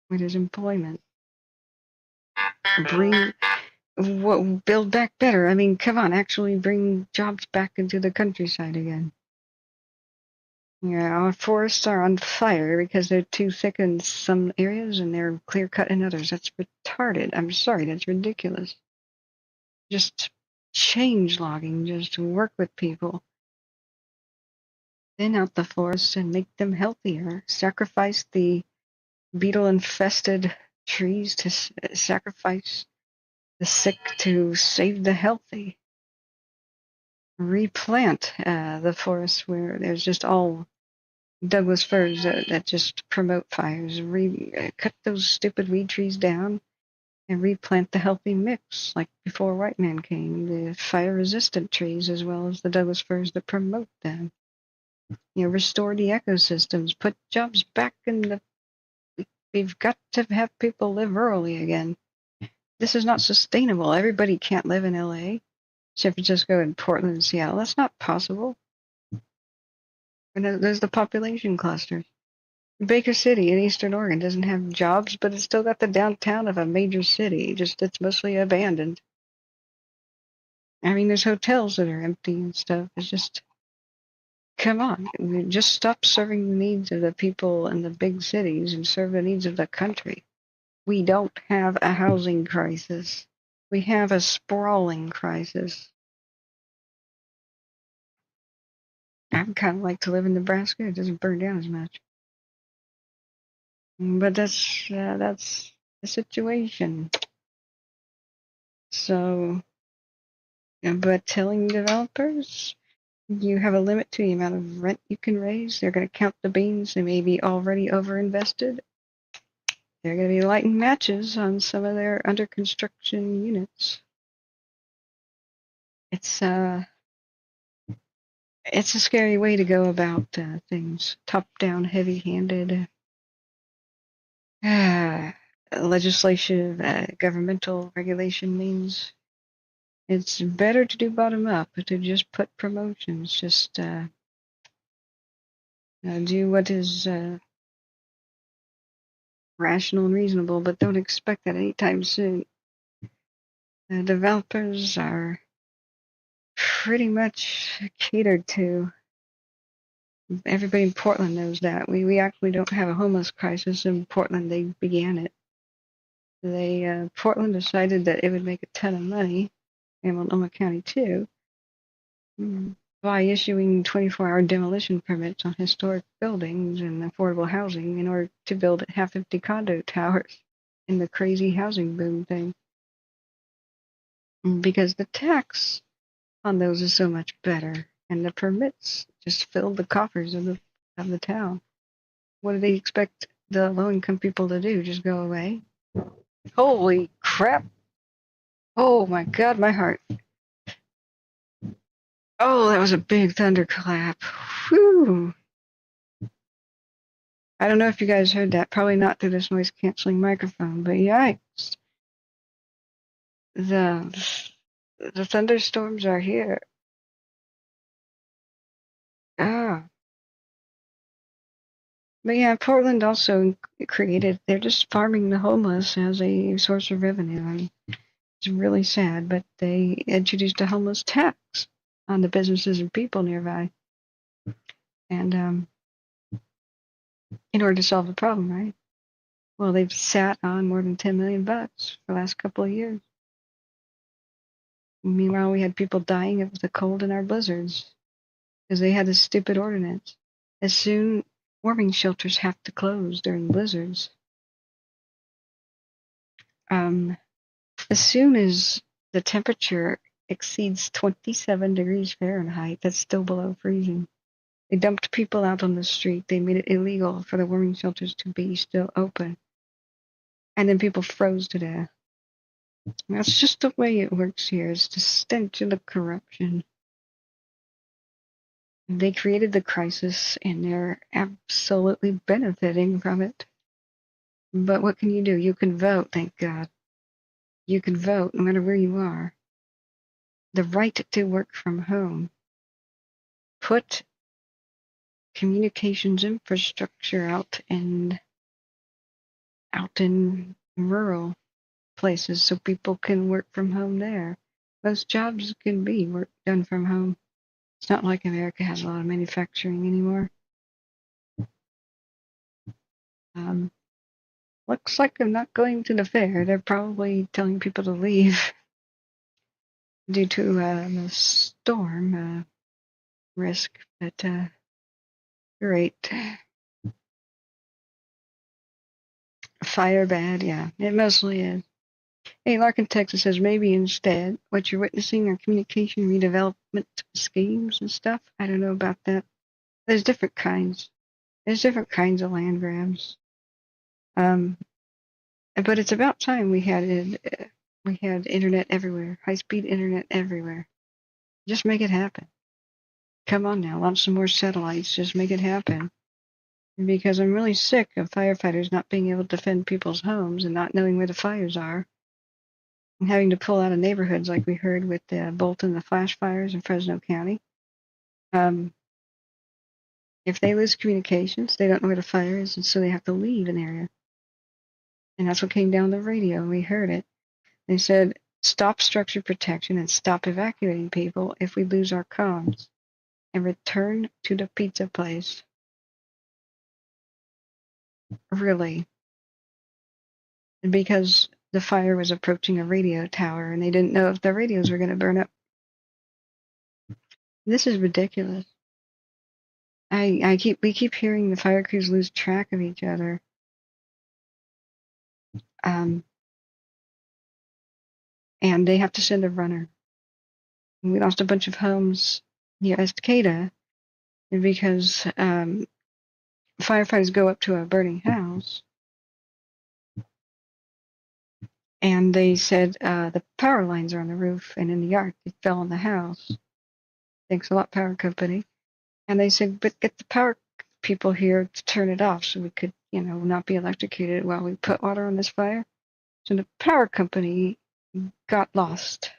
where there's employment. Build back better. I mean, come on, actually bring jobs back into the countryside again. Yeah, our forests are on fire because they're too thick in some areas and they're clear cut in others. That's retarded. I'm sorry, that's ridiculous. Just change logging, just work with people. Thin out the forests and make them healthier. Sacrifice the beetle-infested trees to sacrifice the sick to save the healthy. Replant the forests where there's just all Douglas firs that just promote fires. Cut those stupid weed trees down and replant the healthy mix, like before white man came, the fire-resistant trees as well as the Douglas firs that promote them. Restore the ecosystems, put jobs back in the... We've got to have people live rurally again. This is not sustainable. Everybody can't live in LA, San Francisco, and Portland and Seattle. That's not possible. And there's the population clusters. Baker City in Eastern Oregon doesn't have jobs, but it's still got the downtown of a major city. Just it's mostly abandoned. I mean, there's hotels that are empty and stuff. It's just, come on, just stop serving the needs of the people in the big cities and serve the needs of the country. We don't have a housing crisis. We have a sprawling crisis. I'd kind of like to live in Nebraska. It doesn't burn down as much. But that's the situation. So, but telling developers you have a limit to the amount of rent you can raise. They're going to count the beans. They may be already overinvested. They're going to be lighting matches on some of their under construction units. It's a scary way to go about things. Top down, heavy-handed. Legislative, governmental regulation means it's better to do bottom up, to just put promotions, just do what is rational and reasonable, but don't expect that anytime soon. Developers are pretty much catered to. Everybody in Portland knows that. We actually don't have a homeless crisis in Portland. They began it. Portland decided that it would make a ton of money, and Multnomah County too, by issuing 24-hour demolition permits on historic buildings and affordable housing in order to build half-empty condo towers in the crazy housing boom thing. Because the tax on those is so much better, and the permits just filled the coffers of the town. What do they expect the low-income people to do? Just go away? Holy crap! Oh my God, my heart. Oh, that was a big thunderclap. Whew. I don't know if you guys heard that. Probably not through this noise-canceling microphone, but yikes. The thunderstorms are here. Ah. But yeah, Portland also they're just farming the homeless as a source of revenue. And it's really sad, but they introduced a homeless tax on the businesses and people nearby. And in order to solve the problem, right? Well, they've sat on more than $10 million for the last couple of years. Meanwhile, we had people dying of the cold in our blizzards because they had this stupid ordinance. As soon warming shelters have to close during blizzards. As soon as the temperature exceeds 27 degrees Fahrenheit, that's still below freezing. They dumped people out on the street. They made it illegal for the warming shelters to be still open. And then people froze to death. That's just the way it works here. It's the stench of the corruption. They created the crisis, and they're absolutely benefiting from it. But what can you do? You can vote, thank God. You can vote no matter where you are. The right to work from home. Put communications infrastructure out in rural places so people can work from home there. Most jobs can be done from home. It's not like America has a lot of manufacturing anymore. Looks like I'm not going to the fair. They're probably telling people to leave due to the storm risk. But great. Fire bad, yeah. It mostly is. Hey, Larkin, Texas says maybe instead what you're witnessing are communication redevelopment schemes and stuff. I don't know about that. There's different kinds. There's different kinds of land grabs. But it's about time we had internet everywhere, high-speed internet everywhere. Just make it happen. Come on now, launch some more satellites. Just make it happen. Because I'm really sick of firefighters not being able to defend people's homes and not knowing where the fires are. And having to pull out of neighborhoods like we heard with the Bolton, the flash fires in Fresno County. If they lose communications, they don't know where the fire is, and so they have to leave an area. And that's what came down the radio. We heard it. They said, stop structure protection and stop evacuating people if we lose our comms, and return to the pizza place. Really. Because the fire was approaching a radio tower, and they didn't know if the radios were going to burn up. This is ridiculous. We keep hearing the fire crews lose track of each other. And they have to send a runner. And we lost a bunch of homes near Estacada because firefighters go up to a burning house, and they said the power lines are on the roof and in the yard. It fell on the house. Thanks a lot, power company. And they said, but get the power people here to turn it off so we could, not be electrocuted while we put water on this fire. So the power company got lost,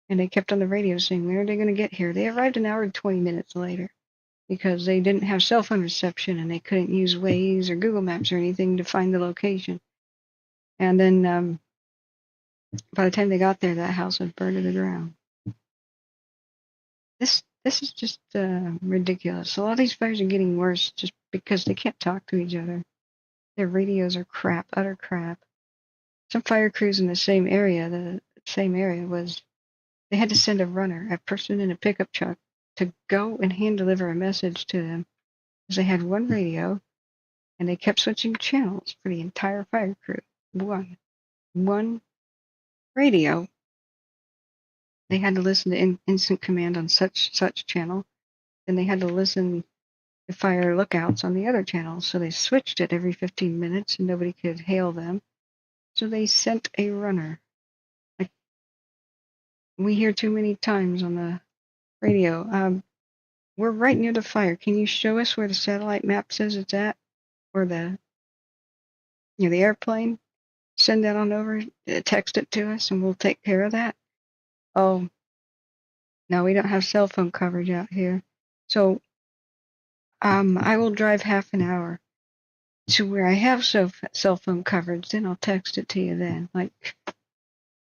and they kept on the radio saying, when are they going to get here? They arrived an hour and 20 minutes later because they didn't have cell phone reception, and they couldn't use Waze or Google Maps or anything to find the location. And then by the time they got there, that house was burned to the ground. This is just ridiculous. A lot of these fires are getting worse just because they can't talk to each other. Their radios are crap, utter crap. Some fire crews in the same area was, they had to send a runner, a person in a pickup truck, to go and hand deliver a message to them because they had one radio and they kept switching channels for the entire fire crew. One radio. They had to listen to instant command on such channel, and they had to listen to fire lookouts on the other channel. So they switched it every 15 minutes, and nobody could hail them. So they sent a runner. Like we hear too many times on the radio. We're right near the fire. Can you show us where the satellite map says it's at, or the airplane? Send that on over. Text it to us, and we'll take care of that. Oh. No, we don't have cell phone coverage out here. So I will drive half an hour to where I have cell phone coverage, then I'll text it to you then. Like,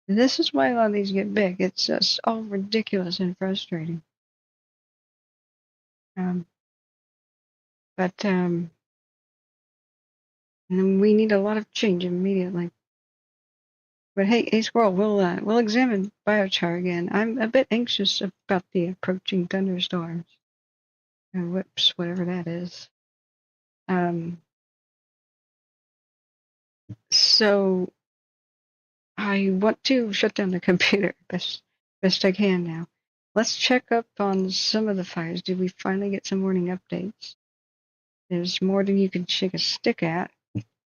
this is why a lot of these get big. It's just all ridiculous and frustrating. But we need a lot of change immediately. But hey, Squirrel, we'll examine biochar again. I'm a bit anxious about the approaching thunderstorms. Whoops, whatever that is. So I want to shut down the computer best I can now. Let's check up on some of the fires. Did we finally get some morning updates? There's more than you can shake a stick at.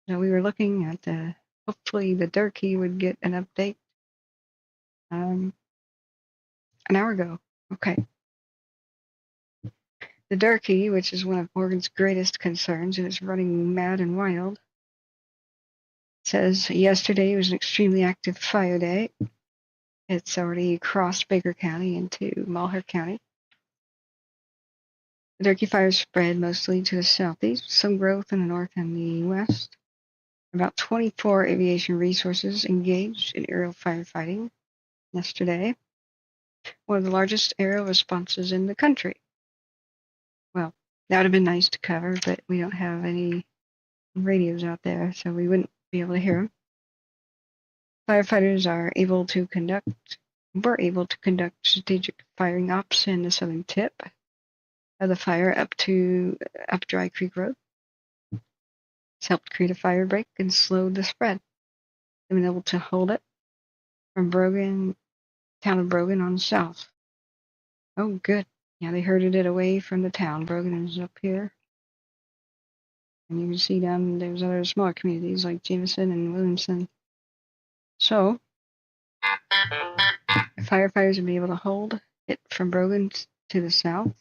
Now we were looking at hopefully the Durkee would get an update an hour ago. Okay. The Durkee, which is one of Oregon's greatest concerns and is running mad and wild, says yesterday was an extremely active fire day. It's already crossed Baker County into Malheur County. The Durkee fires spread mostly to the southeast, some growth in the north and the west. About 24 aviation resources engaged in aerial firefighting yesterday. One of the largest aerial responses in the country. Well, that would have been nice to cover, but we don't have any radios out there, so we wouldn't be able to hear them. Firefighters were able to conduct strategic firing ops in the southern tip of the fire up Dry Creek Road. It's helped create a fire break and slowed the spread. They've been able to hold it from town of Brogan on south. Oh, good. Yeah, they herded it away from the town. Brogan is up here. And you can see down there's other smaller communities like Jameson and Williamson. So, firefighters will be able to hold it from Brogan to the south.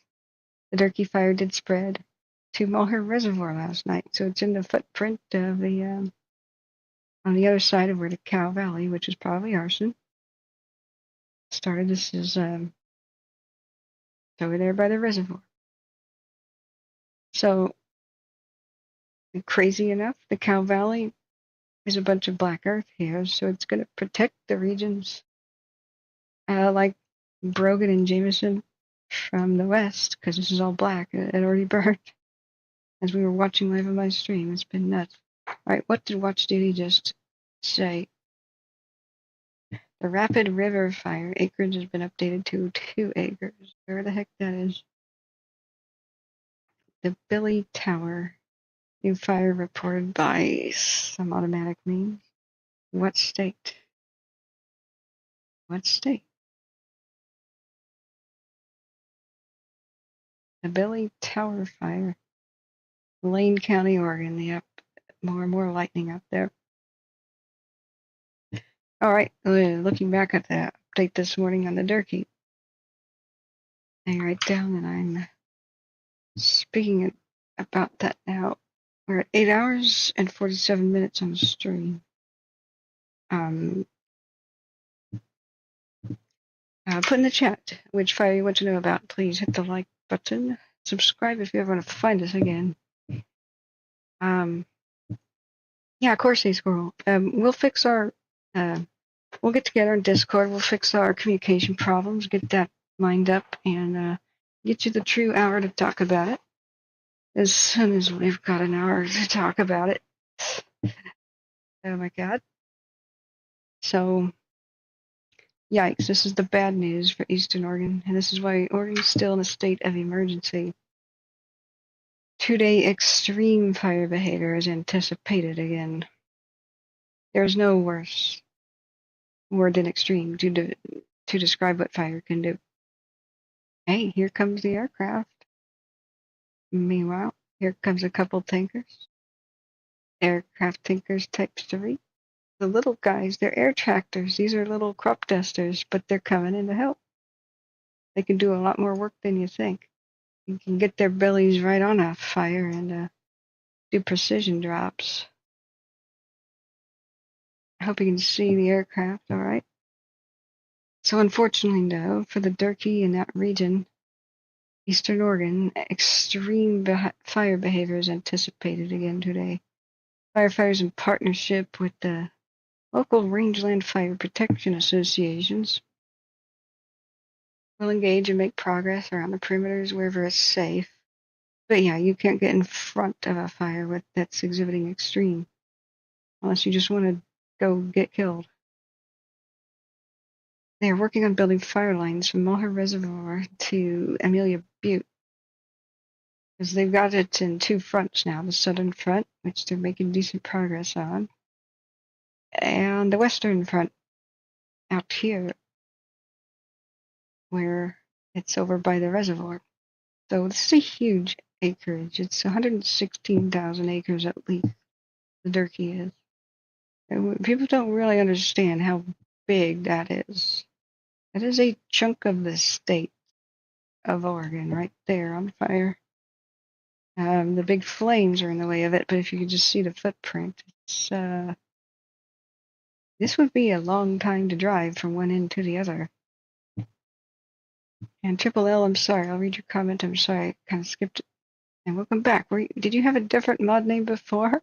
The Durkee fire did spread to Malheur Reservoir last night, so it's in the footprint of the on the other side of where the Cow Valley, which is probably arson, started. This is over there by the reservoir. So, crazy enough, the Cow Valley is a bunch of black earth here, so it's going to protect the regions like Brogan and Jameson from the west, because this is all black. It already burned as we were watching live on my stream. It's been nuts. All right, what did Watch Duty just say? The Rapid River fire acreage has been updated to 2 acres. Where the heck that is? The Billy Tower. New fire reported by some automatic means. What state? What state? The Billy Tower fire. Lane County, Oregon. Yep. More and more lightning up there. All right. Looking back at the update this morning on the Durkee. I write down that I'm speaking about that now. We're at 8 hours and 47 minutes on the stream. Put in the chat which fire you want to know about. Please hit the like button. Subscribe if you ever want to find us again. Yeah, of course, they squirrel. We'll fix our. We'll get together in Discord. We'll fix our communication problems. Get that lined up and get you the true hour to talk about it. As soon as we've got an hour to talk about it. Oh my God. So, yikes! This is the bad news for Eastern Oregon, and this is why Oregon's still in a state of emergency. 2-day extreme fire behavior is anticipated again. There's no worse word than extreme to describe what fire can do. Hey, here comes the aircraft. Meanwhile, here comes a couple tankers. Aircraft tankers type 3. The little guys, they're air tractors. These are little crop dusters, but they're coming in to help. They can do a lot more work than you think. You can get their bellies right on a fire and do precision drops. I hope you can see the aircraft, all right? So unfortunately, though, for the Durkee in that region, Eastern Oregon, extreme fire behavior is anticipated again today. Firefighters in partnership with the local rangeland fire protection associations will engage and make progress around the perimeters wherever it's safe. But yeah, you can't get in front of a fire that's exhibiting extreme unless you just want to go get killed. They are working on building fire lines from Malheur Reservoir to Amelia Butte, because they've got it in 2 fronts now, the southern front, which they're making decent progress on, and the western front out here, where it's over by the reservoir. So this is a huge acreage. It's 116,000 acres at least, the Durkee is. And people don't really understand how big that is. That is a chunk of the state of Oregon right there on fire. The big flames are in the way of it, but if you could just see the footprint, it's this would be a long time to drive from one end to the other. And Triple L, I'm sorry, I'll read your comment. I'm sorry, I kind of skipped it. And welcome back. Did you have a different mod name before?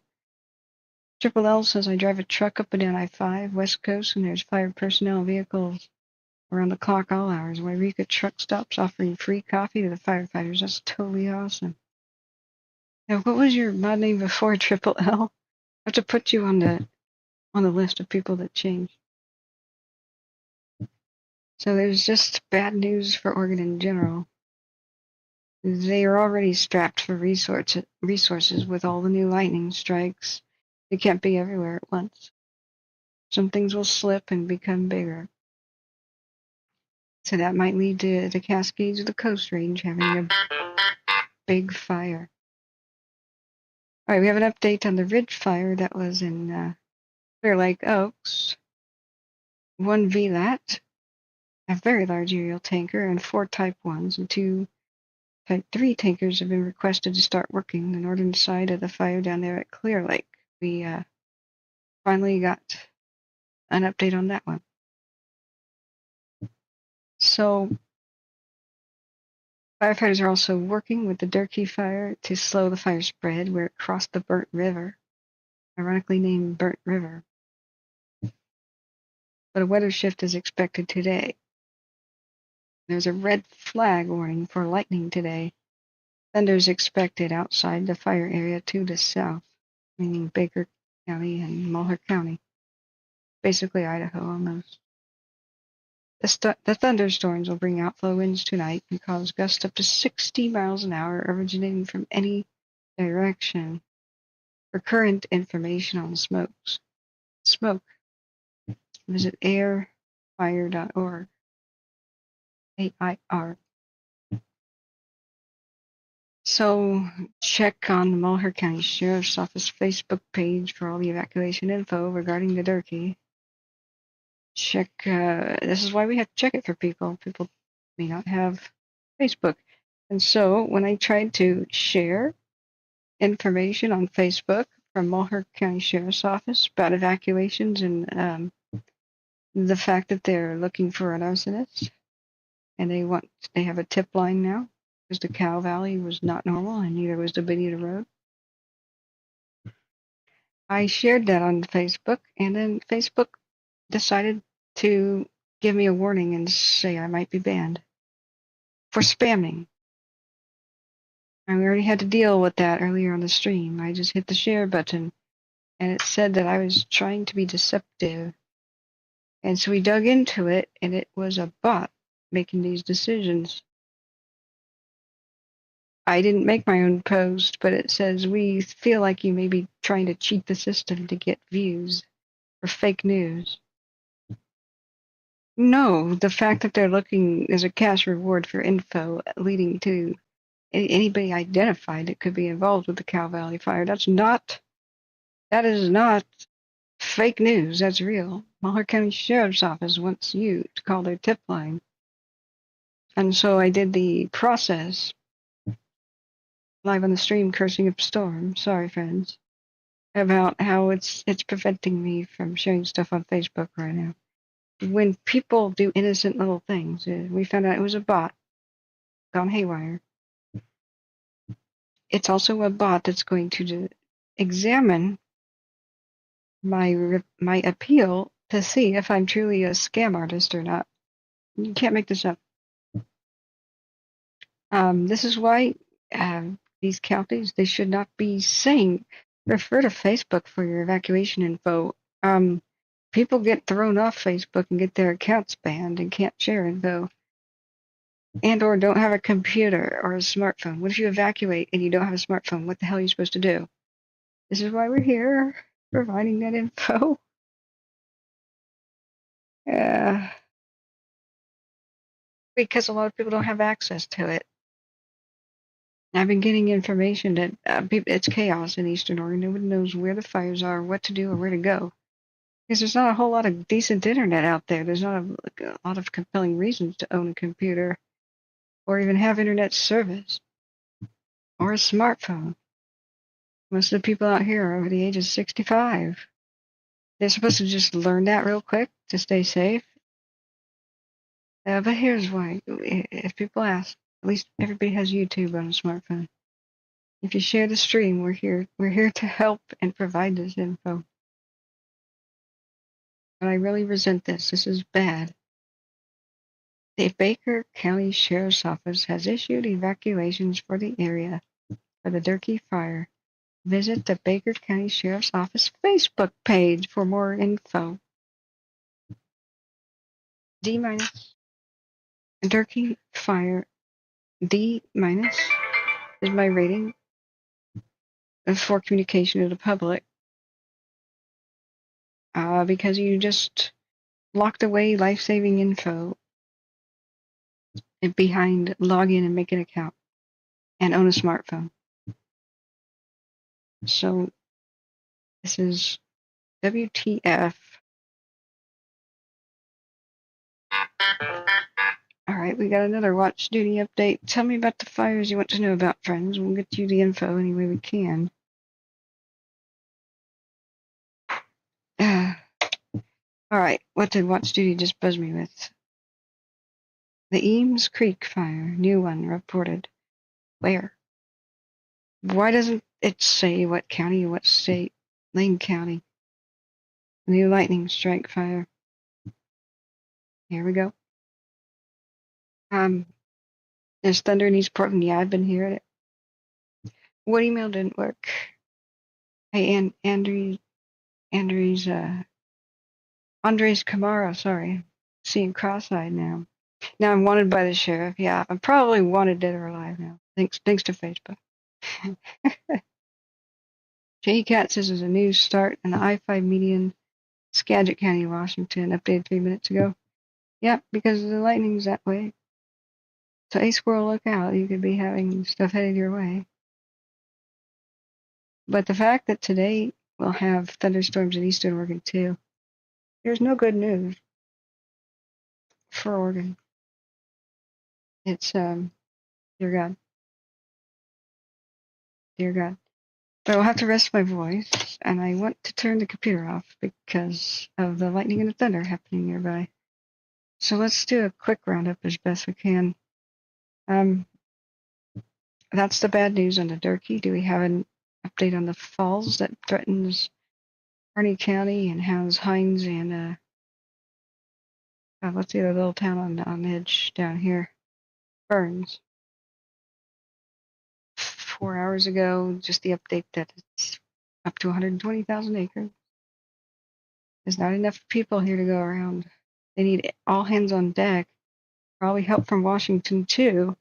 Triple L says I drive a truck up and down I-5 West Coast, and there's fire personnel vehicles around the clock all hours. Wairika truck stops offering free coffee to the firefighters. That's totally awesome. Now, what was your mod name before, Triple L? I have to put you on the list of people that changed. So there's just bad news for Oregon in general. They are already strapped for resources with all the new lightning strikes. They can't be everywhere at once. Some things will slip and become bigger. So that might lead to the Cascades of the Coast Range having a big fire. All right, we have an update on the Ridge fire that was in Clear Lake Oaks. 1 VLAT, a very large aerial tanker, and 4 Type 1s and 2 Type 3 tankers have been requested to start working the northern side of the fire down there at Clear Lake. We finally got an update on that one. So Firefighters are also working with the Durkee fire to slow the fire spread where it crossed the Burnt River, ironically named Burnt River. But a weather shift is expected today. There's a red flag warning for lightning today. Thunder's expected outside the fire area to the south, meaning Baker County and Malheur County. Basically Idaho almost. The thunderstorms will bring outflow winds tonight and cause gusts up to 60 miles an hour originating from any direction. For current information on smoke, visit airfire.org. AIR. So check on the Malheur County Sheriff's Office Facebook page for all the evacuation info regarding the Durkee. Check, this is why we have to check it for people. People may not have Facebook. And so when I tried to share information on Facebook from Malheur County Sheriff's Office about evacuations and the fact that they're looking for an arsonist, and they have a tip line now because the Cow Valley was not normal and neither was the Bonita Road. I shared that on Facebook, and then Facebook decided to give me a warning and say I might be banned for spamming. And we already had to deal with that earlier on the stream. I just hit the share button, and it said that I was trying to be deceptive. And so we dug into it, and it was a bot making these decisions. I didn't make my own post, but it says we feel like you may be trying to cheat the system to get views or fake news. No, the fact that they're looking as a cash reward for info leading to anybody identified that could be involved with the Cow Valley fire. That is not fake news. That's real. Malheur County Sheriff's Office wants you to call their tip line. And so I did the process live on the stream, cursing up a storm. Sorry, friends. About how it's preventing me from sharing stuff on Facebook right now. When people do innocent little things, we found out it was a bot gone haywire. It's also a bot that's going to examine my appeal to see if I'm truly a scam artist or not. You can't make this up. This is why these counties, they should not be saying, refer to Facebook for your evacuation info. People get thrown off Facebook and get their accounts banned and can't share info. And or don't have a computer or a smartphone. What if you evacuate and you don't have a smartphone? What the hell are you supposed to do? This is why we're here, providing that info. Because a lot of people don't have access to it. I've been getting information that it's chaos in Eastern Oregon. Nobody knows where the fires are, what to do, or where to go. Because there's not a whole lot of decent internet out there. There's not a lot of compelling reasons to own a computer or even have internet service or a smartphone. Most of the people out here are over the age of 65. They're supposed to just learn that real quick to stay safe. But here's why. If people ask, at least everybody has YouTube on a smartphone. If you share the stream, we're here to help and provide this info. But I really resent this. This is bad. The Baker County Sheriff's Office has issued evacuations for the area for the Durkee fire. Visit the Baker County Sheriff's Office Facebook page for more info. D-. Durkee fire. D- is my rating for communication to the public. Because you just locked away life-saving info behind log in and make an account and own a smartphone. So this is WTF. All right, we got another watch duty update. Tell me about the fires you want to know about, friends. We'll get you the info any way we can. All right, what did watch duty just buzz me with? The Eames Creek fire, new one reported. Where? Why doesn't it say what county, what state? Lane County. New lightning strike fire. Here we go. There's thunder in East Portland. Yeah, I've been hearing it. What email didn't work? Hey, Andres Camaro, sorry. Seeing cross-eyed now. Now I'm wanted by the sheriff. Yeah, I'm probably wanted dead or alive now. Thanks to Facebook. J. Cat says there's a new start in the I-5 median, Skagit County, Washington, updated 3 minutes ago. Yep, because the lightning's that way. So a squirrel, look out. You could be having stuff headed your way. But the fact that today we'll have thunderstorms in eastern Oregon too, there's no good news for Oregon. It's dear God. But I'll have to rest my voice, and I want to turn the computer off because of the lightning and the thunder happening nearby. So let's do a quick roundup as best we can. That's the bad news on the Durkee. Do we have an update on the falls that threatens Harney County and has Hines and what's the other little town on the edge down here? Burns. 4 hours ago, just the update that it's up to 120,000 acres. There's not enough people here to go around. They need all hands on deck. Probably help from Washington too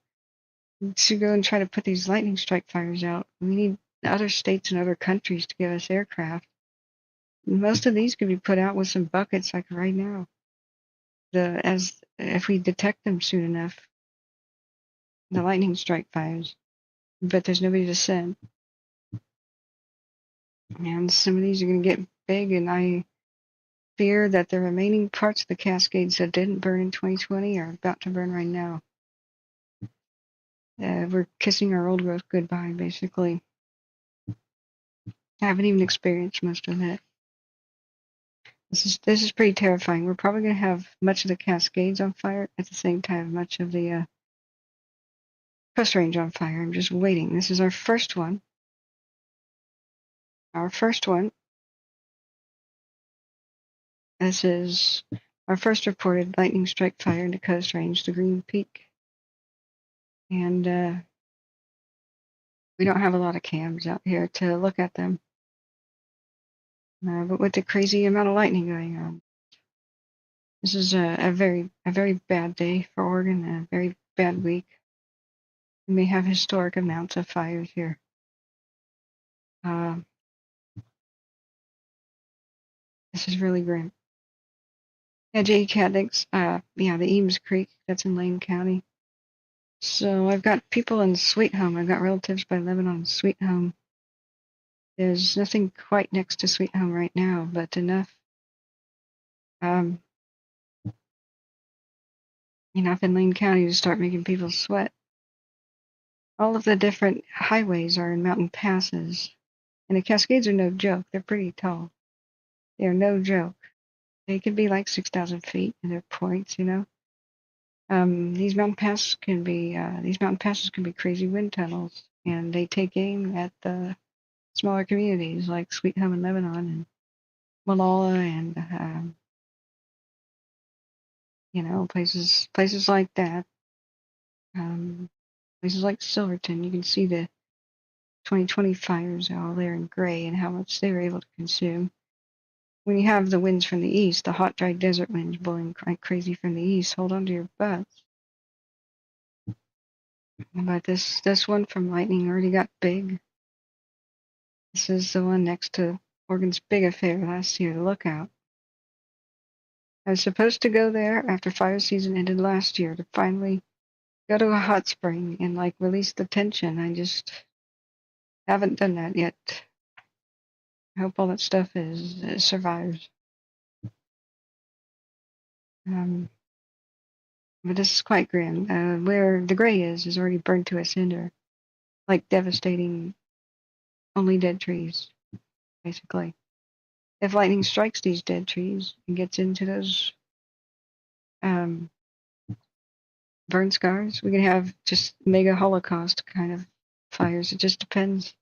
to go and try to put these lightning strike fires out. We need other states and other countries to give us aircraft. Most of these could be put out with some buckets like right now. As if we detect them soon enough, the lightning strike fires. But there's nobody to send. And some of these are going to get big, and I fear that the remaining parts of the Cascades that didn't burn in 2020 are about to burn right now. We're kissing our old growth goodbye, basically. I haven't even experienced most of it. This is pretty terrifying. We're probably going to have much of the Cascades on fire at the same time, much of the Coast Range on fire. I'm just waiting. This is our first one. This is our first reported lightning strike fire in the Coast Range, the Green Peak. And we don't have a lot of cams out here to look at them. But with the crazy amount of lightning going on, this is a very bad day for Oregon, a very bad week. We may have historic amounts of fires here. This is really grim. Yeah, J. Cadix, the Eames Creek, that's in Lane County. So I've got people in Sweet Home. I've got relatives by Lebanon, Sweet Home. There's nothing quite next to Sweet Home right now, but enough. Enough in Lane County to start making people sweat. All of the different highways are in mountain passes. And the Cascades are no joke. They're pretty tall. They're no joke. They can be like 6,000 feet in their points, you know. These mountain passes can be crazy wind tunnels, and they take aim at the smaller communities like Sweet Home in Lebanon and Malheur and places like that. Places like Silverton, you can see the 2020 fires all there in gray and how much they were able to consume. When you have the winds from the east, the hot, dry desert winds blowing like crazy from the east, hold on to your butts. But this one from lightning already got big. This is the one next to Oregon's big affair last year, the Lookout. I was supposed to go there after fire season ended last year to finally go to a hot spring and release the tension. I just haven't done that yet. I hope all that stuff survives. But this is quite grim. Where the gray is already burned to a cinder, like devastating, only dead trees, basically. If lightning strikes these dead trees and gets into those burn scars. We can have just mega Holocaust kind of fires. It just depends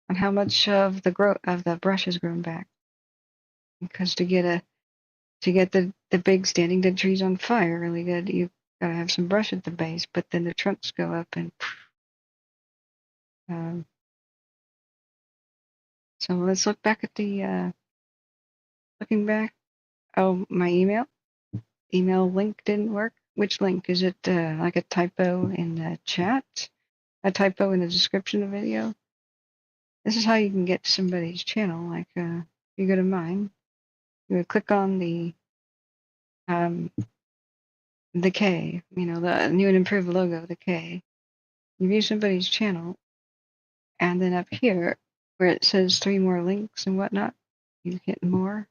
on how much of the brush has grown back. Because to get the big standing dead trees on fire really good, you gotta have some brush at the base, but then the trunks go up and so let's look back at the looking back. Oh, my email link didn't work. Which link? Is it like a typo in the chat? A typo in the description of the video? This is how you can get to somebody's channel. Like if you go to mine, you would click on the K, the new and improved logo, the K. You view somebody's channel, and then up here where it says 3 more links and whatnot, you hit more.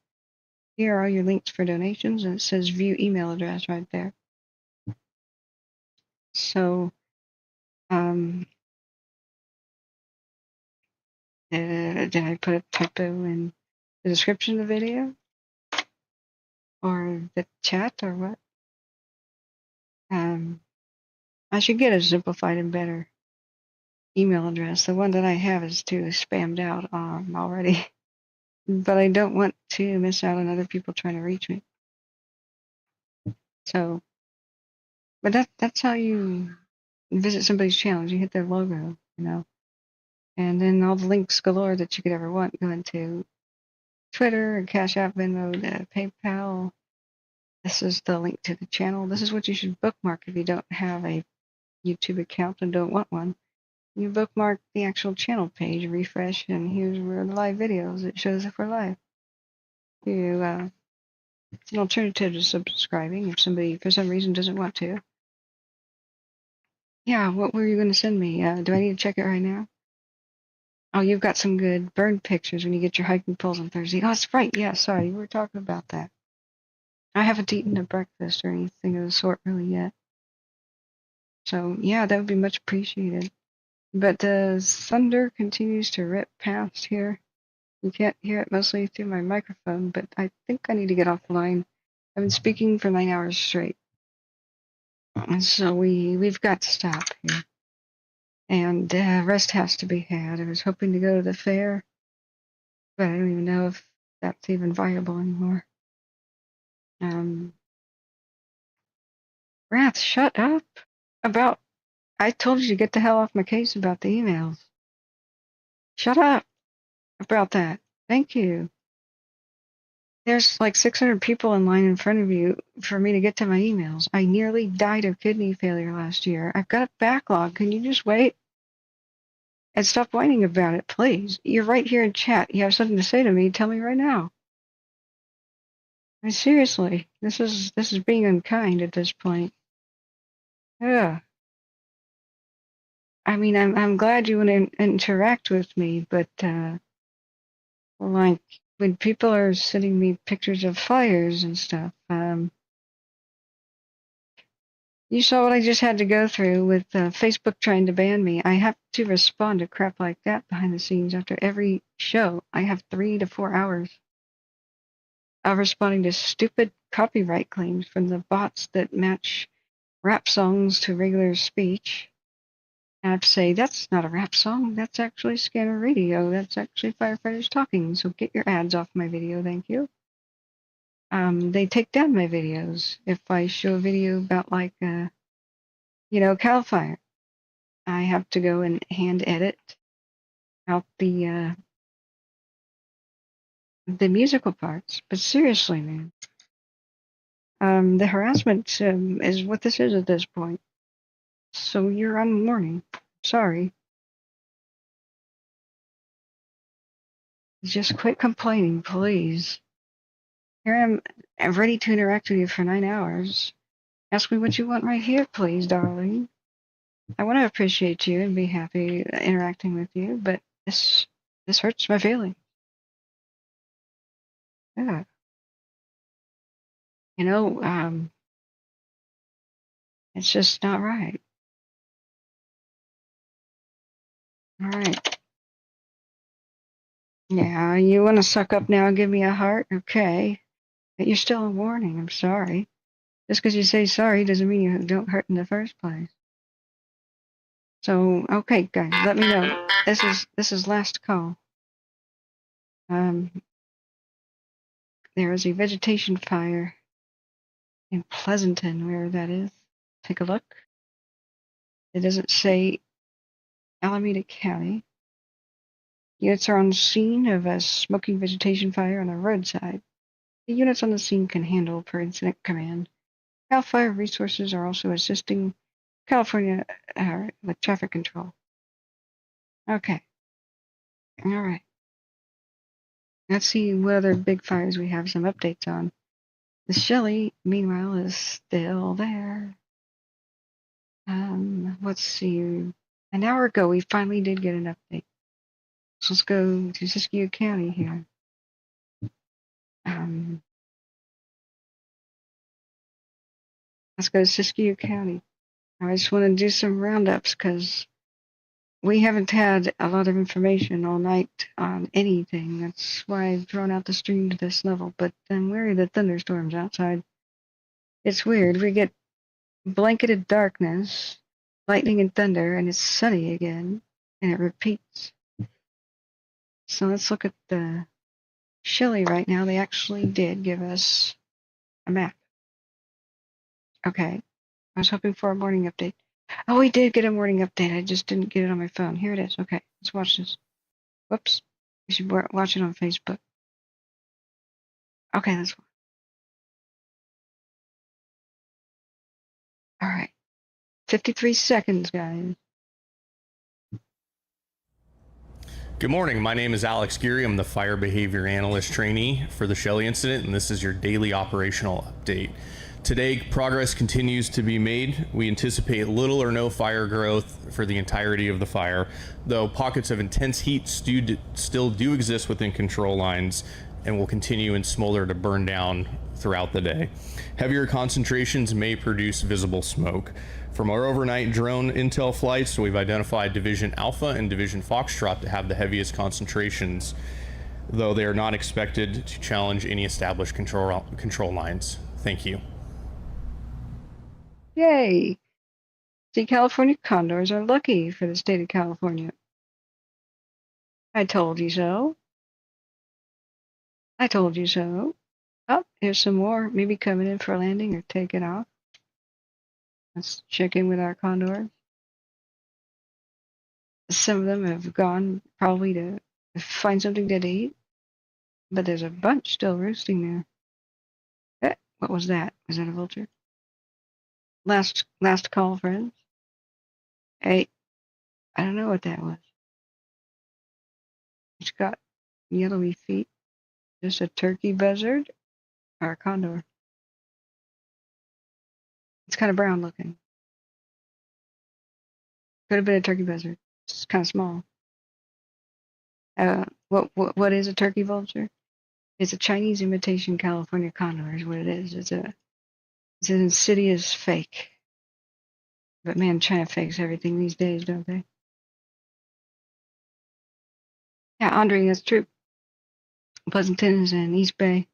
Here are all your links for donations, and it says view email address right there. So, did I put a typo in the description of the video? Or the chat, or what? I should get a simplified and better email address. The one that I have is too spammed out already. But I don't want to miss out on other people trying to reach me. So, but that's how you visit somebody's channel. You hit their logo, and then all the links galore that you could ever want go into Twitter, Cash App, Venmo, PayPal. This is the link to the channel. This is what you should bookmark if you don't have a YouTube account and don't want one. You bookmark the actual channel page, refresh, and here's where the live videos. It shows if we're live. It's an alternative to subscribing if somebody, for some reason, doesn't want to. Yeah, what were you going to send me? Do I need to check it right now? Oh, you've got some good burn pictures when you get your hiking poles on Thursday. Oh, that's right. Yeah, sorry, we were talking about that. I haven't eaten a breakfast or anything of the sort really yet. So, yeah, that would be much appreciated. But the thunder continues to rip past here. You can't hear it mostly through my microphone, but I think I need to get off the line. I've been speaking for 9 hours straight. And so we've got to stop here. And rest has to be had. I was hoping to go to the fair, but I don't even know if that's even viable anymore. Wrath, shut up about... I told you to get the hell off my case about the emails. Shut up about that. Thank you. There's like 600 people in line in front of you for me to get to my emails. I nearly died of kidney failure last year. I've got a backlog. Can you just wait? And stop whining about it, please. You're right here in chat. You have something to say to me. Tell me right now. I mean, seriously, this is being unkind at this point. Yeah. I mean, I'm glad you want to interact with me, but like when people are sending me pictures of fires and stuff, you saw what I just had to go through with Facebook trying to ban me. I have to respond to crap like that behind the scenes after every show. I have 3 to 4 hours of responding to stupid copyright claims from the bots that match rap songs to regular speech. And I have to say, that's not a rap song. That's actually Scanner Radio. That's actually Firefighters talking. So get your ads off my video, thank you. They take down my videos if I show a video about like, Cal Fire. I have to go and hand edit out the musical parts. But seriously, man, the harassment is what this is at this point. So you're on warning. Sorry. Just quit complaining, please. Here I'm ready to interact with you for 9 hours. Ask me what you want right here, please, darling. I want to appreciate you and be happy interacting with you, but this hurts my feelings. Yeah. It's just not right. All right. Yeah, you want to suck up now and give me a heart? Okay. But you're still a warning. I'm sorry. Just because you say sorry doesn't mean you don't hurt in the first place. So, okay, guys, let me know. This is last call. There is a vegetation fire in Pleasanton, where that is. Take a look. It doesn't say Alameda County. Units are on scene of a smoking vegetation fire on the roadside. The units on the scene can handle per incident command. Cal Fire resources are also assisting California with traffic control. Okay. All right. Let's see what other big fires we have some updates on. The Shelley, meanwhile, is still there. Let's see. An hour ago, we finally did get an update. So let's go to Siskiyou County here. Let's go to Siskiyou County. I just want to do some roundups because we haven't had a lot of information all night on anything. That's why I've thrown out the stream to this level. But I'm wary of the thunderstorms outside. It's weird. We get blanketed darkness, lightning and thunder, and it's sunny again, and it repeats. So let's look at the Shelley right now. They actually did give us a map. Okay. I was hoping for a morning update. Oh, we did get a morning update. I just didn't get it on my phone. Here it is. Okay, let's watch this. Whoops. We should watch it on Facebook. Okay, that's fine. All right. 53 seconds, guys. Good morning. My name is Alex Geary. I'm the Fire Behavior Analyst trainee for the Shelley incident, and this is your daily operational update. Today, progress continues to be made. We anticipate little or no fire growth for the entirety of the fire, though pockets of intense heat still do exist within control lines and will continue in smolder to burn down throughout the day. Heavier concentrations may produce visible smoke. From our overnight drone intel flights, we've identified Division Alpha and Division Foxtrot to have the heaviest concentrations, though they are not expected to challenge any established control lines. Thank you. Yay! See, California condors are lucky for the state of California. I told you so. I told you so. Oh, here's some more. Maybe coming in for a landing or taking off. Let's check in with our condors. Some of them have gone probably to find something to eat, but there's a bunch still roosting there. What was that? Was that a vulture? Last call, friends. Hey, I don't know what that was. It's got yellowy feet. Just a turkey buzzard or a condor? It's kind of brown looking. Could have been a turkey buzzard. It's kind of small. What is a turkey vulture? It's a Chinese imitation California condor is what it is. It's an insidious fake. But man, China fakes everything these days, don't they? Yeah, Andre, that's true. Pleasanton is in East Bay.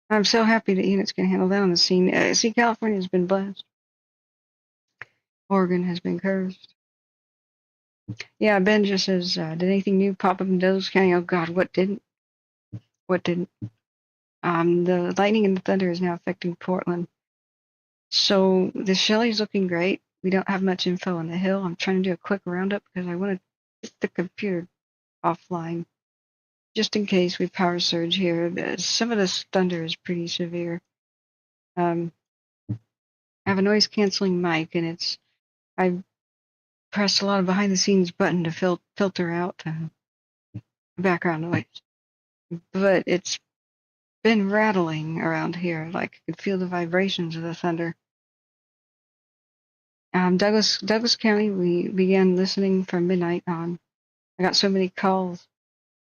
I'm so happy that units can handle that on the scene. See, California has been blessed. Oregon has been cursed. Yeah, Ben just says, did anything new pop up in Douglas County? Oh God, what didn't? What didn't? The lightning and the thunder is now affecting Portland. So the Shelley's looking great. We don't have much info on the hill. I'm trying to do a quick roundup because I want to get the computer offline just in case we power surge here. Some of this thunder is pretty severe. I have a noise canceling mic, and I pressed a lot of behind the scenes button to filter out background noise, but it's been rattling around here. Like I could feel the vibrations of the thunder. Douglas County, we began listening from midnight on. I got so many calls,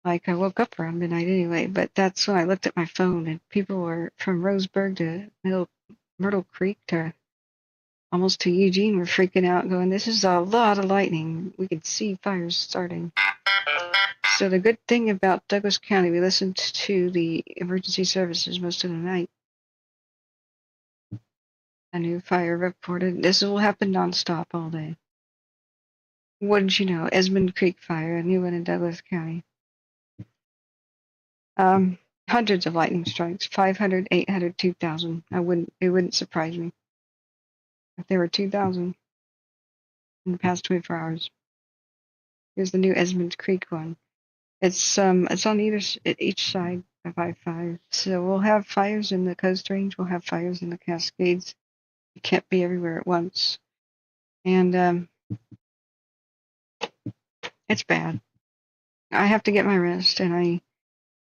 like I woke up around midnight anyway, but that's when I looked at my phone and people were from Roseburg to Myrtle Creek to almost to Eugene were freaking out going, this is a lot of lightning. We could see fires starting. So the good thing about Douglas County, we listened to the emergency services most of the night. A new fire reported. This will happen nonstop all day. What did you know? Esmond Creek fire, a new one in Douglas County. Hundreds of lightning strikes, 500, 800, 2,000. It wouldn't surprise me if there were 2,000 in the past 24 hours. Here's the new Esmond Creek one. It's on each side of I-5. So we'll have fires in the Coast Range. We'll have fires in the Cascades. You can't be everywhere at once. And it's bad. I have to get my rest, and I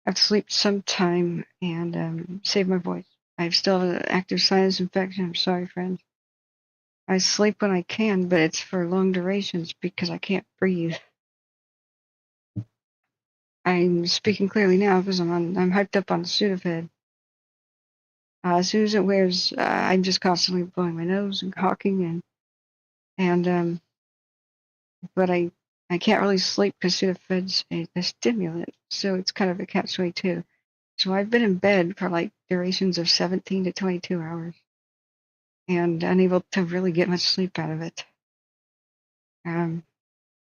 have to sleep sometime and save my voice. I still have an active sinus infection. I'm sorry, friends. I sleep when I can, but it's for long durations because I can't breathe. I'm speaking clearly now because I'm hyped up on Sudafed. As soon as it wears, I'm just constantly blowing my nose and hawking but I can't really sleep because Sudafed's a stimulant, so it's kind of a catch-22. So I've been in bed for like durations of 17 to 22 hours and unable to really get much sleep out of it.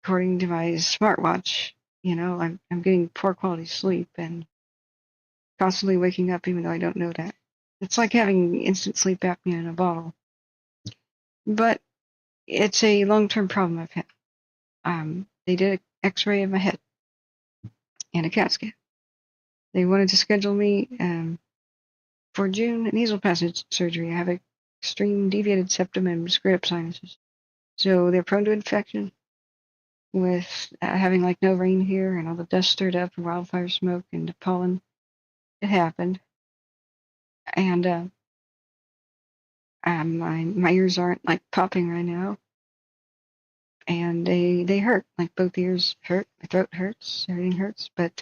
According to my smartwatch, I'm getting poor quality sleep and constantly waking up even though I don't know that. It's like having instant sleep apnea in a bottle. But it's a long-term problem I've had. They did an x-ray of my head and a CAT scan. They wanted to schedule me for June nasal passage surgery. I have extreme deviated septum and screwed up sinuses. So they're prone to infection with having like no rain here and all the dust stirred up from wildfire smoke and the pollen. It happened. And my ears aren't like popping right now. And they hurt. Like both ears hurt. My throat hurts. Everything hurts. But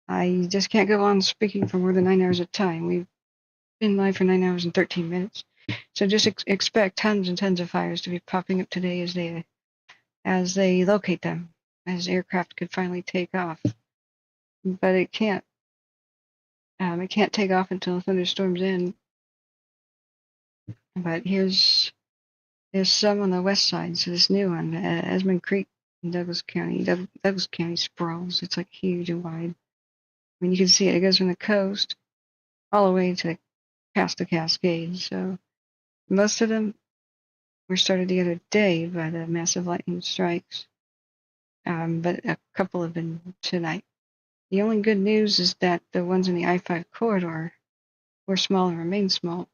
I just can't go on speaking for more than 9 hours at a time. We've been live for 9 hours and 13 minutes. So just expect tons and tons of fires to be popping up today as they locate them, as aircraft could finally take off. But it can't. It can't take off until thunderstorms end. But there's some on the west side. So this new one, Esmond Creek in Douglas County. Douglas County sprawls. It's like huge and wide. I mean, you can see it. It goes from the coast all the way to past the Cascades. So most of them were started the other day by the massive lightning strikes. But a couple have been tonight. The only good news is that the ones in the I-5 corridor were small and remain small.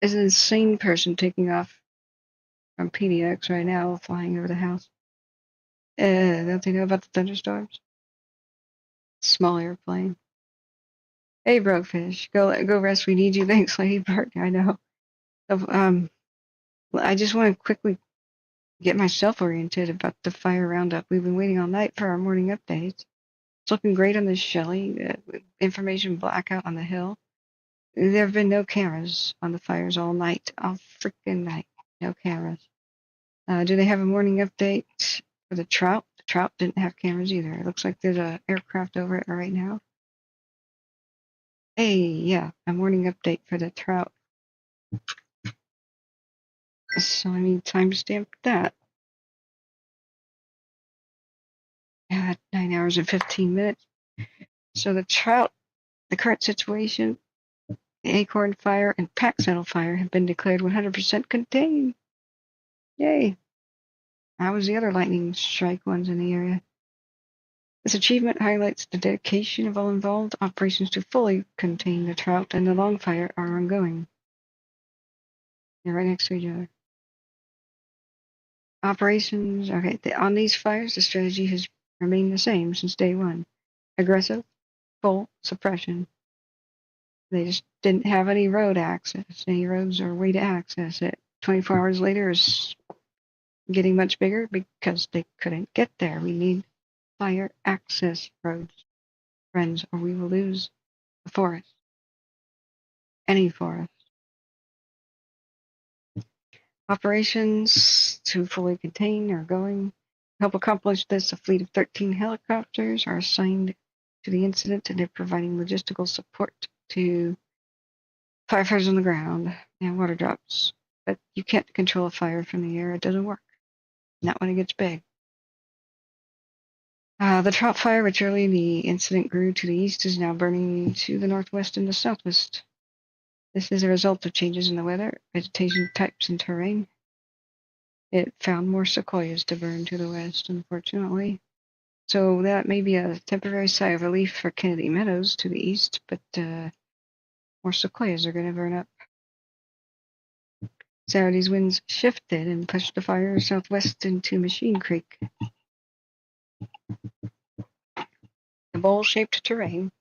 There's an insane person taking off from PDX right now, flying over the house. Don't they know about the thunderstorms? Small airplane. Hey, Brokefish, go rest. We need you. Thanks, Ladybird. I know. So, I just want to quickly get myself oriented about the fire roundup. We've been waiting all night for our morning updates. It's looking great on this Shelley. Information blackout on the hill. There have been no cameras on the fires all night. All freaking night. No cameras. Do they have a morning update for the Trout? The Trout didn't have cameras either. It looks like there's an aircraft over it right now. Hey, yeah, a morning update for the Trout. So I need timestamp that. At 9 hours and 15 minutes. So the Trout, the current situation, the Acorn Fire and Pack Saddle Fire have been declared 100% contained. Yay. How was the other lightning strike ones in the area? This achievement highlights the dedication of all involved. Operations to fully contain the Trout and the Long Fire are ongoing. They're right next to each other. Operations, okay, on these fires, the strategy has remained the same since day one. Aggressive, full suppression. They just didn't have any road access, any roads or way to access it. 24 hours later is getting much bigger because they couldn't get there. We need fire access roads, friends, or we will lose the forest. Any forest. Operations to fully contain are going. To help accomplish this, a fleet of 13 helicopters are assigned to the incident and they're providing logistical support to Firefighters on the ground and water drops. But you can't control a fire from the air. It doesn't work. Not when it gets big. The trop fire, which early in the incident grew to the east, is now burning to the northwest and the southwest. This is a result of changes in the weather, vegetation types, and terrain. It found more sequoias to burn to the west, unfortunately. So that may be a temporary sigh of relief for Kennedy Meadows to the east, but more sequoias are going to burn up. Saturday's winds shifted and pushed the fire southwest into Machine Creek. The bowl-shaped terrain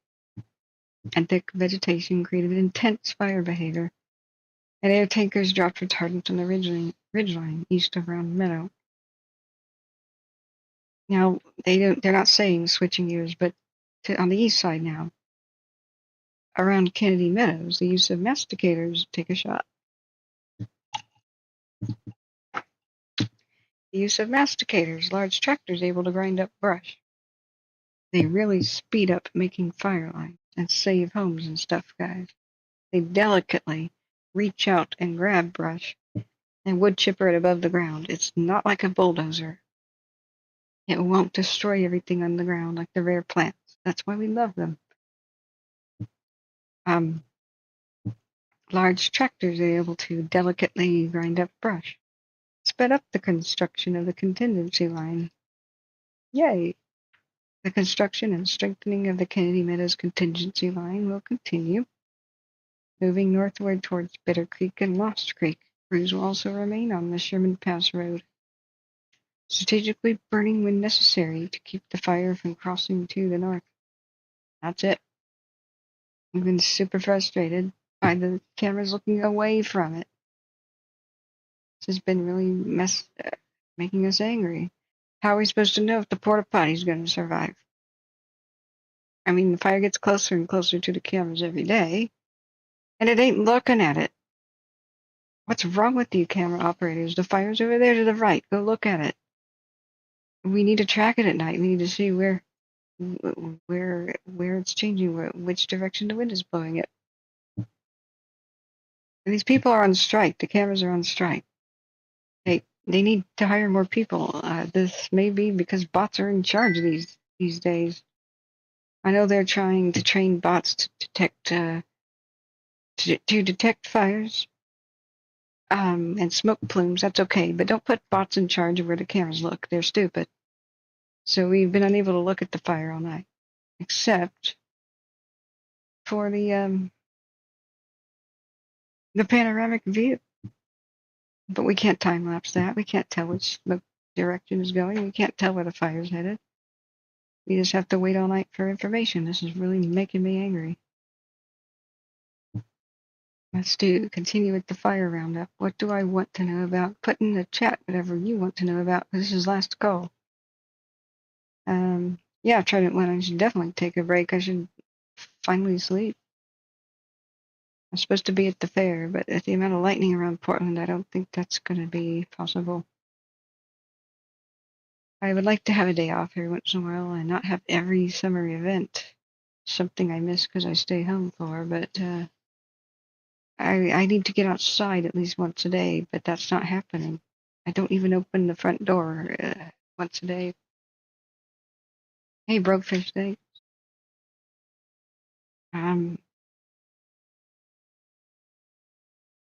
and thick vegetation created intense fire behavior, and air tankers dropped retardant on the ridgeline east of Round Meadow. Now, they're not saying switching gears, but on the east side now, around Kennedy Meadows, the use of masticators take a shot. The use of masticators, large tractors able to grind up brush. They really speed up making fire lines and save homes and stuff, guys. They delicately reach out and grab brush and wood chipper it above the ground. It's not like a bulldozer. It won't destroy everything on the ground like the rare plants. That's why we love them. Large tractors are able to delicately grind up brush. Sped up the construction of the contingency line. Yay! The construction and strengthening of the Kennedy Meadows contingency line will continue. Moving northward towards Bitter Creek and Lost Creek, crews will also remain on the Sherman Pass Road, strategically burning when necessary to keep the fire from crossing to the north. That's it. I've been super frustrated by the cameras looking away from it. This has been really making us angry. How are we supposed to know if the porta potty's going to survive? I mean, the fire gets closer and closer to the cameras every day, and it ain't looking at it. What's wrong with you camera operators? The fire's over there to the right. Go look at it. We need to track it at night. We need to see where it's changing, which direction the wind is blowing it. And these people are on strike. The cameras are on strike. They need to hire more people. This may be because bots are in charge these days. I know they're trying to train bots to detect fires and smoke plumes. That's okay, but don't put bots in charge of where the cameras look. They're stupid. So we've been unable to look at the fire all night, except for the panoramic view. But we can't time lapse that. We can't tell which direction is going. We can't tell where the fire's headed. We just have to wait all night for information. This is really making me angry. Let's continue with the fire roundup. What do I want to know about? Put in the chat whatever you want to know about. This is last call. Yeah, Trident 1, I should definitely take a break. I should finally sleep. I'm supposed to be at the fair, but at the amount of lightning around Portland, I don't think that's going to be possible. I would like to have a day off every once in a while and not have every summer event something I miss because I stay home for, but I need to get outside at least once a day, but that's not happening. I don't even open the front door once a day. Hey, Brokefish Day.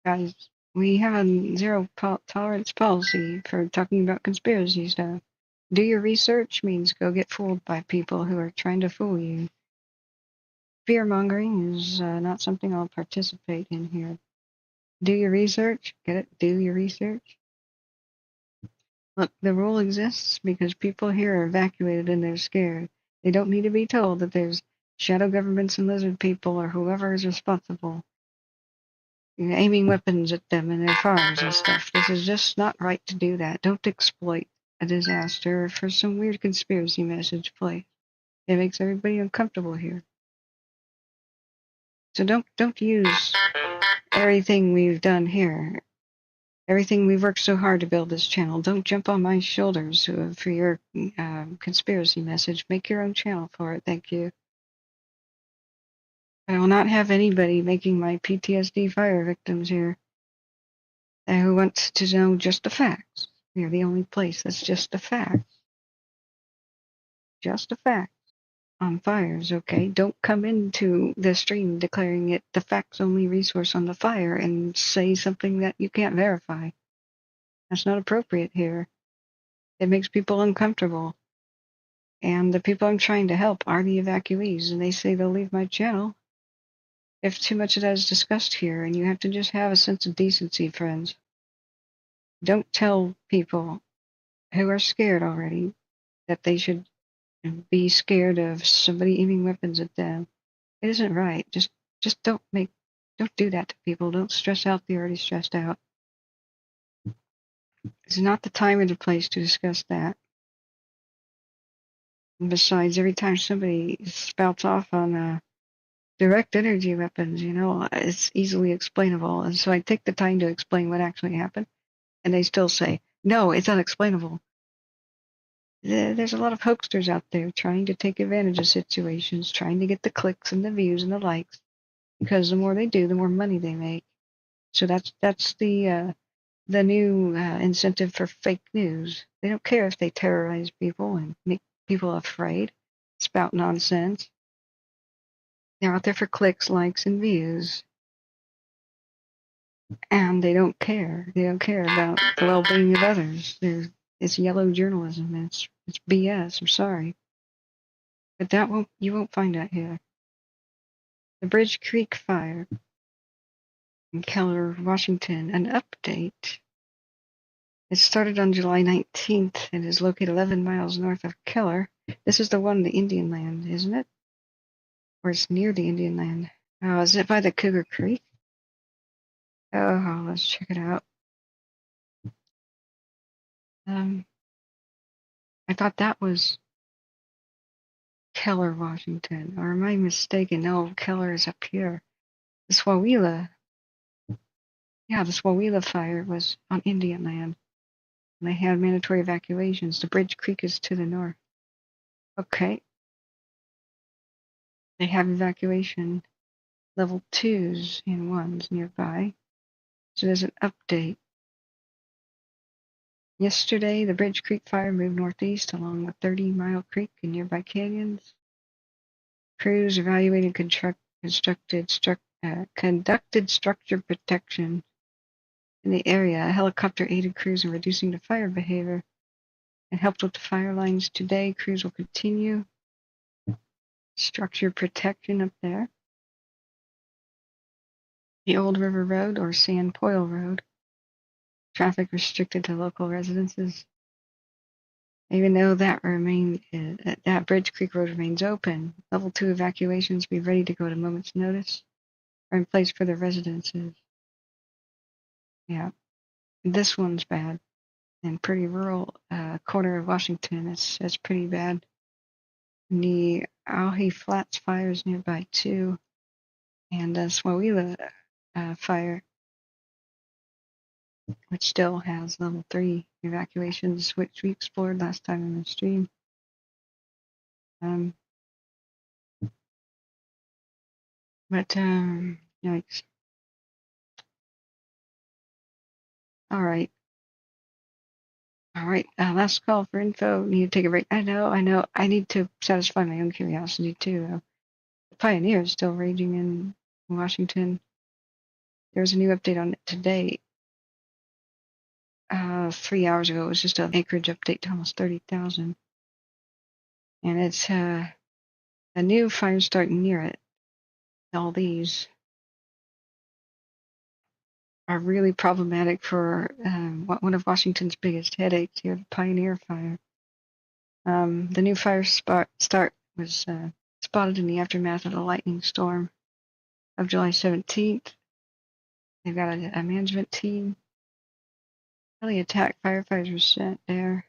Guys, we have a zero tolerance policy for talking about conspiracy stuff. Do your research means go get fooled by people who are trying to fool you. Fear-mongering is not something I'll participate in here. Do your research. Get it? Do your research. Look, the rule exists because people here are evacuated and they're scared. They don't need to be told that there's shadow governments and lizard people or whoever is responsible aiming weapons at them and their farms and stuff. This is just not right to do that. Don't exploit a disaster for some weird conspiracy message play. It makes everybody uncomfortable here. So don't use everything we've done here, everything we've worked so hard to build this channel. Don't jump on my shoulders for your conspiracy message. Make your own channel for it. Thank you. I will not have anybody making my PTSD fire victims here who wants to know just the facts. We're the only place that's just the facts. Just the facts on fires, okay? Don't come into the stream declaring it the facts only resource on the fire and say something that you can't verify. That's not appropriate here. It makes people uncomfortable. And the people I'm trying to help are the evacuees, and they say they'll leave my channel if too much of that is discussed here, and you have to just have a sense of decency, friends. Don't tell people who are scared already that they should be scared of somebody aiming weapons at them. It isn't right. Just don't do that to people. Don't stress out the already stressed out. It's not the time or the place to discuss that. And besides, every time somebody spouts off on direct energy weapons, it's easily explainable. And so I take the time to explain what actually happened, and they still say, no, it's unexplainable. There's a lot of hoaxers out there trying to take advantage of situations, trying to get the clicks and the views and the likes, because the more they do, the more money they make. So that's the new incentive for fake news. They don't care if they terrorize people and make people afraid, spout nonsense. They're out there for clicks, likes, and views. And they don't care. They don't care about the well-being of others. It's yellow journalism. It's BS. I'm sorry. But you won't find that here. The Bridge Creek fire in Keller, Washington. An update. It started on July 19th and is located 11 miles north of Keller. This is the one in the Indian Land, isn't it? Or it's near the Indian Land. Oh, is it by the Cougar Creek? Oh, let's check it out. I thought that was Keller, Washington. Or am I mistaken? No, Keller is up here. The Swawila. Yeah, the Swawila fire was on Indian Land. And they had mandatory evacuations. The Bridge Creek is to the north. Okay. They have evacuation level 2s and 1s nearby. So there's an update. Yesterday, the Bridge Creek fire moved northeast along the 30-mile creek and nearby canyons. Crews evaluated conducted structure protection in the area. A helicopter aided crews in reducing the fire behavior and helped with the fire lines today. Crews will continue structure protection up there. The Old River Road, or Sand Poil Road. Traffic restricted to local residences. Even though that Bridge Creek Road remains open, level 2 evacuations be ready to go at a moment's notice or in place for the residences. Yeah, this one's bad. And pretty rural corner of Washington, it's pretty bad. And the Owhe Flats fire is nearby too, and the Swawila fire, which still has level 3 evacuations, which we explored last time in the stream. Yikes. All right. Last call for info. Need to take a break. I know. I need to satisfy my own curiosity too. The Pioneer is still raging in Washington. There was a new update on it today. 3 hours ago, it was just an acreage update to almost 30,000. And it's a new fire starting near it. All these are really problematic for one of Washington's biggest headaches here, the Pioneer fire. The new fire start was spotted in the aftermath of the lightning storm of July 17th. They've got a management team. Really attack firefighters were sent there.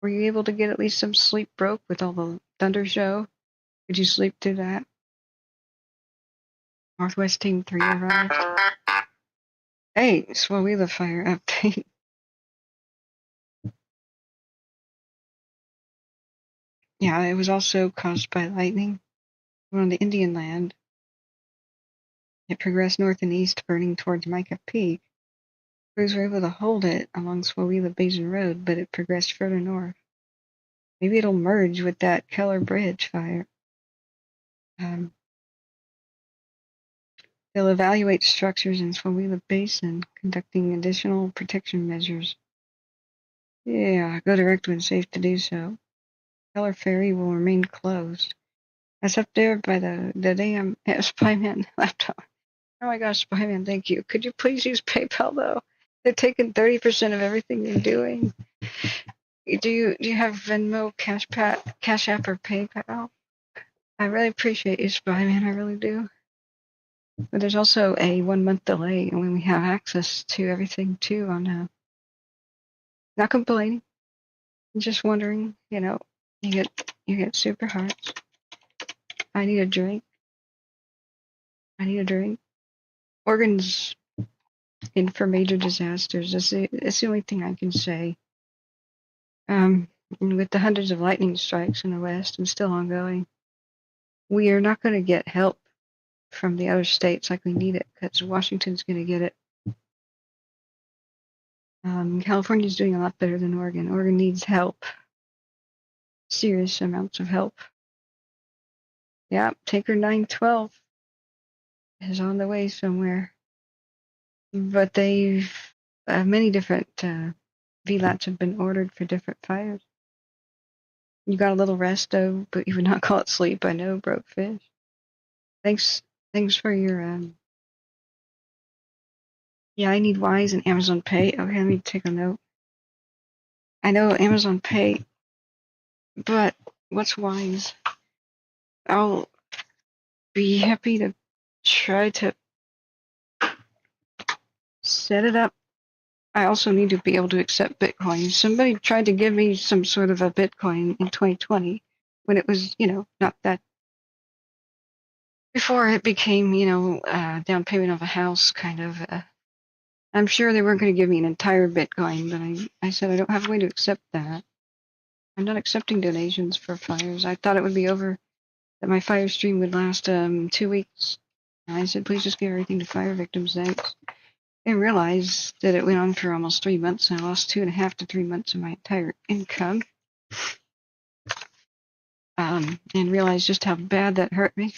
Were you able to get at least some sleep broke with all the thunder show? Could you sleep through that? Northwest Team 3 arrived. Hey, Swawila fire update. Yeah, it was also caused by lightning on the Indian Land. It progressed north and east, burning towards Micah Peak. Crews were able to hold it along Swawila Basin Road, but it progressed further north. Maybe it'll merge with that Keller Bridge fire. They'll evaluate structures in Swawila Basin, conducting additional protection measures. Yeah, go direct when safe to do so. Keller Ferry will remain closed. That's up there by the damn Spyman laptop. Oh my gosh, Spyman, thank you. Could you please use PayPal though? They're taking 30% of everything you're doing. Do you have Venmo, Cash App, or PayPal? I really appreciate you, Spyman. I really do. But there's also a 1 month delay when we have access to everything too. On not complaining, I'm just wondering. You get super hearts. I need a drink. Organs in for major disasters. That's the only thing I can say. With the hundreds of lightning strikes in the West and still ongoing, we are not going to get help from the other states like we need it, because Washington's going to get it. California's doing a lot better than Oregon. Oregon needs help. Serious amounts of help. Yeah, Tanker 912 is on the way somewhere. But they've many different VLATs have been ordered for different fires. You got a little rest though, but you would not call it sleep. I know, broke fish. Thanks for your Yeah, I need Wise and Amazon Pay. Okay, let me take a note. I know Amazon Pay, but what's Wise? I'll be happy to try to set it up. I also need to be able to accept Bitcoin. Somebody tried to give me some sort of a Bitcoin in 2020 when it was, not that, before it became, down payment of a house kind of. I'm sure they weren't going to give me an entire Bitcoin, but I said I don't have a way to accept that. I'm not accepting donations for fires. I thought it would be over, that my fire stream would last 2 weeks. And I said, please just give everything to fire victims. Thanks. I realized that it went on for almost 3 months, and I lost 2.5 to 3 months of my entire income. And realized just how bad that hurt me.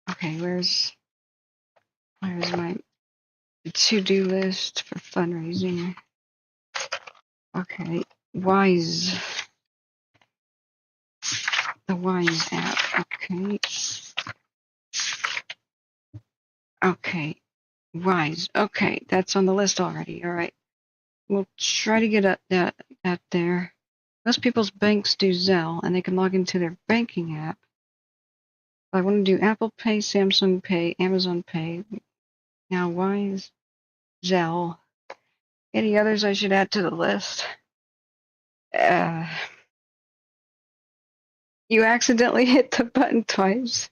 Okay, where's my to-do list for fundraising? Okay, Wise. The Wise app. Okay. Wise. Okay, that's on the list already. All right. We'll try to get that there. Most people's banks do Zelle, and they can log into their banking app. I want to do Apple Pay, Samsung Pay, Amazon Pay. Now, Wise, Zelle. Any others I should add to the list? You accidentally hit the button twice.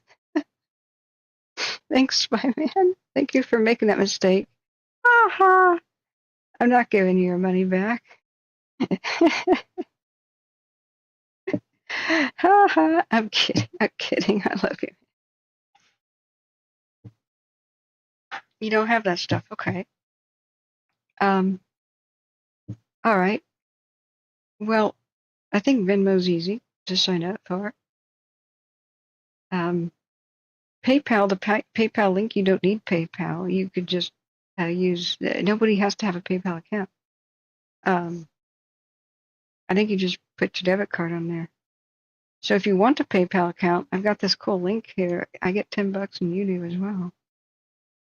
Thanks, Spyman. Thank you for making that mistake. Ha! I'm not giving you your money back. Ha! I'm kidding. I love you. You don't have that stuff. Okay. All right. Well, I think Venmo's easy to sign up for. PayPal, the PayPal link, you don't need PayPal. You could just use. Nobody has to have a PayPal account. I think you just put your debit card on there. So if you want a PayPal account, I've got this cool link here. I get $10 and you do as well.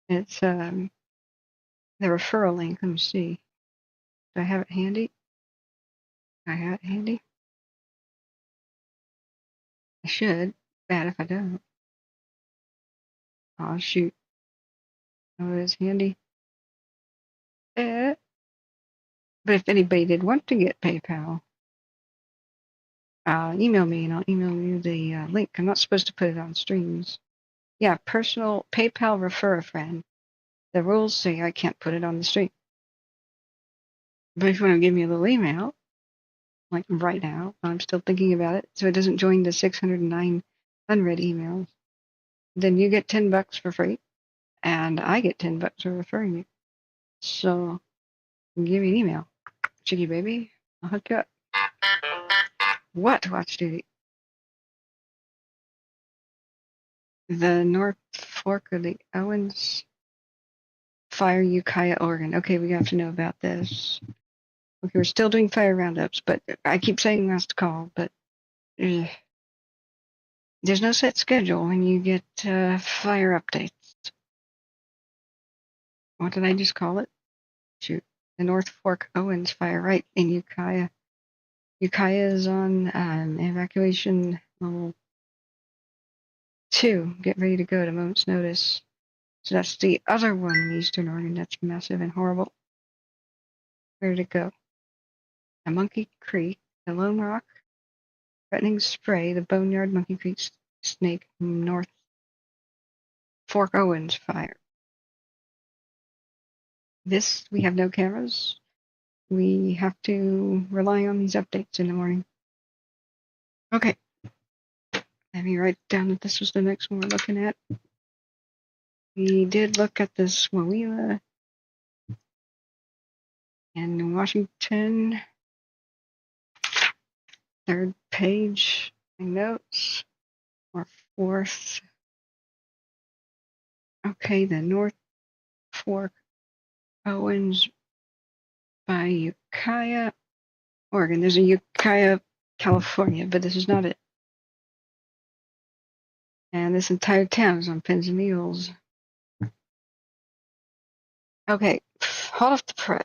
It's the referral link. Let me see. Do I have it handy? I have it handy. I should. Bad if I don't. Oh shoot. Oh, it's handy. But if anybody did want to get PayPal, email me and I'll email you the link. I'm not supposed to put it on streams. Yeah, personal PayPal refer a friend. The rules say I can't put it on the stream. But if you want to give me a little email, like right now. I'm still thinking about it, so it doesn't join the 609 unread emails. Then you get $10 for free, and I get $10 for referring you. So give me an email, Chicky baby. I'll hook you up. What watch duty? The North Fork of the Owens Fire, Ukiah, Oregon. Okay, we have to know about this. Okay, we're still doing fire roundups, but I keep saying last call, but there's no set schedule when you get fire updates. What did I just call it? Shoot. The North Fork Owens Fire, right, in Ukiah. Ukiah is on evacuation level 2. Get ready to go at a moment's notice. So that's the other one in Eastern Oregon that's massive and horrible. Where did it go? The Monkey Creek, the Lone Rock, threatening spray, the Boneyard, Monkey Creek Snake, North Fork Owens Fire. This, we have no cameras. We have to rely on these updates in the morning. Okay. Let me write down that this was the next one we're looking at. We did look at this Wawila in Washington. Third page, my notes, or fourth. Okay, the North Fork Owens by Ukiah, Oregon. There's a Ukiah, California, but this is not it. And this entire town is on pins and needles. Okay, hot off the press.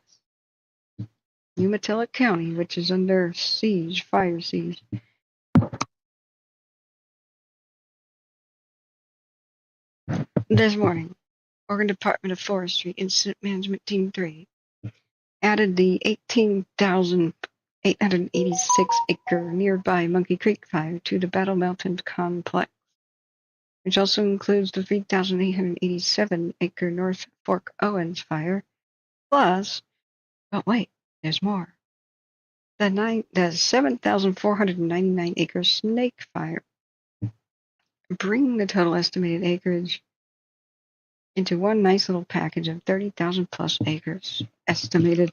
Umatilla County, which is under siege, fire siege. This morning, Oregon Department of Forestry Incident Management Team 3 added the 18,886 acre nearby Monkey Creek fire to the Battle Mountain complex, which also includes the 3,887 acre North Fork Owens fire, plus, but wait, there's more. The 7,499 acre Snake fire, bringing the total estimated acreage into one nice little package of 30,000 plus acres estimated.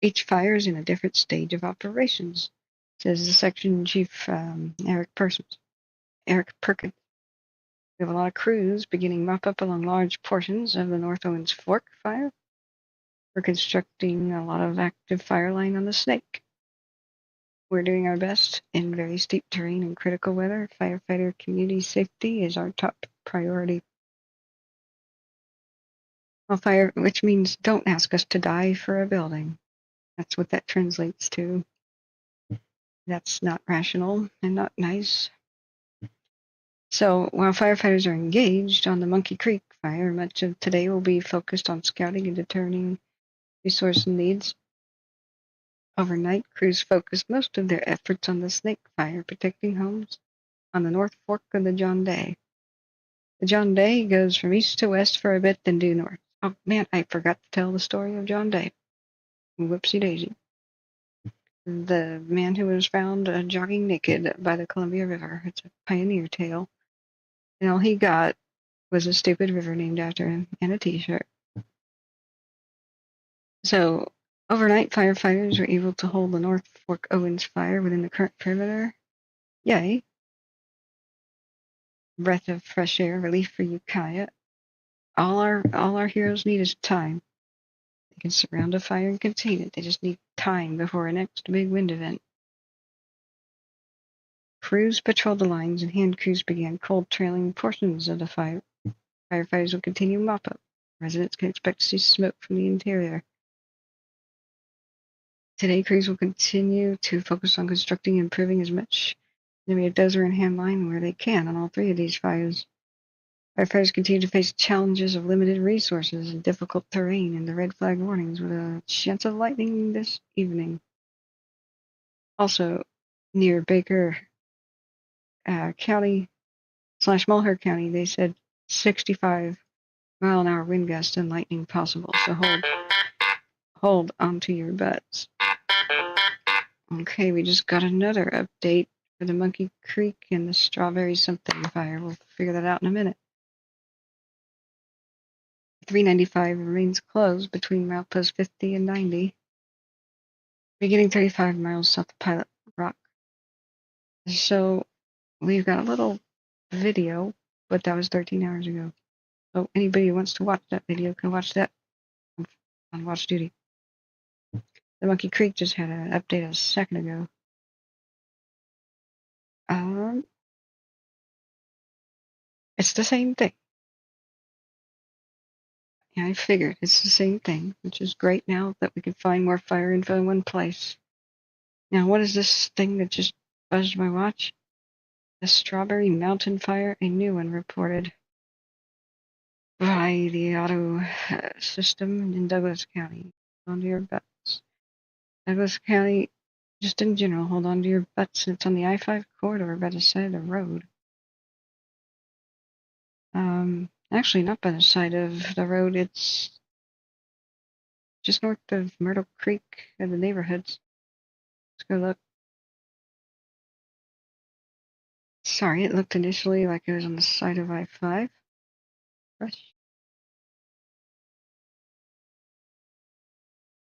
Each fire is in a different stage of operations, says the section chief Eric Perkins. We have a lot of crews beginning mop-up along large portions of the North Owens Fork fire. We're constructing a lot of active fire line on the Snake. We're doing our best in very steep terrain and critical weather. Firefighter community safety is our top priority. Well, fire, which means don't ask us to die for a building. That's what that translates to. That's not rational and not nice. So while firefighters are engaged on the Monkey Creek fire, much of today will be focused on scouting and determining resource needs. Overnight, crews focused most of their efforts on the Snake fire, protecting homes on the North Fork of the John Day. The John Day goes from east to west for a bit, then due north. Oh man, I forgot to tell the story of John Day. Whoopsie daisy. The man who was found jogging naked by the Columbia River. It's a pioneer tale. And all he got was a stupid river named after him and a t-shirt. So overnight, firefighters were able to hold the North Fork Owens fire within the current perimeter. Yay. Breath of fresh air, relief for Ukiah. All our heroes need is time. They can surround a fire and contain it. They just need time before a next big wind event. Crews patrolled the lines and hand crews began cold trailing portions of the fire. Firefighters will continue mop-up. Residents can expect to see smoke from the interior. Today, crews will continue to focus on constructing and improving as much enemy of dozer and hand line where they can on all three of these fires. Firefighters continue to face challenges of limited resources and difficult terrain and the red flag warnings with a chance of lightning this evening. Also, near Baker County / Malheur County, they said 65-mile-an-hour wind gusts and lightning possible. So hold onto your butts. Okay, we just got another update for the Monkey Creek and the Strawberry something fire. We'll figure that out in a minute. 395 remains closed between milepost 50 and 90. Beginning 35 miles south of Pilot Rock. So we've got a little video, but that was 13 hours ago. So anybody who wants to watch that video can watch that on Watch Duty. The Monkey Creek just had an update a second ago. It's the same thing. Yeah, I figured it's the same thing, which is great now that we can find more fire info in one place. Now, what is this thing that just buzzed my watch? The Strawberry Mountain Fire, a new one reported by the auto system in Douglas County. Hold on to your butts. Douglas County, just in general, hold on to your butts. It's on the I-5 corridor by the side of the road. Actually, not by the side of the road. It's just north of Myrtle Creek in the neighborhoods. Let's go look. Sorry, it looked initially like it was on the side of I-5.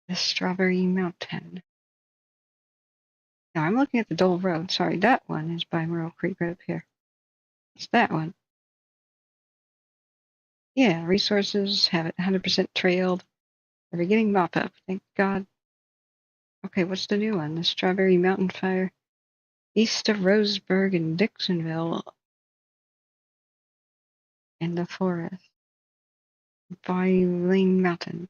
The Strawberry Mountain. Now I'm looking at the Dole Road. Sorry, that one is by Myrtle Creek right up here. It's that one. Yeah, resources have it 100% trailed. They're beginning mop up. Thank God. Okay, what's the new one? The Strawberry Mountain Fire. East of Roseburg and Dixonville. In the forest. By Lane Mountain.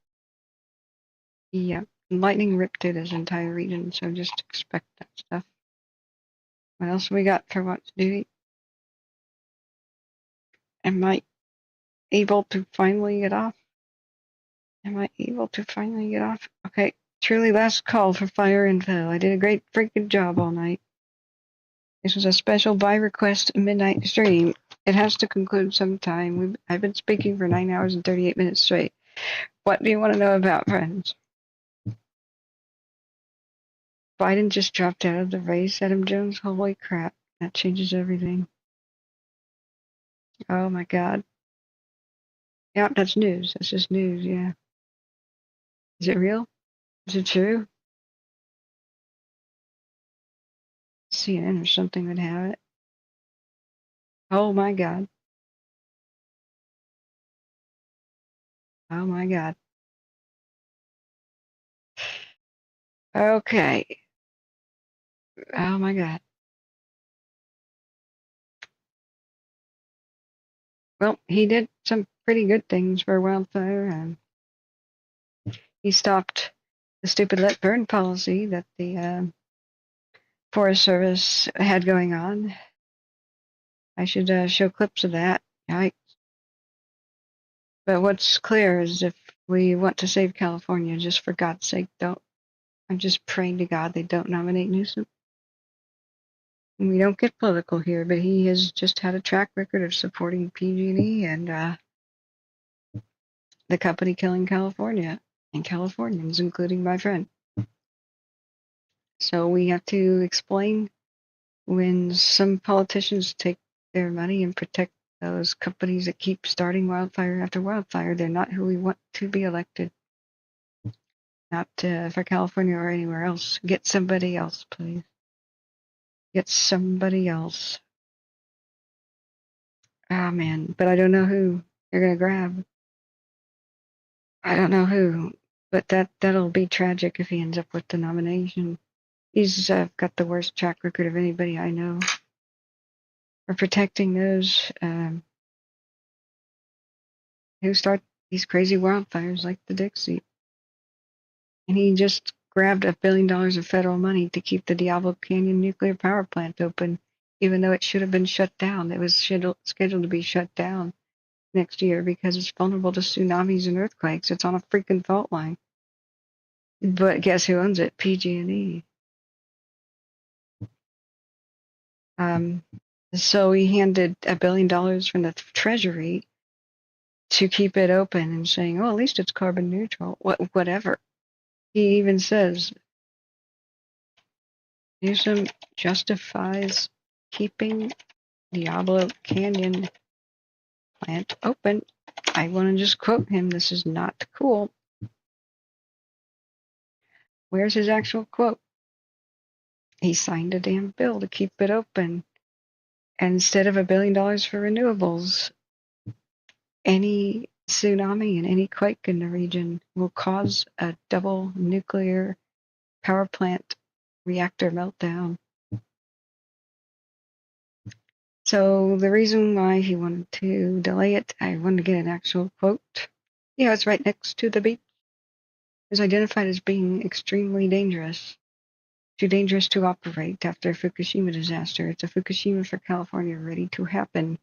Yeah, lightning ripped through this entire region, so just expect that stuff. What else we got for Watch Duty? Am I able to finally get off? Am I able to finally get off? Okay, truly last call for fire info. I did a great freaking job all night. This was a special by request midnight stream. It has to conclude sometime. I've been speaking for 9 hours and 38 minutes straight. What do you want to know about, friends? Biden just dropped out of the race, Adam Jones. Holy crap. That changes everything. Oh my God. Yeah, that's news. That's just news, yeah. Is it real? Is it true? CNN or something would have it. Oh my God. Oh my God. Okay. Oh my God. Well, he did some pretty good things for wildfire. He stopped the stupid let burn policy that the Forest Service had going on. I should show clips of that. But what's clear is if we want to save California, just for God's sake, don't. I'm just praying to God they don't nominate Newsom. And we don't get political here, but he has just had a track record of supporting PG&E and the company killing California and Californians, including my friend. So we have to explain when some politicians take their money and protect those companies that keep starting wildfire after wildfire. They're not who we want to be elected. Not for California or anywhere else. Get somebody else, please. Get somebody else. Ah, man. But I don't know who they're going to grab. I don't know who. But that'll be tragic if he ends up with the nomination. He's got the worst track record of anybody I know for protecting those who start these crazy wildfires like the Dixie. And he just grabbed $1 billion of federal money to keep the Diablo Canyon nuclear power plant open, even though it should have been shut down. It was scheduled to be shut down next year because it's vulnerable to tsunamis and earthquakes. It's on a freaking fault line. But guess who owns it? PG&E. So he handed $1 billion from the Treasury to keep it open and saying, oh, at least it's carbon neutral. Whatever. He even says Newsom justifies keeping Diablo Canyon plant open. I want to just quote him. This is not cool. Where's his actual quote? He signed a damn bill to keep it open. And instead of $1 billion for renewables, any tsunami and any quake in the region will cause a double nuclear power plant reactor meltdown. So the reason why he wanted to delay it, I wanted to get an actual quote. Yeah, it's right next to the beach. It was identified as being extremely dangerous. Too dangerous to operate after Fukushima disaster. It's a Fukushima for California ready to happen.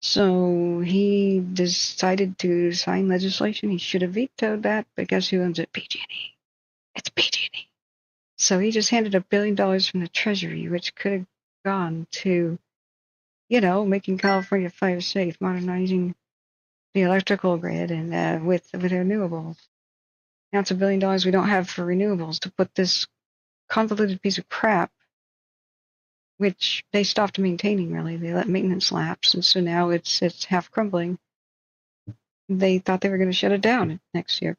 So he decided to sign legislation. He should have vetoed that, but guess who owns it? PG&E. It's PG&E. So he just handed $1 billion from the Treasury, which could have gone to, making California fire safe, modernizing the electrical grid, and with renewables. Now it's $1 billion we don't have for renewables to put this convoluted piece of crap, which they stopped maintaining, really. They let maintenance lapse, and so now it's half crumbling. They thought they were going to shut it down next year.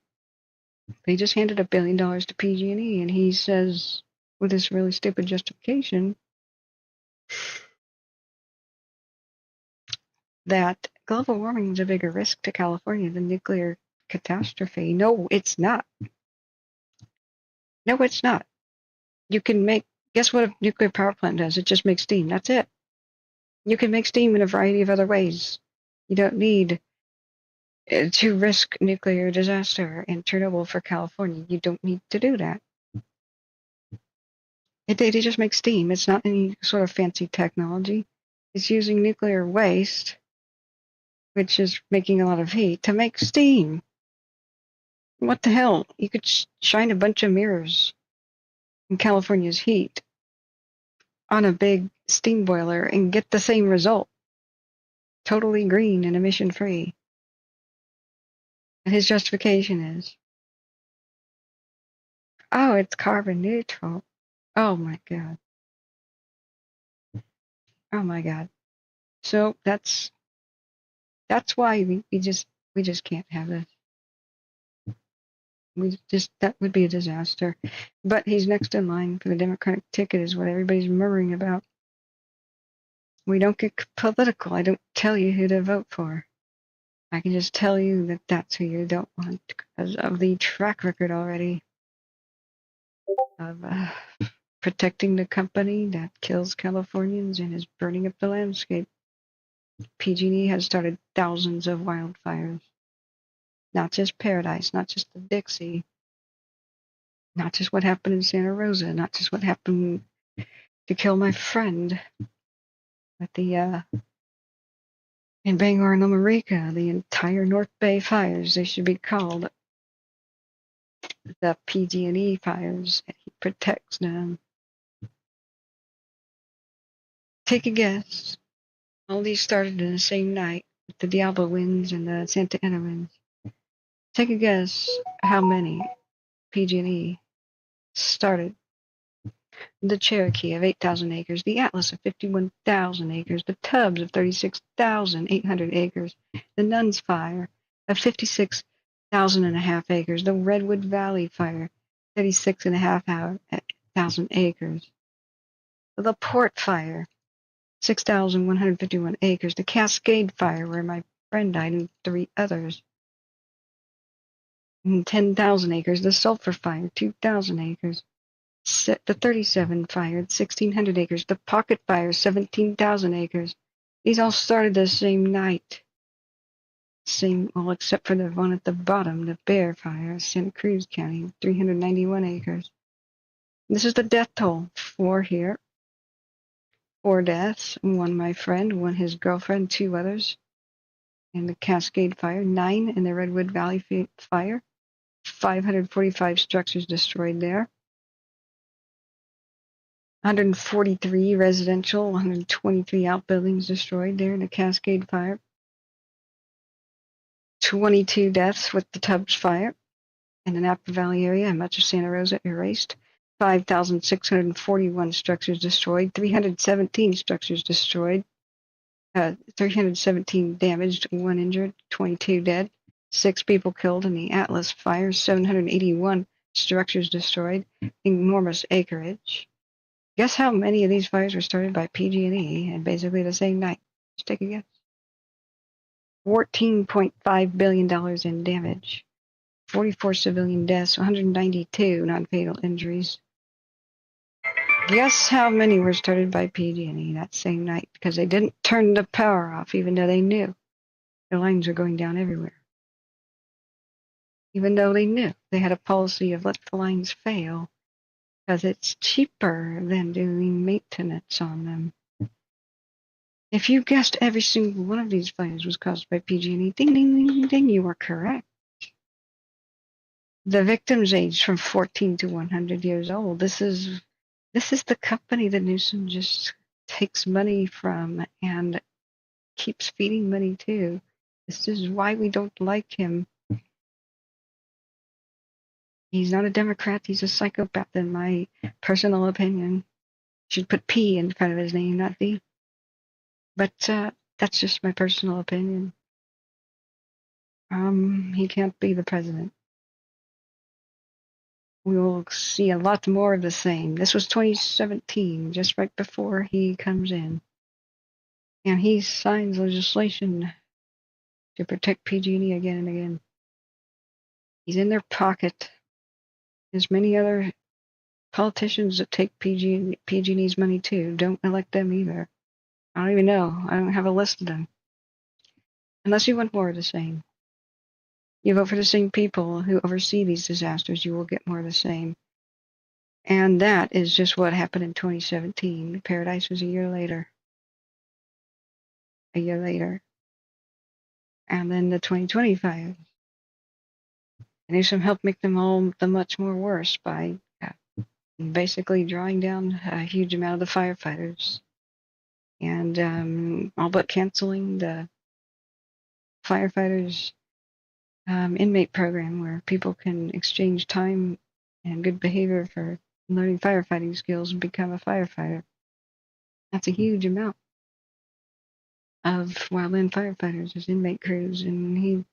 They just handed $1 billion to PG&E, and he says, with this really stupid justification, that global warming is a bigger risk to California than nuclear catastrophe. No, it's not. No, it's not. You can guess what a nuclear power plant does? It just makes steam. That's it. You can make steam in a variety of other ways. You don't need to risk nuclear disaster in Chernobyl for California. You don't need to do that. It just makes steam. It's not any sort of fancy technology. It's using nuclear waste, which is making a lot of heat, to make steam. What the hell? You could shine a bunch of mirrors in California's heat on a big steam boiler and get the same result. Totally green and emission-free. And his justification is, oh, it's carbon neutral. Oh my God. Oh my God. So that's why we just can't have this. That would be a disaster. But he's next in line for the Democratic ticket is what everybody's murmuring about. We don't get political. I don't tell you who to vote for. I can just tell you that that's who you don't want because of the track record already of protecting the company that kills Californians and is burning up the landscape. PG&E has started thousands of wildfires. Not just Paradise, not just the Dixie, not just what happened in Santa Rosa, not just what happened to kill my friend at the in Bangor and Loma Rica, the entire North Bay fires. They should be called the PG&E fires. He protects them. Take a guess. All these started in the same night with the Diablo winds and the Santa Ana winds. Take a guess how many PG&E started. The Cherokee of 8,000 acres, the Atlas of 51,000 acres, the Tubbs of 36,800 acres, the Nuns Fire of 56,500 acres, the Redwood Valley Fire, 36,500 acres, the LaPorte Fire, 6,151 acres, the Cascade Fire, where my friend died, and 3 others, 10,000 acres, the Sulphur Fire, 2,000 acres, the 37 Fire, 1,600 acres, the Pocket Fire, 17,000 acres. These all started the same night. Well, except for the one at the bottom, the Bear Fire, Santa Cruz County, 391 acres. This is the death toll. 4 here. 4 deaths. 1 my friend, 1 his girlfriend, 2 others. And the Cascade Fire, 9 in the Redwood Valley Fire. 545 structures destroyed there. 143 residential, 123 outbuildings destroyed there in the Cascade Fire. 22 deaths with the Tubbs Fire in the Napa Valley area and much of Santa Rosa erased. 5,641 structures destroyed, 317 structures destroyed, 317 damaged, 1 injured, 22 dead, 6 people killed in the Atlas fire, 781 structures destroyed, enormous acreage. Guess how many of these fires were started by PG&E and basically the same night? Just take a guess. $14.5 billion in damage, 44 civilian deaths, 192 non-fatal injuries. Guess how many were started by PG&E that same night? Because they didn't turn the power off, even though they knew the lines were going down everywhere. Even though they knew they had a policy of let the lines fail, because it's cheaper than doing maintenance on them. If you guessed every single one of these fires was caused by PG&E, ding, ding, ding, ding, you were correct. The victims aged from 14 to 100 years old. This is the company that Newsom just takes money from and keeps feeding money to. This is why we don't like him. He's not a Democrat. He's a psychopath, in my personal opinion. Should put P in front of his name, not D. But that's just my personal opinion. He can't be the president. We will see a lot more of the same. This was 2017, just right before he comes in. And he signs legislation to protect PG&E again and again. He's in their pocket. There's many other politicians that take PG&E's money too. Don't elect them either. I don't even know. I don't have a list of them. Unless you want more of the same. You vote for the same people who oversee these disasters, you will get more of the same. And that is just what happened in 2017. Paradise was a year later. A year later. And then the 2020 fires. Newsom helped make them all the much more worse by basically drawing down a huge amount of the firefighters. And all but canceling the firefighters inmate program where people can exchange time and good behavior for learning firefighting skills and become a firefighter. That's a huge amount of wildland firefighters as inmate crews, and he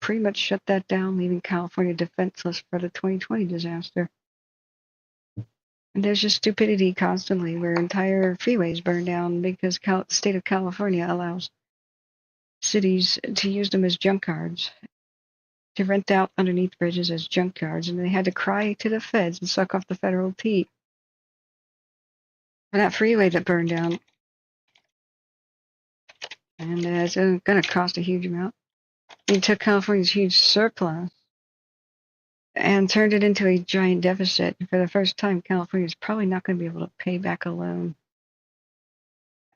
pretty much shut that down, leaving California defenseless for the 2020 disaster. And there's just stupidity constantly where entire freeways burn down because the state of California allows cities to use them as junkyards, to rent out underneath bridges as junkyards, and they had to cry to the feds and suck off the federal teat for that freeway that burned down. And it's going to cost a huge amount. He took California's huge surplus and turned it into a giant deficit. For the first time, California is probably not going to be able to pay back a loan.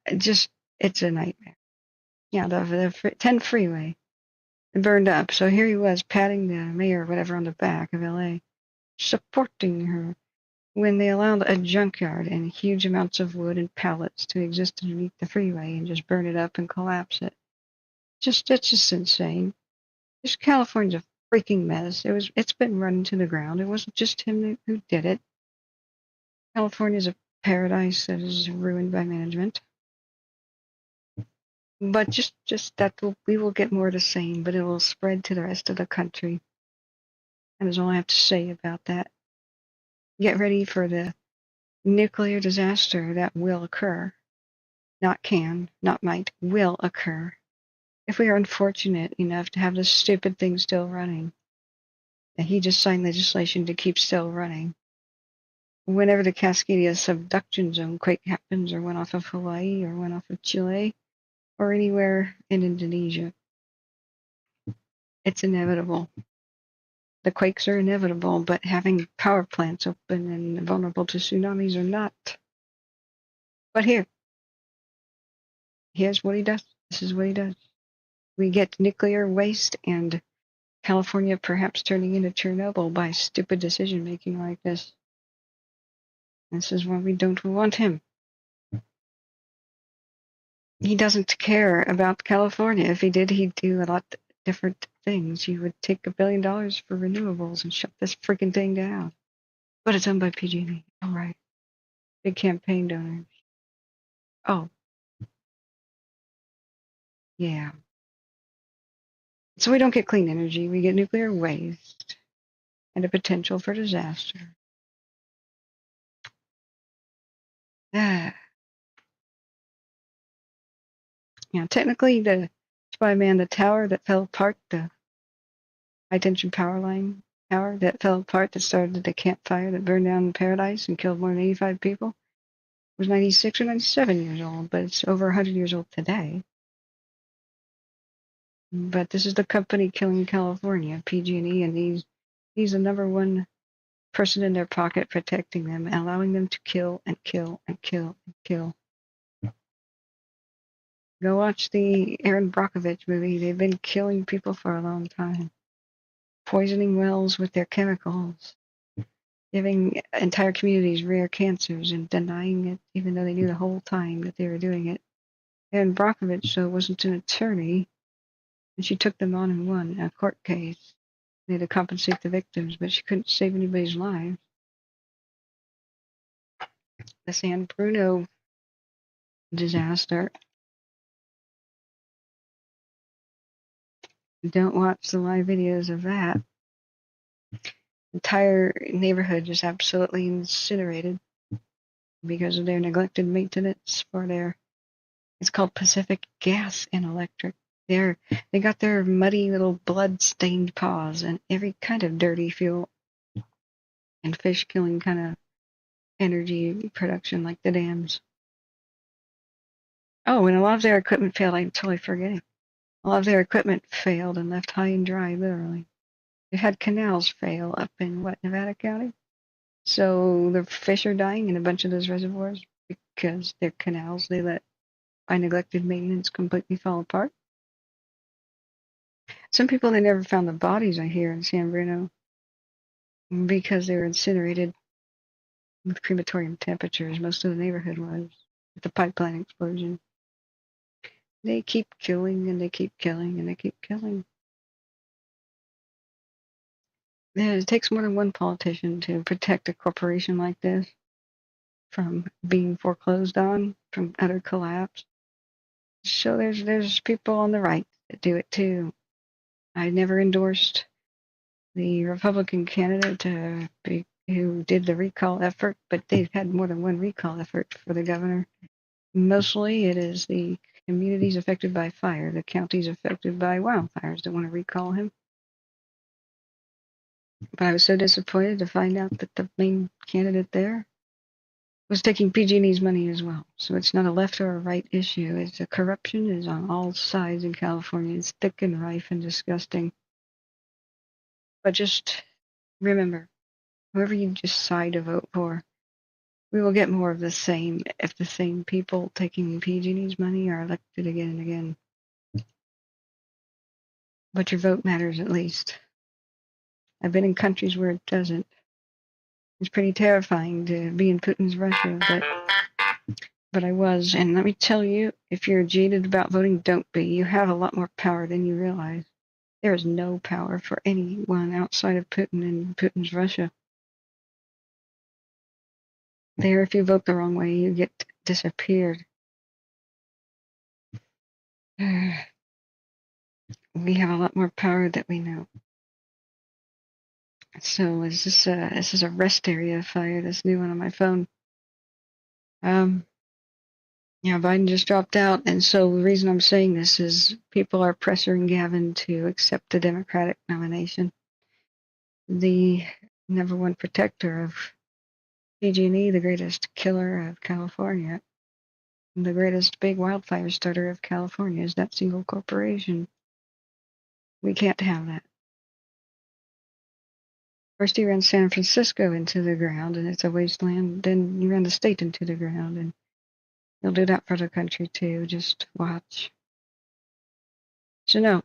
It's a nightmare. Yeah, the 10 freeway. It burned up. So here he was patting the mayor or whatever on the back of LA, supporting her when they allowed a junkyard and huge amounts of wood and pallets to exist underneath the freeway and just burn it up and collapse it. It's just insane. Just California's a freaking mess. It's been run to the ground. It wasn't just him who did it. California's a paradise that is ruined by management. But just that we will get more of the same, but it will spread to the rest of the country. That is all I have to say about that. Get ready for the nuclear disaster that will occur. Not can, not might, will occur. If we are unfortunate enough to have this stupid thing still running. And he just signed legislation to keep still running. Whenever the Cascadia subduction zone quake happens, or went off of Hawaii, or went off of Chile, or anywhere in Indonesia, it's inevitable. The quakes are inevitable, but having power plants open and vulnerable to tsunamis are not. But here's what he does. This is what he does. We get nuclear waste and California perhaps turning into Chernobyl by stupid decision making like this. This is why we don't want him. He doesn't care about California. If he did, he'd do a lot different things. He would take $1 billion for renewables and shut this freaking thing down. But it's owned by PG&E. All right. Big campaign donors. Oh, yeah. So we don't get clean energy. We get nuclear waste and a potential for disaster. Ah. Yeah, technically, the spy man, the tower that fell apart, the high tension power line tower that fell apart that started the campfire that burned down Paradise and killed more than 85 people, was 96 or 97 years old, but it's over 100 years old today. But this is the company killing California, PG&E, and he's the number one person in their pocket protecting them, allowing them to kill and kill and kill and kill. Go watch the Aaron Brockovich movie. They've been killing people for a long time, poisoning wells with their chemicals, giving entire communities rare cancers and denying it, even though they knew the whole time that they were doing it. Aaron Brockovich wasn't an attorney, and she took them on and won a court case. They had to compensate the victims, but she couldn't save anybody's life. The San Bruno disaster. Don't watch the live videos of that. Entire neighborhood just absolutely incinerated because of their neglected maintenance for their, it's called Pacific Gas and Electric. They got their muddy little blood-stained paws in every kind of dirty fuel and fish-killing kind of energy production like the dams. Oh, and a lot of their equipment failed. I'm totally forgetting. A lot of their equipment failed and left high and dry, literally. They had canals fail up in, Nevada County? So the fish are dying in a bunch of those reservoirs because their canals, they let, by neglected maintenance, completely fall apart. Some people, they never found the bodies, I hear, in San Bruno because they were incinerated with crematorium temperatures. Most of the neighborhood was with the pipeline explosion. They keep killing and they keep killing and they keep killing. Yeah, it takes more than one politician to protect a corporation like this from being foreclosed on, from utter collapse. So there's people on the right that do it too. I never endorsed the Republican candidate who did the recall effort, but they've had more than one recall effort for the governor. Mostly it is the communities affected by fire, the counties affected by wildfires that want to recall him. But I was so disappointed to find out that the main candidate there was taking PG&E's money as well. So it's not a left or a right issue. It's a corruption is on all sides in California. It's thick and rife and disgusting. But just remember, whoever you decide to vote for, we will get more of the same if the same people taking PG&E's money are elected again and again. But your vote matters at least. I've been in countries where it doesn't. It's pretty terrifying to be in Putin's Russia, but I was. And let me tell you, if you're jaded about voting, don't be. You have a lot more power than you realize. There is no power for anyone outside of Putin and Putin's Russia. There, if you vote the wrong way, you get disappeared. We have a lot more power that we know. So is this is a rest area fire, this new one on my phone. Yeah, Biden just dropped out, and so the reason I'm saying this is people are pressuring Gavin to accept the Democratic nomination. The number one protector of PG&E, the greatest killer of California, the greatest big wildfire starter of California is that single corporation. We can't have that. First he ran San Francisco into the ground, and it's a wasteland. Then he ran the state into the ground, and he'll do that for the country too. Just watch. So no,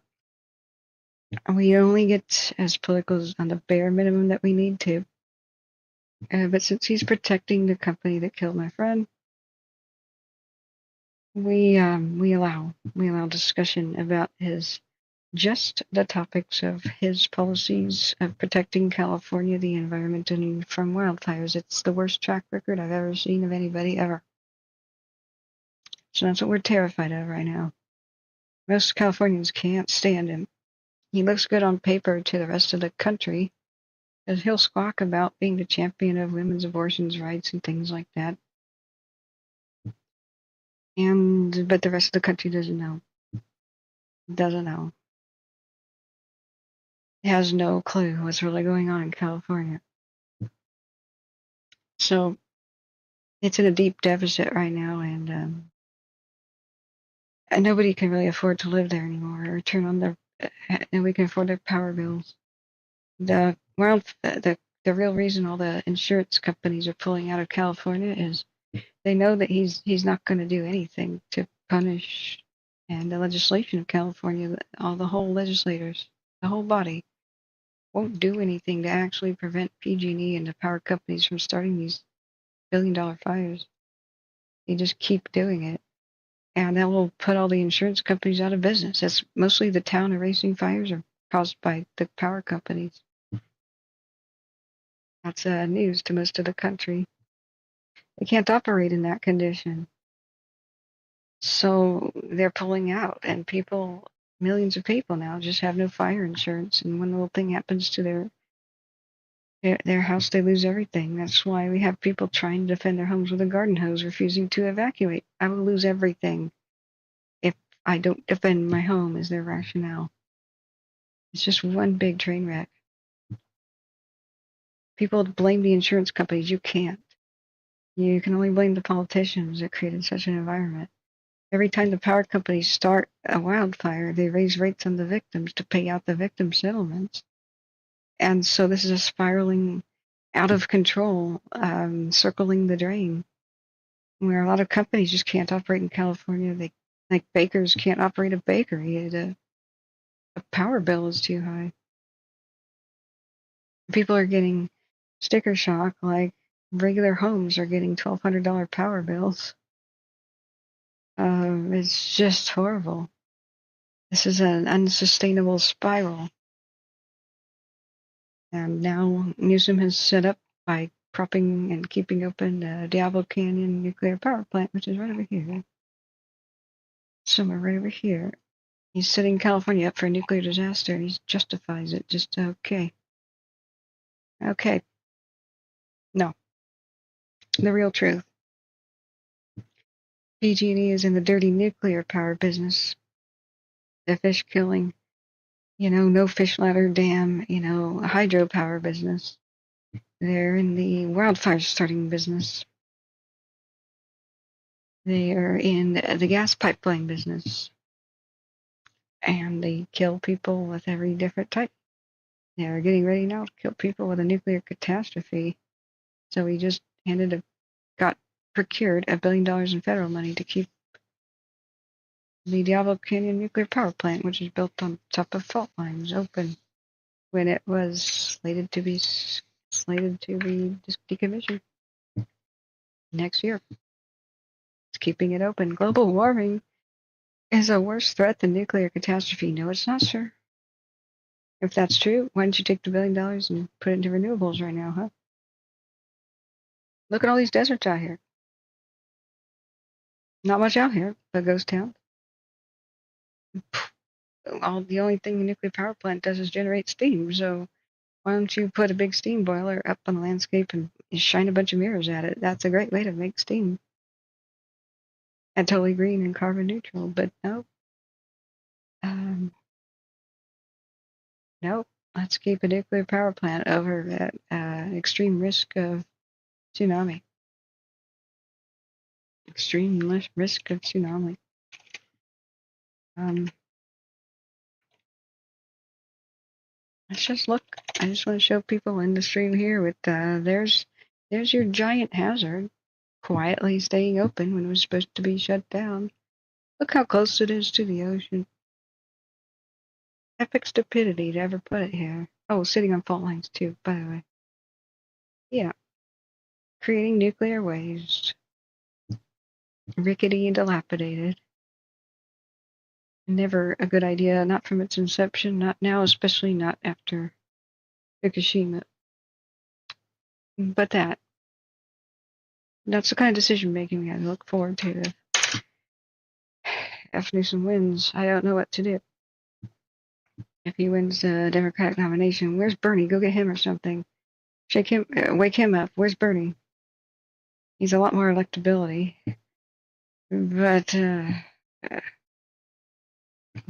we only get as politicals on the bare minimum that we need to. But since he's protecting the company that killed my friend, we allow discussion about his just the topics of his policies of protecting California, the environment, and from wildfires. It's the worst track record I've ever seen of anybody ever. So that's what we're terrified of right now. Most Californians can't stand him. He looks good on paper to the rest of the country, because he'll squawk about being the champion of women's abortions rights and things like that. But the rest of the country doesn't know. Doesn't know. Has no clue what's really going on in California. So it's in a deep deficit right now, and nobody can really afford to live there anymore or turn on their. Nobody can afford their power bills. The real reason all the insurance companies are pulling out of California is they know that he's not going to do anything to punish, and the legislation of California, the whole legislators, the whole body, won't do anything to actually prevent PG&E and the power companies from starting these billion-dollar fires. They just keep doing it, and that will put all the insurance companies out of business. That's mostly the town erasing fires are caused by the power companies. That's news to most of the country. They can't operate in that condition. So they're pulling out, and millions of people now just have no fire insurance. And when a little thing happens to their house, they lose everything. That's why we have people trying to defend their homes with a garden hose, refusing to evacuate. I will lose everything if I don't defend my home, is their rationale. It's just one big train wreck. People blame the insurance companies. You can't. You can only blame the politicians that created such an environment. Every time the power companies start a wildfire, they raise rates on the victims to pay out the victim settlements. And so this is a spiraling out of control, circling the drain, where a lot of companies just can't operate in California. Like bakers can't operate a bakery. The power bill is too high. People are getting sticker shock, like regular homes are getting $1,200 power bills. It's just horrible. This is an unsustainable spiral. And now Newsom has set up by propping and keeping open the Diablo Canyon nuclear power plant, which is right over here. Somewhere right over here. He's setting California up for a nuclear disaster, and he justifies it. Just okay. Okay. No. The real truth. PG&E is in the dirty nuclear power business. The fish killing, no fish ladder dam, hydropower business. They're in the wildfire starting business. They are in the gas pipeline business. And they kill people with every different type. They're getting ready now to kill people with a nuclear catastrophe. So we just got procured $1 billion in federal money to keep the Diablo Canyon nuclear power plant, which is built on top of fault lines, open when it was slated to be decommissioned next year. It's keeping it open. Global warming is a worse threat than nuclear catastrophe. No, it's not, sir. If that's true, why don't you take the $1 billion and put it into renewables right now, huh? Look at all these deserts out here. Not much out here, but ghost town. The only thing a nuclear power plant does is generate steam. So why don't you put a big steam boiler up on the landscape and shine a bunch of mirrors at it? That's a great way to make steam. And totally green and carbon neutral. But no. No. Let's keep a nuclear power plant over at extreme risk of tsunami. Extreme risk of tsunami. Let's just look. I just want to show people in the stream here with there's your giant hazard quietly staying open when it was supposed to be shut down. Look how close it is to the ocean. Epic stupidity to ever put it here. Oh, sitting on fault lines too, by the way. Yeah. Creating nuclear waste. Rickety and dilapidated. Never a good idea, not from its inception, not now, especially not after Fukushima. But that's the kind of decision making we gotta look forward to. If Newsom wins, I don't know what to do. If he wins the Democratic nomination, where's Bernie? Go get him or something. Shake him, wake him up. Where's Bernie? He's a lot more electability. But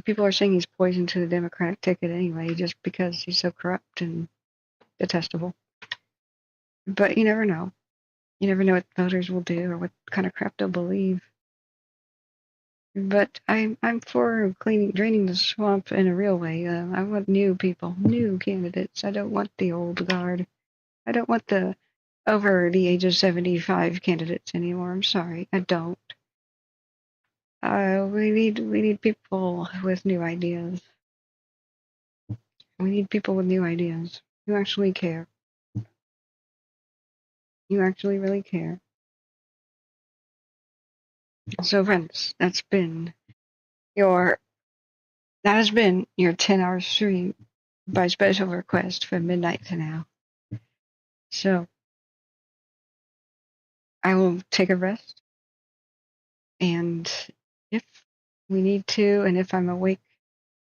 people are saying he's poisoned to the Democratic ticket anyway, just because he's so corrupt and detestable. But you never know. You never know what voters will do or what kind of crap they'll believe. But I'm for draining the swamp in a real way. I want new people, new candidates. I don't want the old guard. I don't want the over the age of 75 candidates anymore. I'm sorry, I don't. We need people with new ideas. We need people with new ideas who actually care. You actually really care. So friends, that has been your 10-hour stream by special request from midnight to now. So I will take a rest, and if we need to, and if I'm awake,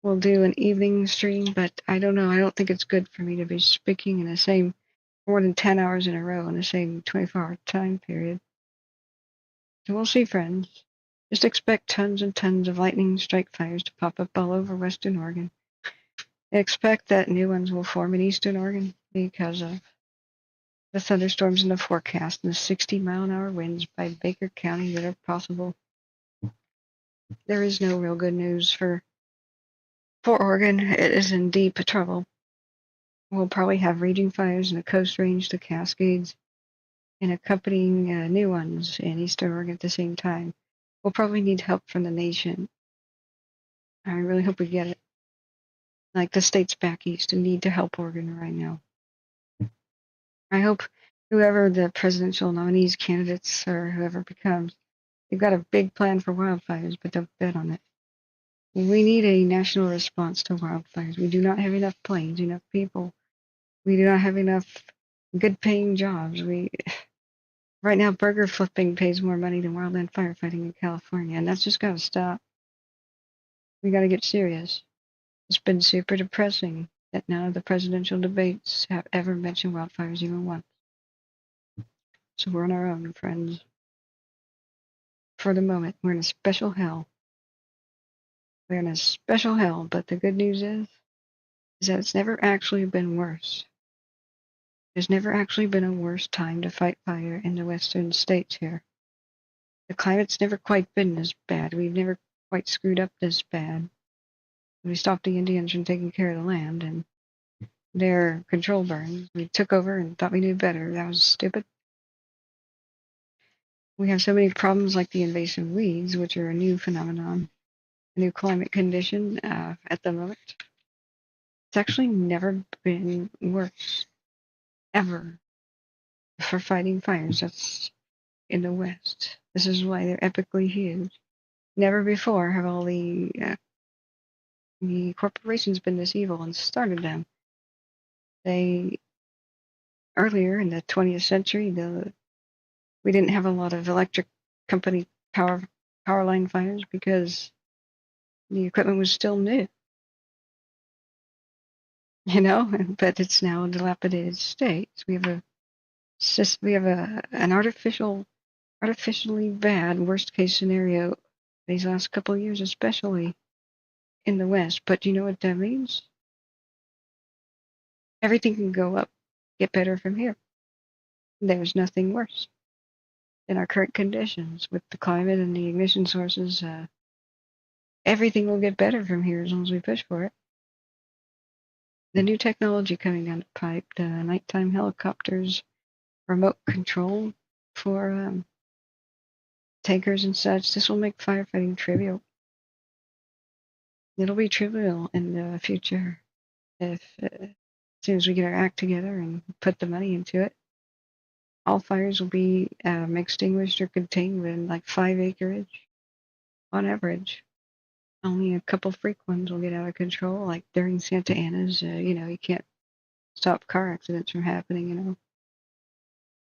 we'll do an evening stream, but I don't know. I don't think it's good for me to be speaking in the same more than 10 hours in a row in the same 24-hour time period. So we'll see, friends. Just expect tons and tons of lightning strike fires to pop up all over Western Oregon. Expect that new ones will form in Eastern Oregon because of the thunderstorms in the forecast and the 60-mile-an-hour winds by Baker County that are possible. There is no real good news for Oregon. It is in deep trouble. We'll probably have raging fires in the Coast Range, the Cascades, and accompanying new ones in Eastern Oregon at the same time. We'll probably need help from the nation. I really hope we get it. Like the states back east who need to help Oregon right now. I hope whoever the presidential nominees, candidates, or whoever becomes, they've got a big plan for wildfires, but don't bet on it. We need a national response to wildfires. We do not have enough planes, enough people. We do not have enough good-paying jobs. Right now, burger flipping pays more money than wildland firefighting in California, and that's just got to stop. We got to get serious. It's been super depressing that none of the presidential debates have ever mentioned wildfires even once. So we're on our own, friends. For the moment, we're in a special hell. We're in a special hell, but the good news is that it's never actually been worse. There's never actually been a worse time to fight fire in the western states here. The climate's never quite been this bad. We've never quite screwed up this bad. We stopped the Indians from taking care of the land and their control burns. We took over and thought we knew better. That was stupid. We have so many problems like the invasive weeds, which are a new phenomenon, a new climate condition at the moment. It's actually never been worse, ever, for fighting fires. That's in the West. This is why they're epically huge. Never before have all the corporations been this evil and started them. Earlier in the 20th century, we didn't have a lot of electric company power line fires because the equipment was still new. But it's now a dilapidated state. We have an artificially bad worst case scenario these last couple of years, especially in the West. But you know what that means? Everything can go up, get better from here. There's nothing worse in our current conditions with the climate and the ignition sources. Everything will get better from here as long as we push for it. The new technology coming down the pipe, the nighttime helicopters, remote control for tankers and such, this will make firefighting trivial. It'll be trivial in the future if as soon as we get our act together and put the money into it. All fires will be extinguished or contained within like 5 acreage on average. Only a couple freak ones will get out of control, like during Santa Ana's. You can't stop car accidents from happening,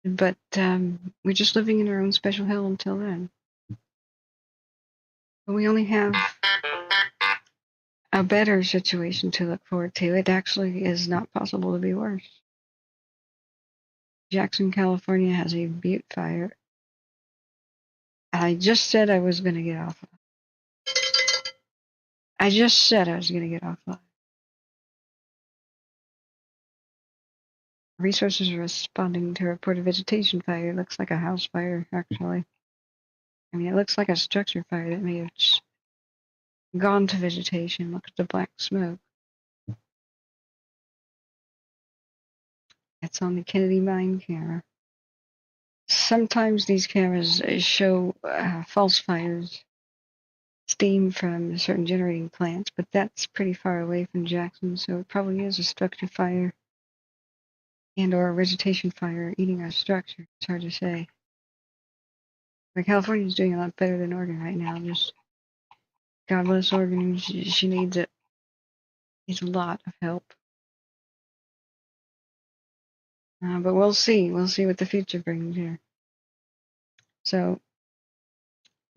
But we're just living in our own special hell until then. We only have a better situation to look forward to. It actually is not possible to be worse. Jackson, California has a butte fire. I just said I was going to get off. I just said I was going to get off. Resources are responding to a report of vegetation fire. It looks like a house fire, actually. I mean, it looks like a structure fire that may have just gone to vegetation. Look at the black smoke. It's on the Kennedy mine camera. Sometimes these cameras show false fires, steam from certain generating plants, but that's pretty far away from Jackson, so it probably is a structure fire and or a vegetation fire eating our structure. It's hard to say. But California's doing a lot better than Oregon right now. Just God bless Oregon. She needs it. Needs a lot of help. But we'll see. We'll see what the future brings here. So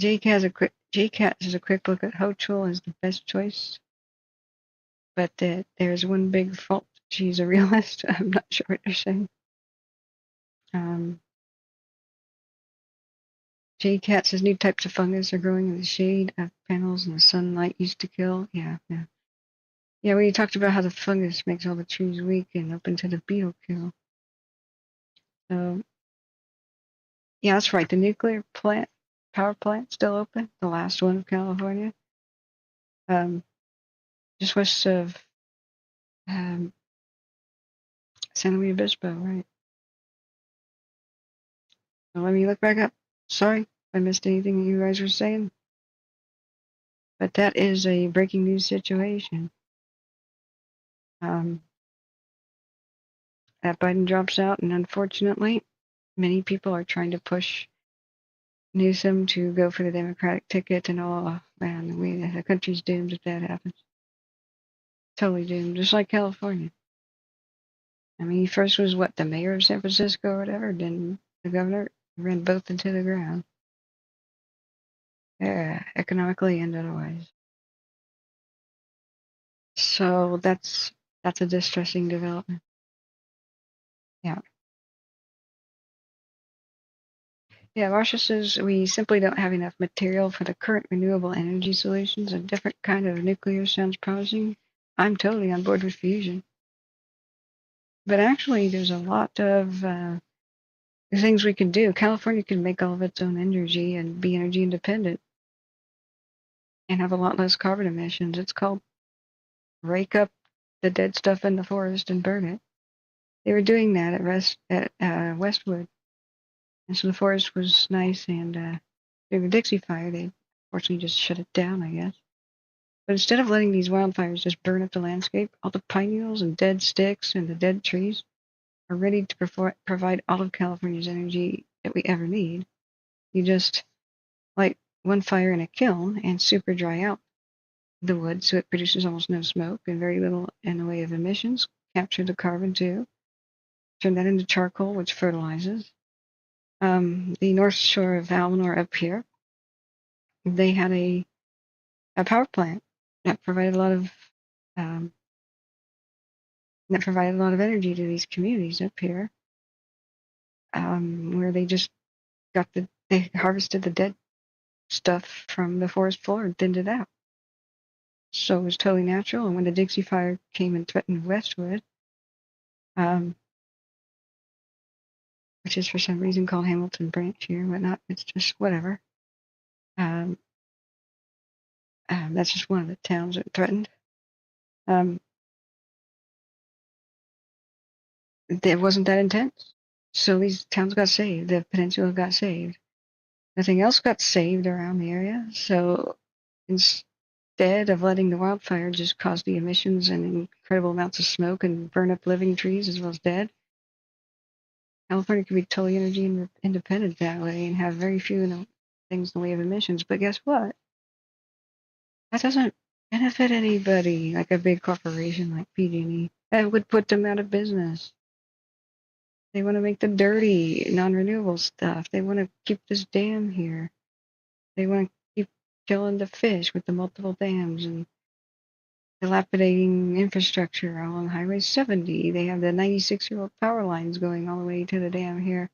JCAT has a quick look at Hochul as the best choice. But there's one big fault. She's a realist. I'm not sure what they're saying. JCAT says new types of fungus are growing in the shade of panels and the sunlight used to kill. Yeah. Yeah, when you talked about how the fungus makes all the trees weak and open to the beetle kill. So, yeah, that's right. The nuclear power plant, still open. The last one of California. Just west of San Luis Obispo, right? So let me look back up. Sorry if I missed anything you guys were saying. But that is a breaking news situation. That Biden drops out, and unfortunately, many people are trying to push Newsom to go for the Democratic ticket and all. Man, the country's doomed if that happens. Totally doomed, just like California. I mean, he first was the mayor of San Francisco or whatever, then the governor, ran both into the ground. Yeah, economically and otherwise. So that's a distressing development. Yeah. Yeah, Marsha says we simply don't have enough material for the current renewable energy solutions. A different kind of nuclear sounds promising. I'm totally on board with fusion. But actually, there's a lot of things we can do. California can make all of its own energy and be energy independent and have a lot less carbon emissions. It's called rake up the dead stuff in the forest and burn it. They were doing that at Westwood. And so the forest was nice, and during the Dixie Fire, they fortunately just shut it down, I guess. But instead of letting these wildfires just burn up the landscape, all the pine needles and dead sticks and the dead trees are ready to provide all of California's energy that we ever need. You just light one fire in a kiln and super dry out the wood so it produces almost no smoke and very little in the way of emissions. Capture the carbon too. Turn that into charcoal, which fertilizes. The North Shore of Malheur up here, they had a power plant that provided a lot of energy to these communities up here, where they just they harvested the dead stuff from the forest floor and thinned it out. So it was totally natural. And when the Dixie Fire came and threatened Westwood, which is for some reason called Hamilton Branch here and whatnot, it's just whatever. That's just one of the towns that threatened. It wasn't that intense. So these towns got saved. The peninsula got saved. Nothing else got saved around the area. So instead of letting the wildfire just cause the emissions and incredible amounts of smoke and burn up living trees as well as dead, California could be totally energy independent that way and have very few things in the way of emissions. But guess what? That doesn't benefit anybody, like a big corporation like PG&E. That would put them out of business. They want to make the dirty, non-renewable stuff. They want to keep this dam here. They want to keep killing the fish with the multiple dams and dilapidating infrastructure along Highway 70. They have the 96-year-old power lines going all the way to the dam here.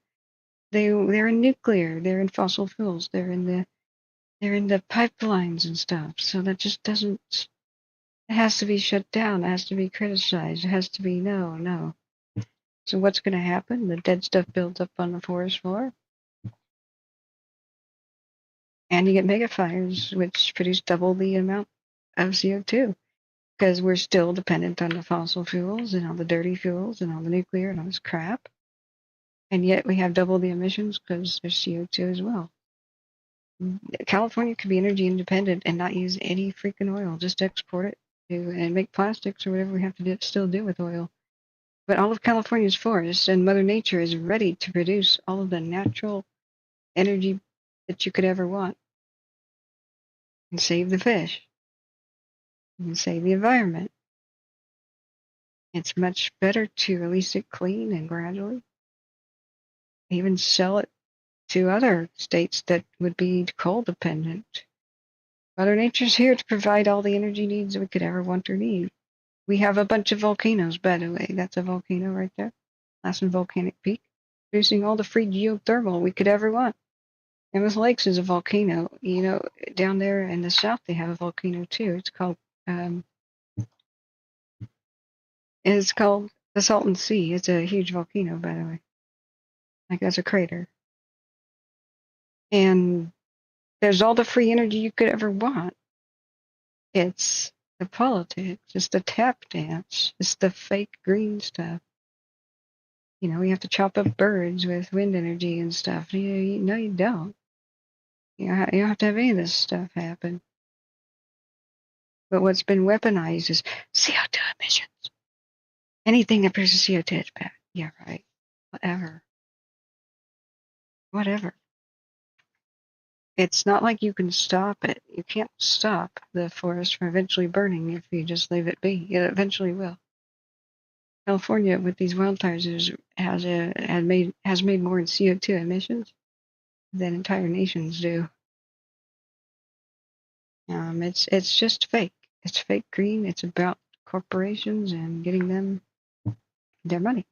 They're in nuclear. They're in fossil fuels. They're in the pipelines and stuff. So that just doesn't. It has to be shut down. It has to be criticized. It has to be no. So what's going to happen? The dead stuff builds up on the forest floor. And you get mega fires, which produce double the amount of CO2 because we're still dependent on the fossil fuels and all the dirty fuels and all the nuclear and all this crap. And yet we have double the emissions because there's CO2 as well. California could be energy independent and not use any freaking oil, just export it and make plastics or whatever we have to still do with oil. But all of California's forests and Mother Nature is ready to produce all of the natural energy that you could ever want and save the fish and save the environment. It's much better to release it clean and gradually, even sell it to other states that would be coal dependent. Mother Nature's here to provide all the energy needs that we could ever want or need. We have a bunch of volcanoes, by the way. That's a volcano right there. Lassen Volcanic Peak, producing all the free geothermal we could ever want. Mammoth Lakes is a volcano. You know, down there in the south they have a volcano too. It's called the Salton Sea. It's a huge volcano, by the way. Like that's a crater. And there's all the free energy you could ever want. It's the politics. It's the tap dance. It's the fake green stuff. You know, we have to chop up birds with wind energy and stuff. No, you don't. You don't have to have any of this stuff happen. But what's been weaponized is CO2 emissions. Anything that produces CO2 is bad. Yeah, right. Whatever. It's not like you can stop it. You can't stop the forest from eventually burning if you just leave it be. It eventually will. California, with these wildfires, has made more in CO2 emissions than entire nations do. It's just fake. It's fake green. It's about corporations and getting them their money.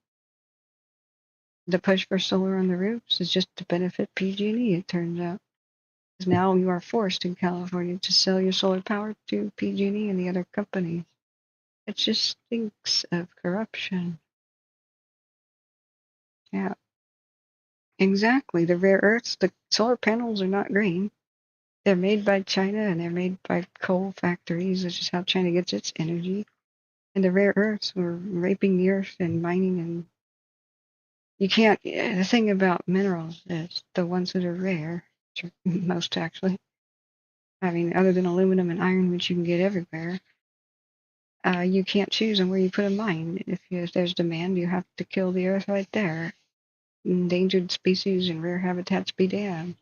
The push for solar on the roofs is just to benefit PG&E, it turns out. Because now you are forced in California to sell your solar power to PG&E and the other companies. It just stinks of corruption. Yeah. Exactly. The rare earths, the solar panels are not green. They're made by China and they're made by coal factories, which is how China gets its energy. And the rare earths were raping the earth and mining, and you can't. The thing about minerals is the ones that are rare, which are most actually, I mean, other than aluminum and iron, which you can get everywhere, you can't choose on where you put a mine. If there's demand, you have to kill the earth right there. Endangered species and rare habitats be damned.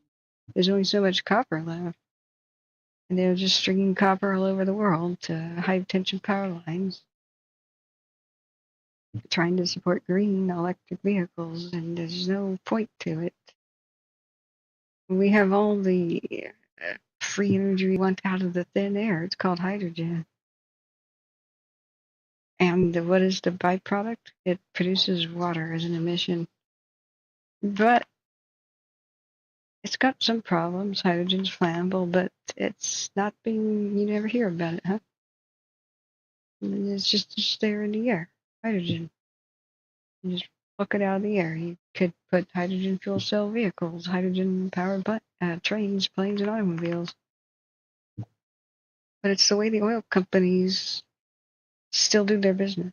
There's only so much copper left. And they're just stringing copper all over the world to high-tension power lines, trying to support green electric vehicles, and there's no point to it. We have all the free energy we want out of the thin air. It's called hydrogen. And what is the byproduct? It produces water as an emission. But it's got some problems. Hydrogen's flammable, but it's not being, you never hear about it, huh? It's just there in the air. Hydrogen. You just pluck it out of the air. You could put hydrogen fuel cell vehicles, hydrogen powered trains, planes, and automobiles. But it's the way the oil companies still do their business.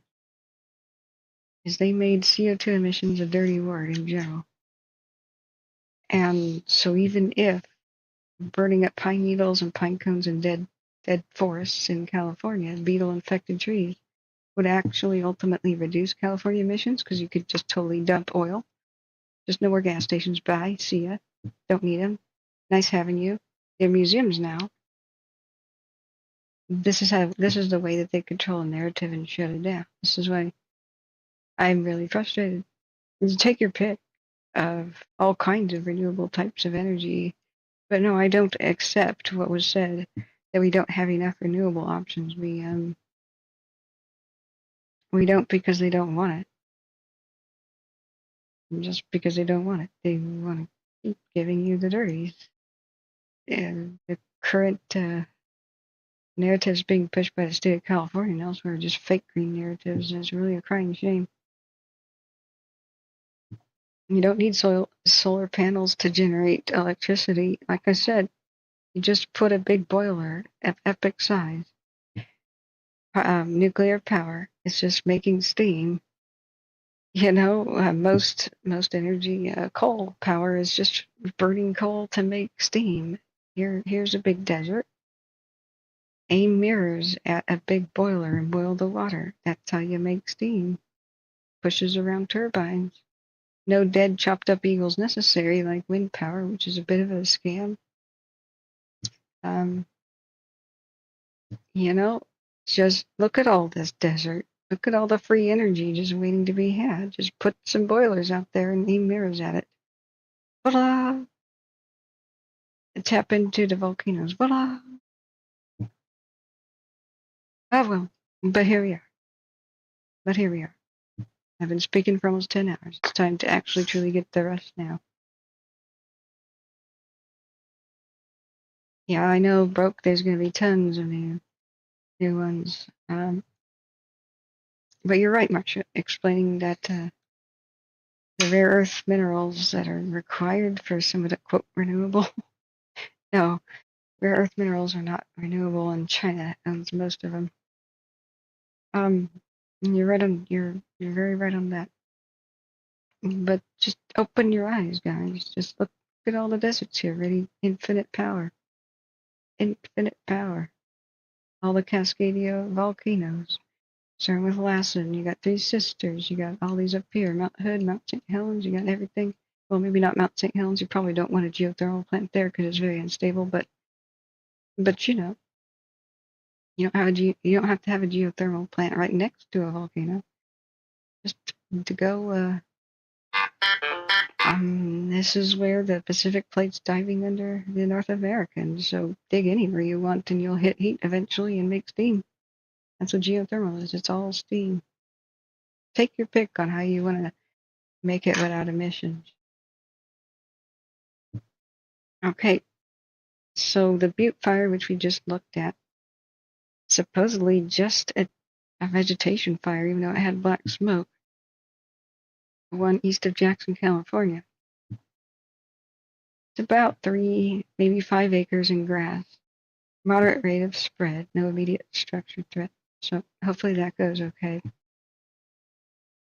Is they made CO2 emissions a dirty word in general. And so even if burning up pine needles and pine cones and dead forests in California, beetle-infected trees, would actually ultimately reduce California emissions because you could just totally dump oil. Just no more gas stations. Bye. See ya. Don't need them. Nice having you. They're museums now. this is the way that they control a narrative and shut it down. This is why I'm really frustrated. You take your pick of all kinds of renewable types of energy, but no, I don't accept what was said that we don't have enough renewable options. We don't because they don't want it. Just because they don't want it, they want to keep giving you the dirties. And the current narratives being pushed by the state of California and elsewhere are just fake green narratives, and it's really a crying shame. You don't need solar panels to generate electricity. Like I said, you just put a big boiler of epic size, nuclear power. It's just making steam. Most energy, coal power is just burning coal to make steam. Here's a big desert. Aim mirrors at a big boiler and boil the water. That's how you make steam. Pushes around turbines. No dead chopped up eagles necessary like wind power, which is a bit of a scam. Just look at all this desert. Look at all the free energy just waiting to be had. Just put some boilers out there and aim mirrors at it. Voila! Tap into the volcanoes. Voila! Oh well, but here we are. I've been speaking for almost 10 hours. It's time to actually truly get the rest now. Yeah, I know, broke. There's going to be tons of new ones. But you're right, Marcia, explaining that the rare earth minerals that are required for some of the quote renewable. No, rare earth minerals are not renewable, and China owns most of them. You're right on. You're very right on that. But just open your eyes, guys. Just look at all the deserts here. Ready, infinite power. Infinite power. All the Cascadia volcanoes. Starting with Lassen, you got Three Sisters, you got all these up here, Mount Hood, Mount St. Helens, you got everything. Well, maybe not Mount St. Helens, you probably don't want a geothermal plant there because it's very unstable, but you don't have to have a geothermal plant right next to a volcano. Just to go, this is where the Pacific Plate's diving under the North American, so dig anywhere you want and you'll hit heat eventually and make steam. That's what geothermal is, it's all steam. Take your pick on how you want to make it without emissions. Okay, so the Butte fire, which we just looked at, supposedly just a vegetation fire, even though it had black smoke. One east of Jackson, California. It's about 3, maybe 5 acres in grass. Moderate rate of spread, no immediate structure threat. So hopefully that goes okay.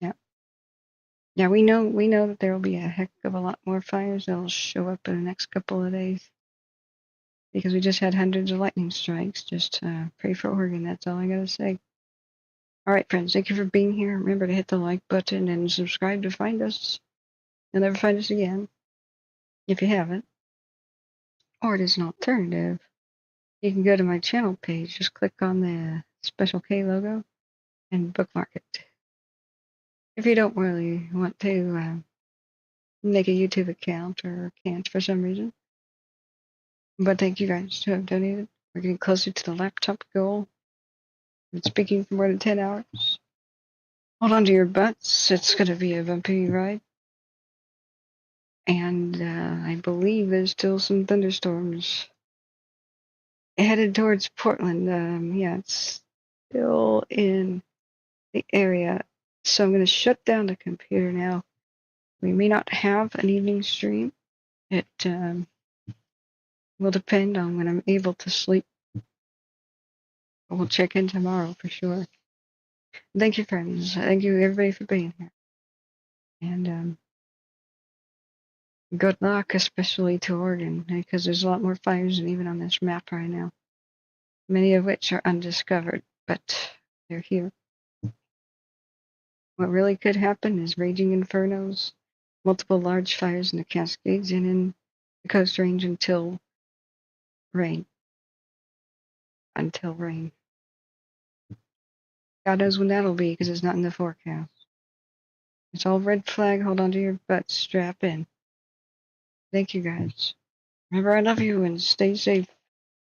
Yeah, we know that there will be a heck of a lot more fires that'll show up in the next couple of days. Because we just had hundreds of lightning strikes. Just pray for Oregon, that's all I gotta say. Alright friends, thank you for being here. Remember to hit the like button and subscribe to find us. You'll never find us again, if you haven't. Or it is an alternative. You can go to my channel page, just click on the Special K logo and bookmark it. If you don't really want to make a YouTube account or can't for some reason. But thank you guys who have donated. We're getting closer to the laptop goal. I've been speaking for more than 10 hours. Hold on to your butts. It's going to be a bumpy ride. And I believe there's still some thunderstorms headed towards Portland. Yeah, it's still in the area. So I'm going to shut down the computer now. We may not have an evening stream. It will depend on when I'm able to sleep. We'll check in tomorrow for sure. Thank you, friends. Thank you, everybody, for being here. And good luck, especially to Oregon, because there's a lot more fires than even on this map right now. Many of which are undiscovered, but they're here. What really could happen is raging infernos, multiple large fires in the Cascades and in the Coast Range until rain. until rain. God knows when that'll be because it's not in the forecast. It's all red flag. Hold on to your butts. Strap in. Thank you guys. Remember, I love you and stay safe.